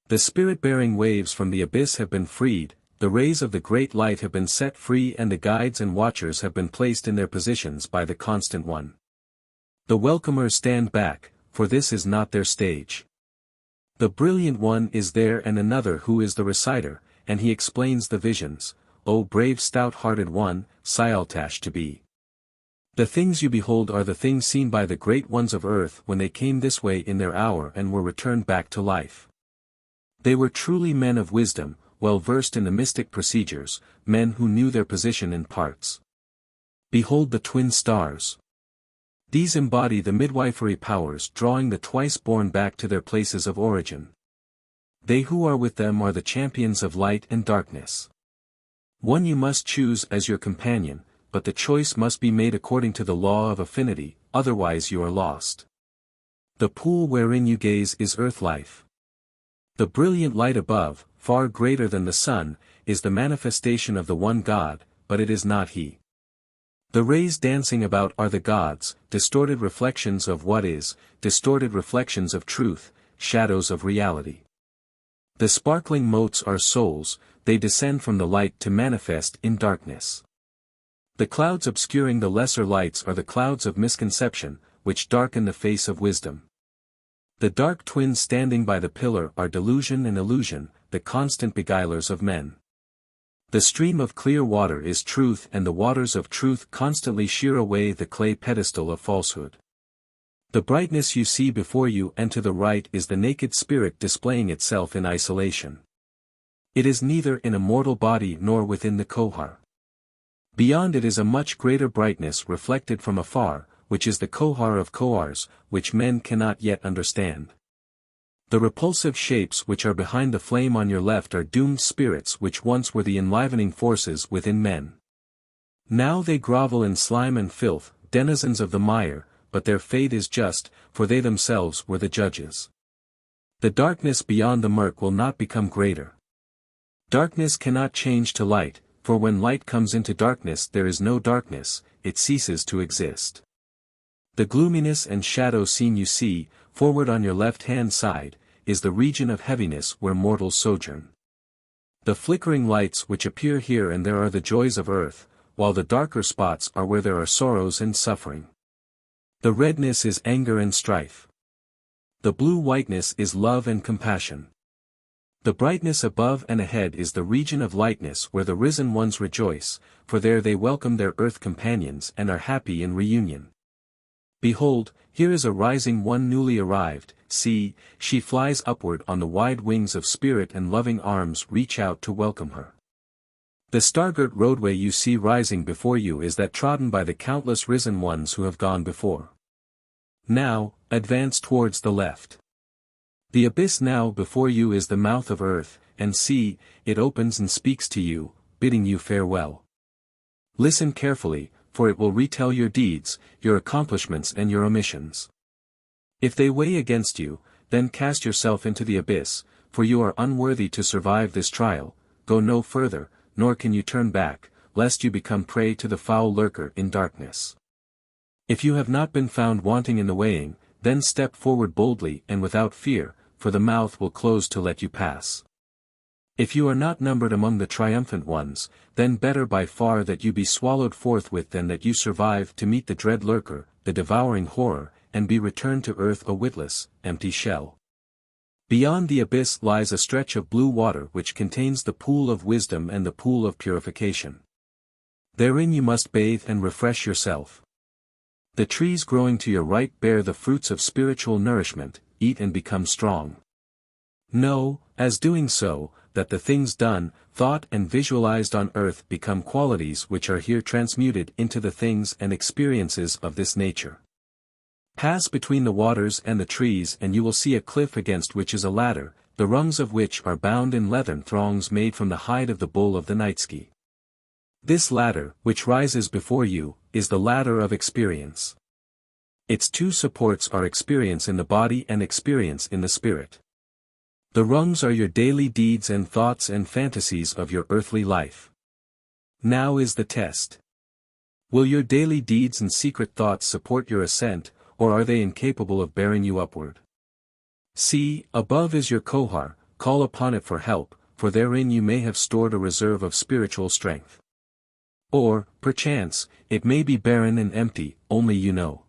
The spirit-bearing waves from the abyss have been freed, the rays of the great light have been set free and the guides and watchers have been placed in their positions by the Constant One. The welcomers stand back, for this is not their stage. The Brilliant One is there and another who is the reciter, and he explains the visions, O brave stout-hearted one, Sialtash to be. The things you behold are the things seen by the great ones of earth when they came this way in their hour and were returned back to life. They were truly men of wisdom, well versed in the mystic procedures, men who knew their position in parts. Behold the twin stars. These embody the midwifery powers drawing the twice-born back to their places of origin. They who are with them are the champions of light and darkness. One you must choose as your companion, but the choice must be made according to the law of affinity, otherwise you are lost. The pool wherein you gaze is earth life. The brilliant light above, far greater than the sun, is the manifestation of the one God, but it is not he. The rays dancing about are the gods, distorted reflections of what is, distorted reflections of truth, shadows of reality. The sparkling motes are souls, they descend from the light to manifest in darkness. The clouds obscuring the lesser lights are the clouds of misconception, which darken the face of wisdom. The dark twins standing by the pillar are delusion and illusion, the constant beguilers of men. The stream of clear water is truth and the waters of truth constantly shear away the clay pedestal of falsehood. The brightness you see before you and to the right is the naked spirit displaying itself in isolation. It is neither in a mortal body nor within the kohar. Beyond it is a much greater brightness reflected from afar, which is the kohar of kohars, which men cannot yet understand. The repulsive shapes which are behind the flame on your left are doomed spirits which once were the enlivening forces within men. Now they grovel in slime and filth, denizens of the mire, but their fate is just, for they themselves were the judges. The darkness beyond the murk will not become greater. Darkness cannot change to light, for when light comes into darkness there is no darkness, it ceases to exist. The gloominess and shadow scene you see, forward on your left-hand side, is the region of heaviness where mortals sojourn. The flickering lights which appear here and there are the joys of earth, while the darker spots are where there are sorrows and suffering. The redness is anger and strife. The blue-whiteness is love and compassion. The brightness above and ahead is the region of lightness where the risen ones rejoice, for there they welcome their earth companions and are happy in reunion. Behold, here is a rising one newly arrived, see, she flies upward on the wide wings of spirit and loving arms reach out to welcome her. The star-girt roadway you see rising before you is that trodden by the countless risen ones who have gone before. Now, advance towards the left. The abyss now before you is the mouth of earth, and see, it opens and speaks to you, bidding you farewell. Listen carefully, for it will retell your deeds, your accomplishments and your omissions. If they weigh against you, then cast yourself into the abyss, for you are unworthy to survive this trial, go no further, nor can you turn back, lest you become prey to the foul lurker in darkness. If you have not been found wanting in the weighing, then step forward boldly and without fear, for the mouth will close to let you pass. If you are not numbered among the triumphant ones, then better by far that you be swallowed forthwith than that you survive to meet the dread lurker, the devouring horror, and be returned to earth a witless, empty shell. Beyond the abyss lies a stretch of blue water which contains the pool of wisdom and the pool of purification. Therein you must bathe and refresh yourself. The trees growing to your right bear the fruits of spiritual nourishment, eat and become strong. Know, as doing so, that the things done, thought and visualized on earth become qualities which are here transmuted into the things and experiences of this nature. Pass between the waters and the trees and you will see a cliff against which is a ladder, the rungs of which are bound in leathern thongs made from the hide of the bull of the Nightski. This ladder, which rises before you, is the ladder of experience. Its two supports are experience in the body and experience in the spirit. The rungs are your daily deeds and thoughts and fantasies of your earthly life. Now is the test. Will your daily deeds and secret thoughts support your ascent, or are they incapable of bearing you upward? See, above is your kohar, call upon it for help, for therein you may have stored a reserve of spiritual strength. Or, perchance, it may be barren and empty, only you know.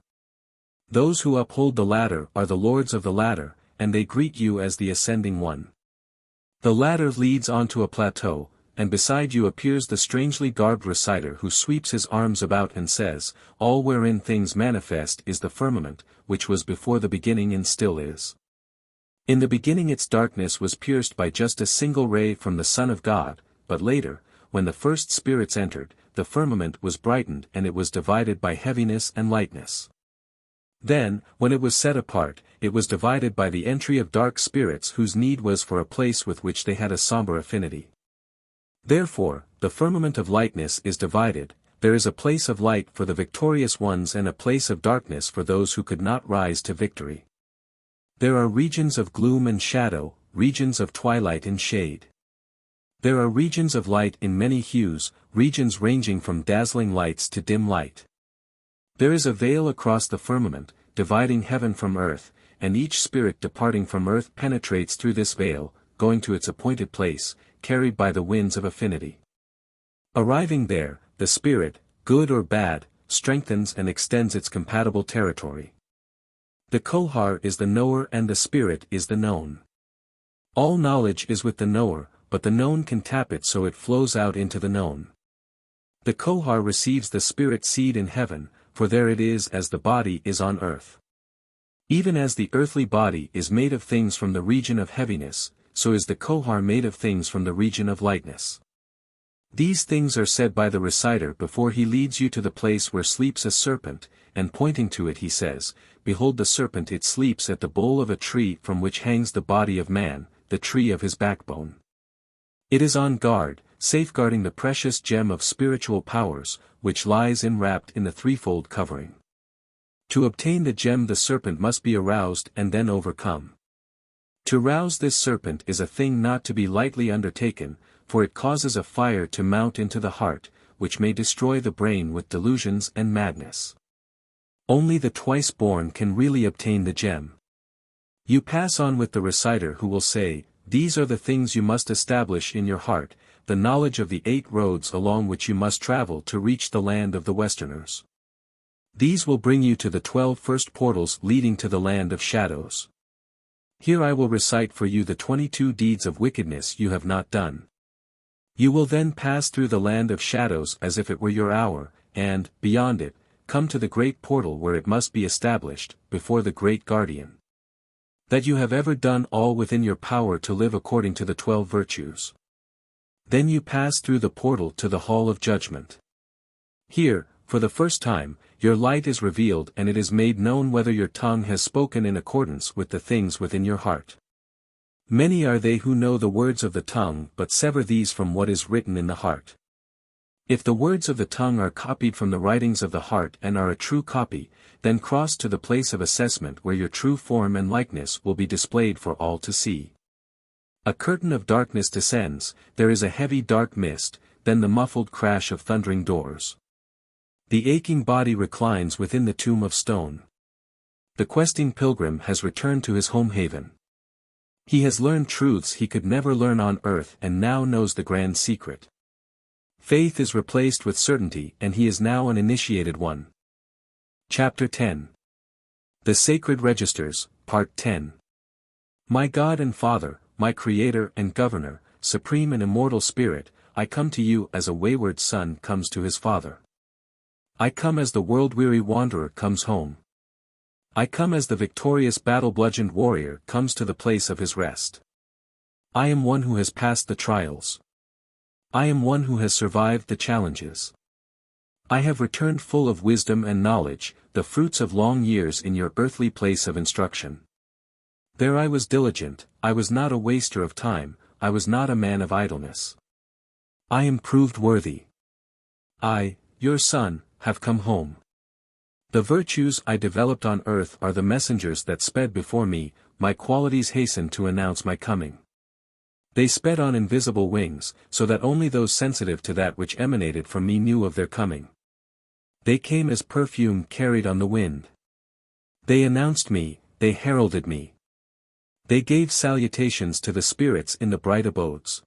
Those who uphold the ladder are the lords of the ladder, and they greet you as the ascending one. The ladder leads onto a plateau, and beside you appears the strangely garbed reciter who sweeps his arms about and says, all wherein things manifest is the firmament, which was before the beginning and still is. In the beginning its darkness was pierced by just a single ray from the Son of God, but later, when the first spirits entered, the firmament was brightened and it was divided by heaviness and lightness. Then, when it was set apart, it was divided by the entry of dark spirits whose need was for a place with which they had a somber affinity. Therefore, the firmament of lightness is divided, there is a place of light for the victorious ones and a place of darkness for those who could not rise to victory. There are regions of gloom and shadow, regions of twilight and shade. There are regions of light in many hues, regions ranging from dazzling lights to dim light. There is a veil across the firmament, dividing heaven from earth, and each spirit departing from earth penetrates through this veil, going to its appointed place, carried by the winds of affinity. Arriving there, the spirit, good or bad, strengthens and extends its compatible territory. The kohar is the knower and the spirit is the known. All knowledge is with the knower, but the known can tap it so it flows out into the known. The kohar receives the spirit seed in heaven, for there it is as the body is on earth. Even as the earthly body is made of things from the region of heaviness, so is the kohar made of things from the region of lightness. These things are said by the reciter before he leads you to the place where sleeps a serpent, and pointing to it he says, behold the serpent it sleeps at the bole of a tree from which hangs the body of man, the tree of his backbone. It is on guard, safeguarding the precious gem of spiritual powers, which lies enwrapped in the threefold covering. To obtain the gem the serpent must be aroused and then overcome. To rouse this serpent is a thing not to be lightly undertaken, for it causes a fire to mount into the heart, which may destroy the brain with delusions and madness. Only the twice-born can really obtain the gem. You pass on with the reciter who will say, "These are the things you must establish in your heart, the knowledge of the 8 roads along which you must travel to reach the land of the Westerners. These will bring you to the 12 first portals leading to the land of shadows. Here I will recite for you the 22 deeds of wickedness you have not done. You will then pass through the land of shadows as if it were your hour, and, beyond it, come to the great portal where it must be established, before the great guardian. That you have ever done all within your power to live according to the 12 virtues. Then you pass through the portal to the hall of judgment. Here, for the first time, your light is revealed and it is made known whether your tongue has spoken in accordance with the things within your heart. Many are they who know the words of the tongue but sever these from what is written in the heart. If the words of the tongue are copied from the writings of the heart and are a true copy, then cross to the place of assessment where your true form and likeness will be displayed for all to see. A curtain of darkness descends, there is a heavy dark mist, then the muffled crash of thundering doors. The aching body reclines within the tomb of stone. The questing pilgrim has returned to his home haven. He has learned truths he could never learn on earth and now knows the grand secret. Faith is replaced with certainty and he is now an initiated one. Chapter 10. The Sacred Registers, Part 10. My God and Father, my Creator and Governor, Supreme and Immortal Spirit, I come to you as a wayward son comes to his father. I come as the world-weary wanderer comes home. I come as the victorious battle-bludgeoned warrior comes to the place of his rest. I am one who has passed the trials. I am one who has survived the challenges. I have returned full of wisdom and knowledge, the fruits of long years in your earthly place of instruction. There I was diligent, I was not a waster of time, I was not a man of idleness. I am proved worthy. I, your son, have come home. The virtues I developed on earth are the messengers that sped before me, my qualities hastened to announce my coming. They sped on invisible wings, so that only those sensitive to that which emanated from me knew of their coming. They came as perfume carried on the wind. They announced me, they heralded me. They gave salutations to the spirits in the bright abodes.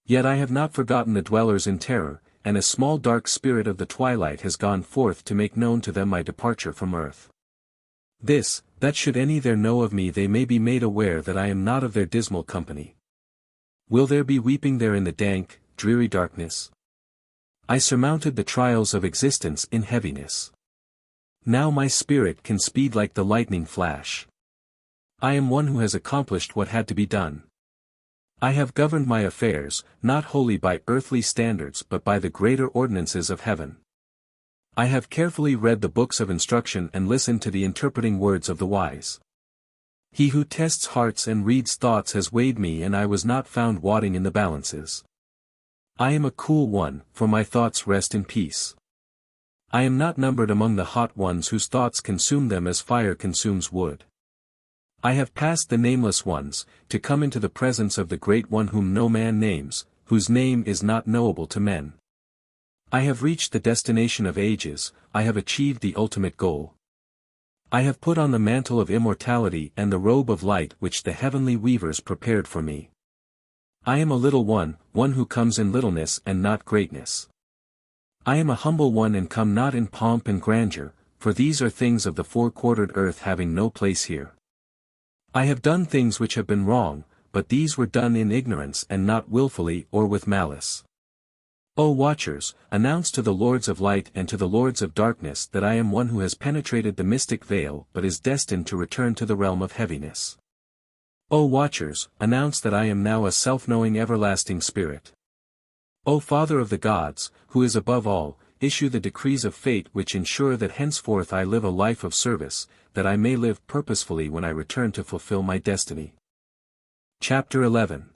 Yet I have not forgotten the dwellers in terror, and a small dark spirit of the twilight has gone forth to make known to them my departure from earth. This, that should any there know of me they may be made aware that I am not of their dismal company. Will there be weeping there in the dank, dreary darkness? I surmounted the trials of existence in heaviness. Now my spirit can speed like the lightning flash. I am one who has accomplished what had to be done. I have governed my affairs, not wholly by earthly standards but by the greater ordinances of heaven. I have carefully read the books of instruction and listened to the interpreting words of the wise. He who tests hearts and reads thoughts has weighed me and I was not found wanting in the balances. I am a cool one, for my thoughts rest in peace. I am not numbered among the hot ones whose thoughts consume them as fire consumes wood. I have passed the nameless ones, to come into the presence of the Great One whom no man names, whose name is not knowable to men. I have reached the destination of ages, I have achieved the ultimate goal. I have put on the mantle of immortality and the robe of light which the heavenly weavers prepared for me. I am a little one who comes in littleness and not greatness. I am a humble one and come not in pomp and grandeur, for these are things of the four-quartered earth having no place here. I have done things which have been wrong, but these were done in ignorance and not willfully or with malice. O watchers, announce to the lords of light and to the lords of darkness that I am one who has penetrated the mystic veil but is destined to return to the realm of heaviness. O watchers, announce that I am now a self-knowing everlasting spirit. O Father of the gods, who is above all, issue the decrees of fate which ensure that henceforth I live a life of service, that I may live purposefully when I return to fulfill my destiny. Chapter 11.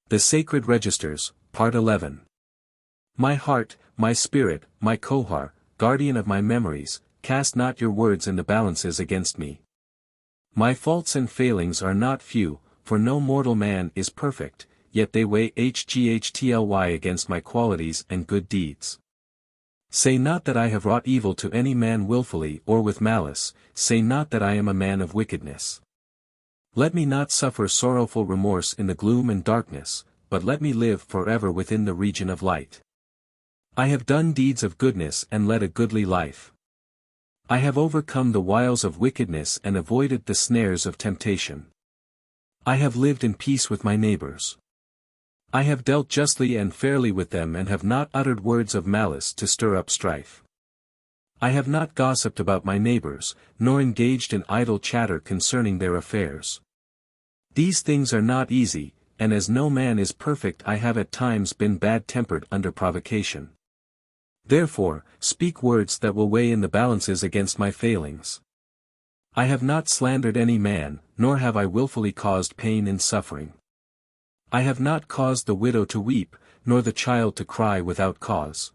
The Sacred Registers, Part 11. My heart, my spirit, my Kohar, guardian of my memories, cast not your words in the balances against me. My faults and failings are not few, for no mortal man is perfect, yet they weigh hghtly against my qualities and good deeds. Say not that I have wrought evil to any man wilfully or with malice, say not that I am a man of wickedness. Let me not suffer sorrowful remorse in the gloom and darkness, but let me live forever within the region of light. I have done deeds of goodness and led a goodly life. I have overcome the wiles of wickedness and avoided the snares of temptation. I have lived in peace with my neighbors. I have dealt justly and fairly with them and have not uttered words of malice to stir up strife. I have not gossiped about my neighbors, nor engaged in idle chatter concerning their affairs. These things are not easy, and as no man is perfect I have at times been bad-tempered under provocation. Therefore, speak words that will weigh in the balances against my failings. I have not slandered any man, nor have I wilfully caused pain and suffering. I have not caused the widow to weep, nor the child to cry without cause.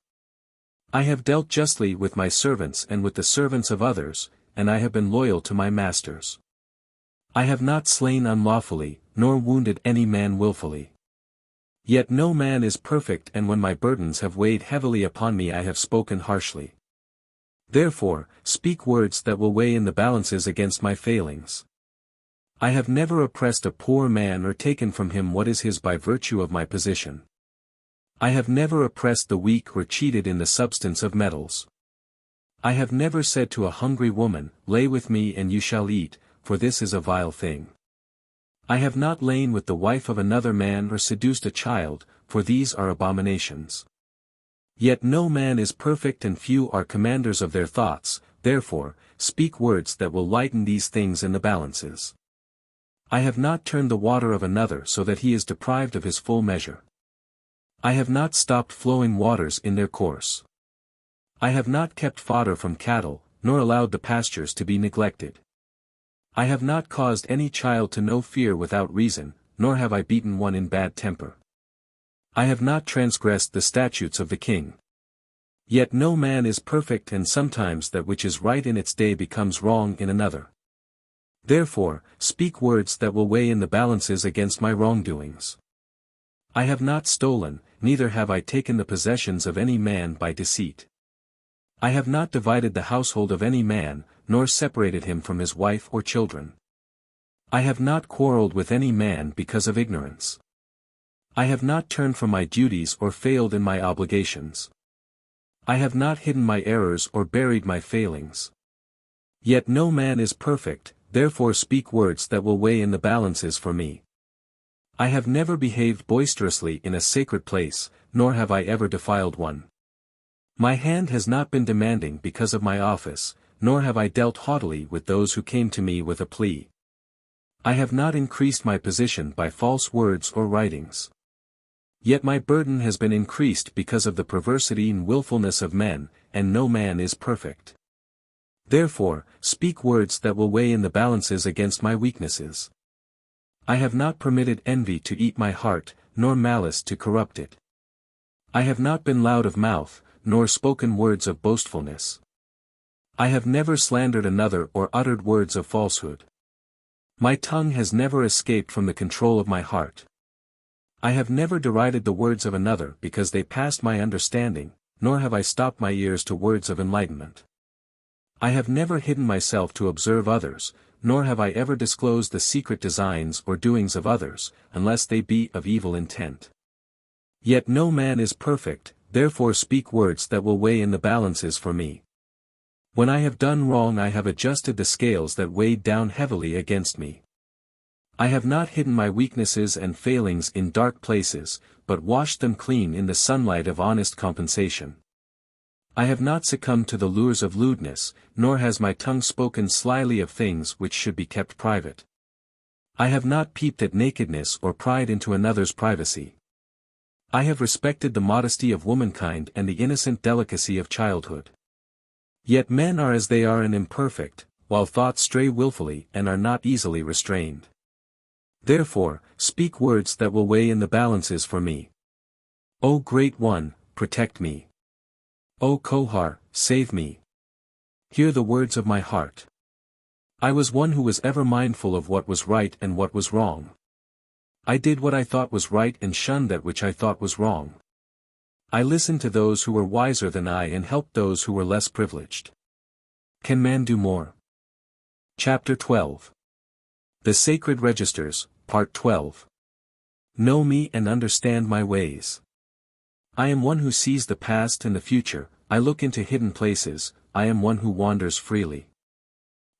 I have dealt justly with my servants and with the servants of others, and I have been loyal to my masters. I have not slain unlawfully, nor wounded any man wilfully. Yet no man is perfect, and when my burdens have weighed heavily upon me I have spoken harshly. Therefore, speak words that will weigh in the balances against my failings. I have never oppressed a poor man or taken from him what is his by virtue of my position. I have never oppressed the weak or cheated in the substance of metals. I have never said to a hungry woman, lay with me and you shall eat, for this is a vile thing. I have not lain with the wife of another man or seduced a child, for these are abominations. Yet no man is perfect and few are commanders of their thoughts, therefore, speak words that will lighten these things in the balances. I have not turned the water of another so that he is deprived of his full measure. I have not stopped flowing waters in their course. I have not kept fodder from cattle, nor allowed the pastures to be neglected. I have not caused any child to know fear without reason, nor have I beaten one in bad temper. I have not transgressed the statutes of the king. Yet no man is perfect, and sometimes that which is right in its day becomes wrong in another. Therefore, speak words that will weigh in the balances against my wrongdoings. I have not stolen, neither have I taken the possessions of any man by deceit. I have not divided the household of any man, nor separated him from his wife or children. I have not quarreled with any man because of ignorance. I have not turned from my duties or failed in my obligations. I have not hidden my errors or buried my failings. Yet no man is perfect, therefore speak words that will weigh in the balances for me. I have never behaved boisterously in a sacred place, nor have I ever defiled one. My hand has not been demanding because of my office, nor have I dealt haughtily with those who came to me with a plea. I have not increased my position by false words or writings. Yet my burden has been increased because of the perversity and willfulness of men, and no man is perfect. Therefore, speak words that will weigh in the balances against my weaknesses. I have not permitted envy to eat my heart, nor malice to corrupt it. I have not been loud of mouth, nor spoken words of boastfulness. I have never slandered another or uttered words of falsehood. My tongue has never escaped from the control of my heart. I have never derided the words of another because they passed my understanding, nor have I stopped my ears to words of enlightenment. I have never hidden myself to observe others, nor have I ever disclosed the secret designs or doings of others, unless they be of evil intent. Yet no man is perfect, therefore speak words that will weigh in the balances for me. When I have done wrong I have adjusted the scales that weighed down heavily against me. I have not hidden my weaknesses and failings in dark places, but washed them clean in the sunlight of honest compensation. I have not succumbed to the lures of lewdness, nor has my tongue spoken slyly of things which should be kept private. I have not peeped at nakedness or pried into another's privacy. I have respected the modesty of womankind and the innocent delicacy of childhood. Yet men are as they are and imperfect, while thoughts stray willfully and are not easily restrained. Therefore, speak words that will weigh in the balances for me. O Great One, protect me. O Kohar, save me. Hear the words of my heart. I was one who was ever mindful of what was right and what was wrong. I did what I thought was right and shunned that which I thought was wrong. I listened to those who were wiser than I and helped those who were less privileged. Can man do more? Chapter 12. The Sacred Registers, Part 12. Know me and understand my ways. I am one who sees the past and the future, I look into hidden places, I am one who wanders freely.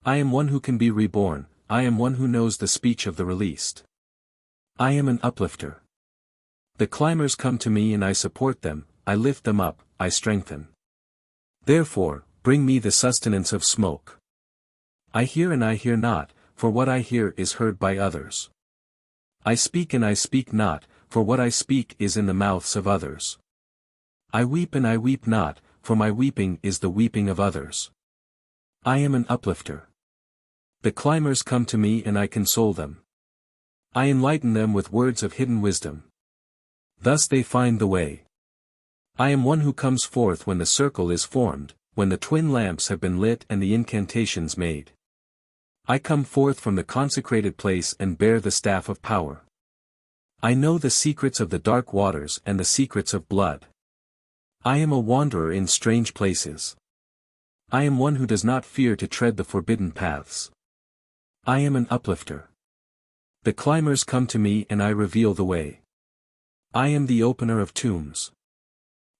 I am one who can be reborn, I am one who knows the speech of the released. I am an uplifter. The climbers come to me and I support them, I lift them up, I strengthen. Therefore, bring me the sustenance of smoke. I hear and I hear not, for what I hear is heard by others. I speak and I speak not, for what I speak is in the mouths of others. I weep and I weep not, for my weeping is the weeping of others. I am an uplifter. The climbers come to me and I console them. I enlighten them with words of hidden wisdom. Thus they find the way. I am one who comes forth when the circle is formed, when the twin lamps have been lit and the incantations made. I come forth from the consecrated place and bear the staff of power. I know the secrets of the dark waters and the secrets of blood. I am a wanderer in strange places. I am one who does not fear to tread the forbidden paths. I am an uplifter. The climbers come to me and I reveal the way. I am the opener of tombs.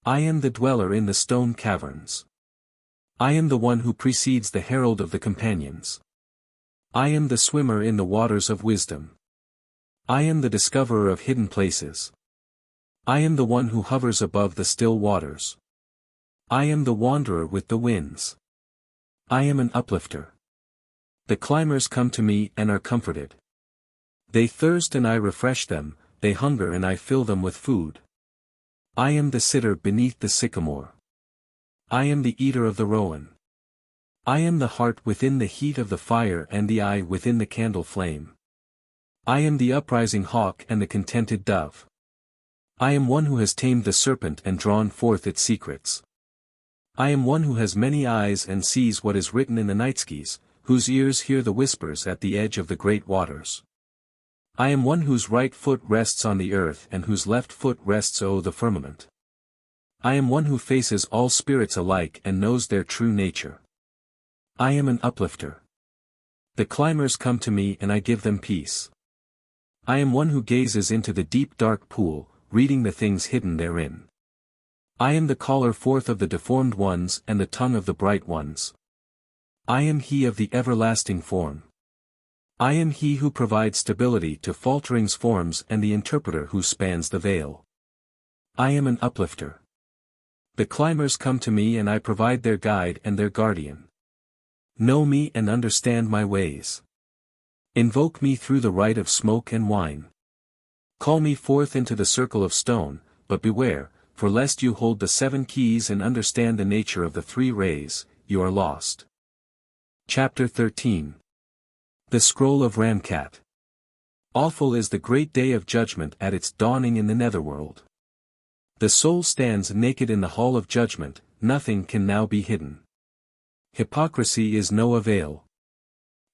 I am the dweller in the stone caverns. I am the one who precedes the herald of the companions. I am the swimmer in the waters of wisdom. I am the discoverer of hidden places. I am the one who hovers above the still waters. I am the wanderer with the winds. I am an uplifter. The climbers come to me and are comforted. They thirst and I refresh them, they hunger and I fill them with food. I am the sitter beneath the sycamore. I am the eater of the rowan. I am the heart within the heat of the fire and the eye within the candle flame. I am the uprising hawk and the contented dove. I am one who has tamed the serpent and drawn forth its secrets. I am one who has many eyes and sees what is written in the nightskies, whose ears hear the whispers at the edge of the great waters. I am one whose right foot rests on the earth and whose left foot rests o'er the firmament. I am one who faces all spirits alike and knows their true nature. I am an uplifter. The climbers come to me and I give them peace. I am one who gazes into the deep dark pool, reading the things hidden therein. I am the caller forth of the deformed ones and the tongue of the bright ones. I am he of the everlasting form. I am he who provides stability to faltering's forms and the interpreter who spans the veil. I am an uplifter. The climbers come to me and I provide their guide and their guardian. Know me and understand my ways. Invoke me through the rite of smoke and wine. Call me forth into the circle of stone, but beware, for lest you hold the 7 keys and understand the nature of the 3 rays, you are lost. Chapter 13. The Scroll of Ramkat. Awful is the great day of judgment at its dawning in the netherworld. The soul stands naked in the hall of judgment, nothing can now be hidden. Hypocrisy is no avail.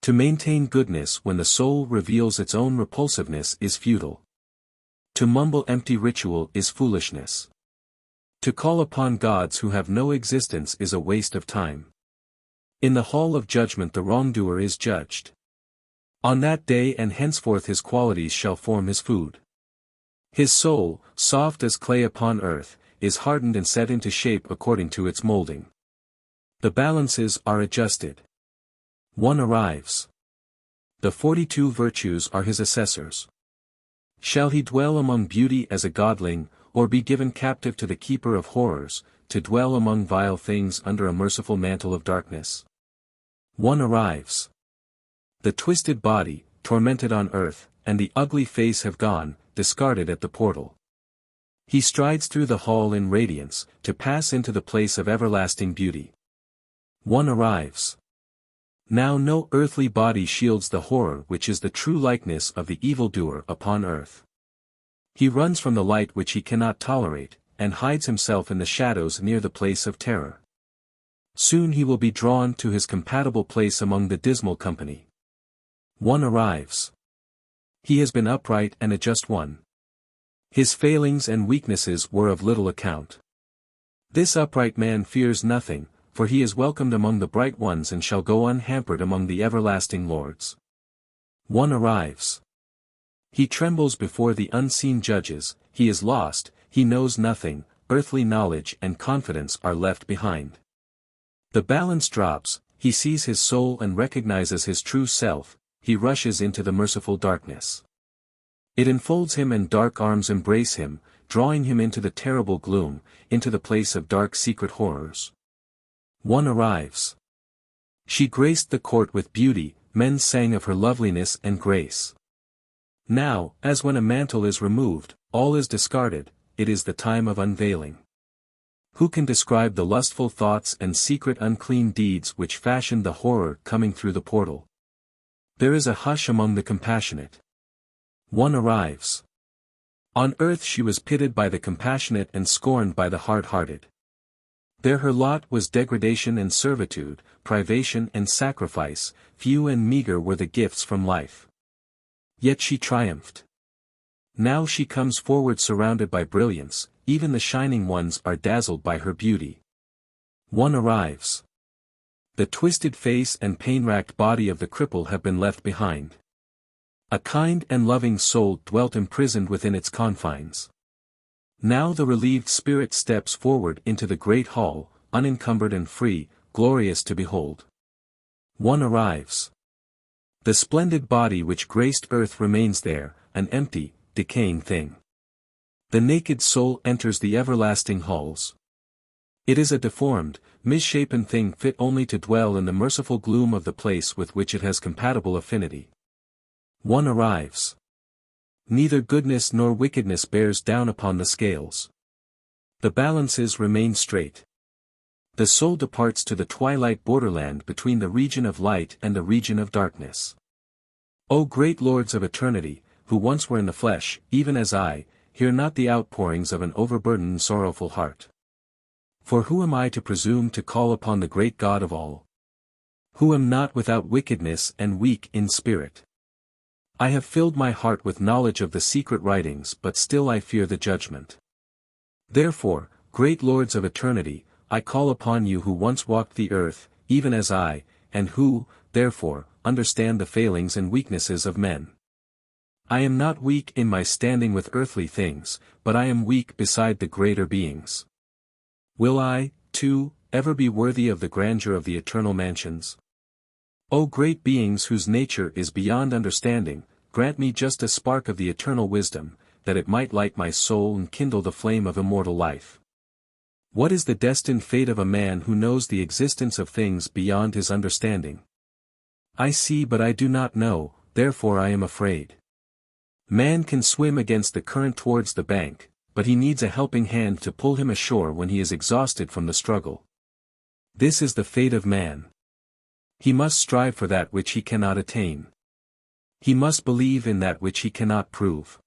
To maintain goodness when the soul reveals its own repulsiveness is futile. To mumble empty ritual is foolishness. To call upon gods who have no existence is a waste of time. In the hall of judgment the wrongdoer is judged. On that day and henceforth his qualities shall form his food. His soul, soft as clay upon earth, is hardened and set into shape according to its molding. The balances are adjusted. One arrives. The 42 virtues are his assessors. Shall he dwell among beauty as a godling, or be given captive to the keeper of horrors, to dwell among vile things under a merciful mantle of darkness? One arrives. The twisted body, tormented on earth, and the ugly face have gone, discarded at the portal. He strides through the hall in radiance, to pass into the place of everlasting beauty. One arrives. Now no earthly body shields the horror which is the true likeness of the evildoer upon earth. He runs from the light which he cannot tolerate, and hides himself in the shadows near the place of terror. Soon he will be drawn to his compatible place among the dismal company. One arrives. He has been upright and a just one. His failings and weaknesses were of little account. This upright man fears nothing, for he is welcomed among the bright ones and shall go unhampered among the everlasting lords. One arrives. He trembles before the unseen judges, he is lost, he knows nothing, earthly knowledge and confidence are left behind. The balance drops, he sees his soul and recognizes his true self, he rushes into the merciful darkness. It enfolds him and dark arms embrace him, drawing him into the terrible gloom, into the place of dark secret horrors. One arrives. She graced the court with beauty, men sang of her loveliness and grace. Now, as when a mantle is removed, all is discarded, it is the time of unveiling. Who can describe the lustful thoughts and secret unclean deeds which fashioned the horror coming through the portal? There is a hush among the compassionate. One arrives. On earth she was pitied by the compassionate and scorned by the hard-hearted. There her lot was degradation and servitude, privation and sacrifice, few and meager were the gifts from life. Yet she triumphed. Now she comes forward surrounded by brilliance, even the shining ones are dazzled by her beauty. One arrives. The twisted face and pain-racked body of the cripple have been left behind. A kind and loving soul dwelt imprisoned within its confines. Now the relieved spirit steps forward into the great hall, unencumbered and free, glorious to behold. One arrives. The splendid body which graced earth remains there, an empty, decaying thing. The naked soul enters the everlasting halls. It is a deformed, misshapen thing fit only to dwell in the merciful gloom of the place with which it has compatible affinity. One arrives. Neither goodness nor wickedness bears down upon the scales. The balances remain straight. The soul departs to the twilight borderland between the region of light and the region of darkness. O great lords of eternity, who once were in the flesh, even as I, hear not the outpourings of an overburdened and sorrowful heart. For who am I to presume to call upon the great God of all? Who am not without wickedness and weak in spirit? I have filled my heart with knowledge of the secret writings, but still I fear the judgment. Therefore, great lords of eternity, I call upon you who once walked the earth, even as I, and who, therefore, understand the failings and weaknesses of men. I am not weak in my standing with earthly things, but I am weak beside the greater beings. Will I, too, ever be worthy of the grandeur of the eternal mansions? O great beings whose nature is beyond understanding, grant me just a spark of the eternal wisdom, that it might light my soul and kindle the flame of immortal life. What is the destined fate of a man who knows the existence of things beyond his understanding? I see but I do not know, therefore I am afraid. Man can swim against the current towards the bank, but he needs a helping hand to pull him ashore when he is exhausted from the struggle. This is the fate of man. He must strive for that which he cannot attain. He must believe in that which he cannot prove.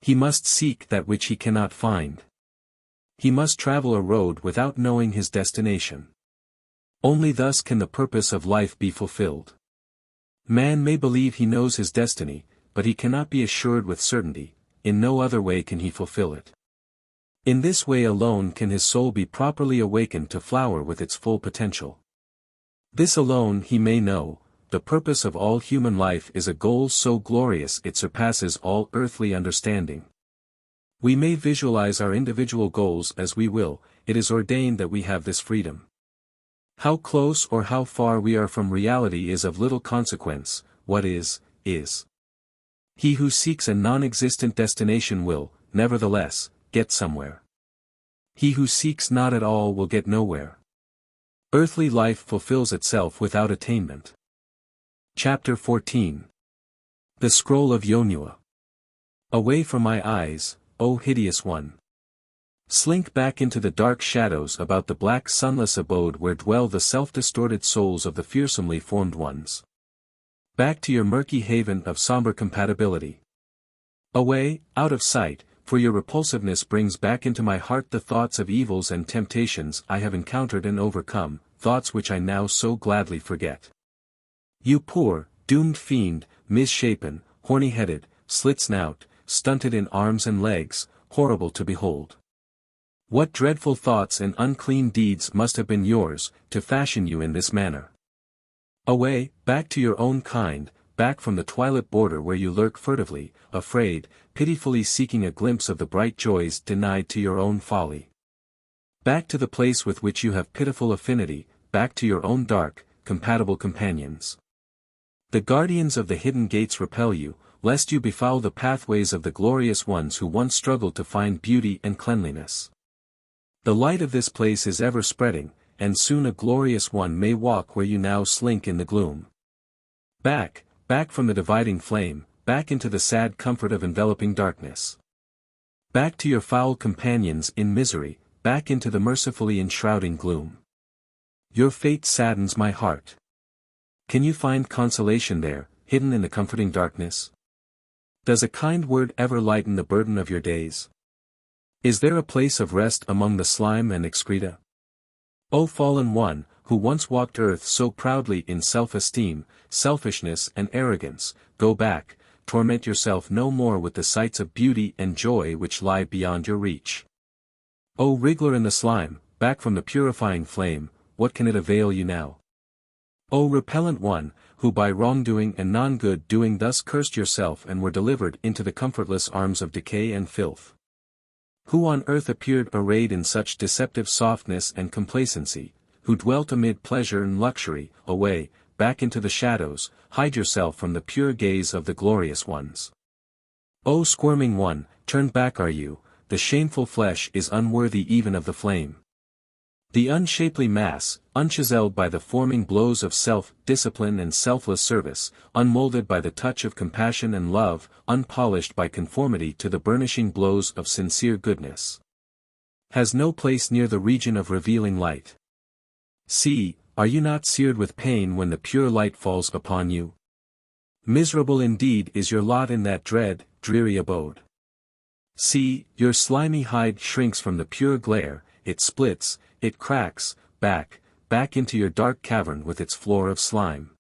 He must seek that which he cannot find. He must travel a road without knowing his destination. Only thus can the purpose of life be fulfilled. Man may believe he knows his destiny, but he cannot be assured with certainty, in no other way can he fulfill it. In this way alone can his soul be properly awakened to flower with its full potential. This alone he may know, the purpose of all human life is a goal so glorious it surpasses all earthly understanding. We may visualize our individual goals as we will, it is ordained that we have this freedom. How close or how far we are from reality is of little consequence, what is, is. He who seeks a non-existent destination will, nevertheless, get somewhere. He who seeks not at all will get nowhere. Earthly life fulfills itself without attainment. Chapter 14. The Scroll of Yonua. Away from my eyes, O hideous one. Slink back into the dark shadows about the black sunless abode where dwell the self-distorted souls of the fearsomely formed ones. Back to your murky haven of somber compatibility. Away, out of sight, for your repulsiveness brings back into my heart the thoughts of evils and temptations I have encountered and overcome, thoughts which I now so gladly forget. You poor, doomed fiend, misshapen, horny-headed, slit-snout, stunted in arms and legs, horrible to behold. What dreadful thoughts and unclean deeds must have been yours, to fashion you in this manner? Away, back to your own kind, back from the twilit border where you lurk furtively, afraid, pitifully seeking a glimpse of the bright joys denied to your own folly. Back to the place with which you have pitiful affinity, back to your own dark, compatible companions. The guardians of the hidden gates repel you, lest you befoul the pathways of the glorious ones who once struggled to find beauty and cleanliness. The light of this place is ever spreading, and soon a glorious one may walk where you now slink in the gloom. Back, back from the dividing flame, back into the sad comfort of enveloping darkness. Back to your foul companions in misery, back into the mercifully enshrouding gloom. Your fate saddens my heart. Can you find consolation there, hidden in the comforting darkness? Does a kind word ever lighten the burden of your days? Is there a place of rest among the slime and excreta? O fallen one, who once walked earth so proudly in self-esteem, selfishness and arrogance, go back, torment yourself no more with the sights of beauty and joy which lie beyond your reach. O wriggler in the slime, back from the purifying flame, what can it avail you now? O repellent one, who by wrongdoing and non-good doing thus cursed yourself and were delivered into the comfortless arms of decay and filth. Who on earth appeared arrayed in such deceptive softness and complacency, who dwelt amid pleasure and luxury, away, back into the shadows, hide yourself from the pure gaze of the glorious ones. O squirming one, turn back are you, the shameful flesh is unworthy even of the flame. The unshapely mass, unchiseled by the forming blows of self-discipline and selfless service, unmolded by the touch of compassion and love, unpolished by conformity to the burnishing blows of sincere goodness, has no place near the region of revealing light. See, are you not seared with pain when the pure light falls upon you? Miserable indeed is your lot in that dread, dreary abode. See, your slimy hide shrinks from the pure glare, it splits, it cracks, back into your dark cavern with its floor of slime.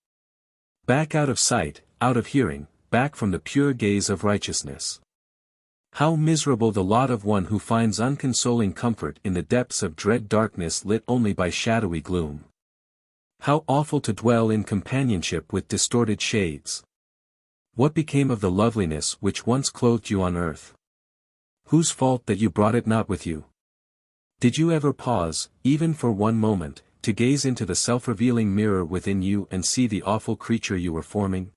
Back out of sight, out of hearing, back from the pure gaze of righteousness. How miserable the lot of one who finds unconsoling comfort in the depths of dread darkness lit only by shadowy gloom. How awful to dwell in companionship with distorted shades. What became of the loveliness which once clothed you on earth? Whose fault that you brought it not with you? Did you ever pause, even for one moment, to gaze into the self-revealing mirror within you and see the awful creature you were forming?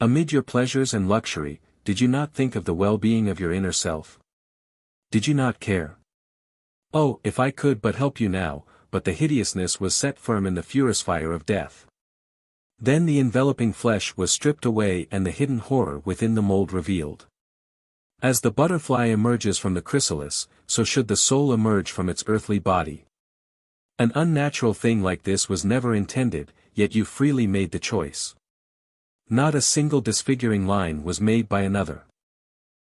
Amid your pleasures and luxury, did you not think of the well-being of your inner self? Did you not care? Oh, if I could but help you now, but the hideousness was set firm in the furious fire of death. Then the enveloping flesh was stripped away and the hidden horror within the mold revealed. As the butterfly emerges from the chrysalis, so should the soul emerge from its earthly body. An unnatural thing like this was never intended, yet you freely made the choice. Not a single disfiguring line was made by another.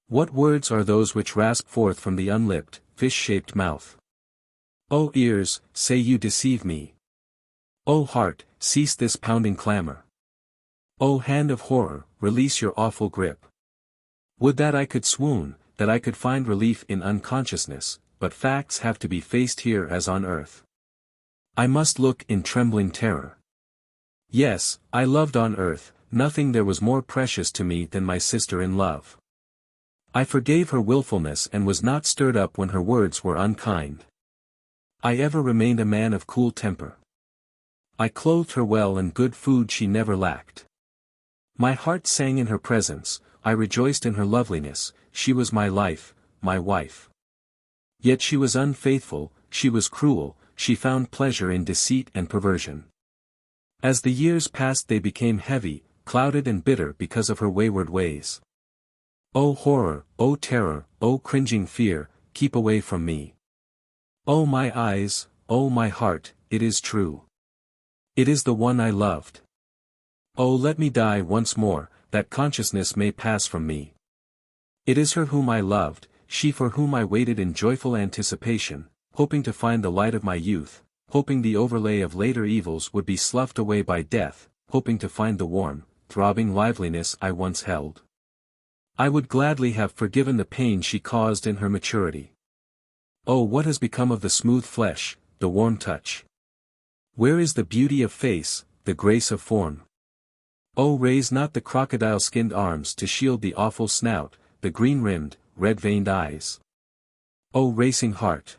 What words are those which rasp forth from the unlipped, fish-shaped mouth? O ears, say you deceive me. O heart, cease this pounding clamor. O hand of horror, release your awful grip. Would that I could swoon, that I could find relief in unconsciousness, but facts have to be faced here as on earth. I must look in trembling terror. Yes, I loved on earth, nothing there was more precious to me than my sister in love. I forgave her willfulness and was not stirred up when her words were unkind. I ever remained a man of cool temper. I clothed her well and good food she never lacked. My heart sang in her presence, I rejoiced in her loveliness, she was my life, my wife. Yet she was unfaithful, she was cruel, she found pleasure in deceit and perversion. As the years passed they became heavy, clouded and bitter because of her wayward ways. O horror, O terror, O cringing fear, keep away from me. O my eyes, O my heart, it is true. It is the one I loved. O let me die once more, that consciousness may pass from me. It is her whom I loved, she for whom I waited in joyful anticipation, hoping to find the light of my youth, hoping the overlay of later evils would be sloughed away by death, hoping to find the warm, throbbing liveliness I once held. I would gladly have forgiven the pain she caused in her maturity. Oh, what has become of the smooth flesh, the warm touch? Where is the beauty of face, the grace of form? Oh, raise not the crocodile-skinned arms to shield the awful snout, the green-rimmed, red-veined eyes. Oh, racing heart!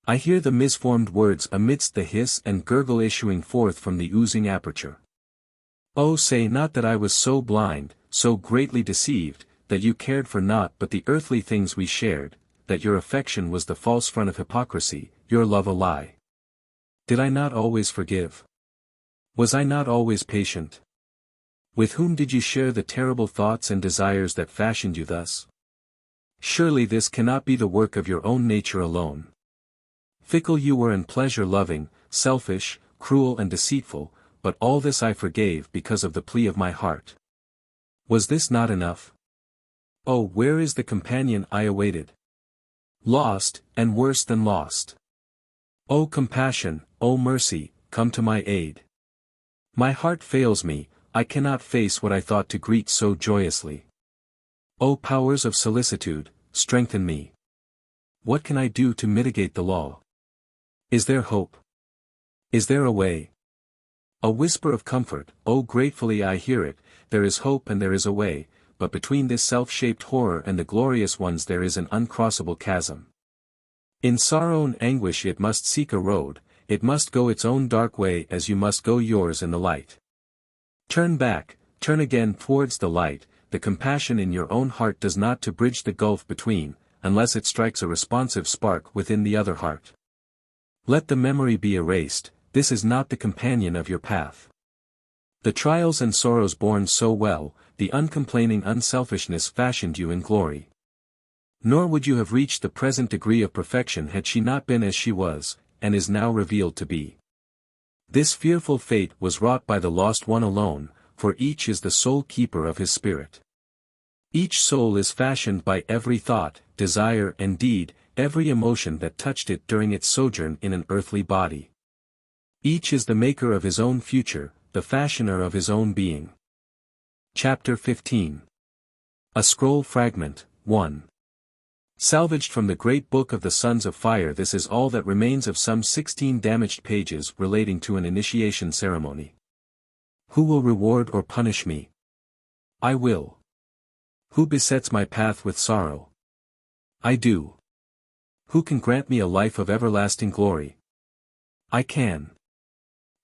I hear the misformed words amidst the hiss and gurgle issuing forth from the oozing aperture. Oh, say not that I was so blind, so greatly deceived, that you cared for naught but the earthly things we shared, that your affection was the false front of hypocrisy, your love a lie. Did I not always forgive? Was I not always patient? With whom did you share the terrible thoughts and desires that fashioned you thus? Surely this cannot be the work of your own nature alone. Fickle you were and pleasure-loving, selfish, cruel and deceitful, but all this I forgave because of the plea of my heart. Was this not enough? Oh, where is the companion I awaited? Lost, and worse than lost. O compassion, O mercy, come to my aid. My heart fails me, I cannot face what I thought to greet so joyously. O powers of solicitude, strengthen me. What can I do to mitigate the law? Is there hope? Is there a way? A whisper of comfort, oh gratefully I hear it, there is hope and there is a way, but between this self-shaped horror and the glorious ones there is an uncrossable chasm. In sorrow and anguish it must seek a road, it must go its own dark way as you must go yours in the light. Turn back, turn again towards the light, the compassion in your own heart does not to bridge the gulf between, unless it strikes a responsive spark within the other heart. Let the memory be erased, this is not the companion of your path. The trials and sorrows borne so well, the uncomplaining unselfishness fashioned you in glory. Nor would you have reached the present degree of perfection had she not been as she was, and is now revealed to be. This fearful fate was wrought by the lost one alone, for each is the sole keeper of his spirit. Each soul is fashioned by every thought, desire and deed, every emotion that touched it during its sojourn in an earthly body. Each is the maker of his own future, the fashioner of his own being. Chapter 15. A Scroll Fragment, 1. Salvaged from the Great Book of the Sons of Fire, this is all that remains of some 16 damaged pages relating to an initiation ceremony. Who will reward or punish me? I will. Who besets my path with sorrow? I do. Who can grant me a life of everlasting glory? I can.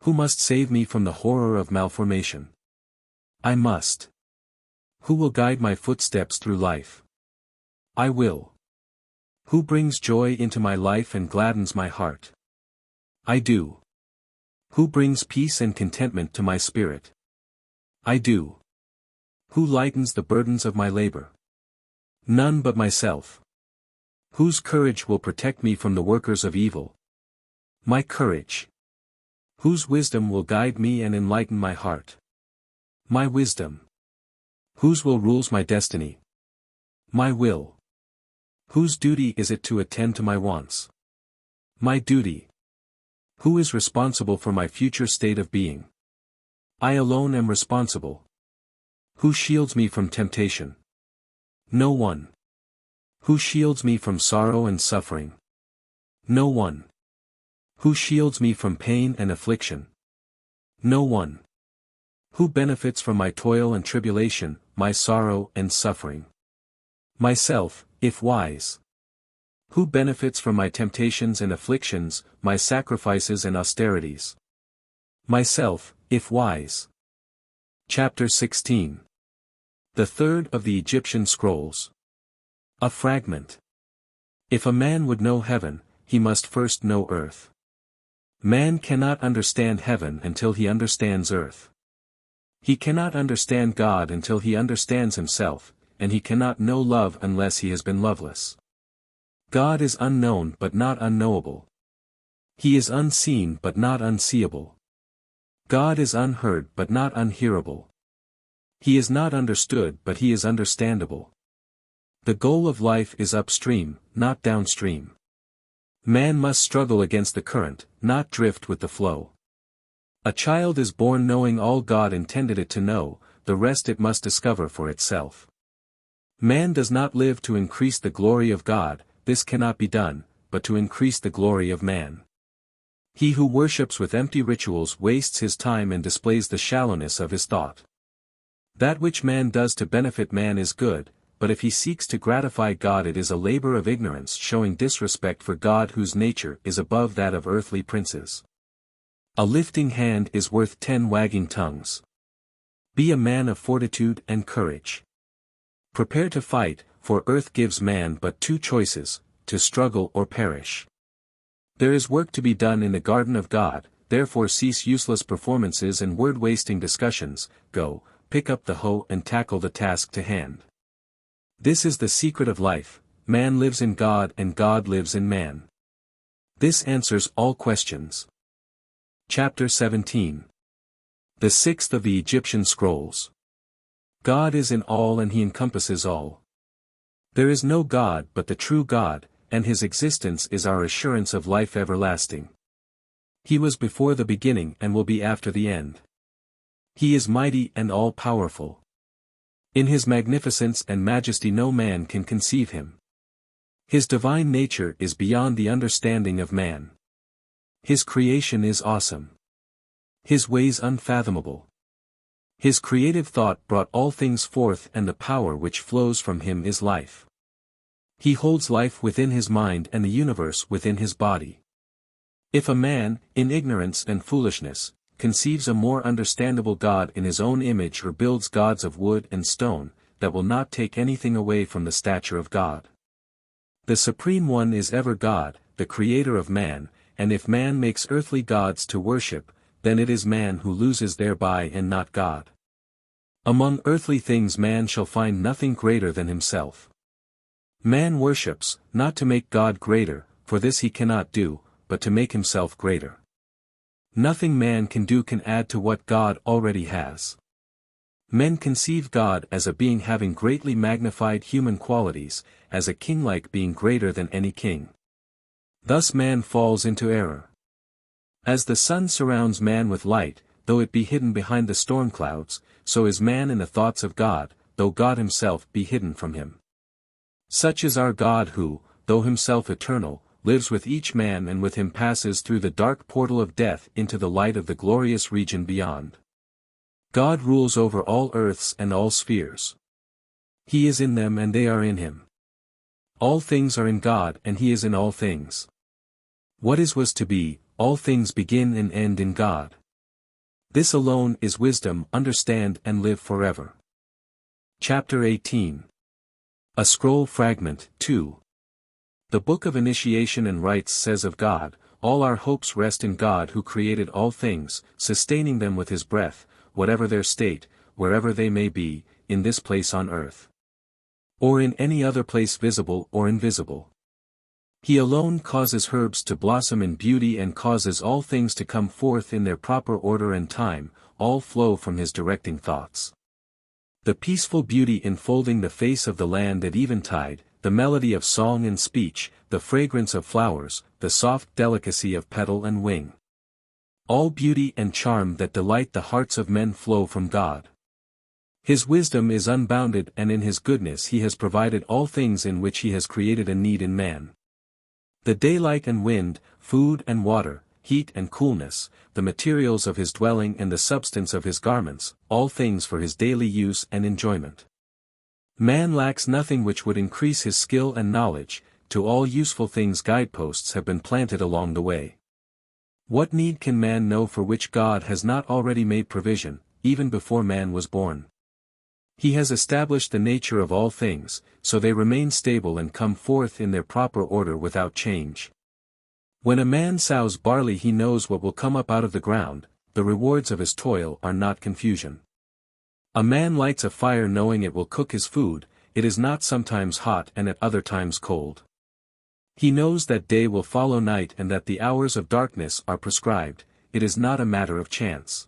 Who must save me from the horror of malformation? I must. Who will guide my footsteps through life? I will. Who brings joy into my life and gladdens my heart? I do. Who brings peace and contentment to my spirit? I do. Who lightens the burdens of my labor? None but myself. Whose courage will protect me from the workers of evil? My courage. Whose wisdom will guide me and enlighten my heart? My wisdom. Whose will rules my destiny? My will. Whose duty is it to attend to my wants? My duty. Who is responsible for my future state of being? I alone am responsible. Who shields me from temptation? No one. Who shields me from sorrow and suffering? No one. Who shields me from pain and affliction? No one. Who benefits from my toil and tribulation, my sorrow and suffering? Myself, if wise. Who benefits from my temptations and afflictions, my sacrifices and austerities? Myself, if wise. Chapter 16. The third of the Egyptian Scrolls. A fragment. If a man would know heaven, he must first know earth. Man cannot understand heaven until he understands earth. He cannot understand God until he understands himself, and he cannot know love unless he has been loveless. God is unknown but not unknowable. He is unseen but not unseeable. God is unheard but not unhearable. He is not understood but he is understandable. The goal of life is upstream, not downstream. Man must struggle against the current, not drift with the flow. A child is born knowing all God intended it to know, the rest it must discover for itself. Man does not live to increase the glory of God, this cannot be done, but to increase the glory of man. He who worships with empty rituals wastes his time and displays the shallowness of his thought. That which man does to benefit man is good, but if he seeks to gratify God it is a labor of ignorance showing disrespect for God whose nature is above that of earthly princes. A lifting hand is worth 10 wagging tongues. Be a man of fortitude and courage. Prepare to fight, for earth gives man but 2 choices, to struggle or perish. There is work to be done in the garden of God, therefore cease useless performances and word-wasting discussions, go, pick up the hoe and tackle the task to hand. This is the secret of life, man lives in God and God lives in man. This answers all questions. Chapter 17. The 6th of the Egyptian Scrolls. God is in all and he encompasses all. There is no God but the true God, and his existence is our assurance of life everlasting. He was before the beginning and will be after the end. He is mighty and all-powerful. In his magnificence and majesty no man can conceive him. His divine nature is beyond the understanding of man. His creation is awesome. His ways unfathomable. His creative thought brought all things forth and the power which flows from him is life. He holds life within his mind and the universe within his body. If a man, in ignorance and foolishness, conceives a more understandable God in his own image or builds gods of wood and stone, that will not take anything away from the stature of God. The Supreme One is ever God, the Creator of man, and if man makes earthly gods to worship, then it is man who loses thereby and not God. Among earthly things man shall find nothing greater than himself. Man worships, not to make God greater, for this he cannot do, but to make himself greater. Nothing man can do can add to what God already has. Men conceive God as a being having greatly magnified human qualities, as a king-like being greater than any king. Thus man falls into error. As the sun surrounds man with light, though it be hidden behind the storm clouds, so is man in the thoughts of God, though God himself be hidden from him. Such is our God who, though himself eternal, lives with each man and with him passes through the dark portal of death into the light of the glorious region beyond. God rules over all earths and all spheres. He is in them and they are in him. All things are in God and he is in all things. What is was to be, all things begin and end in God. This alone is wisdom, understand and live forever. Chapter 18. A Scroll Fragment, 2. The Book of Initiation and Rites says of God, all our hopes rest in God who created all things, sustaining them with his breath, whatever their state, wherever they may be, in this place on earth. Or in any other place visible or invisible. He alone causes herbs to blossom in beauty and causes all things to come forth in their proper order and time, all flow from his directing thoughts. The peaceful beauty enfolding the face of the land at eventide, the melody of song and speech, the fragrance of flowers, the soft delicacy of petal and wing. All beauty and charm that delight the hearts of men flow from God. His wisdom is unbounded and in his goodness he has provided all things in which he has created a need in man. The daylight and wind, food and water, heat and coolness, the materials of his dwelling and the substance of his garments, all things for his daily use and enjoyment. Man lacks nothing which would increase his skill and knowledge, to all useful things guideposts have been planted along the way. What need can man know for which God has not already made provision, even before man was born? He has established the nature of all things, so they remain stable and come forth in their proper order without change. When a man sows barley he knows what will come up out of the ground, the rewards of his toil are not confusion. A man lights a fire knowing it will cook his food, it is not sometimes hot and at other times cold. He knows that day will follow night and that the hours of darkness are prescribed, it is not a matter of chance.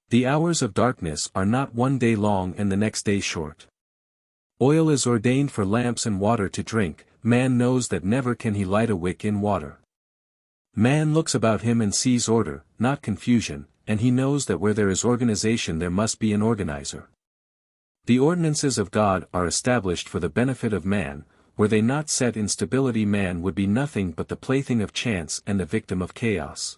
The hours of darkness are not one day long and the next day short. Oil is ordained for lamps and water to drink, man knows that never can he light a wick in water. Man looks about him and sees order, not confusion, and he knows that where there is organization there must be an organizer. The ordinances of God are established for the benefit of man. Were they not set in stability, man would be nothing but the plaything of chance and the victim of chaos.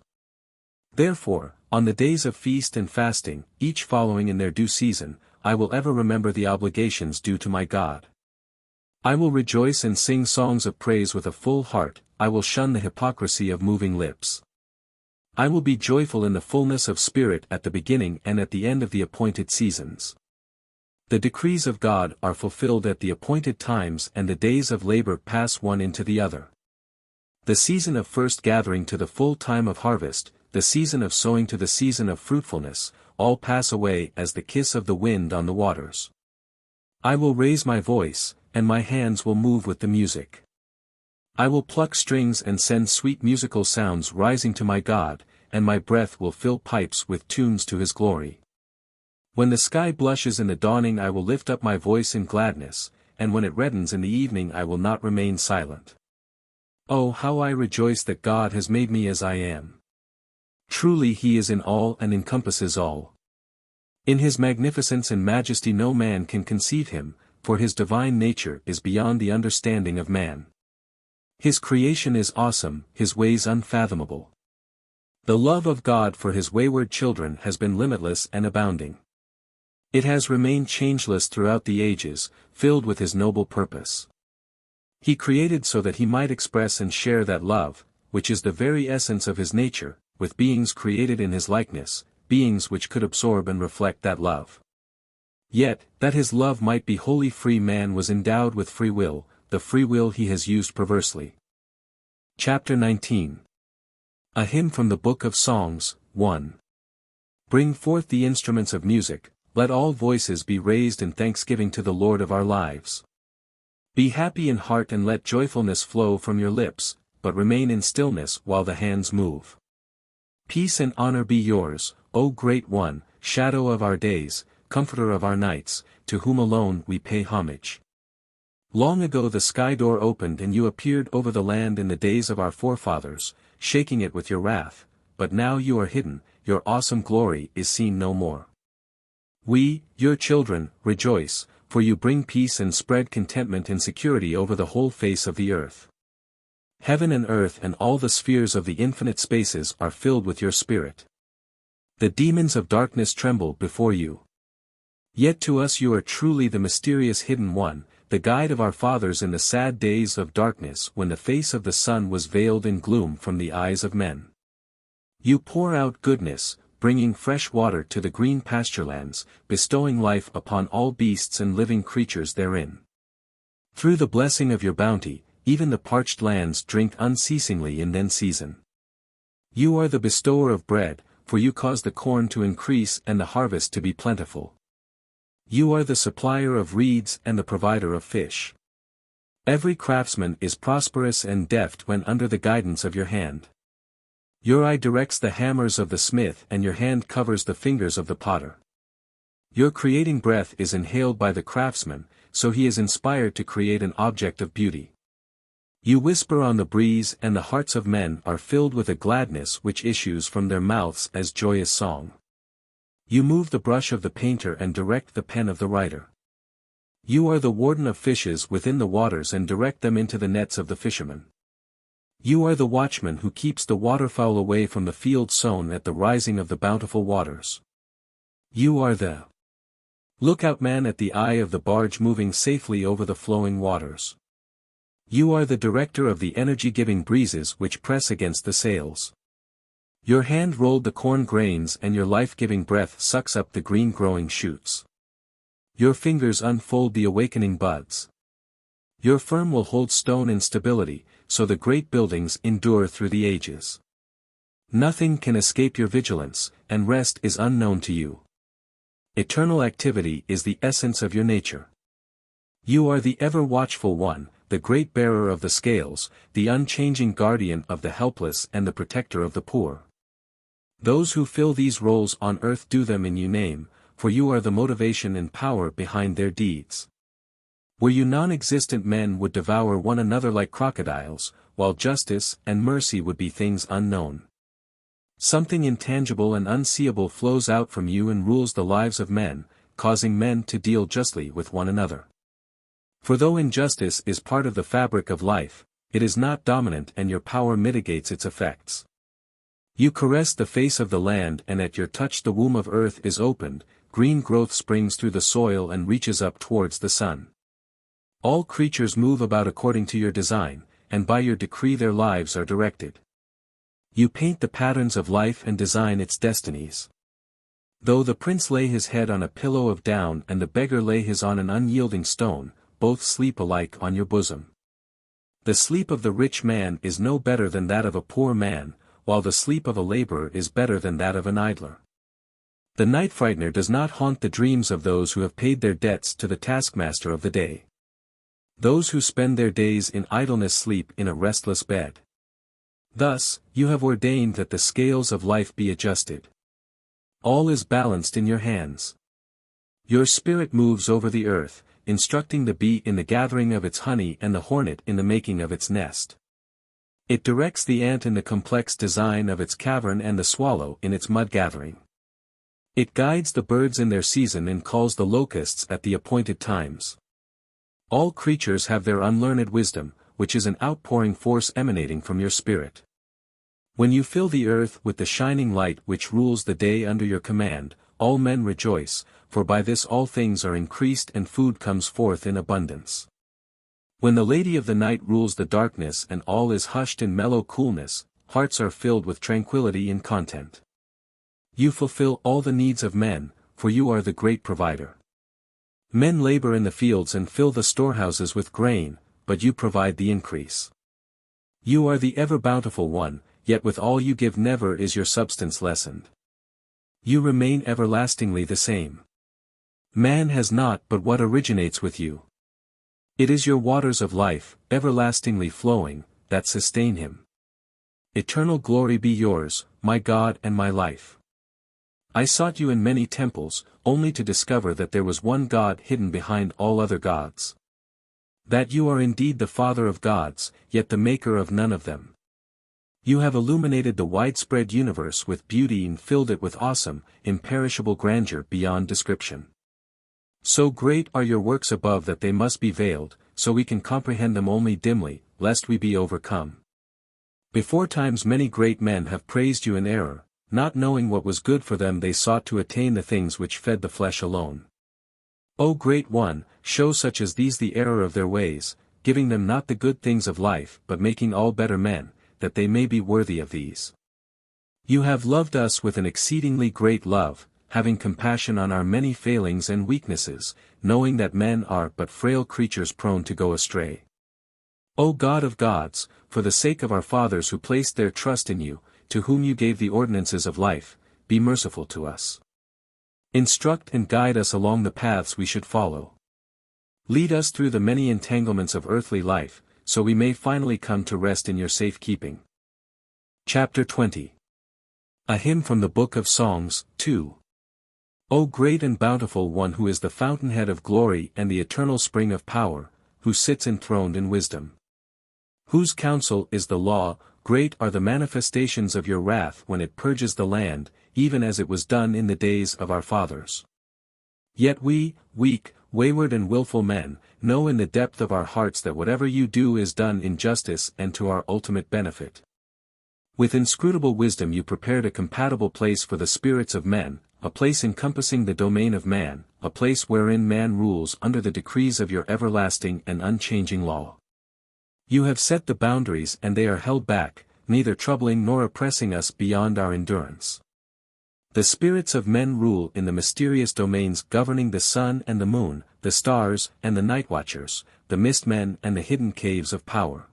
Therefore, on the days of feast and fasting, each following in their due season, I will ever remember the obligations due to my God. I will rejoice and sing songs of praise with a full heart. I will shun the hypocrisy of moving lips. I will be joyful in the fullness of spirit at the beginning and at the end of the appointed seasons. The decrees of God are fulfilled at the appointed times, and the days of labor pass one into the other. The season of first gathering to the full time of harvest, the season of sowing to the season of fruitfulness, all pass away as the kiss of the wind on the waters. I will raise my voice, and my hands will move with the music. I will pluck strings and send sweet musical sounds rising to my God, and my breath will fill pipes with tunes to his glory. When the sky blushes in the dawning I will lift up my voice in gladness, and when it reddens in the evening I will not remain silent. Oh, how I rejoice that God has made me as I am. Truly he is in all and encompasses all. In his magnificence and majesty no man can conceive him, for his divine nature is beyond the understanding of man. His creation is awesome, his ways unfathomable. The love of God for his wayward children has been limitless and abounding. It has remained changeless throughout the ages, filled with his noble purpose. He created so that he might express and share that love, which is the very essence of his nature, with beings created in his likeness, beings which could absorb and reflect that love. Yet, that his love might be wholly free, man was endowed with free will, the free will he has used perversely. Chapter 19. A Hymn from the Book of Songs, 1. Bring forth the instruments of music, let all voices be raised in thanksgiving to the Lord of our lives. Be happy in heart and let joyfulness flow from your lips, but remain in stillness while the hands move. Peace and honor be yours, O Great One, shadow of our days, comforter of our nights, to whom alone we pay homage. Long ago the sky door opened and you appeared over the land in the days of our forefathers, shaking it with your wrath, but now you are hidden, your awesome glory is seen no more. We, your children, rejoice, for you bring peace and spread contentment and security over the whole face of the earth. Heaven and earth and all the spheres of the infinite spaces are filled with your spirit. The demons of darkness tremble before you. Yet to us you are truly the mysterious hidden one, the guide of our fathers in the sad days of darkness when the face of the sun was veiled in gloom from the eyes of men. You pour out goodness, bringing fresh water to the green pasturelands, bestowing life upon all beasts and living creatures therein. Through the blessing of your bounty, even the parched lands drink unceasingly in then season. You are the bestower of bread, for you cause the corn to increase and the harvest to be plentiful. You are the supplier of reeds and the provider of fish. Every craftsman is prosperous and deft when under the guidance of your hand. Your eye directs the hammers of the smith and your hand covers the fingers of the potter. Your creating breath is inhaled by the craftsman, so he is inspired to create an object of beauty. You whisper on the breeze and the hearts of men are filled with a gladness which issues from their mouths as joyous song. You move the brush of the painter and direct the pen of the writer. You are the warden of fishes within the waters and direct them into the nets of the fishermen. You are the watchman who keeps the waterfowl away from the field sown at the rising of the bountiful waters. You are the lookout man at the eye of the barge moving safely over the flowing waters. You are the director of the energy-giving breezes which press against the sails. Your hand rolled the corn grains and your life-giving breath sucks up the green-growing shoots. Your fingers unfold the awakening buds. Your firm will hold stone in stability, so the great buildings endure through the ages. Nothing can escape your vigilance, and rest is unknown to you. Eternal activity is the essence of your nature. You are the ever-watchful one, the great bearer of the scales, the unchanging guardian of the helpless and the protector of the poor. Those who fill these roles on earth do them in your name, for you are the motivation and power behind their deeds. Were you non-existent, men would devour one another like crocodiles, while justice and mercy would be things unknown. Something intangible and unseeable flows out from you and rules the lives of men, causing men to deal justly with one another. For though injustice is part of the fabric of life, it is not dominant and your power mitigates its effects. You caress the face of the land and at your touch the womb of earth is opened, green growth springs through the soil and reaches up towards the sun. All creatures move about according to your design, and by your decree their lives are directed. You paint the patterns of life and design its destinies. Though the prince lay his head on a pillow of down and the beggar lay his on an unyielding stone, both sleep alike on your bosom. The sleep of the rich man is no better than that of a poor man, while the sleep of a laborer is better than that of an idler. The night frightener does not haunt the dreams of those who have paid their debts to the taskmaster of the day. Those who spend their days in idleness sleep in a restless bed. Thus, you have ordained that the scales of life be adjusted. All is balanced in your hands. Your spirit moves over the earth, instructing the bee in the gathering of its honey and the hornet in the making of its nest. It directs the ant in the complex design of its cavern and the swallow in its mud gathering. It guides the birds in their season and calls the locusts at the appointed times. All creatures have their unlearned wisdom, which is an outpouring force emanating from your spirit. When you fill the earth with the shining light which rules the day under your command, all men rejoice, for by this all things are increased and food comes forth in abundance. When the Lady of the Night rules the darkness and all is hushed in mellow coolness, hearts are filled with tranquility and content. You fulfill all the needs of men, for you are the great provider. Men labor in the fields and fill the storehouses with grain, but you provide the increase. You are the ever-bountiful one, yet with all you give never is your substance lessened. You remain everlastingly the same. Man has not but what originates with you. It is your waters of life, everlastingly flowing, that sustain him. Eternal glory be yours, my God and my life. I sought you in many temples, only to discover that there was one God hidden behind all other gods. That you are indeed the Father of gods, yet the maker of none of them. You have illuminated the widespread universe with beauty and filled it with awesome, imperishable grandeur beyond description. So great are your works above that they must be veiled, so we can comprehend them only dimly, lest we be overcome. Before times many great men have praised you in error, not knowing what was good for them they sought to attain the things which fed the flesh alone. O Great One, show such as these the error of their ways, giving them not the good things of life but making all better men, that they may be worthy of these. You have loved us with an exceedingly great love, having compassion on our many failings and weaknesses, knowing that men are but frail creatures prone to go astray. O God of gods, for the sake of our fathers who placed their trust in you, to whom you gave the ordinances of life, be merciful to us. Instruct and guide us along the paths we should follow. Lead us through the many entanglements of earthly life, so we may finally come to rest in your safe keeping. Chapter 20. A Hymn from the Book of Songs, 2. O great and bountiful one who is the fountainhead of glory and the eternal spring of power, who sits enthroned in wisdom. Whose counsel is the law, great are the manifestations of your wrath when it purges the land, even as it was done in the days of our fathers. Yet we, weak, wayward and willful men, know in the depth of our hearts that whatever you do is done in justice and to our ultimate benefit. With inscrutable wisdom you prepared a compatible place for the spirits of men, a place encompassing the domain of man, a place wherein man rules under the decrees of your everlasting and unchanging law. You have set the boundaries and they are held back, neither troubling nor oppressing us beyond our endurance. The spirits of men rule in the mysterious domains governing the sun and the moon, the stars and the night watchers, the mist-men and the hidden caves of power.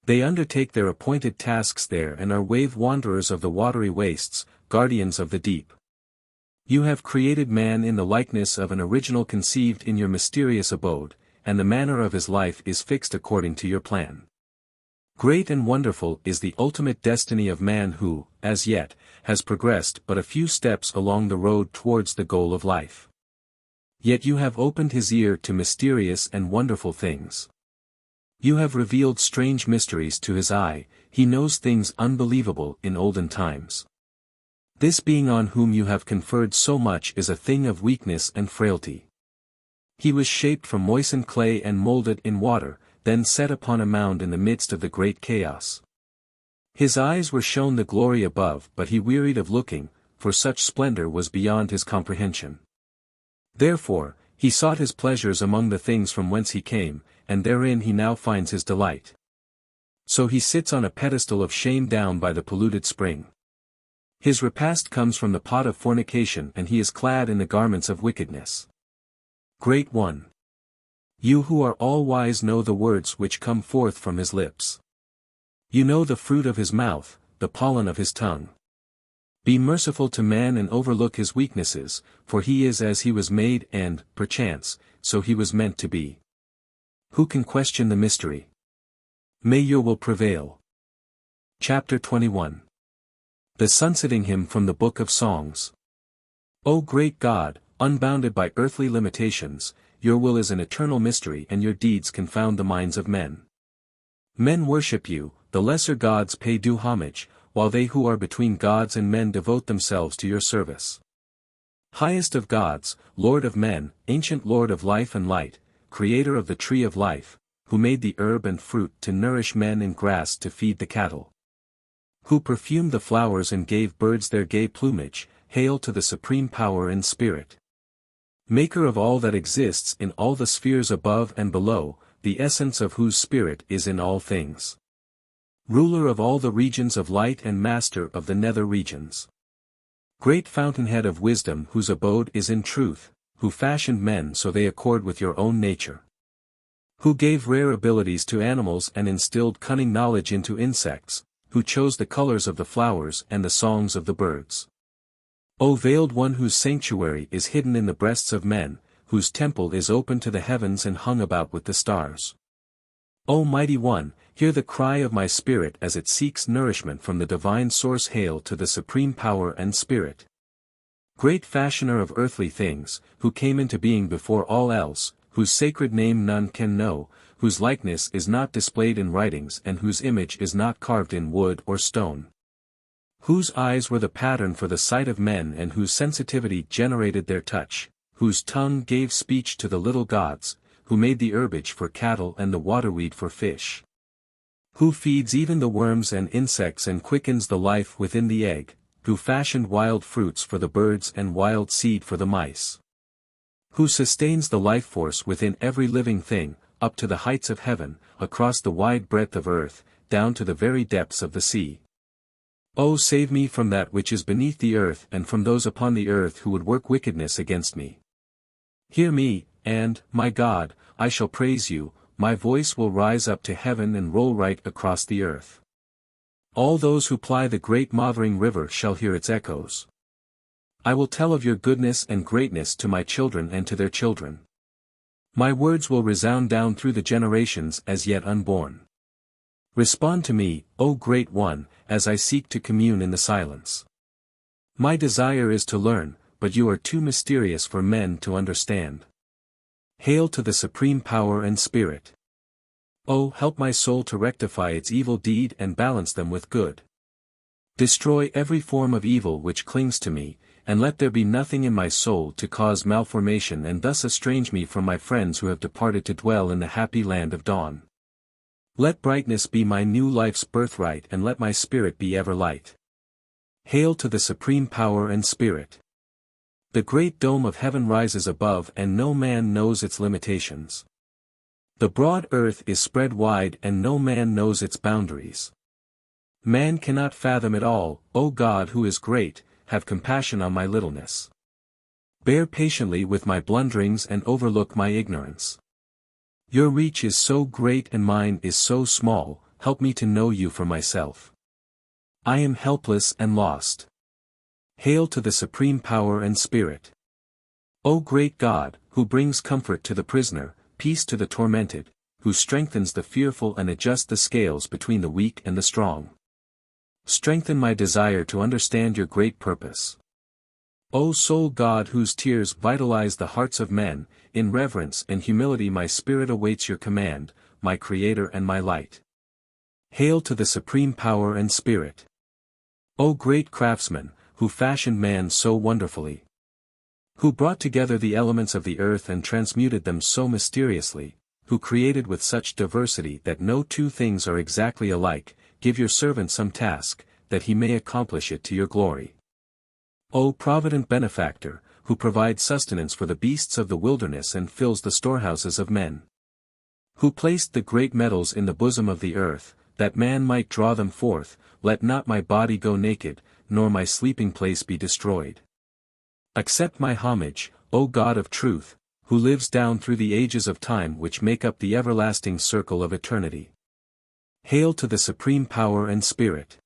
They undertake their appointed tasks there and are wave wanderers of the watery wastes, guardians of the deep. You have created man in the likeness of an original conceived in your mysterious abode, and the manner of his life is fixed according to your plan. Great and wonderful is the ultimate destiny of man who, as yet, has progressed but a few steps along the road towards the goal of life. Yet you have opened his ear to mysterious and wonderful things. You have revealed strange mysteries to his eye, he knows things unbelievable in olden times. This being on whom you have conferred so much is a thing of weakness and frailty. He was shaped from moistened clay and molded in water, then set upon a mound in the midst of the great chaos. His eyes were shown the glory above, but he wearied of looking, for such splendor was beyond his comprehension. Therefore, he sought his pleasures among the things from whence he came, and therein he now finds his delight. So he sits on a pedestal of shame down by the polluted spring. His repast comes from the pot of fornication, and he is clad in the garments of wickedness. Great One, you who are all wise know the words which come forth from his lips. You know the fruit of his mouth, the pollen of his tongue. Be merciful to man and overlook his weaknesses, for he is as he was made and, perchance, so he was meant to be. Who can question the mystery? May your will prevail. Chapter 21. The Sunsetting Hymn from the Book of Songs. O great God, unbounded by earthly limitations, your will is an eternal mystery and your deeds confound the minds of men. Men worship you, the lesser gods pay due homage, while they who are between gods and men devote themselves to your service. Highest of gods, Lord of men, ancient Lord of life and light, creator of the tree of life, who made the herb and fruit to nourish men and grass to feed the cattle. Who perfumed the flowers and gave birds their gay plumage, hail to the supreme power and spirit. Maker of all that exists in all the spheres above and below, the essence of whose spirit is in all things. Ruler of all the regions of light and master of the nether regions. Great fountainhead of wisdom whose abode is in truth, who fashioned men so they accord with your own nature. Who gave rare abilities to animals and instilled cunning knowledge into insects, who chose the colors of the flowers and the songs of the birds. O veiled one whose sanctuary is hidden in the breasts of men, whose temple is open to the heavens and hung about with the stars. O mighty one, hear the cry of my spirit as it seeks nourishment from the divine source. Hail to the supreme power and spirit. Great fashioner of earthly things, who came into being before all else, whose sacred name none can know, whose likeness is not displayed in writings and whose image is not carved in wood or stone. Whose eyes were the pattern for the sight of men and whose sensitivity generated their touch, whose tongue gave speech to the little gods, who made the herbage for cattle and the waterweed for fish. Who feeds even the worms and insects and quickens the life within the egg, who fashioned wild fruits for the birds and wild seed for the mice. Who sustains the life force within every living thing, up to the heights of heaven, across the wide breadth of earth, down to the very depths of the sea. O save me from that which is beneath the earth and from those upon the earth who would work wickedness against me. Hear me, and, my God, I shall praise you, my voice will rise up to heaven and roll right across the earth. All those who ply the great mothering river shall hear its echoes. I will tell of your goodness and greatness to my children and to their children. My words will resound down through the generations as yet unborn. Respond to me, O Great One, as I seek to commune in the silence. My desire is to learn, but you are too mysterious for men to understand. Hail to the supreme power and spirit. O help my soul to rectify its evil deed and balance them with good. Destroy every form of evil which clings to me, and let there be nothing in my soul to cause malformation and thus estrange me from my friends who have departed to dwell in the happy land of dawn. Let brightness be my new life's birthright and let my spirit be ever light. Hail to the supreme power and spirit. The great dome of heaven rises above and no man knows its limitations. The broad earth is spread wide and no man knows its boundaries. Man cannot fathom it all. O God who is great, have compassion on my littleness. Bear patiently with my blunderings and overlook my ignorance. Your reach is so great and mine is so small, help me to know you for myself. I am helpless and lost. Hail to the supreme power and spirit. O great God, who brings comfort to the prisoner, peace to the tormented, who strengthens the fearful and adjusts the scales between the weak and the strong. Strengthen my desire to understand your great purpose. O sole God whose tears vitalize the hearts of men, in reverence and humility my spirit awaits your command, my Creator and my light. Hail to the supreme power and spirit. O great craftsman, who fashioned man so wonderfully. Who brought together the elements of the earth and transmuted them so mysteriously, who created with such diversity that no two things are exactly alike, give your servant some task, that he may accomplish it to your glory. O provident benefactor, who provides sustenance for the beasts of the wilderness and fills the storehouses of men. Who placed the great metals in the bosom of the earth, that man might draw them forth, let not my body go naked, nor my sleeping place be destroyed. Accept my homage, O God of truth, who lives down through the ages of time which make up the everlasting circle of eternity. Hail to the supreme power and spirit.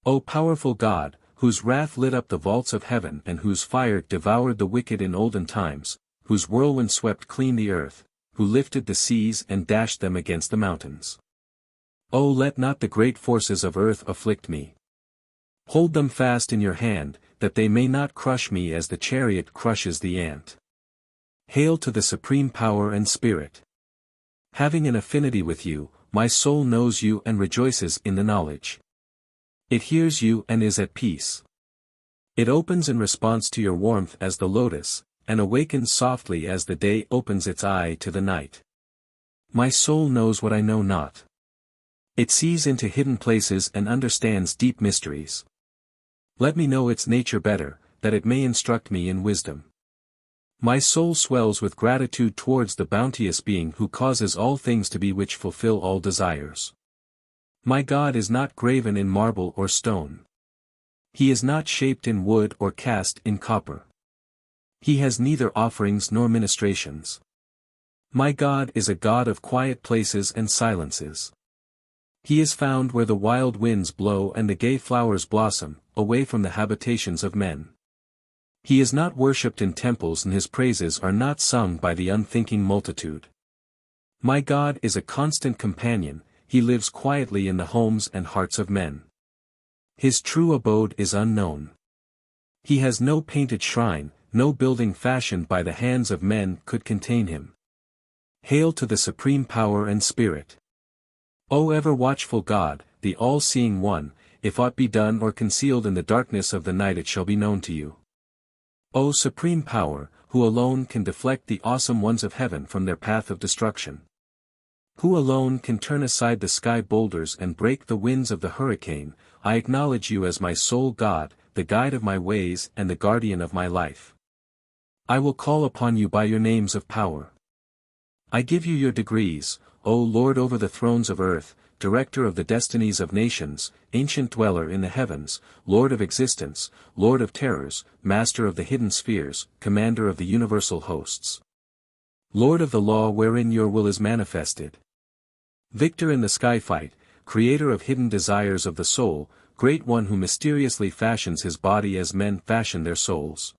O powerful God, whose wrath lit up the vaults of heaven and whose fire devoured the wicked in olden times, whose whirlwind swept clean the earth, who lifted the seas and dashed them against the mountains. O let not the great forces of earth afflict me. Hold them fast in your hand, that they may not crush me as the chariot crushes the ant. Hail to the supreme power and spirit. Having an affinity with you, my soul knows you and rejoices in the knowledge. It hears you and is at peace. It opens in response to your warmth as the lotus, and awakens softly as the day opens its eye to the night. My soul knows what I know not. It sees into hidden places and understands deep mysteries. Let me know its nature better, that it may instruct me in wisdom. My soul swells with gratitude towards the bounteous being who causes all things to be which fulfill all desires. My God is not graven in marble or stone. He is not shaped in wood or cast in copper. He has neither offerings nor ministrations. My God is a God of quiet places and silences. He is found where the wild winds blow and the gay flowers blossom, away from the habitations of men. He is not worshipped in temples and his praises are not sung by the unthinking multitude. My God is a constant companion, he lives quietly in the homes and hearts of men. His true abode is unknown. He has no painted shrine, no building fashioned by the hands of men could contain him. Hail to the supreme power and spirit. O ever-watchful God, the all-seeing one, if aught be done or concealed in the darkness of the night it shall be known to you. O supreme power, who alone can deflect the awesome ones of heaven from their path of destruction. Who alone can turn aside the sky boulders and break the winds of the hurricane, I acknowledge you as my sole God, the guide of my ways and the guardian of my life. I will call upon you by your names of power. I give you your degrees, O Lord over the thrones of earth, director of the destinies of nations, ancient dweller in the heavens, Lord of existence, Lord of terrors, master of the hidden spheres, commander of the universal hosts. Lord of the law wherein your will is manifested. Victor in the sky fight, creator of hidden desires of the soul, great one who mysteriously fashions his body as men fashion their souls.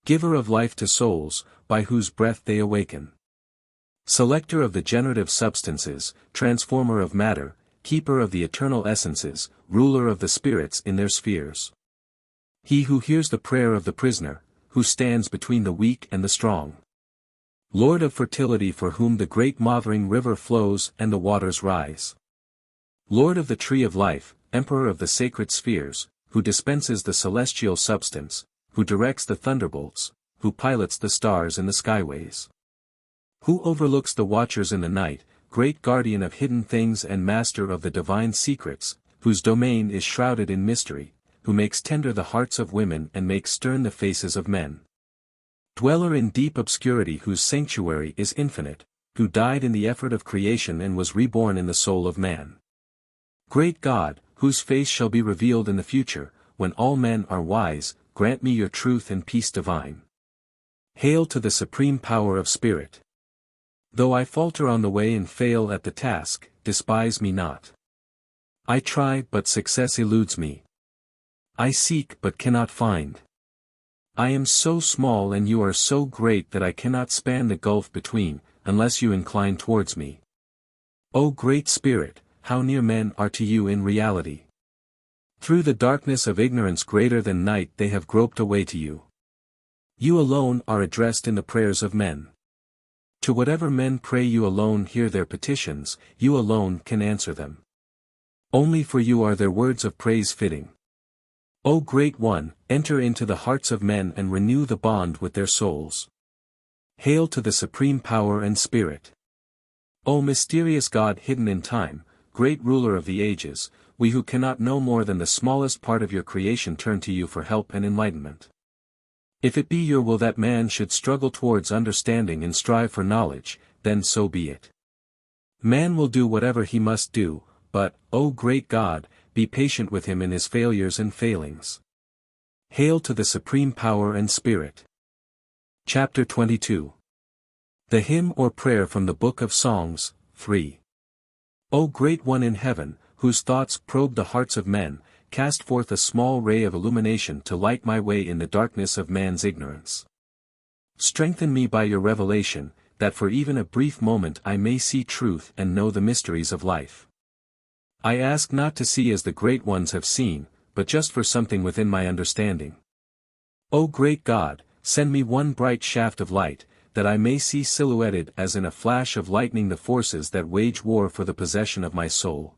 Giver of life to souls, by whose breath they awaken. Selector of the generative substances, transformer of matter, keeper of the eternal essences, ruler of the spirits in their spheres. He who hears the prayer of the prisoner, who stands between the weak and the strong. Lord of fertility for whom the great mothering river flows and the waters rise. Lord of the tree of life, emperor of the sacred spheres, who dispenses the celestial substance, who directs the thunderbolts, who pilots the stars in the skyways. Who overlooks the watchers in the night, great guardian of hidden things and master of the divine secrets, whose domain is shrouded in mystery, who makes tender the hearts of women and makes stern the faces of men. Dweller in deep obscurity whose sanctuary is infinite, who died in the effort of creation and was reborn in the soul of man. Great God, whose face shall be revealed in the future, when all men are wise, grant me your truth and peace divine. Hail to the supreme power of spirit. Though I falter on the way and fail at the task, despise me not. I try but success eludes me. I seek but cannot find. I am so small and you are so great that I cannot span the gulf between, unless you incline towards me. O great Spirit, how near men are to you in reality. Through the darkness of ignorance greater than night they have groped a way to you. You alone are addressed in the prayers of men. To whatever men pray you alone hear their petitions, you alone can answer them. Only for you are their words of praise fitting. O Great One, enter into the hearts of men and renew the bond with their souls. Hail to the supreme power and spirit. O mysterious God hidden in time, great ruler of the ages, we who cannot know more than the smallest part of your creation turn to you for help and enlightenment. If it be your will that man should struggle towards understanding and strive for knowledge, then so be it. Man will do whatever he must do, but, O great God, be patient with him in his failures and failings. Hail to the supreme power and spirit. Chapter 22. The Hymn or Prayer from the Book of Songs, 3. O Great One in heaven, whose thoughts probe the hearts of men, cast forth a small ray of illumination to light my way in the darkness of man's ignorance. Strengthen me by your revelation, that for even a brief moment I may see truth and know the mysteries of life. I ask not to see as the great ones have seen, but just for something within my understanding. O great God, send me one bright shaft of light, that I may see silhouetted as in a flash of lightning the forces that wage war for the possession of my soul.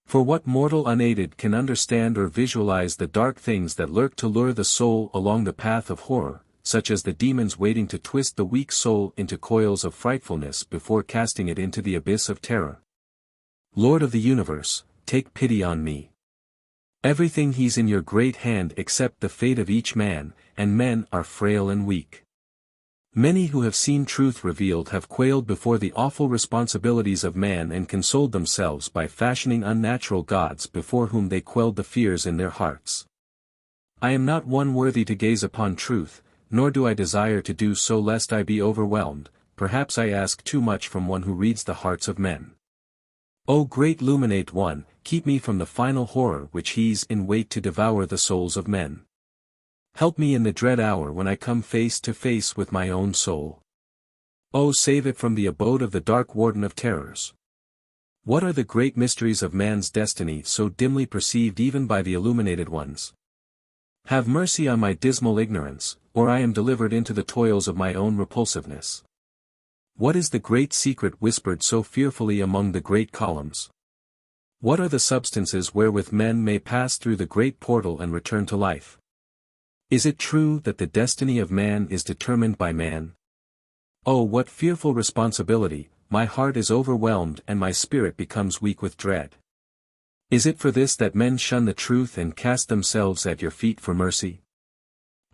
For what mortal unaided can understand or visualize the dark things that lurk to lure the soul along the path of horror, such as the demons waiting to twist the weak soul into coils of frightfulness before casting it into the abyss of terror? Lord of the universe, take pity on me. Everything he's in your great hand except the fate of each man, and men are frail and weak. Many who have seen truth revealed have quailed before the awful responsibilities of man and consoled themselves by fashioning unnatural gods before whom they quelled the fears in their hearts. I am not one worthy to gaze upon truth, nor do I desire to do so lest I be overwhelmed. Perhaps I ask too much from one who reads the hearts of men. O great luminate one, keep me from the final horror which he's in wait to devour the souls of men. Help me in the dread hour when I come face to face with my own soul. O save it from the abode of the dark warden of terrors. What are the great mysteries of man's destiny so dimly perceived even by the illuminated ones? Have mercy on my dismal ignorance, or I am delivered into the toils of my own repulsiveness. What is the great secret whispered so fearfully among the great columns? What are the substances wherewith men may pass through the great portal and return to life? Is it true that the destiny of man is determined by man? Oh, what fearful responsibility! My heart is overwhelmed and my spirit becomes weak with dread. Is it for this that men shun the truth and cast themselves at your feet for mercy?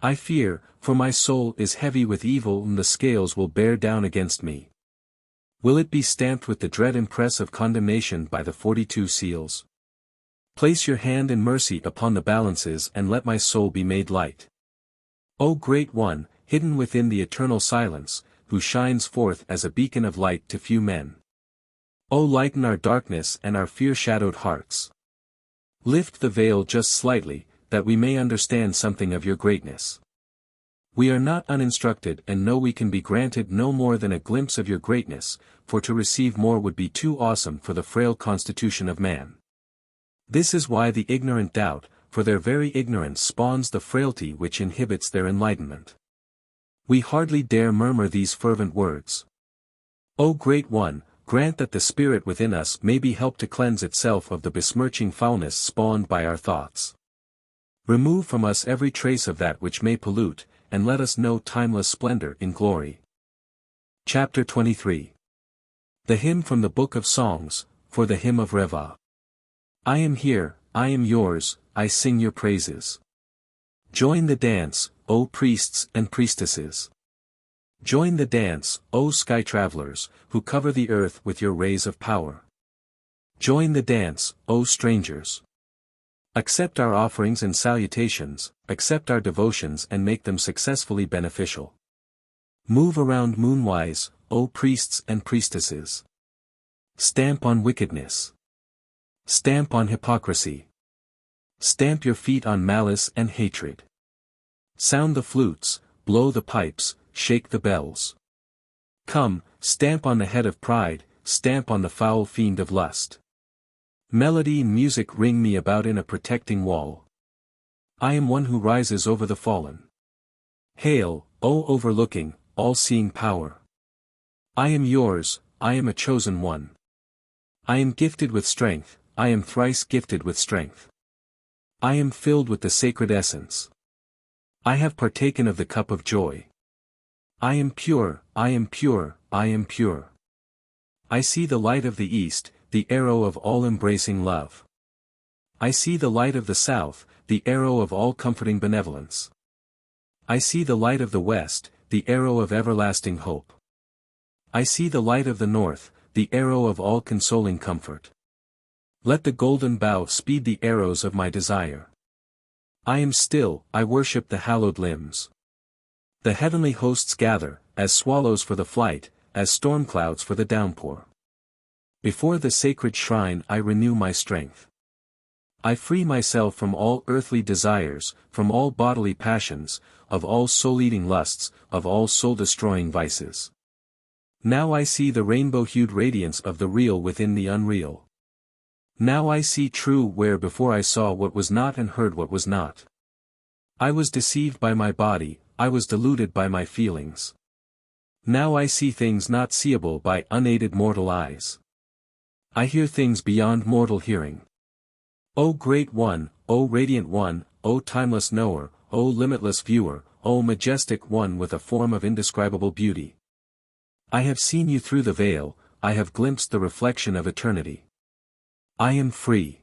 I fear, for my soul is heavy with evil and the scales will bear down against me. Will it be stamped with the dread impress of condemnation by the 42 seals? Place your hand in mercy upon the balances and let my soul be made light. O Great One, hidden within the eternal silence, who shines forth as a beacon of light to few men. O lighten our darkness and our fear-shadowed hearts. Lift the veil just slightly, that we may understand something of your greatness. We are not uninstructed and know we can be granted no more than a glimpse of your greatness, for to receive more would be too awesome for the frail constitution of man. This is why the ignorant doubt, for their very ignorance spawns the frailty which inhibits their enlightenment. We hardly dare murmur these fervent words. O Great One, grant that the spirit within us may be helped to cleanse itself of the besmirching foulness spawned by our thoughts. Remove from us every trace of that which may pollute, and let us know timeless splendor in glory. Chapter 23. The Hymn from the Book of Songs, for the Hymn of Reva. I am here, I am yours, I sing your praises. Join the dance, O priests and priestesses. Join the dance, O sky travelers, who cover the earth with your rays of power. Join the dance, O strangers. Accept our offerings and salutations, accept our devotions and make them successfully beneficial. Move around moonwise, O priests and priestesses. Stamp on wickedness. Stamp on hypocrisy. Stamp your feet on malice and hatred. Sound the flutes, blow the pipes, shake the bells. Come, stamp on the head of pride, stamp on the foul fiend of lust. Melody and music ring me about in a protecting wall. I am one who rises over the fallen. Hail, O overlooking, all-seeing power. I am yours, I am a chosen one. I am gifted with strength, I am thrice gifted with strength. I am filled with the sacred essence. I have partaken of the cup of joy. I am pure, I am pure, I am pure. I see the light of the east, the arrow of all-embracing love. I see the light of the south, the arrow of all-comforting benevolence. I see the light of the west, the arrow of everlasting hope. I see the light of the north, the arrow of all-consoling comfort. Let the golden bow speed the arrows of my desire. I am still, I worship the hallowed limbs. The heavenly hosts gather, as swallows for the flight, as storm clouds for the downpour. Before the sacred shrine I renew my strength. I free myself from all earthly desires, from all bodily passions, of all soul-eating lusts, of all soul-destroying vices. Now I see the rainbow-hued radiance of the real within the unreal. Now I see true where before I saw what was not and heard what was not. I was deceived by my body, I was deluded by my feelings. Now I see things not seeable by unaided mortal eyes. I hear things beyond mortal hearing. O Great One, O Radiant One, O Timeless Knower, O Limitless Viewer, O Majestic One with a form of indescribable beauty. I have seen you through the veil, I have glimpsed the reflection of eternity. I am free.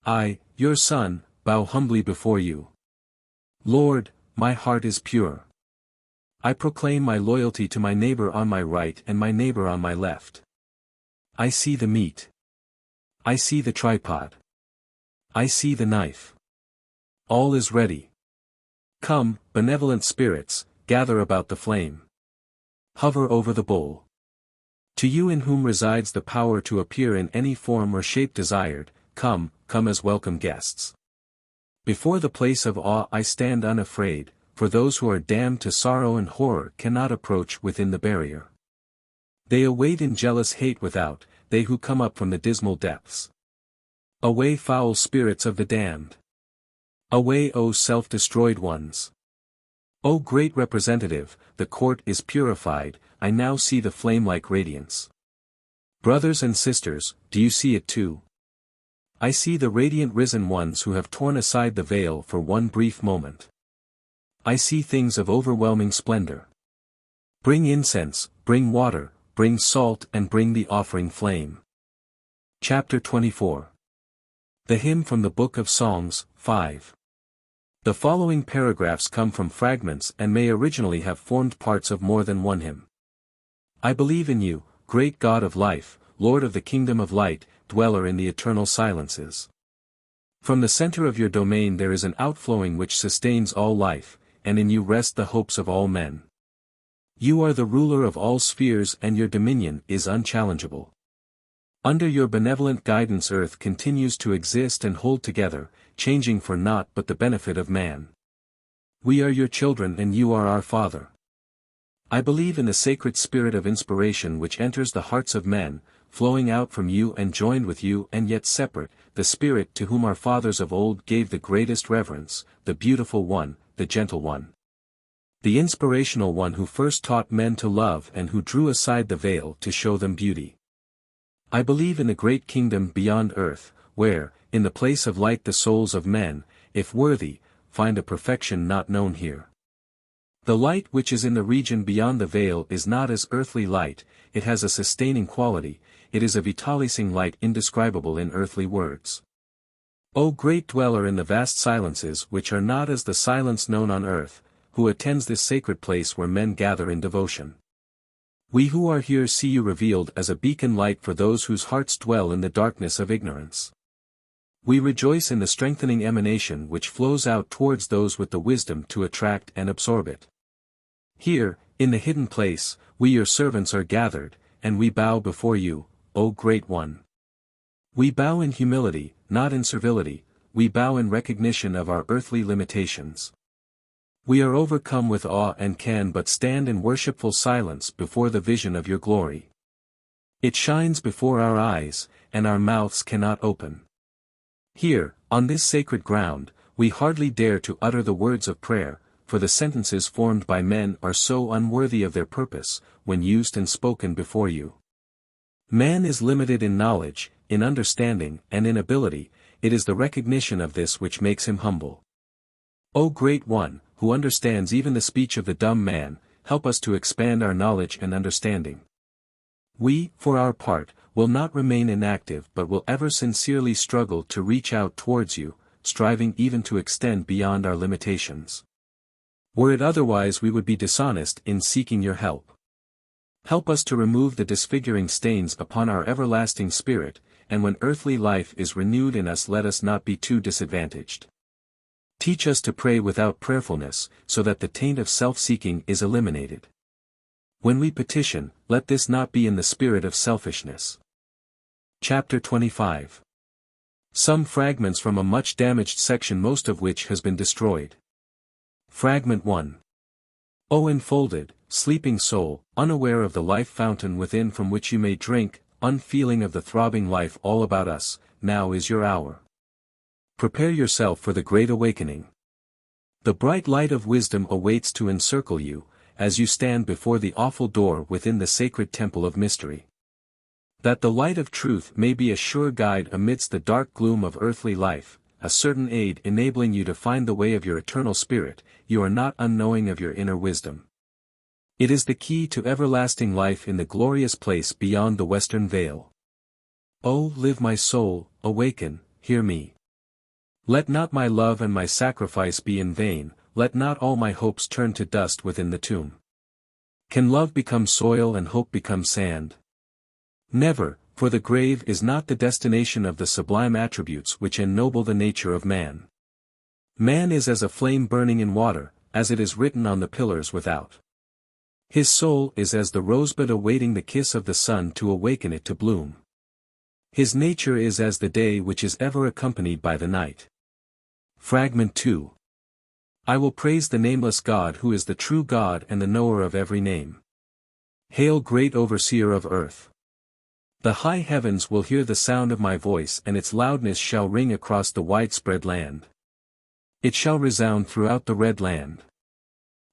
I, your Son, bow humbly before you. Lord, my heart is pure. I proclaim my loyalty to my neighbor on my right and my neighbor on my left. I see the meat. I see the tripod. I see the knife. All is ready. Come, benevolent spirits, gather about the flame. Hover over the bowl. To you in whom resides the power to appear in any form or shape desired, come as welcome guests. Before the place of awe I stand unafraid, for those who are damned to sorrow and horror cannot approach within the barrier. They await in jealous hate without, they who come up from the dismal depths. Away foul spirits of the damned. Away O self-destroyed ones. O great representative, the court is purified, I now see the flame-like radiance. Brothers and sisters, do you see it too? I see the radiant risen ones who have torn aside the veil for one brief moment. I see things of overwhelming splendor. Bring incense, bring water, bring salt and bring the offering flame. Chapter 24. The Hymn from the Book of Songs, 5. The following paragraphs come from fragments and may originally have formed parts of more than one hymn. I believe in you, great God of life, Lord of the kingdom of light, dweller in the eternal silences. From the center of your domain there is an outflowing which sustains all life, and in you rest the hopes of all men. You are the ruler of all spheres and your dominion is unchallengeable. Under your benevolent guidance earth continues to exist and hold together, changing for naught but the benefit of man. We are your children and you are our Father. I believe in the sacred spirit of inspiration which enters the hearts of men, flowing out from you and joined with you and yet separate, the Spirit to whom our fathers of old gave the greatest reverence, the beautiful one, the gentle one. The inspirational one who first taught men to love and who drew aside the veil to show them beauty. I believe in the great kingdom beyond earth, where, in the place of light the souls of men, if worthy, find a perfection not known here. The light which is in the region beyond the veil is not as earthly light, it has a sustaining quality, it is a vitalizing light indescribable in earthly words. O great dweller in the vast silences which are not as the silence known on earth, who attends this sacred place where men gather in devotion. We who are here see you revealed as a beacon light for those whose hearts dwell in the darkness of ignorance. We rejoice in the strengthening emanation which flows out towards those with the wisdom to attract and absorb it. Here, in the hidden place, we your servants are gathered, and we bow before you, O Great One. We bow in humility, not in servility, we bow in recognition of our earthly limitations. We are overcome with awe and can but stand in worshipful silence before the vision of your glory. It shines before our eyes, and our mouths cannot open. Here, on this sacred ground, we hardly dare to utter the words of prayer, for the sentences formed by men are so unworthy of their purpose, when used and spoken before you. Man is limited in knowledge, in understanding, and in ability, it is the recognition of this which makes him humble. O Great One, who understands even the speech of the dumb man, help us to expand our knowledge and understanding. We, for our part, will not remain inactive but will ever sincerely struggle to reach out towards you, striving even to extend beyond our limitations. Were it otherwise we would be dishonest in seeking your help. Help us to remove the disfiguring stains upon our everlasting spirit, and when earthly life is renewed in us let us not be too disadvantaged. Teach us to pray without prayerfulness, so that the taint of self-seeking is eliminated. When we petition, let this not be in the spirit of selfishness. Chapter 25. Some fragments from a much damaged section, most of which has been destroyed. Fragment 1. O enfolded, sleeping soul, unaware of the life fountain within from which you may drink, unfeeling of the throbbing life all about us, now is your hour. Prepare yourself for the great awakening. The bright light of wisdom awaits to encircle you, as you stand before the awful door within the sacred temple of mystery. That the light of truth may be a sure guide amidst the dark gloom of earthly life, a certain aid enabling you to find the way of your eternal spirit, you are not unknowing of your inner wisdom. It is the key to everlasting life in the glorious place beyond the western veil. O live my soul, awaken, hear me. Let not my love and my sacrifice be in vain, let not all my hopes turn to dust within the tomb. Can love become soil and hope become sand? Never, for the grave is not the destination of the sublime attributes which ennoble the nature of man. Man is as a flame burning in water, as it is written on the pillars without. His soul is as the rosebud awaiting the kiss of the sun to awaken it to bloom. His nature is as the day which is ever accompanied by the night. Fragment 2. I will praise the nameless God who is the true God and the knower of every name. Hail great overseer of earth. The high heavens will hear the sound of my voice and its loudness shall ring across the widespread land. It shall resound throughout the red land.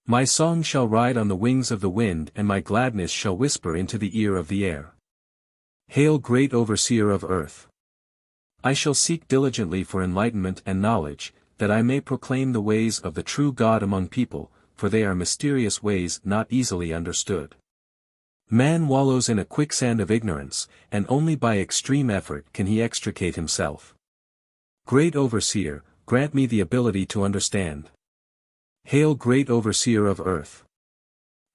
My song shall ride on the wings of the wind and my gladness shall whisper into the ear of the air. Hail great overseer of earth. I shall seek diligently for enlightenment and knowledge, that I may proclaim the ways of the true God among people, for they are mysterious ways not easily understood. Man wallows in a quicksand of ignorance, and only by extreme effort can he extricate himself. Great Overseer, grant me the ability to understand. Hail great Overseer of earth.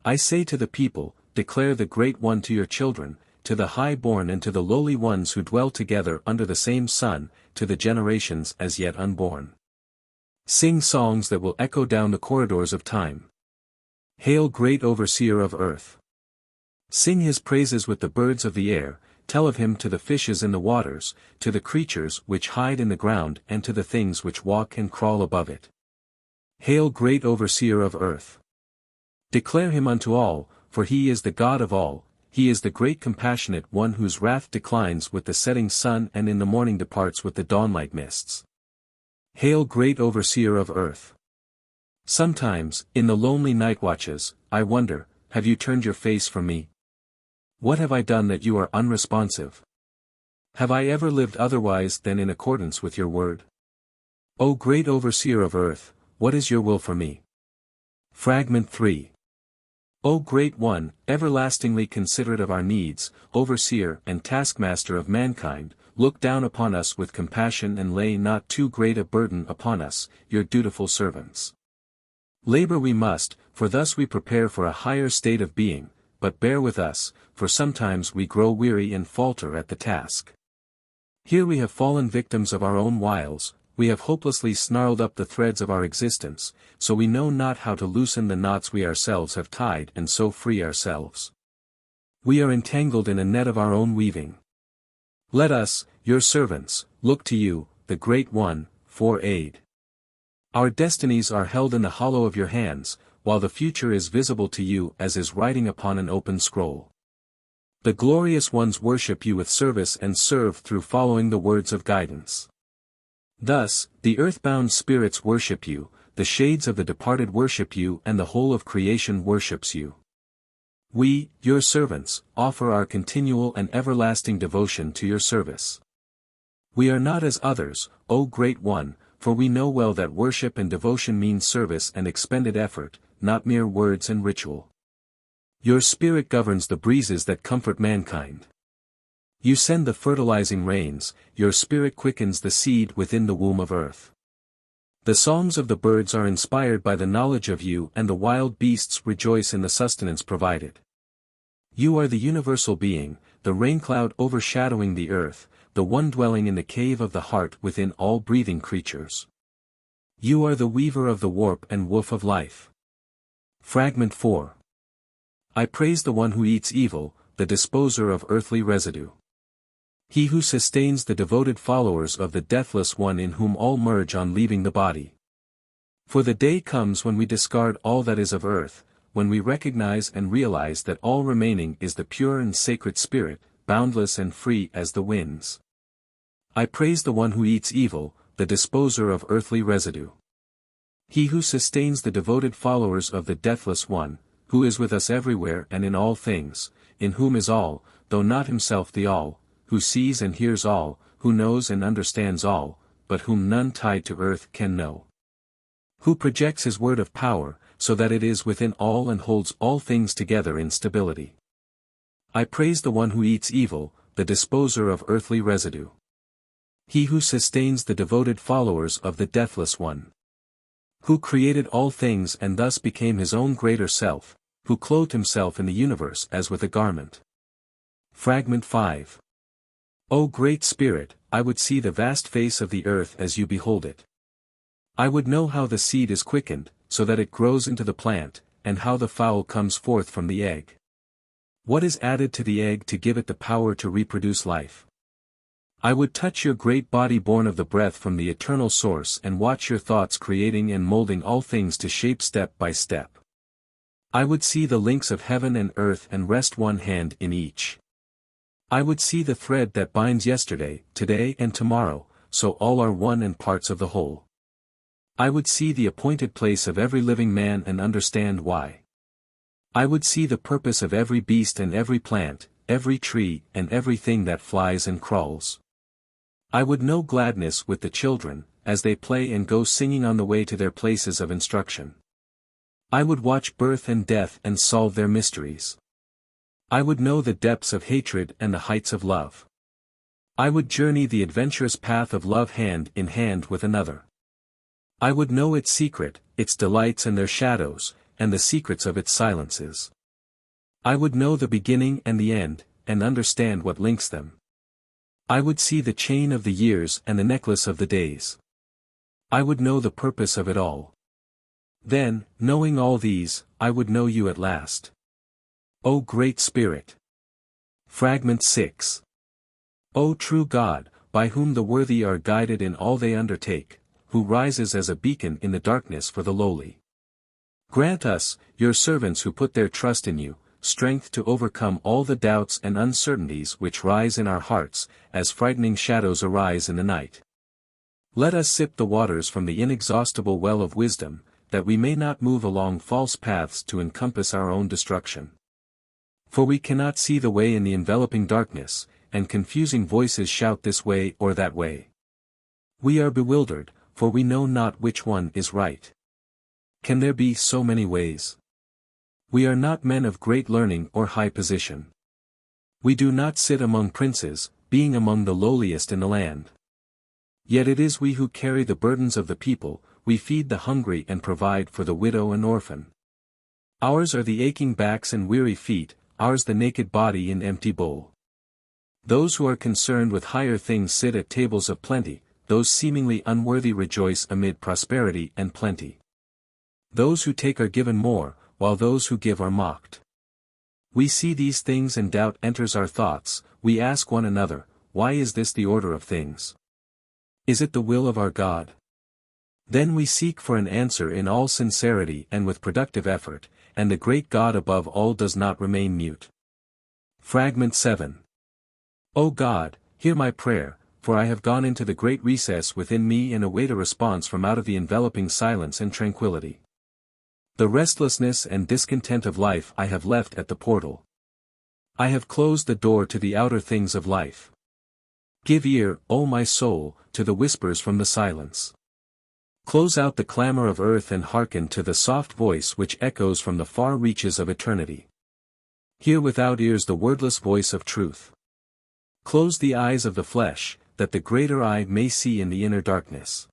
I say to the people, declare the Great One to your children, to the high-born and to the lowly ones who dwell together under the same sun, to the generations as yet unborn. Sing songs that will echo down the corridors of time. Hail great Overseer of earth. Sing his praises with the birds of the air, tell of him to the fishes in the waters, to the creatures which hide in the ground and to the things which walk and crawl above it. Hail great Overseer of earth. Declare him unto all, for he is the God of all, he is the great compassionate one whose wrath declines with the setting sun and in the morning departs with the dawnlight mists. Hail great Overseer of earth. Sometimes, in the lonely night watches, I wonder, have you turned your face from me? What have I done that you are unresponsive? Have I ever lived otherwise than in accordance with your word? O great Overseer of earth, what is your will for me? Fragment 3. O Great One, everlastingly considerate of our needs, Overseer and Taskmaster of mankind, look down upon us with compassion and lay not too great a burden upon us, your dutiful servants. Labor we must, for thus we prepare for a higher state of being, but bear with us, for sometimes we grow weary and falter at the task. Here we have fallen victims of our own wiles, we have hopelessly snarled up the threads of our existence, so we know not how to loosen the knots we ourselves have tied and so free ourselves. We are entangled in a net of our own weaving. Let us, your servants, look to you, the Great One, for aid. Our destinies are held in the hollow of your hands, while the future is visible to you as is writing upon an open scroll. The glorious ones worship you with service and serve through following the words of guidance. Thus, the earthbound spirits worship you, the shades of the departed worship you and the whole of creation worships you. We, your servants, offer our continual and everlasting devotion to your service. We are not as others, O Great One, for we know well that worship and devotion means service and expended effort, not mere words and ritual. Your spirit governs the breezes that comfort mankind. You send the fertilizing rains, your spirit quickens the seed within the womb of earth. The songs of the birds are inspired by the knowledge of you, and the wild beasts rejoice in the sustenance provided. You are the universal being, the raincloud overshadowing the earth, the one dwelling in the cave of the heart within all breathing creatures. You are the weaver of the warp and woof of life. Fragment 4. I praise the one who eats evil, the disposer of earthly residue. He who sustains the devoted followers of the deathless one in whom all merge on leaving the body. For the day comes when we discard all that is of earth, when we recognize and realize that all remaining is the pure and sacred spirit, boundless and free as the winds. I praise the one who eats evil, the disposer of earthly residue. He who sustains the devoted followers of the deathless one, who is with us everywhere and in all things, in whom is all, though not himself the all, who sees and hears all, who knows and understands all, but whom none tied to earth can know. Who projects his word of power, so that it is within all and holds all things together in stability. I praise the one who eats evil, the disposer of earthly residue. He who sustains the devoted followers of the deathless one. Who created all things and thus became his own greater self, who clothed himself in the universe as with a garment. Fragment 5. O Great Spirit, I would see the vast face of the earth as you behold it. I would know how the seed is quickened, so that it grows into the plant, and how the fowl comes forth from the egg. What is added to the egg to give it the power to reproduce life? I would touch your great body born of the breath from the eternal source and watch your thoughts creating and molding all things to shape step by step. I would see the links of heaven and earth and rest one hand in each. I would see the thread that binds yesterday, today and tomorrow, so all are one and parts of the whole. I would see the appointed place of every living man and understand why. I would see the purpose of every beast and every plant, every tree and everything that flies and crawls. I would know gladness with the children, as they play and go singing on the way to their places of instruction. I would watch birth and death and solve their mysteries. I would know the depths of hatred and the heights of love. I would journey the adventurous path of love hand in hand with another. I would know its secret, its delights and their shadows, and the secrets of its silences. I would know the beginning and the end, and understand what links them. I would see the chain of the years and the necklace of the days. I would know the purpose of it all. Then, knowing all these, I would know you at last. O Great Spirit. Fragment 6. O true God, by whom the worthy are guided in all they undertake, who rises as a beacon in the darkness for the lowly. Grant us, your servants who put their trust in you, strength to overcome all the doubts and uncertainties which rise in our hearts, as frightening shadows arise in the night. Let us sip the waters from the inexhaustible well of wisdom, that we may not move along false paths to encompass our own destruction. For we cannot see the way in the enveloping darkness, and confusing voices shout this way or that way. We are bewildered, for we know not which one is right. Can there be so many ways? We are not men of great learning or high position. We do not sit among princes, being among the lowliest in the land. Yet it is we who carry the burdens of the people, we feed the hungry and provide for the widow and orphan. Ours are the aching backs and weary feet, ours the naked body and empty bowl. Those who are concerned with higher things sit at tables of plenty, those seemingly unworthy rejoice amid prosperity and plenty. Those who take are given more, while those who give are mocked. We see these things and doubt enters our thoughts, we ask one another, why is this the order of things? Is it the will of our God? Then we seek for an answer in all sincerity and with productive effort, and the great God above all does not remain mute. Fragment 7. O God, hear my prayer, for I have gone into the great recess within me and await a response from out of the enveloping silence and tranquility. The restlessness and discontent of life I have left at the portal. I have closed the door to the outer things of life. Give ear, O my soul, to the whispers from the silence. Close out the clamor of earth and hearken to the soft voice which echoes from the far reaches of eternity. Hear without ears the wordless voice of truth. Close the eyes of the flesh, that the greater eye may see in the inner darkness.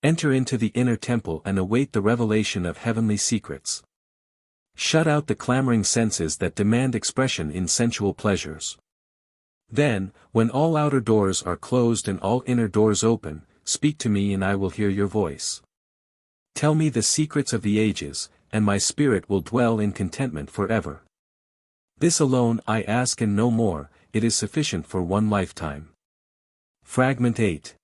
Enter into the inner temple and await the revelation of heavenly secrets. Shut out the clamoring senses that demand expression in sensual pleasures. Then, when all outer doors are closed and all inner doors open, speak to me and I will hear your voice. Tell me the secrets of the ages, and my spirit will dwell in contentment forever. This alone I ask and no more, it is sufficient for one lifetime. Fragment 8.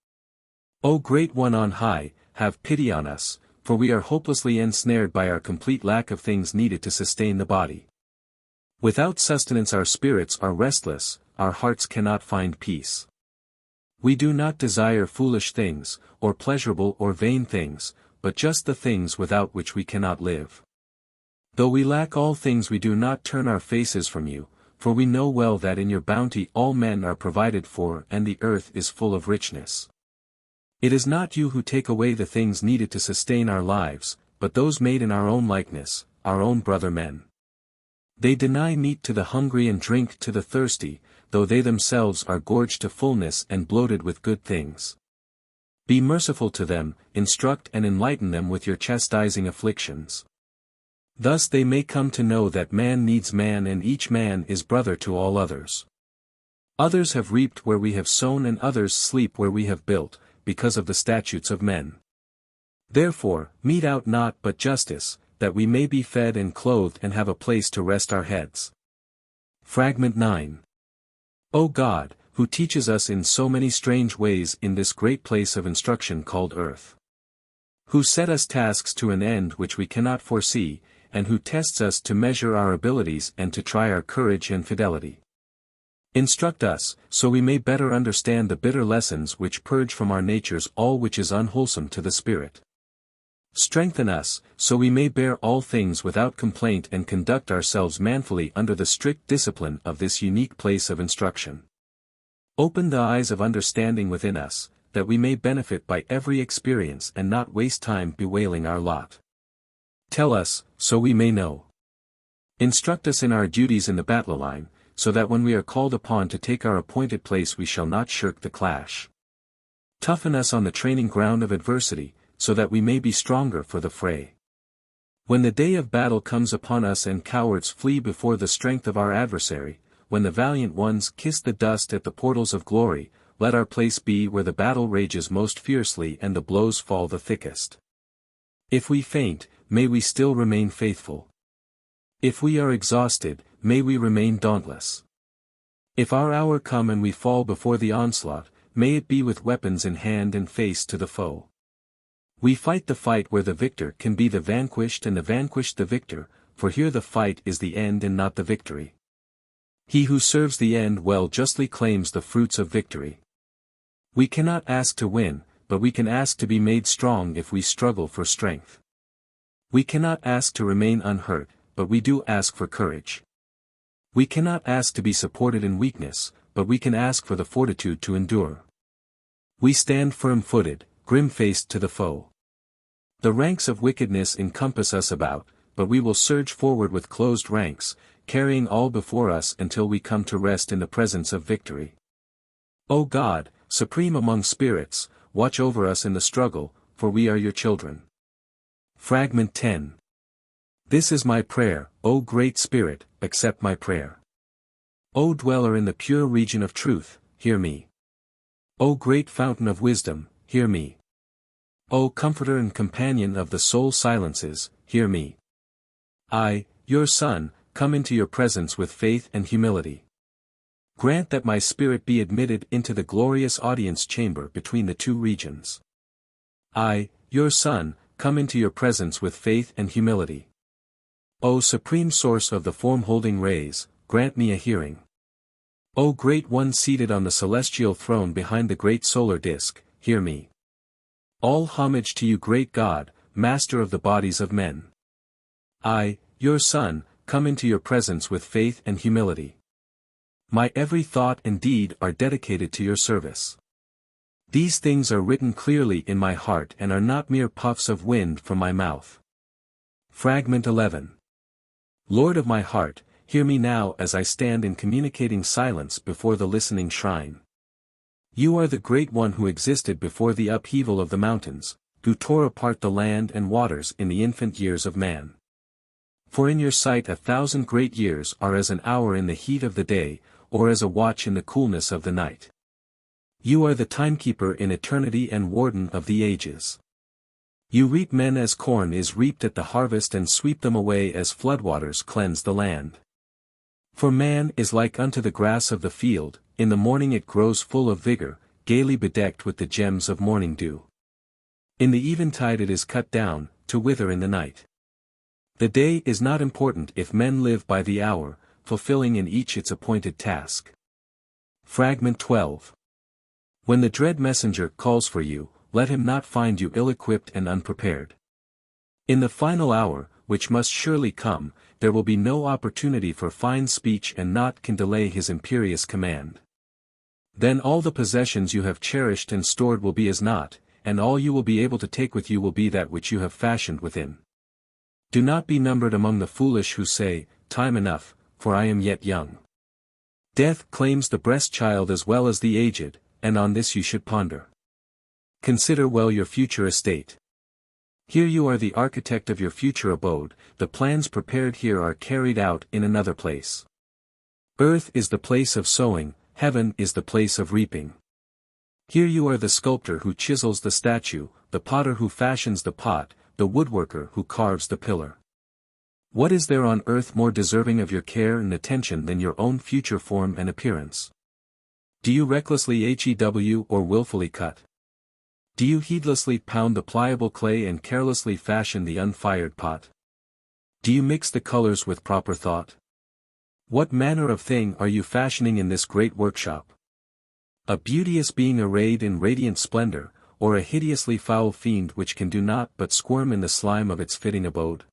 O Great One on high, have pity on us, for we are hopelessly ensnared by our complete lack of things needed to sustain the body. Without sustenance our spirits are restless, our hearts cannot find peace. We do not desire foolish things, or pleasurable or vain things, but just the things without which we cannot live. Though we lack all things we do not turn our faces from you, for we know well that in your bounty all men are provided for and the earth is full of richness. It is not you who take away the things needed to sustain our lives, but those made in our own likeness, our own brother men. They deny meat to the hungry and drink to the thirsty, though they themselves are gorged to fullness and bloated with good things. Be merciful to them, instruct and enlighten them with your chastising afflictions. Thus they may come to know that man needs man and each man is brother to all others. Others have reaped where we have sown and others sleep where we have built, because of the statutes of men. Therefore, mete out not but justice, that we may be fed and clothed and have a place to rest our heads. Fragment 9. O God, who teaches us in so many strange ways in this great place of instruction called earth. Who set us tasks to an end which we cannot foresee, and who tests us to measure our abilities and to try our courage and fidelity. Instruct us, so we may better understand the bitter lessons which purge from our natures all which is unwholesome to the spirit. Strengthen us, so we may bear all things without complaint and conduct ourselves manfully under the strict discipline of this unique place of instruction. Open the eyes of understanding within us, that we may benefit by every experience and not waste time bewailing our lot. Tell us, so we may know. Instruct us in our duties in the battle line, so that when we are called upon to take our appointed place we shall not shirk the clash. Toughen us on the training ground of adversity, so that we may be stronger for the fray. When the day of battle comes upon us and cowards flee before the strength of our adversary, when the valiant ones kiss the dust at the portals of glory, let our place be where the battle rages most fiercely and the blows fall the thickest. If we faint, may we still remain faithful. If we are exhausted, may we remain dauntless. If our hour come and we fall before the onslaught, may it be with weapons in hand and face to the foe. We fight the fight where the victor can be the vanquished and the vanquished the victor, for here the fight is the end and not the victory. He who serves the end well justly claims the fruits of victory. We cannot ask to win, but we can ask to be made strong if we struggle for strength. We cannot ask to remain unhurt, but we do ask for courage. We cannot ask to be supported in weakness, but we can ask for the fortitude to endure. We stand firm-footed, grim-faced to the foe. The ranks of wickedness encompass us about, but we will surge forward with closed ranks, carrying all before us until we come to rest in the presence of victory. O God, supreme among spirits, watch over us in the struggle, for we are your children. Fragment 10. This is my prayer, O Great Spirit, accept my prayer. O dweller in the pure region of truth, hear me. O great fountain of wisdom, hear me. O comforter and companion of the soul silences, hear me. I, your Son, come into your presence with faith and humility. Grant that my spirit be admitted into the glorious audience chamber between the two regions. I, your Son, come into your presence with faith and humility. O supreme source of the form-holding rays, grant me a hearing. O great one seated on the celestial throne behind the great solar disk, hear me. All homage to you, great God, master of the bodies of men. I, your Son, come into your presence with faith and humility. My every thought and deed are dedicated to your service. These things are written clearly in my heart and are not mere puffs of wind from my mouth. Fragment 11. Lord of my heart, hear me now as I stand in communicating silence before the listening shrine. You are the great one who existed before the upheaval of the mountains, who tore apart the land and waters in the infant years of man. For in your sight 1,000 great years are as an hour in the heat of the day, or as a watch in the coolness of the night. You are the timekeeper in eternity and warden of the ages. You reap men as corn is reaped at the harvest and sweep them away as floodwaters cleanse the land. For man is like unto the grass of the field, in the morning it grows full of vigor, gaily bedecked with the gems of morning dew. In the eventide it is cut down, to wither in the night. The day is not important if men live by the hour, fulfilling in each its appointed task. Fragment 12. When the dread messenger calls for you, let him not find you ill-equipped and unprepared. In the final hour, which must surely come, there will be no opportunity for fine speech and naught can delay his imperious command. Then all the possessions you have cherished and stored will be as naught, and all you will be able to take with you will be that which you have fashioned within. Do not be numbered among the foolish who say, time enough, for I am yet young. Death claims the breast-child as well as the aged, and on this you should ponder. Consider well your future estate. Here you are the architect of your future abode, the plans prepared here are carried out in another place. Earth is the place of sowing, heaven is the place of reaping. Here you are the sculptor who chisels the statue, the potter who fashions the pot, the woodworker who carves the pillar. What is there on earth more deserving of your care and attention than your own future form and appearance? Do you recklessly hew or willfully cut? Do you heedlessly pound the pliable clay and carelessly fashion the unfired pot? Do you mix the colors with proper thought? What manner of thing are you fashioning in this great workshop? A beauteous being arrayed in radiant splendor, or a hideously foul fiend which can do naught but squirm in the slime of its fitting abode?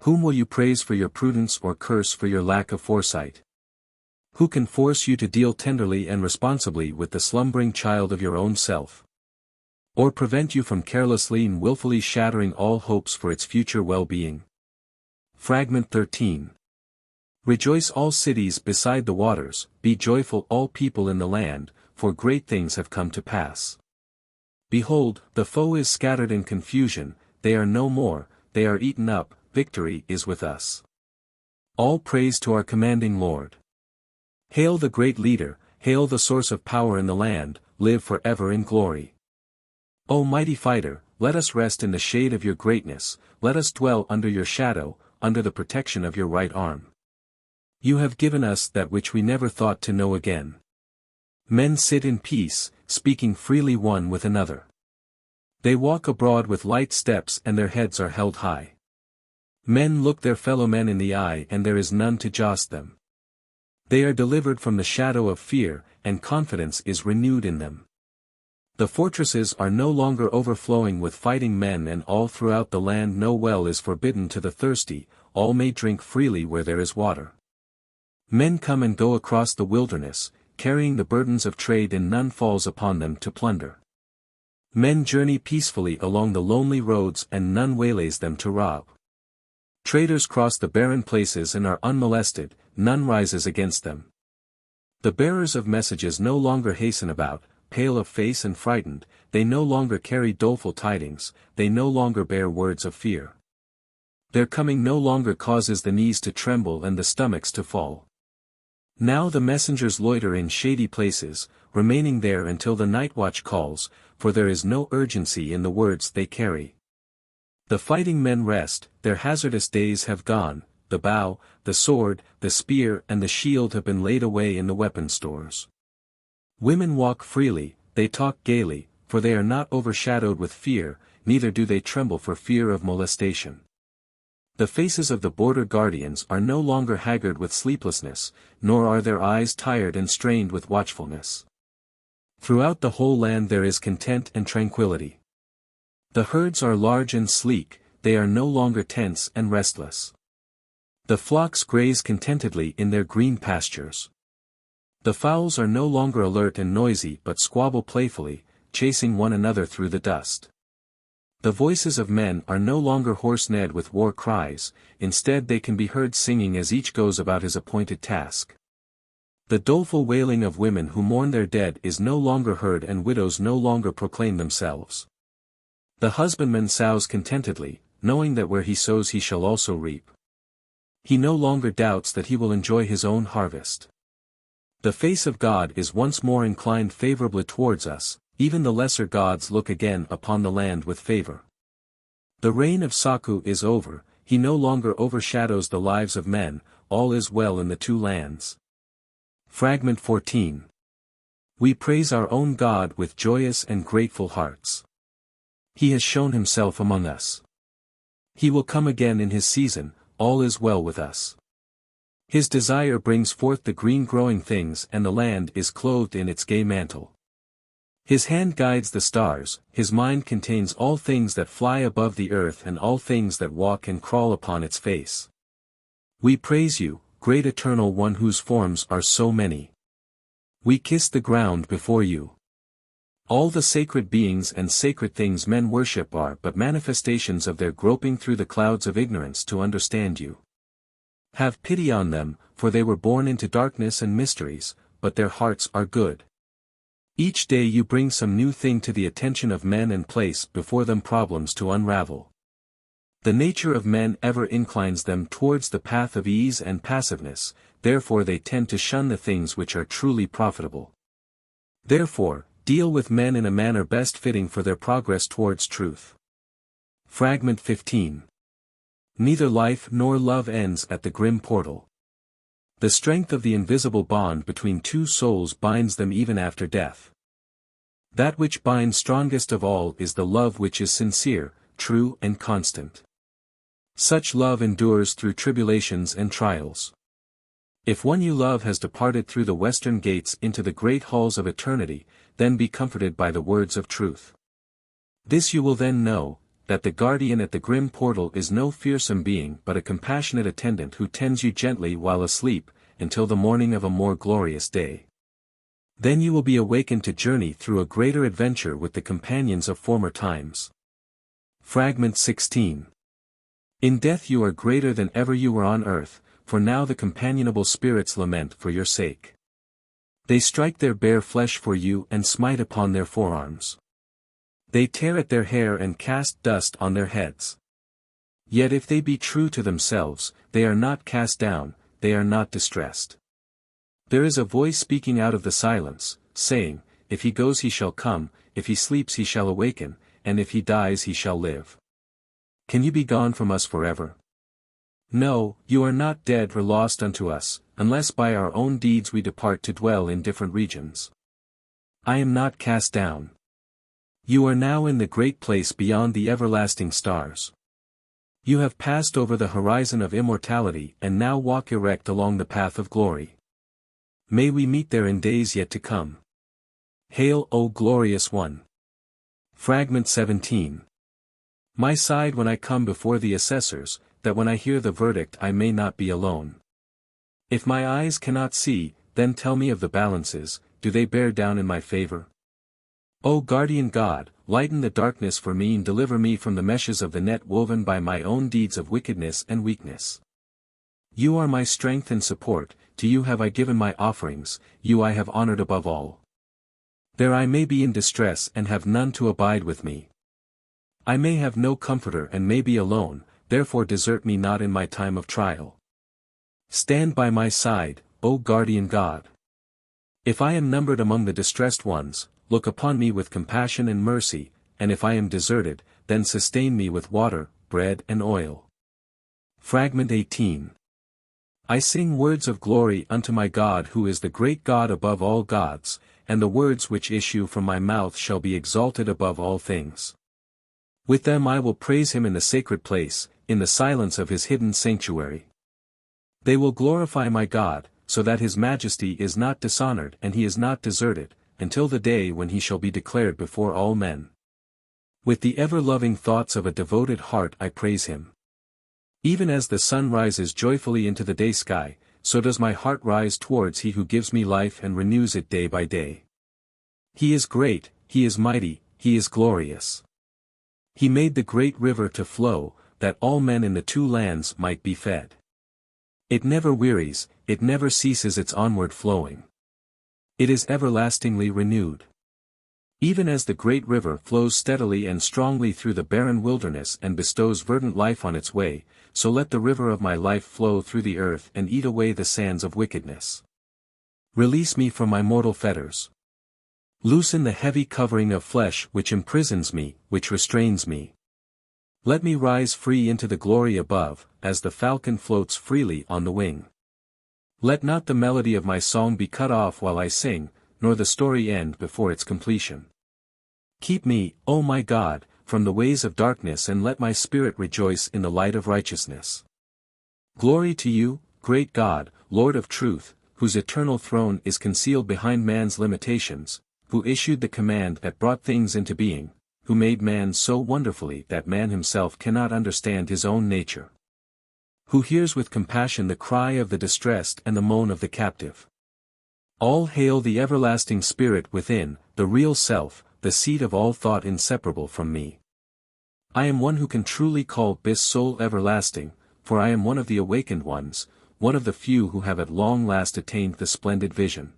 Whom will you praise for your prudence or curse for your lack of foresight? Who can force you to deal tenderly and responsibly with the slumbering child of your own self? Or prevent you from carelessly and willfully shattering all hopes for its future well-being? Fragment 13. Rejoice all cities beside the waters, be joyful all people in the land, for great things have come to pass. Behold, the foe is scattered in confusion, they are no more, they are eaten up, victory is with us. All praise to our commanding Lord. Hail the great leader, hail the source of power in the land, live forever in glory. O mighty fighter, let us rest in the shade of your greatness, let us dwell under your shadow, under the protection of your right arm. You have given us that which we never thought to know again. Men sit in peace, speaking freely one with another. They walk abroad with light steps and their heads are held high. Men look their fellow men in the eye and there is none to jost them. They are delivered from the shadow of fear, and confidence is renewed in them. The fortresses are no longer overflowing with fighting men and all throughout the land no well is forbidden to the thirsty, all may drink freely where there is water. Men come and go across the wilderness, carrying the burdens of trade and none falls upon them to plunder. Men journey peacefully along the lonely roads and none waylays them to rob. Traders cross the barren places and are unmolested, none rises against them. The bearers of messages no longer hasten about, pale of face and frightened, they no longer carry doleful tidings, they no longer bear words of fear. Their coming no longer causes the knees to tremble and the stomachs to fall. Now the messengers loiter in shady places, remaining there until the night watch calls, for there is no urgency in the words they carry. The fighting men rest, their hazardous days have gone, the bow, the sword, the spear and the shield have been laid away in the weapon stores. Women walk freely, they talk gaily, for they are not overshadowed with fear, neither do they tremble for fear of molestation. The faces of the border guardians are no longer haggard with sleeplessness, nor are their eyes tired and strained with watchfulness. Throughout the whole land there is content and tranquility. The herds are large and sleek, they are no longer tense and restless. The flocks graze contentedly in their green pastures. The fowls are no longer alert and noisy but squabble playfully, chasing one another through the dust. The voices of men are no longer hoarse-neighed with war cries, instead they can be heard singing as each goes about his appointed task. The doleful wailing of women who mourn their dead is no longer heard and widows no longer proclaim themselves. The husbandman sows contentedly, knowing that where he sows he shall also reap. He no longer doubts that he will enjoy his own harvest. The face of God is once more inclined favorably towards us, even the lesser gods look again upon the land with favor. The reign of Saku is over, he no longer overshadows the lives of men, all is well in the two lands. Fragment 14. We praise our own God with joyous and grateful hearts. He has shown himself among us. He will come again in his season, all is well with us. His desire brings forth the green growing things and the land is clothed in its gay mantle. His hand guides the stars, his mind contains all things that fly above the earth and all things that walk and crawl upon its face. We praise you, great eternal one whose forms are so many. We kiss the ground before you. All the sacred beings and sacred things men worship are but manifestations of their groping through the clouds of ignorance to understand you. Have pity on them, for they were born into darkness and mysteries, but their hearts are good. Each day you bring some new thing to the attention of men and place before them problems to unravel. The nature of men ever inclines them towards the path of ease and passiveness, therefore they tend to shun the things which are truly profitable. Therefore, deal with men in a manner best fitting for their progress towards truth. Fragment 15. Neither life nor love ends at the grim portal. The strength of the invisible bond between two souls binds them even after death. That which binds strongest of all is the love which is sincere, true and constant. Such love endures through tribulations and trials. If one you love has departed through the western gates into the great halls of eternity, then be comforted by the words of truth. This you will then know, that the guardian at the grim portal is no fearsome being but a compassionate attendant who tends you gently while asleep, until the morning of a more glorious day. Then you will be awakened to journey through a greater adventure with the companions of former times. Fragment 16. In death you are greater than ever you were on earth, for now the companionable spirits lament for your sake. They strike their bare flesh for you and smite upon their forearms. They tear at their hair and cast dust on their heads. Yet if they be true to themselves, they are not cast down, they are not distressed. There is a voice speaking out of the silence, saying, if he goes he shall come, if he sleeps he shall awaken, and if he dies he shall live. Can you be gone from us forever? No, you are not dead or lost unto us, unless by our own deeds we depart to dwell in different regions. I am not cast down. You are now in the great place beyond the everlasting stars. You have passed over the horizon of immortality and now walk erect along the path of glory. May we meet there in days yet to come. Hail, O glorious one! Fragment 17. My side when I come before the assessors, that when I hear the verdict I may not be alone. If my eyes cannot see, then tell me of the balances, do they bear down in my favor? O guardian God, lighten the darkness for me and deliver me from the meshes of the net woven by my own deeds of wickedness and weakness. You are my strength and support, to you have I given my offerings, you I have honored above all. There I may be in distress and have none to abide with me. I may have no comforter and may be alone, therefore desert me not in my time of trial. Stand by my side, O guardian God. If I am numbered among the distressed ones, look upon me with compassion and mercy, and if I am deserted, then sustain me with water, bread and oil. Fragment 18. I sing words of glory unto my God who is the great God above all gods, and the words which issue from my mouth shall be exalted above all things. With them I will praise him in the sacred place, in the silence of his hidden sanctuary. They will glorify my God, so that his majesty is not dishonored and he is not deserted, until the day when he shall be declared before all men. With the ever-loving thoughts of a devoted heart I praise him. Even as the sun rises joyfully into the day sky, so does my heart rise towards He who gives me life and renews it day by day. He is great, He is mighty, He is glorious. He made the great river to flow, that all men in the two lands might be fed. It never wearies, it never ceases its onward flowing. It is everlastingly renewed. Even as the great river flows steadily and strongly through the barren wilderness and bestows verdant life on its way, so let the river of my life flow through the earth and eat away the sands of wickedness. Release me from my mortal fetters. Loosen the heavy covering of flesh which imprisons me, which restrains me. Let me rise free into the glory above, as the falcon floats freely on the wing. Let not the melody of my song be cut off while I sing, nor the story end before its completion. Keep me, O my God, from the ways of darkness and let my spirit rejoice in the light of righteousness. Glory to you, great God, Lord of truth, whose eternal throne is concealed behind man's limitations, who issued the command that brought things into being, who made man so wonderfully that man himself cannot understand his own nature. Who hears with compassion the cry of the distressed and the moan of the captive. All hail the everlasting Spirit within, the real self, the seat of all thought inseparable from me. I am one who can truly call this soul everlasting, for I am one of the awakened ones, one of the few who have at long last attained the splendid vision.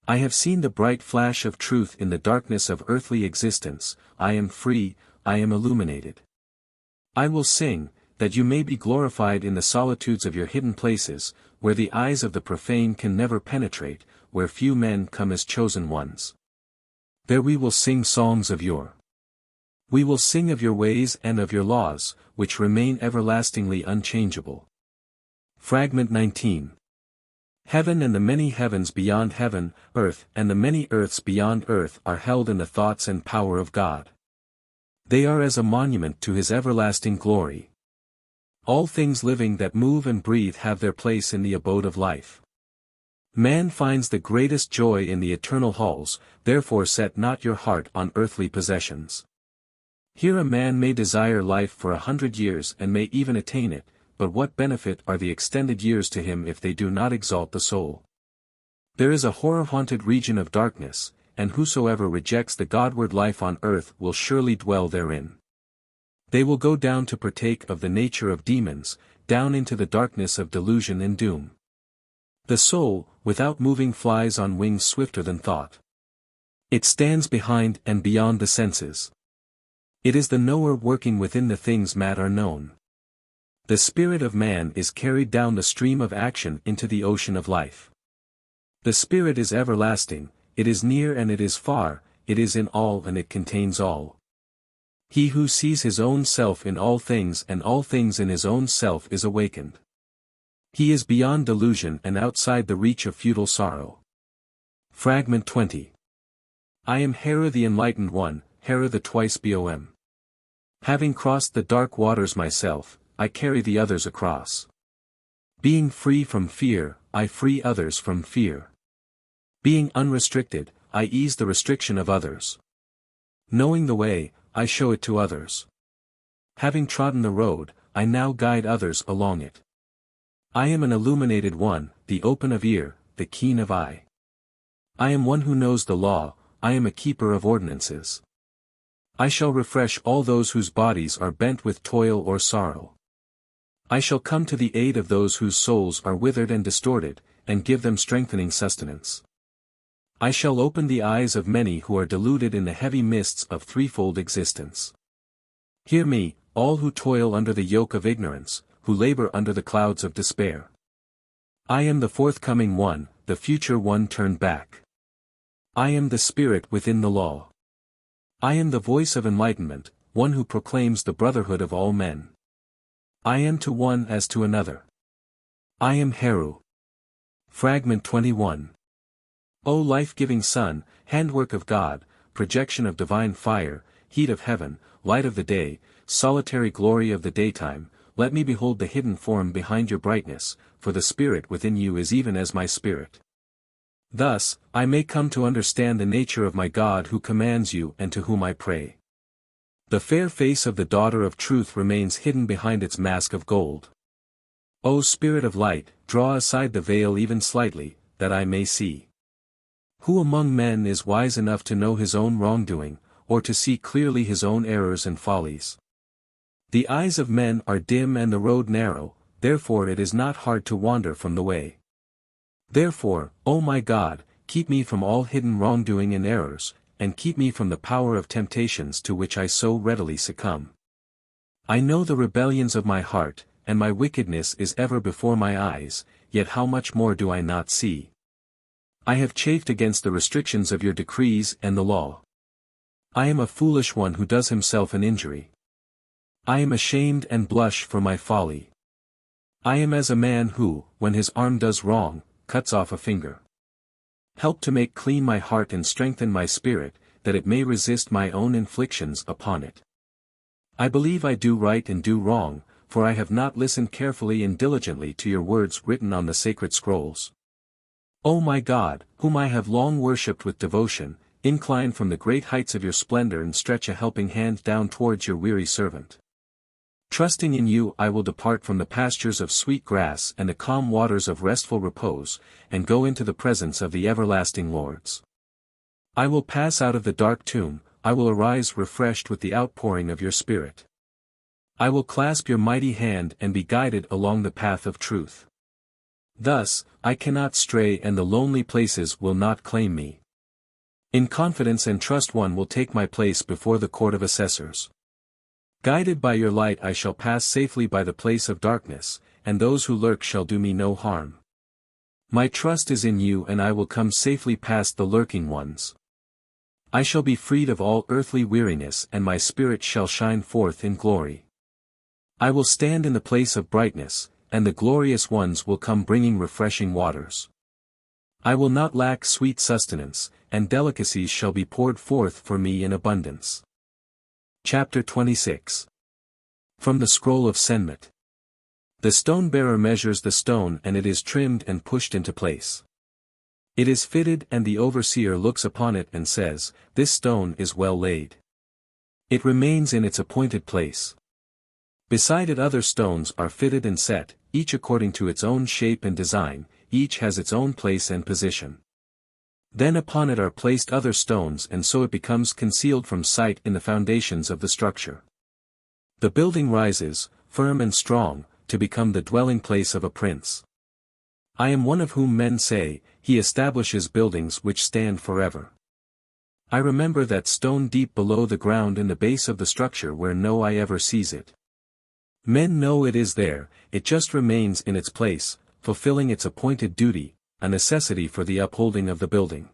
I have seen the bright flash of truth in the darkness of earthly existence, I am free, I am illuminated. I will sing, that you may be glorified in the solitudes of your hidden places, where the eyes of the profane can never penetrate, where few men come as chosen ones. There we will sing songs of your. We will sing of your ways and of your laws, which remain everlastingly unchangeable. Fragment 19. Heaven and the many heavens beyond heaven, earth and the many earths beyond earth are held in the thoughts and power of God. They are as a monument to His everlasting glory. All things living that move and breathe have their place in the abode of life. Man finds the greatest joy in the eternal halls, therefore set not your heart on earthly possessions. Here a man may desire life for 100 years and may even attain it, but what benefit are the extended years to him if they do not exalt the soul? There is a horror-haunted region of darkness, and whosoever rejects the Godward life on earth will surely dwell therein. They will go down to partake of the nature of demons, down into the darkness of delusion and doom. The soul, without moving flies on wings swifter than thought. It stands behind and beyond the senses. It is the knower working within the things that are known. The spirit of man is carried down the stream of action into the ocean of life. The spirit is everlasting, it is near and it is far, it is in all and it contains all. He who sees his own self in all things and all things in his own self is awakened. He is beyond delusion and outside the reach of futile sorrow. Fragment 20. I am Hera the Enlightened One, Hera the twice Bom. Having crossed the dark waters myself, I carry the others across. Being free from fear, I free others from fear. Being unrestricted, I ease the restriction of others. Knowing the way, I show it to others. Having trodden the road, I now guide others along it. I am an illuminated one, the open of ear, the keen of eye. I am one who knows the law, I am a keeper of ordinances. I shall refresh all those whose bodies are bent with toil or sorrow. I shall come to the aid of those whose souls are withered and distorted, and give them strengthening sustenance. I shall open the eyes of many who are deluded in the heavy mists of threefold existence. Hear me, all who toil under the yoke of ignorance, who labor under the clouds of despair. I am the forthcoming one, the future one turned back. I am the spirit within the law. I am the voice of enlightenment, one who proclaims the brotherhood of all men. I am to one as to another. I am Heru. Fragment 21. O life-giving sun, handwork of God, projection of divine fire, heat of heaven, light of the day, solitary glory of the daytime, let me behold the hidden form behind your brightness, for the spirit within you is even as my spirit. Thus, I may come to understand the nature of my God who commands you and to whom I pray. The fair face of the daughter of truth remains hidden behind its mask of gold. O Spirit of light, draw aside the veil even slightly, that I may see. Who among men is wise enough to know his own wrongdoing, or to see clearly his own errors and follies? The eyes of men are dim and the road narrow, therefore it is not hard to wander from the way. Therefore, O my God, keep me from all hidden wrongdoing and errors, and keep me from the power of temptations to which I so readily succumb. I know the rebellions of my heart, and my wickedness is ever before my eyes, yet how much more do I not see? I have chafed against the restrictions of your decrees and the law. I am a foolish one who does himself an injury. I am ashamed and blush for my folly. I am as a man who, when his arm does wrong, cuts off a finger. Help to make clean my heart and strengthen my spirit, that it may resist my own inflictions upon it. I believe I do right and do wrong, for I have not listened carefully and diligently to your words written on the sacred scrolls. O my God, whom I have long worshipped with devotion, incline from the great heights of your splendor and stretch a helping hand down towards your weary servant. Trusting in you I will depart from the pastures of sweet grass and the calm waters of restful repose, and go into the presence of the everlasting Lords. I will pass out of the dark tomb, I will arise refreshed with the outpouring of your Spirit. I will clasp your mighty hand and be guided along the path of truth. Thus, I cannot stray and the lonely places will not claim me. In confidence and trust one will take my place before the court of assessors. Guided by your light I shall pass safely by the place of darkness, and those who lurk shall do me no harm. My trust is in you and I will come safely past the lurking ones. I shall be freed of all earthly weariness and my spirit shall shine forth in glory. I will stand in the place of brightness, and the glorious ones will come bringing refreshing waters. I will not lack sweet sustenance, and delicacies shall be poured forth for me in abundance. Chapter 26. From the Scroll of Senmut. The stone-bearer measures the stone and it is trimmed and pushed into place. It is fitted and the overseer looks upon it and says, "This stone is well laid." It remains in its appointed place. Beside it other stones are fitted and set, each according to its own shape and design, each has its own place and position. Then upon it are placed other stones and so it becomes concealed from sight in the foundations of the structure. The building rises, firm and strong, to become the dwelling place of a prince. I am one of whom men say, he establishes buildings which stand forever. I remember that stone deep below the ground in the base of the structure where no eye ever sees it. Men know it is there, it just remains in its place, fulfilling its appointed duty, a necessity for the upholding of the building.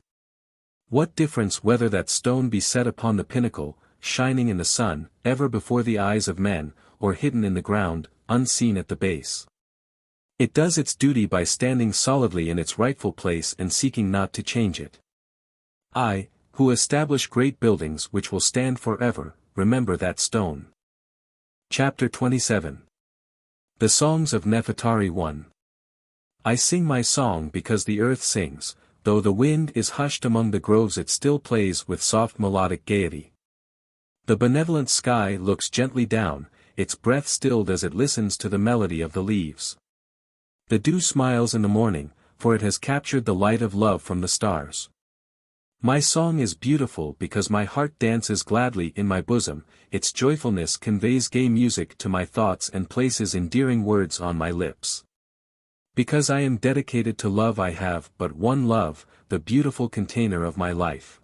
What difference whether that stone be set upon the pinnacle, shining in the sun, ever before the eyes of men, or hidden in the ground, unseen at the base? It does its duty by standing solidly in its rightful place and seeking not to change it. I, who establish great buildings which will stand forever, remember that stone. Chapter 27. The Songs of Nefertari 1. I sing my song because the earth sings, though the wind is hushed among the groves it still plays with soft melodic gaiety. The benevolent sky looks gently down, its breath stilled as it listens to the melody of the leaves. The dew smiles in the morning, for it has captured the light of love from the stars. My song is beautiful because my heart dances gladly in my bosom, its joyfulness conveys gay music to my thoughts and places endearing words on my lips. Because I am dedicated to love I have but one love, the beautiful container of my life.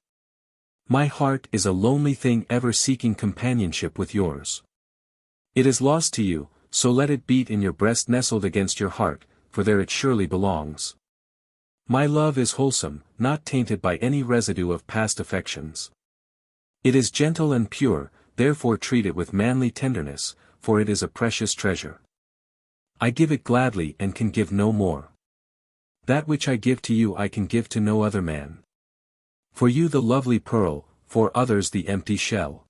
My heart is a lonely thing ever seeking companionship with yours. It is lost to you, so let it beat in your breast nestled against your heart, for there it surely belongs. My love is wholesome, not tainted by any residue of past affections. It is gentle and pure, therefore treat it with manly tenderness, for it is a precious treasure. I give it gladly and can give no more. That which I give to you I can give to no other man. For you the lovely pearl, for others the empty shell.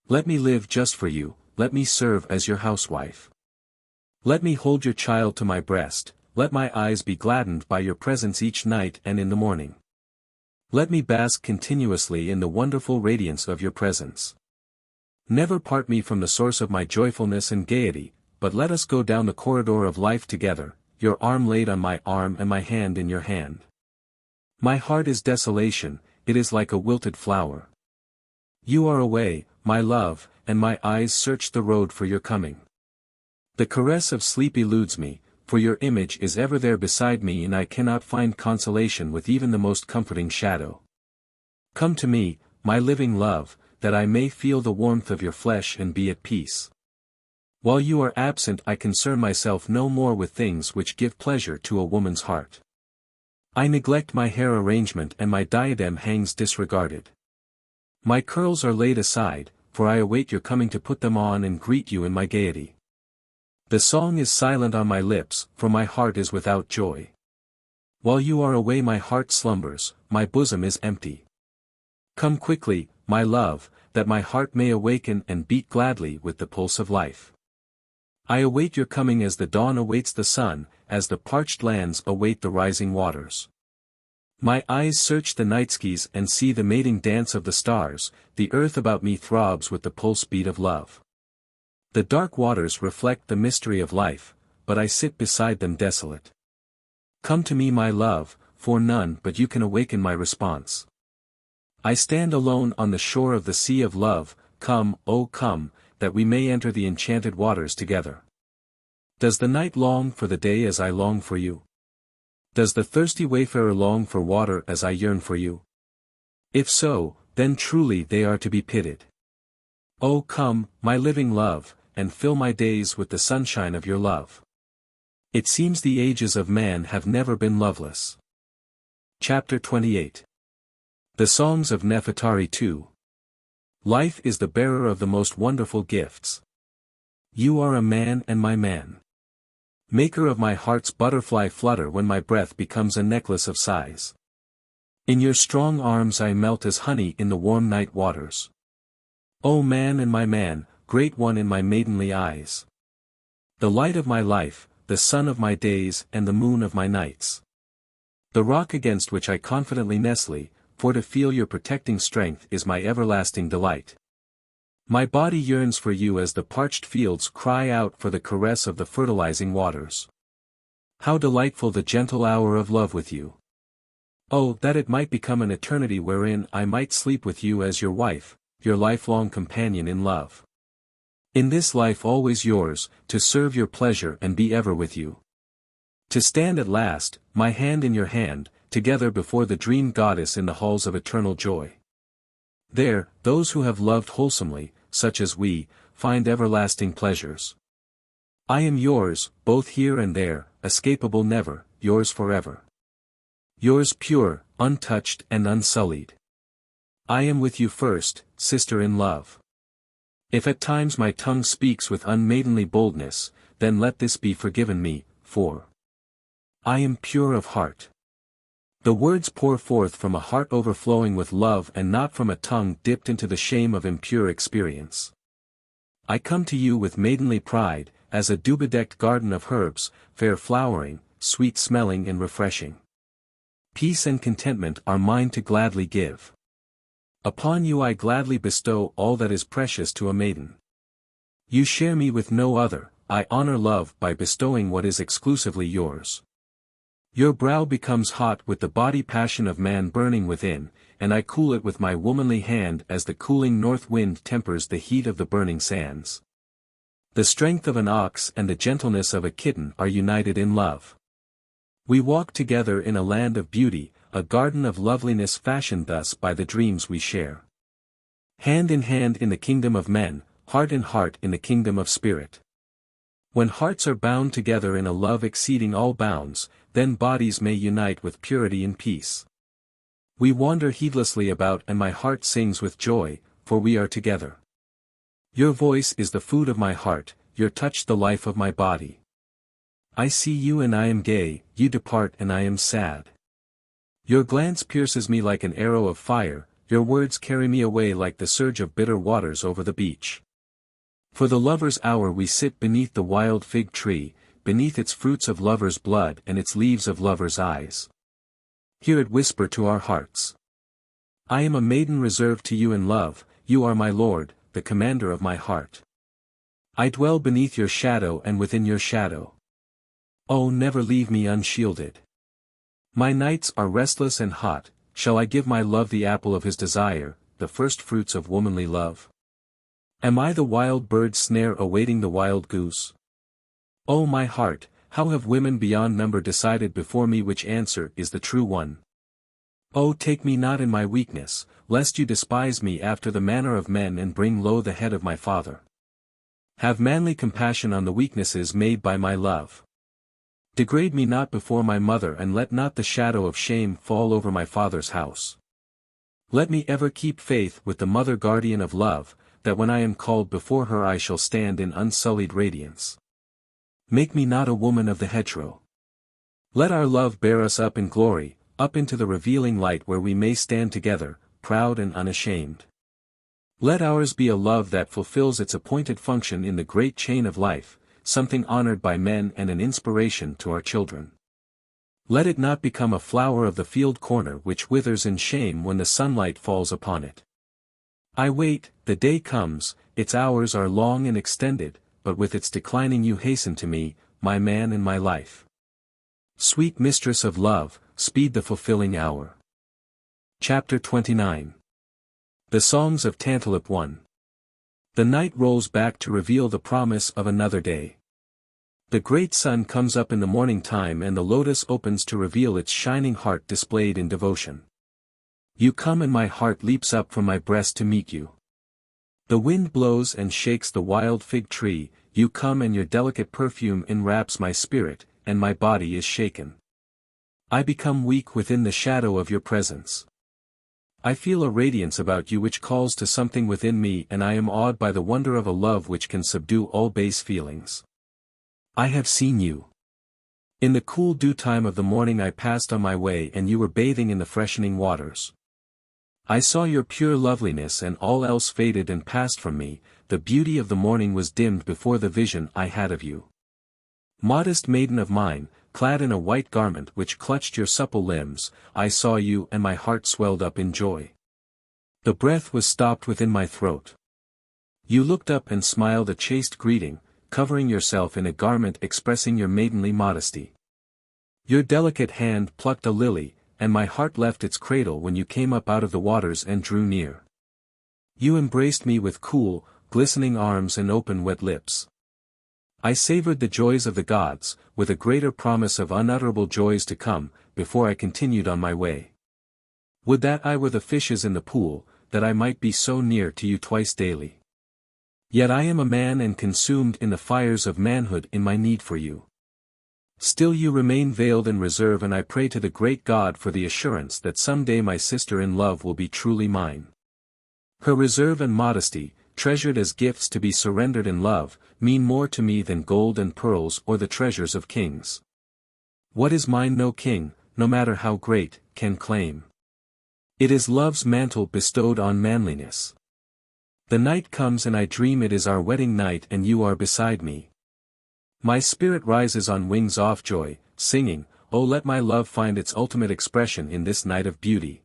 Let me live just for you, let me serve as your housewife. Let me hold your child to my breast, let my eyes be gladdened by your presence each night and in the morning. Let me bask continuously in the wonderful radiance of your presence. Never part me from the source of my joyfulness and gaiety, but let us go down the corridor of life together, your arm laid on my arm and my hand in your hand. My heart is desolation, it is like a wilted flower. You are away, my love, and my eyes search the road for your coming. The caress of sleep eludes me, for your image is ever there beside me and I cannot find consolation with even the most comforting shadow. Come to me, my living love, that I may feel the warmth of your flesh and be at peace. While you are absent I concern myself no more with things which give pleasure to a woman's heart. I neglect my hair arrangement and my diadem hangs disregarded. My curls are laid aside, for I await your coming to put them on and greet you in my gaiety. The song is silent on my lips, for my heart is without joy. While you are away my heart slumbers, my bosom is empty. Come quickly, my love, that my heart may awaken and beat gladly with the pulse of life. I await your coming as the dawn awaits the sun, as the parched lands await the rising waters. My eyes search the night skies and see the mating dance of the stars, the earth about me throbs with the pulse beat of love. The dark waters reflect the mystery of life, but I sit beside them desolate. Come to me my love, for none but you can awaken my response. I stand alone on the shore of the sea of love, come, oh come, that we may enter the enchanted waters together. Does the night long for the day as I long for you? Does the thirsty wayfarer long for water as I yearn for you? If so, then truly they are to be pitied. Oh come, my living love, and fill my days with the sunshine of your love. It seems the ages of man have never been loveless. Chapter 28. The Songs of Nefertari 2. Life is the bearer of the most wonderful gifts. You are a man and my man. Maker of my heart's butterfly flutter when my breath becomes a necklace of sighs. In your strong arms I melt as honey in the warm night waters. O man and my man, great one in my maidenly eyes. The light of my life, the sun of my days and the moon of my nights. The rock against which I confidently nestle, for to feel your protecting strength is my everlasting delight. My body yearns for you as the parched fields cry out for the caress of the fertilizing waters. How delightful the gentle hour of love with you! Oh, that it might become an eternity wherein I might sleep with you as your wife, your lifelong companion in love. In this life always yours, to serve your pleasure and be ever with you. To stand at last, my hand in your hand, together before the dream goddess in the halls of eternal joy. There, those who have loved wholesomely, such as we, find everlasting pleasures. I am yours, both here and there, escapable never, yours forever. Yours pure, untouched and unsullied. I am with you first, sister in love. If at times my tongue speaks with unmaidenly boldness, then let this be forgiven me, for I am pure of heart. The words pour forth from a heart overflowing with love and not from a tongue dipped into the shame of impure experience. I come to you with maidenly pride, as a dew-bedecked garden of herbs, fair flowering, sweet-smelling and refreshing. Peace and contentment are mine to gladly give. Upon you I gladly bestow all that is precious to a maiden. You share me with no other, I honor love by bestowing what is exclusively yours. Your brow becomes hot with the body passion of man burning within, and I cool it with my womanly hand as the cooling north wind tempers the heat of the burning sands. The strength of an ox and the gentleness of a kitten are united in love. We walk together in a land of beauty, a garden of loveliness fashioned thus by the dreams we share. Hand in hand in the kingdom of men, heart in heart in the kingdom of spirit. When hearts are bound together in a love exceeding all bounds, then bodies may unite with purity and peace. We wander heedlessly about and my heart sings with joy, for we are together. Your voice is the food of my heart, your touch the life of my body. I see you and I am gay, you depart and I am sad. Your glance pierces me like an arrow of fire, your words carry me away like the surge of bitter waters over the beach. For the lover's hour we sit beneath the wild fig tree, beneath its fruits of lover's blood and its leaves of lover's eyes. Hear it whisper to our hearts. I am a maiden reserved to you in love, you are my lord, the commander of my heart. I dwell beneath your shadow and within your shadow. Oh, never leave me unshielded. My nights are restless and hot, shall I give my love the apple of his desire, the first fruits of womanly love? Am I the wild bird's snare awaiting the wild goose? O my heart, how have women beyond number decided before me which answer is the true one? Oh, take me not in my weakness, lest you despise me after the manner of men and bring low the head of my father. Have manly compassion on the weaknesses made by my love. Degrade me not before my mother and let not the shadow of shame fall over my father's house. Let me ever keep faith with the mother guardian of love, that when I am called before her I shall stand in unsullied radiance. Make me not a woman of the hedgerow. Let our love bear us up in glory, up into the revealing light where we may stand together, proud and unashamed. Let ours be a love that fulfills its appointed function in the great chain of life, something honored by men and an inspiration to our children. Let it not become a flower of the field corner which withers in shame when the sunlight falls upon it. I wait, the day comes, its hours are long and extended, but with its declining you hasten to me, my man and my life. Sweet mistress of love, speed the fulfilling hour. Chapter 29. The Songs of Tantalip 1. The night rolls back to reveal the promise of another day. The great sun comes up in the morning time and the lotus opens to reveal its shining heart displayed in devotion. You come and my heart leaps up from my breast to meet you. The wind blows and shakes the wild fig tree, you come and your delicate perfume enwraps my spirit, and my body is shaken. I become weak within the shadow of your presence. I feel a radiance about you which calls to something within me and I am awed by the wonder of a love which can subdue all base feelings. I have seen you. In the cool dew time of the morning I passed on my way and you were bathing in the freshening waters. I saw your pure loveliness and all else faded and passed from me, the beauty of the morning was dimmed before the vision I had of you. Modest maiden of mine, clad in a white garment which clutched your supple limbs, I saw you and my heart swelled up in joy. The breath was stopped within my throat. You looked up and smiled a chaste greeting, covering yourself in a garment expressing your maidenly modesty. Your delicate hand plucked a lily, and my heart left its cradle when you came up out of the waters and drew near. You embraced me with cool, glistening arms and open wet lips. I savored the joys of the gods, with a greater promise of unutterable joys to come, before I continued on my way. Would that I were the fishes in the pool, that I might be so near to you twice daily. Yet I am a man and consumed in the fires of manhood in my need for you. Still you remain veiled in reserve and I pray to the great God for the assurance that some day my sister in love will be truly mine. Her reserve and modesty, treasured as gifts to be surrendered in love, mean more to me than gold and pearls or the treasures of kings. What is mine no king, no matter how great, can claim. It is love's mantle bestowed on manliness. The night comes and I dream it is our wedding night and you are beside me. My spirit rises on wings of joy, singing, "Oh let my love find its ultimate expression in this night of beauty."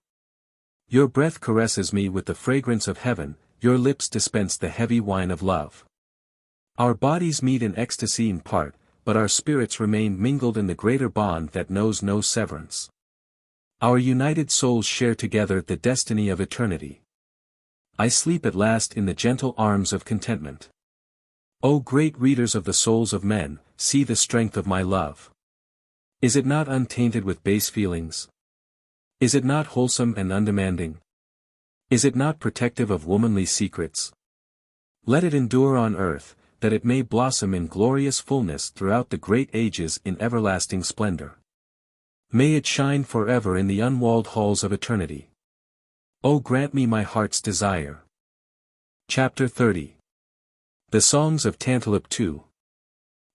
Your breath caresses me with the fragrance of heaven, your lips dispense the heavy wine of love. Our bodies meet in ecstasy in part, but our spirits remain mingled in the greater bond that knows no severance. Our united souls share together the destiny of eternity. I sleep at last in the gentle arms of contentment. O great readers of the souls of men, see the strength of my love. Is it not untainted with base feelings? Is it not wholesome and undemanding? Is it not protective of womanly secrets? Let it endure on earth, that it may blossom in glorious fullness throughout the great ages in everlasting splendor. May it shine forever in the unwalled halls of eternity. O grant me my heart's desire. Chapter 30. The Songs of Tantalip 2.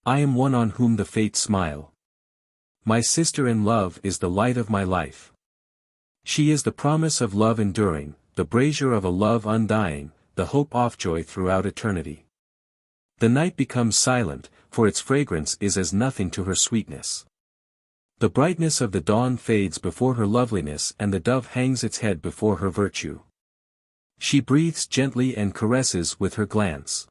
I am one on whom the fates smile. My sister in love is the light of my life. She is the promise of love enduring, the brazier of a love undying, the hope of joy throughout eternity. The night becomes silent, for its fragrance is as nothing to her sweetness. The brightness of the dawn fades before her loveliness and the dove hangs its head before her virtue. She breathes gently and caresses with her glance.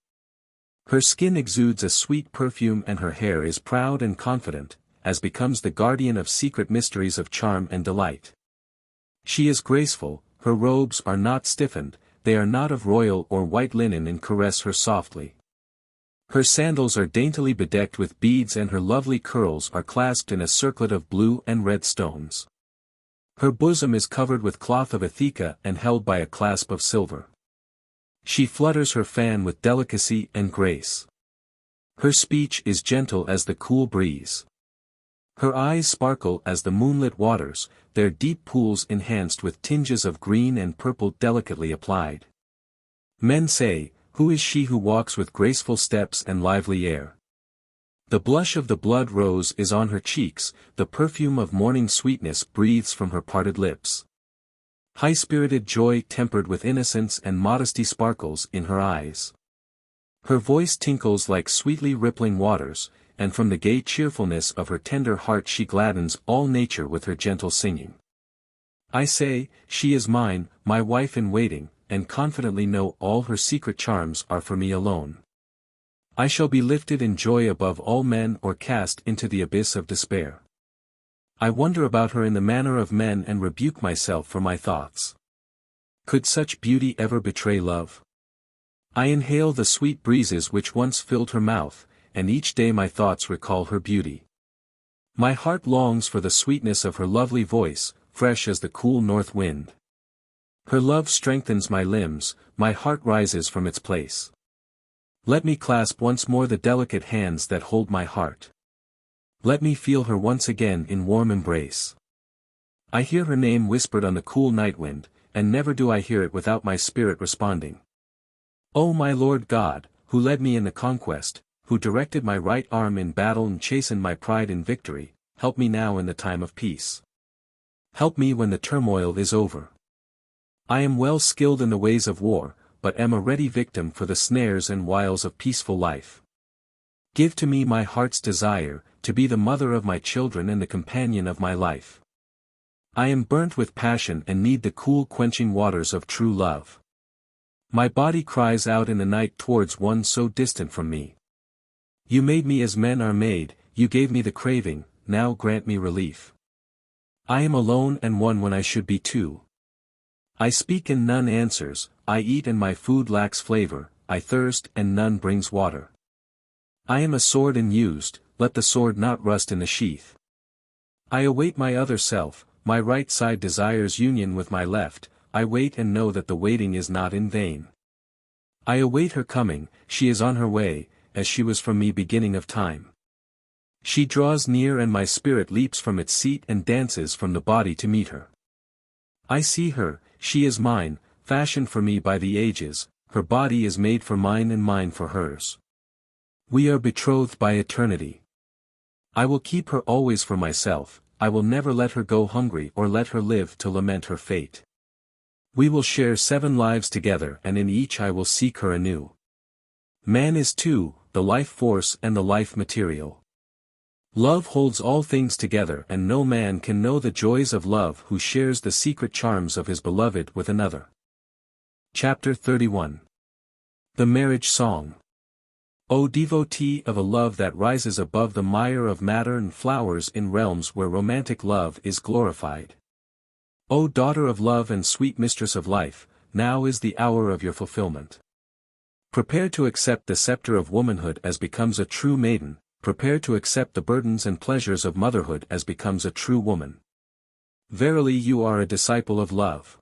Her skin exudes a sweet perfume and her hair is proud and confident, as becomes the guardian of secret mysteries of charm and delight. She is graceful, her robes are not stiffened, they are not of royal or white linen and caress her softly. Her sandals are daintily bedecked with beads and her lovely curls are clasped in a circlet of blue and red stones. Her bosom is covered with cloth of Ithaca and held by a clasp of silver. She flutters her fan with delicacy and grace. Her speech is gentle as the cool breeze. Her eyes sparkle as the moonlit waters, their deep pools enhanced with tinges of green and purple delicately applied. Men say, "Who is she who walks with graceful steps and lively air?" The blush of the blood rose is on her cheeks, the perfume of morning sweetness breathes from her parted lips. High-spirited joy tempered with innocence and modesty sparkles in her eyes. Her voice tinkles like sweetly rippling waters, and from the gay cheerfulness of her tender heart she gladdens all nature with her gentle singing. I say, she is mine, my wife in waiting, and confidently know all her secret charms are for me alone. I shall be lifted in joy above all men or cast into the abyss of despair. I wonder about her in the manner of men and rebuke myself for my thoughts. Could such beauty ever betray love? I inhale the sweet breezes which once filled her mouth, and each day my thoughts recall her beauty. My heart longs for the sweetness of her lovely voice, fresh as the cool north wind. Her love strengthens my limbs, my heart rises from its place. Let me clasp once more the delicate hands that hold my heart. Let me feel her once again in warm embrace. I hear her name whispered on the cool night wind, and never do I hear it without my spirit responding. O my Lord God, who led me in the conquest, who directed my right arm in battle and chastened my pride in victory, help me now in the time of peace. Help me when the turmoil is over. I am well skilled in the ways of war, but am a ready victim for the snares and wiles of peaceful life. Give to me my heart's desire, to be the mother of my children and the companion of my life. I am burnt with passion and need the cool quenching waters of true love. My body cries out in the night towards one so distant from me. You made me as men are made, you gave me the craving, now grant me relief. I am alone and one when I should be two. I speak and none answers, I eat and my food lacks flavor, I thirst and none brings water. I am a sword and used, let the sword not rust in the sheath. I await my other self, my right side desires union with my left, I wait and know that the waiting is not in vain. I await her coming, she is on her way, as she was from me beginning of time. She draws near and my spirit leaps from its seat and dances from the body to meet her. I see her, she is mine, fashioned for me by the ages, her body is made for mine and mine for hers. We are betrothed by eternity. I will keep her always for myself, I will never let her go hungry or let her live to lament her fate. We will share 7 lives together and in each I will seek her anew. Man is two, the life force and the life material. Love holds all things together and no man can know the joys of love who shares the secret charms of his beloved with another. Chapter 31. The Marriage Song. O devotee of a love that rises above the mire of matter and flowers in realms where romantic love is glorified. O daughter of love and sweet mistress of life, now is the hour of your fulfillment. Prepare to accept the scepter of womanhood as becomes a true maiden, prepare to accept the burdens and pleasures of motherhood as becomes a true woman. Verily you are a disciple of love.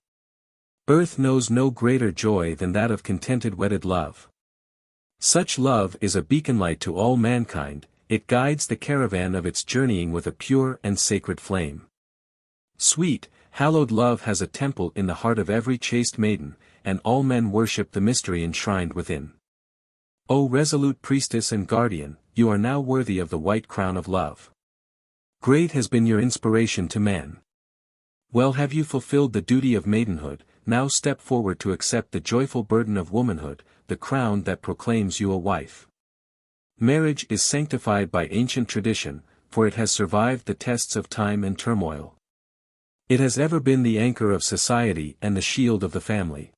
Earth knows no greater joy than that of contented wedded love. Such love is a beacon light to all mankind, it guides the caravan of its journeying with a pure and sacred flame. Sweet, hallowed love has a temple in the heart of every chaste maiden, and all men worship the mystery enshrined within. O resolute priestess and guardian, you are now worthy of the white crown of love. Great has been your inspiration to man. Well have you fulfilled the duty of maidenhood, now step forward to accept the joyful burden of womanhood, the crown that proclaims you a wife. Marriage is sanctified by ancient tradition, for it has survived the tests of time and turmoil. It has ever been the anchor of society and the shield of the family.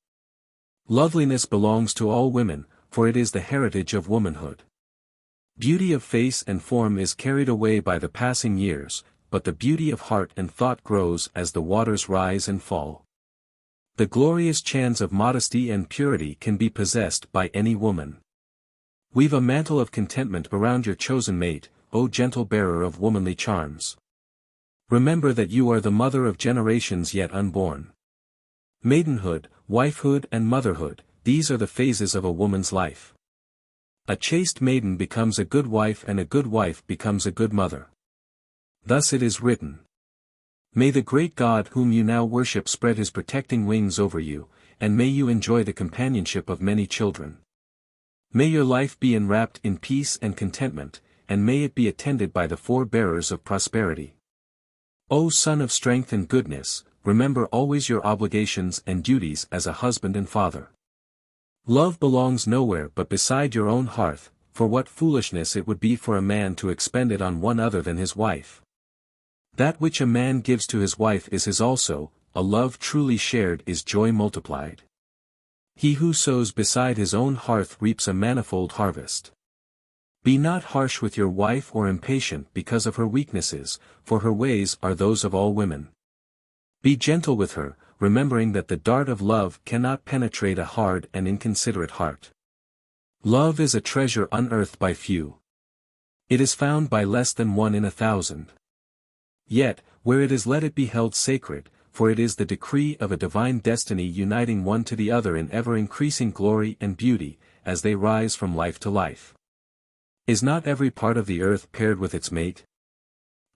Loveliness belongs to all women, for it is the heritage of womanhood. Beauty of face and form is carried away by the passing years, but the beauty of heart and thought grows as the waters rise and fall. The glorious chance of modesty and purity can be possessed by any woman. Weave a mantle of contentment around your chosen mate, O gentle bearer of womanly charms. Remember that you are the mother of generations yet unborn. Maidenhood, wifehood and motherhood, these are the phases of a woman's life. A chaste maiden becomes a good wife and a good wife becomes a good mother. Thus it is written. May the great God whom you now worship spread his protecting wings over you, and may you enjoy the companionship of many children. May your life be enwrapped in peace and contentment, and may it be attended by the forebearers of prosperity. O son of strength and goodness, remember always your obligations and duties as a husband and father. Love belongs nowhere but beside your own hearth, for what foolishness it would be for a man to expend it on one other than his wife. That which a man gives to his wife is his also, a love truly shared is joy multiplied. He who sows beside his own hearth reaps a manifold harvest. Be not harsh with your wife or impatient because of her weaknesses, for her ways are those of all women. Be gentle with her, remembering that the dart of love cannot penetrate a hard and inconsiderate heart. Love is a treasure unearthed by few. It is found by less than 1 in 1,000. Yet, where it is let it be held sacred, for it is the decree of a divine destiny uniting one to the other in ever-increasing glory and beauty, as they rise from life to life. Is not every part of the earth paired with its mate?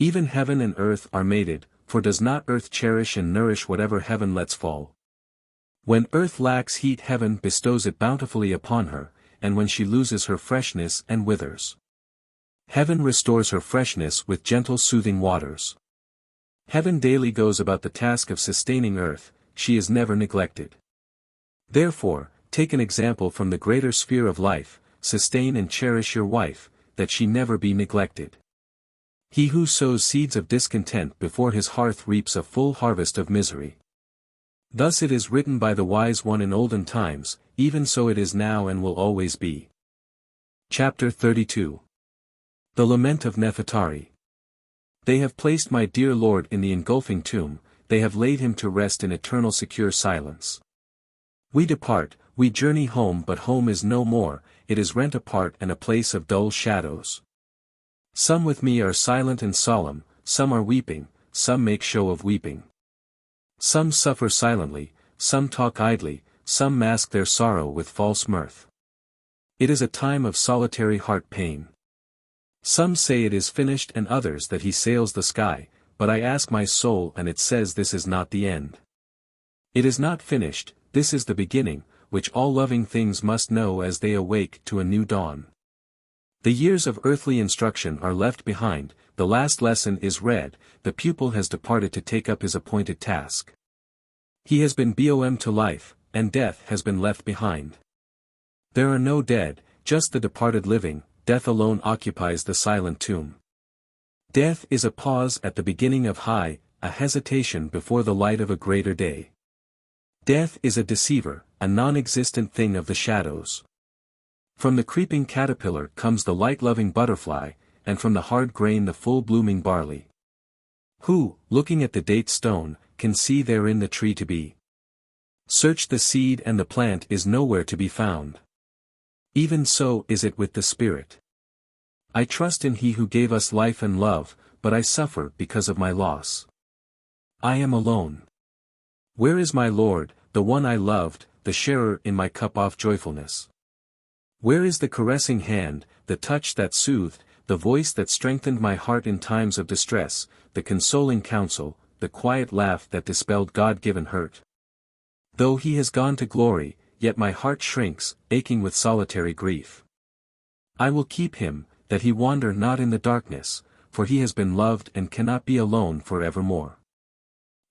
Even heaven and earth are mated, for does not earth cherish and nourish whatever heaven lets fall? When earth lacks heat heaven bestows it bountifully upon her, and when she loses her freshness and withers, heaven restores her freshness with gentle soothing waters. Heaven daily goes about the task of sustaining earth, she is never neglected. Therefore, take an example from the greater sphere of life, sustain and cherish your wife, that she never be neglected. He who sows seeds of discontent before his hearth reaps a full harvest of misery. Thus it is written by the wise one in olden times, even so it is now and will always be. Chapter 32. The Lament of Nefertari. They have placed my dear Lord in the engulfing tomb, they have laid him to rest in eternal secure silence. We depart, we journey home, but home is no more, it is rent apart and a place of dull shadows. Some with me are silent and solemn, some are weeping, some make show of weeping. Some suffer silently, some talk idly, some mask their sorrow with false mirth. It is a time of solitary heart pain. Some say it is finished and others that he sails the sky, but I ask my soul and it says this is not the end. It is not finished, this is the beginning, which all loving things must know as they awake to a new dawn. The years of earthly instruction are left behind, the last lesson is read, the pupil has departed to take up his appointed task. He has been bom to life, and death has been left behind. There are no dead, just the departed living, death alone occupies the silent tomb. Death is a pause at the beginning of a hesitation before the light of a greater day. Death is a deceiver, a non-existent thing of the shadows. From the creeping caterpillar comes the light-loving butterfly, and from the hard grain the full-blooming barley. Who, looking at the date stone, can see therein the tree to be? Search the seed and the plant is nowhere to be found. Even so is it with the spirit. I trust in He who gave us life and love, but I suffer because of my loss. I am alone. Where is my Lord, the one I loved, the sharer in my cup of joyfulness? Where is the caressing hand, the touch that soothed, the voice that strengthened my heart in times of distress, the consoling counsel, the quiet laugh that dispelled God-given hurt? Though he has gone to glory, yet my heart shrinks, aching with solitary grief. I will keep him, that he wander not in the darkness, for he has been loved and cannot be alone for evermore.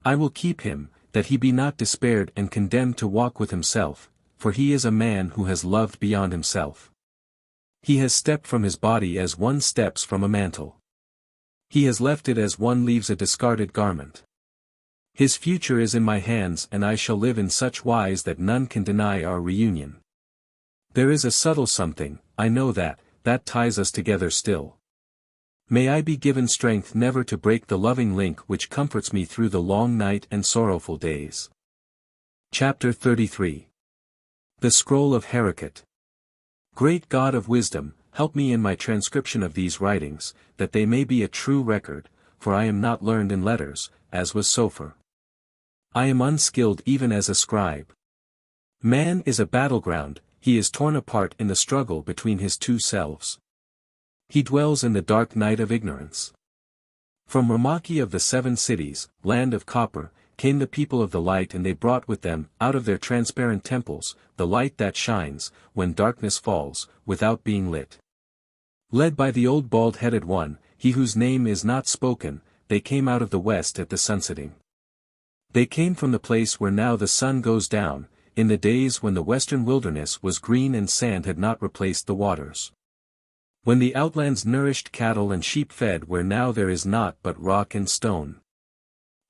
I will keep him, that he be not despaired and condemned to walk with himself, for he is a man who has loved beyond himself. He has stepped from his body as one steps from a mantle. He has left it as one leaves a discarded garment. His future is in my hands and I shall live in such wise that none can deny our reunion. There is a subtle something, I know that ties us together still. May I be given strength never to break the loving link which comforts me through the long night and sorrowful days. Chapter 33. The Scroll of Herthew. Great God of wisdom, help me in my transcription of these writings, that they may be a true record, for I am not learned in letters, as was Sophar. I am unskilled even as a scribe. Man is a battleground, he is torn apart in the struggle between his two selves. He dwells in the dark night of ignorance. From Ramaki of the 7 cities, land of copper, came the people of the light, and they brought with them, out of their transparent temples, the light that shines, when darkness falls, without being lit. Led by the old bald-headed one, he whose name is not spoken, they came out of the west at the sunsetting. They came from the place where now the sun goes down, in the days when the western wilderness was green and sand had not replaced the waters. When the outlands nourished cattle and sheep fed where now there is naught but rock and stone.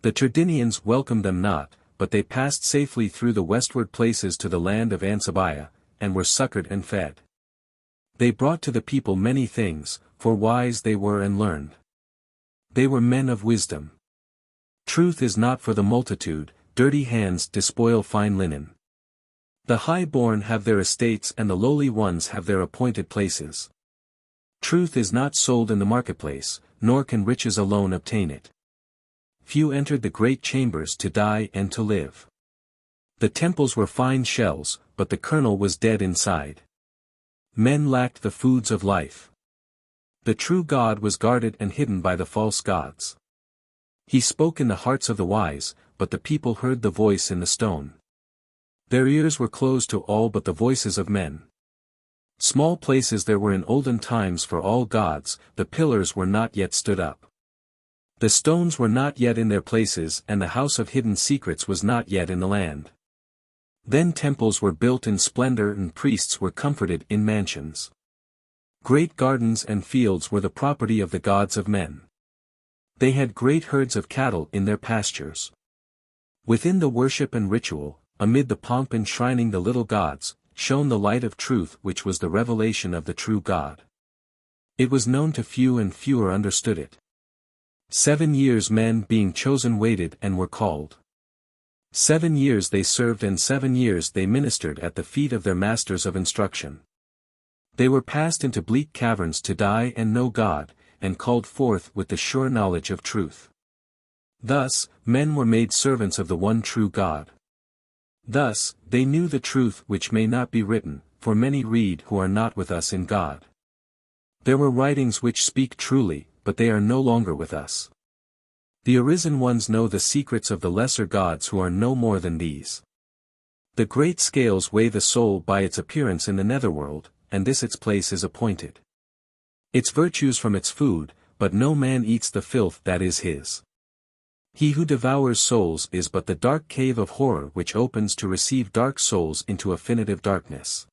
The Tridinians welcomed them not, but they passed safely through the westward places to the land of Ansabiah, and were succored and fed. They brought to the people many things, for wise they were and learned. They were men of wisdom. Truth is not for the multitude, dirty hands despoil fine linen. The high-born have their estates and the lowly ones have their appointed places. Truth is not sold in the marketplace, nor can riches alone obtain it. Few entered the great chambers to die and to live. The temples were fine shells, but the kernel was dead inside. Men lacked the foods of life. The true God was guarded and hidden by the false gods. He spoke in the hearts of the wise, but the people heard the voice in the stone. Their ears were closed to all but the voices of men. Small places there were in olden times for all gods, the pillars were not yet stood up. The stones were not yet in their places, and the house of hidden secrets was not yet in the land. Then temples were built in splendor and priests were comforted in mansions. Great gardens and fields were the property of the gods of men. They had great herds of cattle in their pastures. Within the worship and ritual, amid the pomp enshrining the little gods, shone the light of truth which was the revelation of the true God. It was known to few and fewer understood it. 7 years men being chosen waited and were called. 7 years they served and 7 years they ministered at the feet of their masters of instruction. They were passed into bleak caverns to die and know God, and called forth with the sure knowledge of truth. Thus, men were made servants of the one true God. Thus, they knew the truth which may not be written, for many read who are not with us in God. There were writings which speak truly, but they are no longer with us. The arisen ones know the secrets of the lesser gods who are no more than these. The great scales weigh the soul by its appearance in the netherworld, and this its place is appointed. Its virtues from its food, but no man eats the filth that is his. He who devours souls is but the dark cave of horror which opens to receive dark souls into affinitive darkness.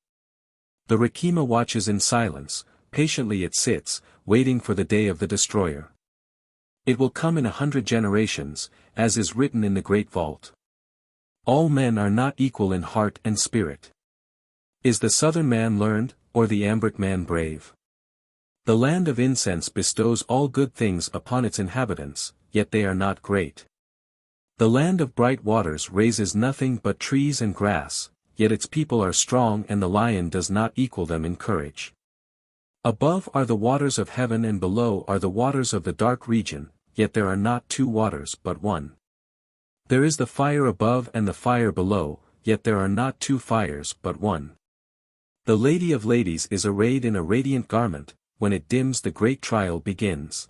The Rakima watches in silence, patiently it sits, waiting for the day of the destroyer. It will come in 100 generations, as is written in the great vault. All men are not equal in heart and spirit. Is the southern man learned, or the Ambric man brave? The land of incense bestows all good things upon its inhabitants, yet they are not great. The land of bright waters raises nothing but trees and grass, yet its people are strong and the lion does not equal them in courage. Above are the waters of heaven and below are the waters of the dark region, yet there are not 2 waters but one. There is the fire above and the fire below, yet there are not 2 fires but one. The Lady of Ladies is arrayed in a radiant garment, when it dims the great trial begins.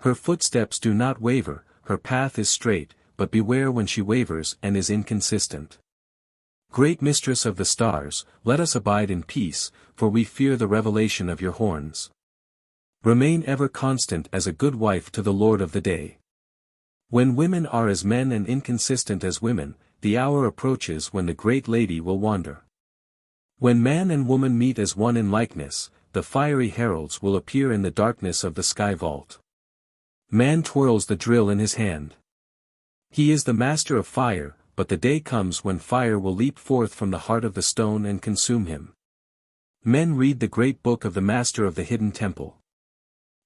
Her footsteps do not waver, her path is straight, but beware when she wavers and is inconsistent. Great Mistress of the stars, let us abide in peace, for we fear the revelation of your horns. Remain ever constant as a good wife to the Lord of the day. When women are as men and inconsistent as women, the hour approaches when the great lady will wander. When man and woman meet as one in likeness, the fiery heralds will appear in the darkness of the sky vault. Man twirls the drill in his hand. He is the master of fire, but the day comes when fire will leap forth from the heart of the stone and consume him. Men read the great book of the Master of the hidden temple.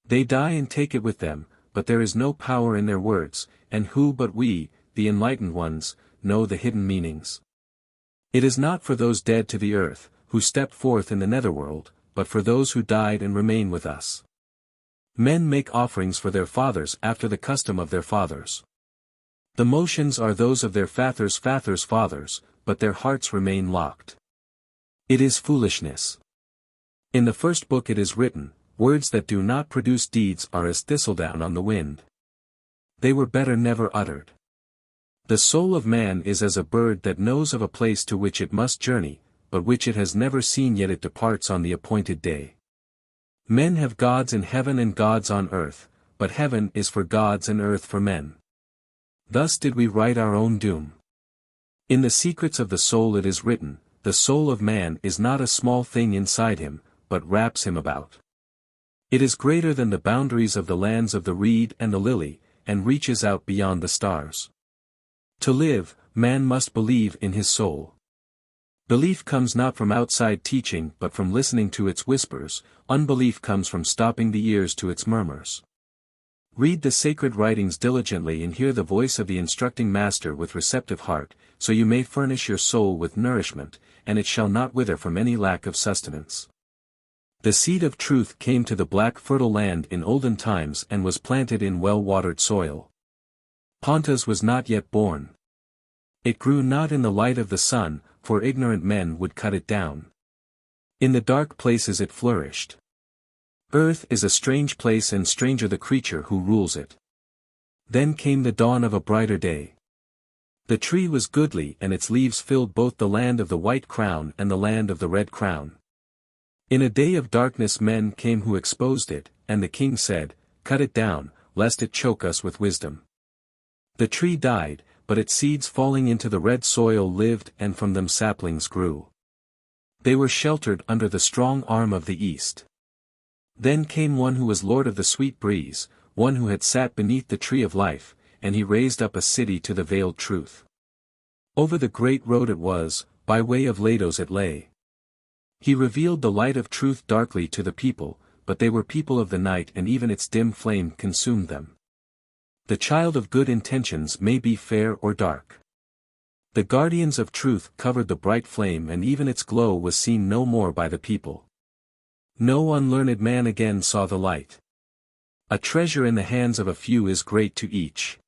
They die and take it with them, but there is no power in their words, and who but we, the enlightened ones, know the hidden meanings. It is not for those dead to the earth, who stepped forth in the netherworld, but for those who died and remain with us. Men make offerings for their fathers after the custom of their fathers. The motions are those of their fathers' fathers, but their hearts remain locked. It is foolishness. In the first book it is written, words that do not produce deeds are as thistledown on the wind. They were better never uttered. The soul of man is as a bird that knows of a place to which it must journey, but which it has never seen, yet it departs on the appointed day. Men have gods in heaven and gods on earth, but heaven is for gods and earth for men. Thus did we write our own doom. In the secrets of the soul it is written, the soul of man is not a small thing inside him, but wraps him about. It is greater than the boundaries of the lands of the reed and the lily, and reaches out beyond the stars. To live, man must believe in his soul. Belief comes not from outside teaching but from listening to its whispers, unbelief comes from stopping the ears to its murmurs. Read the sacred writings diligently and hear the voice of the instructing Master with receptive heart, so you may furnish your soul with nourishment, and it shall not wither from any lack of sustenance. The seed of truth came to the black fertile land in olden times and was planted in well-watered soil. Pontus was not yet born. It grew not in the light of the sun, for ignorant men would cut it down. In the dark places it flourished. Earth is a strange place and stranger the creature who rules it. Then came the dawn of a brighter day. The tree was goodly and its leaves filled both the land of the white crown and the land of the red crown. In a day of darkness men came who exposed it, and the king said, cut it down, lest it choke us with wisdom. The tree died, but its seeds falling into the red soil lived and from them saplings grew. They were sheltered under the strong arm of the east. Then came one who was lord of the sweet breeze, one who had sat beneath the tree of life, and he raised up a city to the veiled truth. Over the great road it was, by way of Lados it lay. He revealed the light of truth darkly to the people, but they were people of the night and even its dim flame consumed them. The child of good intentions may be fair or dark. The guardians of truth covered the bright flame and even its glow was seen no more by the people. No unlearned man again saw the light. A treasure in the hands of a few is great to each.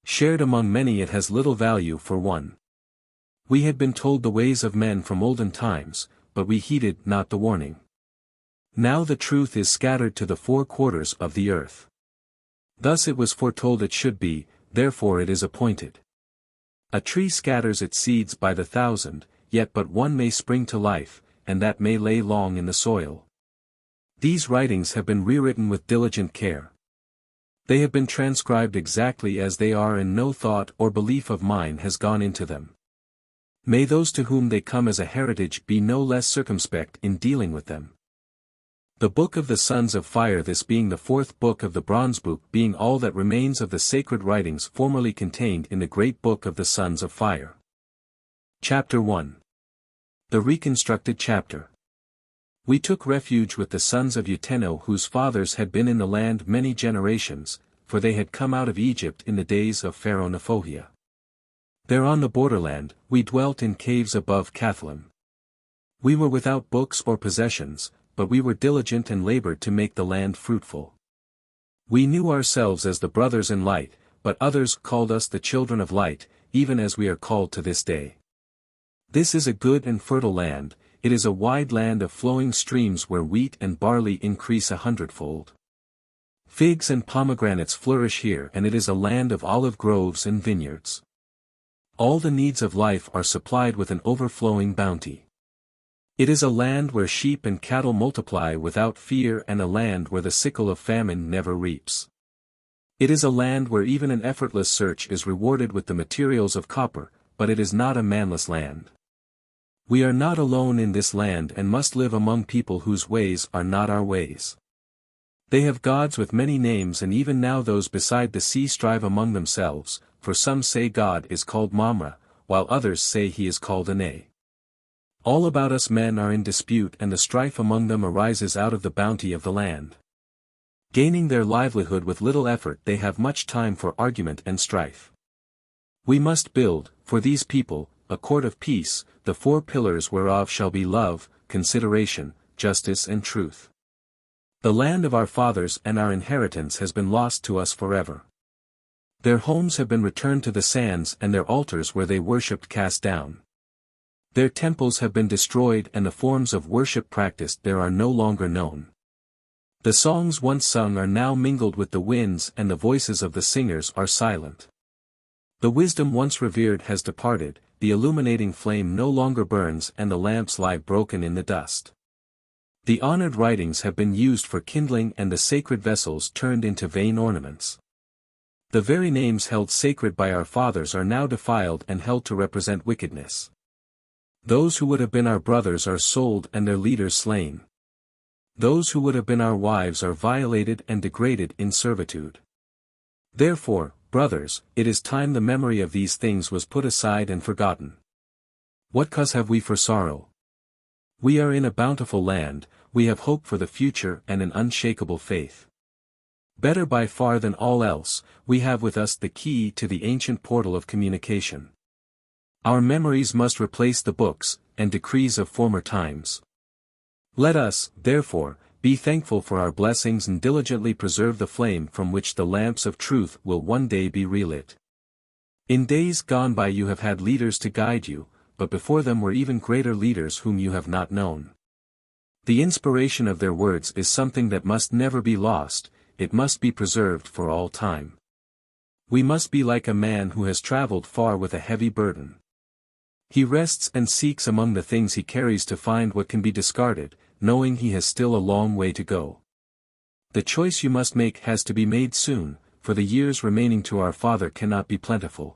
Shared among many it has little value for one. We had been told the ways of men from olden times, but we heeded not the warning. Now the truth is scattered to the four quarters of the earth. Thus it was foretold it should be, therefore it is appointed. A tree scatters its seeds by the thousand, yet but one may spring to life, and that may lay long in the soil. These writings have been rewritten with diligent care. They have been transcribed exactly as they are and no thought or belief of mine has gone into them. May those to whom they come as a heritage be no less circumspect in dealing with them. The Book of the Sons of Fire, this being the fourth book of the Bronzebook, being all that remains of the sacred writings formerly contained in the great Book of the Sons of Fire. Chapter 1. The Reconstructed Chapter. We took refuge with the sons of Uteno whose fathers had been in the land many generations, for they had come out of Egypt in the days of Pharaoh Nephohia. There on the borderland, we dwelt in caves above Cathalim. We were without books or possessions, but we were diligent and labored to make the land fruitful. We knew ourselves as the brothers in light, but others called us the children of light, even as we are called to this day. This is a good and fertile land, it is a wide land of flowing streams where wheat and barley increase 100-fold. Figs and pomegranates flourish here and it is a land of olive groves and vineyards. All the needs of life are supplied with an overflowing bounty. It is a land where sheep and cattle multiply without fear and a land where the sickle of famine never reaps. It is a land where even an effortless search is rewarded with the materials of copper, but it is not a manless land. We are not alone in this land and must live among people whose ways are not our ways. They have gods with many names and even now those beside the sea strive among themselves, for some say God is called Mamre, while others say he is called Ane. All about us men are in dispute and the strife among them arises out of the bounty of the land. Gaining their livelihood with little effort they have much time for argument and strife. We must build, for these people, a court of peace, the 4 pillars whereof shall be love, consideration, justice and truth. The land of our fathers and our inheritance has been lost to us forever. Their homes have been returned to the sands and their altars where they worshipped cast down. Their temples have been destroyed and the forms of worship practiced there are no longer known. The songs once sung are now mingled with the winds and the voices of the singers are silent. The wisdom once revered has departed, the illuminating flame no longer burns and the lamps lie broken in the dust. The honored writings have been used for kindling and the sacred vessels turned into vain ornaments. The very names held sacred by our fathers are now defiled and held to represent wickedness. Those who would have been our brothers are sold and their leaders slain. Those who would have been our wives are violated and degraded in servitude. Therefore, brothers, it is time the memory of these things was put aside and forgotten. What cause have we for sorrow? We are in a bountiful land, we have hope for the future and an unshakable faith. Better by far than all else, we have with us the key to the ancient portal of communication. Our memories must replace the books and decrees of former times. Let us, therefore, be thankful for our blessings and diligently preserve the flame from which the lamps of truth will one day be relit. In days gone by you have had leaders to guide you, but before them were even greater leaders whom you have not known. The inspiration of their words is something that must never be lost, it must be preserved for all time. We must be like a man who has traveled far with a heavy burden. He rests and seeks among the things he carries to find what can be discarded, knowing he has still a long way to go. The choice you must make has to be made soon, for the years remaining to our Father cannot be plentiful.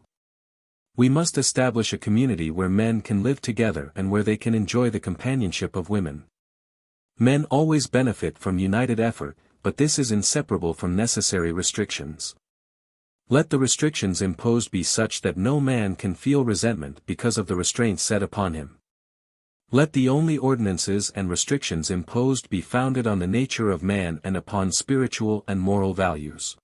We must establish a community where men can live together and where they can enjoy the companionship of women. Men always benefit from united effort, but this is inseparable from necessary restrictions. Let the restrictions imposed be such that no man can feel resentment because of the restraints set upon him. Let the only ordinances and restrictions imposed be founded on the nature of man and upon spiritual and moral values.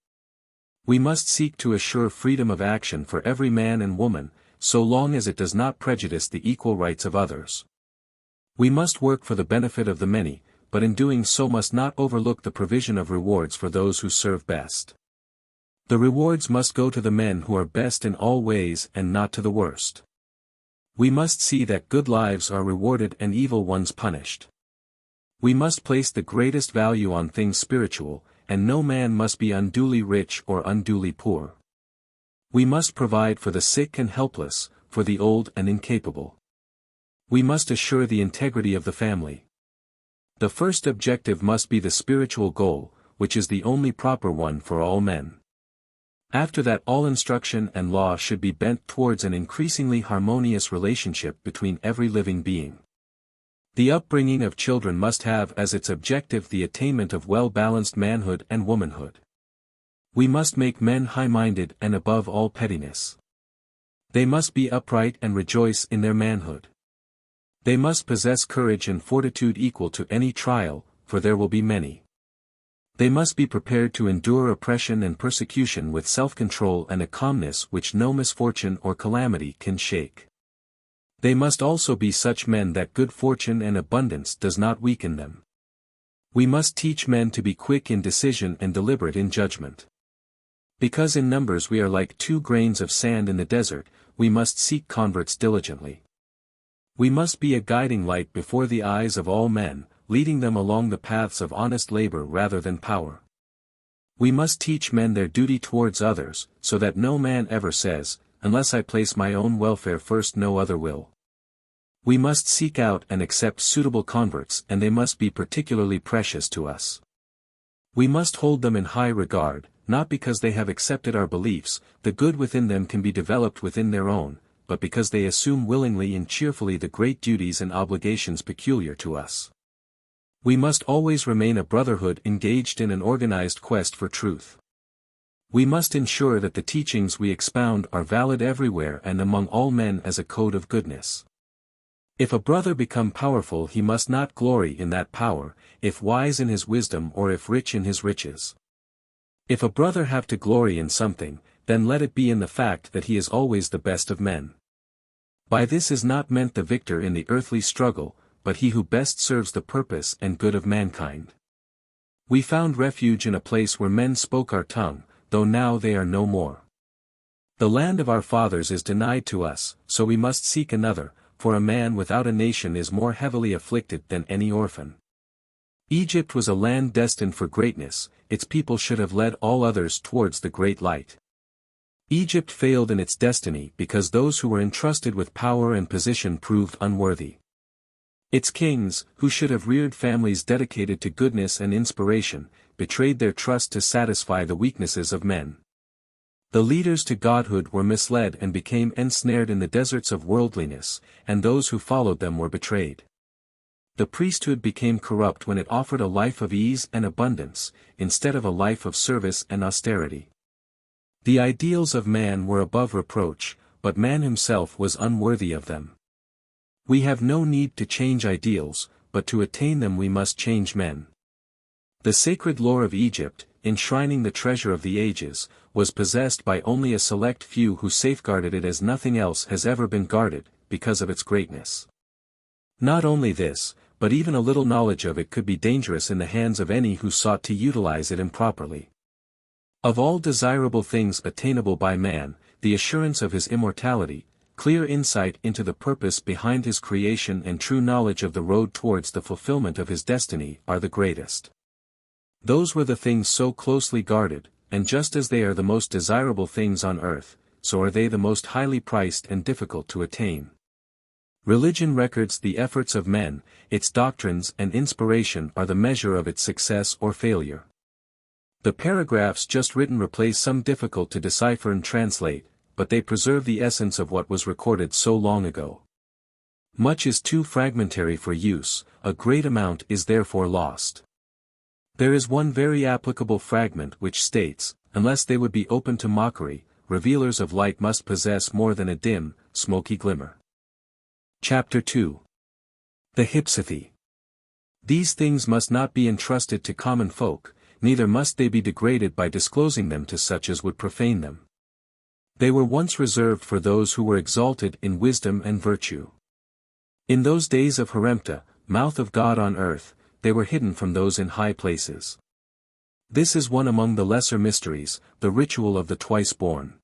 We must seek to assure freedom of action for every man and woman, so long as it does not prejudice the equal rights of others. We must work for the benefit of the many, but in doing so must not overlook the provision of rewards for those who serve best. The rewards must go to the men who are best in all ways and not to the worst. We must see that good lives are rewarded and evil ones punished. We must place the greatest value on things spiritual, and no man must be unduly rich or unduly poor. We must provide for the sick and helpless, for the old and incapable. We must assure the integrity of the family. The first objective must be the spiritual goal, which is the only proper one for all men. After that all instruction and law should be bent towards an increasingly harmonious relationship between every living being. The upbringing of children must have as its objective the attainment of well-balanced manhood and womanhood. We must make men high-minded and above all pettiness. They must be upright and rejoice in their manhood. They must possess courage and fortitude equal to any trial, for there will be many. They must be prepared to endure oppression and persecution with self-control and a calmness which no misfortune or calamity can shake. They must also be such men that good fortune and abundance does not weaken them. We must teach men to be quick in decision and deliberate in judgment. Because in numbers we are like 2 grains of sand in the desert, we must seek converts diligently. We must be a guiding light before the eyes of all men, leading them along the paths of honest labor rather than power. We must teach men their duty towards others, so that no man ever says, "Unless I place my own welfare first no other will." We must seek out and accept suitable converts and they must be particularly precious to us. We must hold them in high regard, not because they have accepted our beliefs, the good within them can be developed within their own, but because they assume willingly and cheerfully the great duties and obligations peculiar to us. We must always remain a brotherhood engaged in an organized quest for truth. We must ensure that the teachings we expound are valid everywhere and among all men as a code of goodness. If a brother become powerful he must not glory in that power, if wise in his wisdom or if rich in his riches. If a brother have to glory in something, then let it be in the fact that he is always the best of men. By this is not meant the victor in the earthly struggle, but he who best serves the purpose and good of mankind. We found refuge in a place where men spoke our tongue, though now they are no more. The land of our fathers is denied to us, so we must seek another, for a man without a nation is more heavily afflicted than any orphan. Egypt was a land destined for greatness, its people should have led all others towards the great light. Egypt failed in its destiny because those who were entrusted with power and position proved unworthy. Its kings, who should have reared families dedicated to goodness and inspiration, betrayed their trust to satisfy the weaknesses of men. The leaders to godhood were misled and became ensnared in the deserts of worldliness, and those who followed them were betrayed. The priesthood became corrupt when it offered a life of ease and abundance, instead of a life of service and austerity. The ideals of man were above reproach, but man himself was unworthy of them. We have no need to change ideals, but to attain them we must change men. The sacred lore of Egypt, enshrining the treasure of the ages, was possessed by only a select few who safeguarded it as nothing else has ever been guarded, because of its greatness. Not only this, but even a little knowledge of it could be dangerous in the hands of any who sought to utilize it improperly. Of all desirable things attainable by man, the assurance of his immortality, clear insight into the purpose behind his creation and true knowledge of the road towards the fulfillment of his destiny are the greatest. Those were the things so closely guarded, and just as they are the most desirable things on earth, so are they the most highly priced and difficult to attain. Religion records the efforts of men, its doctrines and inspiration are the measure of its success or failure. The paragraphs just written replace some difficult to decipher and translate, but they preserve the essence of what was recorded so long ago. Much is too fragmentary for use, a great amount is therefore lost. There is one very applicable fragment which states, unless they would be open to mockery, revealers of light must possess more than a dim, smoky glimmer. Chapter 2. The Hypsithe. These things must not be entrusted to common folk, neither must they be degraded by disclosing them to such as would profane them. They were once reserved for those who were exalted in wisdom and virtue. In those days of Hermta, mouth of God on earth, they were hidden from those in high places. This is one among the lesser mysteries, the ritual of the twice-born.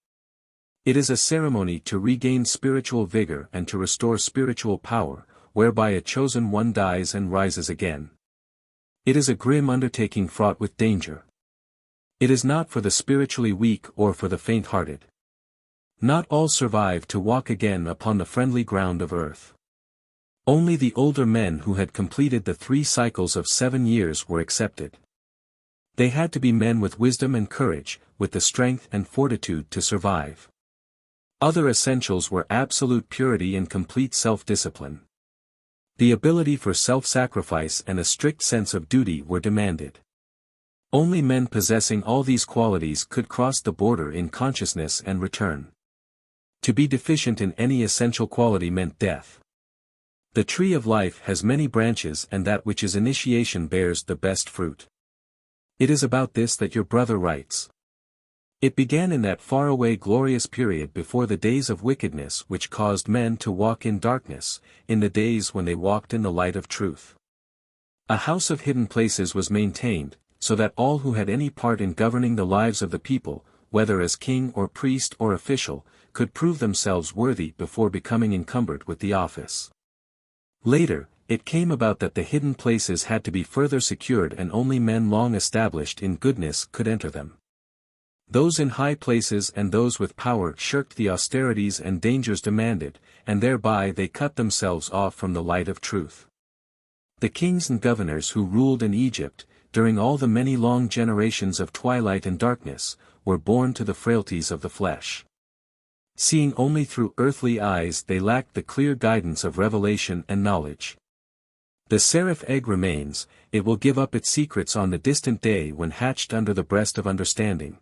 It is a ceremony to regain spiritual vigor and to restore spiritual power, whereby a chosen one dies and rises again. It is a grim undertaking fraught with danger. It is not for the spiritually weak or for the faint-hearted. Not all survive to walk again upon the friendly ground of earth. Only the older men who had completed the 3 cycles of 7 years were accepted. They had to be men with wisdom and courage, with the strength and fortitude to survive. Other essentials were absolute purity and complete self-discipline. The ability for self-sacrifice and a strict sense of duty were demanded. Only men possessing all these qualities could cross the border in consciousness and return. To be deficient in any essential quality meant death. The tree of life has many branches and that which is initiation bears the best fruit. It is about this that your brother writes. It began in that faraway glorious period before the days of wickedness which caused men to walk in darkness, in the days when they walked in the light of truth. A house of hidden places was maintained, so that all who had any part in governing the lives of the people, whether as king or priest or official, could prove themselves worthy before becoming encumbered with the office. Later, it came about that the hidden places had to be further secured and only men long established in goodness could enter them. Those in high places and those with power shirked the austerities and dangers demanded, and thereby they cut themselves off from the light of truth. The kings and governors who ruled in Egypt, during all the many long generations of twilight and darkness, were born to the frailties of the flesh. Seeing only through earthly eyes they lacked the clear guidance of revelation and knowledge. The seraph egg remains, it will give up its secrets on the distant day when hatched under the breast of understanding.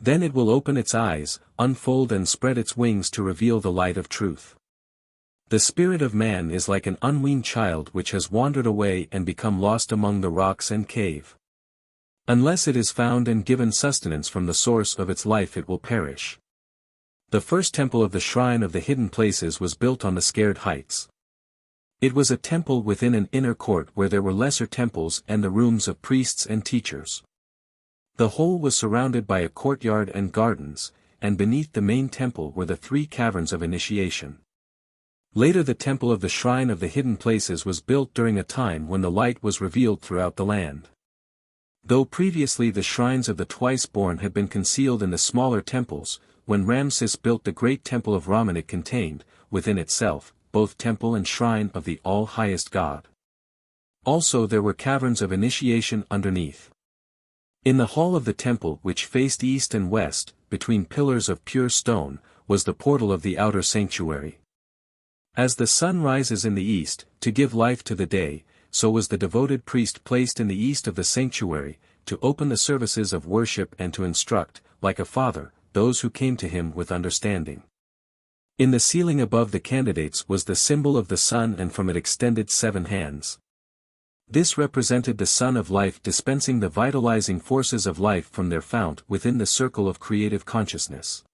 Then it will open its eyes, unfold and spread its wings to reveal the light of truth. The spirit of man is like an unweaned child which has wandered away and become lost among the rocks and cave. Unless it is found and given sustenance from the source of its life it will perish. The first temple of the Shrine of the Hidden Places was built on the Scared Heights. It was a temple within an inner court where there were lesser temples and the rooms of priests and teachers. The whole was surrounded by a courtyard and gardens, and beneath the main temple were the 3 caverns of initiation. Later the temple of the Shrine of the Hidden Places was built during a time when the light was revealed throughout the land. Though previously the shrines of the twice-born had been concealed in the smaller temples, when Ramses built the great temple of Ramen it contained, within itself, both temple and shrine of the all-highest God. Also there were caverns of initiation underneath. In the hall of the temple which faced east and west, between pillars of pure stone, was the portal of the outer sanctuary. As the sun rises in the east, to give life to the day, so was the devoted priest placed in the east of the sanctuary, to open the services of worship and to instruct, like a father, those who came to him with understanding. In the ceiling above the candidates was the symbol of the sun and from it extended 7 hands. This represented the sun of life dispensing the vitalizing forces of life from their fount within the circle of creative consciousness.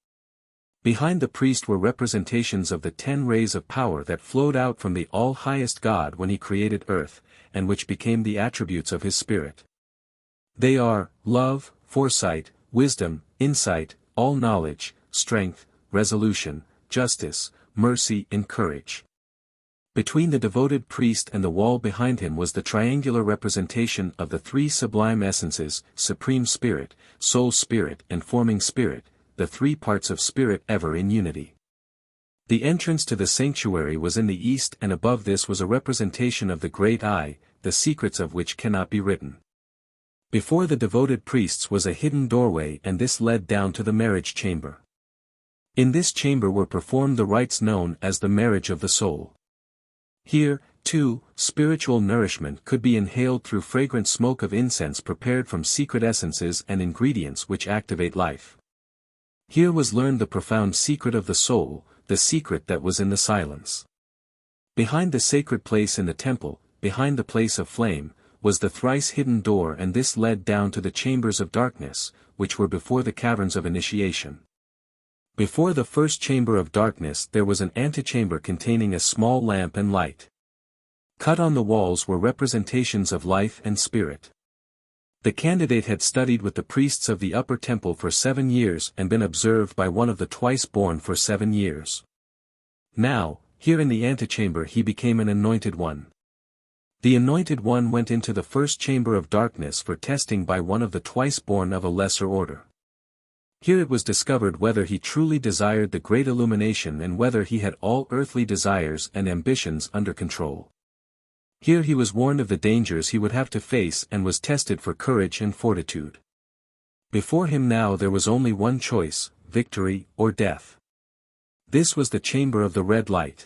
Behind the priest were representations of the 10 rays of power that flowed out from the all-highest God when he created earth, and which became the attributes of his spirit. They are, love, foresight, wisdom, insight, all knowledge, strength, resolution, justice, mercy and courage. Between the devoted priest and the wall behind him was the triangular representation of the 3 sublime essences, Supreme Spirit, Soul Spirit and Forming Spirit, the 3 parts of spirit ever in unity. The entrance to the sanctuary was in the east and above this was a representation of the great eye, the secrets of which cannot be written. Before the devoted priests was a hidden doorway and this led down to the marriage chamber. In this chamber were performed the rites known as the marriage of the soul. Here, too, spiritual nourishment could be inhaled through fragrant smoke of incense prepared from secret essences and ingredients which activate life. Here was learned the profound secret of the soul, the secret that was in the silence. Behind the sacred place in the temple, behind the place of flame, was the thrice-hidden door and this led down to the chambers of darkness, which were before the caverns of initiation. Before the first chamber of darkness there was an antechamber containing a small lamp and light. Cut on the walls were representations of life and spirit. The candidate had studied with the priests of the upper temple for 7 years and been observed by one of the twice-born for 7 years. Now, here in the antechamber he became an anointed one. The anointed one went into the first chamber of darkness for testing by one of the twice-born of a lesser order. Here it was discovered whether he truly desired the great illumination and whether he had all earthly desires and ambitions under control. Here he was warned of the dangers he would have to face and was tested for courage and fortitude. Before him now there was only one choice, victory or death. This was the chamber of the red light.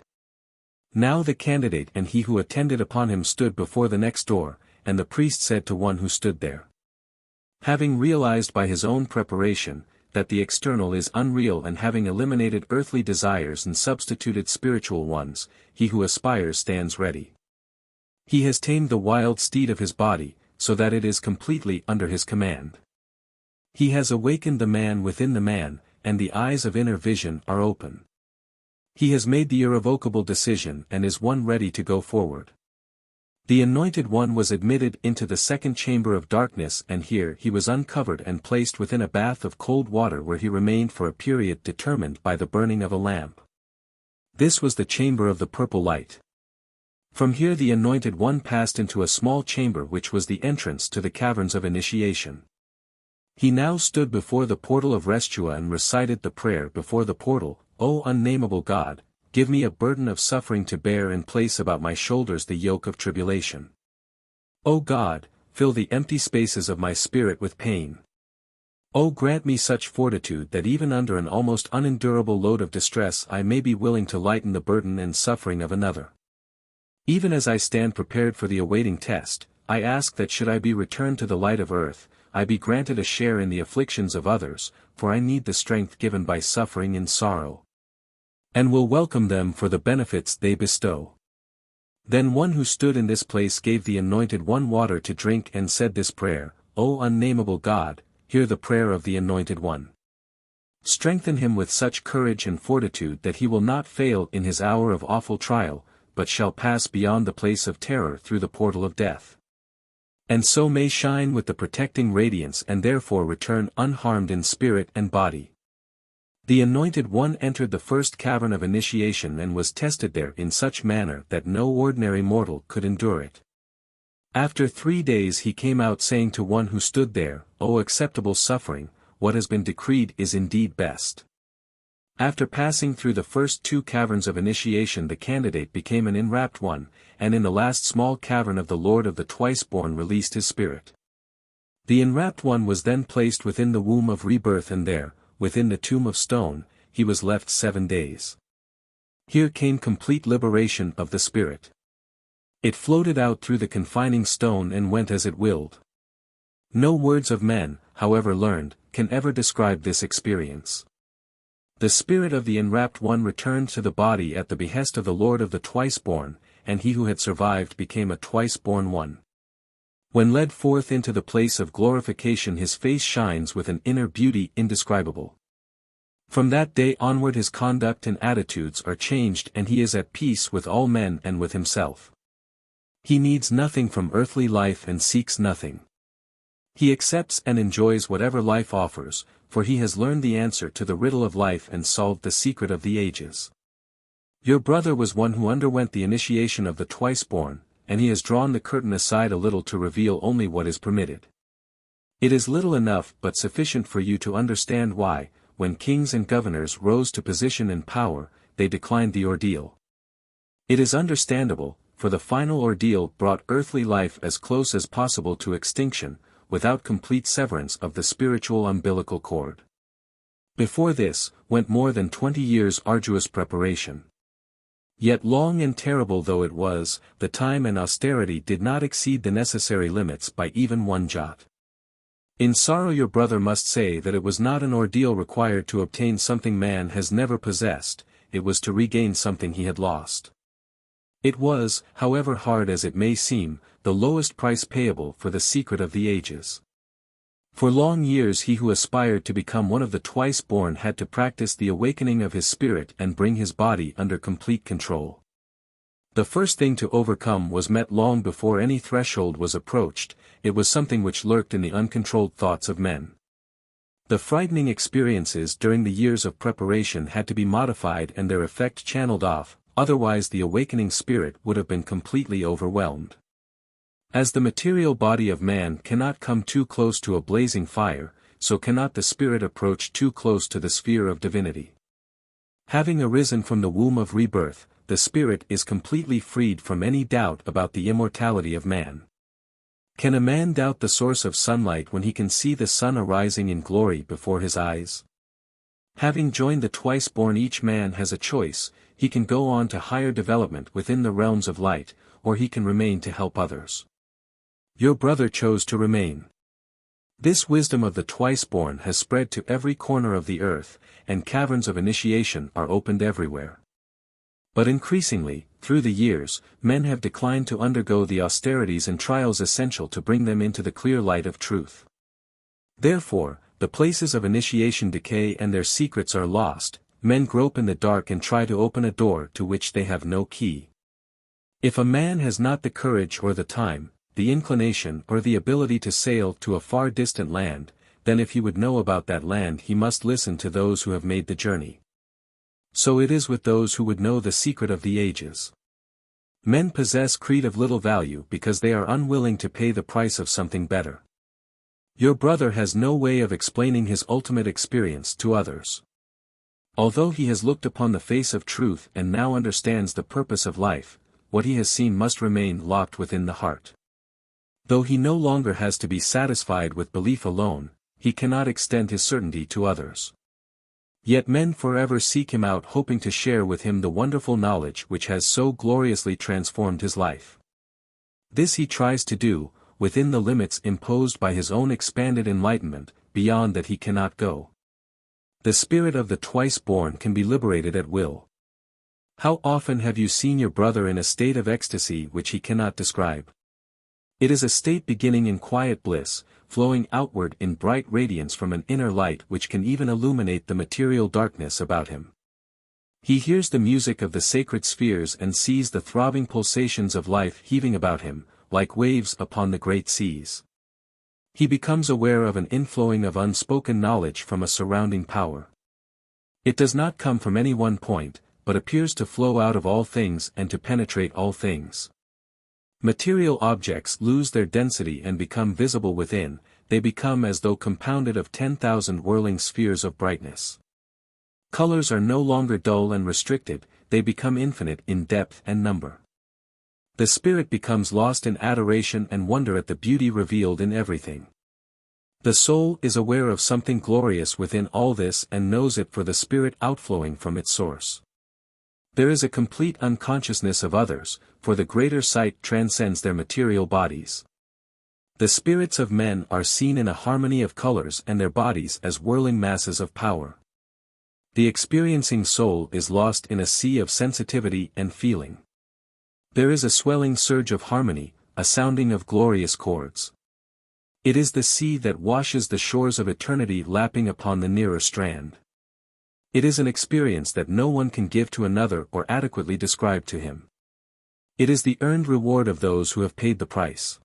Now the candidate and he who attended upon him stood before the next door, and the priest said to one who stood there. Having realized by his own preparation, that the external is unreal and having eliminated earthly desires and substituted spiritual ones, he who aspires stands ready. He has tamed the wild steed of his body, so that it is completely under his command. He has awakened the man within the man, and the eyes of inner vision are open. He has made the irrevocable decision and is one ready to go forward. The anointed one was admitted into the second chamber of darkness and here he was uncovered and placed within a bath of cold water where he remained for a period determined by the burning of a lamp. This was the chamber of the purple light. From here the anointed one passed into a small chamber which was the entrance to the caverns of initiation. He now stood before the portal of Restua and recited the prayer before the portal, O unnamable God, give me a burden of suffering to bear and place about my shoulders the yoke of tribulation. O God, fill the empty spaces of my spirit with pain. O grant me such fortitude that even under an almost unendurable load of distress I may be willing to lighten the burden and suffering of another. Even as I stand prepared for the awaiting test, I ask that should I be returned to the light of earth, I be granted a share in the afflictions of others, for I need the strength given by suffering and sorrow. and will welcome them for the benefits they bestow. Then one who stood in this place gave the Anointed One water to drink and said this prayer, O unnamable God, hear the prayer of the Anointed One. Strengthen him with such courage and fortitude that he will not fail in his hour of awful trial, but shall pass beyond the place of terror through the portal of death. And so may shine with the protecting radiance and therefore return unharmed in spirit and body. The Anointed One entered the first cavern of initiation and was tested there in such manner that no ordinary mortal could endure it. After 3 days he came out saying to one who stood there, O acceptable suffering, what has been decreed is indeed best. After passing through the first 2 caverns of initiation the candidate became an enwrapped one, and in the last small cavern of the Lord of the Twice-Born released his spirit. The enwrapped one was then placed within the womb of rebirth and there, within the tomb of stone, he was left 7 days. Here came complete liberation of the spirit. It floated out through the confining stone and went as it willed. No words of men, however learned, can ever describe this experience. The spirit of the enwrapped one returned to the body at the behest of the Lord of the Twice-Born, and he who had survived became a twice-born one. When led forth into the place of glorification his face shines with an inner beauty indescribable. From that day onward his conduct and attitudes are changed and he is at peace with all men and with himself. He needs nothing from earthly life and seeks nothing. He accepts and enjoys whatever life offers, for he has learned the answer to the riddle of life and solved the secret of the ages. Your brother was one who underwent the initiation of the Twice-Born, and he has drawn the curtain aside a little to reveal only what is permitted. It is little enough but sufficient for you to understand why, when kings and governors rose to position and power, they declined the ordeal. It is understandable, for the final ordeal brought earthly life as close as possible to extinction, without complete severance of the spiritual umbilical cord. Before this, went more than 20 years' arduous preparation. Yet long and terrible though it was, the time and austerity did not exceed the necessary limits by even 1 jot. In sorrow your brother must say that it was not an ordeal required to obtain something man has never possessed, it was to regain something he had lost. It was, however hard as it may seem, the lowest price payable for the secret of the ages. For long years he who aspired to become one of the Twice-Born had to practice the awakening of his spirit and bring his body under complete control. The first thing to overcome was met long before any threshold was approached, it was something which lurked in the uncontrolled thoughts of men. The frightening experiences during the years of preparation had to be modified and their effect channeled off, otherwise the awakening spirit would have been completely overwhelmed. As the material body of man cannot come too close to a blazing fire, so cannot the spirit approach too close to the sphere of divinity. Having arisen from the womb of rebirth, the spirit is completely freed from any doubt about the immortality of man. Can a man doubt the source of sunlight when he can see the sun arising in glory before his eyes? Having joined the Twice-Born, each man has a choice: he can go on to higher development within the realms of light, or he can remain to help others. Your brother chose to remain. This wisdom of the Twice-Born has spread to every corner of the earth, and caverns of initiation are opened everywhere. But increasingly, through the years, men have declined to undergo the austerities and trials essential to bring them into the clear light of truth. Therefore, the places of initiation decay and their secrets are lost, men grope in the dark and try to open a door to which they have no key. If a man has not the courage or the time, the inclination or the ability to sail to a far distant land, then if he would know about that land he must listen to those who have made the journey. So it is with those who would know the secret of the ages. Men possess creed of little value because they are unwilling to pay the price of something better. Your brother has no way of explaining his ultimate experience to others. Although he has looked upon the face of truth and now understands the purpose of life, what he has seen must remain locked within the heart. Though he no longer has to be satisfied with belief alone, he cannot extend his certainty to others. Yet men forever seek him out, hoping to share with him the wonderful knowledge which has so gloriously transformed his life. This he tries to do, within the limits imposed by his own expanded enlightenment, beyond that he cannot go. The spirit of the Twice-Born can be liberated at will. How often have you seen your brother in a state of ecstasy which he cannot describe? It is a state beginning in quiet bliss, flowing outward in bright radiance from an inner light which can even illuminate the material darkness about him. He hears the music of the sacred spheres and sees the throbbing pulsations of life heaving about him, like waves upon the great seas. He becomes aware of an inflowing of unspoken knowledge from a surrounding power. It does not come from any one point, but appears to flow out of all things and to penetrate all things. Material objects lose their density and become visible within, they become as though compounded of 10,000 whirling spheres of brightness. Colors are no longer dull and restricted, they become infinite in depth and number. The spirit becomes lost in adoration and wonder at the beauty revealed in everything. The soul is aware of something glorious within all this and knows it for the spirit outflowing from its source. There is a complete unconsciousness of others, for the greater sight transcends their material bodies. The spirits of men are seen in a harmony of colors and their bodies as whirling masses of power. The experiencing soul is lost in a sea of sensitivity and feeling. There is a swelling surge of harmony, a sounding of glorious chords. It is the sea that washes the shores of eternity lapping upon the nearer strand. It is an experience that no one can give to another or adequately describe to him. It is the earned reward of those who have paid the price.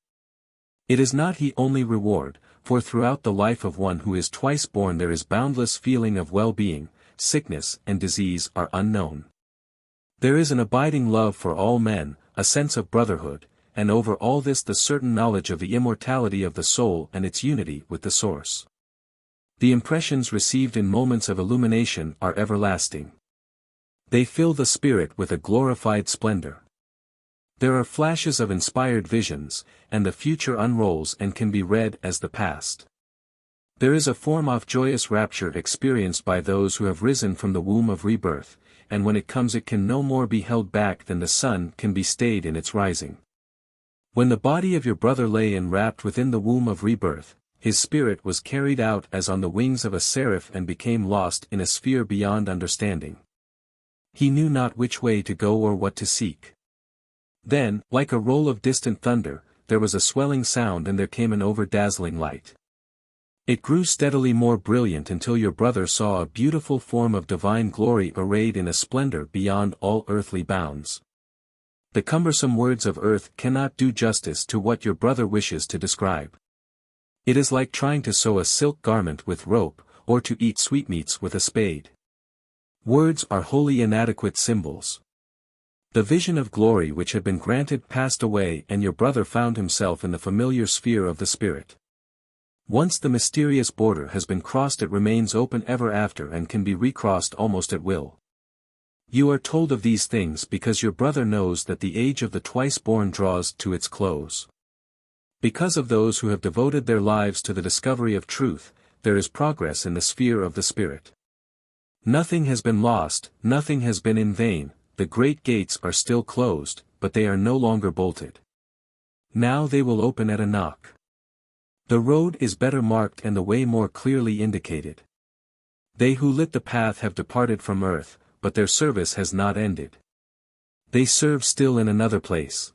It is not the only reward, for throughout the life of one who is twice born there is boundless feeling of well-being. Sickness and disease are unknown. There is an abiding love for all men, a sense of brotherhood, and over all this the certain knowledge of the immortality of the soul and its unity with the source. The impressions received in moments of illumination are everlasting. They fill the spirit with a glorified splendor. There are flashes of inspired visions, and the future unrolls and can be read as the past. There is a form of joyous rapture experienced by those who have risen from the womb of rebirth, and when it comes it can no more be held back than the sun can be stayed in its rising. When the body of your brother lay enwrapped within the womb of rebirth, his spirit was carried out as on the wings of a seraph and became lost in a sphere beyond understanding. He knew not which way to go or what to seek. Then, like a roll of distant thunder, there was a swelling sound and there came an over-dazzling light. It grew steadily more brilliant until your brother saw a beautiful form of divine glory arrayed in a splendor beyond all earthly bounds. The cumbersome words of earth cannot do justice to what your brother wishes to describe. It is like trying to sew a silk garment with rope, or to eat sweetmeats with a spade. Words are wholly inadequate symbols. The vision of glory which had been granted passed away and your brother found himself in the familiar sphere of the spirit. Once the mysterious border has been crossed it remains open ever after and can be recrossed almost at will. You are told of these things because your brother knows that the age of the twice-born draws to its close. Because of those who have devoted their lives to the discovery of truth, there is progress in the sphere of the spirit. Nothing has been lost, nothing has been in vain, the great gates are still closed, but they are no longer bolted. Now they will open at a knock. The road is better marked and the way more clearly indicated. They who lit the path have departed from earth, but their service has not ended. They serve still in another place.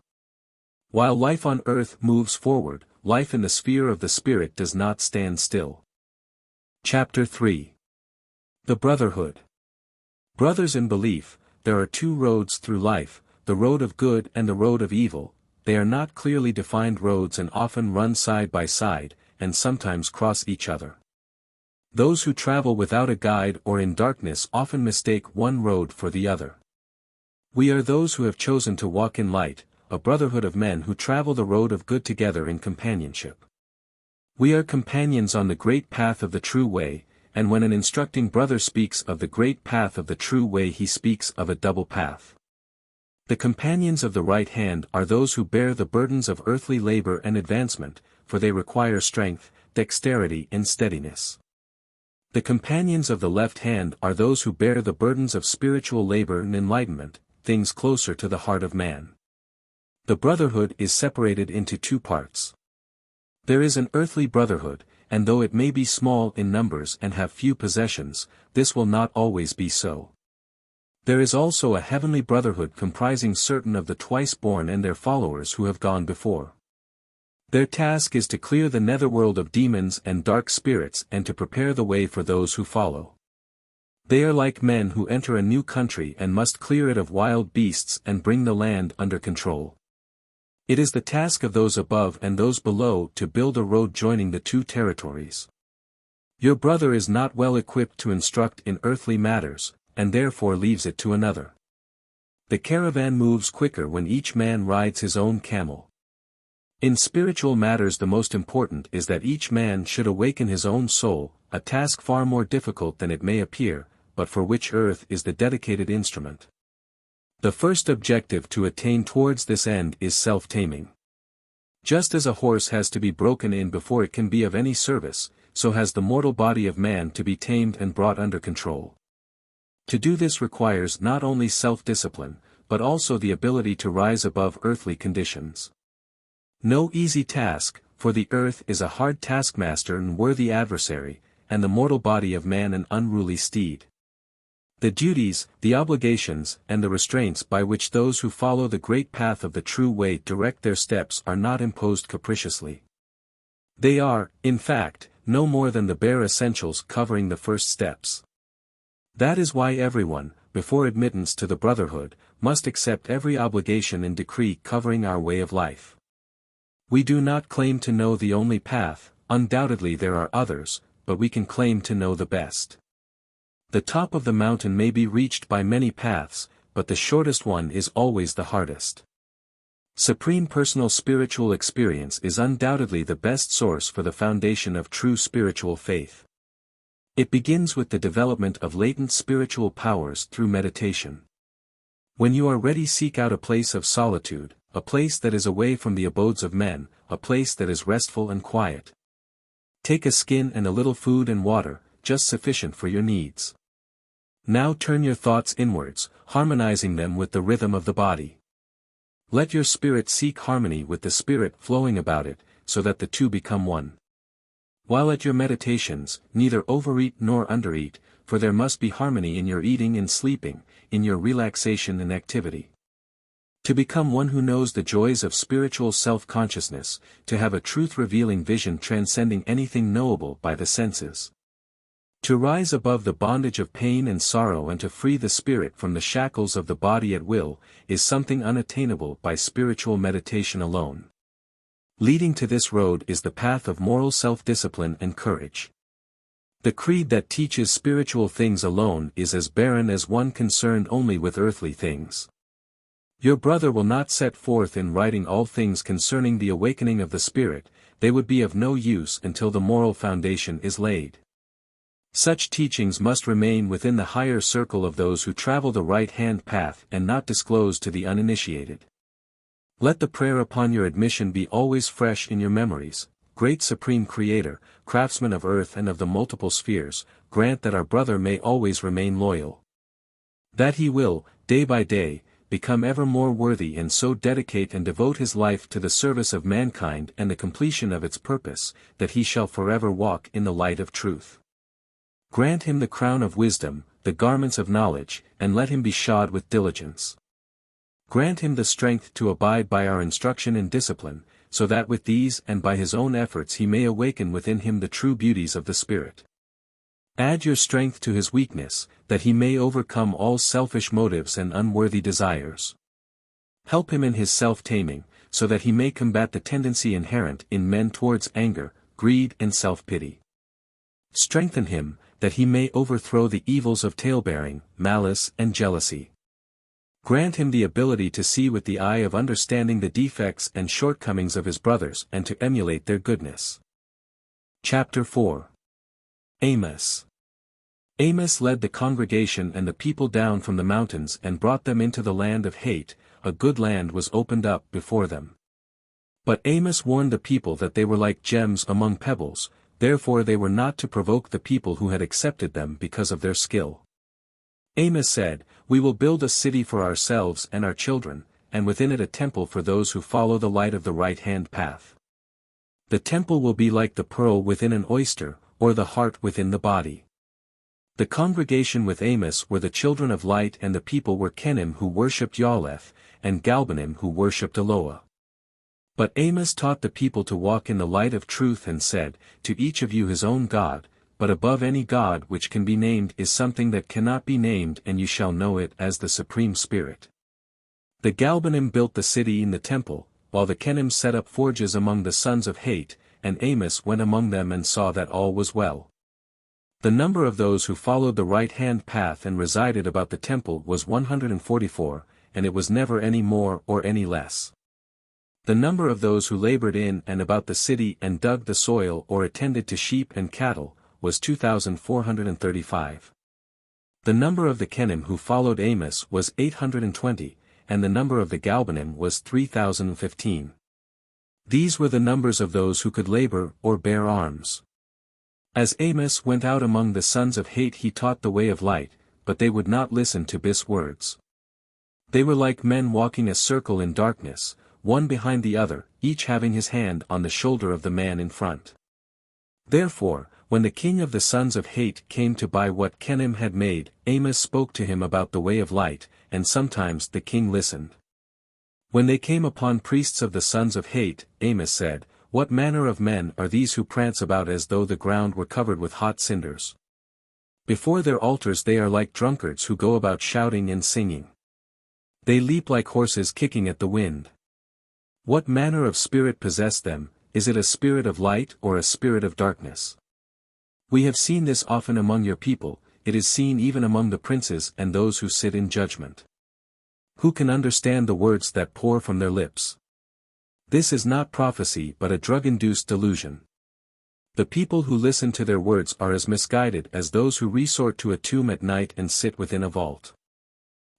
While life on earth moves forward, life in the sphere of the spirit does not stand still. Chapter 3. The Brotherhood. Brothers in belief, there are two roads through life, the road of good and the road of evil. They are not clearly defined roads and often run side by side, and sometimes cross each other. Those who travel without a guide or in darkness often mistake one road for the other. We are those who have chosen to walk in light, a brotherhood of men who travel the road of good together in companionship. We are companions on the great path of the true way, and when an instructing brother speaks of the great path of the true way he speaks of a double path. The companions of the right hand are those who bear the burdens of earthly labor and advancement, for they require strength, dexterity and steadiness. The companions of the left hand are those who bear the burdens of spiritual labor and enlightenment, things closer to the heart of man. The brotherhood is separated into two parts. There is an earthly brotherhood, and though it may be small in numbers and have few possessions, this will not always be so. There is also a heavenly brotherhood comprising certain of the twice-born and their followers who have gone before. Their task is to clear the netherworld of demons and dark spirits and to prepare the way for those who follow. They are like men who enter a new country and must clear it of wild beasts and bring the land under control. It is the task of those above and those below to build a road joining the two territories. Your brother is not well equipped to instruct in earthly matters, and therefore leaves it to another. The caravan moves quicker when each man rides his own camel. In spiritual matters the most important is that each man should awaken his own soul, a task far more difficult than it may appear, but for which earth is the dedicated instrument. The first objective to attain towards this end is self-taming. Just as a horse has to be broken in before it can be of any service, so has the mortal body of man to be tamed and brought under control. To do this requires not only self-discipline, but also the ability to rise above earthly conditions. No easy task, for the earth is a hard taskmaster and worthy adversary, and the mortal body of man an unruly steed. The duties, the obligations, and the restraints by which those who follow the great path of the true way direct their steps are not imposed capriciously. They are, in fact, no more than the bare essentials covering the first steps. That is why everyone, before admittance to the brotherhood, must accept every obligation and decree covering our way of life. We do not claim to know the only path, undoubtedly there are others, but we can claim to know the best. The top of the mountain may be reached by many paths, but the shortest one is always the hardest. Supreme personal spiritual experience is undoubtedly the best source for the foundation of true spiritual faith. It begins with the development of latent spiritual powers through meditation. When you are ready, seek out a place of solitude, a place that is away from the abodes of men, a place that is restful and quiet. Take a skin and a little food and water, just sufficient for your needs. Now turn your thoughts inwards, harmonizing them with the rhythm of the body. Let your spirit seek harmony with the spirit flowing about it, so that the two become one. While at your meditations, neither overeat nor undereat, for there must be harmony in your eating and sleeping, in your relaxation and activity. To become one who knows the joys of spiritual self-consciousness, to have a truth-revealing vision transcending anything knowable by the senses. To rise above the bondage of pain and sorrow and to free the spirit from the shackles of the body at will, is something unattainable by spiritual meditation alone. Leading to this road is the path of moral self-discipline and courage. The creed that teaches spiritual things alone is as barren as one concerned only with earthly things. Your brother will not set forth in writing all things concerning the awakening of the spirit, they would be of no use until the moral foundation is laid. Such teachings must remain within the higher circle of those who travel the right-hand path and not disclosed to the uninitiated. Let the prayer upon your admission be always fresh in your memories. Great Supreme Creator, craftsman of earth and of the multiple spheres, grant that our brother may always remain loyal. That he will, day by day, become ever more worthy and so dedicate and devote his life to the service of mankind and the completion of its purpose, that he shall forever walk in the light of truth. Grant him the crown of wisdom, the garments of knowledge, and let him be shod with diligence. Grant him the strength to abide by our instruction and discipline, so that with these and by his own efforts he may awaken within him the true beauties of the Spirit. Add your strength to his weakness, that he may overcome all selfish motives and unworthy desires. Help him in his self-taming, so that he may combat the tendency inherent in men towards anger, greed and self-pity. Strengthen him, that he may overthrow the evils of talebearing, malice and jealousy. Grant him the ability to see with the eye of understanding the defects and shortcomings of his brothers and to emulate their goodness. Chapter 4. Amos. Amos led the congregation and the people down from the mountains and brought them into the land of hate. A good land was opened up before them. But Amos warned the people that they were like gems among pebbles, therefore they were not to provoke the people who had accepted them because of their skill. Amos said, "We will build a city for ourselves and our children, and within it a temple for those who follow the light of the right-hand path. The temple will be like the pearl within an oyster, or the heart within the body. The congregation with Amos were the children of light, and the people were Kenim who worshipped Yaleth, and Galbanim who worshipped Eloah. But Amos taught the people to walk in the light of truth and said, to each of you his own God, but above any God which can be named is something that cannot be named, and you shall know it as the Supreme Spirit. The Galbanim built the city in the temple, while the Kenim set up forges among the sons of Hate, and Amos went among them and saw that all was well. The number of those who followed the right-hand path and resided about the temple was 144, and it was never any more or any less. The number of those who labored in and about the city and dug the soil or attended to sheep and cattle was 2,435. The number of the Kenim who followed Amos was 820, and the number of the Galbanim was 3,015. These were the numbers of those who could labor or bear arms. As Amos went out among the sons of Hate, he taught the way of light, but they would not listen to his words. They were like men walking a circle in darkness, one behind the other, each having his hand on the shoulder of the man in front. Therefore, when the king of the sons of Hate came to buy what Kenim had made, Amos spoke to him about the way of light, and sometimes the king listened. When they came upon priests of the sons of Hate, Amos said, "What manner of men are these who prance about as though the ground were covered with hot cinders? Before their altars they are like drunkards who go about shouting and singing. They leap like horses kicking at the wind. What manner of spirit possessed them? Is it a spirit of light or a spirit of darkness? We have seen this often among your people, it is seen even among the princes and those who sit in judgment. Who can understand the words that pour from their lips? This is not prophecy but a drug-induced delusion. The people who listen to their words are as misguided as those who resort to a tomb at night and sit within a vault.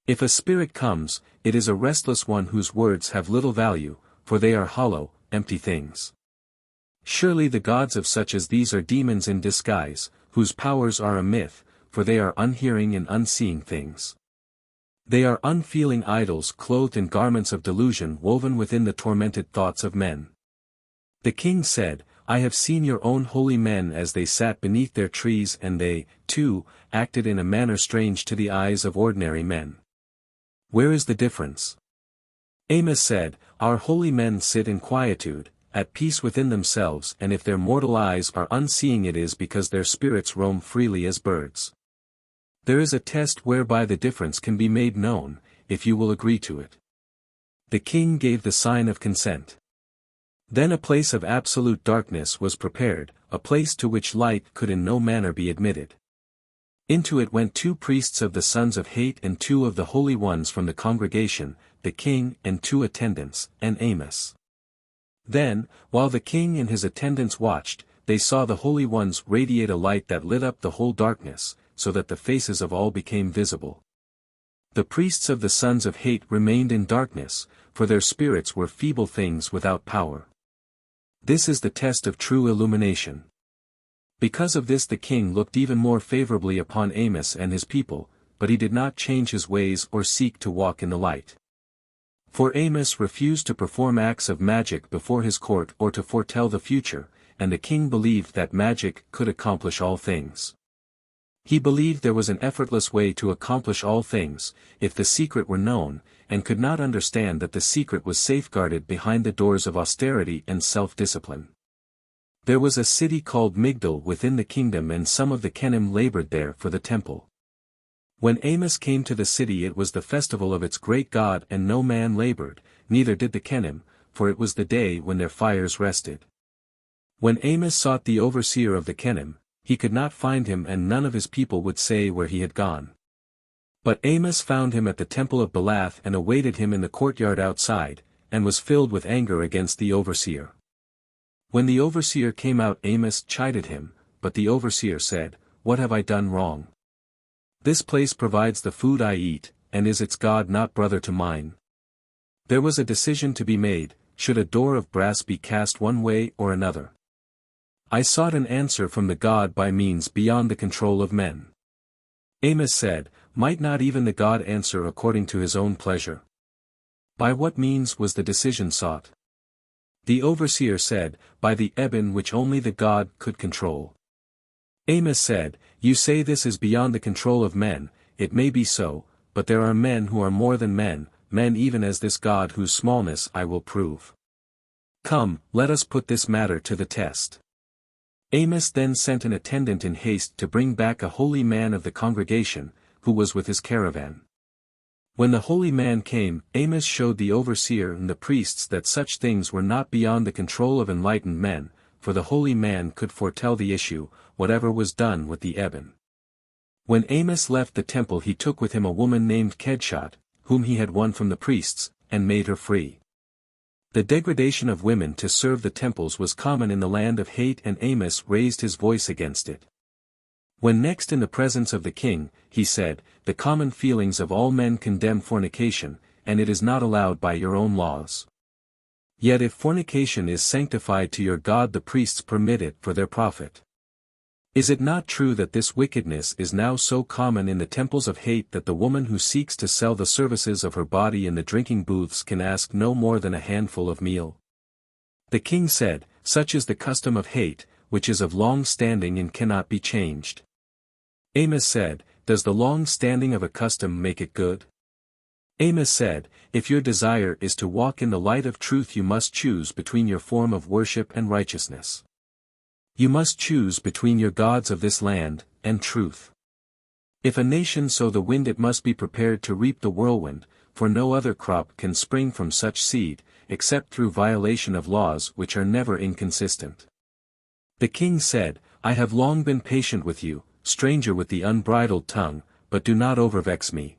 If a spirit comes, it is a restless one whose words have little value, for they are hollow, empty things. Surely the gods of such as these are demons in disguise, whose powers are a myth, for they are unhearing and unseeing things. They are unfeeling idols clothed in garments of delusion woven within the tormented thoughts of men. The king said, I have seen your own holy men as they sat beneath their trees, and they, too, acted in a manner strange to the eyes of ordinary men. Where is the difference? Amos said, Our holy men sit in quietude, at peace within themselves, and if their mortal eyes are unseeing it is because their spirits roam freely as birds. There is a test whereby the difference can be made known, if you will agree to it. The king gave the sign of consent. Then a place of absolute darkness was prepared, a place to which light could in no manner be admitted. Into it went 2 priests of the sons of Hate and 2 of the holy ones from the congregation, the king and 2 attendants, and Amos. Then, while the king and his attendants watched, they saw the holy ones radiate a light that lit up the whole darkness, so that the faces of all became visible. The priests of the sons of Hate remained in darkness, for their spirits were feeble things without power. This is the test of true illumination. Because of this the king looked even more favorably upon Amos and his people, but he did not change his ways or seek to walk in the light. For Amos refused to perform acts of magic before his court or to foretell the future, and the king believed that magic could accomplish all things. He believed there was an effortless way to accomplish all things, if the secret were known, and could not understand that the secret was safeguarded behind the doors of austerity and self-discipline. There was a city called Migdal within the kingdom, and some of the Kenim labored there for the temple. When Amos came to the city it was the festival of its great god, and no man labored, neither did the Kenim, for it was the day when their fires rested. When Amos sought the overseer of the Kenim, he could not find him, and none of his people would say where he had gone. But Amos found him at the temple of Balath and awaited him in the courtyard outside, and was filled with anger against the overseer. When the overseer came out Amos chided him, but the overseer said, What have I done wrong? This place provides the food I eat, and is its God not brother to mine? There was a decision to be made, should a door of brass be cast one way or another? I sought an answer from the God by means beyond the control of men. Amos said, Might not even the God answer according to his own pleasure? By what means was the decision sought? The overseer said, By the ebon which only the God could control. Amos said, "You say this is beyond the control of men, it may be so, but there are men who are more than men, men even as this God whose smallness I will prove. Come, let us put this matter to the test." Amos then sent an attendant in haste to bring back a holy man of the congregation, who was with his caravan. When the holy man came, Amos showed the overseer and the priests that such things were not beyond the control of enlightened men, for the holy man could foretell the issue, whatever was done with the ebon. When Amos left the temple he took with him a woman named Kedshot, whom he had won from the priests, and made her free. The degradation of women to serve the temples was common in the land of Hate, and Amos raised his voice against it. When next in the presence of the king, he said, "The common feelings of all men condemn fornication, and it is not allowed by your own laws. Yet if fornication is sanctified to your God, the priests permit it for their profit. Is it not true that this wickedness is now so common in the temples of Hate that the woman who seeks to sell the services of her body in the drinking booths can ask no more than a handful of meal?" The king said, "Such is the custom of Hate, which is of long standing and cannot be changed." Amos said, "Does the long standing of a custom make it good?" Amos said, "If your desire is to walk in the light of truth, you must choose between your form of worship and righteousness. You must choose between your gods of this land, and truth. If a nation sow the wind, it must be prepared to reap the whirlwind, for no other crop can spring from such seed, except through violation of laws which are never inconsistent." The king said, "I have long been patient with you, stranger with the unbridled tongue, but do not overvex me."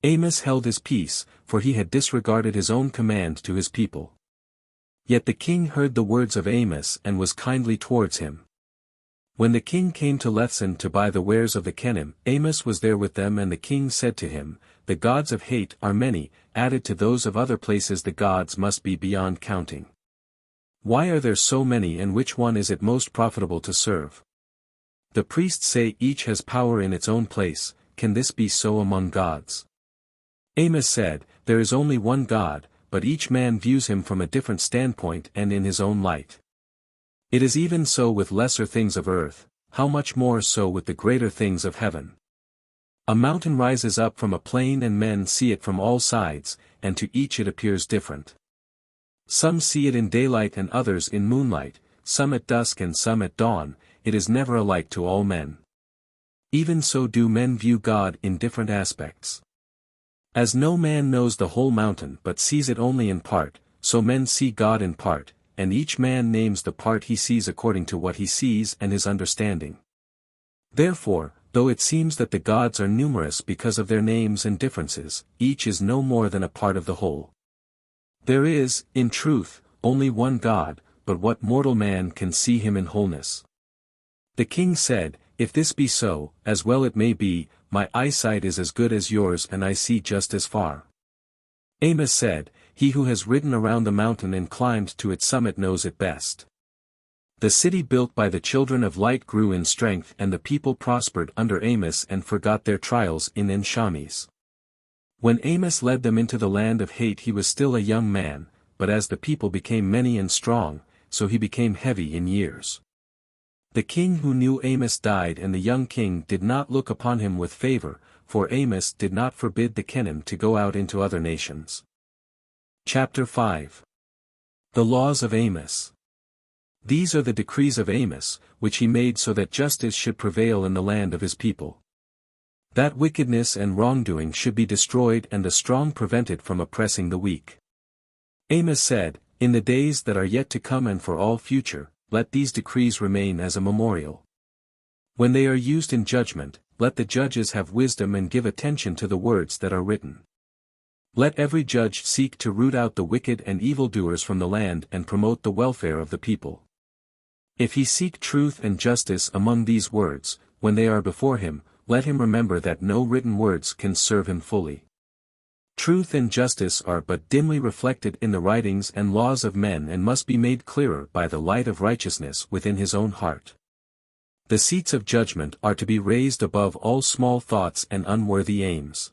Amos held his peace, for he had disregarded his own command to his people. Yet the king heard the words of Amos and was kindly towards him. When the king came to Lethson to buy the wares of the Kenim, Amos was there with them, and the king said to him, "The gods of Hate are many, added to those of other places the gods must be beyond counting. Why are there so many, and which one is it most profitable to serve? The priests say each has power in its own place, can this be so among gods?" Amos said, "There is only one God, but each man views him from a different standpoint and in his own light. It is even so with lesser things of earth, how much more so with the greater things of heaven. A mountain rises up from a plain and men see it from all sides, and to each it appears different. Some see it in daylight and others in moonlight, some at dusk and some at dawn, it is never alike to all men. Even so do men view God in different aspects. As no man knows the whole mountain but sees it only in part, so men see God in part, and each man names the part he sees according to what he sees and his understanding. Therefore, though it seems that the gods are numerous because of their names and differences, each is no more than a part of the whole. There is, in truth, only one God, but what mortal man can see him in wholeness?" The king said, "If this be so, as well it may be, my eyesight is as good as yours and I see just as far." Amos said, "He who has ridden around the mountain and climbed to its summit knows it best." The city built by the children of light grew in strength, and the people prospered under Amos and forgot their trials in En-Shamis. When Amos led them into the land of Hate he was still a young man, but as the people became many and strong, so he became heavy in years. The king who knew Amos died, and the young king did not look upon him with favor, for Amos did not forbid the Kenim to go out into other nations. Chapter 5. The Laws of Amos. These are the decrees of Amos, which he made so that justice should prevail in the land of his people. That wickedness and wrongdoing should be destroyed and the strong prevented from oppressing the weak. Amos said, "In the days that are yet to come and for all future, let these decrees remain as a memorial. When they are used in judgment, let the judges have wisdom and give attention to the words that are written. Let every judge seek to root out the wicked and evildoers from the land and promote the welfare of the people. If he seek truth and justice among these words, when they are before him, let him remember that no written words can serve him fully. Truth and justice are but dimly reflected in the writings and laws of men and must be made clearer by the light of righteousness within his own heart. The seats of judgment are to be raised above all small thoughts and unworthy aims.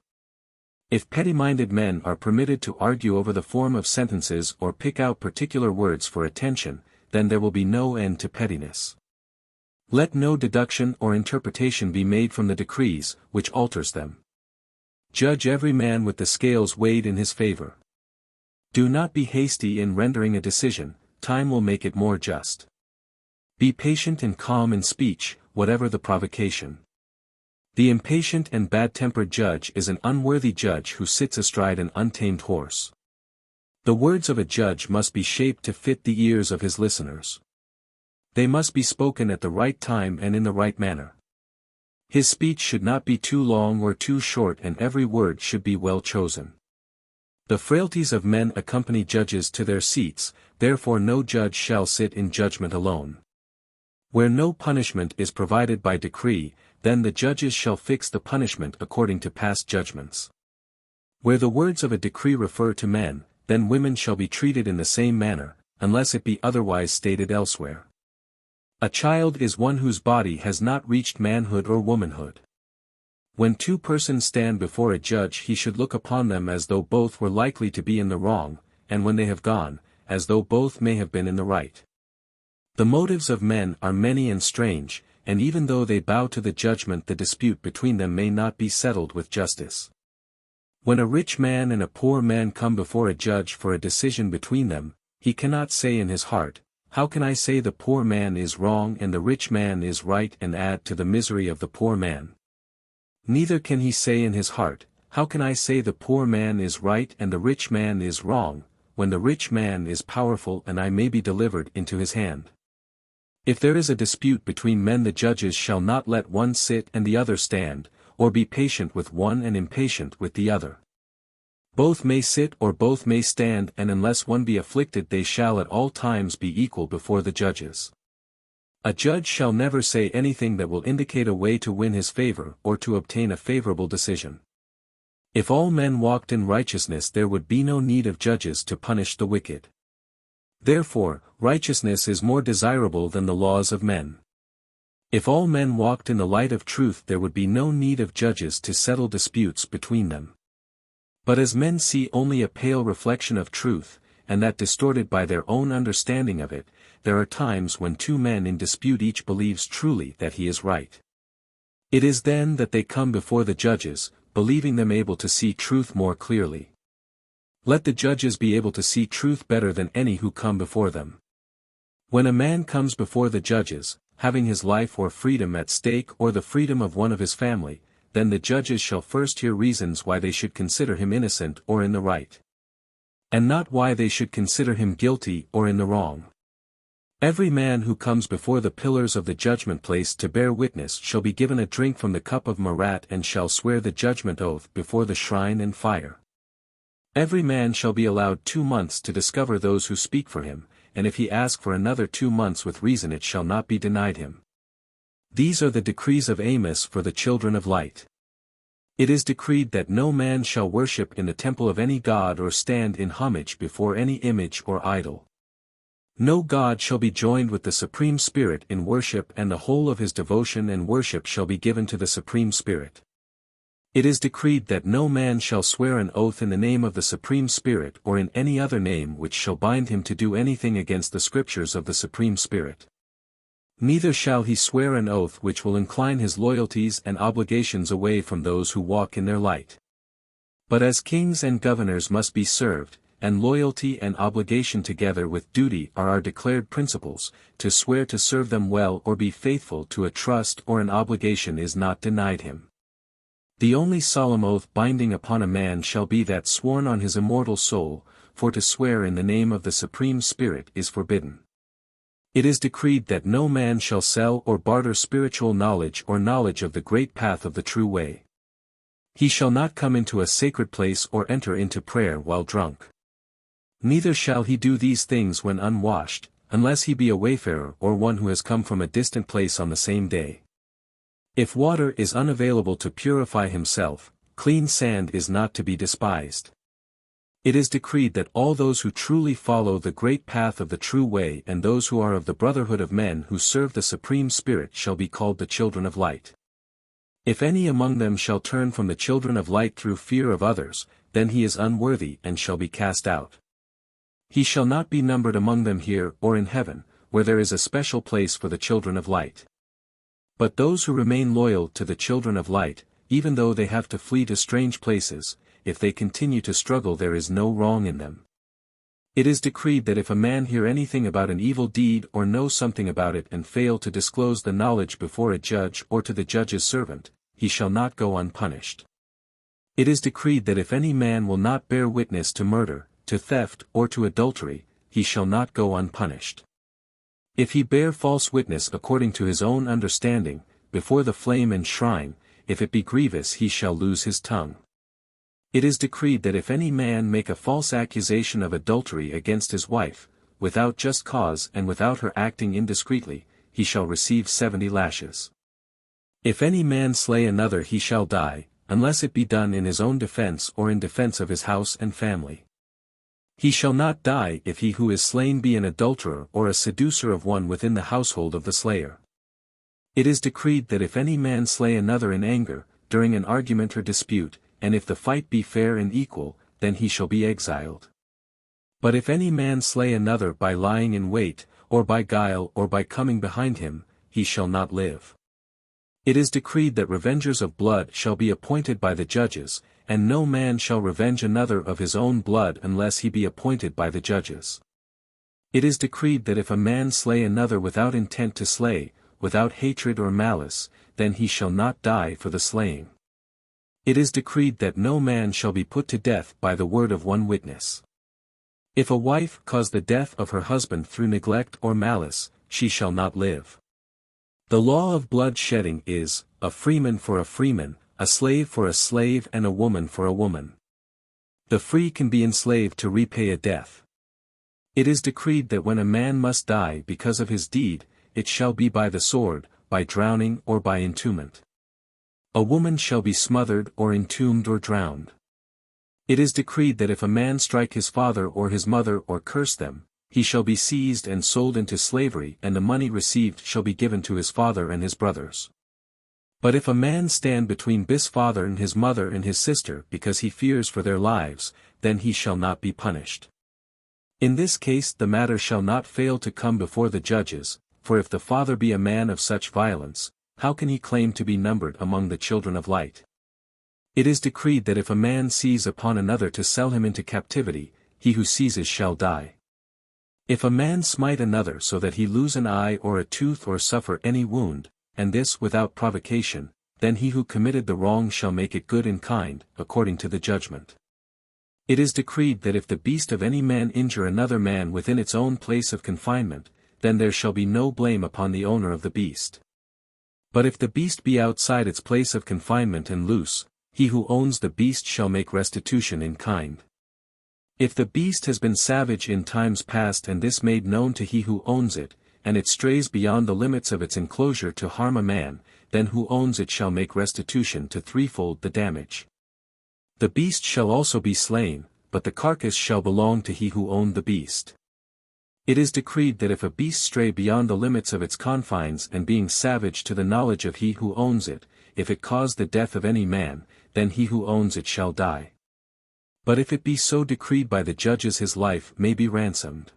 If petty-minded men are permitted to argue over the form of sentences or pick out particular words for attention, then there will be no end to pettiness. Let no deduction or interpretation be made from the decrees, which alters them. Judge every man with the scales weighed in his favor. Do not be hasty in rendering a decision, time will make it more just. Be patient and calm in speech, whatever the provocation. The impatient and bad-tempered judge is an unworthy judge who sits astride an untamed horse. The words of a judge must be shaped to fit the ears of his listeners. They must be spoken at the right time and in the right manner. His speech should not be too long or too short, and every word should be well chosen. The frailties of men accompany judges to their seats, therefore no judge shall sit in judgment alone. Where no punishment is provided by decree, then the judges shall fix the punishment according to past judgments. Where the words of a decree refer to men, then women shall be treated in the same manner, unless it be otherwise stated elsewhere. A child is one whose body has not reached manhood or womanhood. When two persons stand before a judge, he should look upon them as though both were likely to be in the wrong, and when they have gone, as though both may have been in the right. The motives of men are many and strange, and even though they bow to the judgment, the dispute between them may not be settled with justice. When a rich man and a poor man come before a judge for a decision between them, he cannot say in his heart, "How can I say the poor man is wrong and the rich man is right, and add to the misery of the poor man?" Neither can he say in his heart, "How can I say the poor man is right and the rich man is wrong, when the rich man is powerful and I may be delivered into his hand?" If there is a dispute between men, the judges shall not let one sit and the other stand, or be patient with one and impatient with the other. Both may sit or both may stand, and unless one be afflicted they shall at all times be equal before the judges. A judge shall never say anything that will indicate a way to win his favor or to obtain a favorable decision. If all men walked in righteousness, there would be no need of judges to punish the wicked. Therefore, righteousness is more desirable than the laws of men. If all men walked in the light of truth, there would be no need of judges to settle disputes between them. But as men see only a pale reflection of truth, and that distorted by their own understanding of it, there are times when two men in dispute each believes truly that he is right. It is then that they come before the judges, believing them able to see truth more clearly. Let the judges be able to see truth better than any who come before them. When a man comes before the judges, having his life or freedom at stake or the freedom of one of his family, then the judges shall first hear reasons why they should consider him innocent or in the right, and not why they should consider him guilty or in the wrong. Every man who comes before the pillars of the judgment place to bear witness shall be given a drink from the cup of Marat, and shall swear the judgment oath before the shrine and fire. Every man shall be allowed 2 months to discover those who speak for him, and if he ask for another 2 months with reason, it shall not be denied him. These are the decrees of Amos for the children of light. It is decreed that no man shall worship in the temple of any god or stand in homage before any image or idol. No god shall be joined with the Supreme Spirit in worship, and the whole of his devotion and worship shall be given to the Supreme Spirit. It is decreed that no man shall swear an oath in the name of the Supreme Spirit or in any other name which shall bind him to do anything against the scriptures of the Supreme Spirit. Neither shall he swear an oath which will incline his loyalties and obligations away from those who walk in their light. But as kings and governors must be served, and loyalty and obligation together with duty are our declared principles, to swear to serve them well or be faithful to a trust or an obligation is not denied him. The only solemn oath binding upon a man shall be that sworn on his immortal soul, for to swear in the name of the Supreme Spirit is forbidden. It is decreed that no man shall sell or barter spiritual knowledge or knowledge of the great path of the true way. He shall not come into a sacred place or enter into prayer while drunk. Neither shall he do these things when unwashed, unless he be a wayfarer or one who has come from a distant place on the same day. If water is unavailable to purify himself, clean sand is not to be despised. It is decreed that all those who truly follow the great path of the true way and those who are of the brotherhood of men who serve the Supreme Spirit shall be called the children of light. If any among them shall turn from the children of light through fear of others, then he is unworthy and shall be cast out. He shall not be numbered among them here or in heaven, where there is a special place for the children of light. But those who remain loyal to the children of light, even though they have to flee to strange places, if they continue to struggle there is no wrong in them. It is decreed that if a man hear anything about an evil deed or know something about it and fail to disclose the knowledge before a judge or to the judge's servant, he shall not go unpunished. It is decreed that if any man will not bear witness to murder, to theft or to adultery, he shall not go unpunished. If he bear false witness according to his own understanding, before the flame and shrine, if it be grievous he shall lose his tongue. It is decreed that if any man make a false accusation of adultery against his wife, without just cause and without her acting indiscreetly, he shall receive 70 lashes. If any man slay another he shall die, unless it be done in his own defense or in defense of his house and family. He shall not die if he who is slain be an adulterer or a seducer of one within the household of the slayer. It is decreed that if any man slay another in anger, during an argument or dispute, and if the fight be fair and equal, then he shall be exiled. But if any man slay another by lying in wait, or by guile or by coming behind him, he shall not live. It is decreed that revengers of blood shall be appointed by the judges, and no man shall revenge another of his own blood unless he be appointed by the judges. It is decreed that if a man slay another without intent to slay, without hatred or malice, then he shall not die for the slaying. It is decreed that no man shall be put to death by the word of one witness. If a wife cause the death of her husband through neglect or malice, she shall not live. The law of blood shedding is, a freeman for a freeman, a slave for a slave and a woman for a woman. The free can be enslaved to repay a death. It is decreed that when a man must die because of his deed, it shall be by the sword, by drowning or by entombment. A woman shall be smothered or entombed or drowned. It is decreed that if a man strike his father or his mother or curse them, he shall be seized and sold into slavery and the money received shall be given to his father and his brothers. But if a man stand between his father and his mother and his sister because he fears for their lives, then he shall not be punished. In this case the matter shall not fail to come before the judges, for if the father be a man of such violence, how can he claim to be numbered among the children of light? It is decreed that if a man seize upon another to sell him into captivity, he who seizes shall die. If a man smite another so that he lose an eye or a tooth or suffer any wound, and this without provocation, then he who committed the wrong shall make it good in kind, according to the judgment. It is decreed that if the beast of any man injure another man within its own place of confinement, then there shall be no blame upon the owner of the beast. But if the beast be outside its place of confinement and loose, he who owns the beast shall make restitution in kind. If the beast has been savage in times past and this made known to he who owns it, and it strays beyond the limits of its enclosure to harm a man, then who owns it shall make restitution to threefold the damage. The beast shall also be slain, but the carcass shall belong to he who owned the beast. It is decreed that if a beast stray beyond the limits of its confines and being savage to the knowledge of he who owns it, if it cause the death of any man, then he who owns it shall die. But if it be so decreed by the judges his life may be ransomed.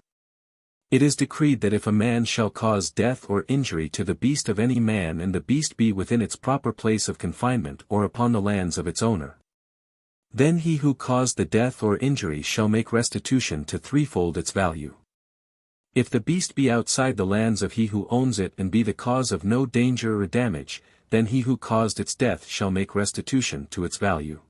It is decreed that if a man shall cause death or injury to the beast of any man and the beast be within its proper place of confinement or upon the lands of its owner, then he who caused the death or injury shall make restitution to threefold its value. If the beast be outside the lands of he who owns it and be the cause of no danger or damage, then he who caused its death shall make restitution to its value.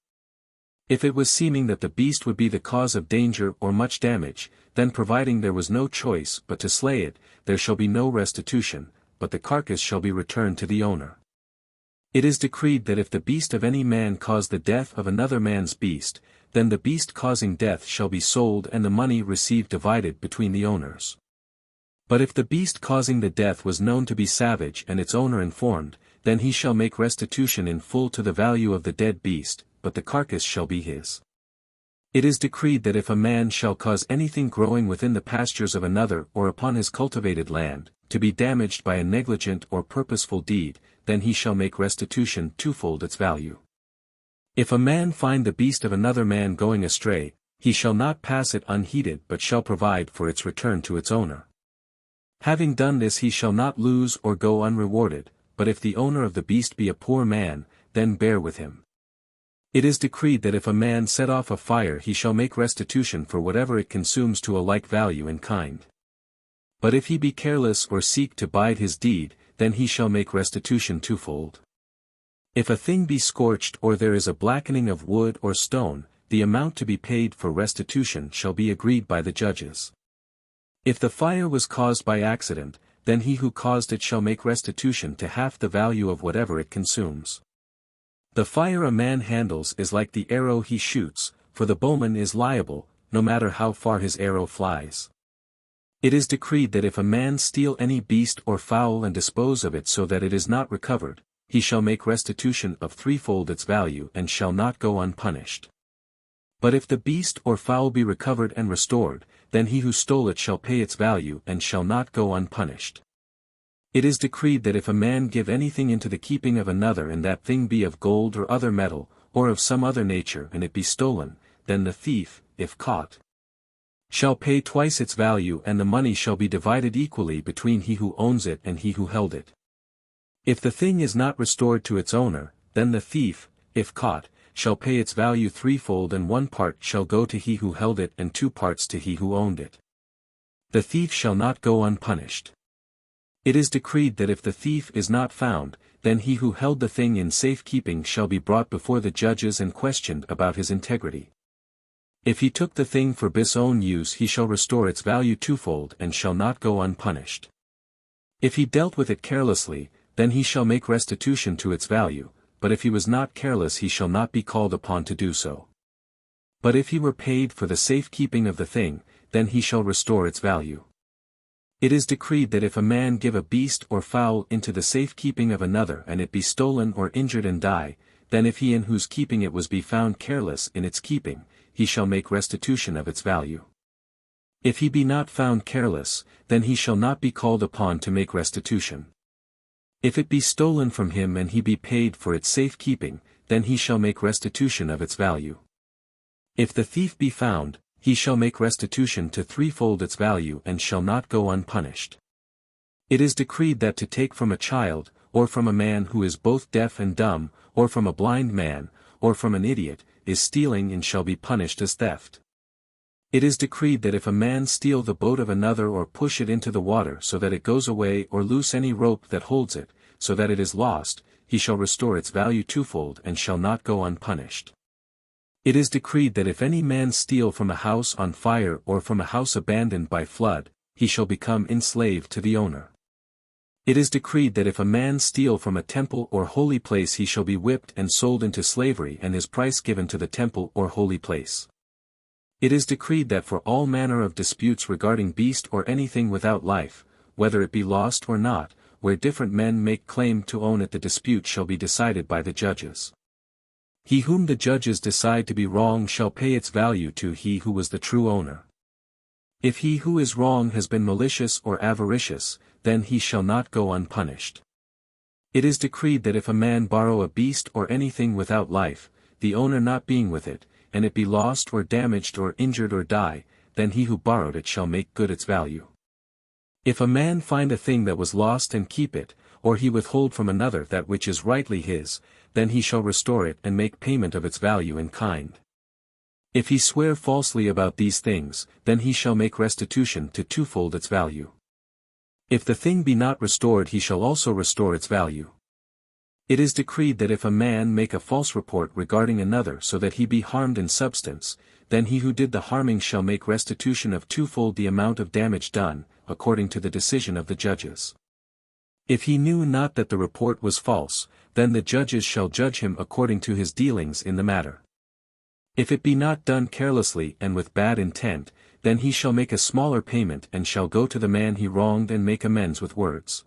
If it was seeming that the beast would be the cause of danger or much damage, then providing there was no choice but to slay it, there shall be no restitution, but the carcass shall be returned to the owner. It is decreed that if the beast of any man cause the death of another man's beast, then the beast causing death shall be sold and the money received divided between the owners. But if the beast causing the death was known to be savage and its owner informed, then he shall make restitution in full to the value of the dead beast, but the carcass shall be his. It is decreed that if a man shall cause anything growing within the pastures of another or upon his cultivated land, to be damaged by a negligent or purposeful deed, then he shall make restitution twofold its value. If a man find the beast of another man going astray, he shall not pass it unheeded but shall provide for its return to its owner. Having done this he shall not lose or go unrewarded, but if the owner of the beast be a poor man, then bear with him. It is decreed that if a man set off a fire he shall make restitution for whatever it consumes to a like value in kind. But if he be careless or seek to bide his deed, then he shall make restitution twofold. If a thing be scorched or there is a blackening of wood or stone, the amount to be paid for restitution shall be agreed by the judges. If the fire was caused by accident, then he who caused it shall make restitution to half the value of whatever it consumes. The fire a man handles is like the arrow he shoots, for the bowman is liable, no matter how far his arrow flies. It is decreed that if a man steal any beast or fowl and dispose of it so that it is not recovered, he shall make restitution of threefold its value and shall not go unpunished. But if the beast or fowl be recovered and restored, then he who stole it shall pay its value and shall not go unpunished. It is decreed that if a man give anything into the keeping of another and that thing be of gold or other metal, or of some other nature and it be stolen, then the thief, if caught, shall pay twice its value and the money shall be divided equally between he who owns it and he who held it. If the thing is not restored to its owner, then the thief, if caught, shall pay its value threefold and 1 part shall go to he who held it and 2 parts to he who owned it. The thief shall not go unpunished. It is decreed that if the thief is not found, then he who held the thing in safekeeping shall be brought before the judges and questioned about his integrity. If he took the thing for his own use he shall restore its value twofold and shall not go unpunished. If he dealt with it carelessly, then he shall make restitution to its value, but if he was not careless he shall not be called upon to do so. But if he were paid for the safekeeping of the thing, then he shall restore its value. It is decreed that if a man give a beast or fowl into the safekeeping of another and it be stolen or injured and die, then if he in whose keeping it was be found careless in its keeping, he shall make restitution of its value. If he be not found careless, then he shall not be called upon to make restitution. If it be stolen from him and he be paid for its safekeeping, then he shall make restitution of its value. If the thief be found, he shall make restitution to threefold its value and shall not go unpunished. It is decreed that to take from a child, or from a man who is both deaf and dumb, or from a blind man, or from an idiot, is stealing and shall be punished as theft. It is decreed that if a man steal the boat of another or push it into the water so that it goes away or loose any rope that holds it, so that it is lost, he shall restore its value twofold and shall not go unpunished. It is decreed that if any man steal from a house on fire or from a house abandoned by flood, he shall become enslaved to the owner. It is decreed that if a man steal from a temple or holy place he shall be whipped and sold into slavery and his price given to the temple or holy place. It is decreed that for all manner of disputes regarding beast or anything without life, whether it be lost or not, where different men make claim to own it the dispute shall be decided by the judges. He whom the judges decide to be wrong shall pay its value to he who was the true owner. If he who is wrong has been malicious or avaricious, then he shall not go unpunished. It is decreed that if a man borrow a beast or anything without life, the owner not being with it, and it be lost or damaged or injured or die, then he who borrowed it shall make good its value. If a man find a thing that was lost and keep it, or he withhold from another that which is rightly his, then he shall restore it and make payment of its value in kind. If he swear falsely about these things, then he shall make restitution to twofold its value. If the thing be not restored he shall also restore its value. It is decreed that if a man make a false report regarding another so that he be harmed in substance, then he who did the harming shall make restitution of twofold the amount of damage done, according to the decision of the judges. If he knew not that the report was false, then the judges shall judge him according to his dealings in the matter. If it be not done carelessly and with bad intent, then he shall make a smaller payment and shall go to the man he wronged and make amends with words.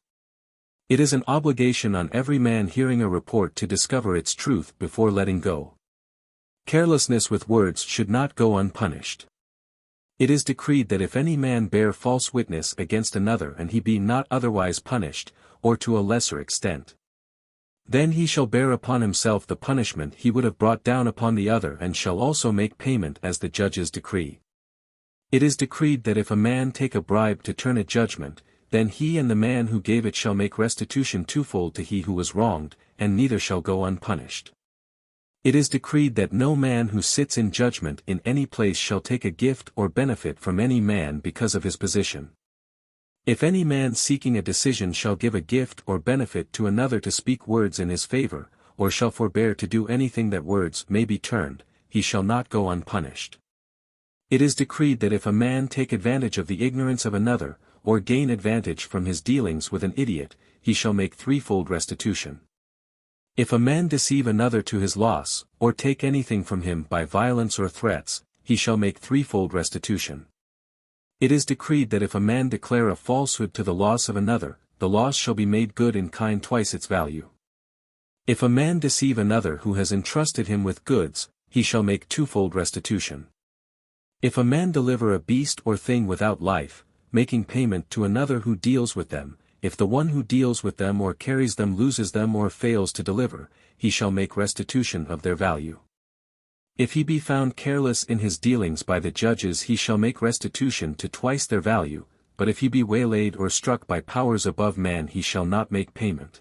It is an obligation on every man hearing a report to discover its truth before letting go. Carelessness with words should not go unpunished. It is decreed that if any man bear false witness against another and he be not otherwise punished, or to a lesser extent, then he shall bear upon himself the punishment he would have brought down upon the other and shall also make payment as the judges decree. It is decreed that if a man take a bribe to turn a judgment, then he and the man who gave it shall make restitution twofold to he who was wronged, and neither shall go unpunished. It is decreed that no man who sits in judgment in any place shall take a gift or benefit from any man because of his position. If any man seeking a decision shall give a gift or benefit to another to speak words in his favor, or shall forbear to do anything that words may be turned, he shall not go unpunished. It is decreed that if a man take advantage of the ignorance of another, or gain advantage from his dealings with an idiot, he shall make threefold restitution. If a man deceive another to his loss, or take anything from him by violence or threats, he shall make threefold restitution. It is decreed that if a man declare a falsehood to the loss of another, the loss shall be made good in kind twice its value. If a man deceive another who has entrusted him with goods, he shall make twofold restitution. If a man deliver a beast or thing without life, making payment to another who deals with them, if the one who deals with them or carries them loses them or fails to deliver, he shall make restitution of their value. If he be found careless in his dealings by the judges, he shall make restitution to twice their value, but if he be waylaid or struck by powers above man, he shall not make payment.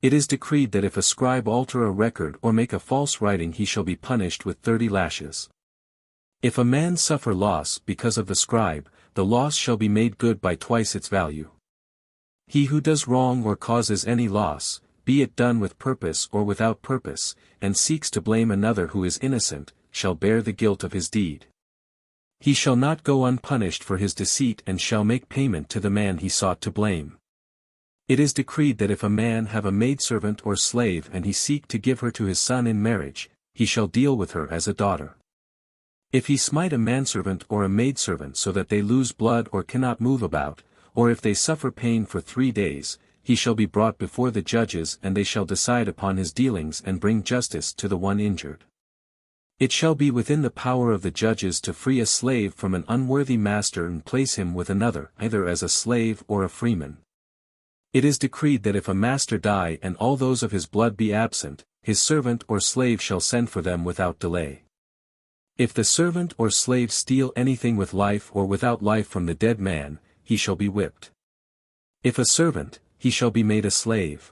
It is decreed that if a scribe alter a record or make a false writing, he shall be punished with 30 lashes. If a man suffer loss because of the scribe, the loss shall be made good by twice its value. He who does wrong or causes any loss, be it done with purpose or without purpose, and seeks to blame another who is innocent, shall bear the guilt of his deed. He shall not go unpunished for his deceit and shall make payment to the man he sought to blame. It is decreed that if a man have a maidservant or slave and he seek to give her to his son in marriage, he shall deal with her as a daughter. If he smite a manservant or a maidservant so that they lose blood or cannot move about, or if they suffer pain for 3 days, he shall be brought before the judges and they shall decide upon his dealings and bring justice to the one injured. It shall be within the power of the judges to free a slave from an unworthy master and place him with another, either as a slave or a freeman. It is decreed that if a master die and all those of his blood be absent, his servant or slave shall send for them without delay. If the servant or slave steal anything with life or without life from the dead man, he shall be whipped. If a servant, he shall be made a slave.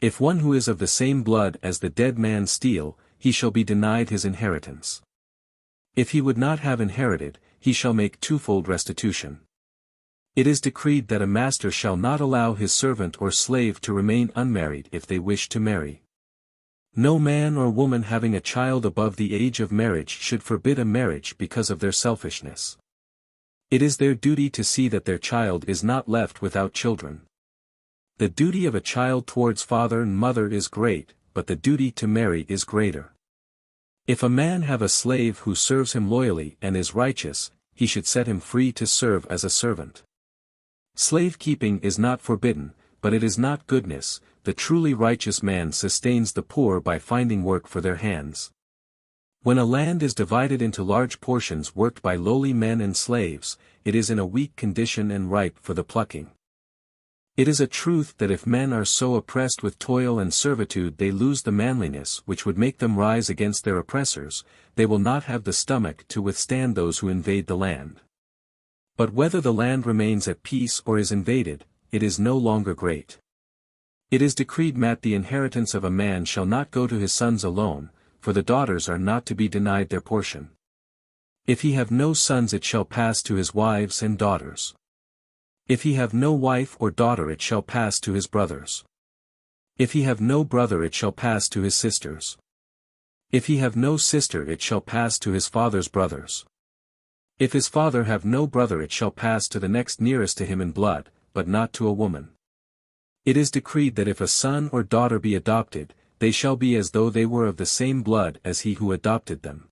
If one who is of the same blood as the dead man steal, he shall be denied his inheritance. If he would not have inherited, he shall make twofold restitution. It is decreed that a master shall not allow his servant or slave to remain unmarried if they wish to marry. No man or woman having a child above the age of marriage should forbid a marriage because of their selfishness. It is their duty to see that their child is not left without children. The duty of a child towards father and mother is great, but the duty to marry is greater. If a man have a slave who serves him loyally and is righteous, he should set him free to serve as a servant. Slave-keeping is not forbidden, but it is not goodness. The truly righteous man sustains the poor by finding work for their hands. When a land is divided into large portions worked by lowly men and slaves, it is in a weak condition and ripe for the plucking. It is a truth that if men are so oppressed with toil and servitude they lose the manliness which would make them rise against their oppressors, they will not have the stomach to withstand those who invade the land. But whether the land remains at peace or is invaded, it is no longer great. It is decreed that the inheritance of a man shall not go to his sons alone, for the daughters are not to be denied their portion. If he have no sons it shall pass to his wives and daughters. If he have no wife or daughter it shall pass to his brothers. If he have no brother it shall pass to his sisters. If he have no sister it shall pass to his father's brothers. If his father have no brother it shall pass to the next nearest to him in blood, but not to a woman. It is decreed that if a son or daughter be adopted, they shall be as though they were of the same blood as he who adopted them.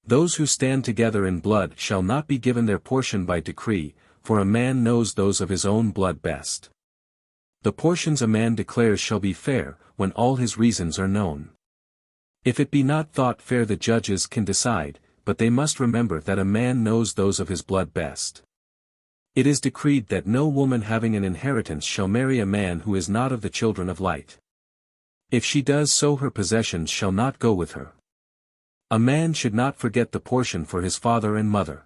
Those who stand together in blood shall not be given their portion by decree, for a man knows those of his own blood best. The portions a man declares shall be fair, when all his reasons are known. If it be not thought fair the judges can decide, but they must remember that a man knows those of his blood best. It is decreed that no woman having an inheritance shall marry a man who is not of the children of light. If she does so her possessions shall not go with her. A man should not forget the portion for his father and mother.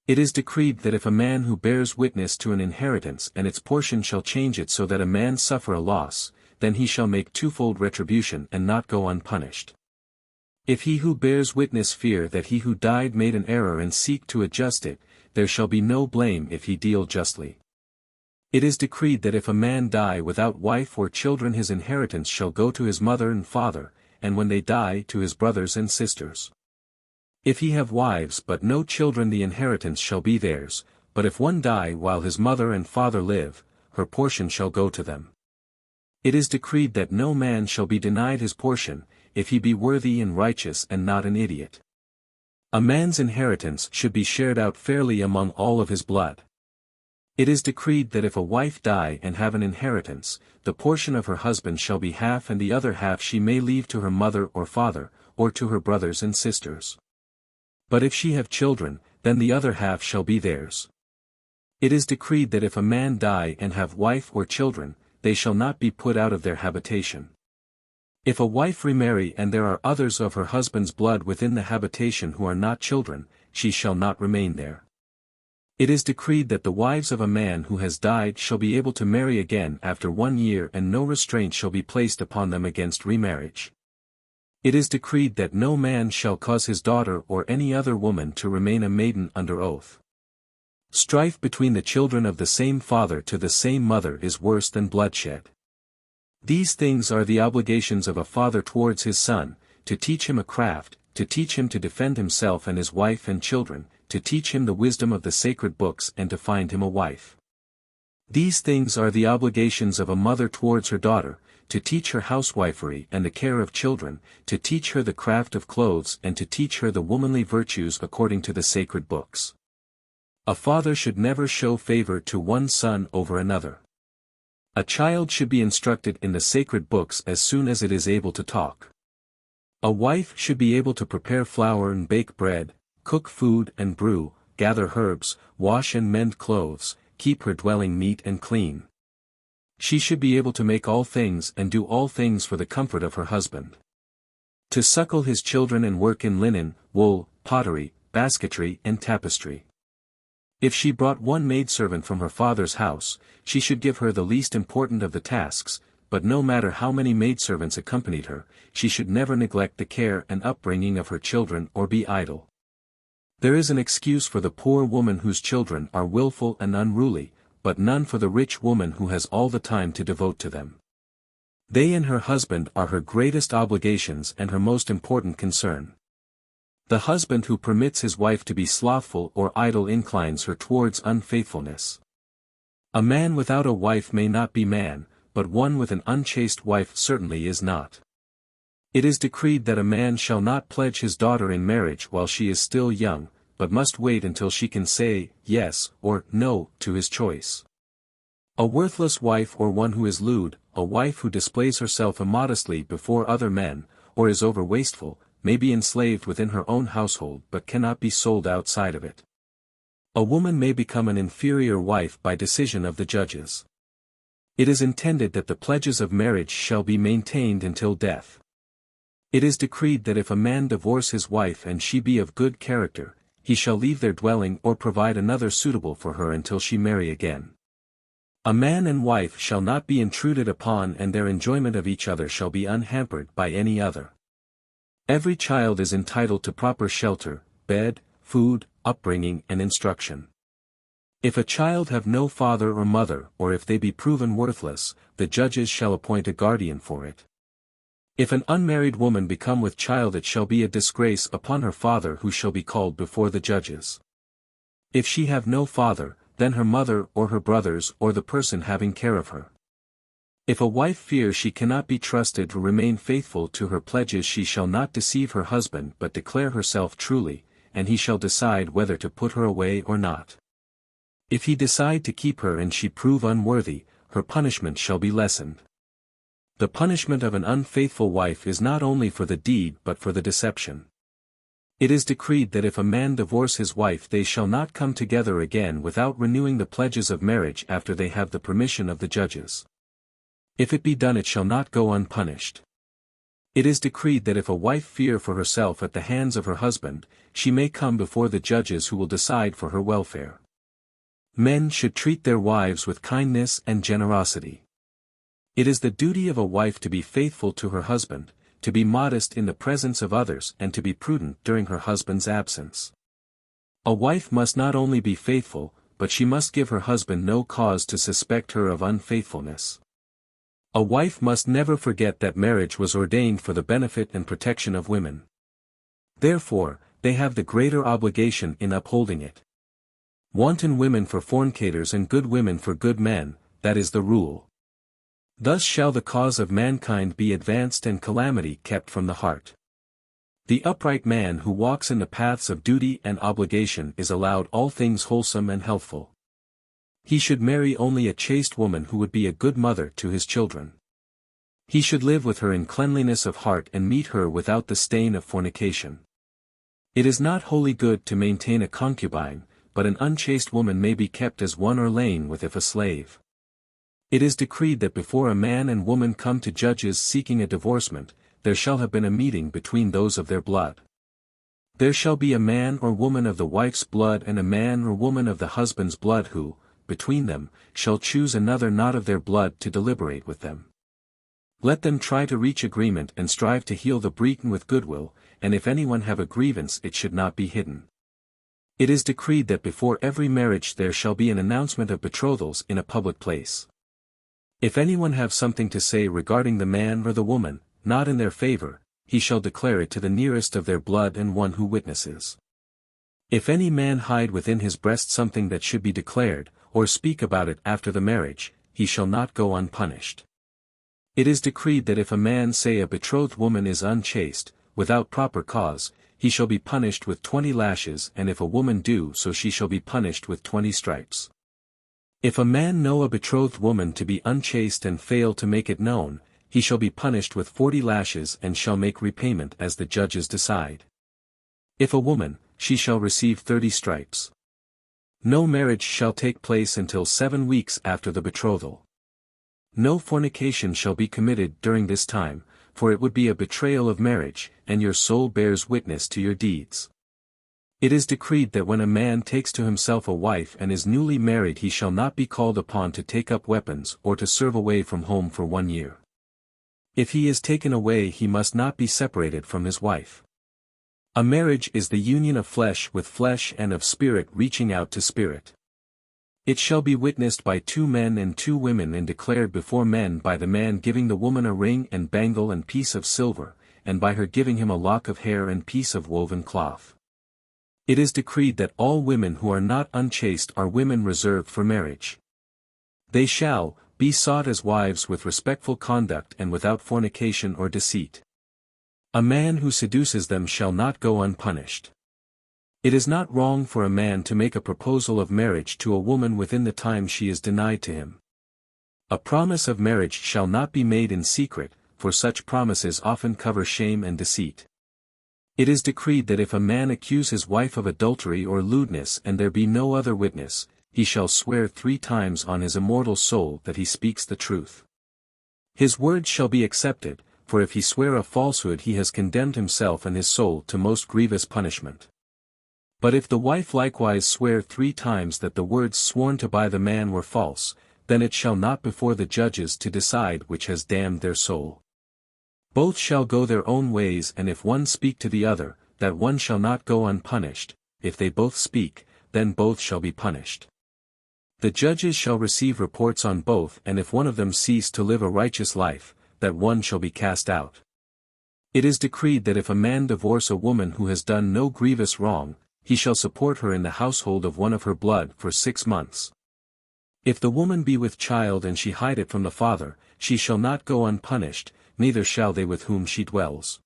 It is decreed that if a man who bears witness to an inheritance and its portion shall change it so that a man suffer a loss, then he shall make twofold retribution and not go unpunished. If he who bears witness fear that he who died made an error and seek to adjust it, there shall be no blame if he deal justly. It is decreed that if a man die without wife or children his inheritance shall go to his mother and father, and when they die to his brothers and sisters. If he have wives but no children the inheritance shall be theirs, but if one die while his mother and father live, her portion shall go to them. It is decreed that no man shall be denied his portion, if he be worthy and righteous and not an idiot. A man's inheritance should be shared out fairly among all of his blood. It is decreed that if a wife die and have an inheritance, the portion of her husband shall be half and the other half she may leave to her mother or father, or to her brothers and sisters. But if she have children, then the other half shall be theirs. It is decreed that if a man die and have wife or children, they shall not be put out of their habitation. If a wife remarry and there are others of her husband's blood within the habitation who are not children, she shall not remain there. It is decreed that the wives of a man who has died shall be able to marry again after 1 year and no restraint shall be placed upon them against remarriage. It is decreed that no man shall cause his daughter or any other woman to remain a maiden under oath. Strife between the children of the same father to the same mother is worse than bloodshed. These things are the obligations of a father towards his son, to teach him a craft, to teach him to defend himself and his wife and children, to teach him the wisdom of the sacred books and to find him a wife. These things are the obligations of a mother towards her daughter, to teach her housewifery and the care of children, to teach her the craft of clothes and to teach her the womanly virtues according to the sacred books. A father should never show favor to one son over another. A child should be instructed in the sacred books as soon as it is able to talk. A wife should be able to prepare flour and bake bread, cook food and brew, gather herbs, wash and mend clothes, keep her dwelling neat and clean. She should be able to make all things and do all things for the comfort of her husband. To suckle his children and work in linen, wool, pottery, basketry and tapestry. If she brought one maidservant from her father's house, she should give her the least important of the tasks, but no matter how many maidservants accompanied her, she should never neglect the care and upbringing of her children or be idle. There is an excuse for the poor woman whose children are willful and unruly, but none for the rich woman who has all the time to devote to them. They and her husband are her greatest obligations and her most important concern. The husband who permits his wife to be slothful or idle inclines her towards unfaithfulness. A man without a wife may not be man, but one with an unchaste wife certainly is not. It is decreed that a man shall not pledge his daughter in marriage while she is still young, but must wait until she can say yes or no to his choice. A worthless wife or one who is lewd, a wife who displays herself immodestly before other men, or is over-wasteful, may be enslaved within her own household but cannot be sold outside of it. A woman may become an inferior wife by decision of the judges. It is intended that the pledges of marriage shall be maintained until death. It is decreed that if a man divorce his wife and she be of good character, he shall leave their dwelling or provide another suitable for her until she marry again. A man and wife shall not be intruded upon and their enjoyment of each other shall be unhampered by any other. Every child is entitled to proper shelter, bed, food, upbringing and instruction. If a child have no father or mother or if they be proven worthless, the judges shall appoint a guardian for it. If an unmarried woman become with child it shall be a disgrace upon her father who shall be called before the judges. If she have no father, then her mother or her brothers or the person having care of her. If a wife fear she cannot be trusted to remain faithful to her pledges she shall not deceive her husband but declare herself truly, and he shall decide whether to put her away or not. If he decide to keep her and she prove unworthy, her punishment shall be lessened. The punishment of an unfaithful wife is not only for the deed but for the deception. It is decreed that if a man divorce his wife they shall not come together again without renewing the pledges of marriage after they have the permission of the judges. If it be done it shall not go unpunished. It is decreed that if a wife fear for herself at the hands of her husband, she may come before the judges who will decide for her welfare. Men should treat their wives with kindness and generosity. It is the duty of a wife to be faithful to her husband, to be modest in the presence of others and to be prudent during her husband's absence. A wife must not only be faithful, but she must give her husband no cause to suspect her of unfaithfulness. A wife must never forget that marriage was ordained for the benefit and protection of women. Therefore, they have the greater obligation in upholding it. Wanton women for fornicators and good women for good men, that is the rule. Thus shall the cause of mankind be advanced and calamity kept from the heart. The upright man who walks in the paths of duty and obligation is allowed all things wholesome and healthful. He should marry only a chaste woman who would be a good mother to his children. He should live with her in cleanliness of heart and meet her without the stain of fornication. It is not wholly good to maintain a concubine, but an unchaste woman may be kept as one or lain with if a slave. It is decreed that before a man and woman come to judges seeking a divorcement, there shall have been a meeting between those of their blood. There shall be a man or woman of the wife's blood and a man or woman of the husband's blood who, between them, shall choose another not of their blood to deliberate with them. Let them try to reach agreement and strive to heal the breach with goodwill, and if anyone have a grievance it should not be hidden. It is decreed that before every marriage there shall be an announcement of betrothals in a public place. If anyone have something to say regarding the man or the woman, not in their favor, he shall declare it to the nearest of their blood and one who witnesses. If any man hide within his breast something that should be declared, or speak about it after the marriage, he shall not go unpunished. It is decreed that if a man say a betrothed woman is unchaste, without proper cause, he shall be punished with 20 lashes, and if a woman do so she shall be punished with 20 stripes. If a man know a betrothed woman to be unchaste and fail to make it known, he shall be punished with 40 lashes and shall make repayment as the judges decide. If a woman, she shall receive 30 stripes. No marriage shall take place until 7 weeks after the betrothal. No fornication shall be committed during this time, for it would be a betrayal of marriage, and your soul bears witness to your deeds. It is decreed that when a man takes to himself a wife and is newly married he shall not be called upon to take up weapons or to serve away from home for 1 year. If he is taken away he must not be separated from his wife. A marriage is the union of flesh with flesh and of spirit reaching out to spirit. It shall be witnessed by 2 men and 2 women and declared before men by the man giving the woman a ring and bangle and piece of silver, and by her giving him a lock of hair and piece of woven cloth. It is decreed that all women who are not unchaste are women reserved for marriage. They shall be sought as wives with respectful conduct and without fornication or deceit. A man who seduces them shall not go unpunished. It is not wrong for a man to make a proposal of marriage to a woman within the time she is denied to him. A promise of marriage shall not be made in secret, for such promises often cover shame and deceit. It is decreed that if a man accuse his wife of adultery or lewdness and there be no other witness, he shall swear 3 times on his immortal soul that he speaks the truth. His word shall be accepted, for if he swear a falsehood he has condemned himself and his soul to most grievous punishment. But if the wife likewise swear 3 times that the words sworn to by the man were false, then it shall not before the judges to decide which has damned their soul. Both shall go their own ways, and if one speak to the other, that one shall not go unpunished. If they both speak, then both shall be punished. The judges shall receive reports on both, and if one of them cease to live a righteous life, that one shall be cast out. It is decreed that if a man divorce a woman who has done no grievous wrong, he shall support her in the household of one of her blood for 6 months. If the woman be with child and she hide it from the father, she shall not go unpunished, neither shall they with whom she dwells.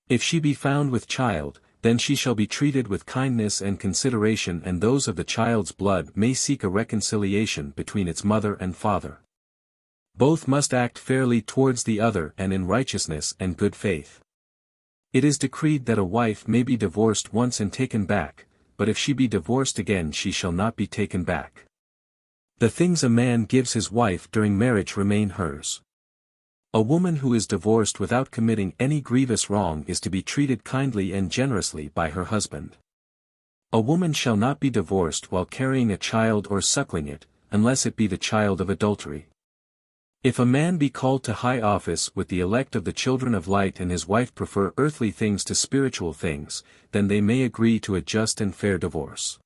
If she be found with child, then she shall be treated with kindness and consideration, and those of the child's blood may seek a reconciliation between its mother and father. Both must act fairly towards the other and in righteousness and good faith. It is decreed that a wife may be divorced once and taken back, but if she be divorced again she shall not be taken back. The things a man gives his wife during marriage remain hers. A woman who is divorced without committing any grievous wrong is to be treated kindly and generously by her husband. A woman shall not be divorced while carrying a child or suckling it, unless it be the child of adultery. If a man be called to high office with the elect of the children of light and his wife prefer earthly things to spiritual things, then they may agree to a just and fair divorce.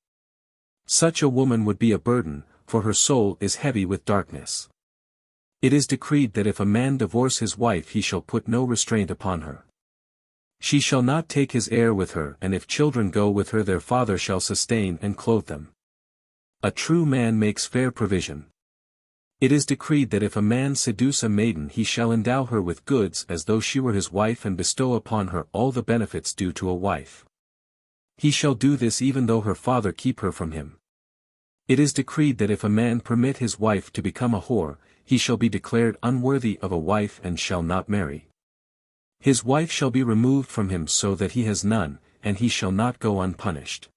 Such a woman would be a burden, for her soul is heavy with darkness. It is decreed that if a man divorce his wife he shall put no restraint upon her. She shall not take his heir with her, and if children go with her their father shall sustain and clothe them. A true man makes fair provision. It is decreed that if a man seduce a maiden he shall endow her with goods as though she were his wife and bestow upon her all the benefits due to a wife. He shall do this even though her father keep her from him. It is decreed that if a man permit his wife to become a whore, he shall be declared unworthy of a wife and shall not marry. His wife shall be removed from him so that he has none, and he shall not go unpunished.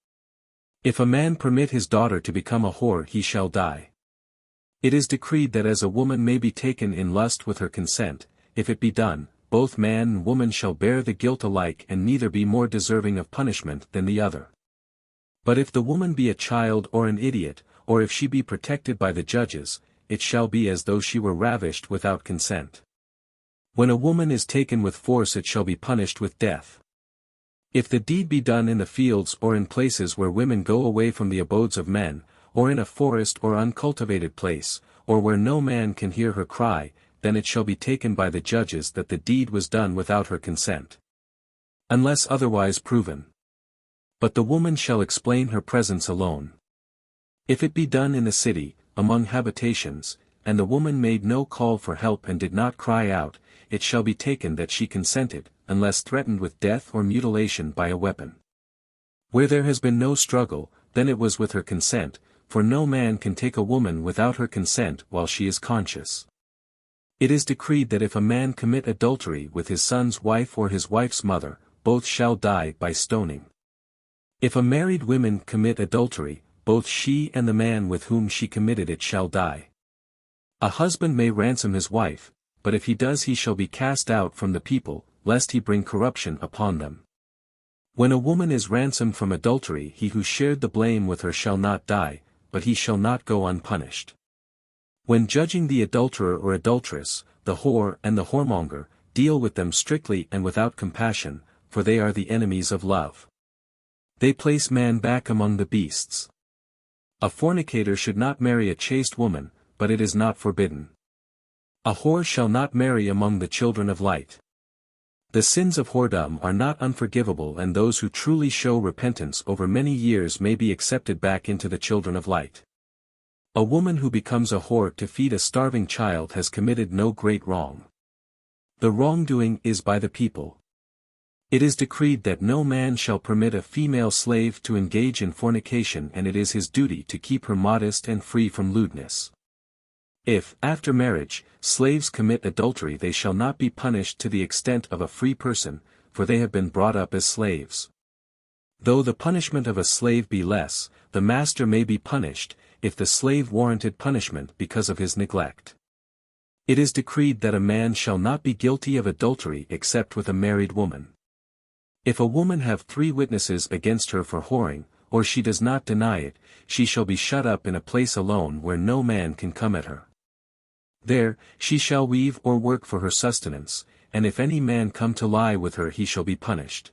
If a man permit his daughter to become a whore he shall die. It is decreed that as a woman may be taken in lust with her consent, if it be done, both man and woman shall bear the guilt alike and neither be more deserving of punishment than the other. But if the woman be a child or an idiot, or if she be protected by the judges, it shall be as though she were ravished without consent. When a woman is taken with force it shall be punished with death. If the deed be done in the fields or in places where women go away from the abodes of men, or in a forest or uncultivated place, or where no man can hear her cry, then it shall be taken by the judges that the deed was done without her consent. Unless otherwise proven. But the woman shall explain her presence alone. If it be done in the city, among habitations, and the woman made no call for help and did not cry out, it shall be taken that she consented, unless threatened with death or mutilation by a weapon. Where there has been no struggle, then it was with her consent, for no man can take a woman without her consent while she is conscious. It is decreed that if a man commit adultery with his son's wife or his wife's mother, both shall die by stoning. If a married woman commit adultery, both she and the man with whom she committed it shall die. A husband may ransom his wife, but if he does he shall be cast out from the people, lest he bring corruption upon them. When a woman is ransomed from adultery he who shared the blame with her shall not die, but he shall not go unpunished. When judging the adulterer or adulteress, the whore and the whoremonger, deal with them strictly and without compassion, for they are the enemies of love. They place man back among the beasts. A fornicator should not marry a chaste woman, but it is not forbidden. A whore shall not marry among the children of light. The sins of whoredom are not unforgivable, and those who truly show repentance over many years may be accepted back into the children of light. A woman who becomes a whore to feed a starving child has committed no great wrong. The wrongdoing is by the people. It is decreed that no man shall permit a female slave to engage in fornication, and it is his duty to keep her modest and free from lewdness. If, after marriage, slaves commit adultery they shall not be punished to the extent of a free person, for they have been brought up as slaves. Though the punishment of a slave be less, the master may be punished, if the slave warranted punishment because of his neglect. It is decreed that a man shall not be guilty of adultery except with a married woman. If a woman have 3 witnesses against her for whoring, or she does not deny it, she shall be shut up in a place alone where no man can come at her. There, she shall weave or work for her sustenance, and if any man come to lie with her he shall be punished.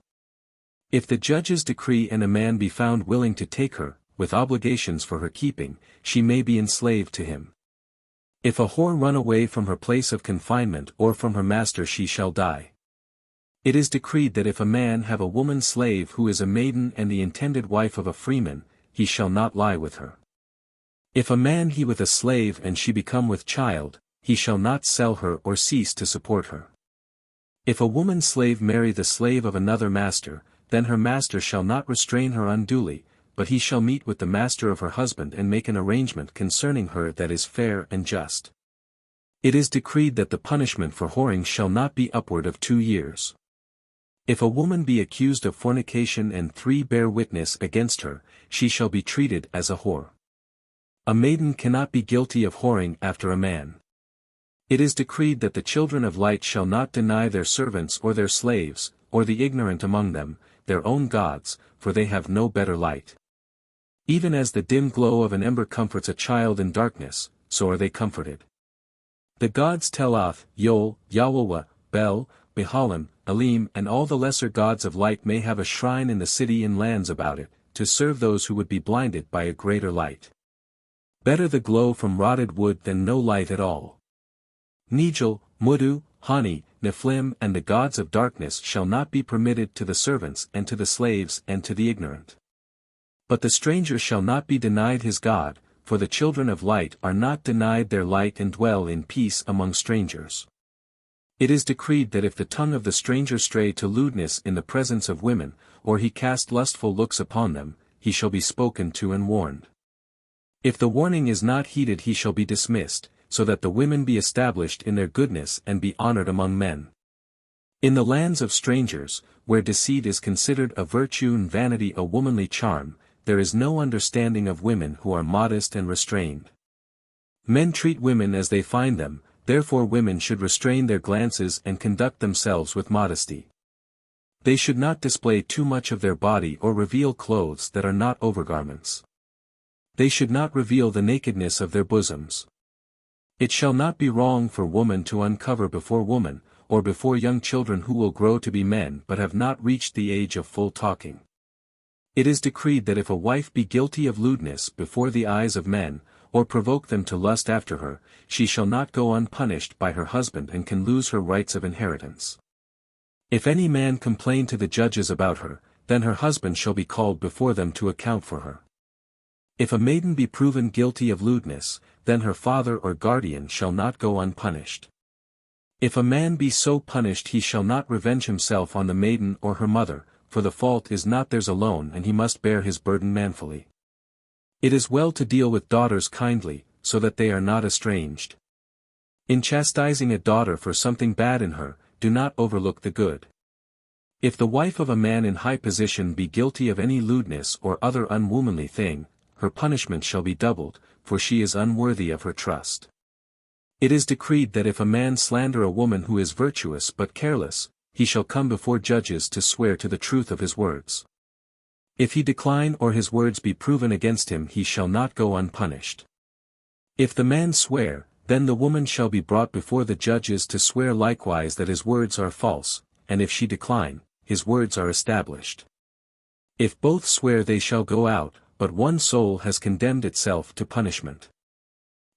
If the judges decree and a man be found willing to take her, with obligations for her keeping, she may be enslaved to him. If a whore run away from her place of confinement or from her master she shall die. It is decreed that if a man have a woman slave who is a maiden and the intended wife of a freeman, he shall not lie with her. If a man he with a slave and she become with child, he shall not sell her or cease to support her. If a woman slave marry the slave of another master, then her master shall not restrain her unduly, but he shall meet with the master of her husband and make an arrangement concerning her that is fair and just. It is decreed that the punishment for whoring shall not be upward of 2 years. If a woman be accused of fornication and 3 bear witness against her, she shall be treated as a whore. A maiden cannot be guilty of whoring after a man. It is decreed that the children of light shall not deny their servants or their slaves, or the ignorant among them, their own gods, for they have no better light. Even as the dim glow of an ember comforts a child in darkness, so are they comforted. The gods Teloth, Yol, Yahweh, Bel, Behalim, Elim and all the lesser gods of light may have a shrine in the city and lands about it, to serve those who would be blinded by a greater light. Better the glow from rotted wood than no light at all. Nigel, Mudu, Hani, Nephlim and the gods of darkness shall not be permitted to the servants and to the slaves and to the ignorant. But the stranger shall not be denied his God, for the children of light are not denied their light and dwell in peace among strangers. It is decreed that if the tongue of the stranger stray to lewdness in the presence of women, or he cast lustful looks upon them, he shall be spoken to and warned. If the warning is not heeded he shall be dismissed, so that the women be established in their goodness and be honored among men. In the lands of strangers, where deceit is considered a virtue and vanity a womanly charm, there is no understanding of women who are modest and restrained. Men treat women as they find them, therefore women should restrain their glances and conduct themselves with modesty. They should not display too much of their body or reveal clothes that are not overgarments. They should not reveal the nakedness of their bosoms. It shall not be wrong for woman to uncover before woman, or before young children who will grow to be men but have not reached the age of full talking. It is decreed that if a wife be guilty of lewdness before the eyes of men, or provoke them to lust after her, she shall not go unpunished by her husband and can lose her rights of inheritance. If any man complain to the judges about her, then her husband shall be called before them to account for her. If a maiden be proven guilty of lewdness, then her father or guardian shall not go unpunished. If a man be so punished he shall not revenge himself on the maiden or her mother, for the fault is not theirs alone and he must bear his burden manfully. It is well to deal with daughters kindly, so that they are not estranged. In chastising a daughter for something bad in her, do not overlook the good. If the wife of a man in high position be guilty of any lewdness or other unwomanly thing, her punishment shall be doubled, for she is unworthy of her trust. It is decreed that if a man slander a woman who is virtuous but careless, he shall come before judges to swear to the truth of his words. If he decline or his words be proven against him he shall not go unpunished. If the man swear, then the woman shall be brought before the judges to swear likewise that his words are false, and if she decline, his words are established. If both swear they shall go out, but one soul has condemned itself to punishment.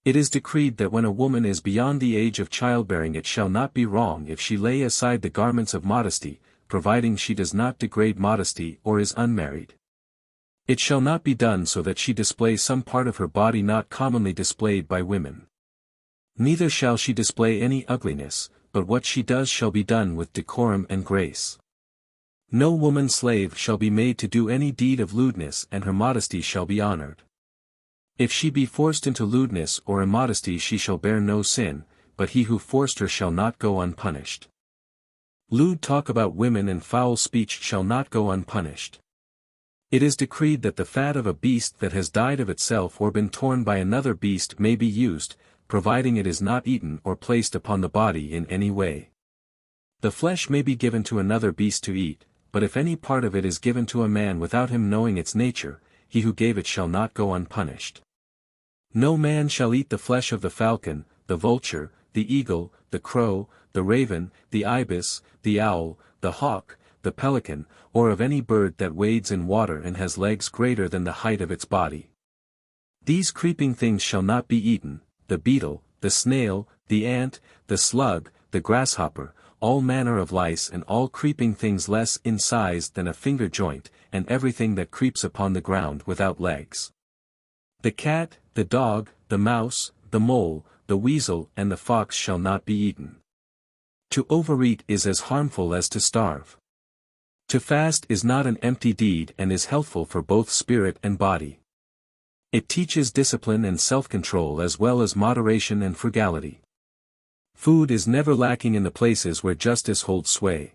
It is decreed that when a woman is beyond the age of childbearing it shall not be wrong if she lay aside the garments of modesty, providing she does not degrade modesty or is unmarried. It shall not be done so that she display some part of her body not commonly displayed by women. Neither shall she display any ugliness, but what she does shall be done with decorum and grace. No woman slave shall be made to do any deed of lewdness and her modesty shall be honored. If she be forced into lewdness or immodesty she shall bear no sin, but he who forced her shall not go unpunished. Lewd talk about women and foul speech shall not go unpunished. It is decreed that the fat of a beast that has died of itself or been torn by another beast may be used, providing it is not eaten or placed upon the body in any way. The flesh may be given to another beast to eat, but if any part of it is given to a man without him knowing its nature, he who gave it shall not go unpunished. No man shall eat the flesh of the falcon, the vulture, the eagle, the crow, the raven, the ibis, the owl, the hawk, the pelican, or of any bird that wades in water and has legs greater than the height of its body. These creeping things shall not be eaten, the beetle, the snail, the ant, the slug, the grasshopper, all manner of lice and all creeping things less in size than a finger joint, and everything that creeps upon the ground without legs. The cat, the dog, the mouse, the mole, the weasel and the fox shall not be eaten. To overeat is as harmful as to starve. To fast is not an empty deed and is healthful for both spirit and body. It teaches discipline and self-control as well as moderation and frugality. Food is never lacking in the places where justice holds sway.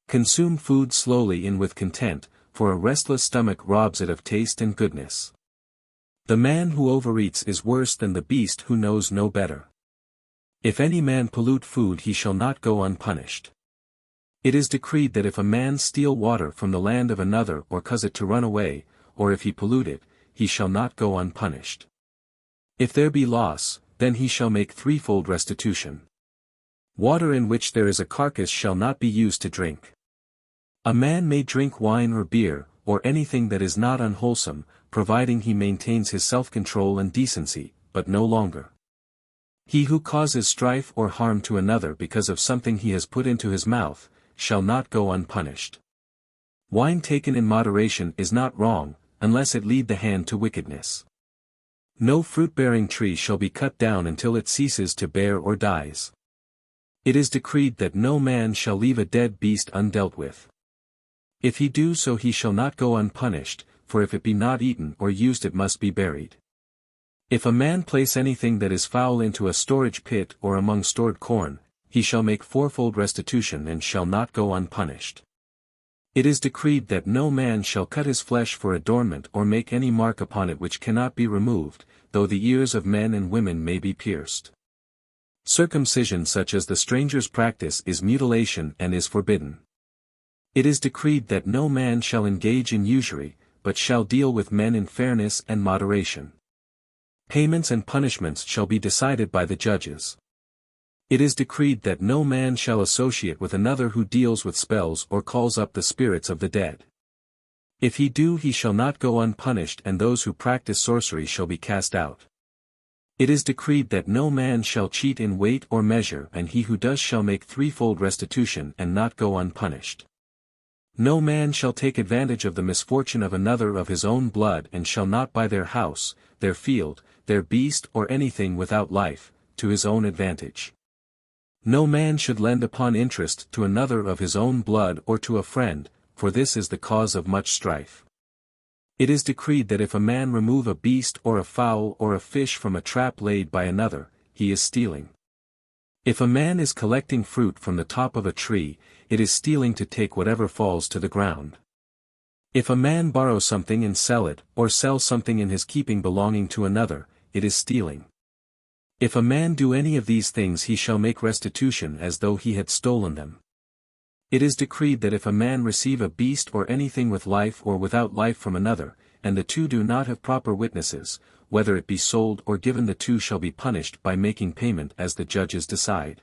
Consume food slowly and with content, for a restless stomach robs it of taste and goodness. The man who overeats is worse than the beast who knows no better. If any man pollute food he shall not go unpunished. It is decreed that if a man steal water from the land of another or cause it to run away, or if he pollute it, he shall not go unpunished. If there be loss, then he shall make threefold restitution. Water in which there is a carcass shall not be used to drink. A man may drink wine or beer, or anything that is not unwholesome, providing he maintains his self-control and decency, but no longer. He who causes strife or harm to another because of something he has put into his mouth, shall not go unpunished. Wine taken in moderation is not wrong, unless it lead the hand to wickedness. No fruit-bearing tree shall be cut down until it ceases to bear or dies. It is decreed that no man shall leave a dead beast undealt with. If he do so he shall not go unpunished, for if it be not eaten or used it must be buried. If a man place anything that is foul into a storage pit or among stored corn, he shall make fourfold restitution and shall not go unpunished. It is decreed that no man shall cut his flesh for adornment or make any mark upon it which cannot be removed, though the ears of men and women may be pierced. Circumcision such as the strangers practice is mutilation and is forbidden. It is decreed that no man shall engage in usury, but shall deal with men in fairness and moderation. Payments and punishments shall be decided by the judges. It is decreed that no man shall associate with another who deals with spells or calls up the spirits of the dead. If he do he shall not go unpunished and those who practice sorcery shall be cast out. It is decreed that no man shall cheat in weight or measure and he who does shall make threefold restitution and not go unpunished. No man shall take advantage of the misfortune of another of his own blood and shall not buy their house, their field, their beast or anything without life, to his own advantage. No man should lend upon interest to another of his own blood or to a friend, for this is the cause of much strife. It is decreed that if a man remove a beast or a fowl or a fish from a trap laid by another, he is stealing. If a man is collecting fruit from the top of a tree, it is stealing to take whatever falls to the ground. If a man borrow something and sell it, or sell something in his keeping belonging to another, it is stealing. If a man do any of these things he shall make restitution as though he had stolen them. It is decreed that if a man receive a beast or anything with life or without life from another, and the two do not have proper witnesses, whether it be sold or given the two shall be punished by making payment as the judges decide.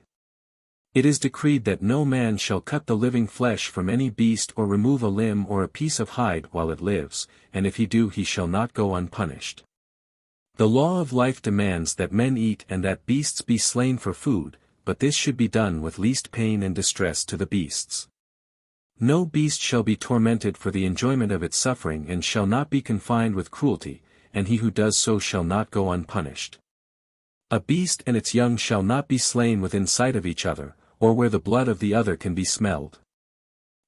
It is decreed that no man shall cut the living flesh from any beast or remove a limb or a piece of hide while it lives, and if he do he shall not go unpunished. The law of life demands that men eat and that beasts be slain for food, but this should be done with least pain and distress to the beasts. No beast shall be tormented for the enjoyment of its suffering and shall not be confined with cruelty, and he who does so shall not go unpunished. A beast and its young shall not be slain within sight of each other, or where the blood of the other can be smelled.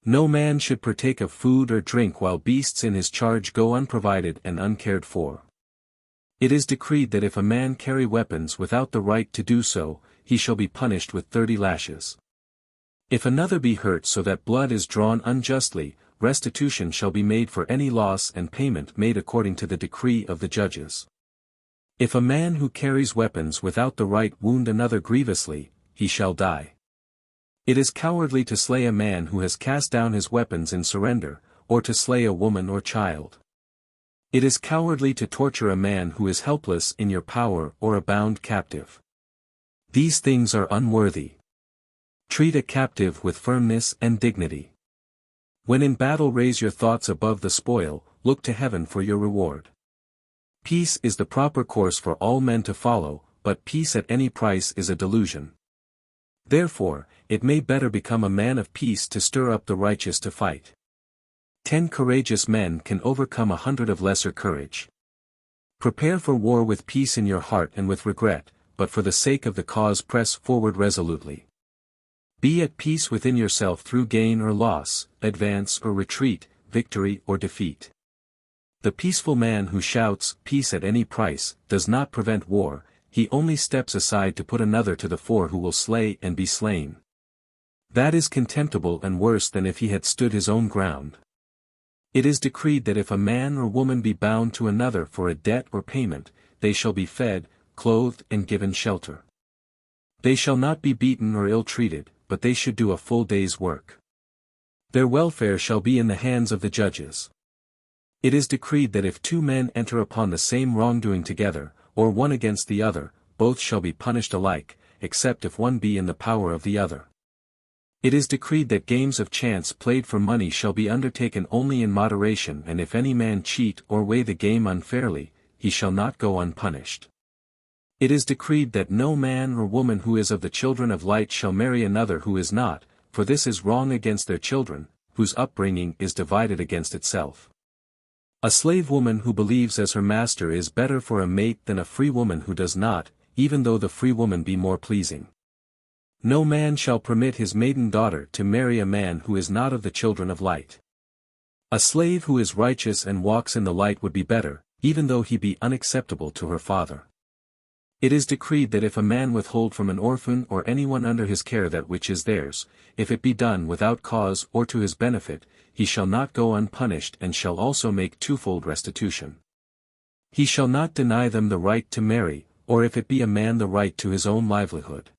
No man should partake of food or drink while beasts in his charge go unprovided and uncared for. It is decreed that if a man carry weapons without the right to do so, he shall be punished with 30 lashes. If another be hurt so that blood is drawn unjustly, restitution shall be made for any loss and payment made according to the decree of the judges. If a man who carries weapons without the right wound another grievously, he shall die. It is cowardly to slay a man who has cast down his weapons in surrender, or to slay a woman or child. It is cowardly to torture a man who is helpless in your power or a bound captive. These things are unworthy. Treat a captive with firmness and dignity. When in battle raise your thoughts above the spoil, look to heaven for your reward. Peace is the proper course for all men to follow, but peace at any price is a delusion. Therefore, it may better become a man of peace to stir up the righteous to fight. 10 courageous men can overcome 100 of lesser courage. Prepare for war with peace in your heart and with regret, but for the sake of the cause press forward resolutely. Be at peace within yourself through gain or loss, advance or retreat, victory or defeat. The peaceful man who shouts, "Peace at any price," does not prevent war, he only steps aside to put another to the fore who will slay and be slain. That is contemptible and worse than if he had stood his own ground. It is decreed that if a man or woman be bound to another for a debt or payment, they shall be fed, clothed and given shelter. They shall not be beaten or ill-treated, but they should do a full day's work. Their welfare shall be in the hands of the judges. It is decreed that if two men enter upon the same wrongdoing together, or one against the other, both shall be punished alike, except if one be in the power of the other. It is decreed that games of chance played for money shall be undertaken only in moderation, and if any man cheat or weigh the game unfairly, he shall not go unpunished. It is decreed that no man or woman who is of the children of light shall marry another who is not, for this is wrong against their children, whose upbringing is divided against itself. A slave woman who believes as her master is better for a mate than a free woman who does not, even though the free woman be more pleasing. No man shall permit his maiden daughter to marry a man who is not of the children of light. A slave who is righteous and walks in the light would be better, even though he be unacceptable to her father. It is decreed that if a man withhold from an orphan or anyone under his care that which is theirs, if it be done without cause or to his benefit, he shall not go unpunished and shall also make twofold restitution. He shall not deny them the right to marry, or if it be a man the right to his own livelihood.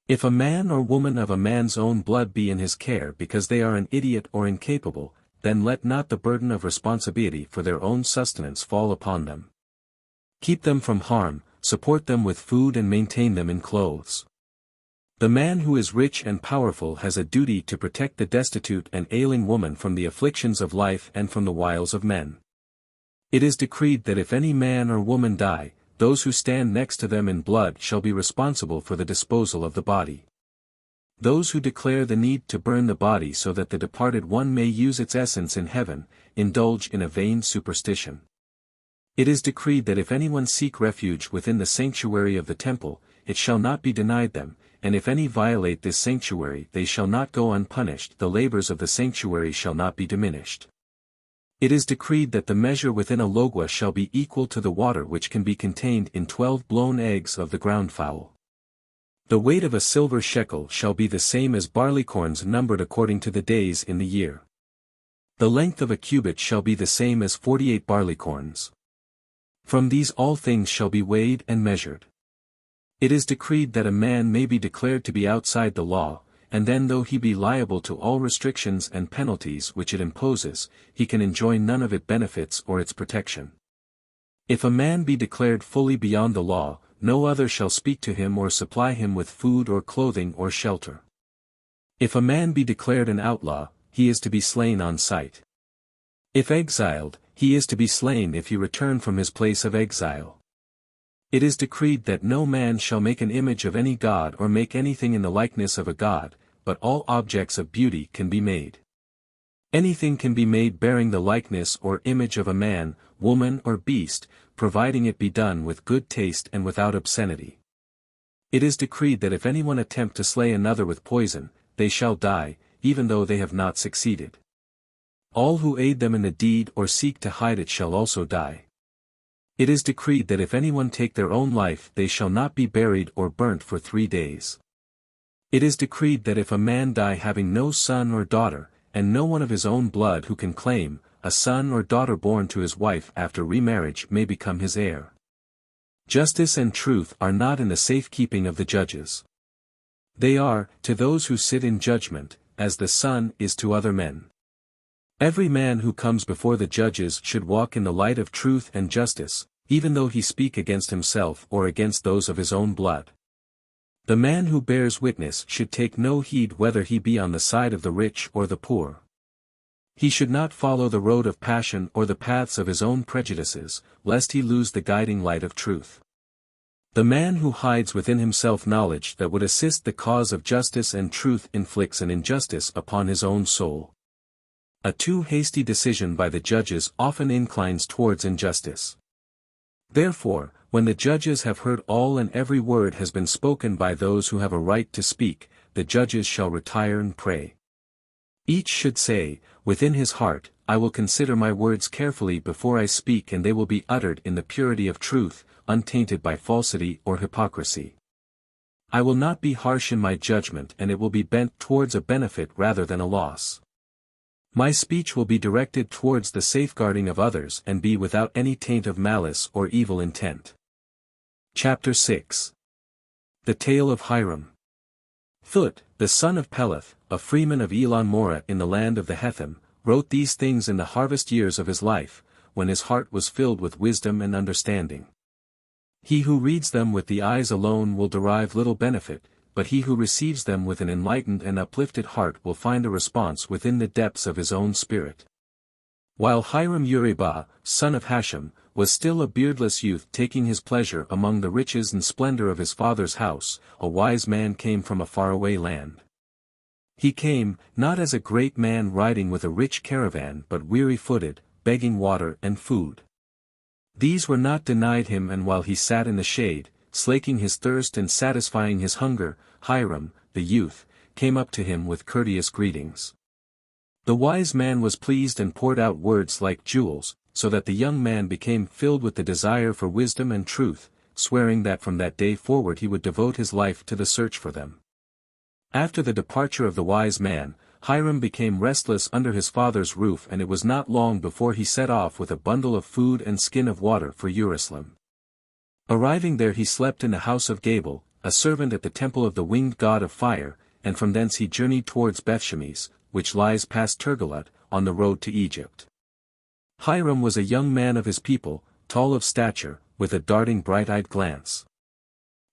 If a man or woman of a man's own blood be in his care because they are an idiot or incapable, then let not the burden of responsibility for their own sustenance fall upon them. Keep them from harm, support them with food and maintain them in clothes. The man who is rich and powerful has a duty to protect the destitute and ailing woman from the afflictions of life and from the wiles of men. It is decreed that if any man or woman die, those who stand next to them in blood shall be responsible for the disposal of the body. Those who declare the need to burn the body so that the departed one may use its essence in heaven, indulge in a vain superstition. It is decreed that if anyone seek refuge within the sanctuary of the temple, it shall not be denied them, and if any violate this sanctuary they shall not go unpunished, the labors of the sanctuary shall not be diminished. It is decreed that the measure within a logua shall be equal to the water which can be contained in 12 blown eggs of the ground fowl. The weight of a silver shekel shall be the same as barleycorns numbered according to the days in the year. The length of a cubit shall be the same as 48 barleycorns. From these all things shall be weighed and measured. It is decreed that a man may be declared to be outside the law, and then though he be liable to all restrictions and penalties which it imposes, he can enjoy none of its benefits or its protection. If a man be declared fully beyond the law, no other shall speak to him or supply him with food or clothing or shelter. If a man be declared an outlaw, he is to be slain on sight. If exiled, he is to be slain if he return from his place of exile. It is decreed that no man shall make an image of any god or make anything in the likeness of a god, but all objects of beauty can be made. Anything can be made bearing the likeness or image of a man, woman or beast, providing it be done with good taste and without obscenity. It is decreed that if anyone attempt to slay another with poison, they shall die, even though they have not succeeded. All who aid them in the deed or seek to hide it shall also die. It is decreed that if anyone take their own life they shall not be buried or burnt for 3 days. It is decreed that if a man die having no son or daughter, and no one of his own blood who can claim, a son or daughter born to his wife after remarriage may become his heir. Justice and truth are not in the safekeeping of the judges. They are, to those who sit in judgment, as the sun is to other men. Every man who comes before the judges should walk in the light of truth and justice, even though he speak against himself or against those of his own blood. The man who bears witness should take no heed whether he be on the side of the rich or the poor. He should not follow the road of passion or the paths of his own prejudices, lest he lose the guiding light of truth. The man who hides within himself knowledge that would assist the cause of justice and truth inflicts an injustice upon his own soul. A too hasty decision by the judges often inclines towards injustice. Therefore, when the judges have heard all and every word has been spoken by those who have a right to speak, the judges shall retire and pray. Each should say, within his heart, I will consider my words carefully before I speak, and they will be uttered in the purity of truth, untainted by falsity or hypocrisy. I will not be harsh in my judgment, and it will be bent towards a benefit rather than a loss. My speech will be directed towards the safeguarding of others and be without any taint of malice or evil intent. Chapter 6. The Tale of Hiram. Thut, the son of Peleth, a freeman of Elon Morah in the land of the Hethim, wrote these things in the harvest years of his life, when his heart was filled with wisdom and understanding. He who reads them with the eyes alone will derive little benefit, but he who receives them with an enlightened and uplifted heart will find a response within the depths of his own spirit. While Hiram Uribah, son of Hashem, was still a beardless youth taking his pleasure among the riches and splendor of his father's house, a wise man came from a faraway land. He came, not as a great man riding with a rich caravan but weary-footed, begging water and food. These were not denied him, and while he sat in the shade, slaking his thirst and satisfying his hunger, Hiram, the youth, came up to him with courteous greetings. The wise man was pleased and poured out words like jewels, so that the young man became filled with the desire for wisdom and truth, swearing that from that day forward he would devote his life to the search for them. After the departure of the wise man, Hiram became restless under his father's roof, and it was not long before he set off with a bundle of food and skin of water for Jerusalem. Arriving there he slept in the house of Gabal, a servant at the temple of the winged god of fire, and from thence he journeyed towards Bethshemesh, which lies past Tergalut, on the road to Egypt. Hiram was a young man of his people, tall of stature, with a darting bright-eyed glance.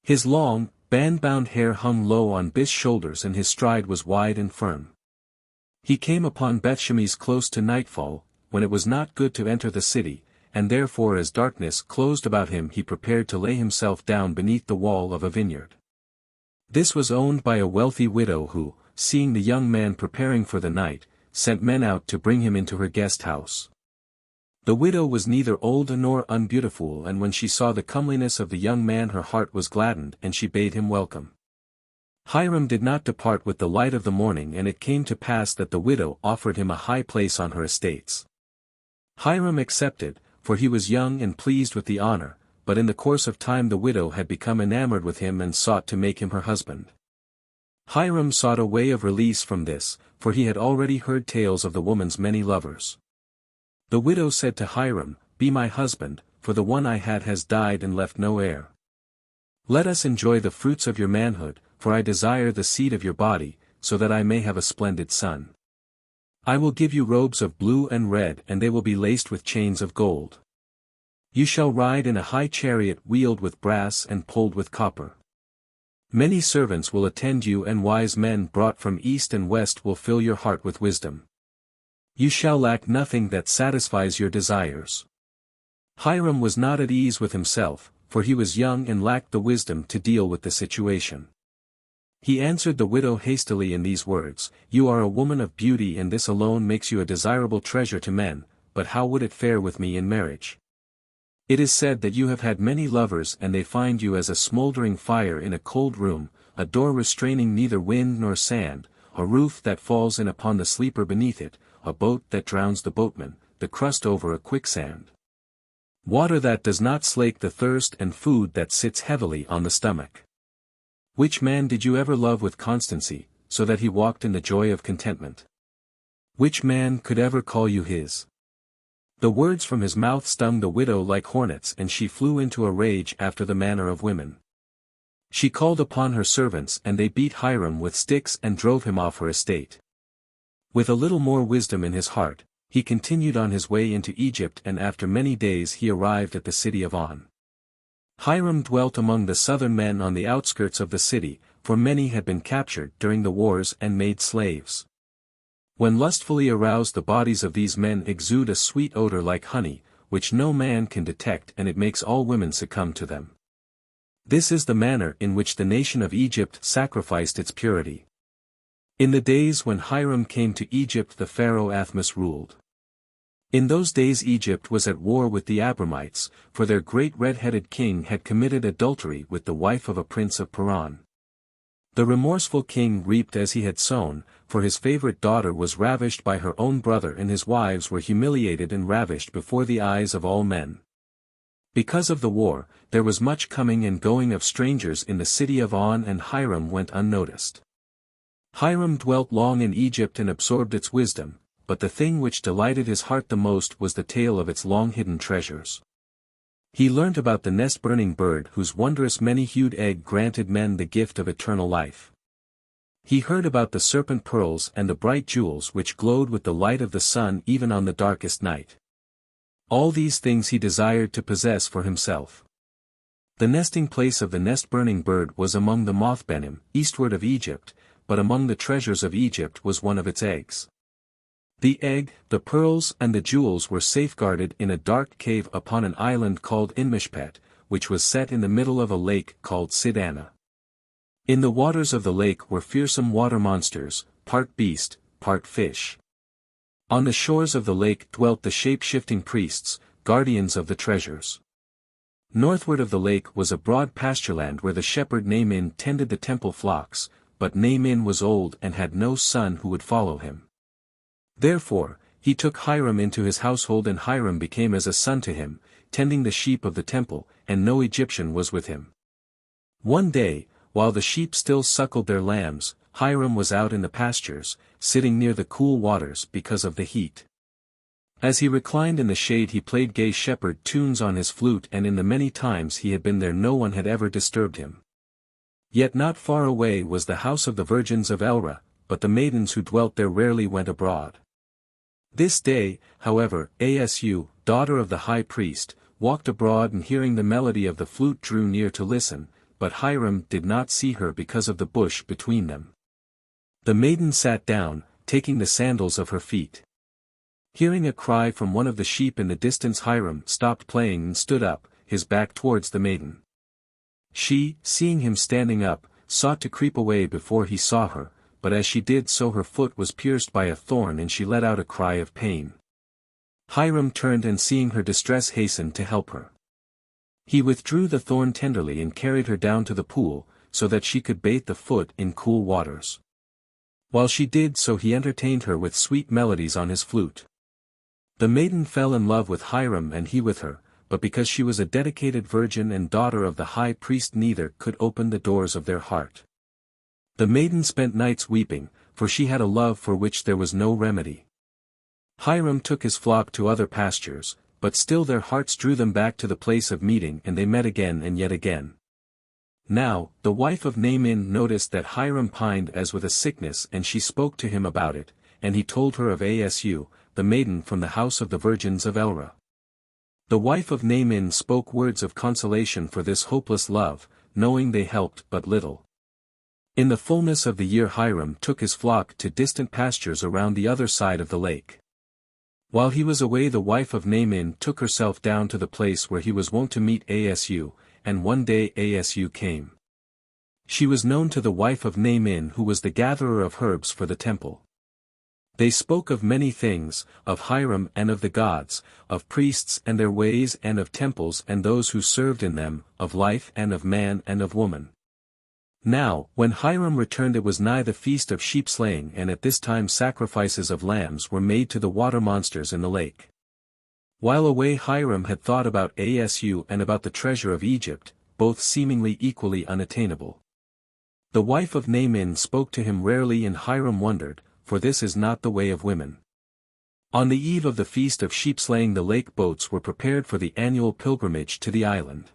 His long, band-bound hair hung low on Bith's shoulders, and his stride was wide and firm. He came upon Bethshemesh close to nightfall, when it was not good to enter the city, and therefore as darkness closed about him he prepared to lay himself down beneath the wall of a vineyard. This was owned by a wealthy widow who, seeing the young man preparing for the night, sent men out to bring him into her guest house. The widow was neither old nor unbeautiful, and when she saw the comeliness of the young man her heart was gladdened, and she bade him welcome. Hiram did not depart with the light of the morning, and it came to pass that the widow offered him a high place on her estates. Hiram accepted, for he was young and pleased with the honor, but in the course of time the widow had become enamored with him and sought to make him her husband. Hiram sought a way of release from this, for he had already heard tales of the woman's many lovers. The widow said to Hiram, "Be my husband, for the one I had has died and left no heir. Let us enjoy the fruits of your manhood, for I desire the seed of your body, so that I may have a splendid son. I will give you robes of blue and red, and they will be laced with chains of gold. You shall ride in a high chariot wheeled with brass and pulled with copper. Many servants will attend you, and wise men brought from east and west will fill your heart with wisdom. You shall lack nothing that satisfies your desires." Hiram was not at ease with himself, for he was young and lacked the wisdom to deal with the situation. He answered the widow hastily in these words, "You are a woman of beauty, and this alone makes you a desirable treasure to men, but how would it fare with me in marriage? It is said that you have had many lovers, and they find you as a smoldering fire in a cold room, a door restraining neither wind nor sand, a roof that falls in upon the sleeper beneath it, a boat that drowns the boatman, the crust over a quicksand. Water that does not slake the thirst, and food that sits heavily on the stomach. Which man did you ever love with constancy, so that he walked in the joy of contentment? Which man could ever call you his?" The words from his mouth stung the widow like hornets, and she flew into a rage after the manner of women. She called upon her servants, and they beat Hiram with sticks and drove him off her estate. With a little more wisdom in his heart, he continued on his way into Egypt, and after many days he arrived at the city of On. Hiram dwelt among the southern men on the outskirts of the city, for many had been captured during the wars and made slaves. When lustfully aroused, the bodies of these men exude a sweet odor like honey, which no man can detect, and it makes all women succumb to them. This is the manner in which the nation of Egypt sacrificed its purity. In the days when Hiram came to Egypt, the pharaoh Athmus ruled. In those days Egypt was at war with the Abramites, for their great red-headed king had committed adultery with the wife of a prince of Paran. The remorseful king reaped as he had sown, for his favorite daughter was ravished by her own brother, and his wives were humiliated and ravished before the eyes of all men. Because of the war, there was much coming and going of strangers in the city of On, and Hiram went unnoticed. Hiram dwelt long in Egypt and absorbed its wisdom, but the thing which delighted his heart the most was the tale of its long-hidden treasures. He learnt about the nest-burning bird whose wondrous many-hued egg granted men the gift of eternal life. He heard about the serpent pearls and the bright jewels which glowed with the light of the sun even on the darkest night. All these things he desired to possess for himself. The nesting place of the nest-burning bird was among the Mothbenim, eastward of Egypt, but among the treasures of Egypt was one of its eggs. The egg, the pearls and the jewels were safeguarded in a dark cave upon an island called Inmishpet, which was set in the middle of a lake called Sidana. In the waters of the lake were fearsome water monsters, part beast, part fish. On the shores of the lake dwelt the shape-shifting priests, guardians of the treasures. Northward of the lake was a broad pastureland where the shepherd Naaman tended the temple flocks, but Naaman was old and had no son who would follow him. Therefore, he took Hiram into his household, and Hiram became as a son to him, tending the sheep of the temple, and no Egyptian was with him. One day, while the sheep still suckled their lambs, Hiram was out in the pastures, sitting near the cool waters because of the heat. As he reclined in the shade he played gay shepherd tunes on his flute, and in the many times he had been there no one had ever disturbed him. Yet not far away was the house of the virgins of Elra, but the maidens who dwelt there rarely went abroad. This day, however, Asu, daughter of the high priest, walked abroad, and hearing the melody of the flute drew near to listen, but Hiram did not see her because of the bush between them. The maiden sat down, taking the sandals of her feet. Hearing a cry from one of the sheep in the distance, Hiram stopped playing and stood up, his back towards the maiden. She, seeing him standing up, sought to creep away before he saw her, but as she did so her foot was pierced by a thorn and she let out a cry of pain. Hiram turned and seeing her distress hastened to help her. He withdrew the thorn tenderly and carried her down to the pool, so that she could bathe the foot in cool waters. While she did so he entertained her with sweet melodies on his flute. The maiden fell in love with Hiram and he with her, but because she was a dedicated virgin and daughter of the high priest neither could open the doors of their heart. The maiden spent nights weeping, for she had a love for which there was no remedy. Hiram took his flock to other pastures, but still their hearts drew them back to the place of meeting, and they met again and yet again. Now, the wife of Naaman noticed that Hiram pined as with a sickness, and she spoke to him about it, and he told her of Asu, the maiden from the house of the virgins of Elra. The wife of Naaman spoke words of consolation for this hopeless love, knowing they helped but little. In the fullness of the year Hiram took his flock to distant pastures around the other side of the lake. While he was away the wife of Naaman took herself down to the place where he was wont to meet Asu, and one day Asu came. She was known to the wife of Naaman who was the gatherer of herbs for the temple. They spoke of many things, of Hiram and of the gods, of priests and their ways and of temples and those who served in them, of life and of man and of woman. Now, when Hiram returned it was nigh the feast of sheep slaying, and at this time sacrifices of lambs were made to the water monsters in the lake. While away Hiram had thought about Asu and about the treasure of Egypt, both seemingly equally unattainable. The wife of Naaman spoke to him rarely and Hiram wondered, for this is not the way of women. On the eve of the feast of sheep slaying the lake boats were prepared for the annual pilgrimage to the island.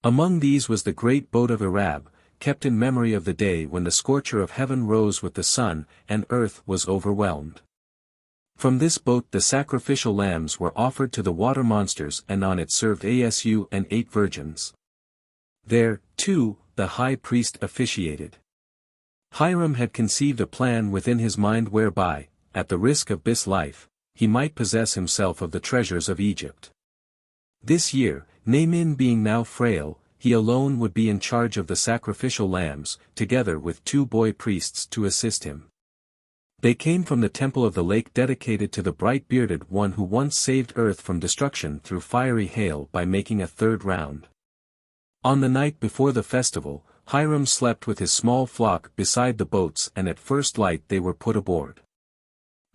Among these was the great boat of Arab, kept in memory of the day when the scorcher of heaven rose with the sun, and earth was overwhelmed. From this boat the sacrificial lambs were offered to the water monsters, and on it served Asu and 8 virgins. There, too, the high priest officiated. Hiram had conceived a plan within his mind whereby, at the risk of this life, he might possess himself of the treasures of Egypt. This year, Naaman being now frail, he alone would be in charge of the sacrificial lambs, together with 2 boy priests to assist him. They came from the temple of the lake dedicated to the bright-bearded one who once saved earth from destruction through fiery hail by making a 3rd round. On the night before the festival, Hiram slept with his small flock beside the boats, and at first light they were put aboard.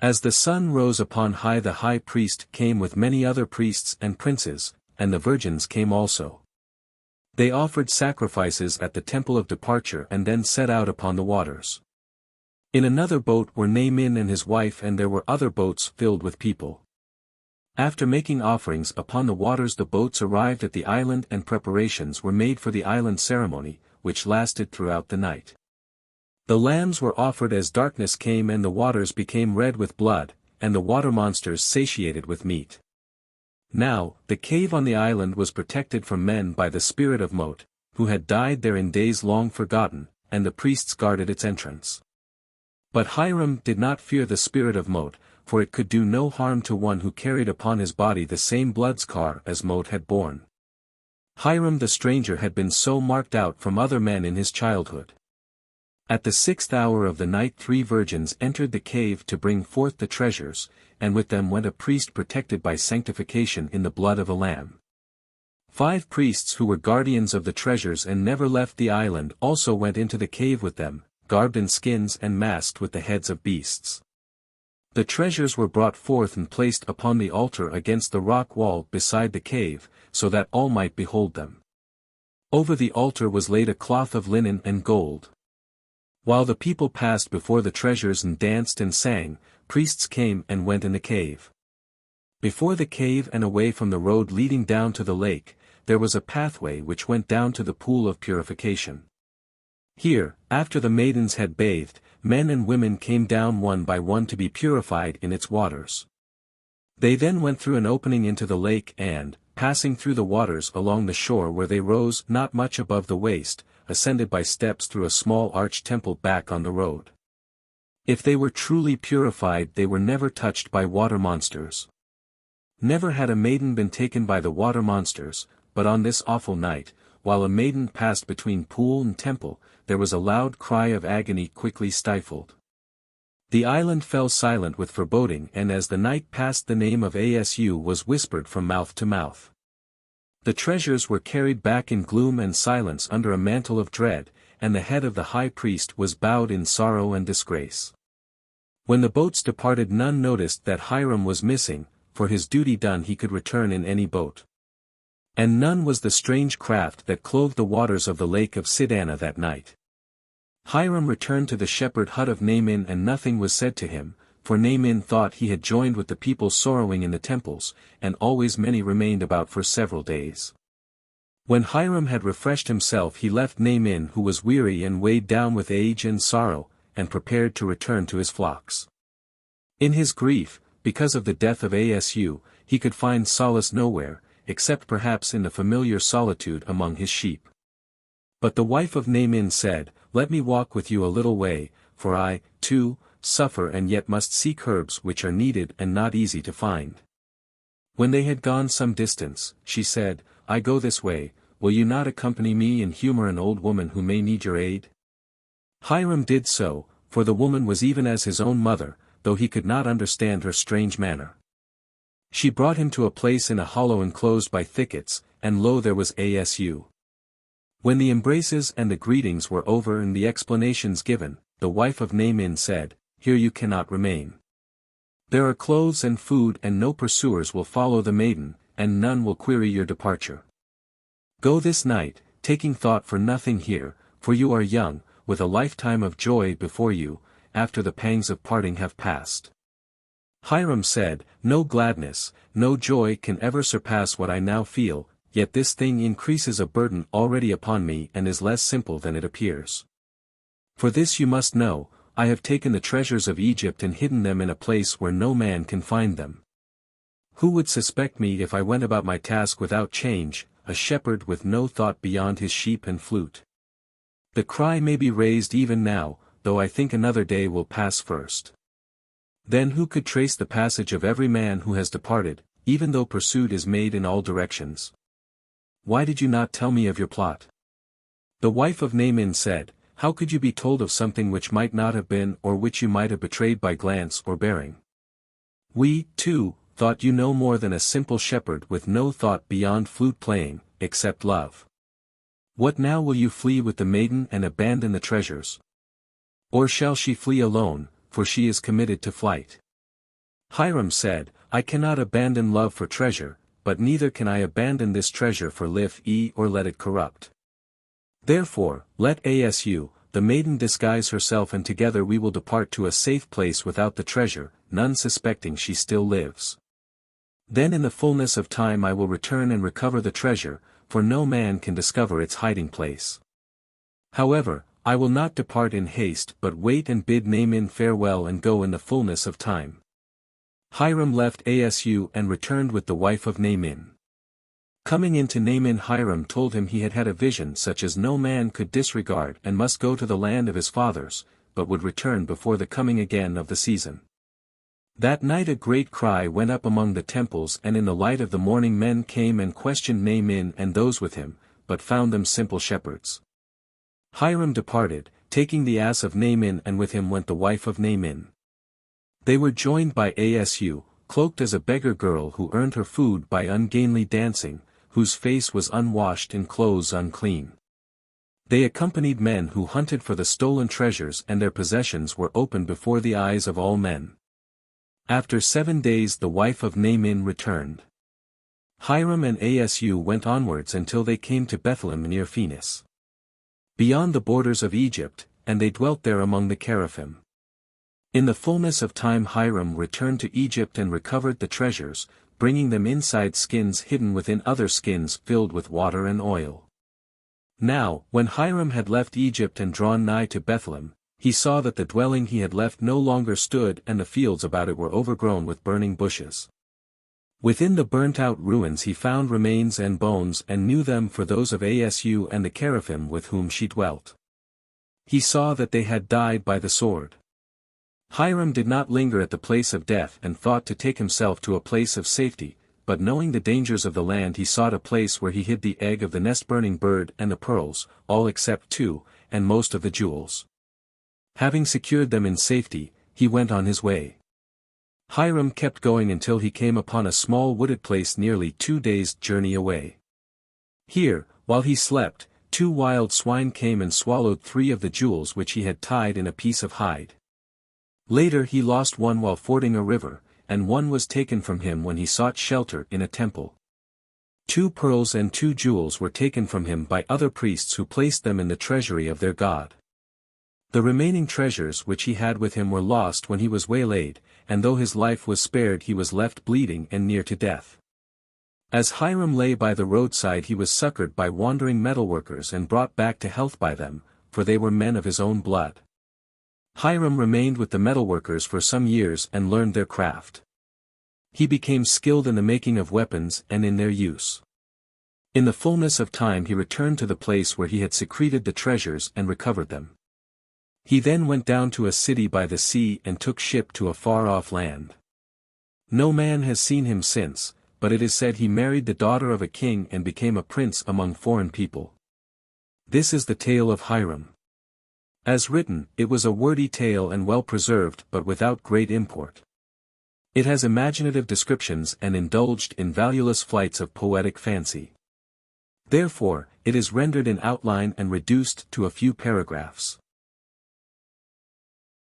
As the sun rose upon high the high priest came with many other priests and princes, and the virgins came also. They offered sacrifices at the temple of departure and then set out upon the waters. In another boat were Naaman and his wife, and there were other boats filled with people. After making offerings upon the waters, the boats arrived at the island and preparations were made for the island ceremony, which lasted throughout the night. The lambs were offered as darkness came and the waters became red with blood, and the water monsters satiated with meat. Now, the cave on the island was protected from men by the spirit of Mot, who had died there in days long forgotten, and the priests guarded its entrance. But Hiram did not fear the spirit of Mot, for it could do no harm to one who carried upon his body the same blood scar as Mot had borne. Hiram the stranger had been so marked out from other men in his childhood. At the 6th hour of the night 3 virgins entered the cave to bring forth the treasures, and with them went a priest protected by sanctification in the blood of a lamb. 5 priests who were guardians of the treasures and never left the island also went into the cave with them, garbed in skins and masked with the heads of beasts. The treasures were brought forth and placed upon the altar against the rock wall beside the cave, so that all might behold them. Over the altar was laid a cloth of linen and gold. While the people passed before the treasures and danced and sang, priests came and went in the cave. Before the cave and away from the road leading down to the lake, there was a pathway which went down to the pool of purification. Here, after the maidens had bathed, men and women came down one by one to be purified in its waters. They then went through an opening into the lake and, passing through the waters along the shore where they rose not much above the waist, ascended by steps through a small arched temple back on the road. If they were truly purified, they were never touched by water monsters. Never had a maiden been taken by the water monsters, but on this awful night, while a maiden passed between pool and temple, there was a loud cry of agony quickly stifled. The island fell silent with foreboding, and as the night passed the name of Asu was whispered from mouth to mouth. The treasures were carried back in gloom and silence under a mantle of dread, and the head of the high priest was bowed in sorrow and disgrace. When the boats departed, none noticed that Hiram was missing, for his duty done he could return in any boat. And none was the strange craft that clove the waters of the lake of Sidana that night. Hiram returned to the shepherd hut of Naaman, and nothing was said to him, for Naaman thought he had joined with the people sorrowing in the temples, and always many remained about for several days. When Hiram had refreshed himself, he left Naaman, who was weary and weighed down with age and sorrow, and prepared to return to his flocks. In his grief, because of the death of Asu, he could find solace nowhere, except perhaps in the familiar solitude among his sheep. But the wife of Naaman said, "Let me walk with you a little way, for I, too, suffer and yet must seek herbs which are needed and not easy to find." When they had gone some distance, she said, "I go this way, will you not accompany me and humor an old woman who may need your aid?" Hiram did so, for the woman was even as his own mother, though he could not understand her strange manner. She brought him to a place in a hollow enclosed by thickets, and lo, there was Asu. When the embraces and the greetings were over and the explanations given, the wife of Naaman said, "Here you cannot remain. There are clothes and food, and no pursuers will follow the maiden, and none will query your departure. Go this night, taking thought for nothing here, for you are young, with a lifetime of joy before you, after the pangs of parting have passed." Hiram said, "No gladness, no joy can ever surpass what I now feel, yet this thing increases a burden already upon me and is less simple than it appears. For this you must know, I have taken the treasures of Egypt and hidden them in a place where no man can find them. Who would suspect me if I went about my task without change, a shepherd with no thought beyond his sheep and flute? The cry may be raised even now, though I think another day will pass first. Then who could trace the passage of every man who has departed, even though pursuit is made in all directions? Why did you not tell me of your plot?" The wife of Naaman said, "How could you be told of something which might not have been or which you might have betrayed by glance or bearing? We, too, thought you no more than a simple shepherd with no thought beyond flute playing, except love. What now, will you flee with the maiden and abandon the treasures? Or shall she flee alone, for she is committed to flight?" Hiram said, "I cannot abandon love for treasure, but neither can I abandon this treasure for life or let it corrupt. Therefore, let Asu, the maiden, disguise herself, and together we will depart to a safe place without the treasure, none suspecting she still lives." Then in the fullness of time I will return and recover the treasure, for no man can discover its hiding place. However, I will not depart in haste but wait and bid Naaman farewell and go in the fullness of time. Hiram left Asu and returned with the wife of Naaman. Coming into Naaman, Hiram told him he had had a vision such as no man could disregard and must go to the land of his fathers, but would return before the coming again of the season. That night a great cry went up among the temples, and in the light of the morning men came and questioned Naaman and those with him, but found them simple shepherds. Hiram departed, taking the ass of Naaman, and with him went the wife of Naaman. They were joined by Asu, cloaked as a beggar girl who earned her food by ungainly dancing, whose face was unwashed in clothes unclean. They accompanied men who hunted for the stolen treasures, and their possessions were opened before the eyes of all men. After 7 days the wife of Naaman returned. Hiram and Asu went onwards until they came to Bethlehem near Phoenix, beyond the borders of Egypt, and they dwelt there among the Seraphim. In the fullness of time Hiram returned to Egypt and recovered the treasures, bringing them inside skins hidden within other skins filled with water and oil. Now, when Hiram had left Egypt and drawn nigh to Bethlehem, he saw that the dwelling he had left no longer stood, and the fields about it were overgrown with burning bushes. Within the burnt-out ruins he found remains and bones, and knew them for those of Asu and the Seraphim with whom she dwelt. He saw that they had died by the sword. Hiram did not linger at the place of death and thought to take himself to a place of safety, but knowing the dangers of the land he sought a place where he hid the egg of the nest-burning bird and the pearls, all except 2, and most of the jewels. Having secured them in safety, he went on his way. Hiram kept going until he came upon a small wooded place nearly 2 days' journey away. Here, while he slept, 2 wild swine came and swallowed 3 of the jewels which he had tied in a piece of hide. Later he lost one while fording a river, and one was taken from him when he sought shelter in a temple. 2 pearls and 2 jewels were taken from him by other priests who placed them in the treasury of their god. The remaining treasures which he had with him were lost when he was waylaid, and though his life was spared he was left bleeding and near to death. As Hiram lay by the roadside he was succored by wandering metalworkers and brought back to health by them, for they were men of his own blood. Hiram remained with the metalworkers for some years and learned their craft. He became skilled in the making of weapons and in their use. In the fullness of time he returned to the place where he had secreted the treasures and recovered them. He then went down to a city by the sea and took ship to a far-off land. No man has seen him since, but it is said he married the daughter of a king and became a prince among foreign people. This is the tale of Hiram. As written, it was a wordy tale and well preserved but without great import. It has imaginative descriptions and indulged in valueless flights of poetic fancy. Therefore, it is rendered in outline and reduced to a few paragraphs.